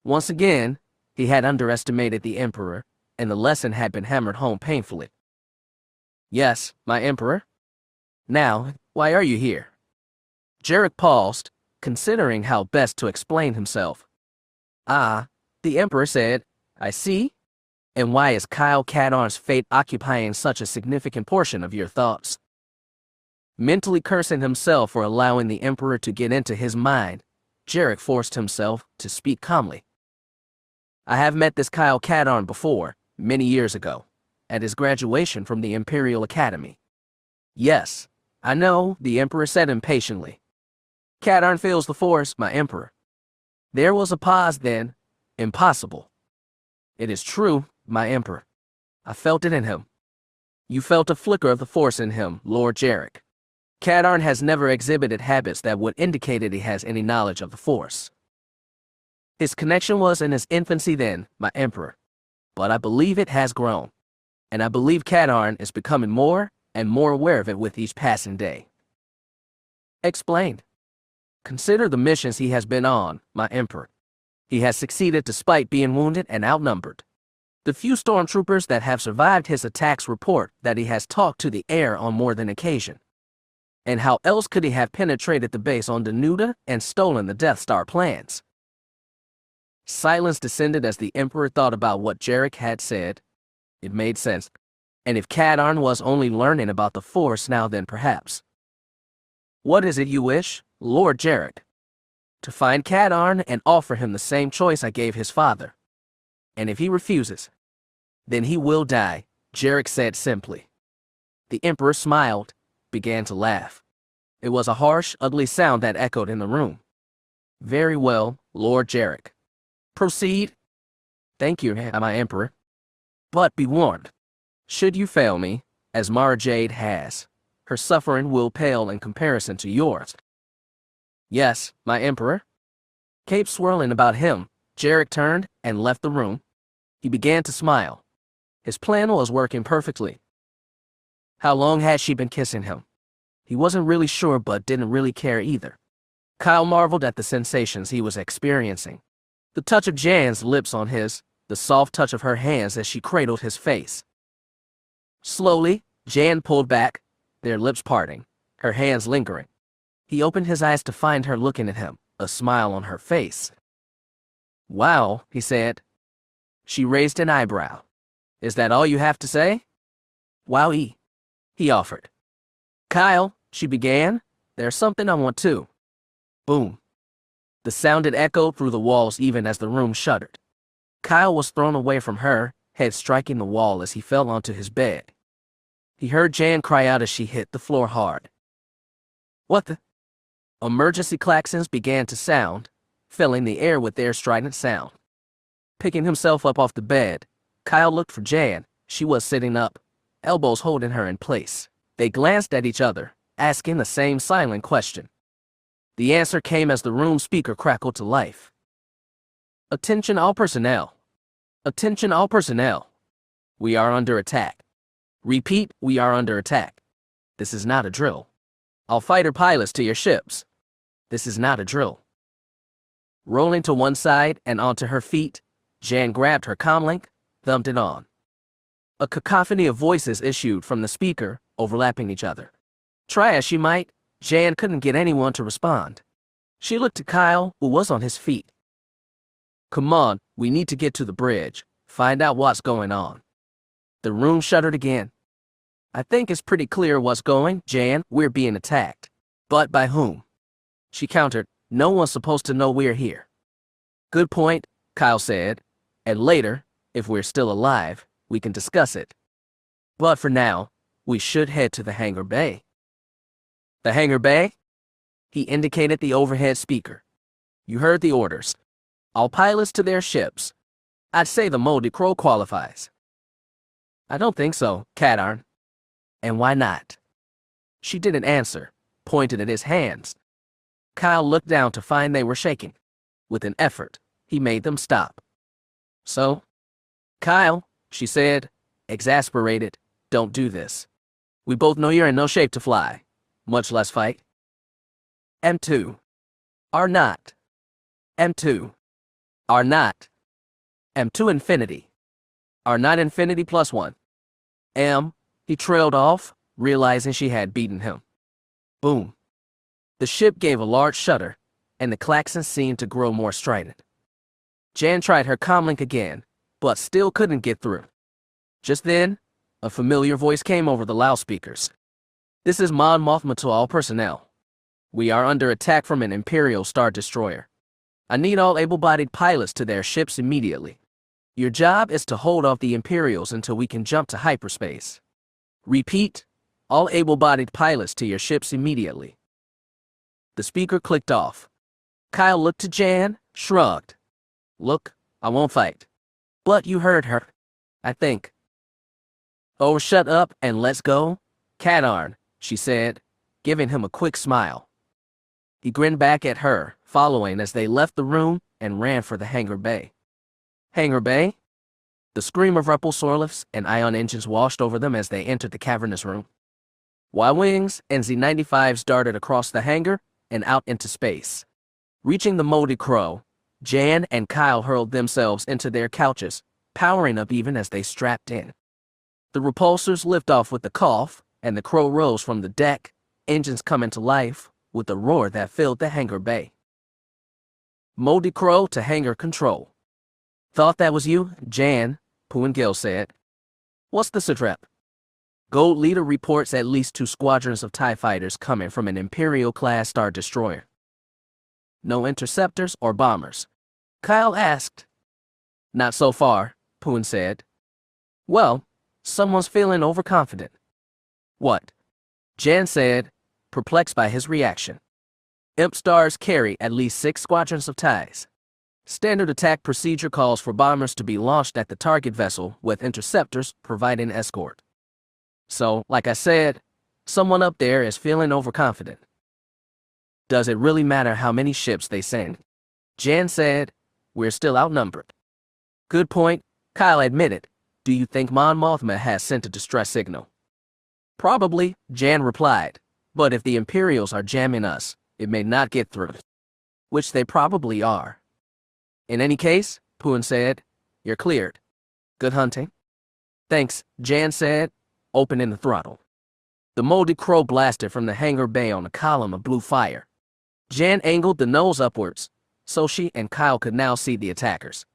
Once again, he had underestimated the Emperor, and the lesson had been hammered home painfully. Yes, my Emperor. Now, why are you here? Jarek paused, considering how best to explain himself. Ah, the Emperor said, I see. And why is Kyle Katarn's fate occupying such a significant portion of your thoughts? Mentally cursing himself for allowing the Emperor to get into his mind, Jarek forced himself to speak calmly. I have met this Kyle Katarn before, many years ago, at his graduation from the Imperial Academy. Yes, I know, the Emperor said impatiently. Katarn feels the Force, my Emperor. There was a pause then. Impossible. It is true, my Emperor. I felt it in him. You felt a flicker of the Force in him, Lord Jarek. Katarn has never exhibited habits that would indicate that he has any knowledge of the Force. His connection was in his infancy then, my Emperor. But I believe it has grown. And I believe Katarn is becoming more and more aware of it with each passing day. Explained. Consider the missions he has been on, my Emperor. He has succeeded despite being wounded and outnumbered. The few stormtroopers that have survived his attacks report that he has talked to the air on more than occasion. And how else could he have penetrated the base on Denuda and stolen the Death Star plans? Silence descended as the Emperor thought about what Jarek had said. It made sense. And if Katarn was only learning about the Force now, then perhaps. What is it you wish, Lord Jarek? To find Katarn and offer him the same choice I gave his father. And if he refuses, then he will die, Jarek said simply. The Emperor smiled, began to laugh. It was a harsh, ugly sound that echoed in the room. Very well, Lord Jarek. Proceed. Thank you, my Emperor. But be warned. Should you fail me, as Mara Jade has, her suffering will pale in comparison to yours. Yes, my Emperor. Cape swirling about him, Jarek turned and left the room. He began to smile. His plan was working perfectly. How long had she been kissing him? He wasn't really sure but didn't really care either. Kyle marveled at the sensations he was experiencing. The touch of Jan's lips on his, the soft touch of her hands as she cradled his face. Slowly, Jan pulled back, their lips parting, her hands lingering. He opened his eyes to find her looking at him, a smile on her face. "Wow," he said. She raised an eyebrow. "Is that all you have to say?" "Wowie," he offered. "Kyle," she began, "there's something I want to." Boom. The sound had echoed through the walls even as the room shuddered. Kyle was thrown away from her, head striking the wall as he fell onto his bed. He heard Jan cry out as she hit the floor hard. "What the?" Emergency klaxons began to sound, filling the air with their strident sound. Picking himself up off the bed, Kyle looked for Jan. She was sitting up, elbows holding her in place. They glanced at each other, asking the same silent question. The answer came as the room speaker crackled to life. "Attention all personnel. Attention all personnel. We are under attack. Repeat, we are under attack. This is not a drill. All fighter pilots to your ships. This is not a drill." Rolling to one side and onto her feet, Jan grabbed her comlink, thumbed it on. A cacophony of voices issued from the speaker, overlapping each other. Try as she might, Jan couldn't get anyone to respond. She looked to Kyle, who was on his feet. "Come on, we need to get to the bridge, find out what's going on." The room shuddered again. "I think it's pretty clear what's going, Jan. We're being attacked. But by whom?" She countered, "No one's supposed to know we're here." "Good point," Kyle said. "And later, if we're still alive, we can discuss it. But for now, we should head to the hangar bay." "The hangar bay?" He indicated the overhead speaker. "You heard the orders. All pilots to their ships. I'd say the Moldy Crow qualifies." "I don't think so, Cadarn." "And why not?" She didn't answer, pointed at his hands. Kyle looked down to find they were shaking. With an effort, he made them stop. "So?" "Kyle," she said, exasperated, "don't do this. We both know you're in no shape to fly, much less fight." M2. Are not. M2. Are not. M2 infinity. Are not infinity +1. He trailed off, realizing she had beaten him. Boom. The ship gave a large shudder, and the klaxon seemed to grow more strident. Jan tried her comlink again, but still couldn't get through. Just then, a familiar voice came over the loudspeakers. "This is Mon Mothma to all personnel. We are under attack from an Imperial Star Destroyer. I need all able-bodied pilots to their ships immediately. Your job is to hold off the Imperials until we can jump to hyperspace. Repeat, all able-bodied pilots to your ships immediately." The speaker clicked off. Kyle looked to Jan, shrugged. "Look, I won't fight. But you heard her, I think." "Oh, shut up and let's go, Cadarn," she said, giving him a quick smile. He grinned back at her, following as they left the room and ran for the hangar bay. Hangar bay? The scream of Repulsorlifts and ion engines washed over them as they entered the cavernous room. Y-Wings and Z-95s darted across the hangar and out into space. Reaching the Moldy Crow, Jan and Kyle hurled themselves into their couches, powering up even as they strapped in. The repulsors lift off with a cough, and the Crow rose from the deck, engines coming to life, with a roar that filled the hangar bay. Moldy Crow to hangar control. "Thought that was you, Jan," Pooh Gill said. "What's the sitrep?" Gold Leader reports at least 2 squadrons of TIE fighters coming from an Imperial-class Star Destroyer. "No interceptors or bombers?" Kyle asked. "Not so far," Pooh said. "Well, someone's feeling overconfident." "What?" Jan said, perplexed by his reaction. "Imp stars carry at least 6 squadrons of TIEs. Standard attack procedure calls for bombers to be launched at the target vessel with interceptors providing escort. So, like I said, someone up there is feeling overconfident." "Does it really matter how many ships they send?" Jan said, "We're still outnumbered." "Good point," Kyle admitted. "Do you think Mon Mothma has sent a distress signal?" "Probably," Jan replied. "But if the Imperials are jamming us, it may not get through." which they probably are. In any case, Pooin said, you're cleared. Good hunting. Thanks, Jan said, opening the throttle. The moldy crow blasted from the hangar bay on a column of blue fire. Jan angled the nose upwards, so she and Kyle could now see the attackers.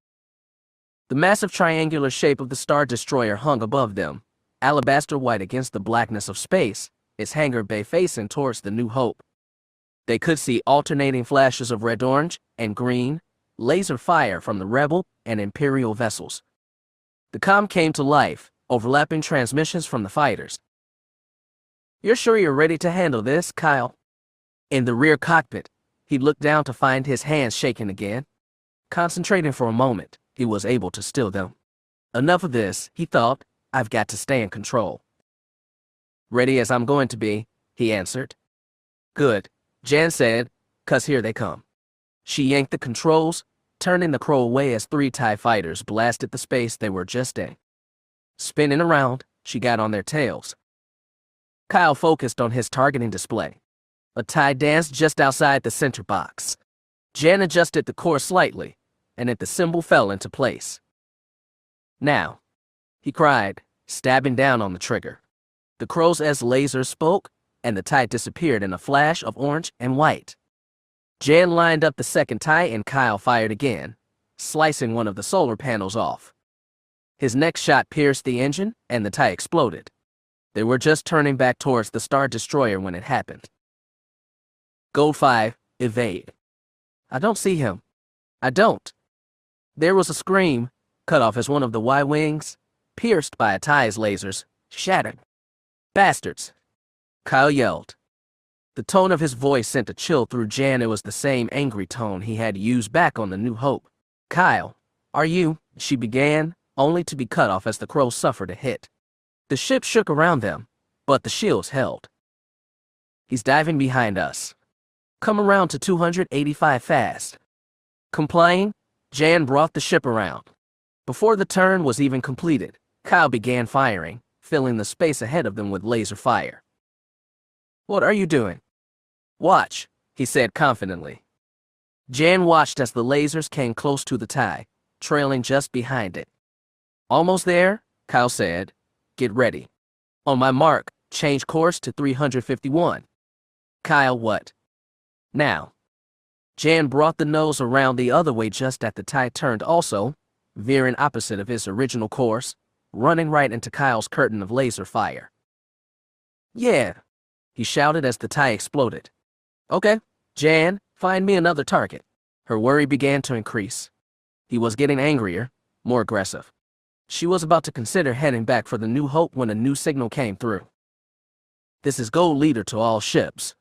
The massive triangular shape of the Star Destroyer hung above them, alabaster white against the blackness of space, its hangar bay facing towards the New Hope. They could see alternating flashes of red-orange and green, laser fire from the Rebel and Imperial vessels. The comm came to life, overlapping transmissions from the fighters. You're sure you're ready to handle this, Kyle? In the rear cockpit, he looked down to find his hands shaking again. Concentrating for a moment, he was able to still them. Enough of this, he thought. I've got to stay in control. Ready as I'm going to be, he answered. Good, Jan said, 'cause here they come. She yanked the controls, turning the crow away as 3 TIE fighters blasted the space they were just in. Spinning around, she got on their tails. Kyle focused on his targeting display. A TIE danced just outside the center box. Jan adjusted the course slightly, and the symbol fell into place. Now, he cried, stabbing down on the trigger. The crow's laser spoke, and the TIE disappeared in a flash of orange and white. Jan lined up the second TIE and Kyle fired again, slicing one of the solar panels off. His next shot pierced the engine, and the TIE exploded. They were just turning back towards the Star Destroyer when it happened. Gold 5, evade. I don't see him. I don't. There was a scream, cut off as one of the Y-wings, pierced by a TIE's lasers, shattered. Bastards! Kyle yelled. The tone of his voice sent a chill through Jan. It was the same angry tone he had used back on the New Hope. Kyle, are you? She began, only to be cut off as the crow suffered a hit. The ship shook around them, but the shields held. He's diving behind us. Come around to 285 fast. Complying, Jan brought the ship around. Before the turn was even completed, Kyle began firing, filling the space ahead of them with laser fire. What are you doing? Watch, he said confidently. Jan watched as the lasers came close to the TIE, trailing just behind it. Almost there, Kyle said. Get ready. On my mark, change course to 351. Kyle, what? Now. Jan brought the nose around the other way just as the TIE turned also, veering opposite of his original course, running right into Kyle's curtain of laser fire. Yeah, he shouted as the TIE exploded. Okay, Jan, find me another target. Her worry began to increase. He was getting angrier, more aggressive. She was about to consider heading back for the New Hope when a new signal came through. This is Gold Leader to all ships.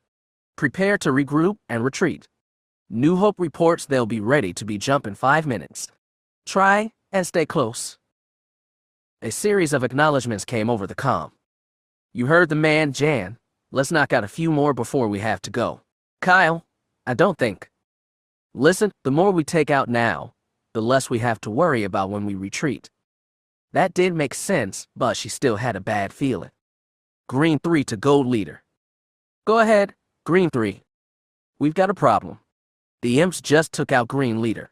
Prepare to regroup and retreat. New Hope reports they'll be ready to be jump in 5 minutes. Try and stay close. A series of acknowledgments came over the comm. You heard the man, Jan. Let's knock out a few more before we have to go. Kyle, I don't think. Listen, the more we take out now, the less we have to worry about when we retreat. That did make sense, but she still had a bad feeling. Green 3 to Gold Leader. Go ahead, Green 3. We've got a problem. The imps just took out Green Leader.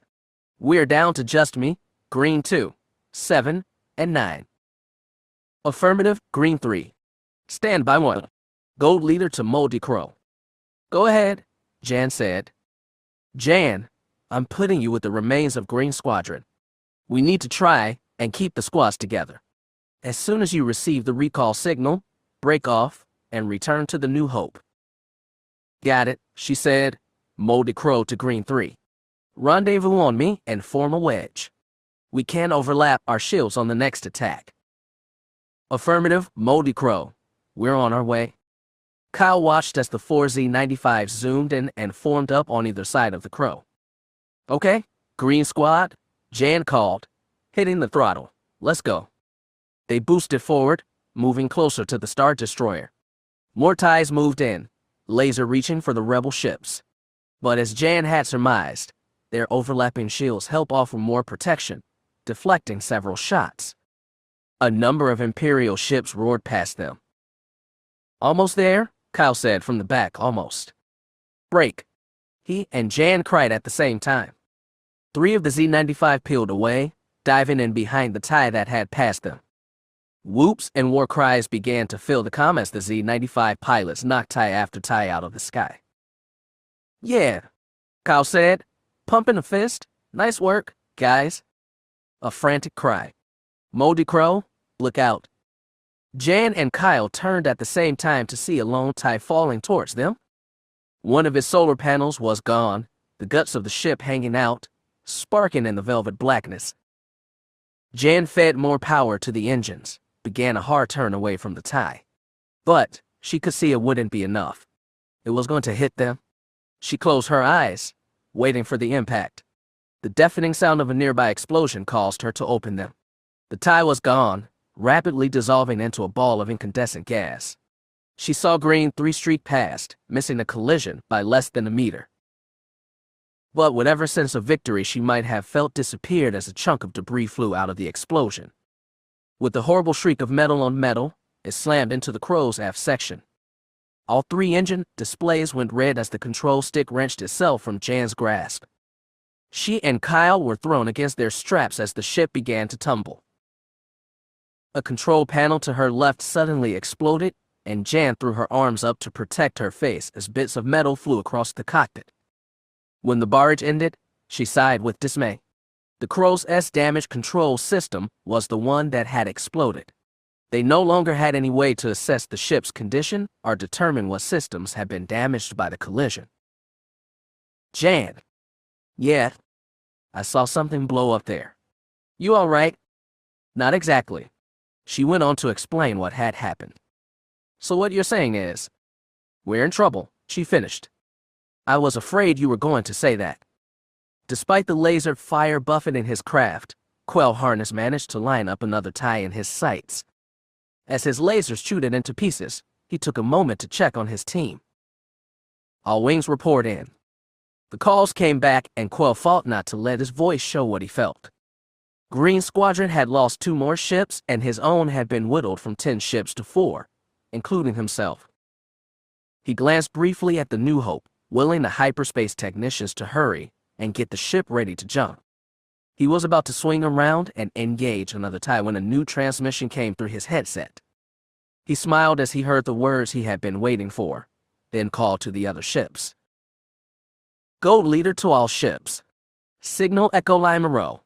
We're down to just me, Green 2, 7, and 9. Affirmative, Green 3. Stand by 1. Gold Leader to Moldy Crow. Go ahead, Jan said. Jan, I'm putting you with the remains of Green Squadron. We need to try and keep the squads together. As soon as you receive the recall signal, break off and return to the New Hope. Got it, she said. Moldy Crow to Green 3. Rendezvous on me and form a wedge. We can overlap our shields on the next attack. Affirmative, Moldy Crow. We're on our way. Kyle watched as the 4Z-95 zoomed in and formed up on either side of the Crow. Okay, Green Squad, Jan called, hitting the throttle. Let's go. They boosted forward, moving closer to the Star Destroyer. More TIEs moved in, laser reaching for the Rebel ships. But as Jan had surmised, their overlapping shields help offer more protection, deflecting several shots. A number of Imperial ships roared past them. Almost there, Kyle said from the back, almost. Break. He and Jan cried at the same time. 3 of the Z-95 peeled away, diving in behind the TIE that had passed them. Whoops and war cries began to fill the comm as the Z-95 pilots knocked TIE after TIE out of the sky. "Yeah," Kyle said, pumping a fist. "Nice work, guys." A frantic cry. "Moldy Crow, look out." Jan and Kyle turned at the same time to see a lone TIE falling towards them. One of his solar panels was gone, the guts of the ship hanging out, sparking in the velvet blackness. Jan fed more power to the engines, began a hard turn away from the TIE. But she could see it wouldn't be enough. It was going to hit them. She closed her eyes, waiting for the impact. The deafening sound of a nearby explosion caused her to open them. The TIE was gone, rapidly dissolving into a ball of incandescent gas. She saw Green 3 streak past, missing a collision by less than a meter. But whatever sense of victory she might have felt disappeared as a chunk of debris flew out of the explosion. With the horrible shriek of metal on metal, it slammed into the Crow's aft section. All 3 engine displays went red as the control stick wrenched itself from Jan's grasp. She and Kyle were thrown against their straps as the ship began to tumble. A control panel to her left suddenly exploded, and Jan threw her arms up to protect her face as bits of metal flew across the cockpit. When the barrage ended, she sighed with dismay. The Crow's damage control system was the one that had exploded. They no longer had any way to assess the ship's condition or determine what systems had been damaged by the collision. "Jan." "Yeah, I saw something blow up there." "You all right?" "Not exactly." She went on to explain what had happened. "So what you're saying is, we're in trouble," she finished. "I was afraid you were going to say that." Despite the laser fire buffeting his craft, Quell Harness managed to line up another TIE in his sights. As his lasers chewed it into pieces, he took a moment to check on his team. "All wings report in." The calls came back, and Quell fought not to let his voice show what he felt. Green Squadron had lost 2 more ships, and his own had been whittled from 10 ships to 4, including himself. He glanced briefly at the New Hope, willing the hyperspace technicians to hurry and get the ship ready to jump. He was about to swing around and engage another TIE when a new transmission came through his headset. He smiled as he heard the words he had been waiting for, then called to the other ships. "Gold leader to all ships. Signal Echo Lima Row.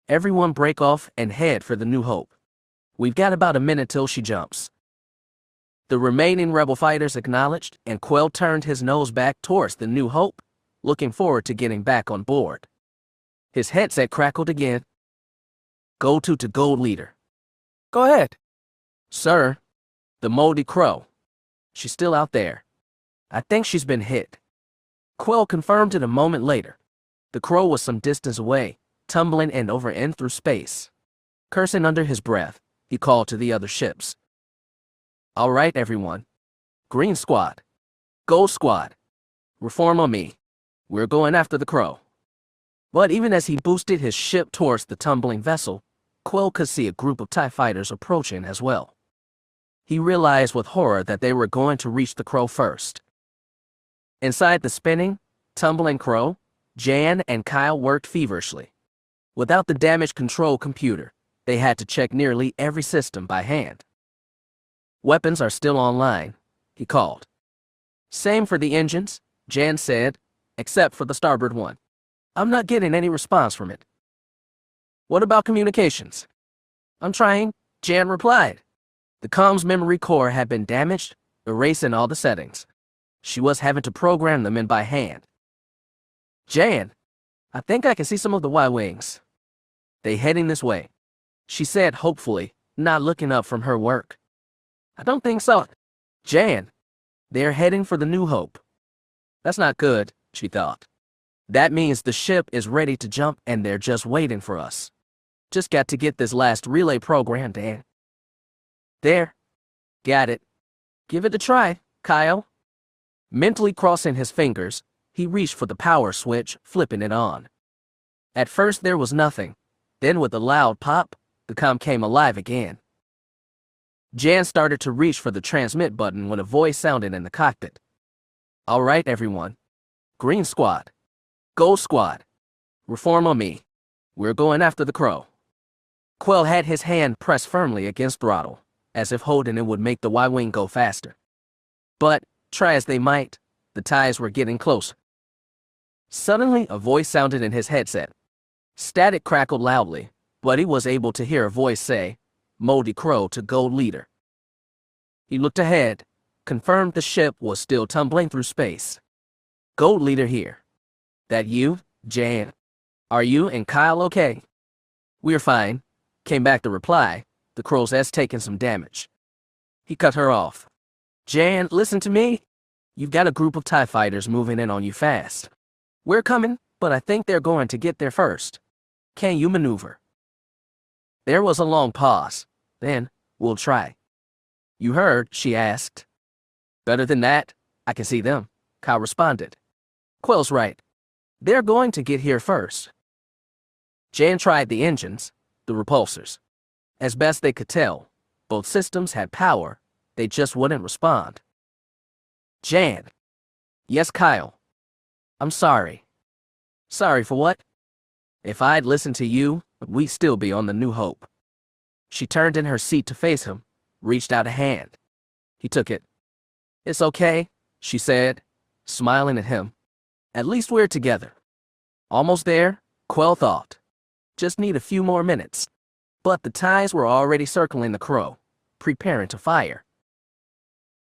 Everyone break off and head for the New Hope. We've got about a minute till she jumps." The remaining rebel fighters acknowledged, and Quell turned his nose back towards the New Hope, looking forward to getting back on board. His headset crackled again. "Go to Gold Leader." "Go ahead." "Sir, the Moldy Crow. She's still out there. I think she's been hit." Quell confirmed it a moment later. The Crow was some distance away, tumbling end over end through space. Cursing under his breath, he called to the other ships. "All right, everyone. Green Squad. Gold Squad. Reform on me. We're going after the Crow." But even as he boosted his ship towards the tumbling vessel, Quell could see a group of TIE fighters approaching as well. He realized with horror that they were going to reach the Crow first. Inside the spinning, tumbling Crow, Jan and Kyle worked feverishly. Without the damage control computer, they had to check nearly every system by hand. "Weapons are still online," he called. "Same for the engines," Jan said, "except for the starboard one. I'm not getting any response from it." "What about communications?" "I'm trying," Jan replied. The comms memory core had been damaged, erasing all the settings. She was having to program them in by hand. "Jan, I think I can see some of the Y-Wings. They heading this way," she said hopefully, not looking up from her work. "I don't think so." "Jan, they're heading for the New Hope." That's not good, she thought. That means the ship is ready to jump and they're just waiting for us. Just got to get this last relay programmed in. There. Got it. Give it a try, Kyle. Mentally crossing his fingers, he reached for the power switch, flipping it on. At first there was nothing. Then with a loud pop, the comm came alive again. Jan started to reach for the transmit button when a voice sounded in the cockpit. "All right, everyone. Green Squad. Gold Squad. Reform on me. We're going after the crow. Quill had his hand pressed firmly against throttle, as if holding it would make the Y-Wing go faster. But, try as they might, the ties were getting closer. Suddenly, a voice sounded in his headset. Static crackled loudly, but he was able to hear a voice say, "Moldy Crow to Gold Leader." He looked ahead, confirmed the ship was still tumbling through space. "Gold Leader here. That you, Jan? Are you and Kyle okay?" "We're fine," came back the reply. "The crow's has taken some damage." He cut her off. "Jan, listen to me. You've got a group of TIE fighters moving in on you fast. We're coming, but I think they're going to get there first. Can you maneuver?" There was a long pause. Then, "We'll try." "You heard?" she asked. "Better than that, I can see them," Kyle responded. "Quill's right. They're going to get here first." Jan tried the engines, the repulsors. As best they could tell, both systems had power, they just wouldn't respond. "Jan." "Yes, Kyle." "I'm sorry." "Sorry for what?" "If I'd listened to you, we'd still be on the New Hope." She turned in her seat to face him, reached out a hand. He took it. "It's okay," she said, smiling at him. "At least we're together." Almost there, Quill thought. Just need a few more minutes. But the ties were already circling the crow, preparing to fire.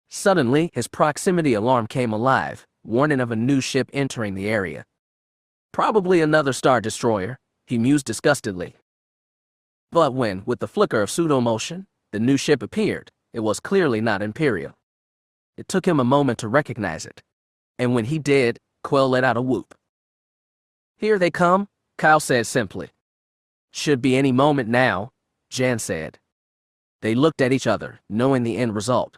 Suddenly, his proximity alarm came alive, warning of a new ship entering the area. Probably another Star Destroyer, he mused disgustedly. But when, with the flicker of pseudo-motion, the new ship appeared, it was clearly not Imperial. It took him a moment to recognize it. And when he did, Quill let out a whoop. "Here they come," Kyle said simply. "Should be any moment now," Jan said. They looked at each other, knowing the end result.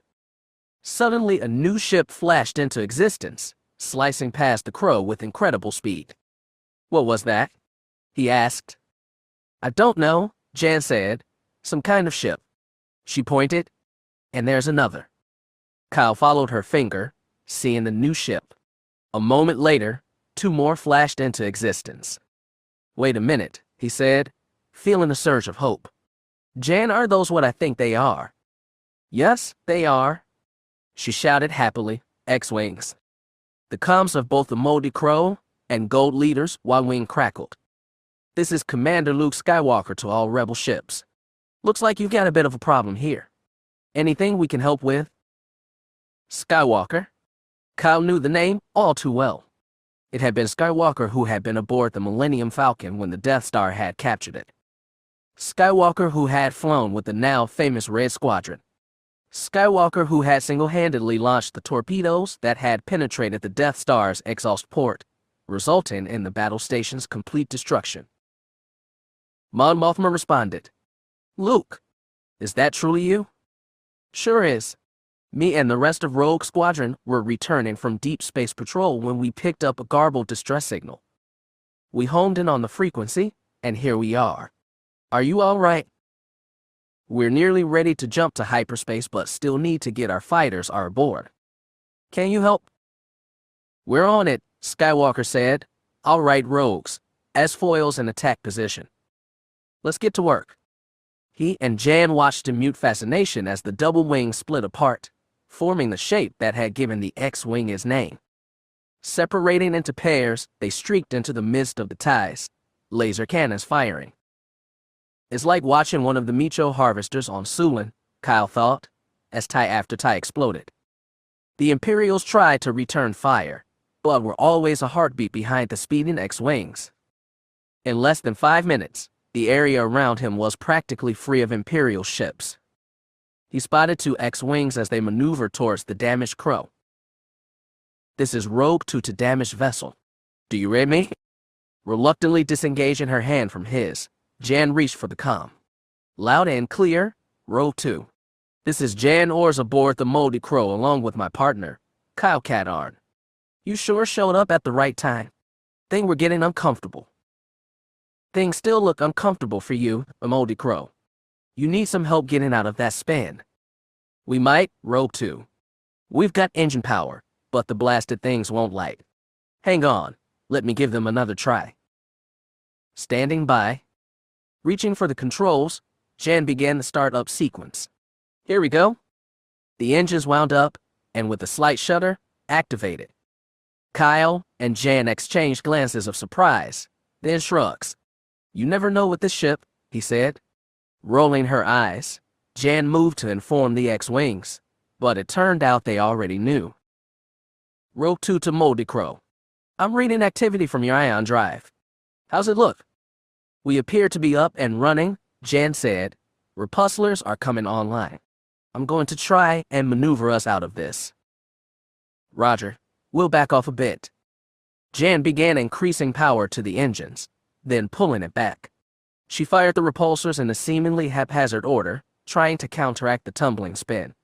Suddenly, a new ship flashed into existence, slicing past the crow with incredible speed. "What was that?" he asked. "I don't know," Jan said. "Some kind of ship." She pointed. "And there's another." Kyle followed her finger, seeing the new ship. A moment later, two more flashed into existence. "Wait a minute," he said, feeling a surge of hope. "Jan, are those what I think they are?" "Yes, they are," she shouted happily. "X-Wings." The comms of both the Moldy Crow and Gold Leader's Y-Wing crackled. "This is Commander Luke Skywalker to all rebel ships. Looks like you've got a bit of a problem here. Anything we can help with?" Skywalker? Kyle knew the name all too well. It had been Skywalker who had been aboard the Millennium Falcon when the Death Star had captured it. Skywalker who had flown with the now famous Red Squadron. Skywalker who had single-handedly launched the torpedoes that had penetrated the Death Star's exhaust port, resulting in the battle station's complete destruction. Mon Mothma responded. "Luke, is that truly you?" "Sure is. Me and the rest of Rogue Squadron were returning from Deep Space Patrol when we picked up a garbled distress signal. We homed in on the frequency, and here we are. Are you all right?" "We're nearly ready to jump to hyperspace but still need to get our fighters aboard. Can you help?" "We're on it," Skywalker said. "All right, Rogues, as foils in attack position. Let's get to work." He and Jan watched in mute fascination as the double wings split apart, forming the shape that had given the X-Wing its name. Separating into pairs, they streaked into the midst of the ties, laser cannons firing. "It's like watching one of the Micho harvesters on Sulin," Kyle thought, as tie after tie exploded. The Imperials tried to return fire, but were always a heartbeat behind the speeding X-Wings. In less than 5 minutes, the area around him was practically free of Imperial ships. He spotted 2 X-Wings as they maneuvered towards the damaged crow. "This is Rogue 2 to damaged vessel. Do you read me?" Reluctantly disengaging her hand from his, Jan reached for the comm. "Loud and clear, Rogue 2. This is Jan Ors aboard the Moldy Crow along with my partner, Kyle Katarn. You sure showed up at the right time. Things were getting uncomfortable." "Things still look uncomfortable for you, Moldy Crow. You need some help getting out of that spin." "We might, Rogue 2. We've got engine power, but the blasted things won't light. Hang on, let me give them another try. Standing by, reaching for the controls, Jan began the start-up sequence. Here we go. The engines wound up, and with a slight shudder, activated. Kyle and Jan exchanged glances of surprise, then shrugs. You never know with this ship, he said. Rolling her eyes, Jan moved to inform the X-Wings, but it turned out they already knew. Rogue 2 to Moldy Crow. I'm reading activity from your ion drive. How's it look? We appear to be up and running, Jan said. Repulsors are coming online. I'm going to try and maneuver us out of this. Roger. We'll back off a bit. Jan began increasing power to the engines, then pulling it back. She fired the repulsors in a seemingly haphazard order, trying to counteract the tumbling spin.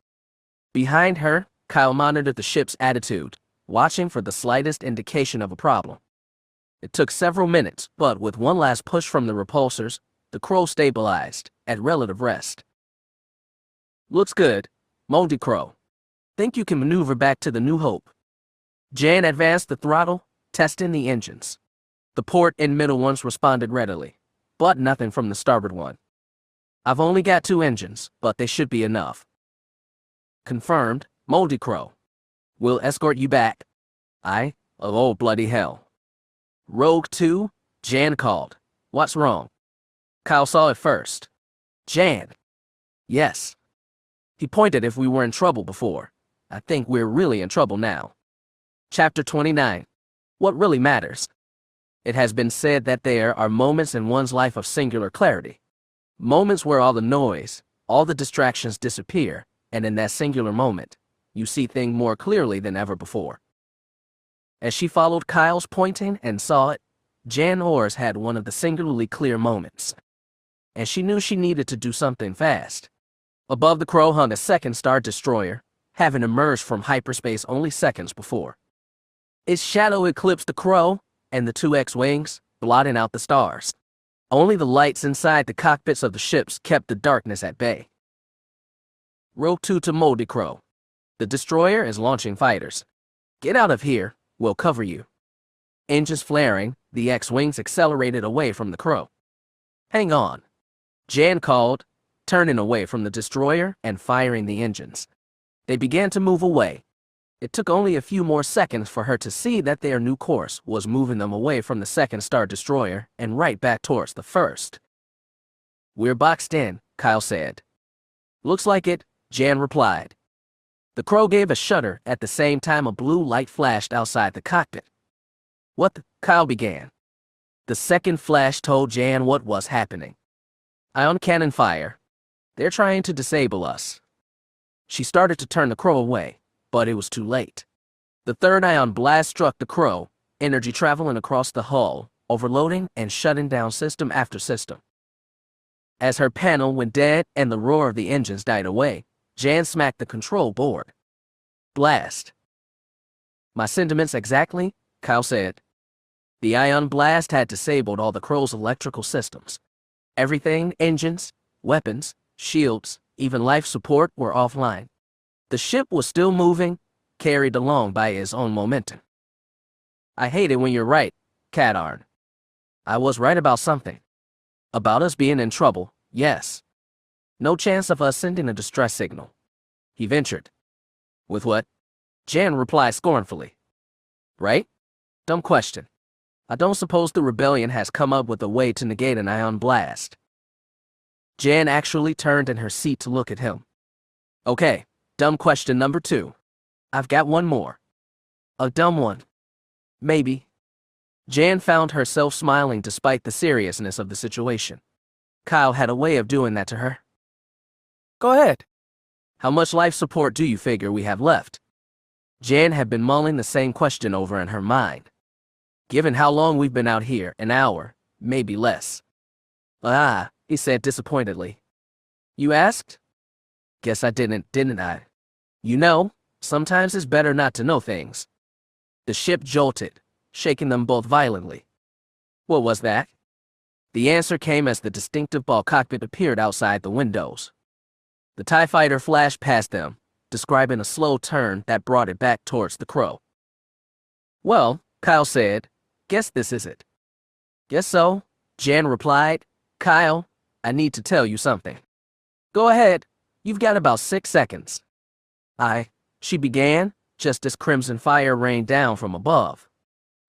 Behind her, Kyle monitored the ship's attitude, watching for the slightest indication of a problem. It took several minutes, but with one last push from the repulsors, the Crow stabilized, at relative rest. Looks good, Moldy Crow. Think you can maneuver back to the New Hope. Jan advanced the throttle, testing the engines. The port and middle ones responded readily, but nothing from the starboard one. I've only got 2 engines, but they should be enough. Confirmed, Moldy Crow. We'll escort you back. Oh bloody hell. Rogue 2, Jan called. What's wrong? Kyle saw it first. Jan. Yes. He pointed if we were in trouble before. I think we're really in trouble now. Chapter 29. What really matters? It has been said that there are moments in one's life of singular clarity. Moments where all the noise, all the distractions disappear, and in that singular moment, you see things more clearly than ever before. As she followed Kyle's pointing and saw it, Jan Ors had one of the singularly clear moments. And she knew she needed to do something fast. Above the Crow hung a second star destroyer, having emerged from hyperspace only seconds before. Its shadow eclipsed the Crow and the 2 X-Wings, blotting out the stars. Only the lights inside the cockpits of the ships kept the darkness at bay. Rogue 2 to Moldy Crow. The destroyer is launching fighters. Get out of here, we'll cover you. Engines flaring, the X-Wings accelerated away from the Crow. Hang on. Jan called, turning away from the destroyer and firing the engines. They began to move away. It took only a few more seconds for her to see that their new course was moving them away from the second star destroyer and right back towards the first. We're boxed in, Kyle said. Looks like it, Jan replied. The Crow gave a shudder at the same time a blue light flashed outside the cockpit. What the? Kyle began. The second flash told Jan what was happening. Ion cannon fire. They're trying to disable us. She started to turn the Crow away, but it was too late. The third ion blast struck the Crow, energy traveling across the hull, overloading and shutting down system after system. As her panel went dead and the roar of the engines died away, Jan smacked the control board. Blast. My sentiments exactly, Kyle said. The ion blast had disabled all the Crow's electrical systems. Everything, engines, weapons, shields, even life support were offline. The ship was still moving, carried along by its own momentum. I hate it when you're right, Cadarn. I was right about something. About us being in trouble, yes. No chance of us sending a distress signal. He ventured. With what? Jan replied scornfully. Right? Dumb question. I don't suppose the rebellion has come up with a way to negate an ion blast. Jan actually turned in her seat to look at him. Okay, dumb question number 2. I've got one more. A dumb one. Maybe. Jan found herself smiling despite the seriousness of the situation. Kyle had a way of doing that to her. Go ahead. How much life support do you figure we have left? Jan had been mulling the same question over in her mind. Given how long we've been out here, an hour, maybe less. He said disappointedly. You asked? Guess I didn't I? You know, sometimes it's better not to know things. The ship jolted, shaking them both violently. What was that? The answer came as the distinctive ball cockpit appeared outside the windows. The TIE fighter flashed past them, describing a slow turn that brought it back towards the Crow. Well, Kyle said. Guess this is it. Guess so, Jan replied. Kyle, I need to tell you something. Go ahead. You've got about 6 seconds. She began, just as crimson fire rained down from above.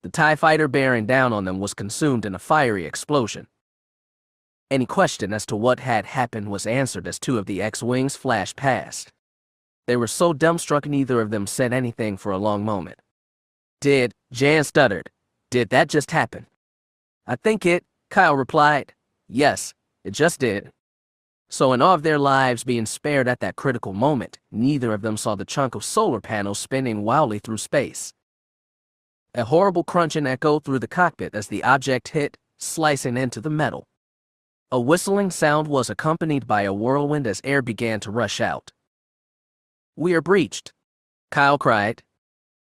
The TIE fighter bearing down on them was consumed in a fiery explosion. Any question as to what had happened was answered as 2 of the X-Wings flashed past. They were so dumbstruck neither of them said anything for a long moment. Jan stuttered. Did that just happen? I think it, Kyle replied. Yes, it just did. So in all of their lives being spared at that critical moment, neither of them saw the chunk of solar panels spinning wildly through space. A horrible crunching echoed through the cockpit as the object hit, slicing into the metal. A whistling sound was accompanied by a whirlwind as air began to rush out. We are breached, Kyle cried.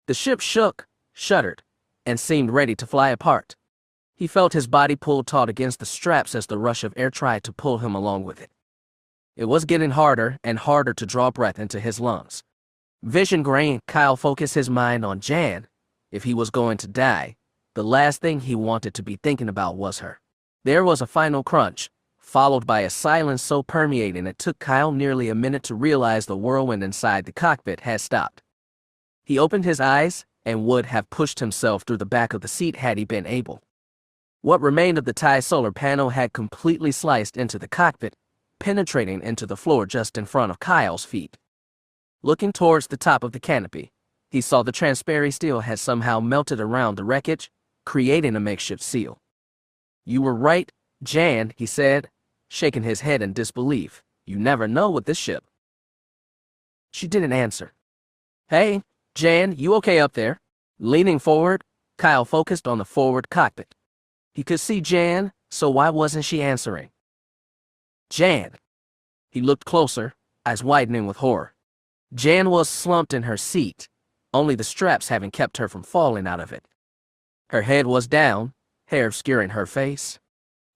The ship shook, shuddered, and seemed ready to fly apart. He felt his body pulled taut against the straps as the rush of air tried to pull him along with it. It was getting harder and harder to draw breath into his lungs. Vision grained, Kyle focused his mind on Jan. If he was going to die, the last thing he wanted to be thinking about was her. There was a final crunch, followed by a silence so permeating it took Kyle nearly a minute to realize the whirlwind inside the cockpit had stopped. He opened his eyes and would have pushed himself through the back of the seat had he been able. What remained of the TIE solar panel had completely sliced into the cockpit, penetrating into the floor just in front of Kyle's feet. Looking towards the top of the canopy, he saw the transparent steel had somehow melted around the wreckage, creating a makeshift seal. You were right, Jan, he said, shaking his head in disbelief. You never know with this ship. She didn't answer. Hey, Jan, you okay up there? Leaning forward, Kyle focused on the forward cockpit. He could see Jan, so why wasn't she answering? Jan. He looked closer, eyes widening with horror. Jan was slumped in her seat, only the straps having kept her from falling out of it. Her head was down, hair obscuring her face,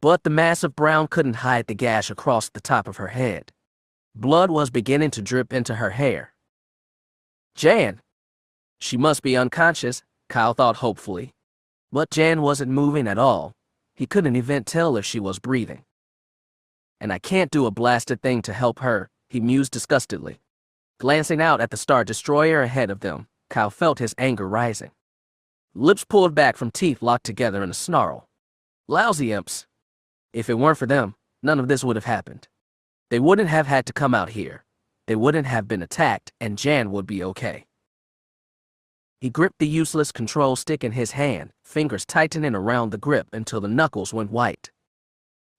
but the mass of brown couldn't hide the gash across the top of her head. Blood was beginning to drip into her hair. Jan. She must be unconscious, Kyle thought hopefully. But Jan wasn't moving at all. He couldn't even tell if she was breathing. And I can't do a blasted thing to help her, he mused disgustedly. Glancing out at the Star Destroyer ahead of them, Kyle felt his anger rising. Lips pulled back from teeth locked together in a snarl. Lousy imps. If it weren't for them, none of this would have happened. They wouldn't have had to come out here. They wouldn't have been attacked, and Jan would be okay. He gripped the useless control stick in his hand, fingers tightening around the grip until the knuckles went white.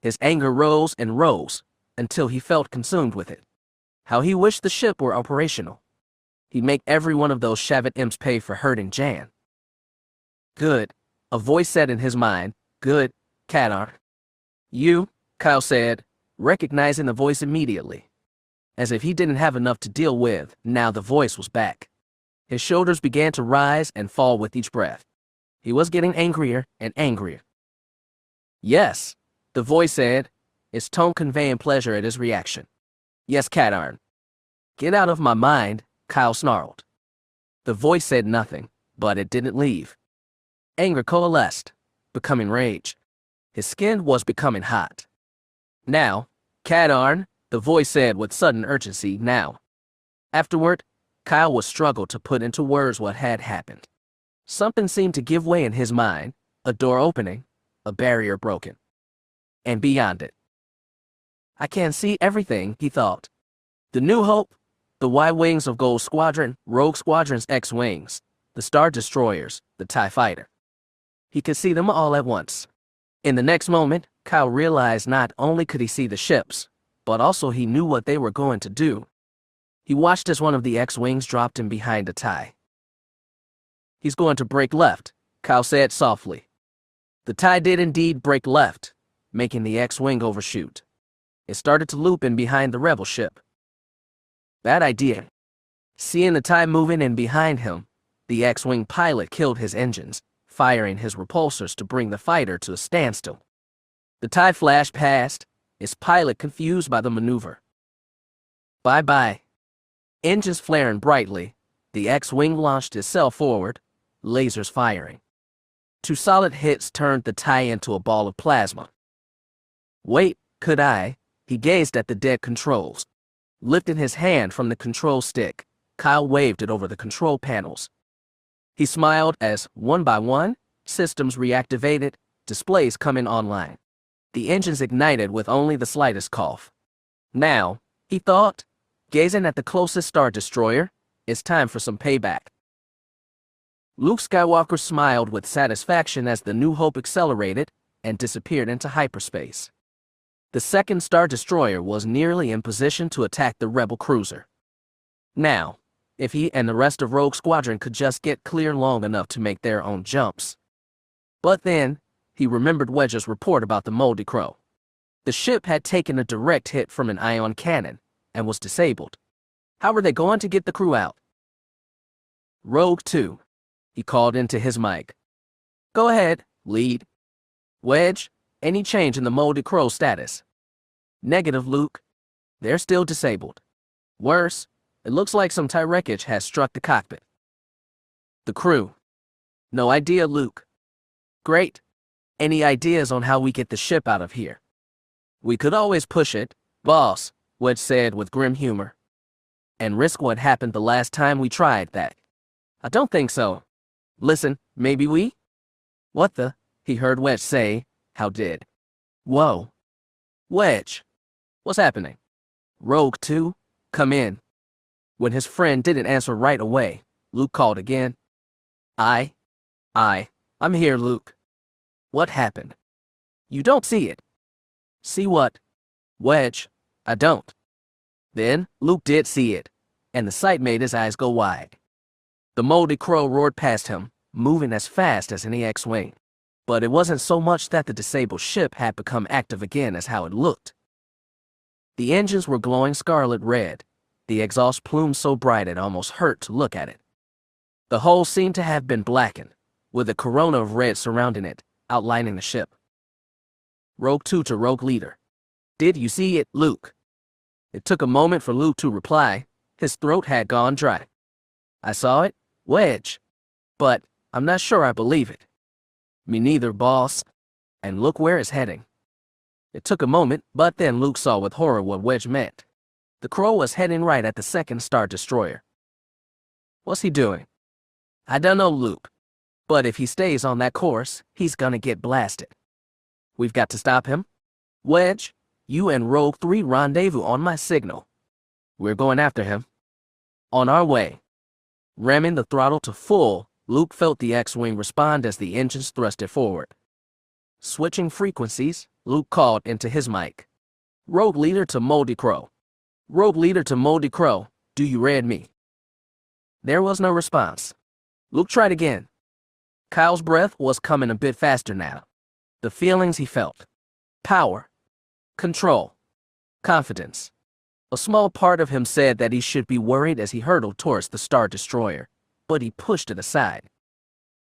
His anger rose and rose, until he felt consumed with it. How he wished the ship were operational. He'd make every one of those Shavit imps pay for hurting Jan. Good, a voice said in his mind. Good, Kadar. You, Kyle said, recognizing the voice immediately. As if he didn't have enough to deal with, now the voice was back. His shoulders began to rise and fall with each breath. He was getting angrier and angrier. Yes, the voice said, its tone conveying pleasure at his reaction. Yes, Kadar. Get out of my mind, Kyle snarled. The voice said nothing, but it didn't leave. Anger coalesced, becoming rage. His skin was becoming hot. Now, Kadar, the voice said with sudden urgency, now. Afterward, Kyle would struggle to put into words what had happened. Something seemed to give way in his mind, a door opening, a barrier broken. And beyond it. I can see everything, he thought. The New Hope, the Y-Wings of Gold Squadron, Rogue Squadron's X-Wings, the Star Destroyers, the TIE Fighter. He could see them all at once. In the next moment, Kyle realized not only could he see the ships, but also he knew what they were going to do. He watched as one of the X-Wings dropped him behind a TIE. He's going to break left, Kyle said softly. The TIE did indeed break left, making the X-Wing overshoot. It started to loop in behind the rebel ship. Bad idea. Seeing the TIE moving in behind him, the X-Wing pilot killed his engines, firing his repulsors to bring the fighter to a standstill. The TIE flashed past, its pilot confused by the maneuver. Bye-bye. Engines flaring brightly, the X-Wing launched itself forward, lasers firing. 2 solid hits turned the tie into a ball of plasma. Wait, could I? He gazed at the dead controls. Lifting his hand from the control stick, Kyle waved it over the control panels. He smiled as, one by one, systems reactivated, displays coming online. The engines ignited with only the slightest cough. Now, he thought, gazing at the closest Star Destroyer, it's time for some payback. Luke Skywalker smiled with satisfaction as the New Hope accelerated and disappeared into hyperspace. The second Star Destroyer was nearly in position to attack the Rebel cruiser. Now, if he and the rest of Rogue Squadron could just get clear long enough to make their own jumps. But then, he remembered Wedge's report about the Moldy Crow. The ship had taken a direct hit from an ion cannon and was disabled. How were they going to get the crew out? Rogue 2, he called into his mic. Go ahead, lead. Wedge, any change in the Moldy Crow status? Negative, Luke. They're still disabled. Worse, it looks like some TIE wreckage has struck the cockpit. The crew. No idea, Luke. Great. Any ideas on how we get the ship out of here? We could always push it, boss, Wedge said with grim humor. And risk what happened the last time we tried that. I don't think so. Listen, maybe we? What the? He heard Wedge say. How did? Whoa. Wedge. What's happening? Rogue 2, come in. When his friend didn't answer right away, Luke called again. I'm here, Luke. What happened? You don't see it. See what? Wedge, I don't. Then, Luke did see it, and the sight made his eyes go wide. The Moldy Crow roared past him, moving as fast as any X-Wing. But it wasn't so much that the disabled ship had become active again as how it looked. The engines were glowing scarlet red, the exhaust plume so bright it almost hurt to look at it. The hull seemed to have been blackened, with a corona of red surrounding it, outlining the ship. Rogue 2 to Rogue Leader. Did you see it, Luke? It took a moment for Luke to reply. His throat had gone dry. I saw it, Wedge. But I'm not sure I believe it. Me neither, boss. And look where it's heading. It took a moment, but then Luke saw with horror what Wedge meant. The Crow was heading right at the second Star Destroyer. What's he doing? I don't know, Luke. But if he stays on that course, he's gonna get blasted. We've got to stop him. Wedge, you and Rogue 3 rendezvous on my signal. We're going after him. On our way. Ramming the throttle to full, Luke felt the X-Wing respond as the engines thrust it forward. Switching frequencies, Luke called into his mic. Rogue Leader to Moldy Crow. Rogue Leader to Moldy Crow, do you read me? There was no response. Luke tried again. Kyle's breath was coming a bit faster now. The feelings he felt. Power. Control. Confidence. A small part of him said that he should be worried as he hurtled towards the Star Destroyer, but he pushed it aside.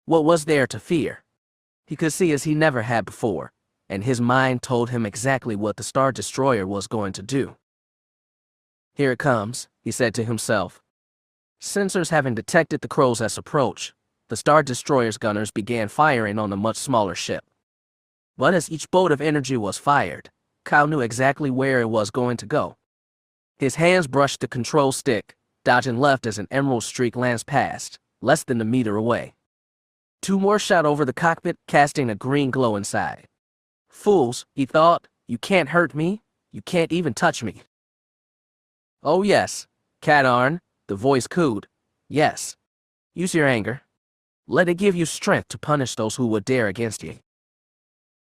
What was there to fear? He could see as he never had before, and his mind told him exactly what the Star Destroyer was going to do. Here it comes, he said to himself. Sensors having detected the Crow's approach, the Star Destroyer's gunners began firing on the much smaller ship. But as each bolt of energy was fired, Kyle knew exactly where it was going to go. His hands brushed the control stick, dodging left as an emerald streak lanced past, less than a meter away. 2 more shot over the cockpit, casting a green glow inside. Fools, he thought, you can't hurt me, you can't even touch me. Oh yes, Cadarn, the voice cooed. Yes. Use your anger. Let it give you strength to punish those who would dare against you.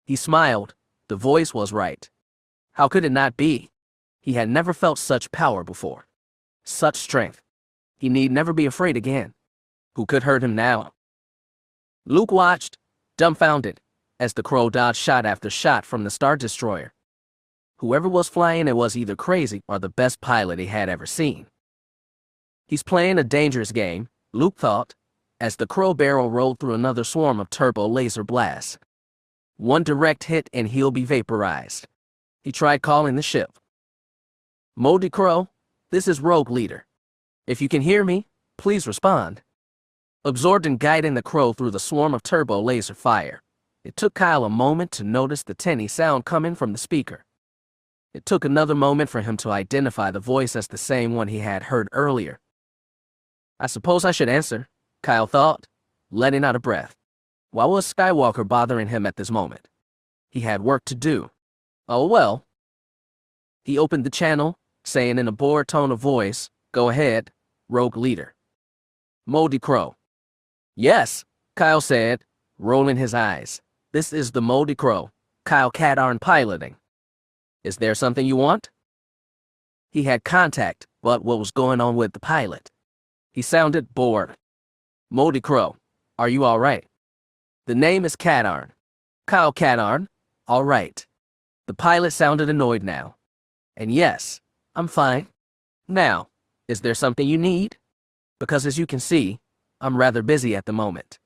He smiled. The voice was right. How could it not be? He had never felt such power before. Such strength. He need never be afraid again. Who could hurt him now? Luke watched, dumbfounded, as the Crow dodged shot after shot from the Star Destroyer. Whoever was flying it was either crazy or the best pilot he had ever seen. He's playing a dangerous game, Luke thought, as the Crow barrel rolled through another swarm of turbo laser blasts. One direct hit and he'll be vaporized. He tried calling the ship. Moldy Crow, this is Rogue Leader. If you can hear me, please respond. absorbed in guiding the crow through the swarm of turbo laser fire. It took Kyle a moment to notice the tinny sound coming from the speaker. It took another moment for him to identify the voice as the same one he had heard earlier. I suppose I should answer, Kyle thought, letting out a breath. Why was Skywalker bothering him at this moment? He had work to do. Oh well. He opened the channel, saying in a bored tone of voice, "Go ahead, Rogue Leader." Moldy Crow. Yes, Kyle said, rolling his eyes. This is the Moldy Crow, Kyle Katarn piloting. Is there something you want? He had contact, but what was going on with the pilot? He sounded bored. Moldy Crow, are you all right? The name is Katarn. Kyle Katarn, all right. The pilot sounded annoyed now. And yes, I'm fine. Now, is there something you need? Because as you can see, I'm rather busy at the moment.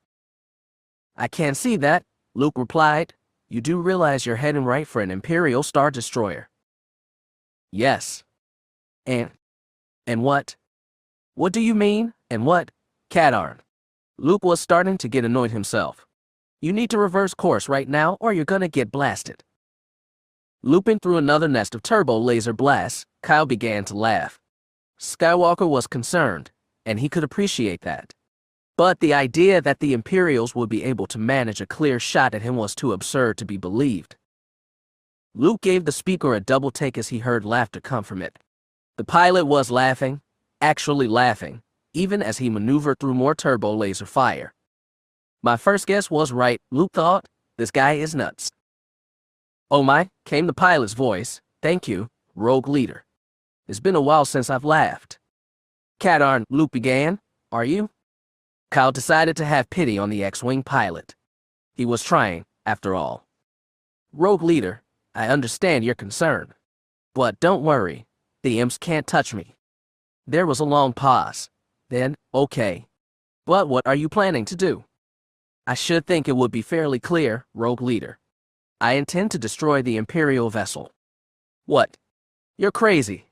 I can't see that, Luke replied. You do realize you're heading right for an Imperial Star Destroyer. Yes. And what? What do you mean, and what? Katarn. Luke was starting to get annoyed himself. You need to reverse course right now or you're gonna get blasted. Looping through another nest of turbo laser blasts, Kyle began to laugh. Skywalker was concerned, and he could appreciate that. But the idea that the Imperials would be able to manage a clear shot at him was too absurd to be believed. Luke gave the speaker a double take as he heard laughter come from it. The pilot was laughing, actually laughing, even as he maneuvered through more turbo laser fire. My first guess was right, Luke thought. This guy is nuts. Oh my, came the pilot's voice. Thank you, Rogue Leader. It's been a while since I've laughed. Katarn, Luke began. Are you? Kyle decided to have pity on the X-Wing pilot. He was trying, after all. Rogue Leader, I understand your concern. But don't worry, the imps can't touch me. There was a long pause. Then, okay. But what are you planning to do? I should think it would be fairly clear, Rogue Leader. I intend to destroy the Imperial vessel. What? You're crazy.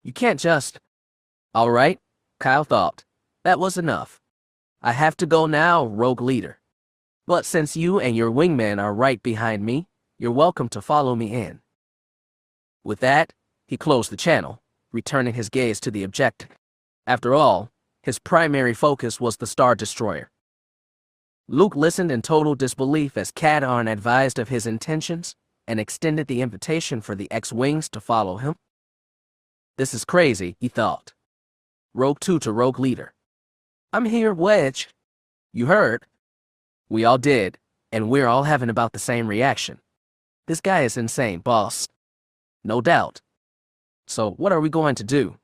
You can't just... All right, Kyle thought. That was enough. I have to go now, Rogue Leader. But since you and your wingman are right behind me, you're welcome to follow me in. With that, he closed the channel, returning his gaze to the objective. After all, his primary focus was the Star Destroyer. Luke listened in total disbelief as Katarn advised of his intentions and extended the invitation for the X-Wings to follow him. This is crazy, he thought. Rogue 2 to Rogue Leader. I'm here, Wedge. You heard? We all did, and we're all having about the same reaction. This guy is insane, boss. No doubt. So what are we going to do?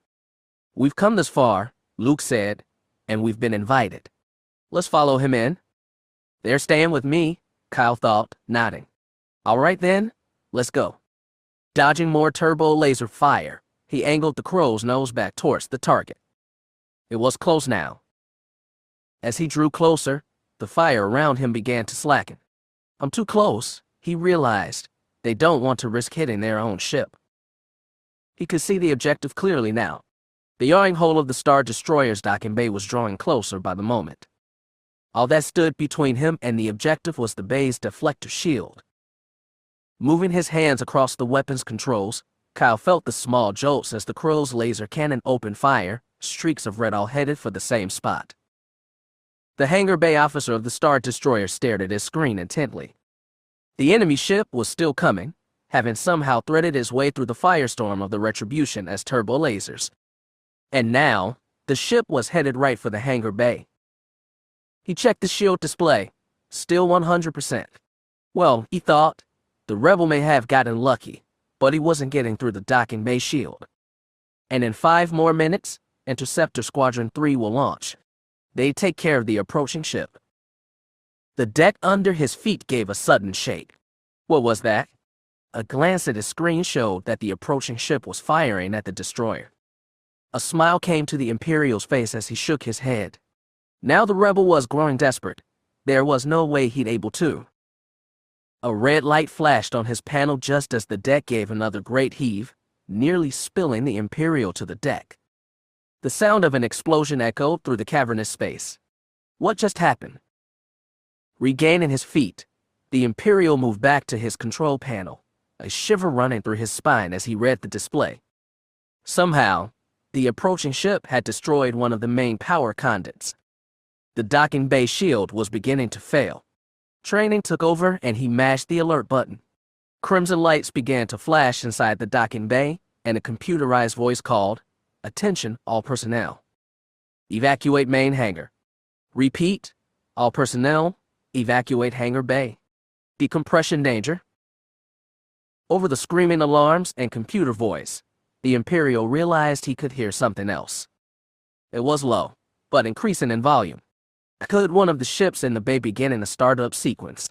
We've come this far, Luke said, and we've been invited. Let's follow him in. They're staying with me, Kyle thought, nodding. All right then, let's go. Dodging more turbo laser fire, he angled the crow's nose back towards the target. It was close now. As he drew closer, the fire around him began to slacken. I'm too close, he realized. They don't want to risk hitting their own ship. He could see the objective clearly now. The yawing hole of the Star Destroyer's docking bay was drawing closer by the moment. All that stood between him and the objective was the bay's deflector shield. Moving his hands across the weapon's controls, Kyle felt the small jolts as the crow's laser cannon opened fire, streaks of red all headed for the same spot. The hangar bay officer of the Star Destroyer stared at his screen intently. The enemy ship was still coming, having somehow threaded its way through the firestorm of the Retribution as turbo lasers. And now, the ship was headed right for the hangar bay. He checked the shield display, still 100%. Well, he thought, the rebel may have gotten lucky, but he wasn't getting through the docking bay shield. And in 5 more minutes, Interceptor Squadron 3 will launch. They'd take care of the approaching ship. The deck under his feet gave a sudden shake. What was that? A glance at his screen showed that the approaching ship was firing at the destroyer. A smile came to the Imperial's face as he shook his head. Now the rebel was growing desperate. There was no way he'd able to. A red light flashed on his panel just as the deck gave another great heave, nearly spilling the Imperial to the deck. The sound of an explosion echoed through the cavernous space. What just happened? Regaining his feet, the Imperial moved back to his control panel, a shiver running through his spine as he read the display. Somehow, the approaching ship had destroyed one of the main power conduits. The docking bay shield was beginning to fail. Training took over and he mashed the alert button. Crimson lights began to flash inside the docking bay, and a computerized voice called, "Attention, all personnel. Evacuate main hangar. Repeat, all personnel, evacuate hangar bay. Decompression danger." Over the screaming alarms and computer voice, the Imperial realized he could hear something else. It was low, but increasing in volume. Could one of the ships in the bay begin a startup sequence?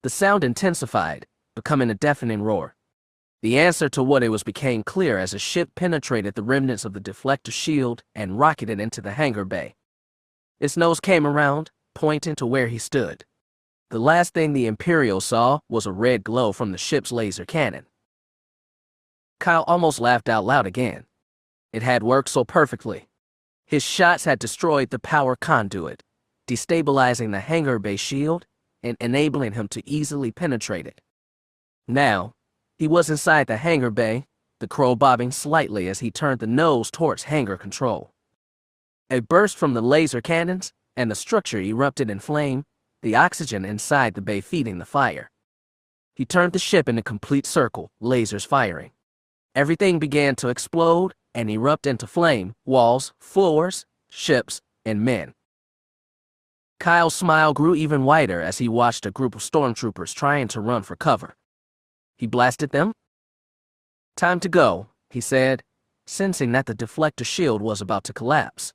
The sound intensified, becoming a deafening roar. The answer to what it was became clear as a ship penetrated the remnants of the deflector shield and rocketed into the hangar bay. Its nose came around, pointing to where he stood. The last thing the Imperial saw was a red glow from the ship's laser cannon. Kyle almost laughed out loud again. It had worked so perfectly. His shots had destroyed the power conduit, destabilizing the hangar bay shield and enabling him to easily penetrate it. Now, he was inside the hangar bay, the crow bobbing slightly as he turned the nose towards hangar control. A burst from the laser cannons, and the structure erupted in flame, the oxygen inside the bay feeding the fire. He turned the ship in a complete circle, lasers firing. Everything began to explode and erupt into flame, walls, floors, ships, and men. Kyle's smile grew even wider as he watched a group of stormtroopers trying to run for cover. He blasted them. "Time to go," he said, sensing that the deflector shield was about to collapse.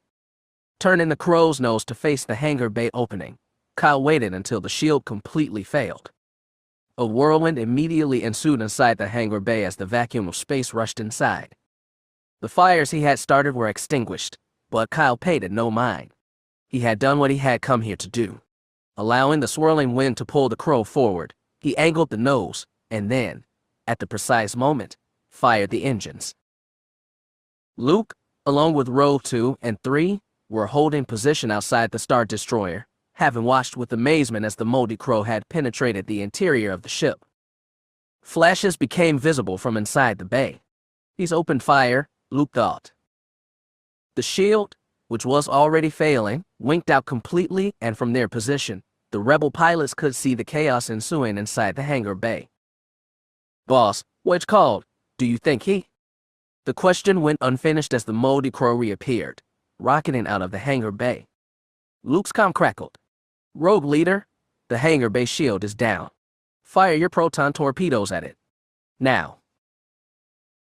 Turning the crow's nose to face the hangar bay opening, Kyle waited until the shield completely failed. A whirlwind immediately ensued inside the hangar bay as the vacuum of space rushed inside. The fires he had started were extinguished, but Kyle paid it no mind. He had done what he had come here to do. Allowing the swirling wind to pull the crow forward, he angled the nose, and then, at the precise moment, fired the engines. Luke, along with Rogue 2 and 3, were holding position outside the Star Destroyer, having watched with amazement as the moldy crow had penetrated the interior of the ship. Flashes became visible from inside the bay. "He's opened fire," Luke thought. The shield, which was already failing, winked out completely, and from their position, the rebel pilots could see the chaos ensuing inside the hangar bay. "Boss, what's called? Do you think he?" The question went unfinished as the moldy crow reappeared, rocketing out of the hangar bay. Luke's comm crackled. "Rogue leader, the hangar bay shield is down. Fire your proton torpedoes at it. Now."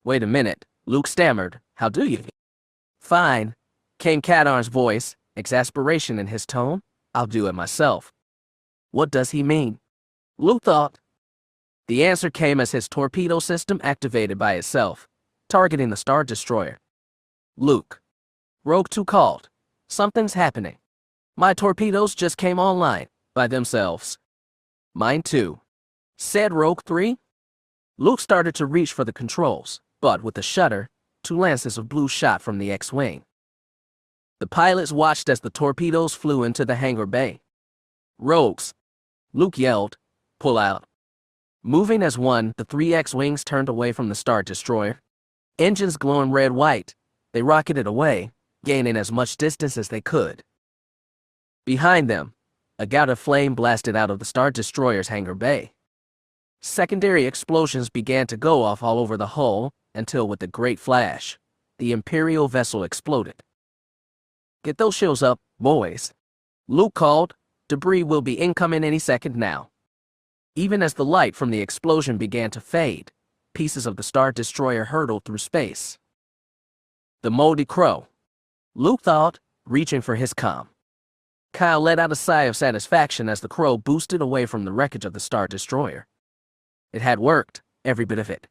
"Wait a minute," Luke stammered. "How do you?" "Fine," came Katarn's voice, exasperation in his tone. "I'll do it myself." What does he mean? Luke thought. The answer came as his torpedo system activated by itself, targeting the Star Destroyer. "Luke." Rogue 2 called. "Something's happening. My torpedoes just came online, by themselves." "Mine too," said Rogue 3. Luke started to reach for the controls, but with a shudder, 2 lances of blue shot from the X-Wing. The pilots watched as the torpedoes flew into the hangar bay. "Rogues," Luke yelled, "pull out." Moving as one, the 3 X-Wings turned away from the Star Destroyer. Engines glowing red-white, they rocketed away, gaining as much distance as they could. Behind them, a gout of flame blasted out of the Star Destroyer's hangar bay. Secondary explosions began to go off all over the hull until, with a great flash, the Imperial vessel exploded. "Get those shields up, boys," Luke called. "Debris will be incoming any second now." Even as the light from the explosion began to fade, pieces of the Star Destroyer hurtled through space. The moldy crow, Luke thought, reaching for his comm. Kyle let out a sigh of satisfaction as the crow boosted away from the wreckage of the Star Destroyer. It had worked, every bit of it.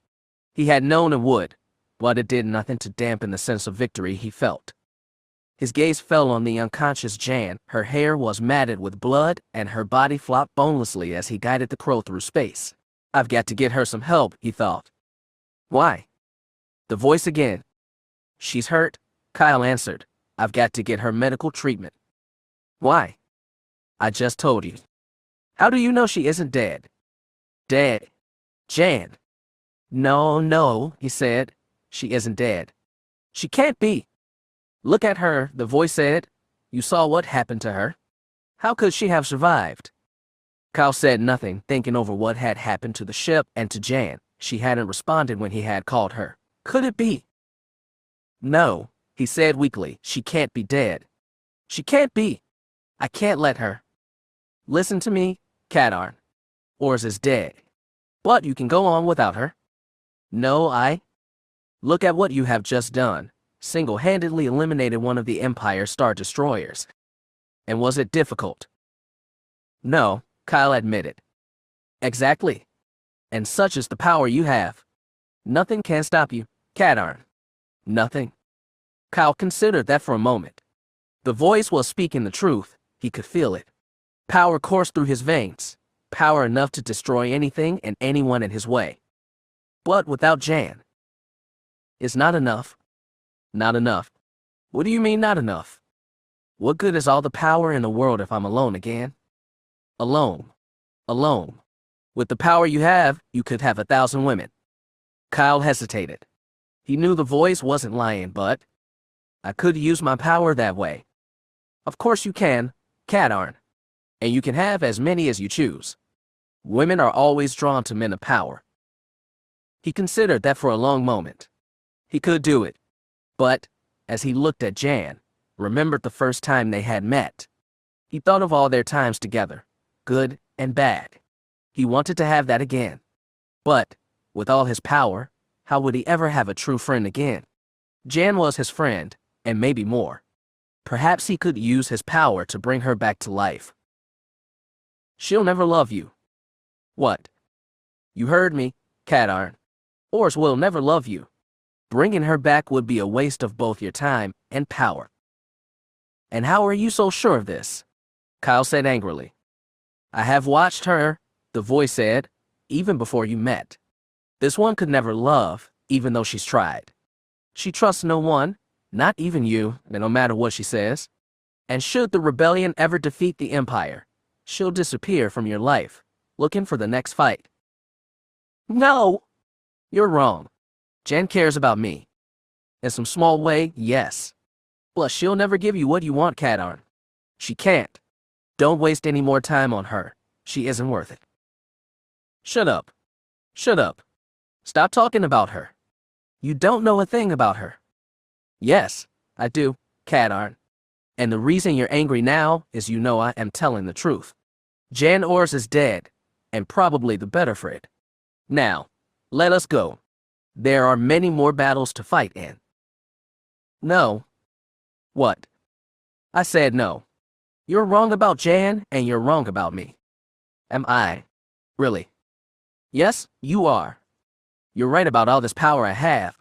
He had known it would, but it did nothing to dampen the sense of victory he felt. His gaze fell on the unconscious Jan. Her hair was matted with blood, and her body flopped bonelessly as he guided the crow through space. "I've got to get her some help," he thought. "Why?" The voice again. "She's hurt," Kyle answered. "I've got to get her medical treatment." Why? I just told you. How do you know she isn't dead? Dead. Jan. No, he said. She isn't dead. She can't be. Look at her, the voice said. You saw what happened to her. How could she have survived? Kyle said nothing, thinking over what had happened to the ship and to Jan. She hadn't responded when he had called her. Could it be? No, he said weakly. She can't be dead. She can't be. I can't let her. Listen to me, Katarn. Ors is dead. But you can go on without her. No, Look at what you have just done. Single-handedly eliminated one of the Empire's Star Destroyers. And was it difficult? No, Kyle admitted. Exactly. And such is the power you have. Nothing can stop you, Katarn. Nothing. Kyle considered that for a moment. The voice was speaking the truth. He could feel it. Power coursed through his veins. Power enough to destroy anything and anyone in his way. But without Jan. It's not enough. Not enough. What do you mean not enough? What good is all the power in the world if I'm alone again? Alone. Alone. With the power you have, you could have 1,000 women. Kyle hesitated. He knew the voice wasn't lying, but I could use my power that way. Of course you can, Katarn. And you can have as many as you choose. Women are always drawn to men of power. He considered that for a long moment. He could do it. But, as he looked at Jan, remembered the first time they had met, he thought of all their times together, good and bad. He wanted to have that again. But, with all his power, how would he ever have a true friend again? Jan was his friend, and maybe more. Perhaps he could use his power to bring her back to life. She'll never love you. What? You heard me, Katarn. Ors will never love you. Bringing her back would be a waste of both your time and power. And how are you so sure of this? Kyle said angrily. I have watched her, the voice said, even before you met. This one could never love, even though she's tried. She trusts no one, not even you, no matter what she says. And should the rebellion ever defeat the Empire, she'll disappear from your life, looking for the next fight. No! You're wrong. Jan cares about me. In some small way, yes. But she'll never give you what you want, Katarn. She can't. Don't waste any more time on her. She isn't worth it. Shut up. Shut up. Stop talking about her. You don't know a thing about her. Yes, I do, Katarn. And the reason you're angry now is you know I am telling the truth. Jan Ors is dead, and probably the better for it. Now, let us go. There are many more battles to fight in. No. What? I said no. You're wrong about Jan, and you're wrong about me. Am I? Really? Yes, you are. You're right about all this power I have.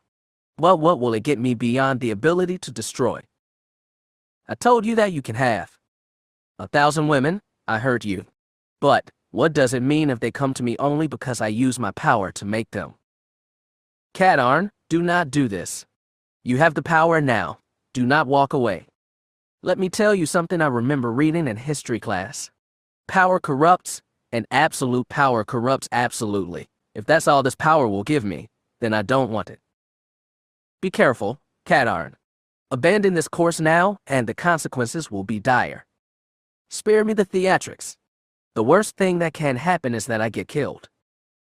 But what will it get me beyond the ability to destroy? I told you that you can have 1,000 women, I heard you. But what does it mean if they come to me only because I use my power to make them? Katarn, do not do this. You have the power now. Do not walk away. Let me tell you something I remember reading in history class. Power corrupts, and absolute power corrupts absolutely. If that's all this power will give me, then I don't want it. Be careful, Katarn. Abandon this course now, and the consequences will be dire. Spare me the theatrics. The worst thing that can happen is that I get killed.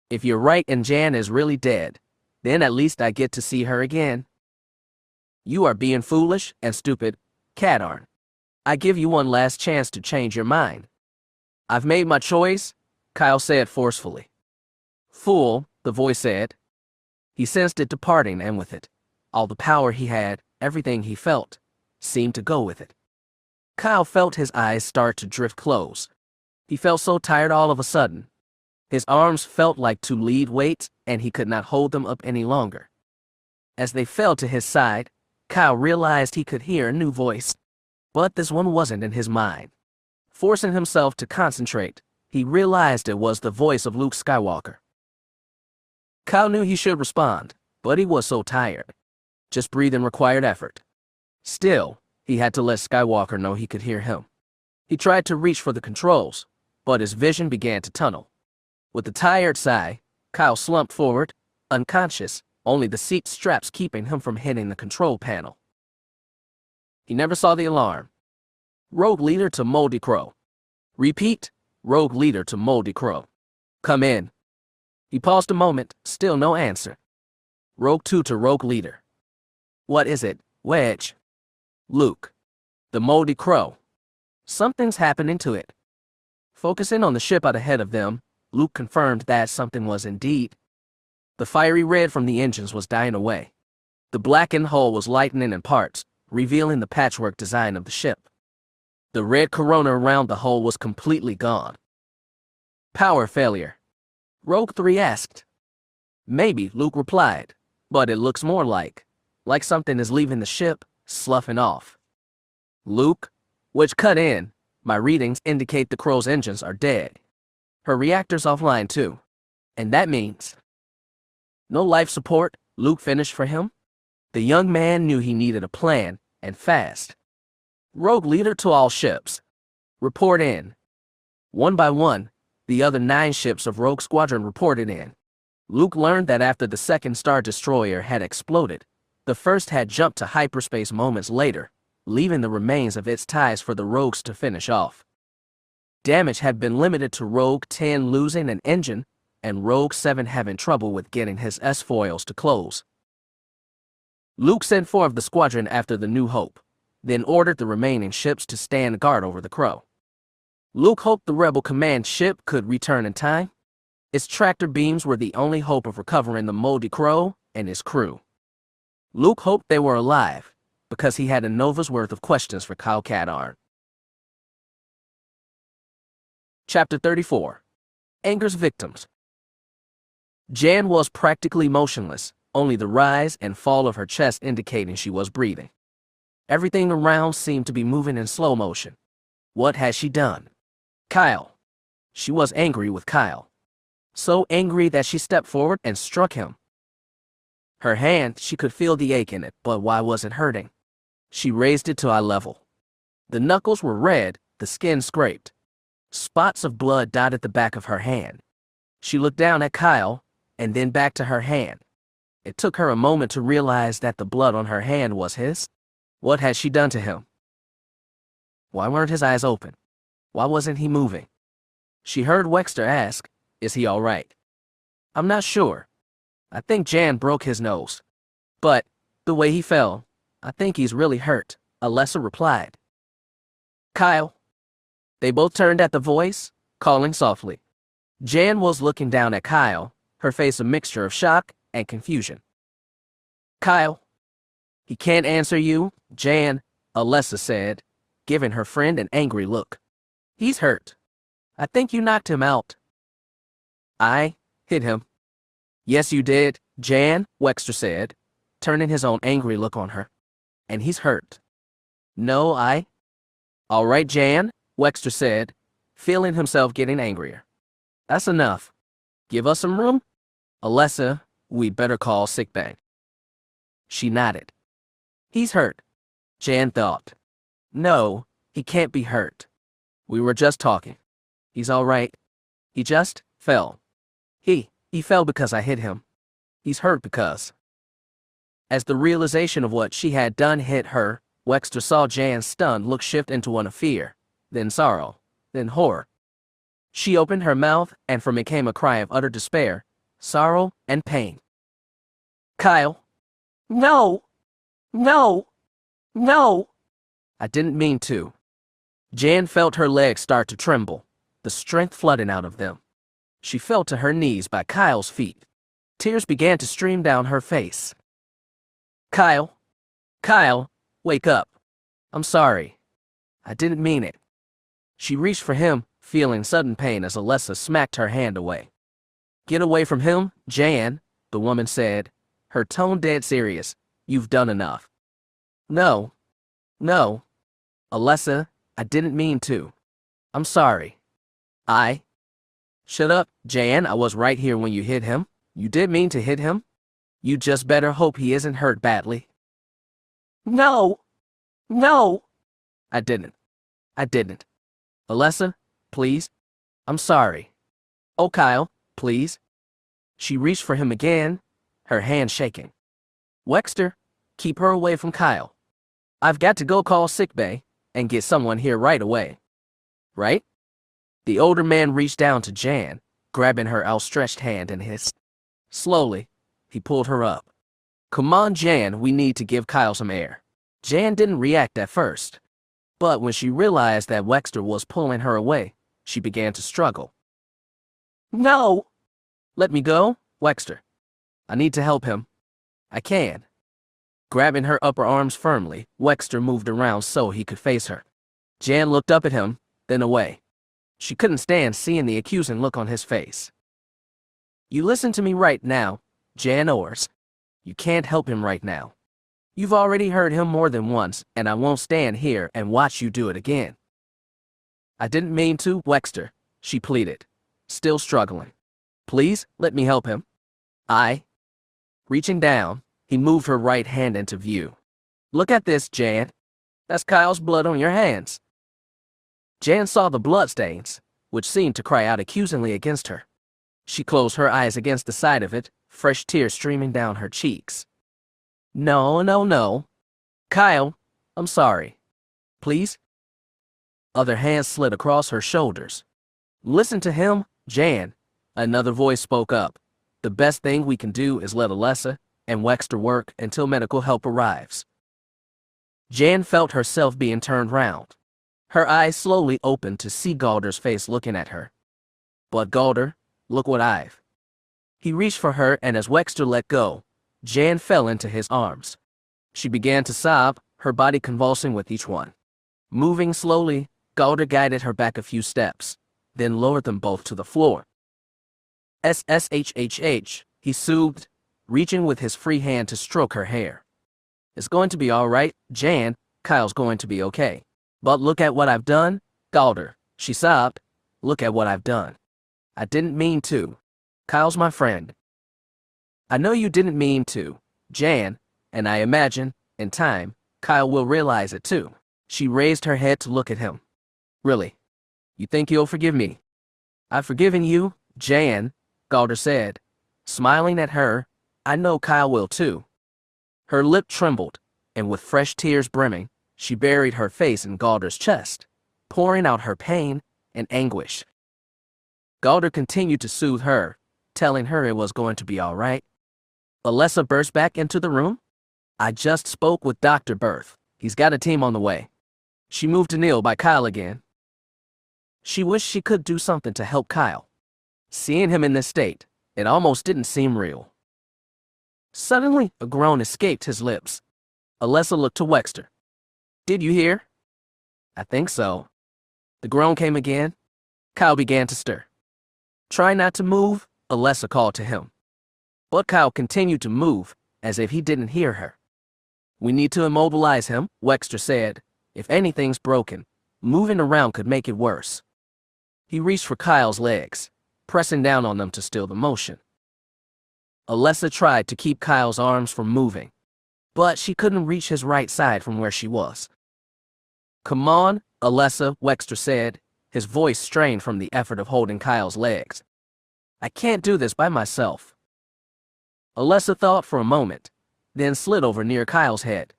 If you're right and Jan is really dead, then at least I get to see her again. You are being foolish and stupid, Katarn. I give you one last chance to change your mind. I've made my choice, Kyle said forcefully. Fool, the voice said. He sensed it departing, and with it, all the power he had, everything he felt, seemed to go with it. Kyle felt his eyes start to drift close. He felt so tired all of a sudden. His arms felt like two lead weights, and he could not hold them up any longer. As they fell to his side, Kyle realized he could hear a new voice. But this one wasn't in his mind. Forcing himself to concentrate, he realized it was the voice of Luke Skywalker. Kyle knew he should respond, but he was so tired. Just breathing required effort. Still, he had to let Skywalker know he could hear him. He tried to reach for the controls, but his vision began to tunnel. With a tired sigh, Kyle slumped forward, unconscious, only the seat straps keeping him from hitting the control panel. He never saw the alarm. Rogue Leader to Moldy Crow. Repeat, Rogue Leader to Moldy Crow. Come in. He paused a moment, still no answer. Rogue 2 to Rogue Leader. What is it, Wedge? Luke. The Moldy Crow. Something's happening to it. Focusing on the ship out ahead of them, Luke confirmed that something was indeed. The fiery red from the engines was dying away. The blackened hull was lightening in parts, revealing the patchwork design of the ship. The red corona around the hull was completely gone. Power failure. Rogue 3 asked. Maybe, Luke replied, but it looks more like something is leaving the ship, sloughing off. Luke, which cut in, my readings indicate the crow's engines are dead. Her reactor's offline too. And that means no life support, Luke finished for him. The young man knew he needed a plan, and fast. Rogue Leader to all ships. Report in. One by one, the other 9 ships of Rogue Squadron reported in. Luke learned that after the second Star Destroyer had exploded, the first had jumped to hyperspace moments later, leaving the remains of its ties for the Rogues to finish off. Damage had been limited to Rogue 10 losing an engine, and Rogue 7 having trouble with getting his S-foils to close. Luke sent 4 of the squadron after the New Hope, then ordered the remaining ships to stand guard over the Crow. Luke hoped the Rebel command ship could return in time. Its tractor beams were the only hope of recovering the Moldy Crow and his crew. Luke hoped they were alive, because he had a Nova's worth of questions for Kyle Katarn. Chapter 34. Anger's Victims. Jan was practically motionless, only the rise and fall of her chest indicating she was breathing. Everything around seemed to be moving in slow motion. What had she done? Kyle. She was angry with Kyle. So angry that she stepped forward and struck him. Her hand, she could feel the ache in it, but why was it hurting? She raised it to eye level. The knuckles were red, the skin scraped. Spots of blood dotted the back of her hand. She looked down at Kyle, and then back to her hand. It took her a moment to realize that the blood on her hand was his. What had she done to him? Why weren't his eyes open? Why wasn't he moving? She heard Wexter ask, "Is he all right?" "I'm not sure. I think Jan broke his nose. But, the way he fell, I think he's really hurt," Alessa replied. "Kyle." They both turned at the voice, calling softly. Jan was looking down at Kyle, her face a mixture of shock and confusion. "Kyle." "He can't answer you, Jan," Alessa said, giving her friend an angry look. "He's hurt. I think you knocked him out." "I hit him." "Yes, you did, Jan," Wexter said, turning his own angry look on her. "And he's hurt." "No, I..." "All right, Jan," Wexter said, feeling himself getting angrier. "That's enough. Give us some room? Alessa, we'd better call sickbay." She nodded. "He's hurt," Jan thought. "No, he can't be hurt. We were just talking. He's all right. He just fell. He fell because I hit him. He's hurt because..." As the realization of what she had done hit her, Wexter saw Jan's stunned look shift into one of fear, then sorrow, then horror. She opened her mouth, and from it came a cry of utter despair, sorrow, and pain. "Kyle." "No! No! No!" "I didn't mean to." Jan felt her legs start to tremble, the strength flooding out of them. She fell to her knees by Kyle's feet. Tears began to stream down her face. "Kyle. Kyle, wake up. I'm sorry. I didn't mean it." She reached for him, feeling sudden pain as Alessa smacked her hand away. "Get away from him, Jan," the woman said, her tone dead serious. "You've done enough." No. Alessa, I didn't mean to. I'm sorry. Shut up, Jan, I was right here when you hit him. You did mean to hit him? You just better hope he isn't hurt badly." No. I didn't. Alessa, please. I'm sorry. Oh, Kyle, please. She reached for him again, her hand shaking. Wexter, keep her away from Kyle. I've got to go call sickbay and get someone here right away. Right? The older man reached down to Jan, grabbing her outstretched hand in his. Slowly, he pulled her up. Come on, Jan, we need to give Kyle some air. Jan didn't react at first, but when she realized that Wexter was pulling her away, she began to struggle. No! Let me go, Wexter. I need to help him. I can. Grabbing her upper arms firmly, Wexter moved around so he could face her. Jan looked up at him, then away. She couldn't stand seeing the accusing look on his face. You listen to me right now, Jan Ors. You can't help him right now. You've already hurt him more than once, and I won't stand here and watch you do it again. I didn't mean to, Wexter, she pleaded, still struggling. Please, let me help him. Reaching down, he moved her right hand into view. Look at this, Jan. That's Kyle's blood on your hands. Jan saw the bloodstains, which seemed to cry out accusingly against her. She closed her eyes against the side of it, fresh tears streaming down her cheeks. No. Kyle, I'm sorry. Please? Other hands slid across her shoulders. Listen to him, Jan. Another voice spoke up. The best thing we can do is let Alessa and Wexter work until medical help arrives. Jan felt herself being turned round. Her eyes slowly opened to see Galder's face looking at her. But Galder, look what I've. He reached for her, and as Wexter let go, Jan fell into his arms. She began to sob, her body convulsing with each one. Moving slowly, Galder guided her back a few steps, then lowered them both to the floor. SSHHH, he soothed, reaching with his free hand to stroke her hair. It's going to be all right, Jan. Kyle's going to be okay. But look at what I've done, Galder, she sobbed. Look at what I've done. I didn't mean to. Kyle's my friend. I know you didn't mean to, Jan, and I imagine, in time, Kyle will realize it too. She raised her head to look at him. Really? You think you'll forgive me? I've forgiven you, Jan, Galder said, smiling at her. I know Kyle will too. Her lip trembled, and with fresh tears brimming, she buried her face in Galder's chest, pouring out her pain and anguish. Galder continued to soothe her, telling her it was going to be all right. Alessa burst back into the room. I just spoke with Dr. Berth. He's got a team on the way. She moved to kneel by Kyle again. She wished she could do something to help Kyle. Seeing him in this state, it almost didn't seem real. Suddenly, a groan escaped his lips. Alessa looked to Wexter. Did you hear? I think so. The groan came again. Kyle began to stir. Try not to move, Alessa called to him. But Kyle continued to move, as if he didn't hear her. We need to immobilize him, Wexter said. If anything's broken, moving around could make it worse. He reached for Kyle's legs, pressing down on them to still the motion. Alessa tried to keep Kyle's arms from moving, but she couldn't reach his right side from where she was. Come on, Alessa, Wexter said, his voice strained from the effort of holding Kyle's legs. I can't do this by myself. Alessa thought for a moment, then slid over near Kyle's head.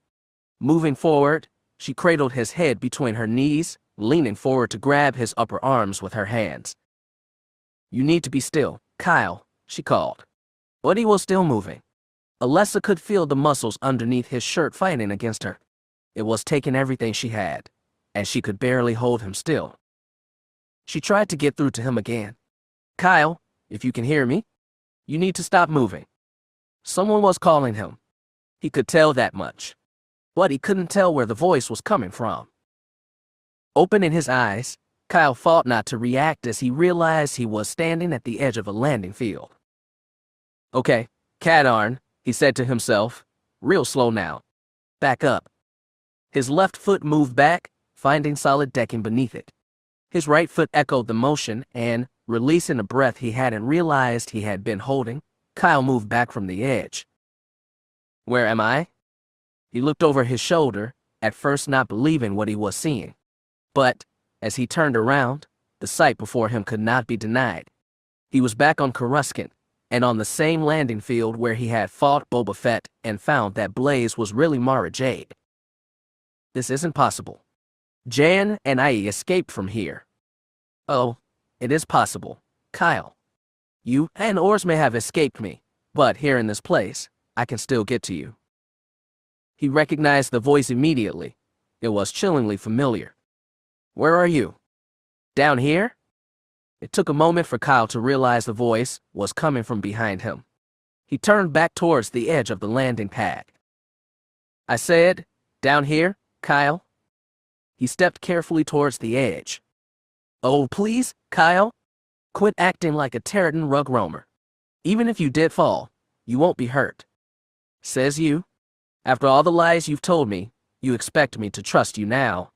Moving forward, she cradled his head between her knees, leaning forward to grab his upper arms with her hands. You need to be still, Kyle, she called. But he was still moving. Alessa could feel the muscles underneath his shirt fighting against her. It was taking everything she had, and she could barely hold him still. She tried to get through to him again. Kyle, if you can hear me, you need to stop moving. Someone was calling him. He could tell that much, but he couldn't tell where the voice was coming from. Opening his eyes, Kyle fought not to react as he realized he was standing at the edge of a landing field. Okay, Cadarn, he said to himself, real slow now. Back up. His left foot moved back, finding solid decking beneath it. His right foot echoed the motion and, releasing a breath he hadn't realized he had been holding, Kyle moved back from the edge. Where am I? He looked over his shoulder, at first not believing what he was seeing. But, As he turned around, the sight before him could not be denied. He was back on Coruscant, and on the same landing field where he had fought Boba Fett and found that Blaze was really Mara Jade. This isn't possible. Jan and I escaped from here. Oh, it is possible, Kyle. You and Ors may have escaped me, but here in this place, I can still get to you. He recognized the voice immediately. It was chillingly familiar. Where are you? Down here? It took a moment for Kyle to realize the voice was coming from behind him. He turned back towards the edge of the landing pad. I said, down here, Kyle? He stepped carefully towards the edge. Oh, please, Kyle? Quit acting like a Territon rug roamer. Even if you did fall, you won't be hurt. Says you. After all the lies you've told me, you expect me to trust you now.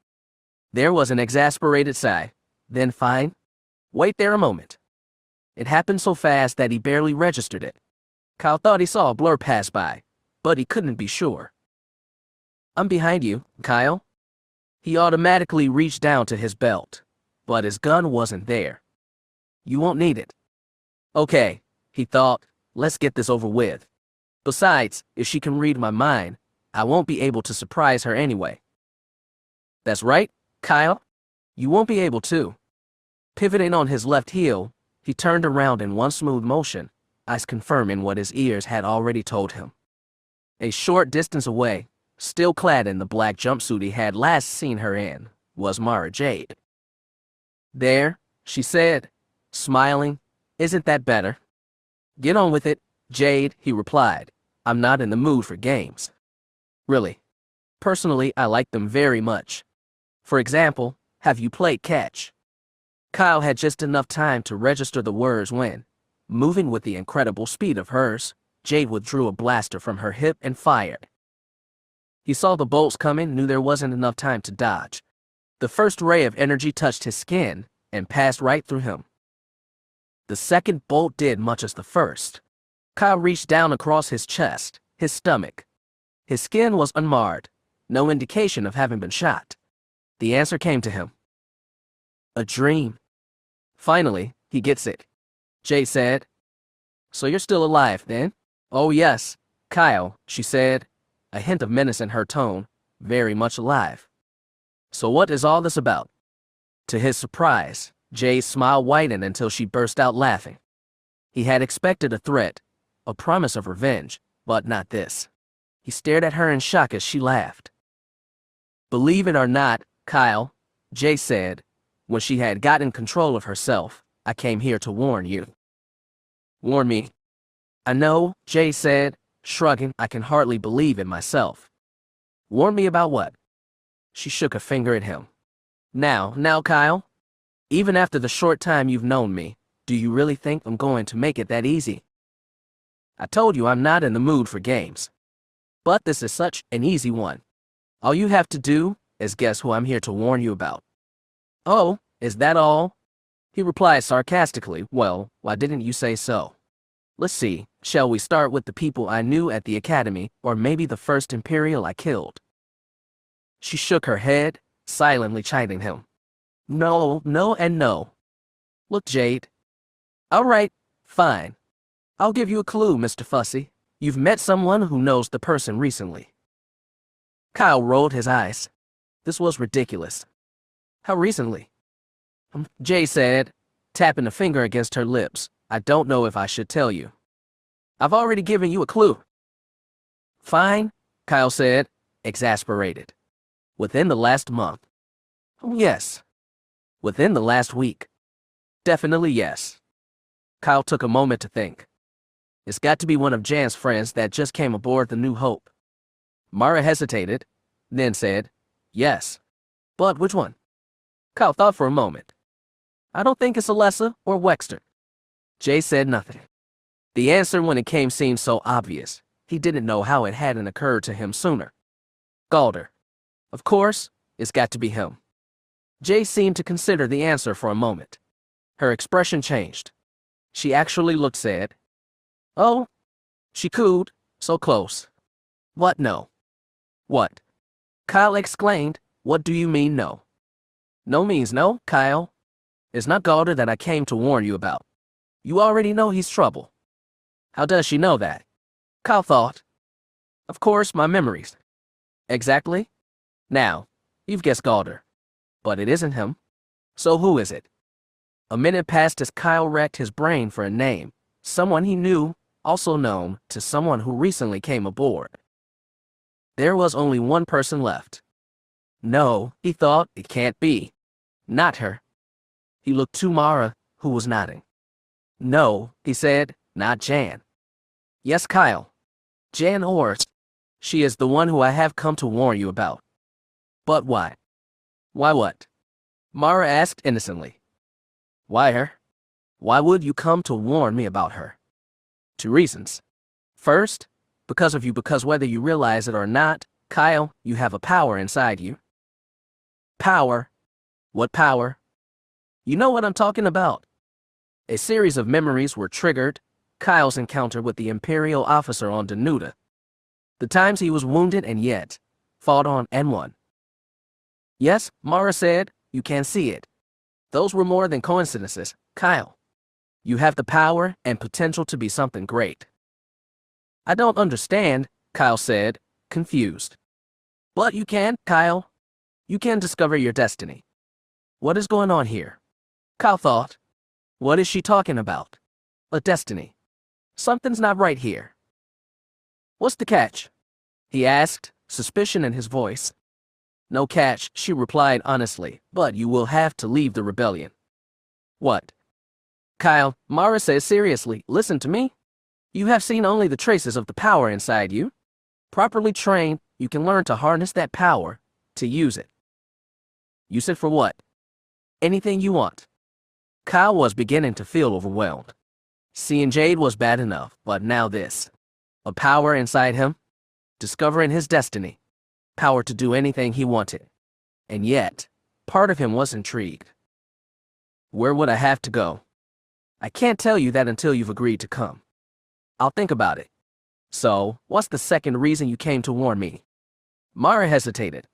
There was an exasperated sigh. Then fine. Wait there a moment. It happened so fast that he barely registered it. Kyle thought he saw a blur pass by, but he couldn't be sure. I'm behind you, Kyle. He automatically reached down to his belt, but his gun wasn't there. You won't need it. Okay, he thought, let's get this over with. Besides, if she can read my mind, I won't be able to surprise her anyway. That's right, Kyle. You won't be able to. Pivoting on his left heel, he turned around in one smooth motion, eyes confirming what his ears had already told him. A short distance away, still clad in the black jumpsuit he had last seen her in, was Mara Jade. There, she said, smiling, isn't that better? Get on with it, Jade, he replied. I'm not in the mood for games. Really. Personally, I like them very much. For example, have you played catch? Kyle had just enough time to register the words when, moving with the incredible speed of hers, Jade withdrew a blaster from her hip and fired. He saw the bolts coming, knew there wasn't enough time to dodge. The first ray of energy touched his skin and passed right through him. The second bolt did much as the first. Kyle reached down across his chest, his stomach. His skin was unmarred, no indication of having been shot. The answer came to him. A dream. Finally, he gets it. Jay said. So you're still alive, then? Oh yes, Kyle, she said, a hint of menace in her tone, very much alive. So what is all this about? To his surprise, Jay's smile widened until she burst out laughing. He had expected a threat, a promise of revenge, but not this. He stared at her in shock as she laughed. Believe it or not, Kyle, Jay said, when she had gotten control of herself, I came here to warn you. Warn me? I know, Jay said, shrugging, I can hardly believe it myself. Warn me about what? She shook a finger at him. Now, Kyle, even after the short time you've known me, do you really think I'm going to make it that easy? I told you I'm not in the mood for games. But this is such an easy one. All you have to do is guess who I'm here to warn you about. Oh, is that all? He replied sarcastically, well, why didn't you say so? Let's see, shall we start with the people I knew at the academy, or maybe the first Imperial I killed? She shook her head, silently chiding him. No, and no. Look, Jade. All right, fine. I'll give you a clue, Mr. Fussy. You've met someone who knows the person recently. Kyle rolled his eyes. This was ridiculous. How recently? Jay said, tapping a finger against her lips. I don't know if I should tell you. I've already given you a clue. Fine, Kyle said, exasperated. Within the last month. Oh, yes. Within the last week. Definitely yes. Kyle took a moment to think. It's got to be one of Jan's friends that just came aboard the New Hope. Mara hesitated, then said, yes. But which one? Kyle thought for a moment. I don't think it's Alessa or Wexter. Jay said nothing. The answer when it came seemed so obvious. He didn't know how it hadn't occurred to him sooner. Galder. Of course, it's got to be him. Jay seemed to consider the answer for a moment. Her expression changed. She actually looked sad. Oh, she cooed, so close. What no? What? Kyle exclaimed, what do you mean no? No means no, Kyle. It's not Galder that I came to warn you about. You already know he's trouble. How does she know that? Kyle thought. Of course, my memories. Exactly. Now, you've guessed Galder. But it isn't him. So who is it? A minute passed as Kyle racked his brain for a name. Someone he knew, also known to someone who recently came aboard. There was only one person left. No, he thought, it can't be. Not her. He looked to Mara, who was nodding. No, he said, not Jan. Yes, Kyle. Jan Ors. She is the one who I have come to warn you about. But why? Why what? Mara asked innocently. Why her? Why would you come to warn me about her? 2 reasons. First, because of you, because whether you realize it or not, Kyle, you have a power inside you. Power? What power? You know what I'm talking about. A series of memories were triggered. Kyle's encounter with the Imperial officer on Danuta. The times he was wounded and yet fought on and won. Yes, Mara said, you can see it. Those were more than coincidences, Kyle. You have the power and potential to be something great. I don't understand, Kyle said, confused. But you can, Kyle. You can discover your destiny. What is going on here? Kyle thought. What is she talking about? A destiny. Something's not right here. What's the catch? He asked, suspicion in his voice. No catch, she replied honestly, but you will have to leave the rebellion. What? Kyle, Mara says seriously, listen to me. You have seen only the traces of the power inside you. Properly trained, you can learn to harness that power, to use it. Use it for what? Anything you want. Kyle was beginning to feel overwhelmed. Seeing Jade was bad enough, but now this. A power inside him. Discovering his destiny. Power to do anything he wanted. And yet, part of him was intrigued. Where would I have to go? I can't tell you that until you've agreed to come. I'll think about it. So, what's the second reason you came to warn me? Mara hesitated.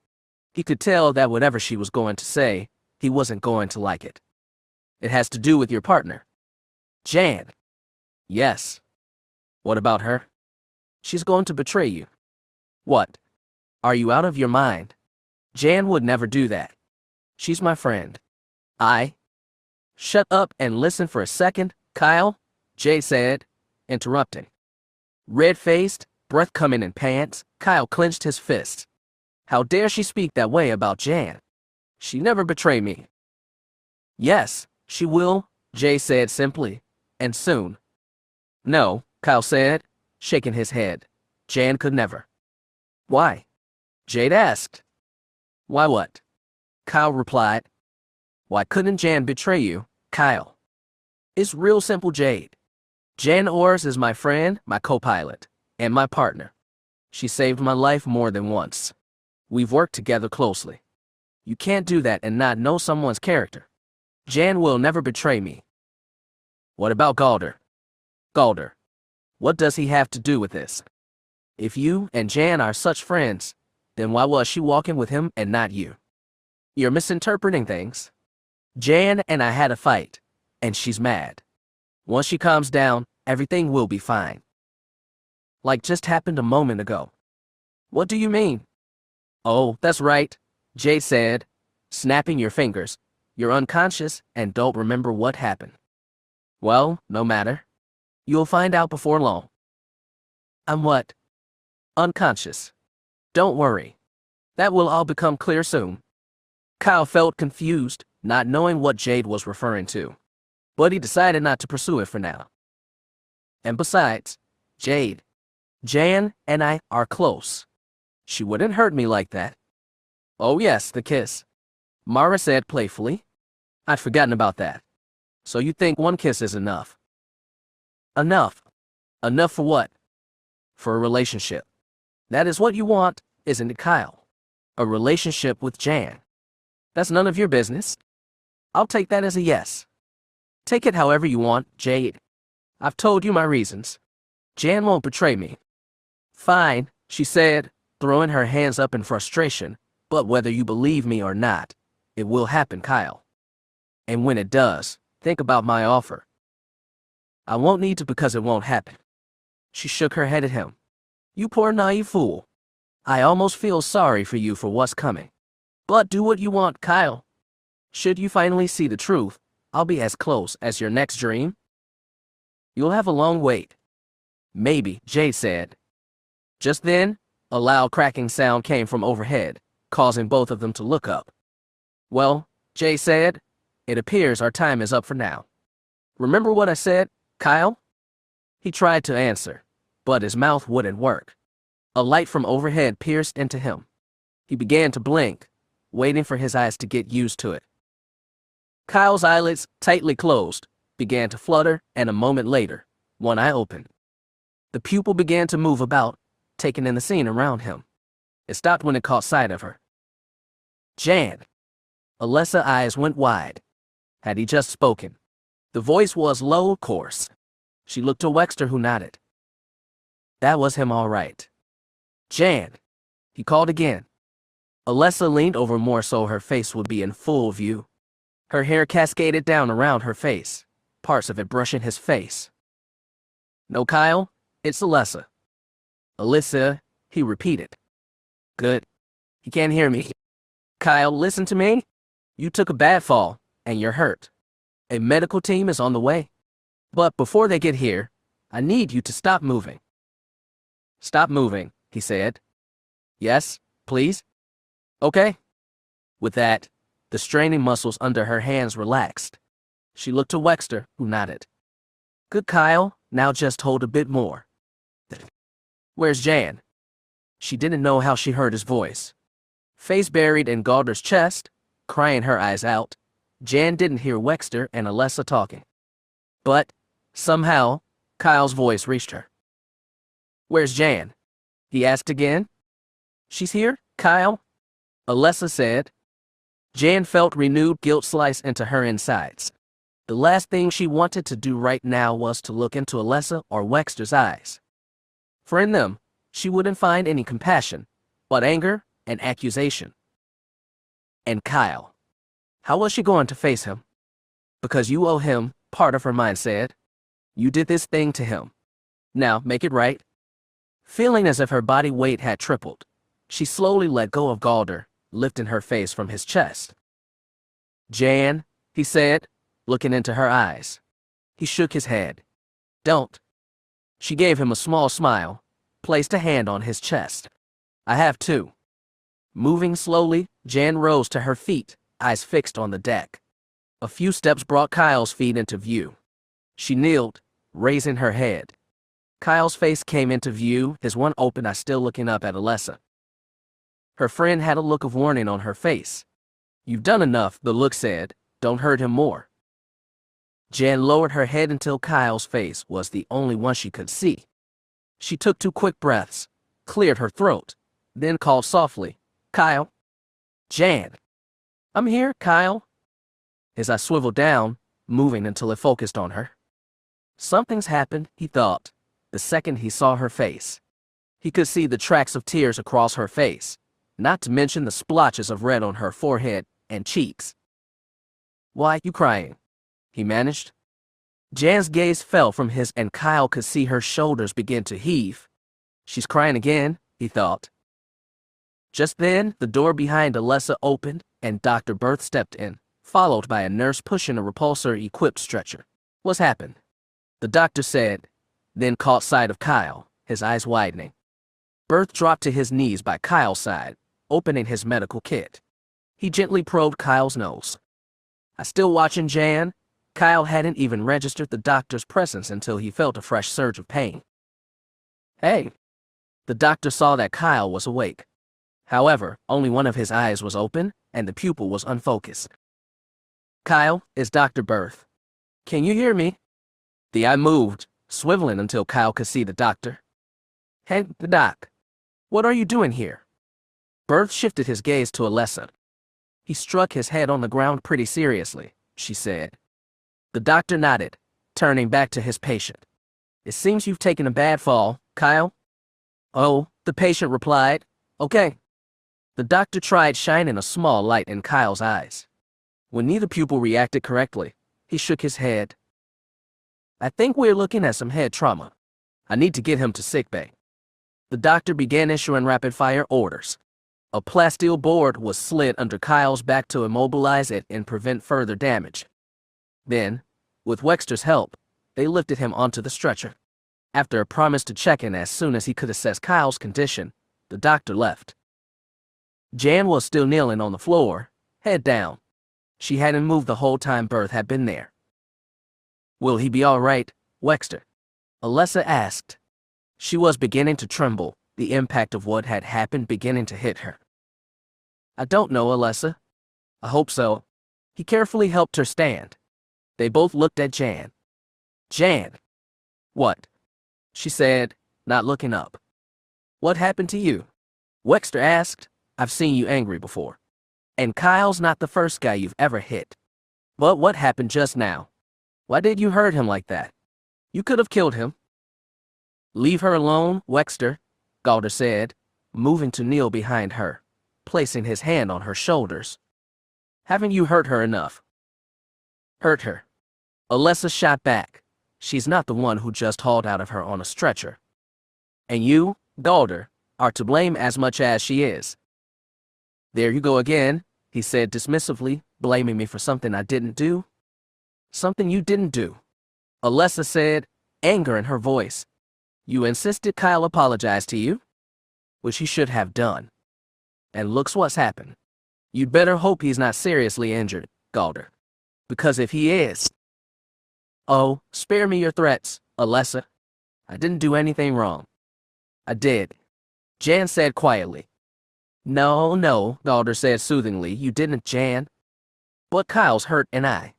He could tell that whatever she was going to say, he wasn't going to like it. It has to do with your partner. Jan. Yes. What about her? She's going to betray you. What? Are you out of your mind? Jan would never do that. She's my friend. Shut up and listen for a second, Kyle, Jay said, interrupting. Red-faced, breath coming in pants, Kyle clenched his fists. How dare she speak that way about Jan? She never betray me. Yes, she will, Jay said simply, and soon. No, Kyle said, shaking his head. Jan could never. Why? Jade asked. Why what? Kyle replied. Why couldn't Jan betray you, Kyle? It's real simple, Jade. Jan Ors is my friend, my co-pilot, and my partner. She saved my life more than once. We've worked together closely. You can't do that and not know someone's character. Jan will never betray me. What about Galder? Galder. What does he have to do with this? If you and Jan are such friends, then why was she walking with him and not you? You're misinterpreting things. Jan and I had a fight, and she's mad. Once she calms down, everything will be fine. Like just happened a moment ago. What do you mean? Oh, that's right, Jay said, snapping your fingers. You're unconscious and don't remember what happened. Well, no matter. You'll find out before long. I'm what? Unconscious. Don't worry. That will all become clear soon. Kyle felt confused, not knowing what Jade was referring to. But he decided not to pursue it for now. And besides, Jade, Jan and I are close. She wouldn't hurt me like that. Oh yes, the kiss. Mara said playfully. I'd forgotten about that. So you think one kiss is enough? Enough. Enough for what? For a relationship. That is what you want, isn't it, Kyle? A relationship with Jan. That's none of your business. I'll take that as a yes. Take it however you want, Jade. I've told you my reasons. Jan won't betray me. Fine, she said, throwing her hands up in frustration, but whether you believe me or not, It will happen, Kyle. And when it does, think about my offer. I won't need to because it won't happen. She shook her head at him. You poor naive fool. I almost feel sorry for you for what's coming. But do what you want, Kyle. Should you finally see the truth, I'll be as close as your next dream. You'll have a long wait. Maybe, Jay said. Just then, a loud cracking sound came from overhead, causing both of them to look up. Well, Jay said, it appears our time is up for now. Remember what I said, Kyle? He tried to answer, but his mouth wouldn't work. A light from overhead pierced into him. He began to blink, waiting for his eyes to get used to it. Kyle's eyelids, tightly closed, began to flutter, and a moment later, one eye opened. The pupil began to move about, taking in the scene around him. It stopped when it caught sight of her. Jan. Alessa's eyes went wide. Had he just spoken? The voice was low, of course. She looked to Wexter, who nodded. That was him all right. Jan. He called again. Alessa leaned over more so her face would be in full view. Her hair cascaded down around her face, parts of it brushing his face. No, Kyle, it's Alessa. Alessa, he repeated. Good. He can't hear me. Kyle, listen to me. You took a bad fall, and you're hurt. A medical team is on the way. But before they get here, I need you to stop moving. Stop moving, he said. Yes, please. Okay. With that, the straining muscles under her hands relaxed. She looked to Wexter, who nodded. Good, Kyle. Now just hold a bit more. Where's Jan? She didn't know how she heard his voice. Face buried in Galder's chest, crying her eyes out, Jan didn't hear Wexter and Alessa talking. But, somehow, Kyle's voice reached her. Where's Jan? He asked again. She's here, Kyle, Alessa said. Jan felt renewed guilt slice into her insides. The last thing she wanted to do right now was to look into Alessa or Wexter's eyes. For in them, she wouldn't find any compassion, but anger and accusation. And Kyle. How was she going to face him? Because you owe him, part of her mind said. You did this thing to him. Now, make it right. Feeling as if her body weight had tripled, she slowly let go of Galder, lifting her face from his chest. Jan, he said, looking into her eyes. He shook his head. Don't. She gave him a small smile, placed a hand on his chest. I have to. Moving slowly, Jan rose to her feet, eyes fixed on the deck. A few steps brought Kyle's feet into view. She kneeled, raising her head. Kyle's face came into view, his one open eye still looking up at Alessa. Her friend had a look of warning on her face. You've done enough, the look said. Don't hurt him more. Jan lowered her head until Kyle's face was the only one she could see. She took 2 quick breaths, cleared her throat, then called softly, Kyle. Jan. I'm here, Kyle. His eye swiveled down, moving until it focused on her. Something's happened, he thought, the second he saw her face. He could see the tracks of tears across her face, not to mention the splotches of red on her forehead and cheeks. Why you crying? He managed. Jan's gaze fell from his and Kyle could see her shoulders begin to heave. She's crying again, he thought. Just then, the door behind Alessa opened and Dr. Berth stepped in, followed by a nurse pushing a repulsor-equipped stretcher. What's happened? The doctor said, then caught sight of Kyle, his eyes widening. Berth dropped to his knees by Kyle's side, opening his medical kit. He gently probed Kyle's nose. I still watching Jan? Kyle hadn't even registered the doctor's presence until he felt a fresh surge of pain. Hey! The doctor saw that Kyle was awake. However, only one of his eyes was open, and the pupil was unfocused. Kyle, it's Dr. Berth. Can you hear me? The eye moved, swiveling until Kyle could see the doctor. Hey, the doc. What are you doing here? Berth shifted his gaze to Alessa. He struck his head on the ground pretty seriously, she said. The doctor nodded, turning back to his patient. It seems you've taken a bad fall, Kyle. Oh, the patient replied. Okay. The doctor tried shining a small light in Kyle's eyes. When neither pupil reacted correctly, he shook his head. I think we're looking at some head trauma. I need to get him to sickbay. The doctor began issuing rapid-fire orders. A plasteel board was slid under Kyle's back to immobilize it and prevent further damage. Then, with Wexter's help, they lifted him onto the stretcher. After a promise to check in as soon as he could assess Kyle's condition, the doctor left. Jan was still kneeling on the floor, head down. She hadn't moved the whole time Berth had been there. Will he be all right, Wexter? Alessa asked. She was beginning to tremble, the impact of what had happened beginning to hit her. I don't know, Alessa. I hope so. He carefully helped her stand. They both looked at Jan. Jan. What? She said, not looking up. What happened to you? Wexter asked. I've seen you angry before. And Kyle's not the first guy you've ever hit. But what happened just now? Why did you hurt him like that? You could have killed him. Leave her alone, Wexter, Galder said, moving to kneel behind her, placing his hand on her shoulders. Haven't you hurt her enough? Hurt her. Alessa shot back. She's not the one who just hauled out of her on a stretcher. And you, Galder, are to blame as much as she is. There you go again, he said dismissively, blaming me for something I didn't do. Something you didn't do. Alessa said, anger in her voice. You insisted Kyle apologize to you? Which he should have done. And looks what's happened. You'd better hope he's not seriously injured, Galder. Because if he is... Oh, spare me your threats, Alessa. I didn't do anything wrong. I did. Jan said quietly. No, Galder said soothingly, you didn't, Jan. But Kyle's hurt and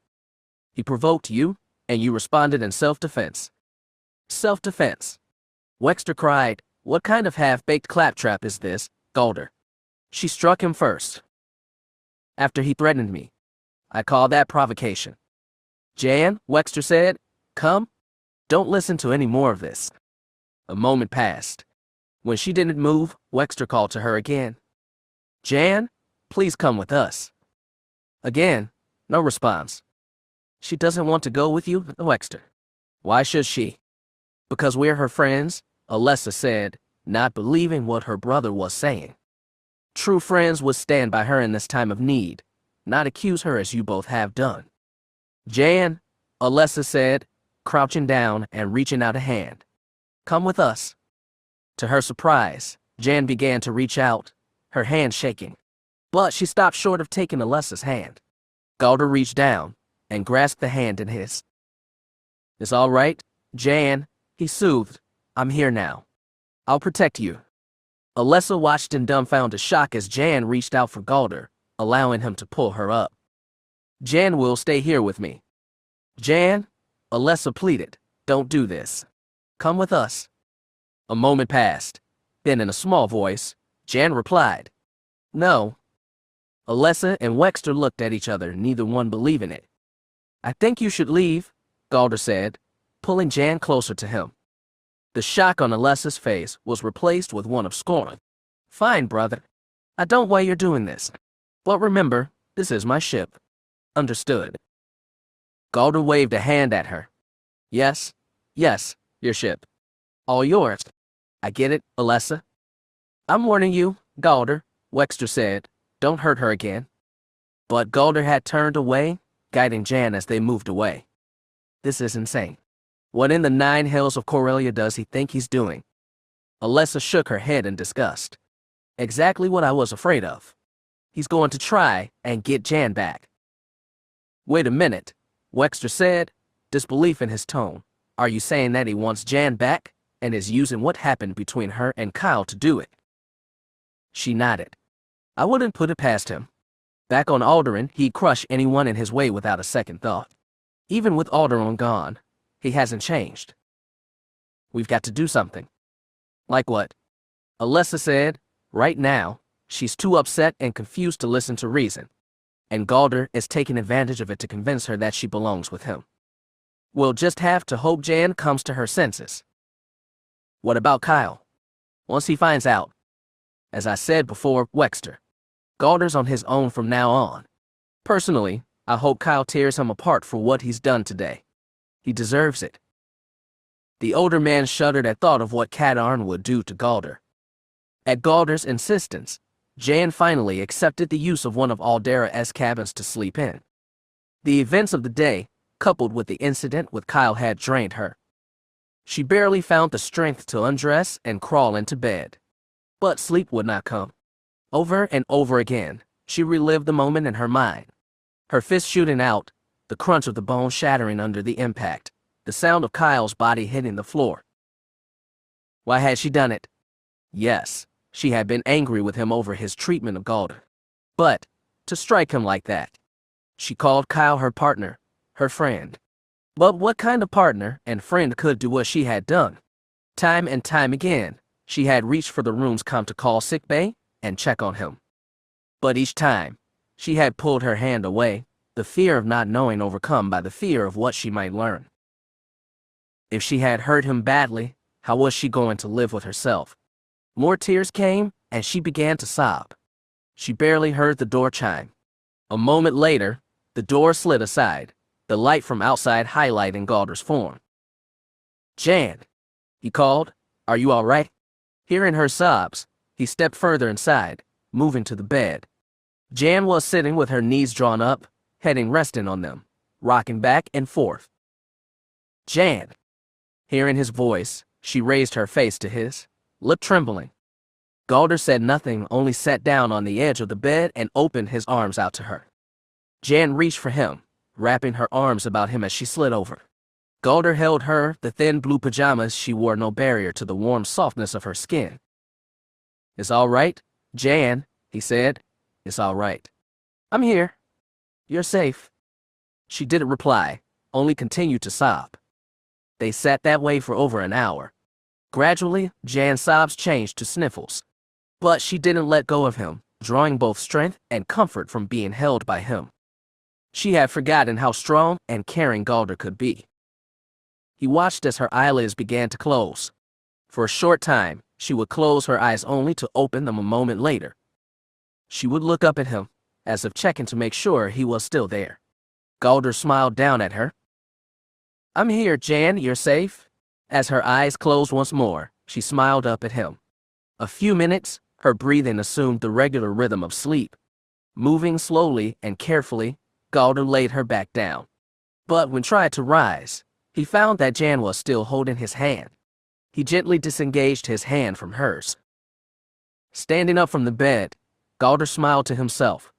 He provoked you, and you responded in self-defense. Self-defense. Wexter cried, what kind of half-baked claptrap is this, Galder? She struck him first. After he threatened me. I call that provocation. Jan, Wexter said, come. Don't listen to any more of this. A moment passed. When she didn't move, Wexter called to her again. Jan, please come with us. Again, no response. She doesn't want to go with you, Wexter. Why should she? Because we're her friends, Alessa said, not believing what her brother was saying. True friends would stand by her in this time of need, not accuse her as you both have done. Jan, Alessa said, crouching down and reaching out a hand. Come with us. To her surprise, Jan began to reach out, her hand shaking. But she stopped short of taking Alessa's hand. Galder reached down and grasped the hand in his. It's all right, Jan, he soothed. I'm here now. I'll protect you. Alessa watched in dumbfounded shock as Jan reached out for Galder, allowing him to pull her up. Jan will stay here with me. Jan, Alessa pleaded, don't do this. Come with us. A moment passed. Then in a small voice, Jan replied, no. Alessa and Wexter looked at each other, neither one believing it. I think you should leave, Galder said, pulling Jan closer to him. The shock on Alessa's face was replaced with one of scorn. Fine, brother. I don't why you're doing this. But remember, this is my ship. Understood. Galder waved a hand at her. Yes, your ship. All yours. I get it, Alessa. I'm warning you, Galder, Wexter said. Don't hurt her again. But Galder had turned away, guiding Jan as they moved away. This is insane. What in the 9 hells of Corellia does he think he's doing? Alessa shook her head in disgust. Exactly what I was afraid of. He's going to try and get Jan back. Wait a minute, Wexter said, disbelief in his tone. Are you saying that he wants Jan back and is using what happened between her and Kyle to do it? She nodded. I wouldn't put it past him. Back on Alderaan, he'd crush anyone in his way without a second thought. Even with Alderaan gone, he hasn't changed. We've got to do something. Like what? Alessa said, right now, she's too upset and confused to listen to reason. And Galder is taking advantage of it to convince her that she belongs with him. We'll just have to hope Jan comes to her senses. What about Kyle? Once he finds out. As I said before, Wexter, Galder's on his own from now on. Personally, I hope Kyle tears him apart for what he's done today. He deserves it. The older man shuddered at thought of what Kadarn would do to Galder. At Galder's insistence, Jan finally accepted the use of one of Aldera's cabins to sleep in. The events of the day, coupled with the incident with Kyle, had drained her. She barely found the strength to undress and crawl into bed. But sleep would not come. Over and over again, she relived the moment in her mind. Her fist shooting out, the crunch of the bone shattering under the impact, the sound of Kyle's body hitting the floor. Why had she done it? Yes, she had been angry with him over his treatment of Galder. But, to strike him like that. She called Kyle her partner, her friend. But what kind of partner and friend could do what she had done? Time and time again, she had reached for the room's come to call sickbay and check on him. But each time, she had pulled her hand away, the fear of not knowing overcome by the fear of what she might learn. If she had hurt him badly, how was she going to live with herself? More tears came, and she began to sob. She barely heard the door chime. A moment later, the door slid aside, the light from outside highlighting Galder's form. "Jan," he called, "are you all right?" Hearing her sobs, he stepped further inside, moving to the bed. Jan was sitting with her knees drawn up, head resting on them, rocking back and forth. "Jan." Hearing his voice, she raised her face to his, lip trembling. Galder said nothing, only sat down on the edge of the bed and opened his arms out to her. Jan reached for him, wrapping her arms about him as she slid over. Galder held her, the thin blue pajamas she wore no barrier to the warm softness of her skin. "It's all right, Jan," he said. "It's all right. I'm here. You're safe." She didn't reply, only continued to sob. They sat that way for over an hour. Gradually, Jan's sobs changed to sniffles. But she didn't let go of him, drawing both strength and comfort from being held by him. She had forgotten how strong and caring Galder could be. He watched as her eyelids began to close. For a short time, she would close her eyes only to open them a moment later. She would look up at him, as if checking to make sure he was still there. Galder smiled down at her. "I'm here, Jan, you're safe." As her eyes closed once more, she smiled up at him. A few minutes, her breathing assumed the regular rhythm of sleep. Moving slowly and carefully, Galder laid her back down. But when tried to rise, he found that Jan was still holding his hand. He gently disengaged his hand from hers. Standing up from the bed, Galder smiled to himself.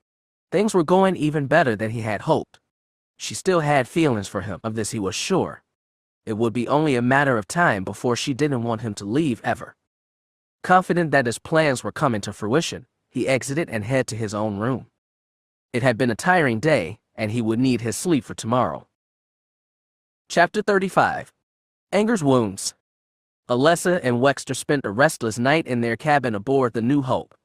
Things were going even better than he had hoped. She still had feelings for him, of this he was sure. It would be only a matter of time before she didn't want him to leave ever. Confident that his plans were coming to fruition, he exited and headed to his own room. It had been a tiring day, and he would need his sleep for tomorrow. Chapter 35. Anger's Wounds. Alessa and Wexter spent a restless night in their cabin aboard the New Hope.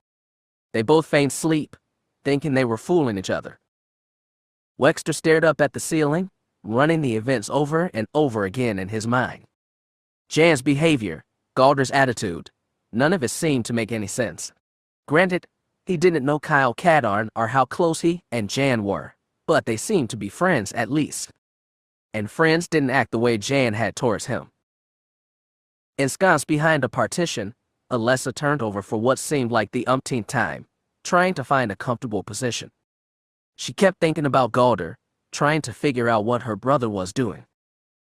They both feigned sleep, thinking they were fooling each other. Wexter stared up at the ceiling, running the events over and over again in his mind. Jan's behavior, Galder's attitude, none of it seemed to make any sense. Granted, he didn't know Kyle Kadarn or how close he and Jan were, but they seemed to be friends at least. And friends didn't act the way Jan had towards him. Ensconced behind a partition, Alessa turned over for what seemed like the umpteenth time, trying to find a comfortable position. She kept thinking about Galder, trying to figure out what her brother was doing.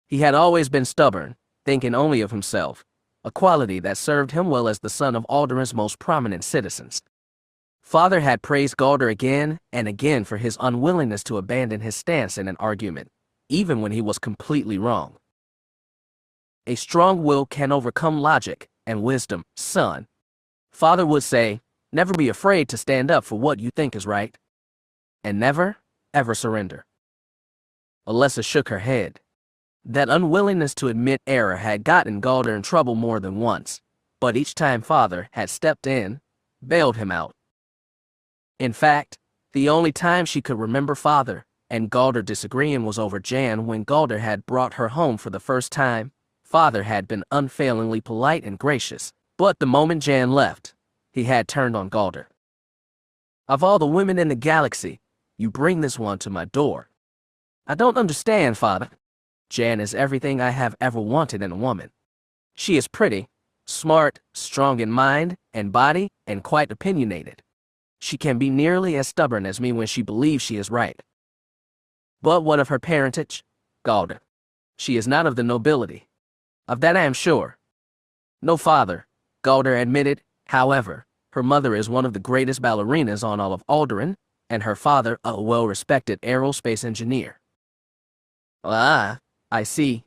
He had always been stubborn, thinking only of himself, a quality that served him well as the son of Aldera's most prominent citizens. Father had praised Galder again and again for his unwillingness to abandon his stance in an argument, even when he was completely wrong. "A strong will can overcome logic and wisdom, son," Father would say. "Never be afraid to stand up for what you think is right. And never, ever surrender." Alessa shook her head. That unwillingness to admit error had gotten Galder in trouble more than once, but each time Father had stepped in, bailed him out. In fact, the only time she could remember Father and Galder disagreeing was over Jan when Galder had brought her home for the first time. Father had been unfailingly polite and gracious, but the moment Jan left, he had turned on Galder. Of all the women in the galaxy, you bring this one to my door. I don't understand, Father. Jan is everything I have ever wanted in a woman. She is pretty, smart, strong in mind and body, and quite opinionated. She can be nearly as stubborn as me when she believes she is right. But what of her parentage? Galder. She is not of the nobility. Of that I am sure. No, Father, Galder admitted. However, her mother is one of the greatest ballerinas on all of Alderaan, and her father a well-respected aerospace engineer. Ah, I see.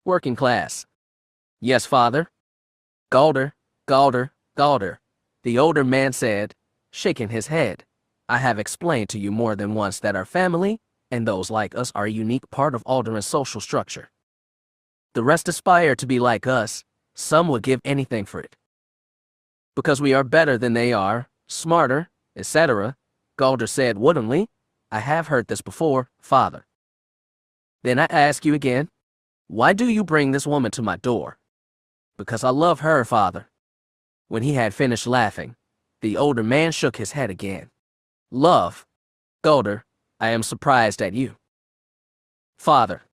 Working class. Yes, Father. Galder, Galder, Galder, the older man said, shaking his head. I have explained to you more than once that our family, and those like us, are a unique part of Alderaan's social structure. The rest aspire to be like us. Some would give anything for it. Because we are better than they are, smarter, etc., Galder said woodenly. I have heard this before, Father. Then I ask you again, why do you bring this woman to my door? Because I love her, Father. When he had finished laughing, the older man shook his head again. Love? Galder, I am surprised at you. Father,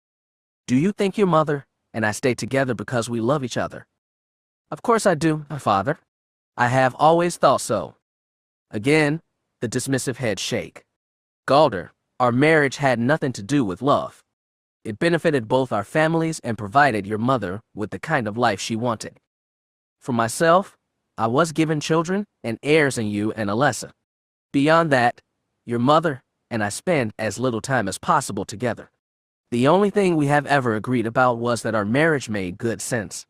do you think your mother and I stay together because we love each other? Of course I do, Father. I have always thought so. Again, the dismissive head shake. Galder, our marriage had nothing to do with love. It benefited both our families and provided your mother with the kind of life she wanted. For myself, I was given children and heirs in you and Alessa. Beyond that, your mother and I spend as little time as possible together. The only thing we have ever agreed about was that our marriage made good sense.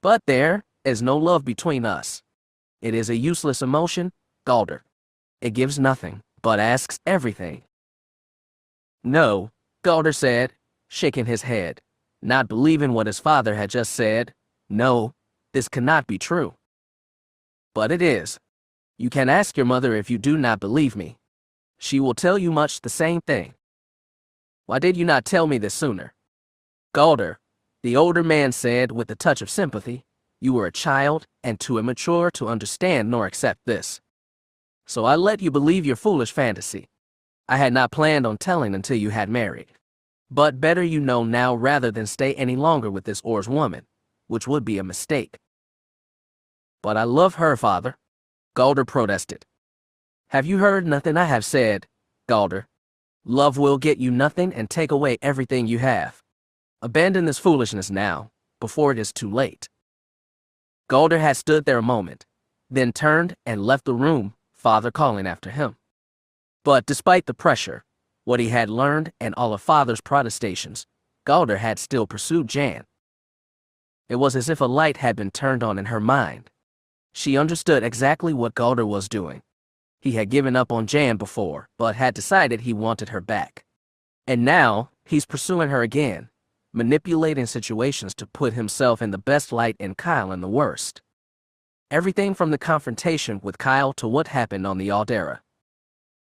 But there is no love between us. It is a useless emotion, Galder. It gives nothing, but asks everything. No, Galder said, shaking his head, not believing what his father had just said. No, this cannot be true. But it is. You can ask your mother if you do not believe me. She will tell you much the same thing. Why did you not tell me this sooner? Galder, the older man said with a touch of sympathy, you were a child and too immature to understand nor accept this. So I let you believe your foolish fantasy. I had not planned on telling until you had married. But better you know now rather than stay any longer with this Or's woman, which would be a mistake. But I love her, Father, Galder protested. Have you heard nothing I have said, Galder? Love will get you nothing and take away everything you have. Abandon this foolishness now, before it is too late. Galder had stood there a moment, then turned and left the room, Father calling after him. But despite the pressure, what he had learned, and all of Father's protestations, Galder had still pursued Jan. It was as if a light had been turned on in her mind. She understood exactly what Galder was doing. He had given up on Jan before, but had decided he wanted her back. And now, he's pursuing her again, manipulating situations to put himself in the best light and Kyle in the worst. Everything from the confrontation with Kyle to what happened on the Alderaan.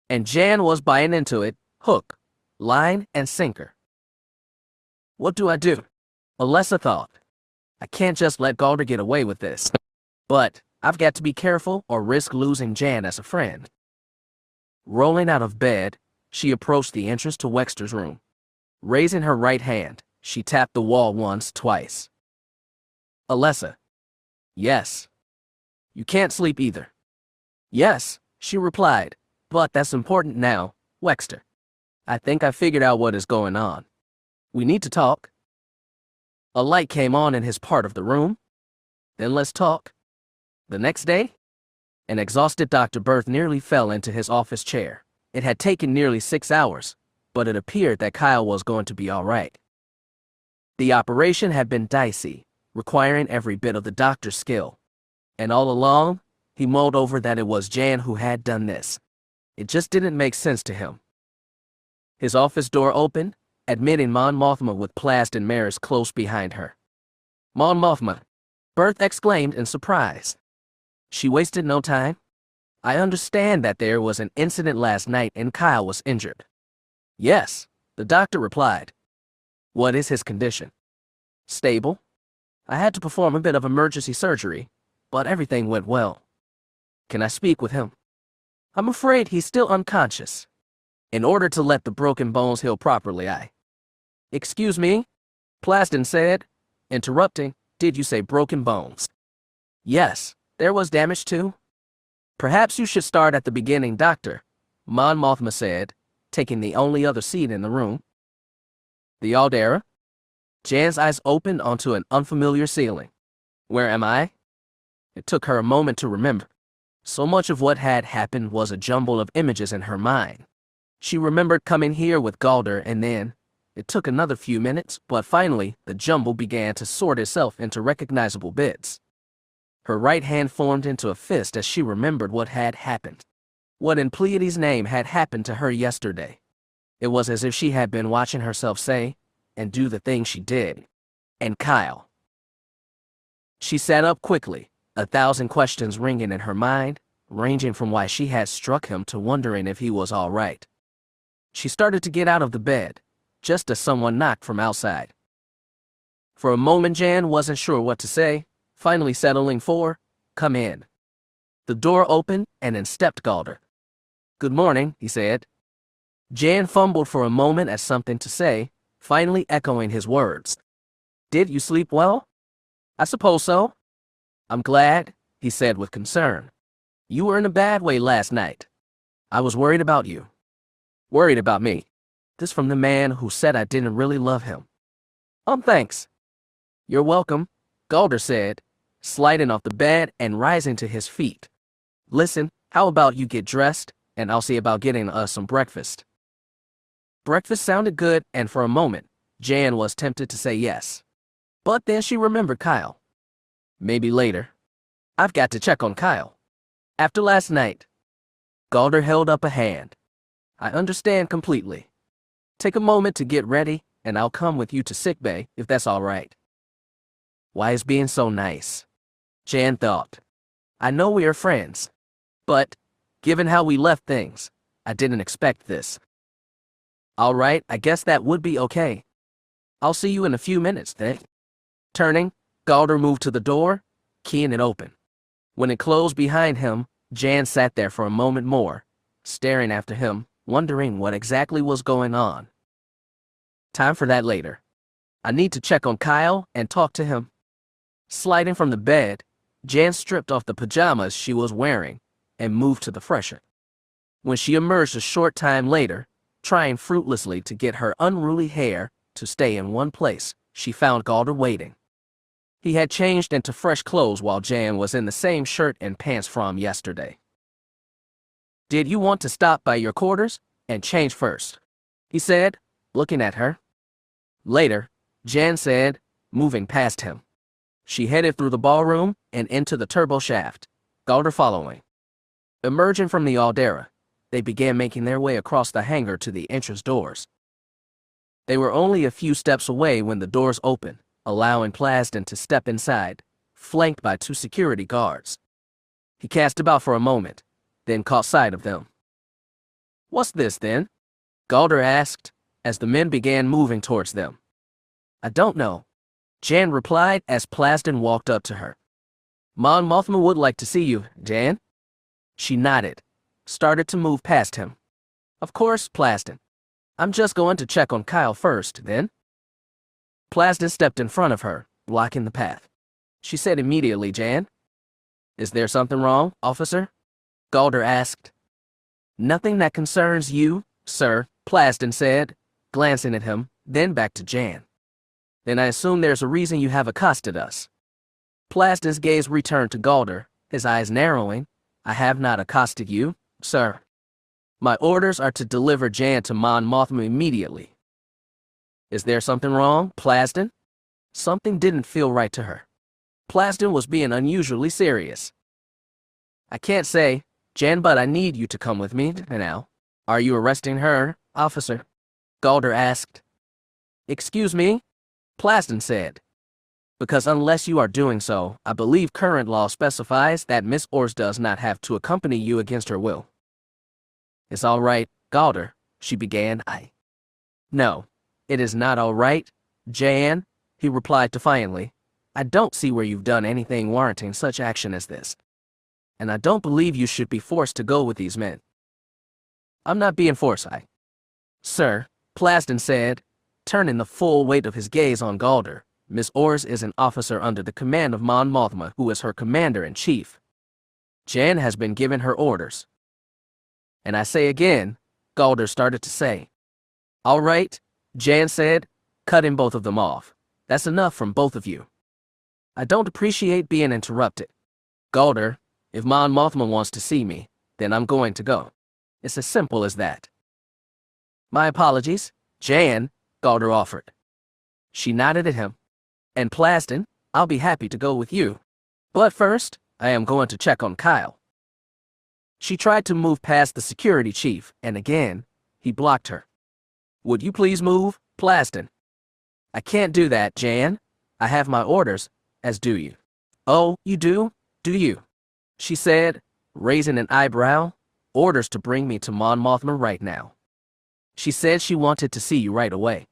And Jan was buying into it, hook, line, and sinker. What do I do? Alessa thought. I can't just let Galder get away with this. But I've got to be careful or risk losing Jan as a friend. Rolling out of bed, she approached the entrance to Wexter's room. Raising her right hand, she tapped the wall once, twice. Alessa. Yes. You can't sleep either. Yes, she replied, but that's important now, Wexter. I think I figured out what is going on. We need to talk. A light came on in his part of the room. Then let's talk. The next day, an exhausted Dr. Berth nearly fell into his office chair. It had taken nearly 6 hours, but it appeared that Kyle was going to be all right. The operation had been dicey, requiring every bit of the doctor's skill. And all along, he mulled over that it was Jan who had done this. It just didn't make sense to him. His office door opened, admitting Mon Mothma with Plast and Maris close behind her. Mon Mothma, Berth exclaimed in surprise. She wasted no time. I understand that there was an incident last night and Kyle was injured. Yes, the doctor replied. What is his condition? Stable. I had to perform a bit of emergency surgery, but everything went well. Can I speak with him? I'm afraid he's still unconscious. In order to let the broken bones heal properly, Excuse me? Plasden said, interrupting. Did you say broken bones? Yes, there was damage too. Perhaps you should start at the beginning, Doctor, Mon Mothma said, taking the only other seat in the room. The Aldera? Jan's eyes opened onto an unfamiliar ceiling. Where am I? It took her a moment to remember. So much of what had happened was a jumble of images in her mind. She remembered coming here with Galder, and then it took another few minutes, but finally the jumble began to sort itself into recognizable bits. Her right hand formed into a fist as she remembered what had happened. What in Pleiades' name had happened to her yesterday? It was as if she had been watching herself say and do the thing she did. And Kyle. She sat up quickly, 1,000 questions ringing in her mind, ranging from why she had struck him to wondering if he was all right. She started to get out of the bed, just as someone knocked from outside. For a moment Jan wasn't sure what to say, finally settling for, "Come in." The door opened, and in stepped Galder. "Good morning," he said. Jan fumbled for a moment at something to say, finally echoing his words. "Did you sleep well?" "I suppose so." "I'm glad," he said with concern. "You were in a bad way last night. I was worried about you." "Worried about me?" This from the man who said I didn't really love him. Thanks." "You're welcome," Galder said, sliding off the bed and rising to his feet. "Listen, how about you get dressed, and I'll see about getting us some breakfast." Breakfast sounded good, and for a moment, Jan was tempted to say yes. But then she remembered Kyle. Maybe later. I've got to check on Kyle. After last night. Galder held up a hand. "I understand completely. Take a moment to get ready, and I'll come with you to sickbay, if that's all right." Why is being so nice? Jan thought. I know we are friends. But, given how we left things, I didn't expect this. All right, I guess that would be okay. I'll see you in a few minutes, then. Turning, Galder moved to the door, keying it open. When it closed behind him, Jan sat there for a moment more, staring after him, wondering what exactly was going on. Time for that later. I need to check on Kyle and talk to him. Sliding from the bed, Jan stripped off the pajamas she was wearing and moved to the fresher. When she emerged a short time later, trying fruitlessly to get her unruly hair to stay in one place, she found Galder waiting. He had changed into fresh clothes while Jan was in the same shirt and pants from yesterday. "Did you want to stop by your quarters and change first?" he said, looking at her. Later, Jan said, moving past him. She headed through the ballroom and into the turbo shaft, Galder following. Emerging from the Aldera, they began making their way across the hangar to the entrance doors. They were only a few steps away when the doors opened, allowing Plasden to step inside, flanked by 2 security guards. He cast about for a moment, then caught sight of them. "What's this, then?" Galder asked, as the men began moving towards them. "I don't know," Jan replied as Plasden walked up to her. "Mon Mothma would like to see you, Jan." She nodded, started to move past him. "Of course, Plasden. I'm just going to check on Kyle first, then." Plasden stepped in front of her, blocking the path. She said immediately, "Jan? Is there something wrong, officer?" Galder asked. "Nothing that concerns you, sir," Plasden said, glancing at him, then back to Jan. "Then I assume there's a reason you have accosted us." Plasden's gaze returned to Galder, his eyes narrowing. "I have not accosted you, sir. My orders are to deliver Jan to Mon Mothma immediately." "Is there something wrong, Plasden?" Something didn't feel right to her. Plasden was being unusually serious. "I can't say, Jan, but I need you to come with me now." "Are you arresting her, officer?" Galder asked. "Excuse me?" Plasden said. "Because unless you are doing so, I believe current law specifies that Miss Ors does not have to accompany you against her will." "It's all right, Galder," she began. "No, it is not all right, Jan," he replied defiantly. "I don't see where you've done anything warranting such action as this." and I don't believe you should be forced to go with these men. I'm not being forced, Sir, Plaston said, turning the full weight of his gaze on Galder. Miss Ors is an officer under the command of Mon Mothma, who is her commander-in-chief. Jan has been given her orders. And I say again, Galder started to say. All right, Jan said, cutting both of them off. That's enough from both of you. I don't appreciate being interrupted. Galder, if Mon Mothma wants to see me, then I'm going to go. It's as simple as that. My apologies, Jan, Galder offered. She nodded at him. And Plaston, I'll be happy to go with you. But first, I am going to check on Kyle. She tried to move past the security chief, and again, he blocked her. Would you please move, Plaston? I can't do that, Jan. I have my orders, as do you. Oh, you do? Do you? She said, raising an eyebrow. Orders to bring me to Mon Mothma right now. She said she wanted to see you right away.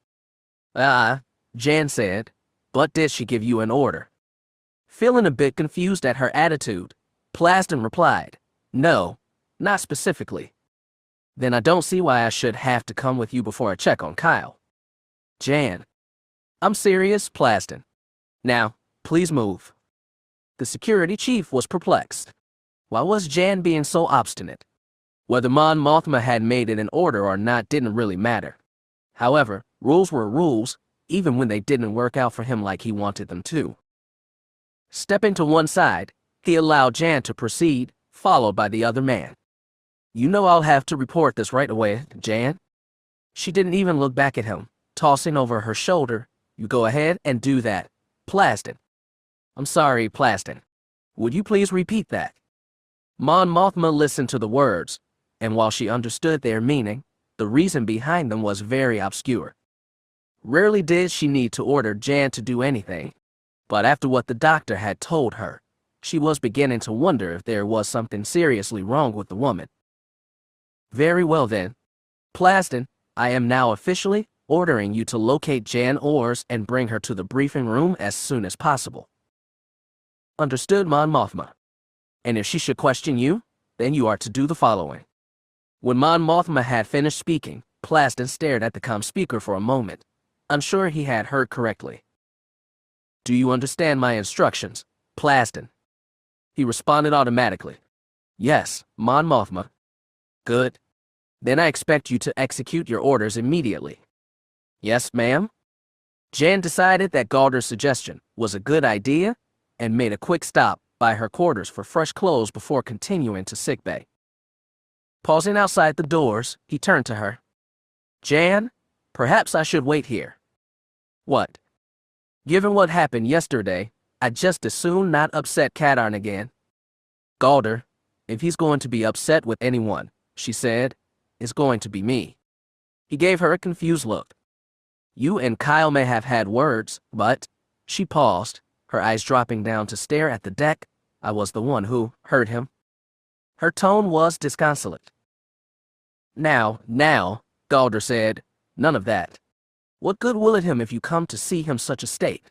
Jan said, but did she give you an order? Feeling a bit confused at her attitude, Plaston replied, no, not specifically. Then I don't see why I should have to come with you before I check on Kyle. Jan. I'm serious, Plaston. Now, please move. The security chief was perplexed. Why was Jan being so obstinate? Whether Mon Mothma had made it an order or not didn't really matter. However, rules were rules, even when they didn't work out for him like he wanted them to. Stepping to one side, he allowed Jan to proceed, followed by the other man. You know I'll have to report this right away, Jan. She didn't even look back at him, tossing over her shoulder. You go ahead and do that, Plaston. I'm sorry, Plaston. Would you please repeat that? Mon Mothma listened to the words, and while she understood their meaning, the reason behind them was very obscure. Rarely did she need to order Jan to do anything, but after what the doctor had told her, she was beginning to wonder if there was something seriously wrong with the woman. Very well then. Plaston, I am now officially ordering you to locate Jan Ors and bring her to the briefing room as soon as possible. Understood, Mon Mothma. And if she should question you, then you are to do the following. When Mon Mothma had finished speaking, Plaston stared at the comm speaker for a moment, unsure he had heard correctly. Do you understand my instructions, Plaston? He responded automatically. Yes, Mon Mothma. Good. Then I expect you to execute your orders immediately. Yes, ma'am. Jan decided that Galder's suggestion was a good idea and made a quick stop by her quarters for fresh clothes before continuing to sickbay. Pausing outside the doors, he turned to her. Jan, perhaps I should wait here. What? Given what happened yesterday, I'd just as soon not upset Kadarn again. Galder, if he's going to be upset with anyone, she said, it's going to be me. He gave her a confused look. You and Kyle may have had words, but, she paused, her eyes dropping down to stare at the deck. I was the one who hurt him. Her tone was disconsolate. Now, Galder said, none of that. What good will it him if you come to see him such a state?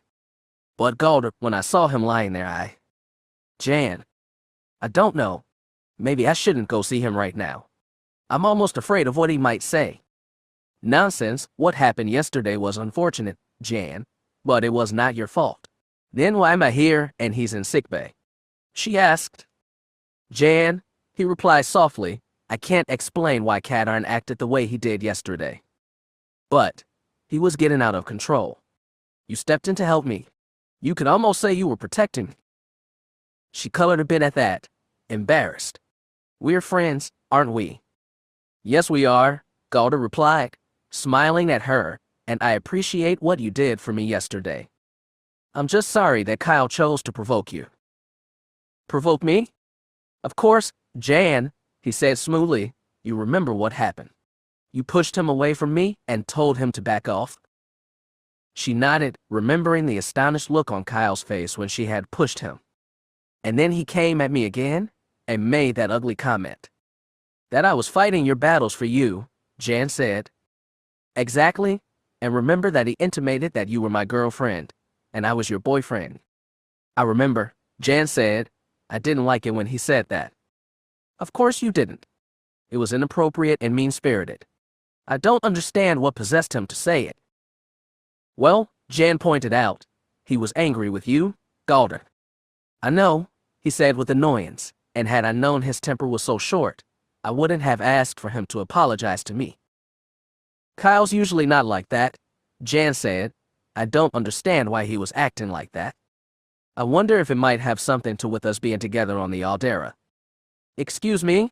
But Galder, when I saw him lying there, Jan, I don't know. Maybe I shouldn't go see him right now. I'm almost afraid of what he might say. Nonsense, what happened yesterday was unfortunate, Jan, but it was not your fault. Then why am I here and he's in sickbay? She asked. Jan, he replied softly, I can't explain why Kadarn acted the way he did yesterday. But he was getting out of control. You stepped in to help me. You could almost say you were protecting me. She colored a bit at that, embarrassed. We're friends, aren't we? Yes, we are, Galder replied, smiling at her, and I appreciate what you did for me yesterday. I'm just sorry that Kyle chose to provoke you. Provoke me? Of course, Jan, he said smoothly, you remember what happened. You pushed him away from me and told him to back off. She nodded, remembering the astonished look on Kyle's face when she had pushed him. And then he came at me again and made that ugly comment. That I was fighting your battles for you, Jan said. Exactly, and remember that he intimated that you were my girlfriend, and I was your boyfriend. I remember, Jan said, I didn't like it when he said that. Of course you didn't. It was inappropriate and mean-spirited. I don't understand what possessed him to say it. Well, Jan pointed out, he was angry with you, Galder. I know, he said with annoyance, and had I known his temper was so short, I wouldn't have asked for him to apologize to me. Kyle's usually not like that, Jan said. I don't understand why he was acting like that. I wonder if it might have something to with us being together on the Aldera. Excuse me?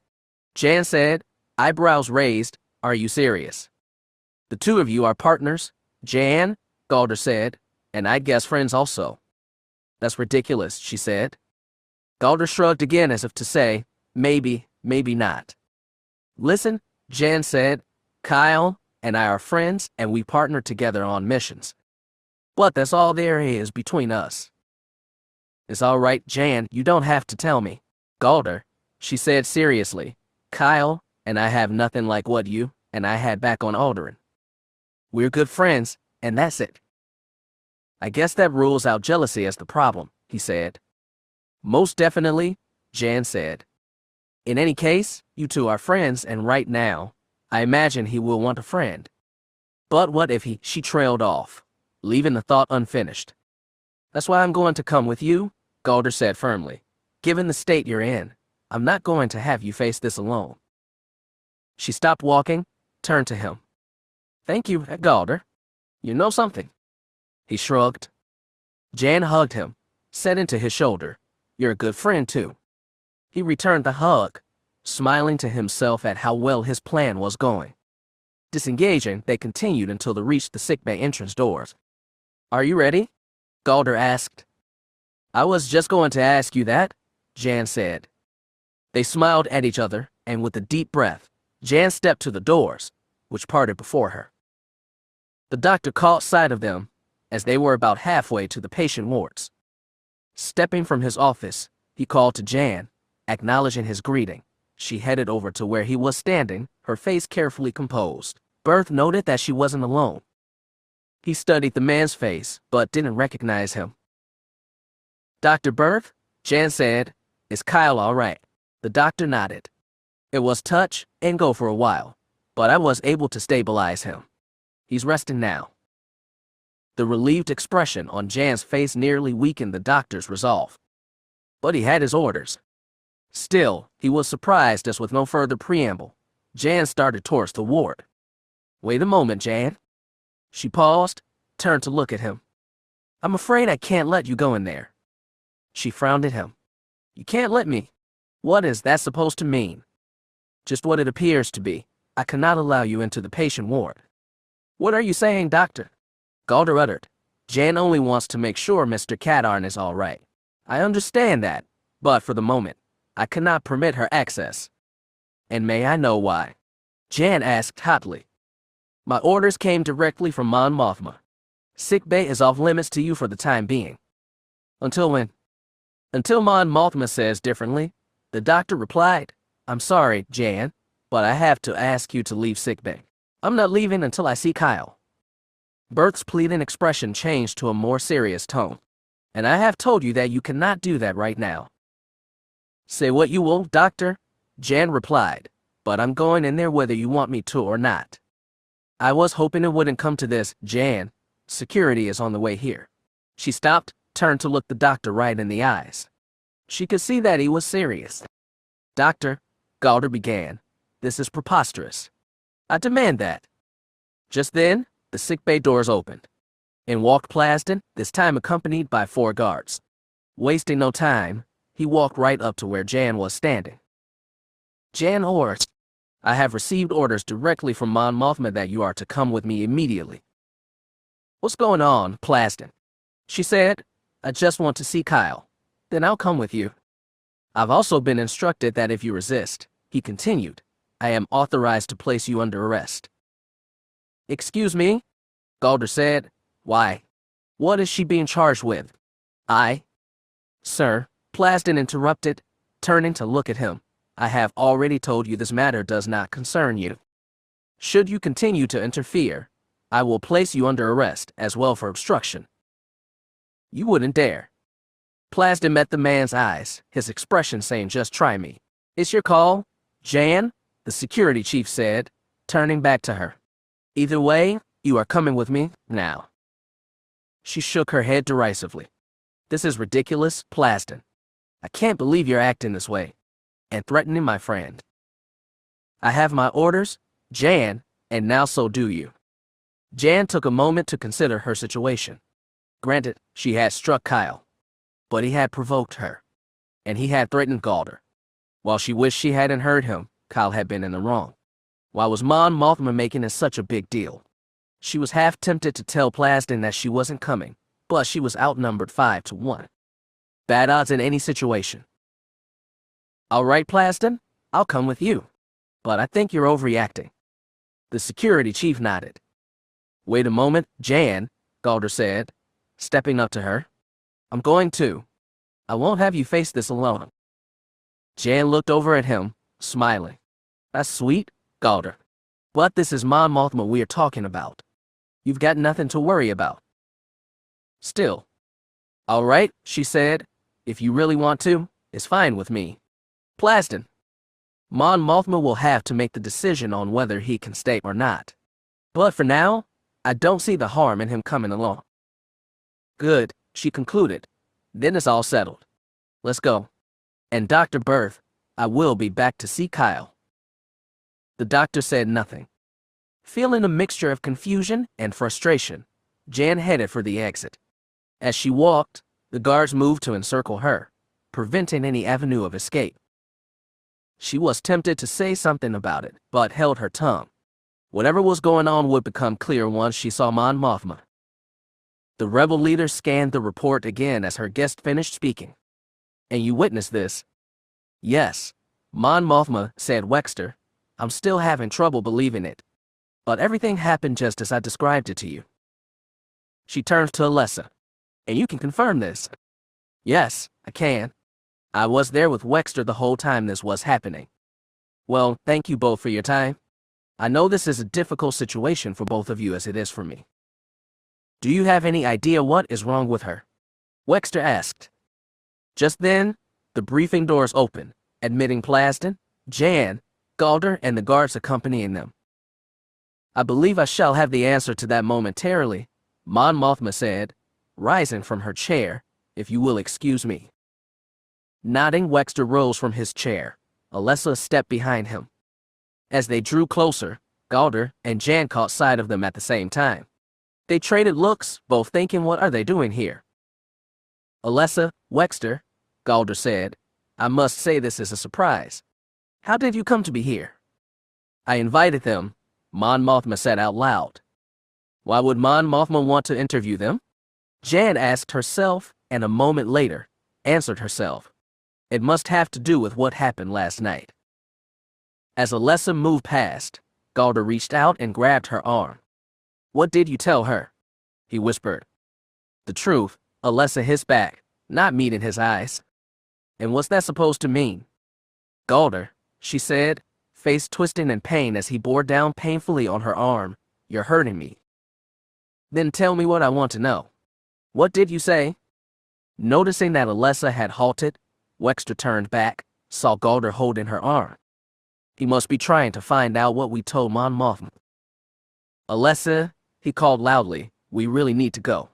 Jan said, eyebrows raised. Are you serious? The two of you are partners, Jan, Galder said, and I guess friends also. That's ridiculous, she said. Galder shrugged again as if to say, maybe, maybe not. Listen, Jan said, Kyle and I are friends and we partner together on missions. But that's all there is between us. It's all right, Jan, you don't have to tell me. Galder, she said seriously, Kyle and I have nothing like what you and I had back on Alderaan. We're good friends, and that's it. I guess that rules out jealousy as the problem, he said. Most definitely, Jan said. In any case, you two are friends, and right now, I imagine he will want a friend. But what if she trailed off, leaving the thought unfinished. That's why I'm going to come with you, Galder said firmly. Given the state you're in, I'm not going to have you face this alone. She stopped walking, turned to him. Thank you, Galder. You know something. He shrugged. Jan hugged him, set into his shoulder. You're a good friend, too. He returned the hug, smiling to himself at how well his plan was going. Disengaging, they continued until they reached the sickbay entrance doors. Are you ready? Galder asked. I was just going to ask you that, Jan said. They smiled at each other, and with a deep breath, Jan stepped to the doors, which parted before her. The doctor caught sight of them as they were about halfway to the patient wards. Stepping from his office, he called to Jan, acknowledging his greeting. She headed over to where he was standing, her face carefully composed. Berth noted that she wasn't alone. He studied the man's face, but didn't recognize him. Dr. Berth, Jan said, is Kyle all right? The doctor nodded. It was touch and go for a while, but I was able to stabilize him. He's resting now. The relieved expression on Jan's face nearly weakened the doctor's resolve. But he had his orders. Still, he was surprised as with no further preamble, Jan started towards the ward. Wait a moment, Jan. She paused, turned to look at him. I'm afraid I can't let you go in there. She frowned at him. You can't let me? What is that supposed to mean? Just what it appears to be. I cannot allow you into the patient ward. What are you saying, doctor? Galder uttered. Jan only wants to make sure Mr. Cadarn is all right. I understand that, but for the moment, I cannot permit her access. And may I know why? Jan asked hotly. My orders came directly from Mon Mothma. Sickbay is off limits to you for the time being. Until when? Until Mon Mothma says differently, the doctor replied. I'm sorry, Jan, but I have to ask you to leave sickbay. I'm not leaving until I see Kyle. Berth's pleading expression changed to a more serious tone. And I have told you that you cannot do that right now. Say what you will, doctor, Jan replied, but I'm going in there whether you want me to or not. I was hoping it wouldn't come to this, Jan. Security is on the way here. She stopped, turned to look the doctor right in the eyes. She could see that he was serious. Doctor, Galder began, this is preposterous. I demand that. Just then, the sickbay doors opened. In walked Plasden, this time accompanied by 4 guards. Wasting no time, he walked right up to where Jan was standing. Jan Horst, I have received orders directly from Mon Mothma that you are to come with me immediately. What's going on, Plasden? She said, I just want to see Kyle. Then I'll come with you. I've also been instructed that if you resist, he continued, I am authorized to place you under arrest. Excuse me? Galder said. Why? What is she being charged with? Sir, Plasden interrupted, turning to look at him. I have already told you this matter does not concern you. Should you continue to interfere, I will place you under arrest as well for obstruction. You wouldn't dare. Plasden met the man's eyes, his expression saying, "Just try me." "It's your call, Jan," the security chief said, turning back to her. "Either way, you are coming with me now." She shook her head derisively. "This is ridiculous, Plasden. I can't believe you're acting this way and threatening my friend. I have my orders, Jan, and now so do you." Jan took a moment to consider her situation. Granted, she had struck Kyle, but he had provoked her, and he had threatened Galder. While she wished she hadn't heard him, Kyle had been in the wrong. Why was Mon Mothma making it such a big deal? She was half tempted to tell Plasden that she wasn't coming, but she was outnumbered 5-1. Bad odds in any situation. "All right, Plasden, I'll come with you, but I think you're overreacting." The security chief nodded. "Wait a moment, Jan," Galder said, stepping up to her. "I'm going too. I won't have you face this alone." Jan looked over at him, smiling. "That's sweet, Galder. But this is Mon Mothma we're talking about. You've got nothing to worry about." "Still." "All right," she said. "If you really want to, it's fine with me. Plasden. Mon Mothma will have to make the decision on whether he can stay or not. But for now, I don't see the harm in him coming along." "Good," she concluded. "Then it's all settled. Let's go. And Dr. Berth, I will be back to see Kyle." The doctor said nothing. Feeling a mixture of confusion and frustration, Jan headed for the exit. As she walked, the guards moved to encircle her, preventing any avenue of escape. She was tempted to say something about it, but held her tongue. Whatever was going on would become clear once she saw Mon Mothma. The rebel leader scanned the report again as her guest finished speaking. "And you witnessed this?" "Yes," Mon Mothma said Wexter. "I'm still having trouble believing it. But everything happened just as I described it to you." She turned to Alessa. "And you can confirm this?" "Yes, I can. I was there with Wexter the whole time this was happening." "Well, thank you both for your time. I know this is a difficult situation for both of you as it is for me." "Do you have any idea what is wrong with her?" Wexter asked. Just then, the briefing doors opened, admitting Plasden, Jan, Galder, and the guards accompanying them. "I believe I shall have the answer to that momentarily," Mon Mothma said, rising from her chair, "if you will excuse me." Nodding, Wexter rose from his chair. Alessa stepped behind him. As they drew closer, Galder and Jan caught sight of them at the same time. They traded looks, both thinking, what are they doing here? "Alessa, Wexter," Galder said, "I must say this is a surprise. How did you come to be here?" "I invited them," Mon Mothma said out loud. "Why would Mon Mothma want to interview them?" Jan asked herself, and a moment later, answered herself. "It must have to do with what happened last night." As Alessa moved past, Galder reached out and grabbed her arm. "What did you tell her?" he whispered. "The truth," Alessa hissed back, not meeting his eyes. "And what's that supposed to mean?" "Galder," she said, face twisting in pain as he bore down painfully on her arm, "you're hurting me." "Then tell me what I want to know. What did you say?" Noticing that Alessa had halted, Wexter turned back, saw Galder holding her arm. "He must be trying to find out what we told Mon Mothma." "Alessa," he called loudly, "we really need to go."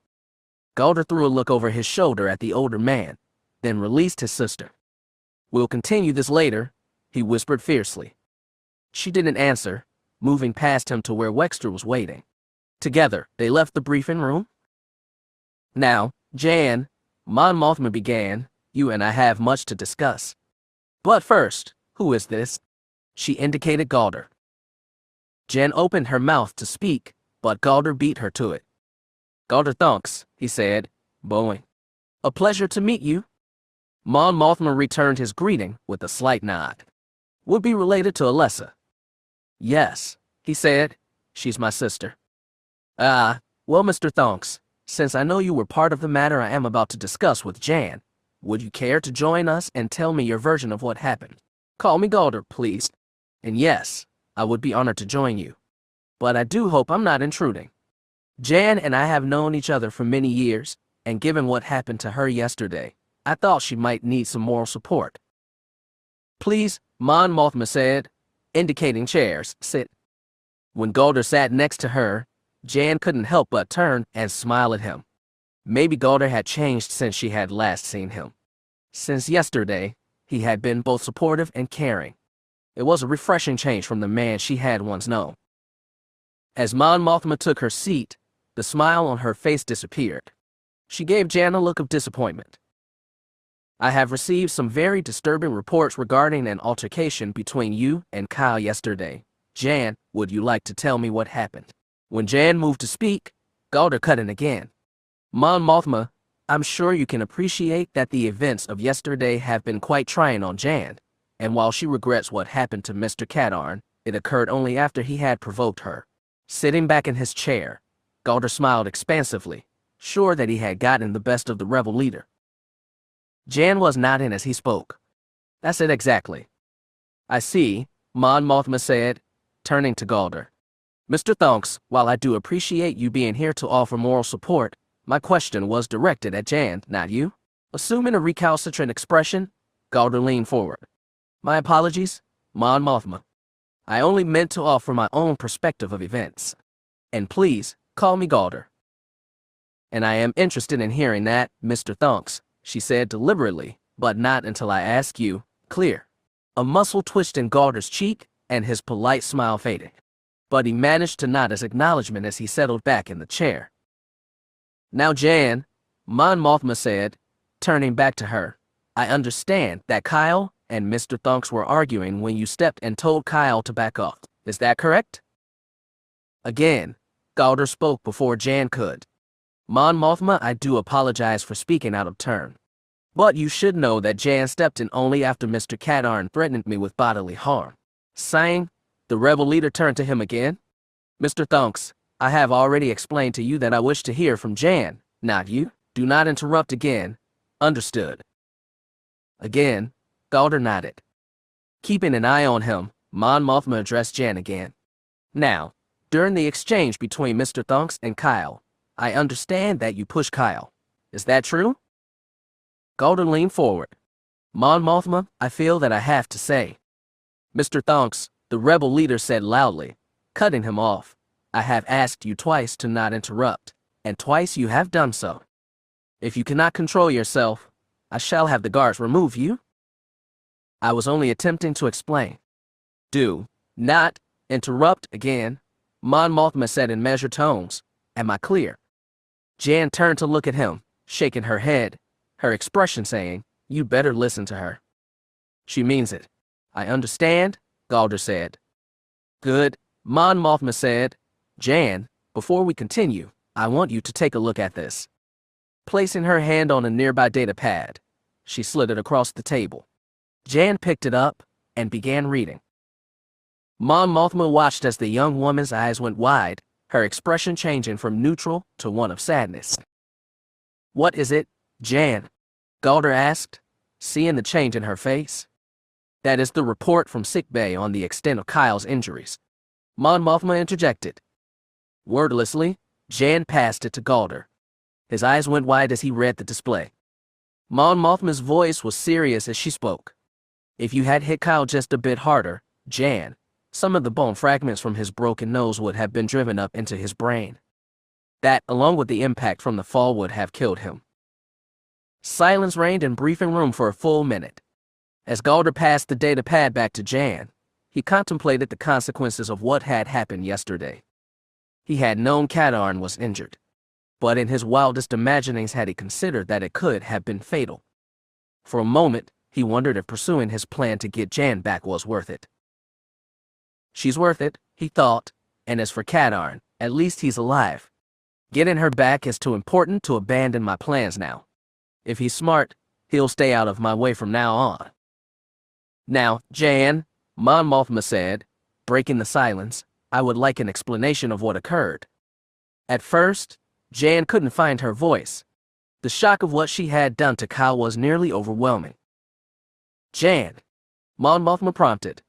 Galder threw a look over his shoulder at the older man, then released his sister. "We'll continue this later," he whispered fiercely. She didn't answer, moving past him to where Wexter was waiting. Together, they left the briefing room. "Now, Jan," Mon Mothma began, "you and I have much to discuss. But first, who is this?" She indicated Galder. Jan opened her mouth to speak, but Galder beat her to it. "Galder Thunks," he said, bowing. "A pleasure to meet you." Mon Mothma returned his greeting with a slight nod. "Would be related to Alessa." "Yes," he said, "she's my sister." "Ah, well, Mr. Thunks, since I know you were part of the matter I am about to discuss with Jan, would you care to join us and tell me your version of what happened? Call me Galder, please. And yes, I would be honored to join you. But I do hope I'm not intruding. Jan and I have known each other for many years, and given what happened to her yesterday, I thought she might need some moral support. Please, Mon Mothma said, indicating chairs, sit. When Gulder sat next to her, Jan couldn't help but turn and smile at him. Maybe Gulder had changed since she had last seen him. Since yesterday, he had been both supportive and caring. It was a refreshing change from the man she had once known. As Mon Mothma took her seat, the smile on her face disappeared. She gave Jan a look of disappointment. I have received some very disturbing reports regarding an altercation between you and Kyle yesterday. Jan, would you like to tell me what happened? When Jan moved to speak, Gulder cut in again. Mon Mothma, I'm sure you can appreciate that the events of yesterday have been quite trying on Jan, and while she regrets what happened to Mr. Cadarn, it occurred only after he had provoked her. Sitting back in his chair, Gulder smiled expansively, sure that he had gotten the best of the rebel leader. Jan was nodding as he spoke. That's it exactly. I see, Mon Mothma said, turning to Gulder. Mr. Thonks, while I do appreciate you being here to offer moral support, my question was directed at Jan, not you. Assuming a recalcitrant expression, Gulder leaned forward. My apologies, Mon Mothma. I only meant to offer my own perspective of events. And please, call me Gulder. And I am interested in hearing that, Mr. Thonks, she said deliberately, but not until I ask you, clear. A muscle twitched in Gulder's cheek, and his polite smile faded. But he managed to nod his acknowledgement as he settled back in the chair. Now Jan, Mon Mothma said, turning back to her, I understand that Kyle and Mr. Thonks were arguing when you stepped and told Kyle to back off. Is that correct? Again, Gulder spoke before Jan could. Mon Mothma, I do apologize for speaking out of turn. But you should know that Jan stepped in only after Mr. Cadarn threatened me with bodily harm. Sighing, the rebel leader turned to him again. Mr. Thonks, I have already explained to you that I wish to hear from Jan, not you. Do not interrupt again. Understood. Again, Gulder nodded. Keeping an eye on him, Mon Mothma addressed Jan again. Now, during the exchange between Mr. Thonks and Kyle, I understand that you pushed Kyle. Is that true? Gulder leaned forward. Mon Mothma, I feel that I have to say. Mr. Thonks, the rebel leader said loudly, cutting him off. I have asked you twice to not interrupt, and twice you have done so. If you cannot control yourself, I shall have the guards remove you. I was only attempting to explain. Do not interrupt again, Mon Mothma said in measured tones. Am I clear? Jan turned to look at him, shaking her head, her expression saying, you better listen to her. She means it. I understand, Gulder said. Good, Mon Mothma said. Jan, before we continue, I want you to take a look at this. Placing her hand on a nearby data pad, she slid it across the table. Jan picked it up and began reading. Mon Mothma watched as the young woman's eyes went wide, her expression changing from neutral to one of sadness. What is it, Jan? Gulder asked, seeing the change in her face. That is the report from sickbay on the extent of Kyle's injuries. Mon Mothma interjected. Wordlessly, Jan passed it to Gulder. His eyes went wide as he read the display. Mon Mothma's voice was serious as she spoke. If you had hit Kyle just a bit harder, Jan, some of the bone fragments from his broken nose would have been driven up into his brain. That, along with the impact from the fall, would have killed him. Silence reigned in briefing room for a full minute. As Gulder passed the data pad back to Jan, he contemplated the consequences of what had happened yesterday. He had known Cadarn was injured, but in his wildest imaginings had he considered that it could have been fatal. For a moment, he wondered if pursuing his plan to get Jan back was worth it. She's worth it, he thought, and as for Cadarn, at least he's alive. Getting her back is too important to abandon my plans now. If he's smart, he'll stay out of my way from now on. Now, Jan, Mon Mothma said, breaking the silence, I would like an explanation of what occurred. At first, Jan couldn't find her voice. The shock of what she had done to Kyle was nearly overwhelming. Jan, Mon Mothma prompted.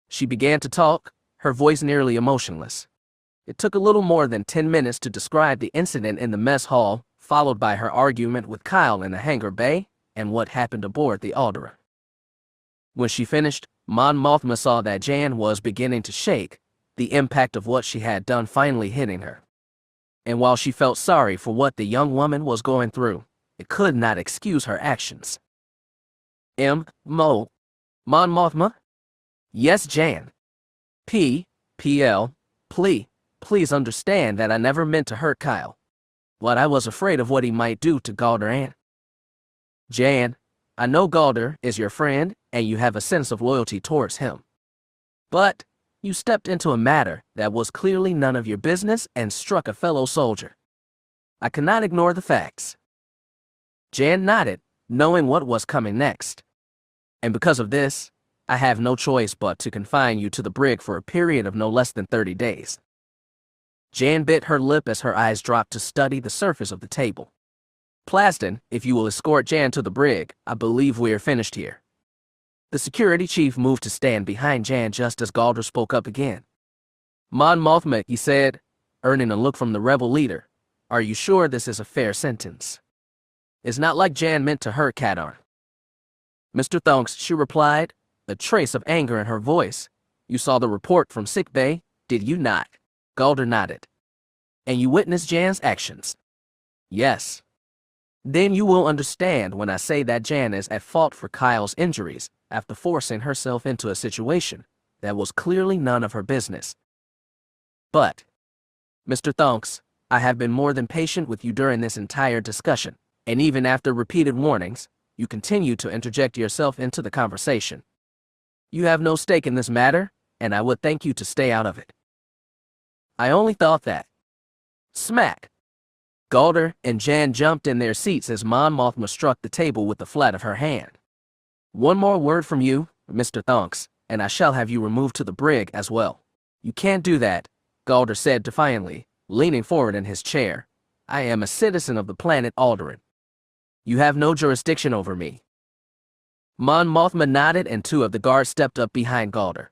She began to talk, her voice nearly emotionless. It took a little more than 10 minutes to describe the incident in the mess hall, followed by her argument with Kyle in the hangar bay, and what happened aboard the Alderaan. When she finished, Mon Mothma saw that Jan was beginning to shake, the impact of what she had done finally hitting her. And while she felt sorry for what the young woman was going through, it could not excuse her actions. Mon Mothma? Yes, Jan. Please understand that I never meant to hurt Kyle. But I was afraid of what he might do to Galder. Jan, I know Galder is your friend, and you have a sense of loyalty towards him. But you stepped into a matter that was clearly none of your business and struck a fellow soldier. I cannot ignore the facts. Jan nodded, knowing what was coming next. And because of this, I have no choice but to confine you to the brig for a period of no less than 30 days. Jan bit her lip as her eyes dropped to study the surface of the table. Plaston, if you will escort Jan to the brig, I believe we are finished here. The security chief moved to stand behind Jan just as Galder spoke up again. Mon Mothma, he said, earning a look from the rebel leader. Are you sure this is a fair sentence? It's not like Jan meant to hurt Kadarn. Mr. Thonks, she replied, a trace of anger in her voice. You saw the report from sickbay, did you not? Galder nodded. And you witnessed Jan's actions? Yes. Then you will understand when I say that Jan is at fault for Kyle's injuries after forcing herself into a situation that was clearly none of her business. But, Mr. Thonks, I have been more than patient with you during this entire discussion, and even after repeated warnings, you continue to interject yourself into the conversation. You have no stake in this matter, and I would thank you to stay out of it. I only thought that. Smack! Galder and Jan jumped in their seats as Mon Mothma struck the table with the flat of her hand. One more word from you, Mr. Thonks, and I shall have you removed to the brig as well. You can't do that, Galder said defiantly, leaning forward in his chair. I am a citizen of the planet Alderaan. You have no jurisdiction over me. Mon Mothma nodded and two of the guards stepped up behind Galder.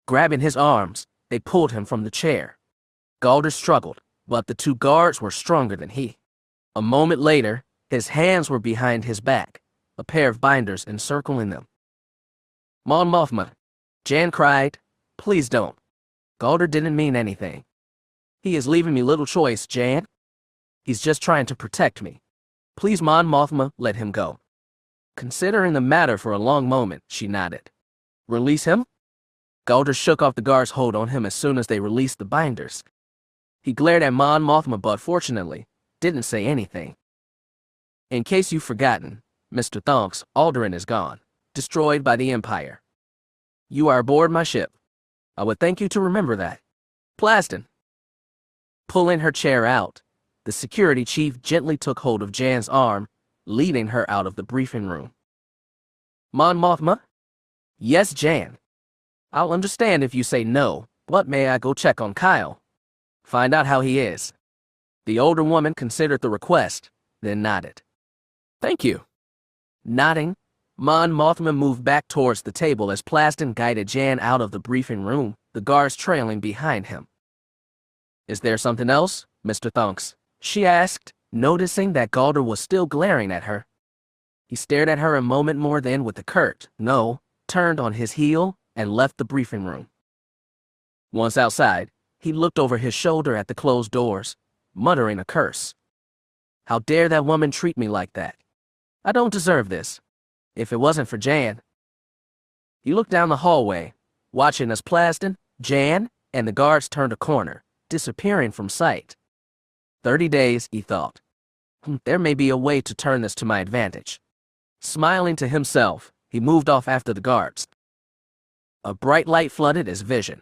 Grabbing his arms, they pulled him from the chair. Galder struggled, but the two guards were stronger than he. A moment later, his hands were behind his back, a pair of binders encircling them. Mon Mothma, Jan cried, please don't. Galder didn't mean anything. He is leaving me little choice, Jan. He's just trying to protect me. Please, Mon Mothma, let him go. Considering the matter for a long moment, she nodded. Release him? Galder shook off the guard's hold on him as soon as they released the binders. He glared at Mon Mothma but fortunately didn't say anything. In case you've forgotten, Mr. Thonks, Alderaan is gone, destroyed by the Empire. You are aboard my ship. I would thank you to remember that. Plaston. Pulling her chair out, the security chief gently took hold of Jan's arm, leading her out of the briefing room. Mon Mothma? Yes, Jan. I'll understand if you say no, but may I go check on Kyle? Find out how he is. The older woman considered the request, then nodded. Thank you. Nodding, Mon Mothma moved back towards the table as Plaston guided Jan out of the briefing room, the guards trailing behind him. Is there something else, Mr. Thonks? She asked, noticing that Galder was still glaring at her. He stared at her a moment more then with a curt no, turned on his heel, and left the briefing room. Once outside, he looked over his shoulder at the closed doors, muttering a curse. How dare that woman treat me like that? I don't deserve this. If it wasn't for Jan. He looked down the hallway, watching as Plaston, Jan, and the guards turned a corner, disappearing from sight. 30 days, he thought. There may be a way to turn this to my advantage. Smiling to himself, he moved off after the guards. A bright light flooded his vision.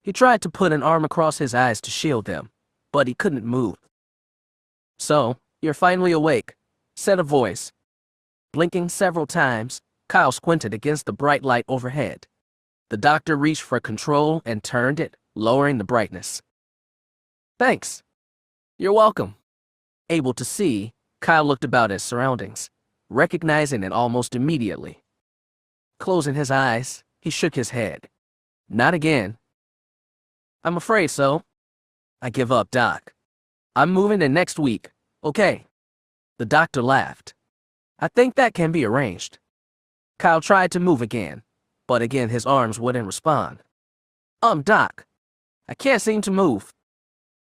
He tried to put an arm across his eyes to shield them, but he couldn't move. So, you're finally awake, said a voice. Blinking several times, Kyle squinted against the bright light overhead. The doctor reached for control and turned it, lowering the brightness. Thanks. You're welcome. Able to see, Kyle looked about his surroundings, recognizing it almost immediately. Closing his eyes, he shook his head. Not again. I'm afraid so. I give up, Doc. I'm moving in next week, okay? The doctor laughed. I think that can be arranged. Kyle tried to move again, but again his arms wouldn't respond. Doc, I can't seem to move.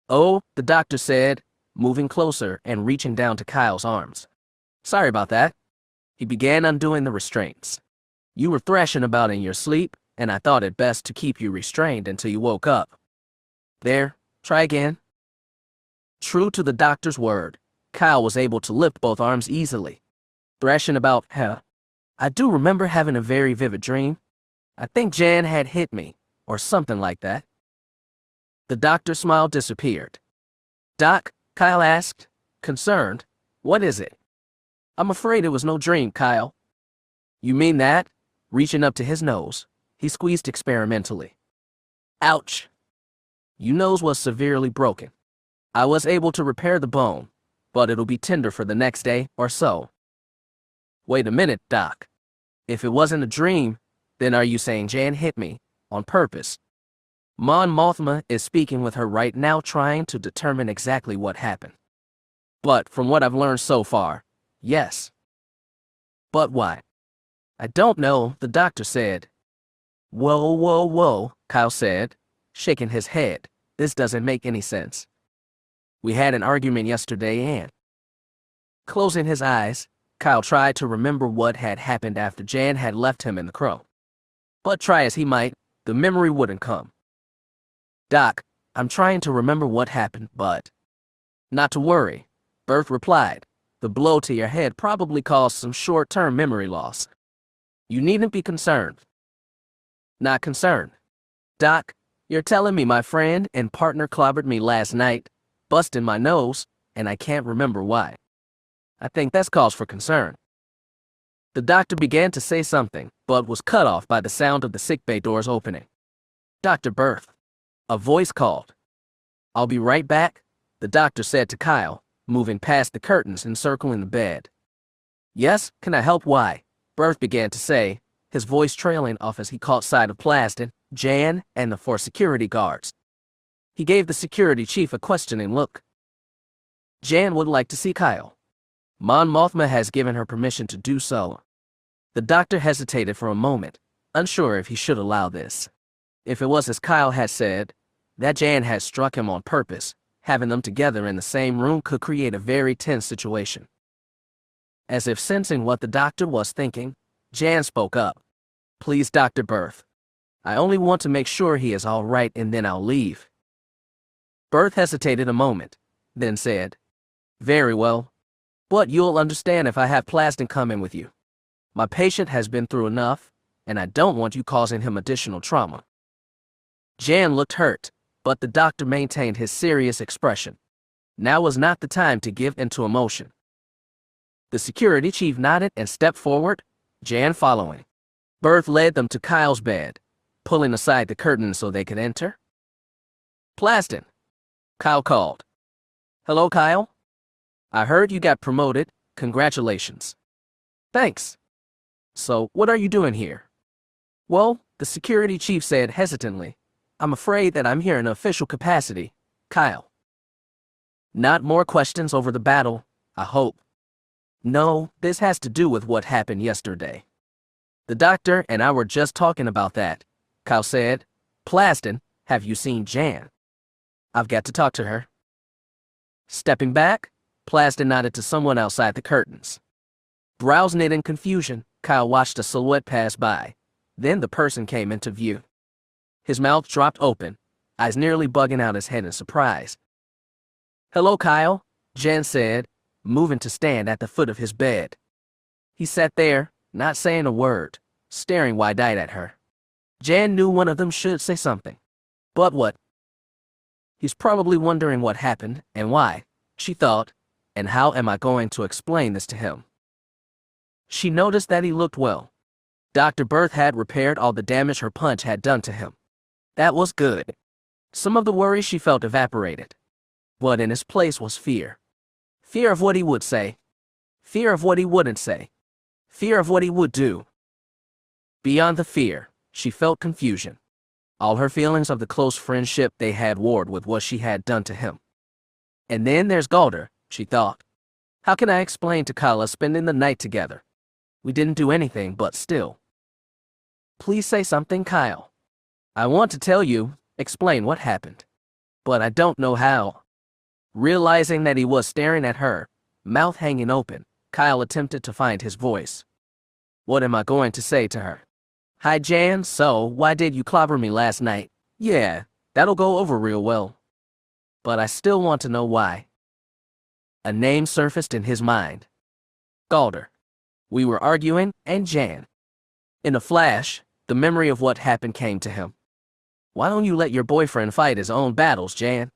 Oh, the doctor said, moving closer and reaching down to Kyle's arms. Sorry about that. He began undoing the restraints. You were thrashing about in your sleep, and I thought it best to keep you restrained until you woke up. There, try again. True to the doctor's word, Kyle was able to lift both arms easily. Thrashing about, I do remember having a very vivid dream. I think Jan had hit me, or something like that. The doctor's smile disappeared. Doc, Kyle asked, concerned, what is it? I'm afraid it was no dream, Kyle. You mean that? Reaching up to his nose, he squeezed experimentally. Ouch. Your nose was severely broken. I was able to repair the bone, but it'll be tender for the next day or so. Wait a minute, Doc. If it wasn't a dream, then are you saying Jan hit me on purpose? Mon Mothma is speaking with her right now, trying to determine exactly what happened. But from what I've learned so far, yes. But why? I don't know, the doctor said. Whoa, whoa, whoa, Kyle said, shaking his head. This doesn't make any sense. We had an argument yesterday and... Closing his eyes, Kyle tried to remember what had happened after Jan had left him in the crow. But try as he might, the memory wouldn't come. Doc, I'm trying to remember what happened, but... Not to worry, Berth replied. The blow to your head probably caused some short-term memory loss. You needn't be concerned. Not concerned. Doc, you're telling me my friend and partner clobbered me last night, busting my nose, and I can't remember why. I think that's cause for concern. The doctor began to say something, but was cut off by the sound of the sickbay doors opening. Dr. Berth. A voice called. I'll be right back, the doctor said to Kyle, moving past the curtains and circling the bed. Yes, can I help? Why? Berth began to say, his voice trailing off as he caught sight of Plaston, Jan, and the 4 security guards. He gave the security chief a questioning look. Jan would like to see Kyle. Mon Mothma has given her permission to do so. The doctor hesitated for a moment, unsure if he should allow this. If it was as Kyle had said, that Jan had struck him on purpose, having them together in the same room could create a very tense situation. As if sensing what the doctor was thinking, Jan spoke up. Please, Dr. Berth. I only want to make sure he is all right and then I'll leave. Berth hesitated a moment, then said, Very well. But you'll understand if I have Plaston come in with you. My patient has been through enough, and I don't want you causing him additional trauma. Jan looked hurt, but the doctor maintained his serious expression. Now was not the time to give in to emotion. The security chief nodded and stepped forward, Jan following. Berth led them to Kyle's bed, pulling aside the curtain so they could enter. Plaston, Kyle called. Hello, Kyle. I heard you got promoted. Congratulations. Thanks. So, what are you doing here? Well, the security chief said hesitantly, I'm afraid that I'm here in an official capacity, Kyle. Not more questions over the battle, I hope. No, this has to do with what happened yesterday. The doctor and I were just talking about that, Kyle said. Plaston, have you seen Jan? I've got to talk to her. Stepping back, Plaston nodded to someone outside the curtains. Brows knit in confusion, Kyle watched a silhouette pass by. Then the person came into view. His mouth dropped open, eyes nearly bugging out his head in surprise. Hello, Kyle, Jan said, moving to stand at the foot of his bed. He sat there, not saying a word, staring wide-eyed at her. Jan knew one of them should say something. But what? He's probably wondering what happened and why, she thought, and how am I going to explain this to him? She noticed that he looked well. Dr. Berth had repaired all the damage her punch had done to him. That was good. Some of the worry she felt evaporated. But in his place was fear. Fear of what he would say. Fear of what he wouldn't say. Fear of what he would do. Beyond the fear, she felt confusion. All her feelings of the close friendship they had warred with what she had done to him. And then there's Galder, she thought. How can I explain to Kyle spending the night together? We didn't do anything, but still. Please say something, Kyle. I want to tell you, explain what happened. But I don't know how. Realizing that he was staring at her, mouth hanging open, Kyle attempted to find his voice. What am I going to say to her? Hi, Jan, so why did you clobber me last night? Yeah, that'll go over real well. But I still want to know why. A name surfaced in his mind. Galder. We were arguing, and Jan. In a flash, the memory of what happened came to him. Why don't you let your boyfriend fight his own battles, Jan?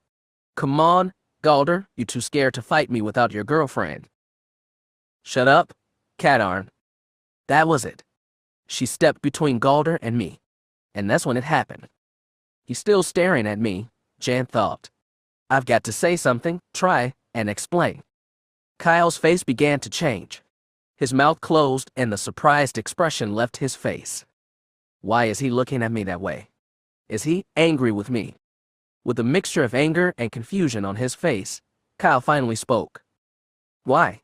Come on, Galder, you too scared to fight me without your girlfriend. Shut up, Catarn. That was it. She stepped between Galder and me. And that's when it happened. He's still staring at me, Jan thought. I've got to say something, try, and explain. Kyle's face began to change. His mouth closed and the surprised expression left his face. Why is he looking at me that way? Is he angry with me? With a mixture of anger and confusion on his face, Kyle finally spoke. Why?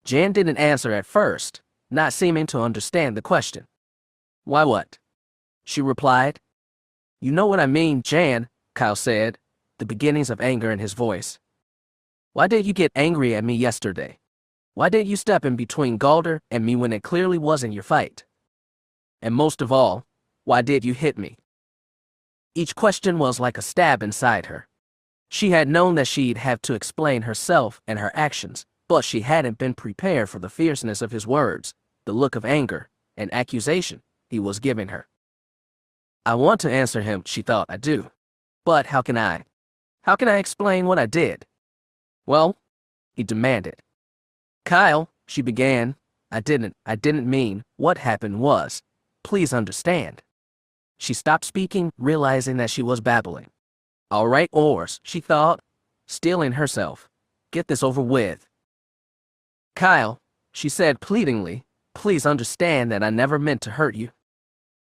Jan didn't answer at first, not seeming to understand the question. Why what? She replied. You know what I mean, Jan, Kyle said, the beginnings of anger in his voice. Why did you get angry at me yesterday? Why did you step in between Galder and me when it clearly wasn't your fight? And most of all, why did you hit me? Each question was like a stab inside her. She had known that she'd have to explain herself and her actions, but she hadn't been prepared for the fierceness of his words, the look of anger and accusation he was giving her. I want to answer him, she thought. I do. But how can I? How can I explain what I did? Well, he demanded. Kyle, she began, I didn't mean, what happened was, please understand. She stopped speaking, realizing that she was babbling. All right, Ors, she thought, steeling herself. Get this over with. Kyle, she said pleadingly, please understand that I never meant to hurt you.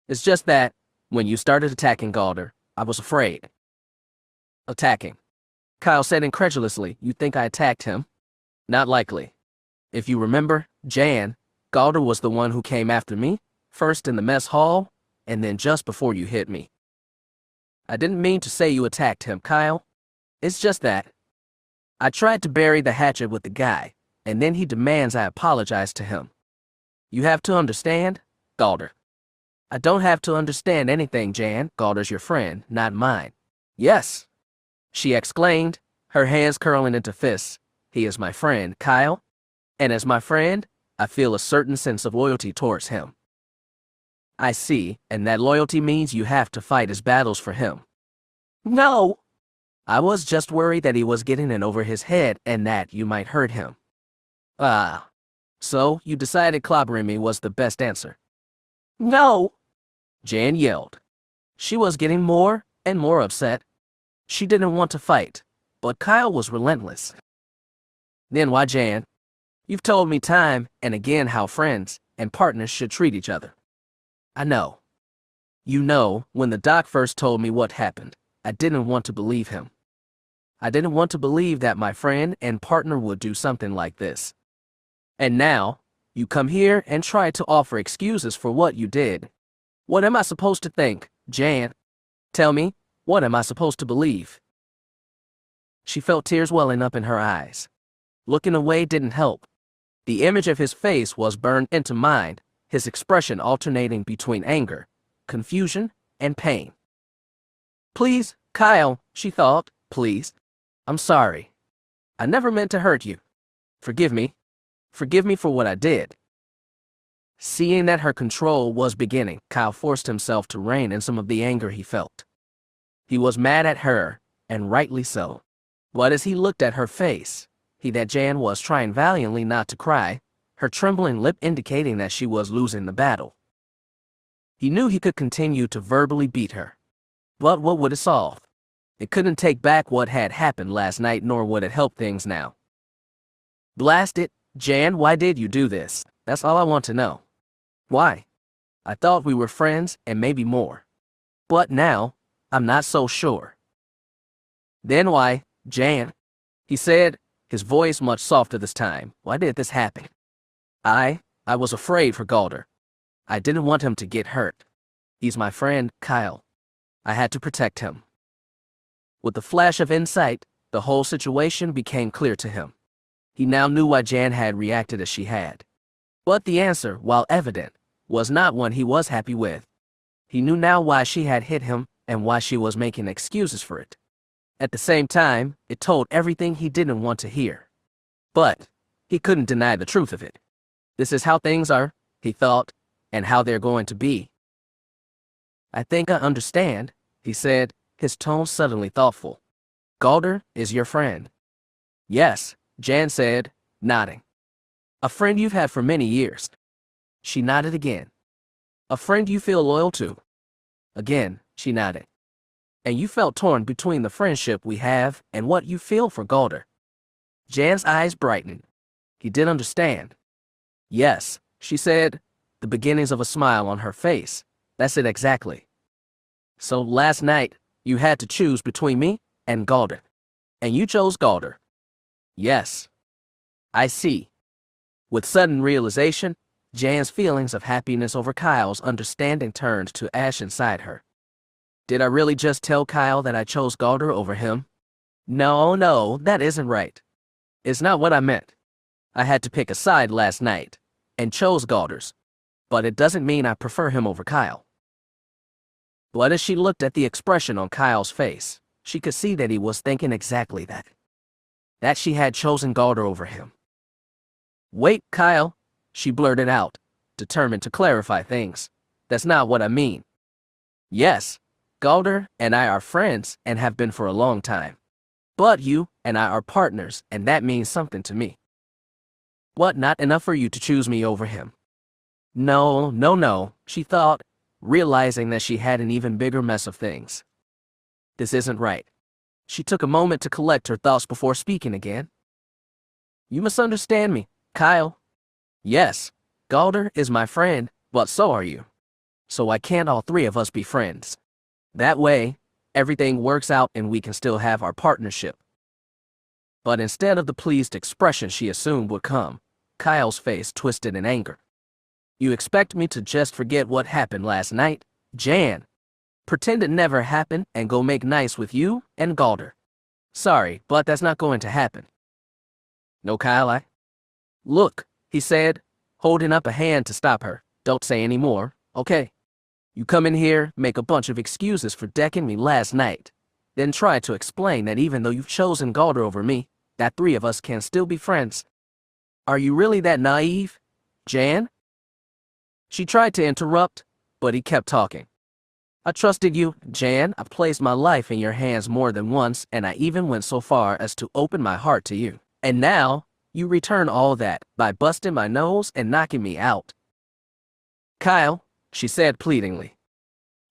It's just that, when you started attacking Galder, I was afraid. Attacking? Kyle said incredulously, you think I attacked him? Not likely. If you remember, Jan, Galder was the one who came after me, first in the mess hall, and then just before you hit me. I didn't mean to say you attacked him, Kyle. It's just that I tried to bury the hatchet with the guy, and then he demands I apologize to him. You have to understand, Galder. I don't have to understand anything, Jan. Galder's your friend, not mine. Yes, she exclaimed, her hands curling into fists. He is my friend, Kyle. And as my friend, I feel a certain sense of loyalty towards him. I see, and that loyalty means you have to fight his battles for him. No! I was just worried that he was getting in over his head and that you might hurt him. Ah. So, you decided clobbering me was the best answer. No! Jan yelled. She was getting more and more upset. She didn't want to fight, but Kyle was relentless. Then why, Jan? You've told me time and again how friends and partners should treat each other. I know. You know, when the doc first told me what happened, I didn't want to believe him. I didn't want to believe that my friend and partner would do something like this. And now, you come here and try to offer excuses for what you did. What am I supposed to think, Jan? Tell me, what am I supposed to believe? She felt tears welling up in her eyes. Looking away didn't help. The image of his face was burned into mind, his expression alternating between anger, confusion, and pain. Please, Kyle, she thought, please. I'm sorry. I never meant to hurt you. Forgive me. Forgive me for what I did. Seeing that her control was beginning, Kyle forced himself to rein in some of the anger he felt. He was mad at her, and rightly so. But as he looked at her face, that Jan was trying valiantly not to cry, her trembling lip indicating that she was losing the battle. He knew he could continue to verbally beat her. But what would it solve? It couldn't take back what had happened last night, nor would it help things now. Blast it, Jan, why did you do this? That's all I want to know. Why? I thought we were friends and maybe more. But now, I'm not so sure. Then why, Jan? He said, his voice much softer this time. Why did this happen? I was afraid for Galder. I didn't want him to get hurt. He's my friend, Kyle. I had to protect him. With a flash of insight, the whole situation became clear to him. He now knew why Jan had reacted as she had. But the answer, while evident, was not one he was happy with. He knew now why she had hit him and why she was making excuses for it. At the same time, it told everything he didn't want to hear. But he couldn't deny the truth of it. This is how things are, he thought, and how they're going to be. I think I understand, he said, his tone suddenly thoughtful. Galder is your friend. Yes, Jan said, nodding. A friend you've had for many years. She nodded again. A friend you feel loyal to. Again, she nodded. And you felt torn between the friendship we have and what you feel for Galder. Jan's eyes brightened. He did understand. Yes, she said, the beginnings of a smile on her face. That's it exactly. So last night, you had to choose between me and Galder. And you chose Galder. Yes. I see. With sudden realization, Jan's feelings of happiness over Kyle's understanding turned to ash inside her. Did I really just tell Kyle that I chose Galder over him? No, that isn't right. It's not what I meant. I had to pick a side last night, and chose Galder's. But it doesn't mean I prefer him over Kyle. But as she looked at the expression on Kyle's face, she could see that he was thinking exactly that. That she had chosen Galder over him. Wait, Kyle, she blurted out, determined to clarify things. That's not what I mean. Yes, Galder and I are friends and have been for a long time. But you and I are partners, and that means something to me. What, not enough for you to choose me over him? No, she thought, realizing that she had an even bigger mess of things. This isn't right. She took a moment to collect her thoughts before speaking again. You misunderstand me, Kyle. Yes, Galder is my friend, but so are you. So why can't all three of us be friends? That way, everything works out and we can still have our partnership. But instead of the pleased expression she assumed would come, Kyle's face twisted in anger. You expect me to just forget what happened last night, Jan? Pretend it never happened and go make nice with you and Galder? Sorry, but that's not going to happen. No, Kyle, Look, he said, holding up a hand to stop her. Don't say any more, okay? You come in here, make a bunch of excuses for decking me last night, then try to explain that even though you've chosen Galder over me, that three of us can still be friends. Are you really that naive, Jan? She tried to interrupt, but he kept talking. I trusted you, Jan. I placed my life in your hands more than once, and I even went so far as to open my heart to you. And now, you return all that by busting my nose and knocking me out. Kyle, she said pleadingly.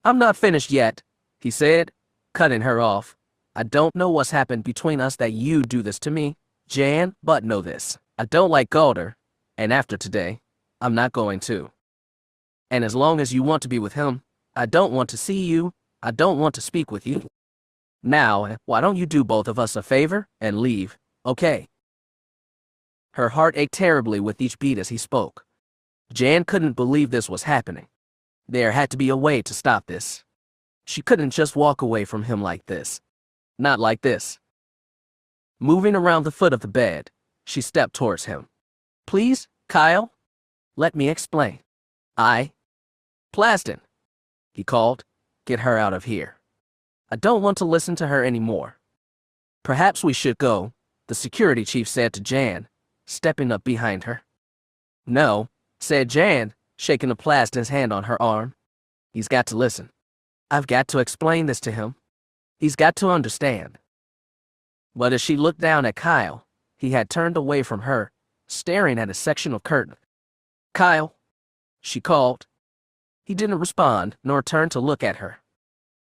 I'm not finished yet, he said, cutting her off. I don't know what's happened between us that you do this to me, Jan, but know this. I don't like Galder, and after today, I'm not going to. And as long as you want to be with him, I don't want to see you, I don't want to speak with you. Now, why don't you do both of us a favor and leave, okay? Her heart ached terribly with each beat as he spoke. Jan couldn't believe this was happening. There had to be a way to stop this. She couldn't just walk away from him like this. Not like this. Moving around the foot of the bed, she stepped towards him. Please, Kyle? Let me explain. Plaston, he called. Get her out of here. I don't want to listen to her anymore. Perhaps we should go, the security chief said to Jan, stepping up behind her. No, said Jan, shaking a Plaston's hand on her arm. He's got to listen. I've got to explain this to him. He's got to understand. But as she looked down at Kyle, he had turned away from her, staring at a section of curtain. Kyle, she called. He didn't respond, nor turn to look at her.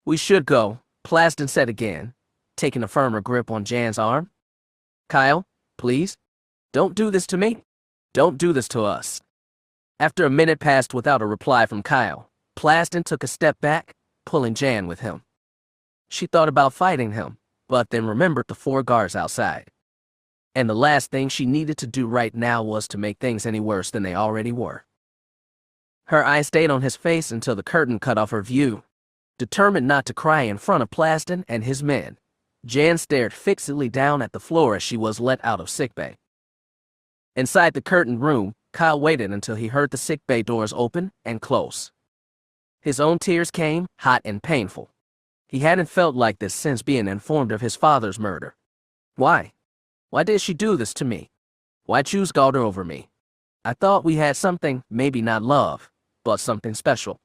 We should go, Plaston said again, taking a firmer grip on Jan's arm. Kyle, please, don't do this to me. Don't do this to us. After a minute passed without a reply from Kyle, Plaston took a step back, pulling Jan with him. She thought about fighting him, but then remembered the 4 guards outside. And the last thing she needed to do right now was to make things any worse than they already were. Her eyes stayed on his face until the curtain cut off her view. Determined not to cry in front of Plasden and his men, Jan stared fixedly down at the floor as she was let out of sickbay. Inside the curtained room, Kyle waited until he heard the sickbay doors open and close. His own tears came, hot and painful. He hadn't felt like this since being informed of his father's murder. Why? Why did she do this to me? Why choose Galder over me? I thought we had something, maybe not love, but something special.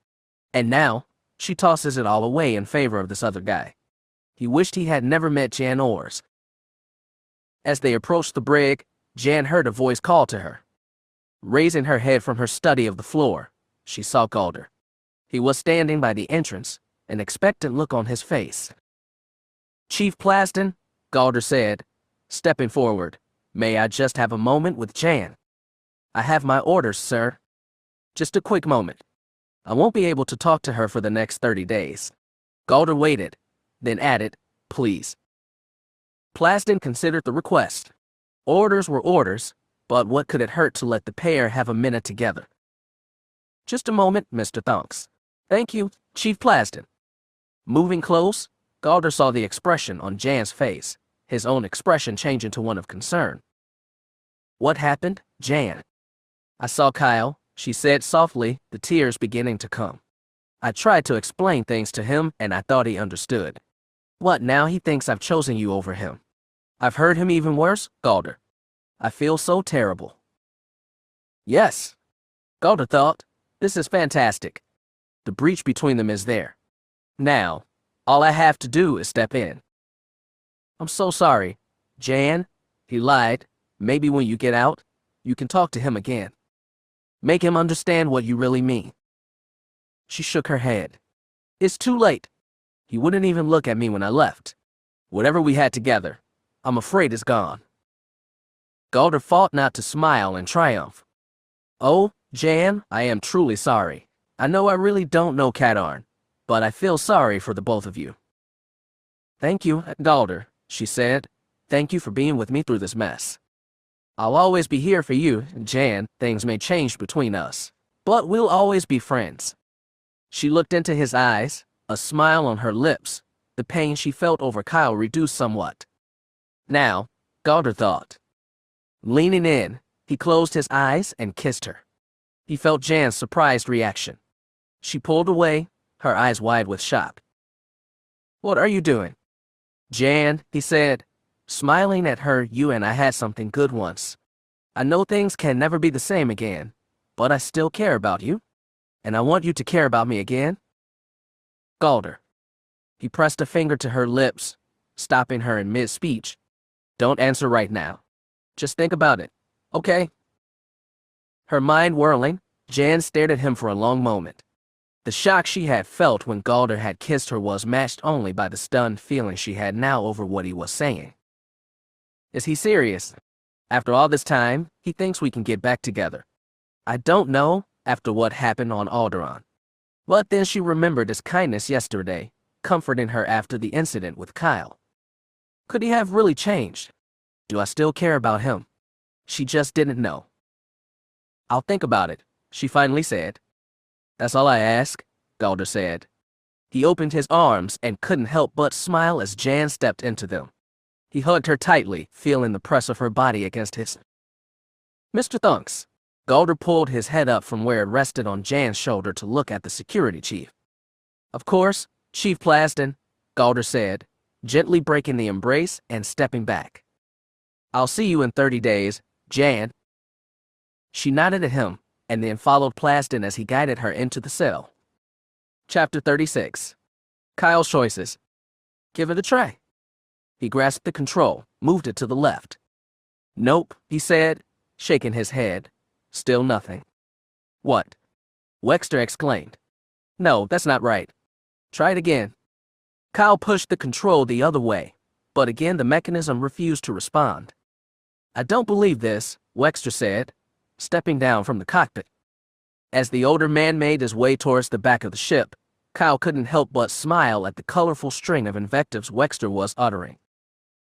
And now, she tosses it all away in favor of this other guy. He wished he had never met Jan Ors. As they approached the brig, Jan heard a voice call to her. Raising her head from her study of the floor, she saw Galder. He was standing by the entrance, an expectant look on his face. "Chief Plasden," Galder said, stepping forward, "may I just have a moment with Jan?" "I have my orders, sir." "Just a quick moment. I won't be able to talk to her for the next 30 days. Galder waited, then added, "Please." Plasden considered the request. Orders were orders, but what could it hurt to let the pair have a minute together? "Just a moment, Mr. Thonks." "Thank you, Chief Plasden." Moving close, Galder saw the expression on Jan's face, his own expression changing to one of concern. "What happened, Jan?" "I saw Kyle," she said softly, the tears beginning to come. "I tried to explain things to him and I thought he understood. What, now he thinks I've chosen you over him? I've heard him even worse, Galder. I feel so terrible." "Yes," Galder thought, "this is fantastic. The breach between them is there. Now, all I have to do is step in." "I'm so sorry, Jan," he lied. "Maybe when you get out, you can talk to him again. Make him understand what you really mean." She shook her head. "It's too late. He wouldn't even look at me when I left. Whatever we had together, I'm afraid is gone." Galder fought not to smile in triumph. "Oh, Jan, I am truly sorry. I know I really don't know Kadarn, but I feel sorry for the both of you." "Thank you, Galder," she said. "Thank you for being with me through this mess. I'll always be here for you, Jan. Things may change between us, but we'll always be friends." She looked into his eyes, a smile on her lips. The pain she felt over Kyle reduced somewhat. Now, Galder thought. Leaning in, he closed his eyes and kissed her. He felt Jan's surprised reaction. She pulled away, her eyes wide with shock. "What are you doing?" "Jan," he said, smiling at her, "you and I had something good once. I know things can never be the same again, but I still care about you, and I want you to care about me again." "Galder." He pressed a finger to her lips, stopping her in mid-speech. "Don't answer right now. Just think about it, okay?" Her mind whirling, Jan stared at him for a long moment. The shock she had felt when Galder had kissed her was matched only by the stunned feeling she had now over what he was saying. Is he serious? After all this time, he thinks we can get back together. I don't know, after what happened on Alderaan. But then she remembered his kindness yesterday, comforting her after the incident with Kyle. Could he have really changed? Do I still care about him? She just didn't know. "I'll think about it," she finally said. "That's all I ask," Galder said. He opened his arms and couldn't help but smile as Jan stepped into them. He hugged her tightly, feeling the press of her body against his. "Mr. Thunks." Galder pulled his head up from where it rested on Jan's shoulder to look at the security chief. "Of course, Chief Plasden," Galder said, gently breaking the embrace and stepping back. "I'll see you in 30 days, Jan." She nodded at him, and then followed Plasden as he guided her into the cell. Chapter 36. Kyle's choices. "Give it a try." He grasped the control, moved it to the left. "Nope," he said, shaking his head. Still nothing. "What?" Wexter exclaimed. "No, that's not right. Try it again." Kyle pushed the control the other way, but again the mechanism refused to respond. "I don't believe this," Wexter said, stepping down from the cockpit. As the older man made his way towards the back of the ship, Kyle couldn't help but smile at the colorful string of invectives Wexter was uttering.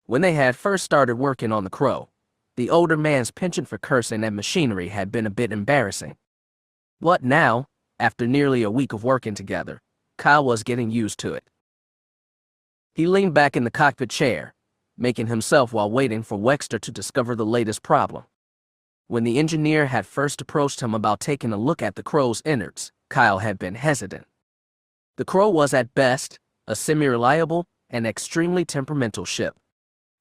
When they had first started working on the Crow, The older man's penchant for cursing at machinery had been a bit embarrassing. What now, after nearly a week of working together, Kyle was getting used to it. He leaned back in the cockpit chair, making himself while waiting for Wexter to discover the latest problem. When the engineer had first approached him about taking a look at the crow's innards, Kyle had been hesitant. The crow was at best a semi-reliable and extremely temperamental ship.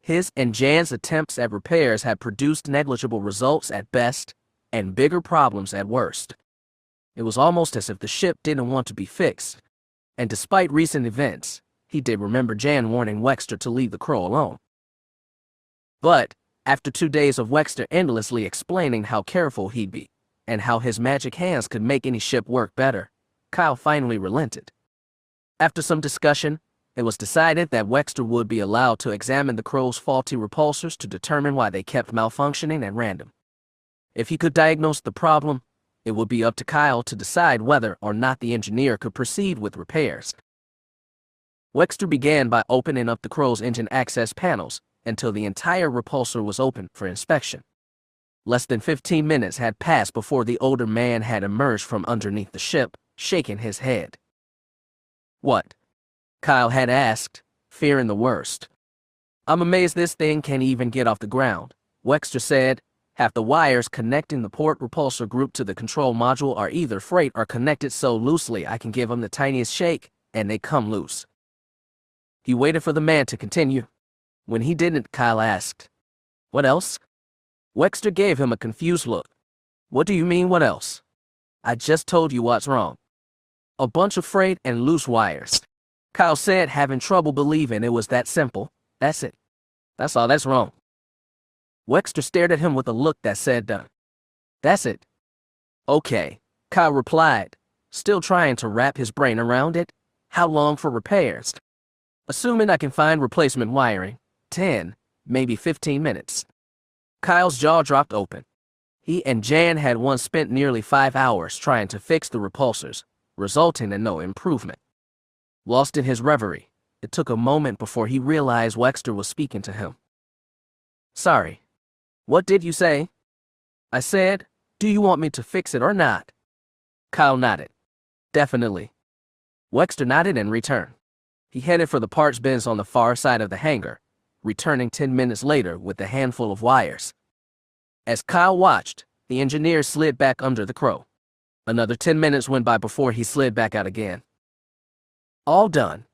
His and Jan's attempts at repairs had produced negligible results at best and bigger problems at worst. It was almost as if the ship didn't want to be fixed, and despite recent events, he did remember Jan warning Wexter to leave the crow alone. But, after 2 days of Wexter endlessly explaining how careful he'd be, and how his magic hands could make any ship work better, Kyle finally relented. After some discussion, it was decided that Wexter would be allowed to examine the crow's faulty repulsors to determine why they kept malfunctioning at random. If he could diagnose the problem, it would be up to Kyle to decide whether or not the engineer could proceed with repairs. Wexter began by opening up the crow's engine access panels until the entire repulsor was open for inspection. Less than 15 minutes had passed before the older man had emerged from underneath the ship, shaking his head. "What?" Kyle had asked, fearing the worst. "I'm amazed this thing can't even get off the ground," Wexter said. "Half the wires connecting the port repulsor group to the control module are either frayed or connected so loosely I can give them the tiniest shake, and they come loose." He waited for the man to continue. When he didn't, Kyle asked, "What else?" Wexter gave him a confused look. "What do you mean, what else?" "I just told you what's wrong. A bunch of frayed and loose wires," Kyle said, having trouble believing it was that simple. "That's it. That's all that's wrong." Wexter stared at him with a look that said, "That's it." "Okay," Kyle replied, still trying to wrap his brain around it. "How long for repairs?" "Assuming I can find replacement wiring, 10, maybe 15 minutes. Kyle's jaw dropped open. He and Jan had once spent nearly 5 hours trying to fix the repulsors, resulting in no improvement. Lost in his reverie, it took a moment before he realized Wexter was speaking to him. "Sorry. What did you say?" "I said, do you want me to fix it or not?" Kyle nodded. "Definitely." Wexter nodded in return. He headed for the parts bins on the far side of the hangar, returning 10 minutes later with a handful of wires. As Kyle watched, the engineer slid back under the crow. Another 10 minutes went by before he slid back out again. "All done.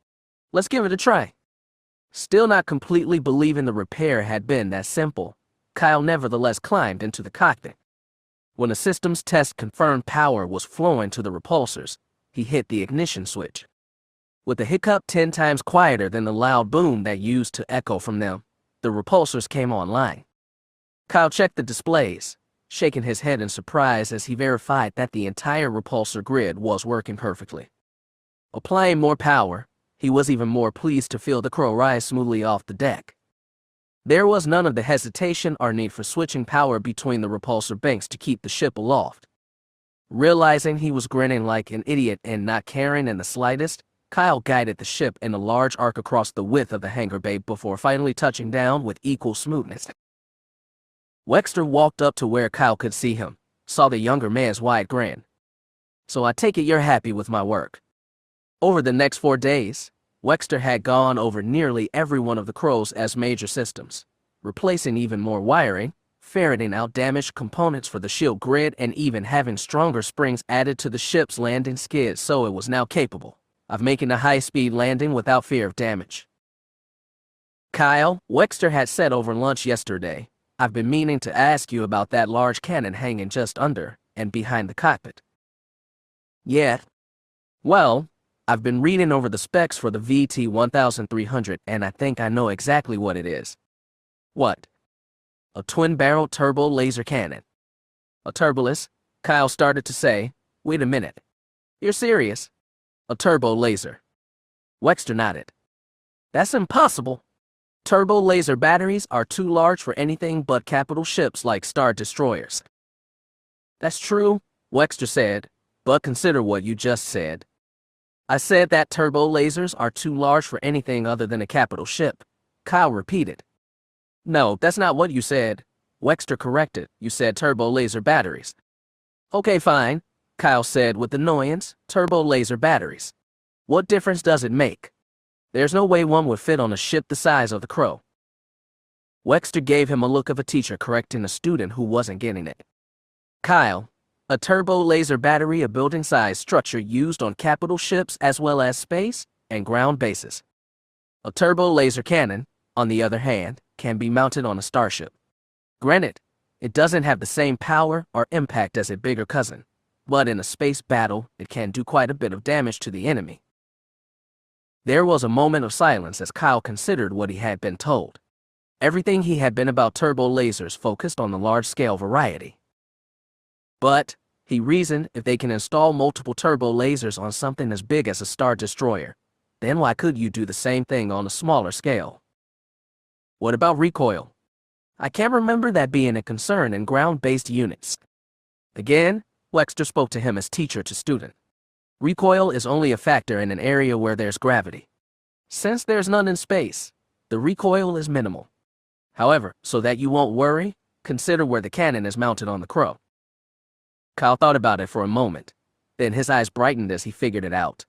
Let's give it a try." Still not completely believing the repair had been that simple, Kyle nevertheless climbed into the cockpit. When a systems test confirmed power was flowing to the repulsors, he hit the ignition switch. With a hiccup 10 times quieter than the loud boom that used to echo from them, the repulsors came online. Kyle checked the displays, shaking his head in surprise as he verified that the entire repulsor grid was working perfectly. Applying more power, he was even more pleased to feel the crow rise smoothly off the deck. There was none of the hesitation or need for switching power between the repulsor banks to keep the ship aloft. Realizing he was grinning like an idiot and not caring in the slightest, Kyle guided the ship in a large arc across the width of the hangar bay before finally touching down with equal smoothness. Wexter walked up to where Kyle could see him, saw the younger man's wide grin. "So I take it you're happy with my work." Over the next 4 days, Wexter had gone over nearly every one of the crow's major systems, replacing even more wiring, ferreting out damaged components for the shield grid, and even having stronger springs added to the ship's landing skids so it was now capable of making a high-speed landing without fear of damage. "Kyle," Wexter had said over lunch yesterday, "I've been meaning to ask you about that large cannon hanging just under and behind the cockpit." "Yeah. Well, I've been reading over the specs for the VT-1300 and I think I know exactly what it is." "What?" "A twin-barrel turbo laser cannon." "A turboless?" Kyle started to say. "Wait a minute. You're serious?" "A turbo laser." Wexter nodded. "That's impossible. Turbo laser batteries are too large for anything but capital ships like Star Destroyers." "That's true," Wexter said, "but consider what you just said." "I said that turbo lasers are too large for anything other than a capital ship," Kyle repeated. "No, that's not what you said. Wexter corrected. You said turbo laser batteries. Okay, fine, Kyle said with annoyance. Turbo laser batteries. What difference does it make? There's no way one would fit on a ship the size of the Crow. Wexter gave him a look of a teacher correcting a student who wasn't getting it. Kyle, a turbo laser battery, a building-sized structure used on capital ships as well as space and ground bases. A turbo laser cannon, on the other hand, can be mounted on a starship. Granted, it doesn't have the same power or impact as its bigger cousin, but in a space battle, it can do quite a bit of damage to the enemy. There was a moment of silence as Kyle considered what he had been told. Everything he had been about turbo lasers focused on the large-scale variety. But, he reasoned, if they can install multiple turbo lasers on something as big as a Star Destroyer, then why could you do the same thing on a smaller scale? What about recoil? I can't remember that being a concern in ground-based units. Again, Wexter spoke to him as teacher to student. Recoil is only a factor in an area where there's gravity. Since there's none in space, the recoil is minimal. However, so that you won't worry, consider where the cannon is mounted on the Crow. Kyle thought about it for a moment. Then his eyes brightened as he figured it out.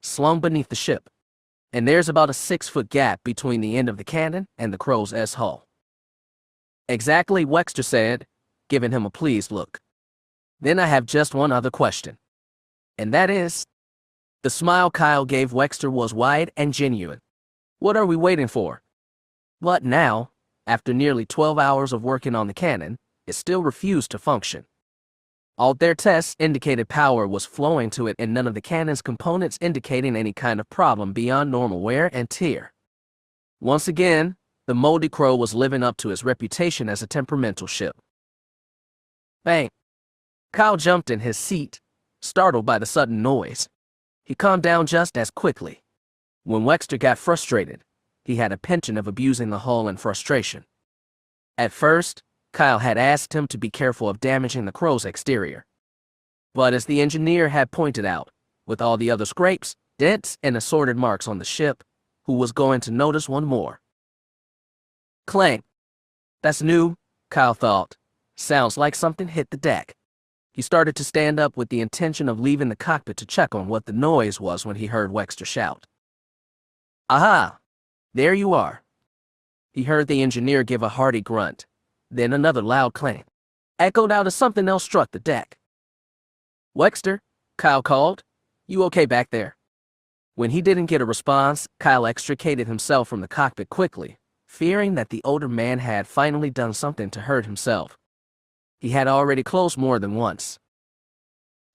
Slung beneath the ship. And there's about a 6-foot gap between the end of the cannon and the Crow's S-hull. Exactly, Wexter said, giving him a pleased look. Then I have just one other question. And that is... The smile Kyle gave Wexter was wide and genuine. What are we waiting for? But now, after nearly 12 hours of working on the cannon, it still refused to function. All their tests indicated power was flowing to it and none of the cannon's components indicating any kind of problem beyond normal wear and tear. Once again, the moldy Crow was living up to his reputation as a temperamental ship. Bang! Kyle jumped in his seat, startled by the sudden noise. He calmed down just as quickly. When Wexter got frustrated, he had a penchant of abusing the hull in frustration. At first, Kyle had asked him to be careful of damaging the Crow's exterior. But as the engineer had pointed out, with all the other scrapes, dents, and assorted marks on the ship, who was going to notice one more? Clang. That's new, Kyle thought. Sounds like something hit the deck. He started to stand up with the intention of leaving the cockpit to check on what the noise was when he heard Wexter shout. Aha! There you are. He heard the engineer give a hearty grunt. Then another loud clang, echoed out as something else struck the deck. Wexter, Kyle called. You okay back there? When he didn't get a response, Kyle extricated himself from the cockpit quickly, fearing that the older man had finally done something to hurt himself. He had already closed more than once.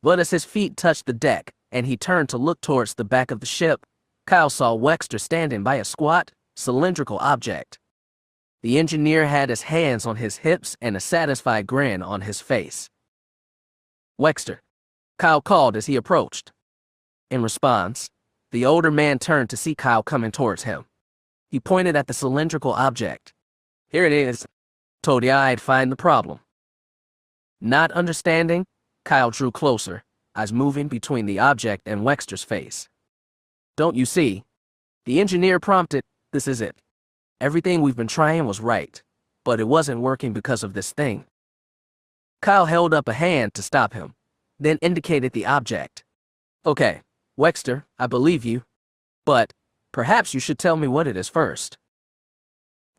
But as his feet touched the deck, and he turned to look towards the back of the ship, Kyle saw Wexter standing by a squat, cylindrical object. The engineer had his hands on his hips and a satisfied grin on his face. Wexter, Kyle called as he approached. In response, the older man turned to see Kyle coming towards him. He pointed at the cylindrical object. Here it is. Told ya I'd find the problem. Not understanding, Kyle drew closer, eyes moving between the object and Wexter's face. Don't you see? The engineer prompted, this is it. Everything we've been trying was right, but it wasn't working because of this thing. Kyle held up a hand to stop him, then indicated the object. Okay, Wexter, I believe you, but perhaps you should tell me what it is first.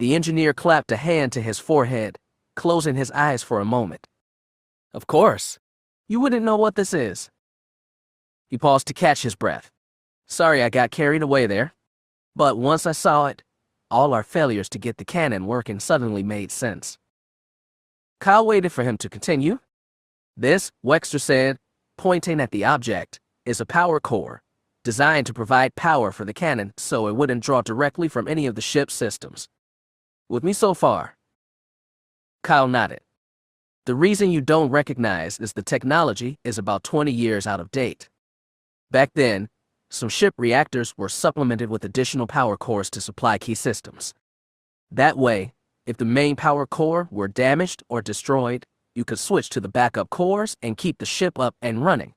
The engineer clapped a hand to his forehead, closing his eyes for a moment. Of course. You wouldn't know what this is. He paused to catch his breath. Sorry I got carried away there. But once I saw it, all our failures to get the cannon working suddenly made sense. Kyle waited for him to continue. This, Wexter said, pointing at the object, is a power core, designed to provide power for the cannon so it wouldn't draw directly from any of the ship's systems. With me so far? Kyle nodded. The reason you don't recognize is the technology is about 20 years out of date. Back then, some ship reactors were supplemented with additional power cores to supply key systems. That way, if the main power core were damaged or destroyed, you could switch to the backup cores and keep the ship up and running.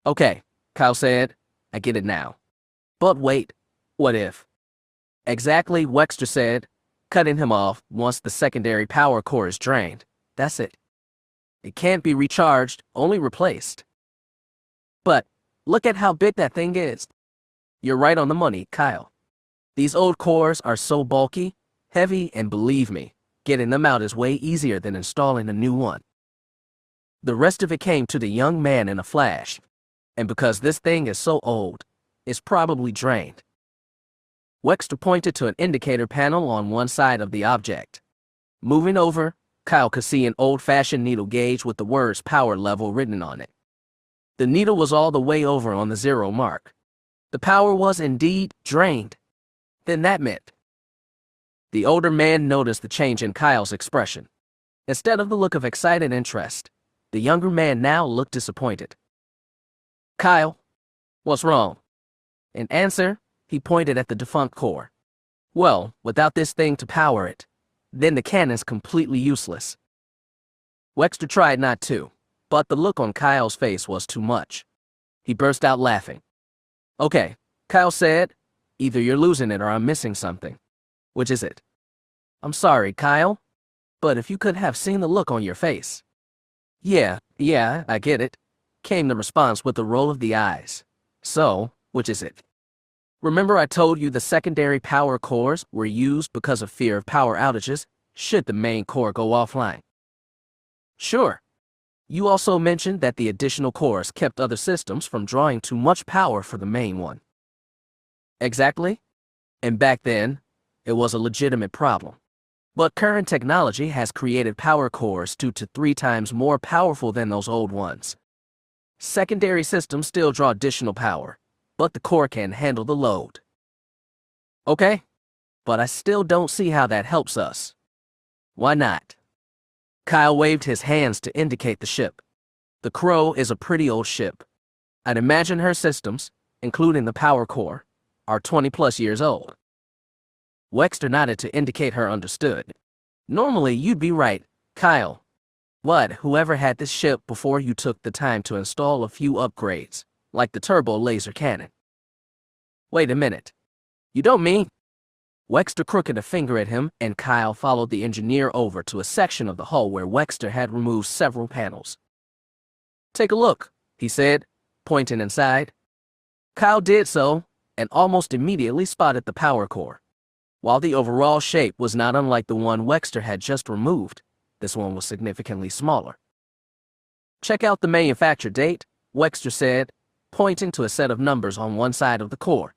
Okay, Kyle said, I get it now. But wait, what if? Exactly, Wexter said. cutting him off once the secondary power core is drained. That's it. It can't be recharged, only replaced. But look at how big that thing is. You're right on the money, Kyle. These old cores are so bulky, heavy, and believe me, getting them out is way easier than installing a new one. The rest of it came to the young man in a flash. And because this thing is so old, it's probably drained. Wexter pointed to an indicator panel on one side of the object. Moving over, Kyle could see an old-fashioned needle gauge with the words power level written on it. The needle was all the way over on the 0 mark. The power was indeed drained. Then that meant. The older man noticed the change in Kyle's expression. Instead of the look of excited interest, the younger man now looked disappointed. Kyle, what's wrong? In answer, he pointed at the defunct core. Well, without this thing to power it, then the cannon's completely useless. Wexter tried not to, but the look on Kyle's face was too much. He burst out laughing. Okay, Kyle said, either you're losing it or I'm missing something. Which is it? I'm sorry, Kyle, but if you could have seen the look on your face. Yeah, I get it, came the response with a roll of the eyes. So, which is it? Remember I told you the secondary power cores were used because of fear of power outages should the main core go offline? Sure. You also mentioned that the additional cores kept other systems from drawing too much power for the main one. Exactly. And back then, it was a legitimate problem. But current technology has created power cores 2 to 3 times more powerful than those old ones. Secondary systems still draw additional power, but the core can handle the load. Okay, but I still don't see how that helps us. Why not? Kyle waved his hands to indicate the ship. The Crow is a pretty old ship. I'd imagine her systems, including the power core, are 20+ years old. Wexter nodded to indicate her understood. Normally you'd be right, Kyle. But whoever had this ship before you took the time to install a few upgrades, like the turbo laser cannon. Wait a minute. You don't mean? Wexter crooked a finger at him, and Kyle followed the engineer over to a section of the hull where Wexter had removed several panels. Take a look, he said, pointing inside. Kyle did so, and almost immediately spotted the power core. While the overall shape was not unlike the one Wexter had just removed, this one was significantly smaller. Check out the manufacture date, Wexter said, pointing to a set of numbers on one side of the core.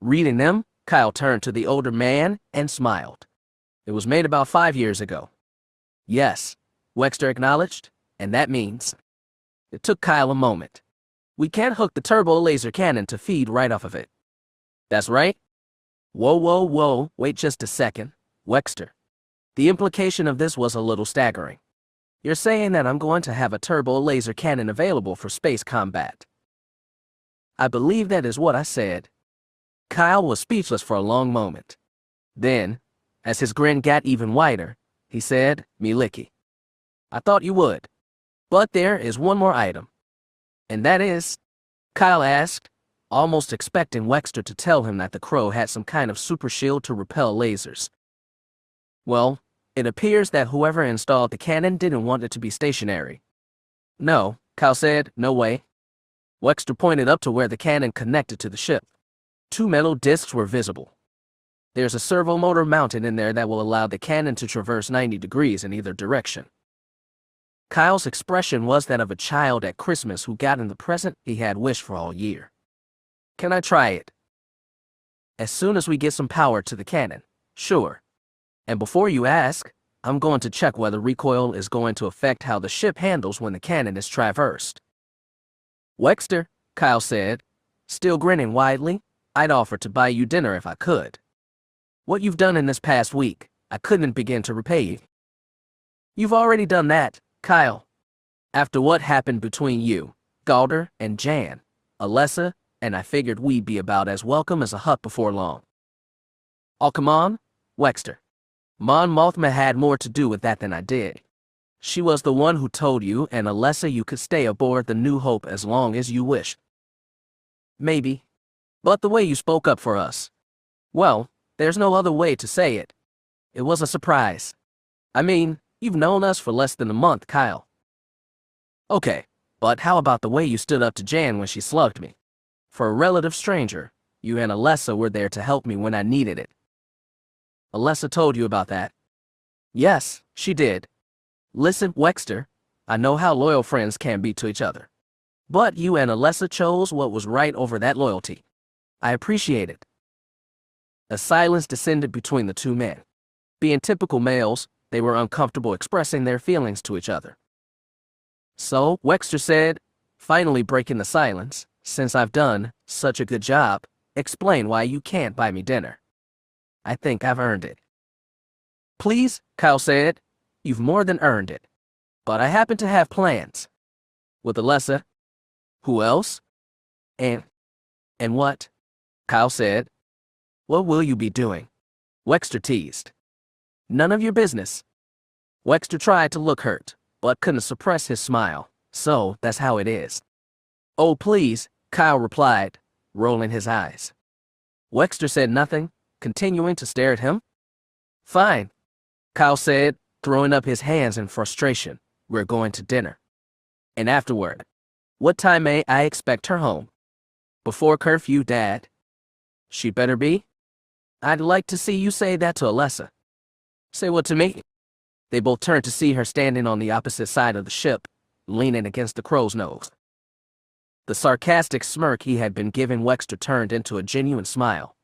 Reading them, Kyle turned to the older man and smiled. It was made about 5 years ago. Yes, Wexter acknowledged, and that means. It took Kyle a moment. We can't hook the turbo laser cannon to feed right off of it. That's right. Whoa, wait just a second, Wexter. The implication of this was a little staggering. You're saying that I'm going to have a turbo laser cannon available for space combat. I believe that is what I said. Kyle was speechless for a long moment. Then, as his grin got even wider, he said, "Me licky. I thought you would. But there is one more item." And that is? Kyle asked, almost expecting Wexter to tell him that the Crow had some kind of super shield to repel lasers. Well, it appears that whoever installed the cannon didn't want it to be stationary. No, Kyle said, no way. Wexter pointed up to where the cannon connected to the ship. 2 metal discs were visible. There's a servo motor mounted in there that will allow the cannon to traverse 90 degrees in either direction. Kyle's expression was that of a child at Christmas who got the present he had wished for all year. Can I try it? As soon as we get some power to the cannon, sure. And before you ask, I'm going to check whether recoil is going to affect how the ship handles when the cannon is traversed. Wexter, Kyle said, still grinning widely, I'd offer to buy you dinner if I could. What you've done in this past week, I couldn't begin to repay you. You've already done that, Kyle. After what happened between you, Galder, and Jan, Alessa, and I figured we'd be about as welcome as a hut before long. Oh, come on, Wexter. Mon Mothma had more to do with that than I did. She was the one who told you and Alessa you could stay aboard the New Hope as long as you wish. Maybe. But the way you spoke up for us. Well, there's no other way to say it, It was a surprise. I mean, you've known us for less than a month, Kyle. Okay, but how about the way you stood up to Jan when she slugged me? For a relative stranger, you and Alessa were there to help me when I needed it. Alessa told you about that? Yes, she did. Listen, Wexter, I know how loyal friends can be to each other. But you and Alessa chose what was right over that loyalty. I appreciate it. A silence descended between the two men. Being typical males, they were uncomfortable expressing their feelings to each other. So, Wexter said, finally breaking the silence, since I've done such a good job, explain why you can't buy me dinner. I think I've earned it. Please, Kyle said, you've more than earned it. But I happen to have plans. With Alessa. Who else? And what? Kyle said. What will you be doing? Wexter teased. None of your business. Wexter tried to look hurt, but couldn't suppress his smile, so that's how it is. Oh, please, Kyle replied, rolling his eyes. Wexter said nothing, continuing to stare at him. Fine, Kyle said, throwing up his hands in frustration. We're going to dinner. And afterward, what time may I expect her home? Before curfew, Dad. She better be. I'd like to see you say that to Alessa. Say what to me? They both turned to see her standing on the opposite side of the ship, leaning against the crow's nose. The sarcastic smirk he had been giving Wexter turned into a genuine smile.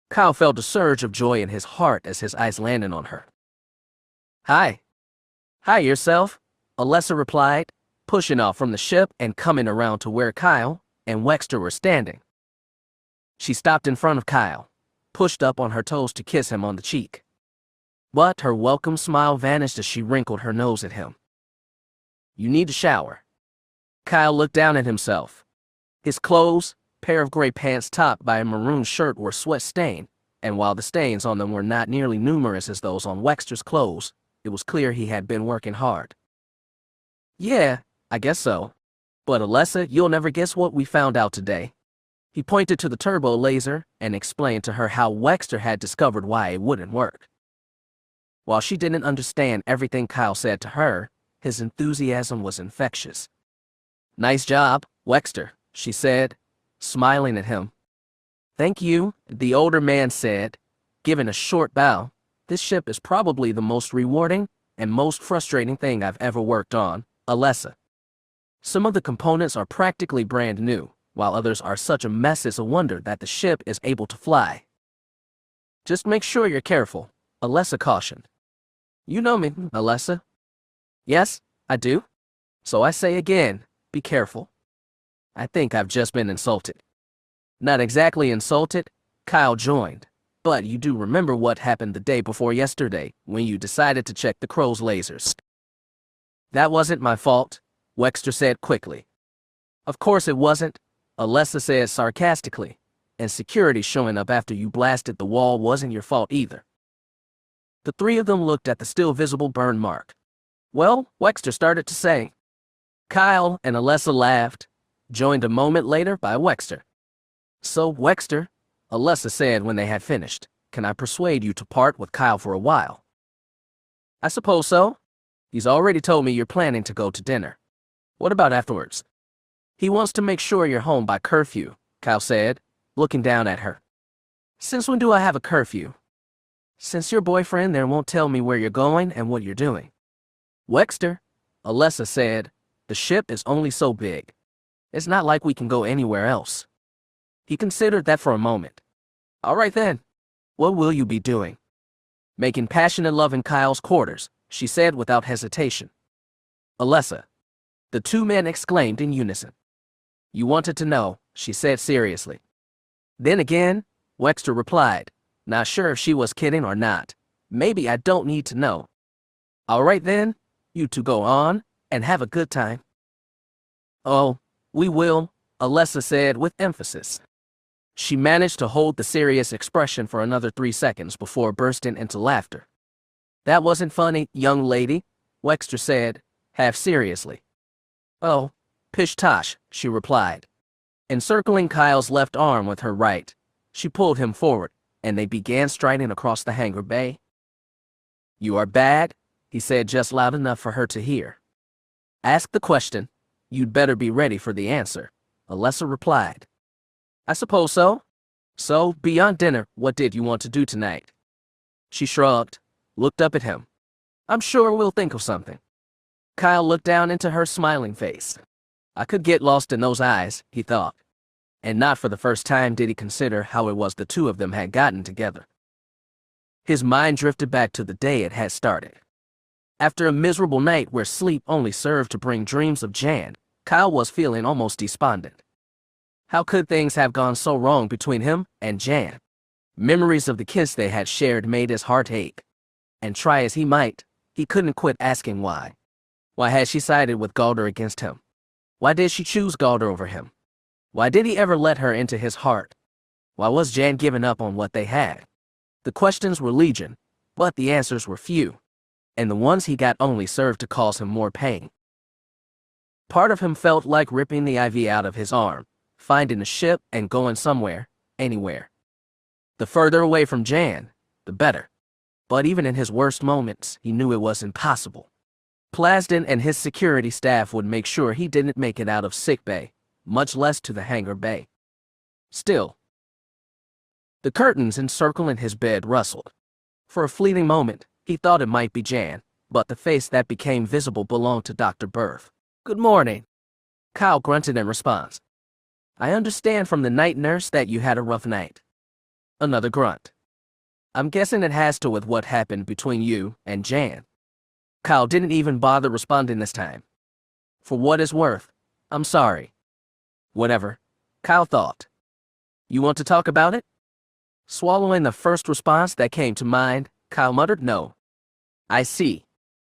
Kyle felt a surge of joy in his heart as his eyes landed on her. Hi. Hi yourself, Alessa replied, pushing off from the ship and coming around to where Kyle and Wexter were standing. She stopped in front of Kyle, pushed up on her toes to kiss him on the cheek. But her welcome smile vanished as she wrinkled her nose at him. You need a shower. Kyle looked down at himself. His clothes, pair of gray pants topped by a maroon shirt, were sweat-stained, and while the stains on them were not nearly numerous as those on Wexter's clothes, it was clear he had been working hard. Yeah, I guess so. But Alessa, you'll never guess what we found out today. He pointed to the turbo laser and explained to her how Wexter had discovered why it wouldn't work. While she didn't understand everything Kyle said to her, his enthusiasm was infectious. Nice job, Wexter, she said, smiling at him. Thank you, the older man said, giving a short bow. This ship is probably the most rewarding and most frustrating thing I've ever worked on, Alessa. Some of the components are practically brand new, while others are such a mess it's a wonder that the ship is able to fly. Just make sure you're careful, Alessa cautioned. You know me, Alessa. Yes, I do. So I say again, be careful. I think I've just been insulted. Not exactly insulted, Kyle joined. But you do remember what happened the day before yesterday, when you decided to check the crow's lasers. That wasn't my fault, Wexter said quickly. Of course it wasn't, Alessa said sarcastically. And security showing up after you blasted the wall wasn't your fault either. The three of them looked at the still visible burn mark. Well, Wexter started to say. Kyle and Alessa laughed, joined a moment later by Wexter. So, Wexter, Alessa said when they had finished, can I persuade you to part with Kyle for a while? I suppose so. He's already told me you're planning to go to dinner. What about afterwards? He wants to make sure you're home by curfew, Kyle said, looking down at her. Since when do I have a curfew? Since your boyfriend there won't tell me where you're going and what you're doing. Wexter, Alessa said, the ship is only so big. It's not like we can go anywhere else. He considered that for a moment. All right then. What will you be doing? Making passionate love in Kyle's quarters, she said without hesitation. Alessa. The two men exclaimed in unison. You wanted to know, she said seriously. Then again, Wexter replied, not sure if she was kidding or not. Maybe I don't need to know. All right then, you two go on and have a good time. Oh, we will, Alessa said with emphasis. She managed to hold the serious expression for another 3 seconds before bursting into laughter. That wasn't funny, young lady, Wexter said, half seriously. Oh, pish-tosh, she replied. Encircling Kyle's left arm with her right, she pulled him forward, and they began striding across the hangar bay. You are bad, he said just loud enough for her to hear. Ask the question. You'd better be ready for the answer, Alessa replied. I suppose so. So, beyond dinner, what did you want to do tonight? She shrugged, looked up at him. I'm sure we'll think of something. Kyle looked down into her smiling face. I could get lost in those eyes, he thought. And not for the first time did he consider how it was the two of them had gotten together. His mind drifted back to the day it had started. After a miserable night where sleep only served to bring dreams of Jan, Kyle was feeling almost despondent. How could things have gone so wrong between him and Jan? Memories of the kiss they had shared made his heart ache. And try as he might, he couldn't quit asking why. Why had she sided with Galder against him? Why did she choose Galder over him? Why did he ever let her into his heart? Why was Jan giving up on what they had? The questions were legion, but the answers were few, and the ones he got only served to cause him more pain. Part of him felt like ripping the IV out of his arm, finding a ship and going somewhere, anywhere. The further away from Jan, the better. But even in his worst moments, he knew it was impossible. Plasden and his security staff would make sure he didn't make it out of sickbay, much less to the hangar bay. Still, the curtains encircling his bed rustled. For a fleeting moment, he thought it might be Jan, but the face that became visible belonged to Dr. Berth. Good morning, Kyle grunted in response. I understand from the night nurse that you had a rough night. Another grunt. I'm guessing it has to with what happened between you and Jan. Kyle didn't even bother responding this time. For what it's worth, I'm sorry. Whatever, Kyle thought. You want to talk about it? Swallowing the first response that came to mind, Kyle muttered no. I see.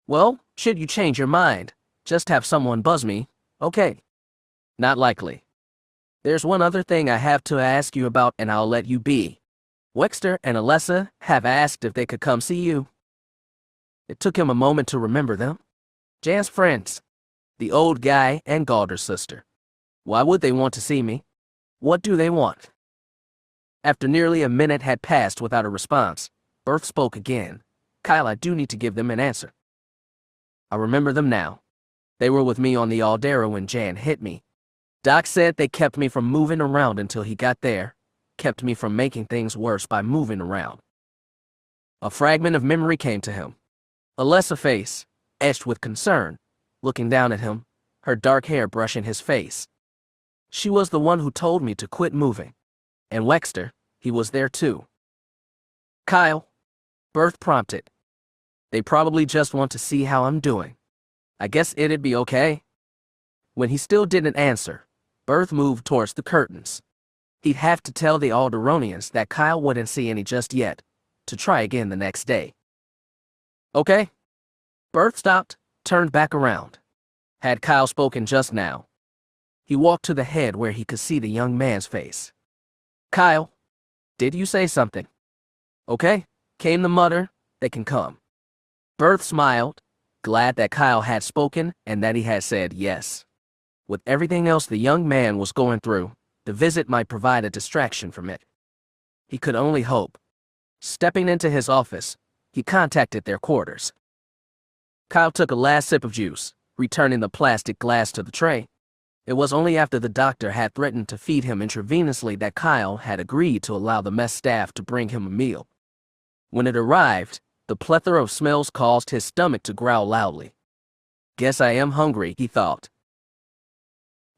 Well, should you change your mind, just have someone buzz me, okay? Not likely. There's one other thing I have to ask you about and I'll let you be. Wexter and Alessa have asked if they could come see you. It took him a moment to remember them. Jan's friends. The old guy and Galder's sister. Why would they want to see me? What do they want? After nearly a minute had passed without a response, Berth spoke again. Kyle, I do need to give them an answer. I remember them now. They were with me on the Aldera when Jan hit me. Doc said they kept me from moving around until he got there, kept me from making things worse by moving around. A fragment of memory came to him. Alessa's face, etched with concern, looking down at him, her dark hair brushing his face. She was the one who told me to quit moving. And Wexter, he was there too. Kyle, Berth prompted. They probably just want to see how I'm doing. I guess it'd be okay. When he still didn't answer, Berth moved towards the curtains. He'd have to tell the Alderonians that Kyle wouldn't see any just yet, to try again the next day. Okay. Berth stopped, turned back around. Had Kyle spoken just now? He walked to the head where he could see the young man's face. Kyle, did you say something? Okay, came the mutter, they can come. Berth smiled, glad that Kyle had spoken and that he had said yes. With everything else the young man was going through, the visit might provide a distraction from it. He could only hope. Stepping into his office, he contacted their quarters. Kyle took a last sip of juice, returning the plastic glass to the tray. It was only after the doctor had threatened to feed him intravenously that Kyle had agreed to allow the mess staff to bring him a meal. When it arrived, the plethora of smells caused his stomach to growl loudly. Guess I am hungry, he thought.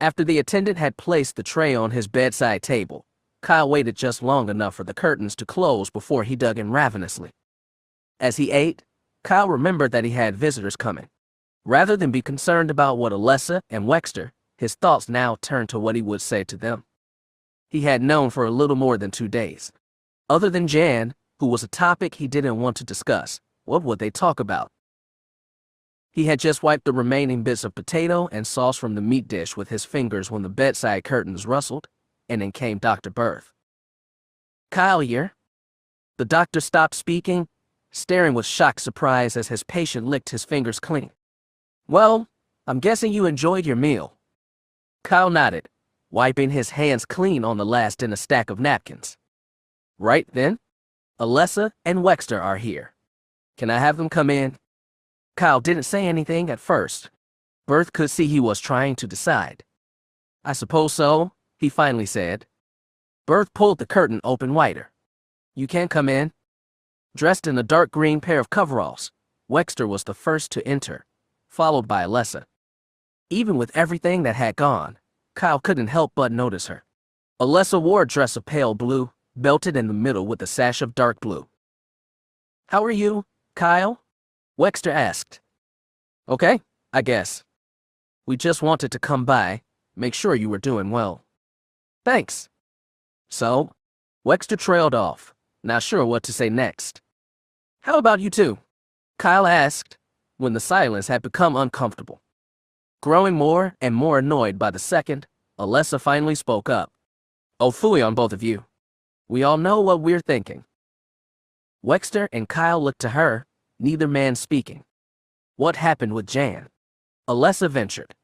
After the attendant had placed the tray on his bedside table, Kyle waited just long enough for the curtains to close before he dug in ravenously. As he ate, Kyle remembered that he had visitors coming. Rather than be concerned about what Alessa and Wexter, his thoughts now turned to what he would say to them. He had known for a little more than 2 days. Other than Jan, who was a topic he didn't want to discuss, what would they talk about? He had just wiped the remaining bits of potato and sauce from the meat dish with his fingers when the bedside curtains rustled, and in came Dr. Berth. Kyle here. The doctor stopped speaking, staring with shocked surprise as his patient licked his fingers clean. Well, I'm guessing you enjoyed your meal. Kyle nodded, wiping his hands clean on the last in a stack of napkins. Right then, Alessa and Wexter are here. Can I have them come in? Kyle didn't say anything at first. Berth could see he was trying to decide. I suppose so, he finally said. Berth pulled the curtain open wider. You can come in. Dressed in a dark green pair of coveralls, Wexter was the first to enter, followed by Alessa. Even with everything that had gone, Kyle couldn't help but notice her. Alessa wore a dress of pale blue, belted in the middle with a sash of dark blue. How are you, Kyle? Wexter asked. Okay, I guess. We just wanted to come by, make sure you were doing well. Thanks. So? Wexter trailed off, not sure what to say next. How about you two? Kyle asked, when the silence had become uncomfortable. Growing more and more annoyed by the second, Alessa finally spoke up. Oh, phooey on both of you. We all know what we're thinking. Wexter and Kyle looked to her, neither man speaking. What happened with Jan? Alessa ventured.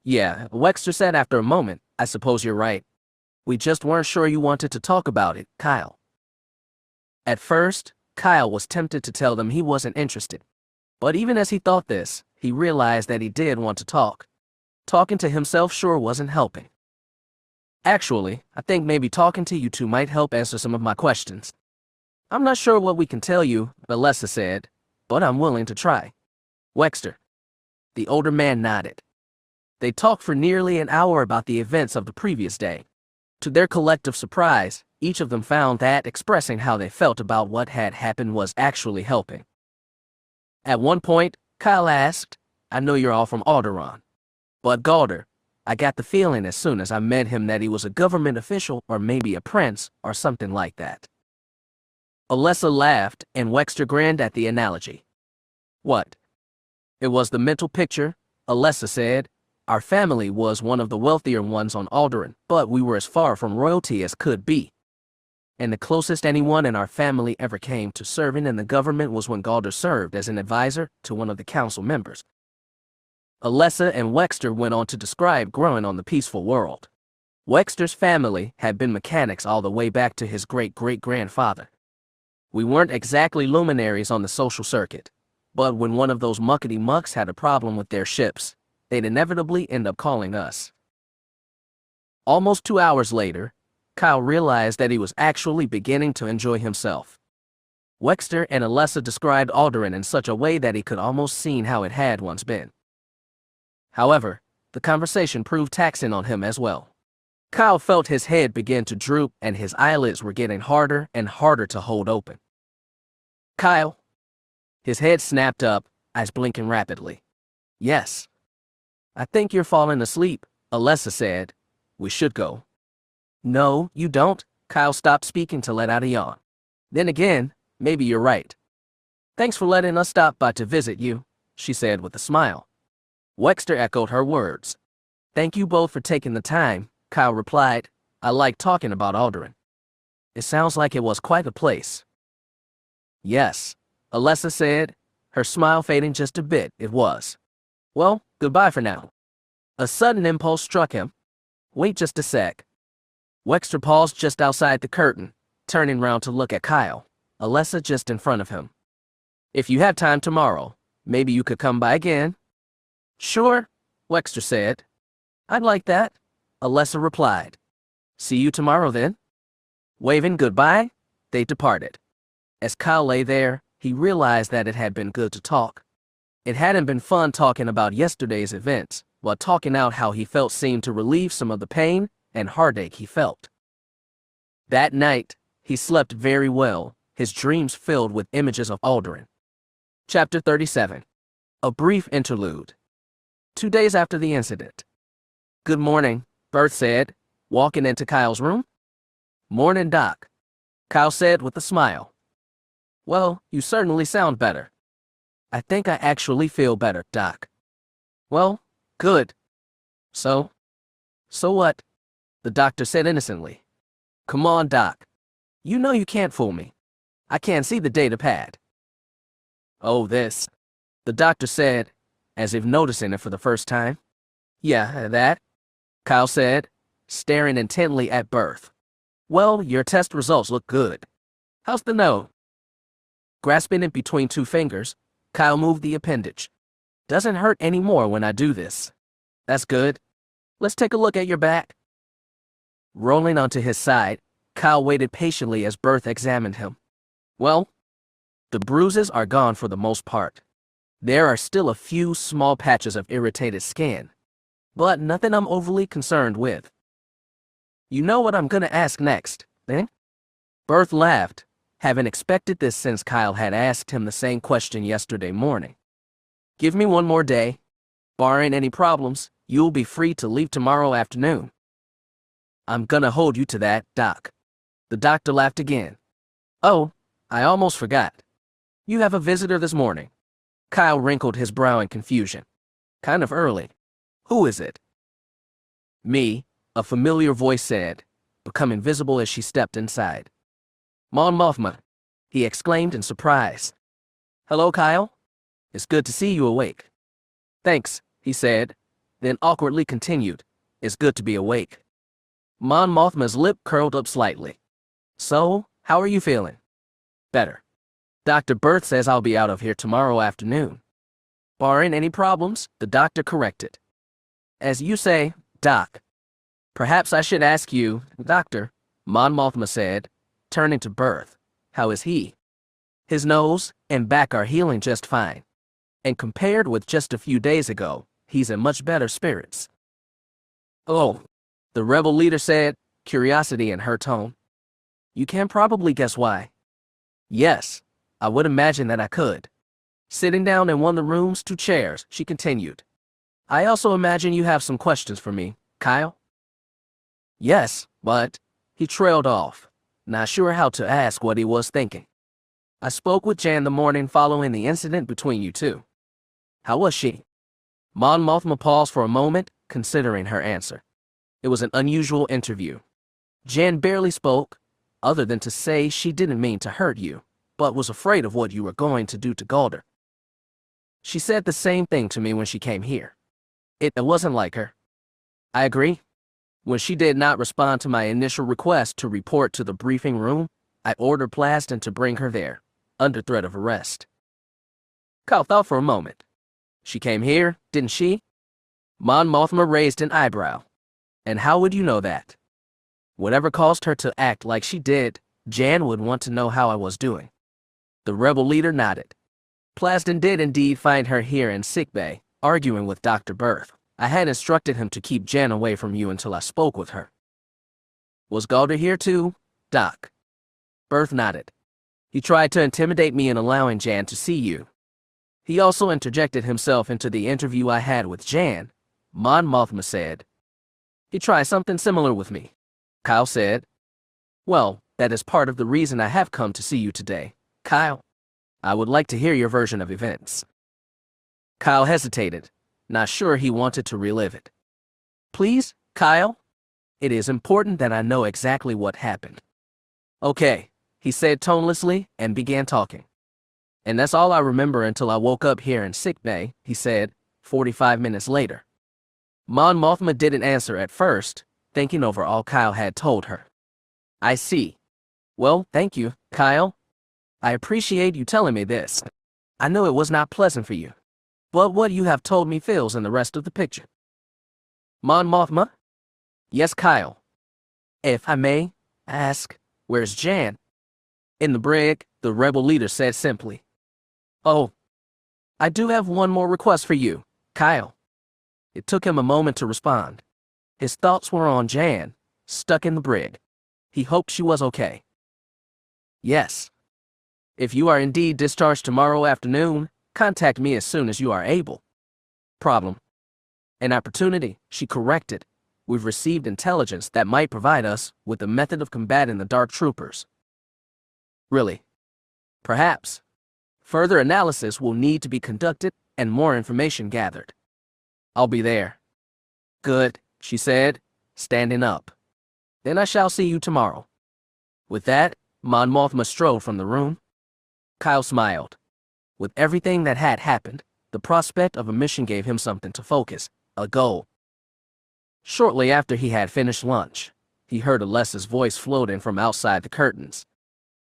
Yeah, Wexter said after a moment, I suppose you're right. We just weren't sure you wanted to talk about it, Kyle. At first, Kyle was tempted to tell them he wasn't interested. But even as he thought this, he realized that he did want to talk. Talking to himself sure wasn't helping. Actually, I think maybe talking to you two might help answer some of my questions. I'm not sure what we can tell you, Alessa said, but I'm willing to try. Wexter. The older man nodded. They talked for nearly an hour about the events of the previous day. To their collective surprise, each of them found that expressing how they felt about what had happened was actually helping. At one point, Kyle asked, I know you're all from Alderaan, but Galder, I got the feeling as soon as I met him that he was a government official or maybe a prince or something like that. Alessa laughed and Wexter grinned at the analogy. What? It was the mental picture, Alessa said. Our family was one of the wealthier ones on Alderaan, but we were as far from royalty as could be. And the closest anyone in our family ever came to serving in the government was when Galder served as an advisor to one of the council members. Alessa and Wexter went on to describe growing on the peaceful world. Wexter's family had been mechanics all the way back to his great-great-grandfather. We weren't exactly luminaries on the social circuit, but when one of those muckety-mucks had a problem with their ships, they'd inevitably end up calling us. Almost 2 hours later, Kyle realized that he was actually beginning to enjoy himself. Wexter and Alessa described Alderaan in such a way that he could almost see how it had once been. However, the conversation proved taxing on him as well. Kyle felt his head begin to droop and his eyelids were getting harder and harder to hold open. Kyle. His head snapped up, eyes blinking rapidly. Yes. I think you're falling asleep, Alessa said. We should go. No, you don't. Kyle stopped speaking to let out a yawn. Then again, maybe you're right. Thanks for letting us stop by to visit you, she said with a smile. Wexter echoed her words. Thank you both for taking the time, Kyle replied. I like talking about Alderaan. It sounds like it was quite a place. Yes, Alessa said, her smile fading just a bit. It was. Well, goodbye for now. A sudden impulse struck him. Wait just a sec. Wexter paused just outside the curtain, turning round to look at Kyle, Alessa just in front of him. If you have time tomorrow, maybe you could come by again? Sure, Wexter said. I'd like that, Alessa replied. See you tomorrow then. Waving goodbye, they departed. As Kyle lay there, he realized that it had been good to talk. It hadn't been fun talking about yesterday's events, but talking out how he felt seemed to relieve some of the pain and heartache he felt. That night, he slept very well, his dreams filled with images of Alderaan. Chapter 37. A brief interlude. 2 days after the incident. Good morning, Berth said, walking into Kyle's room. Morning, Doc, Kyle said with a smile. Well, you certainly sound better. I think I actually feel better, Doc. Well, good. So what? The doctor said innocently. Come on, Doc. You know you can't fool me. I can't see the data pad. Oh, this, the doctor said, as if noticing it for the first time. Yeah, that, Kyle said, staring intently at Berth. Well, your test results look good. How's the nose? Grasping it between two fingers, Kyle moved the appendage. Doesn't hurt anymore when I do this. That's good. Let's take a look at your back. Rolling onto his side, Kyle waited patiently as Berth examined him. Well, the bruises are gone for the most part. There are still a few small patches of irritated skin, but nothing I'm overly concerned with. You know what I'm gonna ask next, eh? Berth laughed, having expected this since Kyle had asked him the same question yesterday morning. Give me one more day. Barring any problems, you'll be free to leave tomorrow afternoon. I'm gonna hold you to that, Doc. The doctor laughed again. Oh, I almost forgot. You have a visitor this morning. Kyle wrinkled his brow in confusion. Kind of early. Who is it? Me, a familiar voice said, becoming visible as she stepped inside. Mon Mothma, he exclaimed in surprise. Hello, Kyle. It's good to see you awake. Thanks, he said, then awkwardly continued. It's good to be awake. Mon Mothma's lip curled up slightly. So, how are you feeling? Better. Dr. Berth says I'll be out of here tomorrow afternoon. Barring any problems, the doctor corrected. As you say, Doc. Perhaps I should ask you, Doctor, Mon Mothma said, turning to Berth. How is he? His nose and back are healing just fine. And compared with just a few days ago, he's in much better spirits. Oh, the rebel leader said, curiosity in her tone. You can probably guess why. Yes, I would imagine that I could. Sitting down in one of the room's 2 chairs, she continued. I also imagine you have some questions for me, Kyle? Yes, but he trailed off, not sure how to ask what he was thinking. I spoke with Jan the morning following the incident between you two. How was she? Mon Mothma paused for a moment, considering her answer. It was an unusual interview. Jan barely spoke, other than to say she didn't mean to hurt you, but was afraid of what you were going to do to Galder. She said the same thing to me when she came here. It wasn't like her. I agree. When she did not respond to my initial request to report to the briefing room, I ordered Plaston to bring her there, under threat of arrest. Kyle thought for a moment. She came here, didn't she? Mon Mothma raised an eyebrow. And how would you know that? Whatever caused her to act like she did, Jan would want to know how I was doing. The rebel leader nodded. Plaston did indeed find her here in sickbay, arguing with Dr. Berth. I had instructed him to keep Jan away from you until I spoke with her. Was Galder here too, Doc? Berth nodded. He tried to intimidate me in allowing Jan to see you. He also interjected himself into the interview I had with Jan, Mon Mothma said. He tried something similar with me, Kyle said. Well, that is part of the reason I have come to see you today, Kyle. I would like to hear your version of events. Kyle hesitated, not sure he wanted to relive it. Please, Kyle? It is important that I know exactly what happened. Okay, he said tonelessly and began talking. And that's all I remember until I woke up here in sickbay, he said, 45 minutes later. Mon Mothma didn't answer at first, thinking over all Kyle had told her. I see. Well, thank you, Kyle. I appreciate you telling me this. I know it was not pleasant for you. But what you have told me fills in the rest of the picture. Mon Mothma? Yes, Kyle. If I may ask, where's Jan? In the brig, the rebel leader said simply. Oh, I do have one more request for you, Kyle. It took him a moment to respond. His thoughts were on Jan, stuck in the brig. He hoped she was okay. Yes. If you are indeed discharged tomorrow afternoon, contact me as soon as you are able. Problem. An opportunity, she corrected. We've received intelligence that might provide us with a method of combating the Dark Troopers. Really? Perhaps. Further analysis will need to be conducted and more information gathered. I'll be there. Good, she said, standing up. Then I shall see you tomorrow. With that, Mon Mothma strode from the room. Kyle smiled. With everything that had happened, the prospect of a mission gave him something to focus, a goal. Shortly after he had finished lunch, he heard Alessa's voice floating from outside the curtains.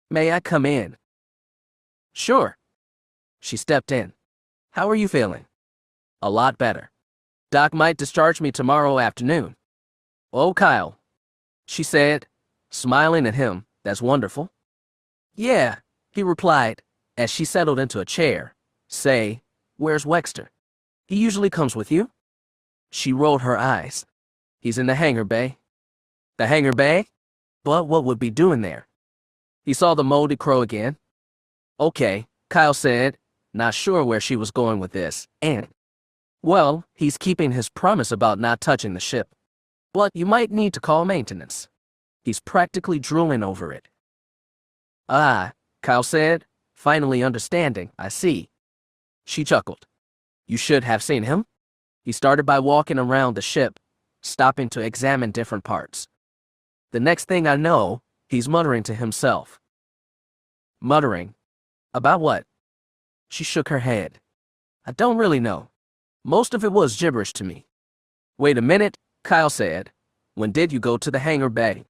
May I come in? Sure. She stepped in. How are you feeling? A lot better. Doc might discharge me tomorrow afternoon. Oh, Kyle, she said, smiling at him. That's wonderful. Yeah, he replied, as she settled into a chair. Say, where's Wexter? He usually comes with you? She rolled her eyes. He's in the hangar bay. The hangar bay? But what would be doing there? He saw the molded crow again. Okay, Kyle said, not sure where she was going with this, and, well, he's keeping his promise about not touching the ship. But you might need to call maintenance. He's practically drooling over it. Ah, Kyle said, finally understanding. I see. She chuckled. You should have seen him. He started by walking around the ship, stopping to examine different parts. The next thing I know, he's muttering to himself. Muttering? About what? She shook her head. I don't really know. Most of it was gibberish to me. Wait a minute, Kyle said. When did you go to the hangar bay?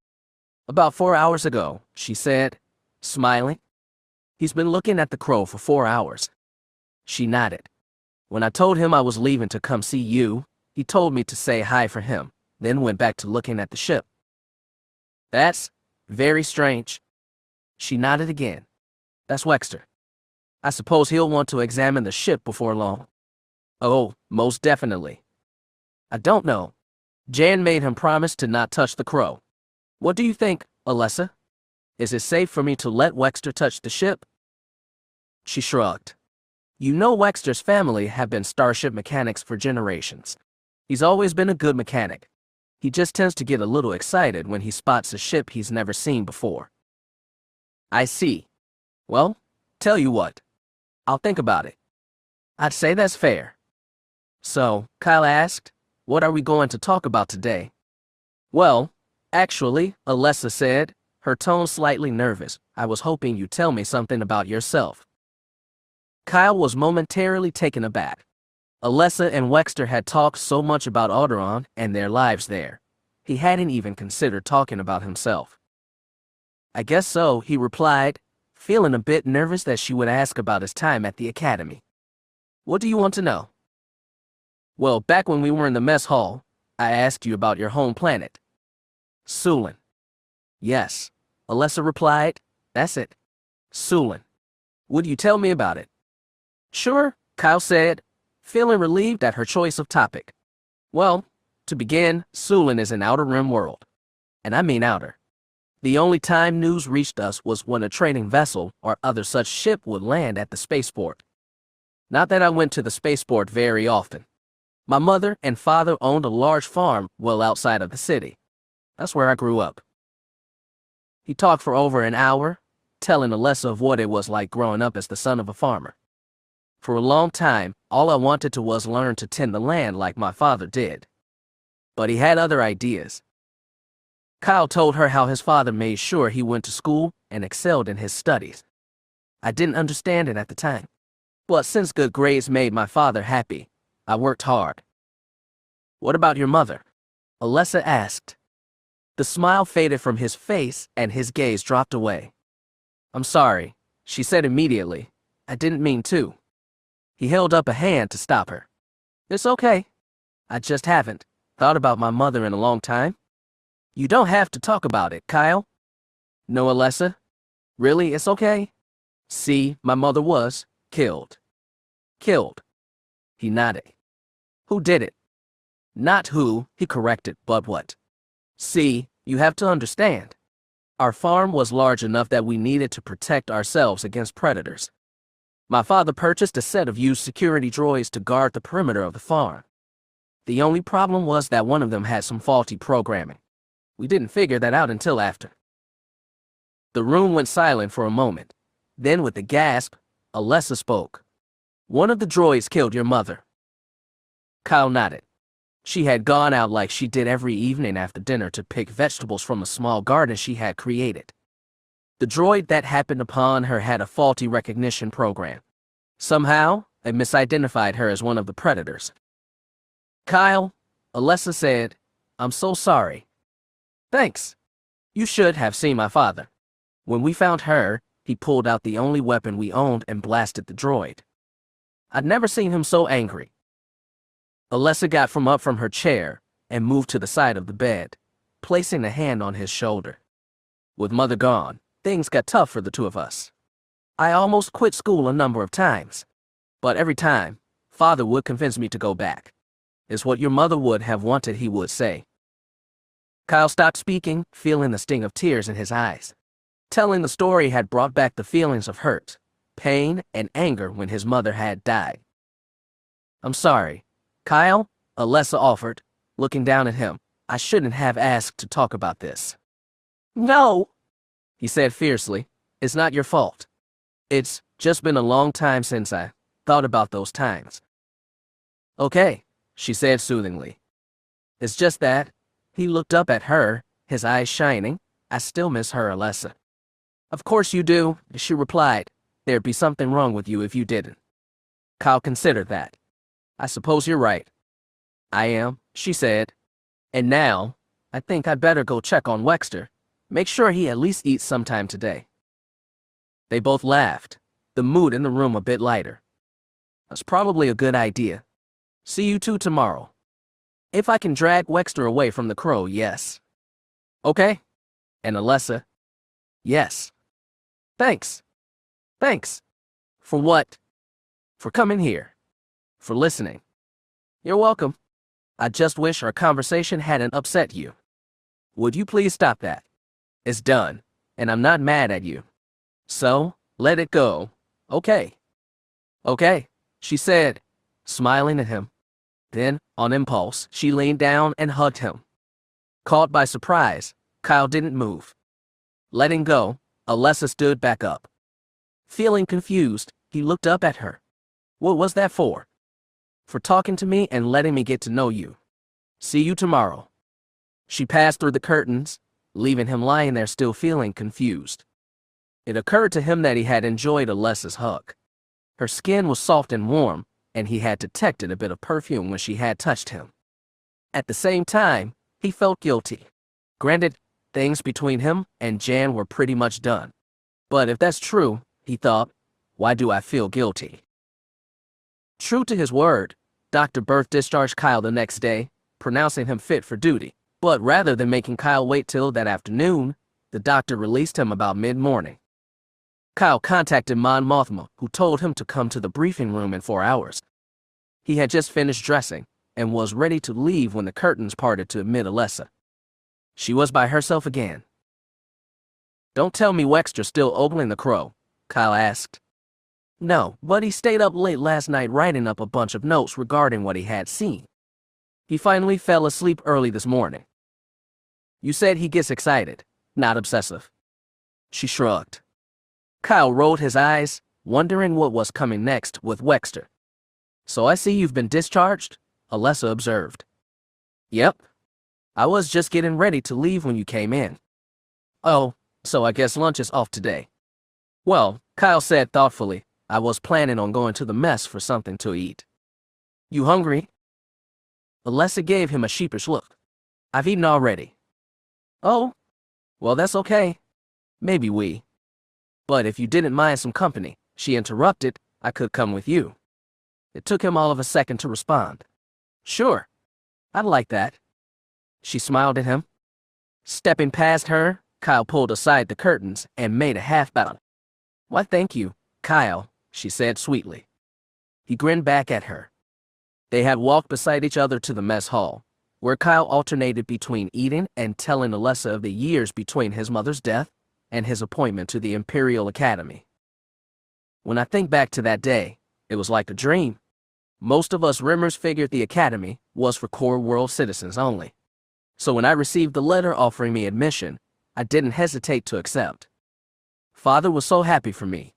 About 4 hours ago, she said, smiling. He's been looking at the crow for 4 hours. She nodded. When I told him I was leaving to come see you, he told me to say hi for him, then went back to looking at the ship. That's very strange. She nodded again. That's Wexter. I suppose he'll want to examine the ship before long. Oh, most definitely. I don't know. Jan made him promise to not touch the crow. What do you think, Alessa? Is it safe for me to let Wexter touch the ship? She shrugged. You know Wexter's family have been starship mechanics for generations. He's always been a good mechanic. He just tends to get a little excited when he spots a ship he's never seen before. I see. Well, tell you what. I'll think about it. I'd say that's fair. So, Kyle asked, what are we going to talk about today? Well, actually, Alessa said, her tone slightly nervous, I was hoping you'd tell me something about yourself. Kyle was momentarily taken aback. Alessa and Wexter had talked so much about Alderaan and their lives there. He hadn't even considered talking about himself. I guess so, he replied, feeling a bit nervous that she would ask about his time at the academy. What do you want to know? Well, back when we were in the mess hall, I asked you about your home planet. Sulin. Yes, Alessa replied. That's it. Sulin. Would you tell me about it? Sure, Kyle said, feeling relieved at her choice of topic. Well, to begin, Sulin is an outer rim world. And I mean outer. The only time news reached us was when a trading vessel or other such ship would land at the spaceport. Not that I went to the spaceport very often. My mother and father owned a large farm well outside of the city. That's where I grew up. He talked for over an hour, telling Alessa of what it was like growing up as the son of a farmer. For a long time, all I wanted to was learn to tend the land like my father did. But he had other ideas. Kyle told her how his father made sure he went to school and excelled in his studies. I didn't understand it at the time. But since good grades made my father happy, I worked hard. What about your mother? Alessa asked. The smile faded from his face and his gaze dropped away. I'm sorry, she said immediately. I didn't mean to. He held up a hand to stop her. It's okay. I just haven't thought about my mother in a long time. You don't have to talk about it, Kyle. No, Alessa. Really, it's okay. See, my mother was killed. Killed. He nodded. Who did it? Not who, he corrected, but what. See, you have to understand. Our farm was large enough that we needed to protect ourselves against predators. My father purchased a set of used security droids to guard the perimeter of the farm. The only problem was that one of them had some faulty programming. We didn't figure that out until after. The room went silent for a moment. Then with a gasp, Alessa spoke. One of the droids killed your mother. Kyle nodded. She had gone out like she did every evening after dinner to pick vegetables from a small garden she had created. The droid that happened upon her had a faulty recognition program. Somehow, it misidentified her as one of the predators. Kyle, Alessa said, I'm so sorry. Thanks. You should have seen my father. When we found her, he pulled out the only weapon we owned and blasted the droid. I'd never seen him so angry. Alessa got up from her chair and moved to the side of the bed, placing a hand on his shoulder. With Mother gone, things got tough for the two of us. I almost quit school a number of times, but every time, Father would convince me to go back. It's what your mother would have wanted, he would say. Kyle stopped speaking, feeling the sting of tears in his eyes. Telling the story had brought back the feelings of hurt, pain, and anger when his mother had died. I'm sorry, Kyle, Alessa offered, looking down at him. I shouldn't have asked to talk about this. No, he said fiercely. It's not your fault. It's just been a long time since I thought about those times. Okay, she said soothingly. It's just that. He looked up at her, his eyes shining. I still miss her, Alessa. Of course you do, she replied. There'd be something wrong with you if you didn't. Kyle considered that. I suppose you're right. I am, she said. And now, I think I'd better go check on Wexter. Make sure he at least eats sometime today. They both laughed, the mood in the room a bit lighter. That's probably a good idea. See you two tomorrow. If I can drag Wexter away from the crow, yes. Okay? And Alessa? Yes. Thanks. Thanks. For what? For coming here. For listening. You're welcome. I just wish our conversation hadn't upset you. Would you please stop that? It's done, and I'm not mad at you. So, let it go, okay? Okay, she said, smiling at him. Then, on impulse, she leaned down and hugged him. Caught by surprise, Kyle didn't move. Letting go, Alessa stood back up. Feeling confused, he looked up at her. What was that for? For talking to me and letting me get to know you. See you tomorrow. She passed through the curtains, leaving him lying there still feeling confused. It occurred to him that he had enjoyed Alessa's hug. Her skin was soft and warm, and he had detected a bit of perfume when she had touched him. At the same time, he felt guilty. Granted, things between him and Jan were pretty much done. But if that's true, he thought, why do I feel guilty? True to his word, Dr. Berth discharged Kyle the next day, pronouncing him fit for duty. But rather than making Kyle wait till that afternoon, the doctor released him about mid-morning. Kyle contacted Mon Mothma, who told him to come to the briefing room in 4 hours. He had just finished dressing and was ready to leave when the curtains parted to admit Alessa. She was by herself again. Don't tell me Wexter's still ogling the crow, Kyle asked. No, but he stayed up late last night writing up a bunch of notes regarding what he had seen. He finally fell asleep early this morning. You said he gets excited, not obsessive. She shrugged. Kyle rolled his eyes, wondering what was coming next with Wexter. So I see you've been discharged, Alessa observed. Yep. I was just getting ready to leave when you came in. Oh, so I guess lunch is off today. Well, Kyle said thoughtfully, I was planning on going to the mess for something to eat. You hungry? Alessa gave him a sheepish look. I've eaten already. Oh, well that's okay. Maybe we. But if you didn't mind some company, she interrupted, I could come with you. It took him all of a second to respond. Sure. I'd like that. She smiled at him. Stepping past her, Kyle pulled aside the curtains and made a half bow. Why thank you, Kyle, she said sweetly. He grinned back at her. They had walked beside each other to the mess hall, where Kyle alternated between eating and telling Alessa of the years between his mother's death and his appointment to the Imperial Academy. When I think back to that day, it was like a dream. Most of us Rimmers figured the Academy was for core world citizens only. So when I received the letter offering me admission, I didn't hesitate to accept. Father was so happy for me.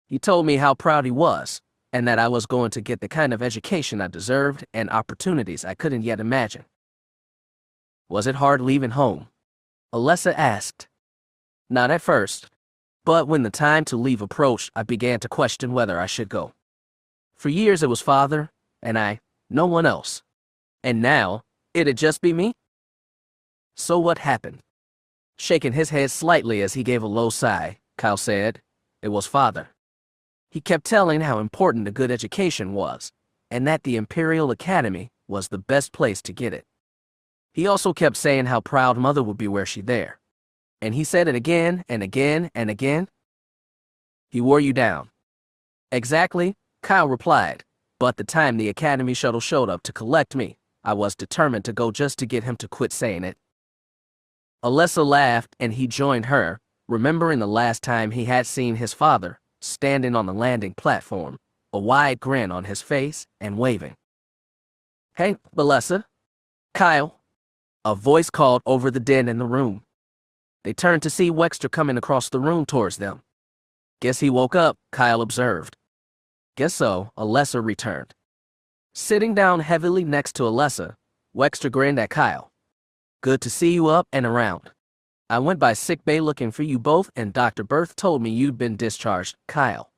He told me how proud he was, and that I was going to get the kind of education I deserved and opportunities I couldn't yet imagine. Was it hard leaving home? Alessa asked. Not at first, but when the time to leave approached, I began to question whether I should go. For years it was Father, and I, no one else. And now, it'd just be me? So what happened? Shaking his head slightly as he gave a low sigh, Kyle said, It was father. He kept telling how important a good education was, and that the Imperial Academy was the best place to get it. He also kept saying how proud mother would be were she there. And he said it again and again and again. He wore you down. Exactly, Kyle replied, but the time the Academy shuttle showed up to collect me, I was determined to go just to get him to quit saying it. Alessa laughed and he joined her, remembering the last time he had seen his father, standing on the landing platform, a wide grin on his face and waving. Hey, Alessa. Kyle. A voice called over the din in the room. They turned to see Wexter coming across the room towards them. Guess he woke up, Kyle observed. Guess so, Alessa returned. Sitting down heavily next to Alessa, Wexter grinned at Kyle. Good to see you up and around. I went by sickbay looking for you both and Dr. Berth told me you'd been discharged, Kyle.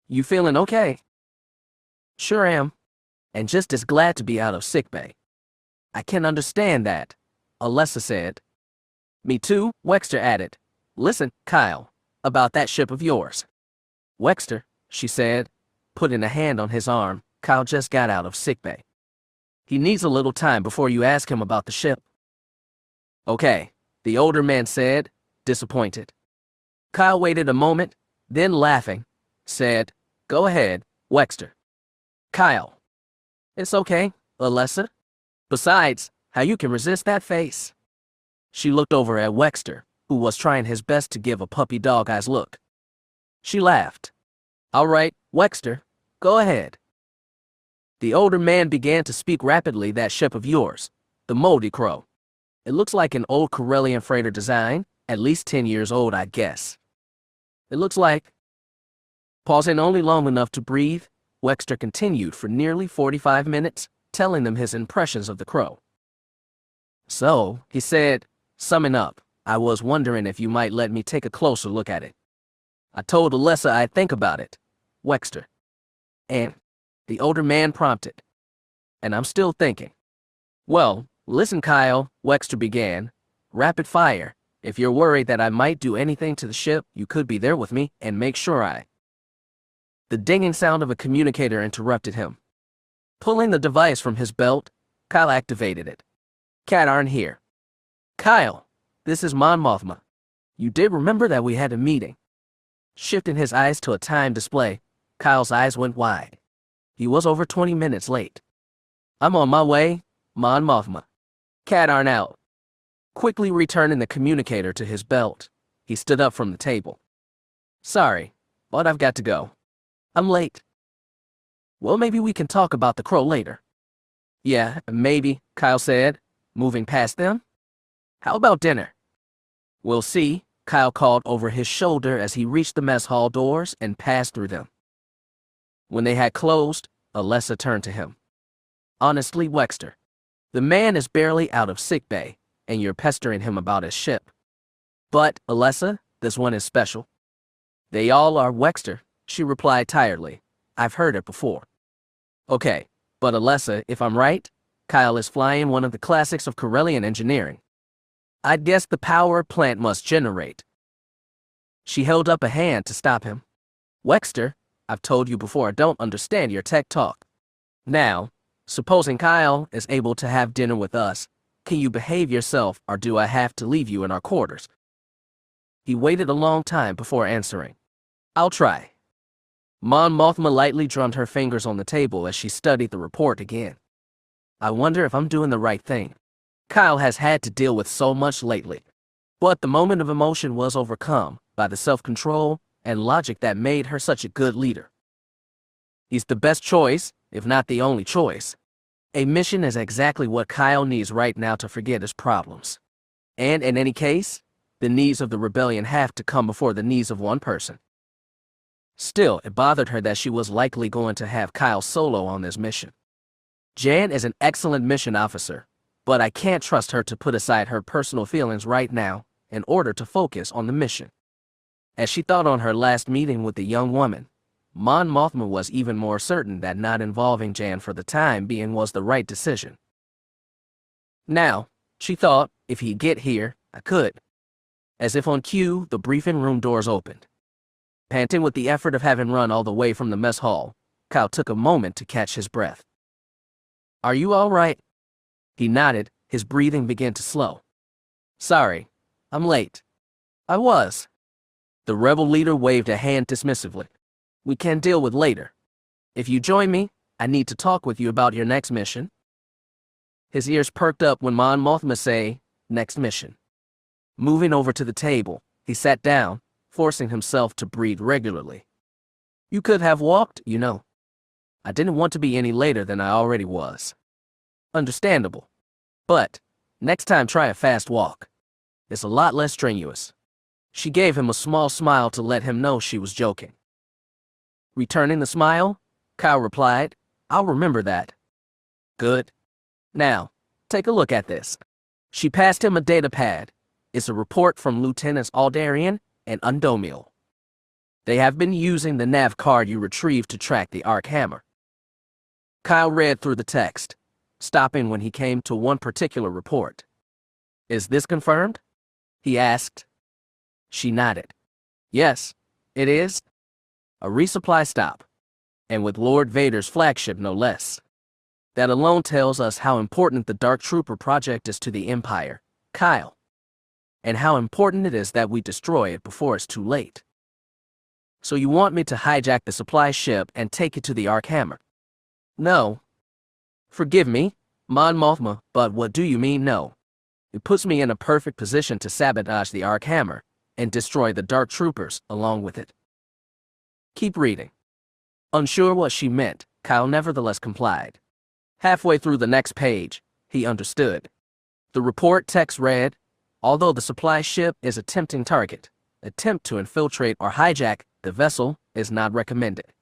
You feeling okay? Sure am. And just as glad to be out of sickbay. I can understand that, Alessa said. Me too, Wexter added. Listen, Kyle, about that ship of yours. Wexter, she said, putting a hand on his arm. Kyle just got out of sickbay. He needs a little time before you ask him about the ship. Okay, the older man said, disappointed. Kyle waited a moment, then laughing, said, Go ahead, Wexter. Kyle. It's okay, Alessa. Besides, how you can resist that face? She looked over at Wexter, who was trying his best to give a puppy dog eyes look. She laughed. All right, Wexter, go ahead. The older man began to speak rapidly. That ship of yours, the Moldy Crow. It looks like an old Corellian freighter design, at least 10 years old, I guess. It looks like... Pausing only long enough to breathe, Wexter continued for nearly 45 minutes, telling them his impressions of the Crow. So, he said, summing up, I was wondering if you might let me take a closer look at it. I told Alessa I'd think about it. Wexter. And... The older man prompted. And I'm still thinking. Well, listen, Kyle, Wexter began. Rapid fire. If you're worried that I might do anything to the ship, you could be there with me and make sure I... The dinging sound of a communicator interrupted him. Pulling the device from his belt, Kyle activated it. Cat aren't here. Kyle, this is Mon Mothma. You did remember that we had a meeting. Shifting his eyes to a time display, Kyle's eyes went wide. He was over 20 minutes late. I'm on my way, Mon Mothma. Cat aren't out. Quickly returning the communicator to his belt, he stood up from the table. Sorry, but I've got to go. I'm late. Well, maybe we can talk about the Crow later. Yeah, maybe, Kyle said, moving past them. How about dinner? We'll see, Kyle called over his shoulder as he reached the mess hall doors and passed through them. When they had closed, Alessa turned to him. Honestly, Wexter, the man is barely out of sickbay, and you're pestering him about his ship. But, Alessa, this one is special. They all are, Wexter, she replied tiredly. I've heard it before. Okay, but Alessa, if I'm right, Kyle is flying one of the classics of Corellian engineering. I'd guess the power plant must generate. She held up a hand to stop him. Wexter, I've told you before I don't understand your tech talk. Now, supposing Kyle is able to have dinner with us, can you behave yourself or do I have to leave you in our quarters? He waited a long time before answering. I'll try. Mon Mothma lightly drummed her fingers on the table as she studied the report again. I wonder if I'm doing the right thing. Kyle has had to deal with so much lately. But the moment of emotion was overcome by the self-control and logic that made her such a good leader. He's the best choice, if not the only choice. A mission is exactly what Kyle needs right now to forget his problems. And in any case, the needs of the rebellion have to come before the needs of one person. Still, it bothered her that she was likely going to have Kyle solo on this mission. Jan is an excellent mission officer, but I can't trust her to put aside her personal feelings right now in order to focus on the mission. As she thought on her last meeting with the young woman, Mon Mothma was even more certain that not involving Jan for the time being was the right decision. Now, she thought, if he'd get here, I could. As if on cue, the briefing room doors opened. Panting with the effort of having run all the way from the mess hall, Kyle took a moment to catch his breath. "Are you all right?" He nodded, his breathing began to slow. "Sorry, I'm late." "I was." The rebel leader waved a hand dismissively. "We can deal with later. If you join me, I need to talk with you about your next mission." His ears perked up when Mon Mothma say, "Next mission." Moving over to the table, he sat down, forcing himself to breathe regularly. "You could have walked, you know. I didn't want to be any later than I already was." "Understandable. But next time try a fast walk. It's a lot less strenuous." She gave him a small smile to let him know she was joking. Returning the smile, Kyle replied, "I'll remember that." "Good. Now, take a look at this." She passed him a data pad. It's a report from Lieutenants Aldarian and Undomiel. They have been using the nav card you retrieved to track the Arc Hammer. Kyle read through the text, stopping when he came to one particular report. "Is this confirmed?" he asked. She nodded. "Yes, it is. A resupply stop. And with Lord Vader's flagship, no less. That alone tells us how important the Dark Trooper project is to the Empire, Kyle. And how important it is that we destroy it before it's too late. So you want me to hijack the supply ship and take it to the Arc Hammer?" "No. Forgive me, Mon Mothma, but what do you mean no? It puts me in a perfect position to sabotage the Arc Hammer and destroy the Dark Troopers along with it." Keep reading. Unsure what she meant, Kyle nevertheless complied. Halfway through the next page, he understood. The report text read, "Although the supply ship is a tempting target, attempt to infiltrate or hijack the vessel is not recommended.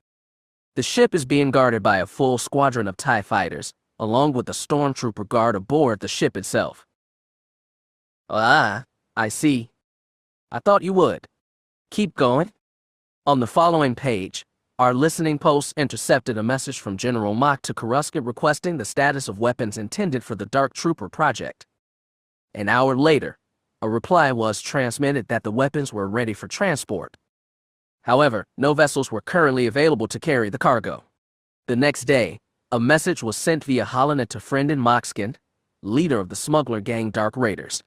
The ship is being guarded by a full squadron of TIE fighters, along with a stormtrooper guard aboard the ship itself." "Ah, I see. I thought you would. Keep going." On the following page, our listening post intercepted a message from General Mock to Coruscant requesting the status of weapons intended for the Dark Trooper project. An hour later, a reply was transmitted that the weapons were ready for transport. However, no vessels were currently available to carry the cargo. The next day, a message was sent via holonet to Friendin Moxkin, leader of the smuggler gang Dark Raiders.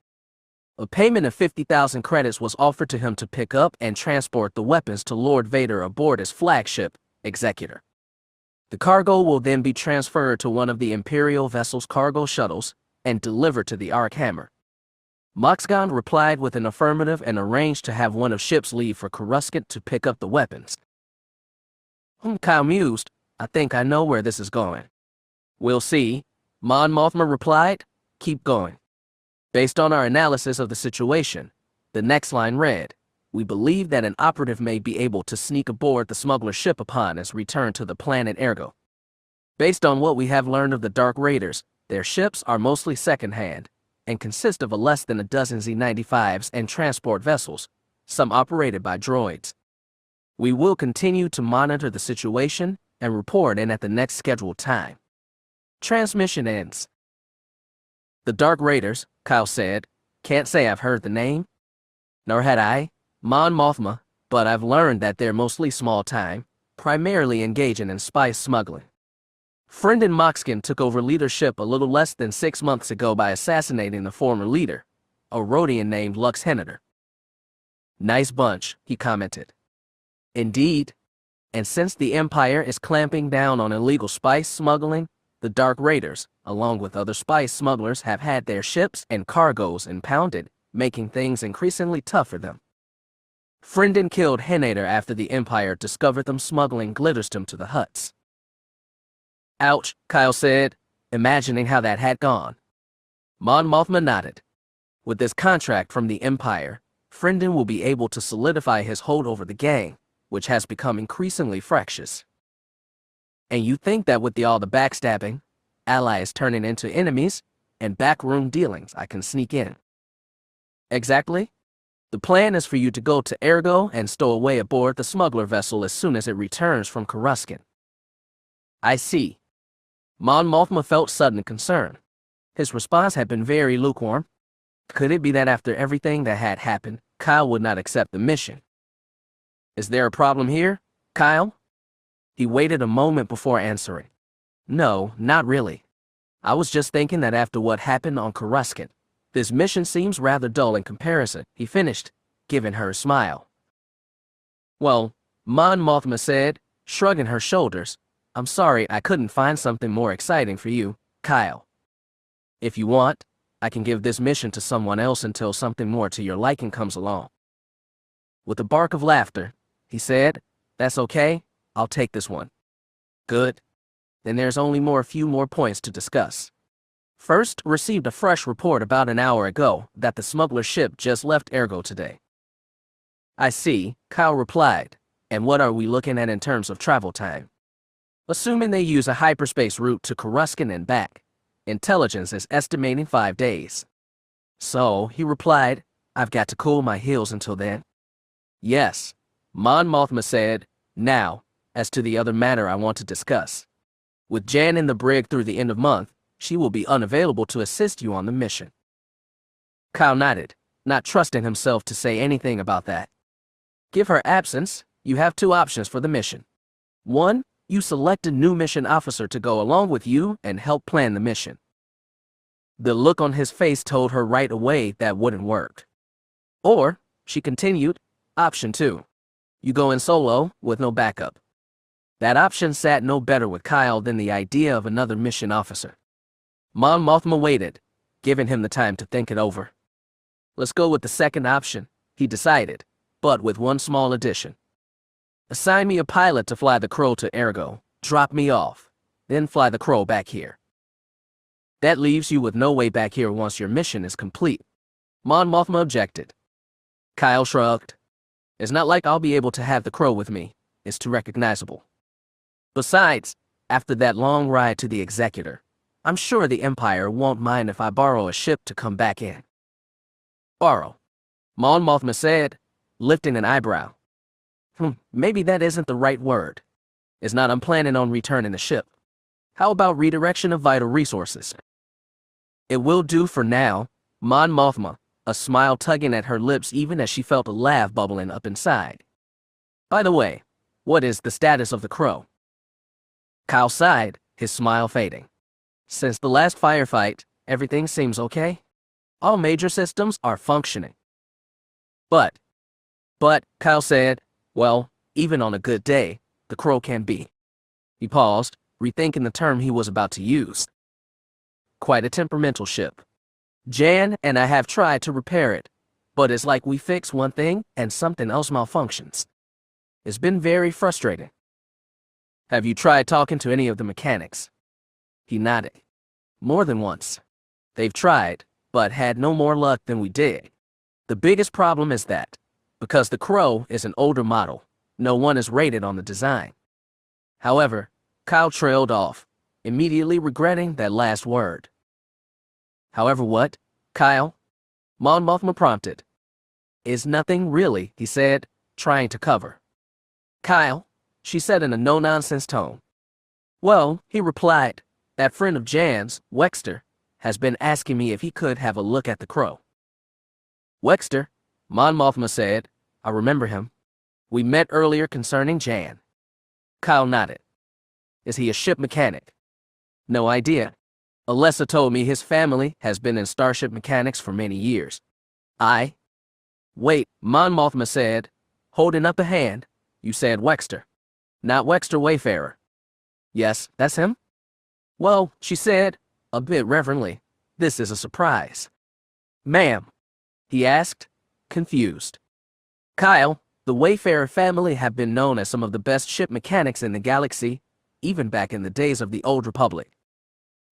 A payment of 50,000 credits was offered to him to pick up and transport the weapons to Lord Vader aboard his flagship, Executor. The cargo will then be transferred to one of the Imperial vessel's cargo shuttles and delivered to the Arc Hammer. Moxgon replied with an affirmative and arranged to have one of ships leave for Coruscant to pick up the weapons. Kyle mused, "I think I know where this is going." "We'll see," Mon Mothma replied. "Keep going." Based on our analysis of the situation, the next line read, "We believe that an operative may be able to sneak aboard the smuggler ship upon its return to the planet Ergo. Based on what we have learned of the Dark Raiders, their ships are mostly second-hand and consist of less than a dozen Z-95s and transport vessels, some operated by droids. We will continue to monitor the situation and report in at the next scheduled time." Transmission ends. "The Dark Raiders," Kyle said. "Can't say I've heard the name." "Nor had I, Mon Mothma, but I've learned that they're mostly small-time, primarily engaging in spice smuggling. Friendin Moxkin took over leadership a little less than 6 months ago by assassinating the former leader, a Rhodian named Lux Hennitor." "Nice bunch," he commented. "Indeed. And since the Empire is clamping down on illegal spice smuggling, the Dark Raiders, along with other spice smugglers, have had their ships and cargoes impounded, making things increasingly tough for them. Friendin killed Hennator after the Empire discovered them smuggling glitterstim to the Hutts." "Ouch," Kyle said, imagining how that had gone. Mon Mothma nodded. "With this contract from the Empire, Friendin will be able to solidify his hold over the gang, which has become increasingly fractious." "And you think that with all the backstabbing, allies turning into enemies, and backroom dealings, I can sneak in?" "Exactly. The plan is for you to go to Ergo and stow away aboard the smuggler vessel as soon as it returns from Coruscant." "I see." Mon Mothma felt sudden concern. His response had been very lukewarm. Could it be that after everything that had happened, Kyle would not accept the mission? Is there a problem here, Kyle? He waited a moment before answering. No, not really. I was just thinking that after what happened on Coruscant, this mission seems rather dull in comparison, he finished, giving her a smile. Well, Mon Mothma said, shrugging her shoulders, I'm sorry I couldn't find something more exciting for you, Kyle. If you want, I can give this mission to someone else until something more to your liking comes along. With a bark of laughter, he said, That's okay, I'll take this one. Good. Then there's only a few more points to discuss. First, received a fresh report about an hour ago that the smuggler ship just left Ergo today. I see, Kyle replied. And what are we looking at in terms of travel time? Assuming they use a hyperspace route to Coruscant and back, intelligence is estimating 5 days. So, he replied, I've got to cool my heels until then. Yes, Mon Mothma said. Now, as to the other matter I want to discuss. With Jan in the brig through the end of month, she will be unavailable to assist you on the mission. Kyle nodded, not trusting himself to say anything about that. Give her absence, you have 2 options for the mission. 1, you select a new mission officer to go along with you and help plan the mission. The look on his face told her right away that wouldn't work. Or, she continued, option 2, you go in solo with no backup. That option sat no better with Kyle than the idea of another mission officer. Mon Mothma waited, giving him the time to think it over. Let's go with the second option, he decided, but with one small addition. Assign me a pilot to fly the Crow to Ergo, drop me off, then fly the Crow back here. That leaves you with no way back here once your mission is complete. Mon Mothma objected. Kyle shrugged. It's not like I'll be able to have the Crow with me. It's too recognizable. Besides, after that long ride to the Executor, I'm sure the Empire won't mind if I borrow a ship to come back in. Borrow, Mon Mothma said, lifting an eyebrow. Maybe that isn't the right word. It's not I'm planning on returning the ship. How about redirection of vital resources? It will do for now, Mon Mothma, a smile tugging at her lips even as she felt a laugh bubbling up inside. By the way, what is the status of the Crow? Kyle sighed, his smile fading. Since the last firefight, everything seems okay. All major systems are functioning. But, Kyle said, well, even on a good day, the Crow can be. He paused, rethinking the term he was about to use. Quite a temperamental ship. Jan and I have tried to repair it, but it's like we fix one thing and something else malfunctions. It's been very frustrating. Have you tried talking to any of the mechanics? He nodded. More than once. They've tried, but had no more luck than we did. The biggest problem is that, because the Crow is an older model, no one is rated on the design. However, Kyle trailed off, immediately regretting that last word. However what, Kyle? Mon Mothma prompted. Is nothing really, he said, trying to cover. Kyle, she said in a no-nonsense tone. Well, he replied, that friend of Jan's, Wexter, has been asking me if he could have a look at the Crow. Wexter, Mon Mothma said, I remember him. We met earlier concerning Jan. Kyle nodded. Is he a ship mechanic? No idea. Alessa told me his family has been in starship mechanics for many years. Wait, Mon Mothma said, holding up a hand. You said Wexter. Not Wexter Wayfarer. Yes, that's him? Well, she said, a bit reverently, this is a surprise. Ma'am, he asked, confused. Kyle, the Wayfarer family have been known as some of the best ship mechanics in the galaxy, even back in the days of the Old Republic.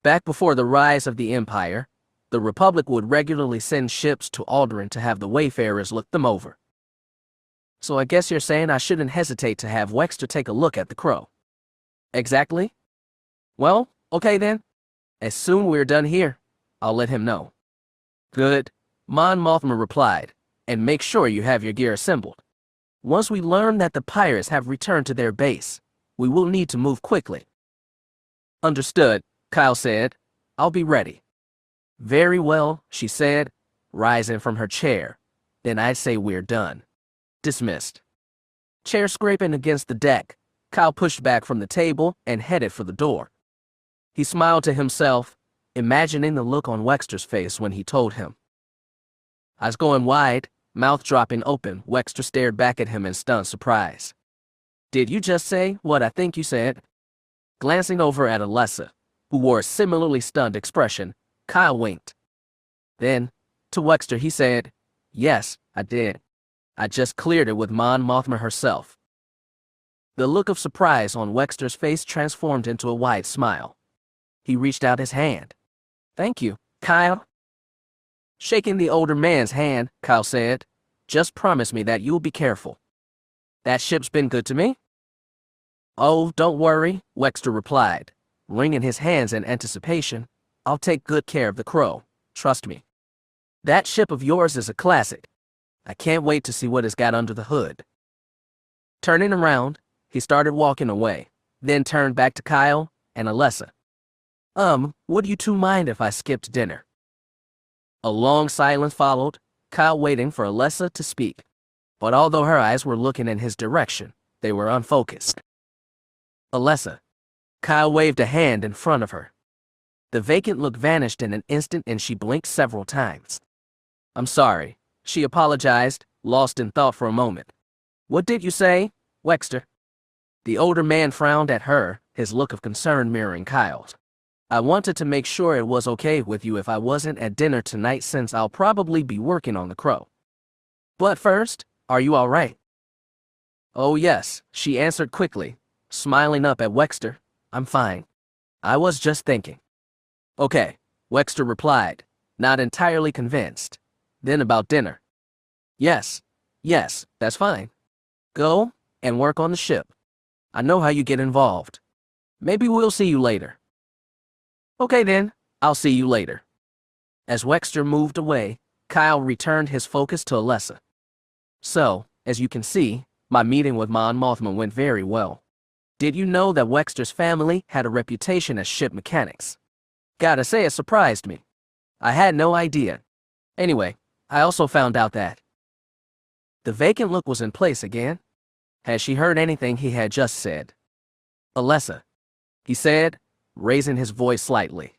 Back before the rise of the Empire, the Republic would regularly send ships to Alderaan to have the Wayfarers look them over. So I guess you're saying I shouldn't hesitate to have Wexter take a look at the Crow. Exactly. Well, okay then. As soon we're done here, I'll let him know. Good, Mon Mothma replied, and make sure you have your gear assembled. Once we learn that the pirates have returned to their base, we will need to move quickly. Understood, Kyle said. I'll be ready. Very well, she said, rising from her chair. Then I'd say we're done. Dismissed. Chair scraping against the deck, Kyle pushed back from the table and headed for the door. He smiled to himself, imagining the look on Wexter's face when he told him. Eyes going wide, mouth dropping open, Wexter stared back at him in stunned surprise. Did you just say what I think you said? Glancing over at Alessa, who wore a similarly stunned expression, Kyle winked. Then, to Wexter he said, Yes, I did. I just cleared it with Mon Mothma herself. The look of surprise on Wexter's face transformed into a wide smile. He reached out his hand. Thank you, Kyle. Shaking the older man's hand, Kyle said, Just promise me that you'll be careful. That ship's been good to me? Oh, don't worry, Wexter replied, wringing his hands in anticipation. I'll take good care of the Crow, trust me. That ship of yours is a classic. I can't wait to see what it's got under the hood. Turning around, he started walking away, then turned back to Kyle and Alessa. Would you two mind if I skipped dinner? A long silence followed, Kyle waiting for Alessa to speak. But although her eyes were looking in his direction, they were unfocused. Alessa. Kyle waved a hand in front of her. The vacant look vanished in an instant and she blinked several times. I'm sorry, she apologized, lost in thought for a moment. What did you say, Wexter? The older man frowned at her, his look of concern mirroring Kyle's. I wanted to make sure it was okay with you if I wasn't at dinner tonight since I'll probably be working on the Crow. But first, are you all right? Oh yes, she answered quickly, smiling up at Wexter. I'm fine. I was just thinking. Okay, Wexter replied, not entirely convinced. Then about dinner. Yes, that's fine. Go and work on the ship. I know how you get involved. Maybe we'll see you later. Okay then, I'll see you later. As Wexter moved away, Kyle returned his focus to Alessa. So, as you can see, my meeting with Mon Mothma went very well. Did you know that Wexter's family had a reputation as ship mechanics? Gotta say it surprised me. I had no idea. Anyway, I also found out that the vacant look was in place again. Had she heard anything he had just said? Alessa, he said, raising his voice slightly.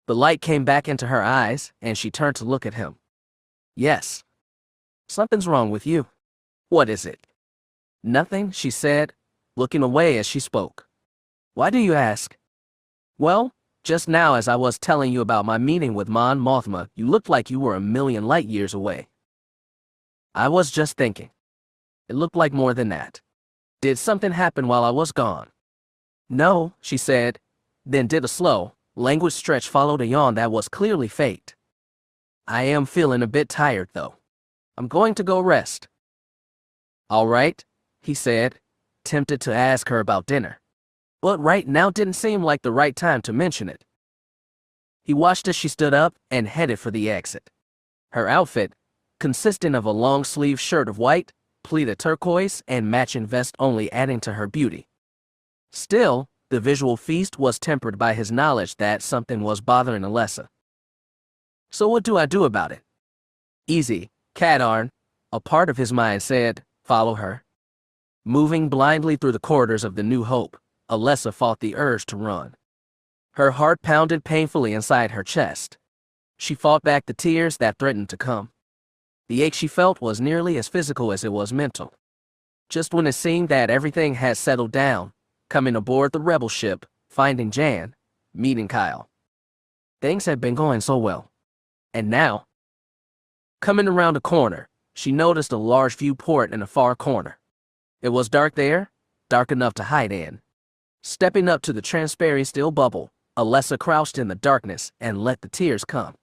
The light came back into her eyes, and she turned to look at him. Yes. Something's wrong with you. What is it? Nothing, she said, looking away as she spoke. Why do you ask? Well, just now as I was telling you about my meeting with Mon Mothma, you looked like you were a million light years away. I was just thinking. It looked like more than that. Did something happen while I was gone? No, she said, then did a slow, languid stretch followed a yawn that was clearly faked. I am feeling a bit tired, though. I'm going to go rest. All right, he said, tempted to ask her about dinner. But right now didn't seem like the right time to mention it. He watched as she stood up and headed for the exit. Her outfit, consisting of a long-sleeved shirt of white, pleated turquoise, and matching vest only adding to her beauty. Still, the visual feast was tempered by his knowledge that something was bothering Alessa. So what do I do about it? Easy, Cadarn, a part of his mind said, follow her. Moving blindly through the corridors of the New Hope, Alessa fought the urge to run. Her heart pounded painfully inside her chest. She fought back the tears that threatened to come. The ache she felt was nearly as physical as it was mental. Just when it seemed that everything had settled down, coming aboard the rebel ship, finding Jan, meeting Kyle. Things had been going so well. And now, coming around a corner, she noticed a large viewport in a far corner. It was dark there, dark enough to hide in. Stepping up to the transparent steel bubble, Alessa crouched in the darkness and let the tears come.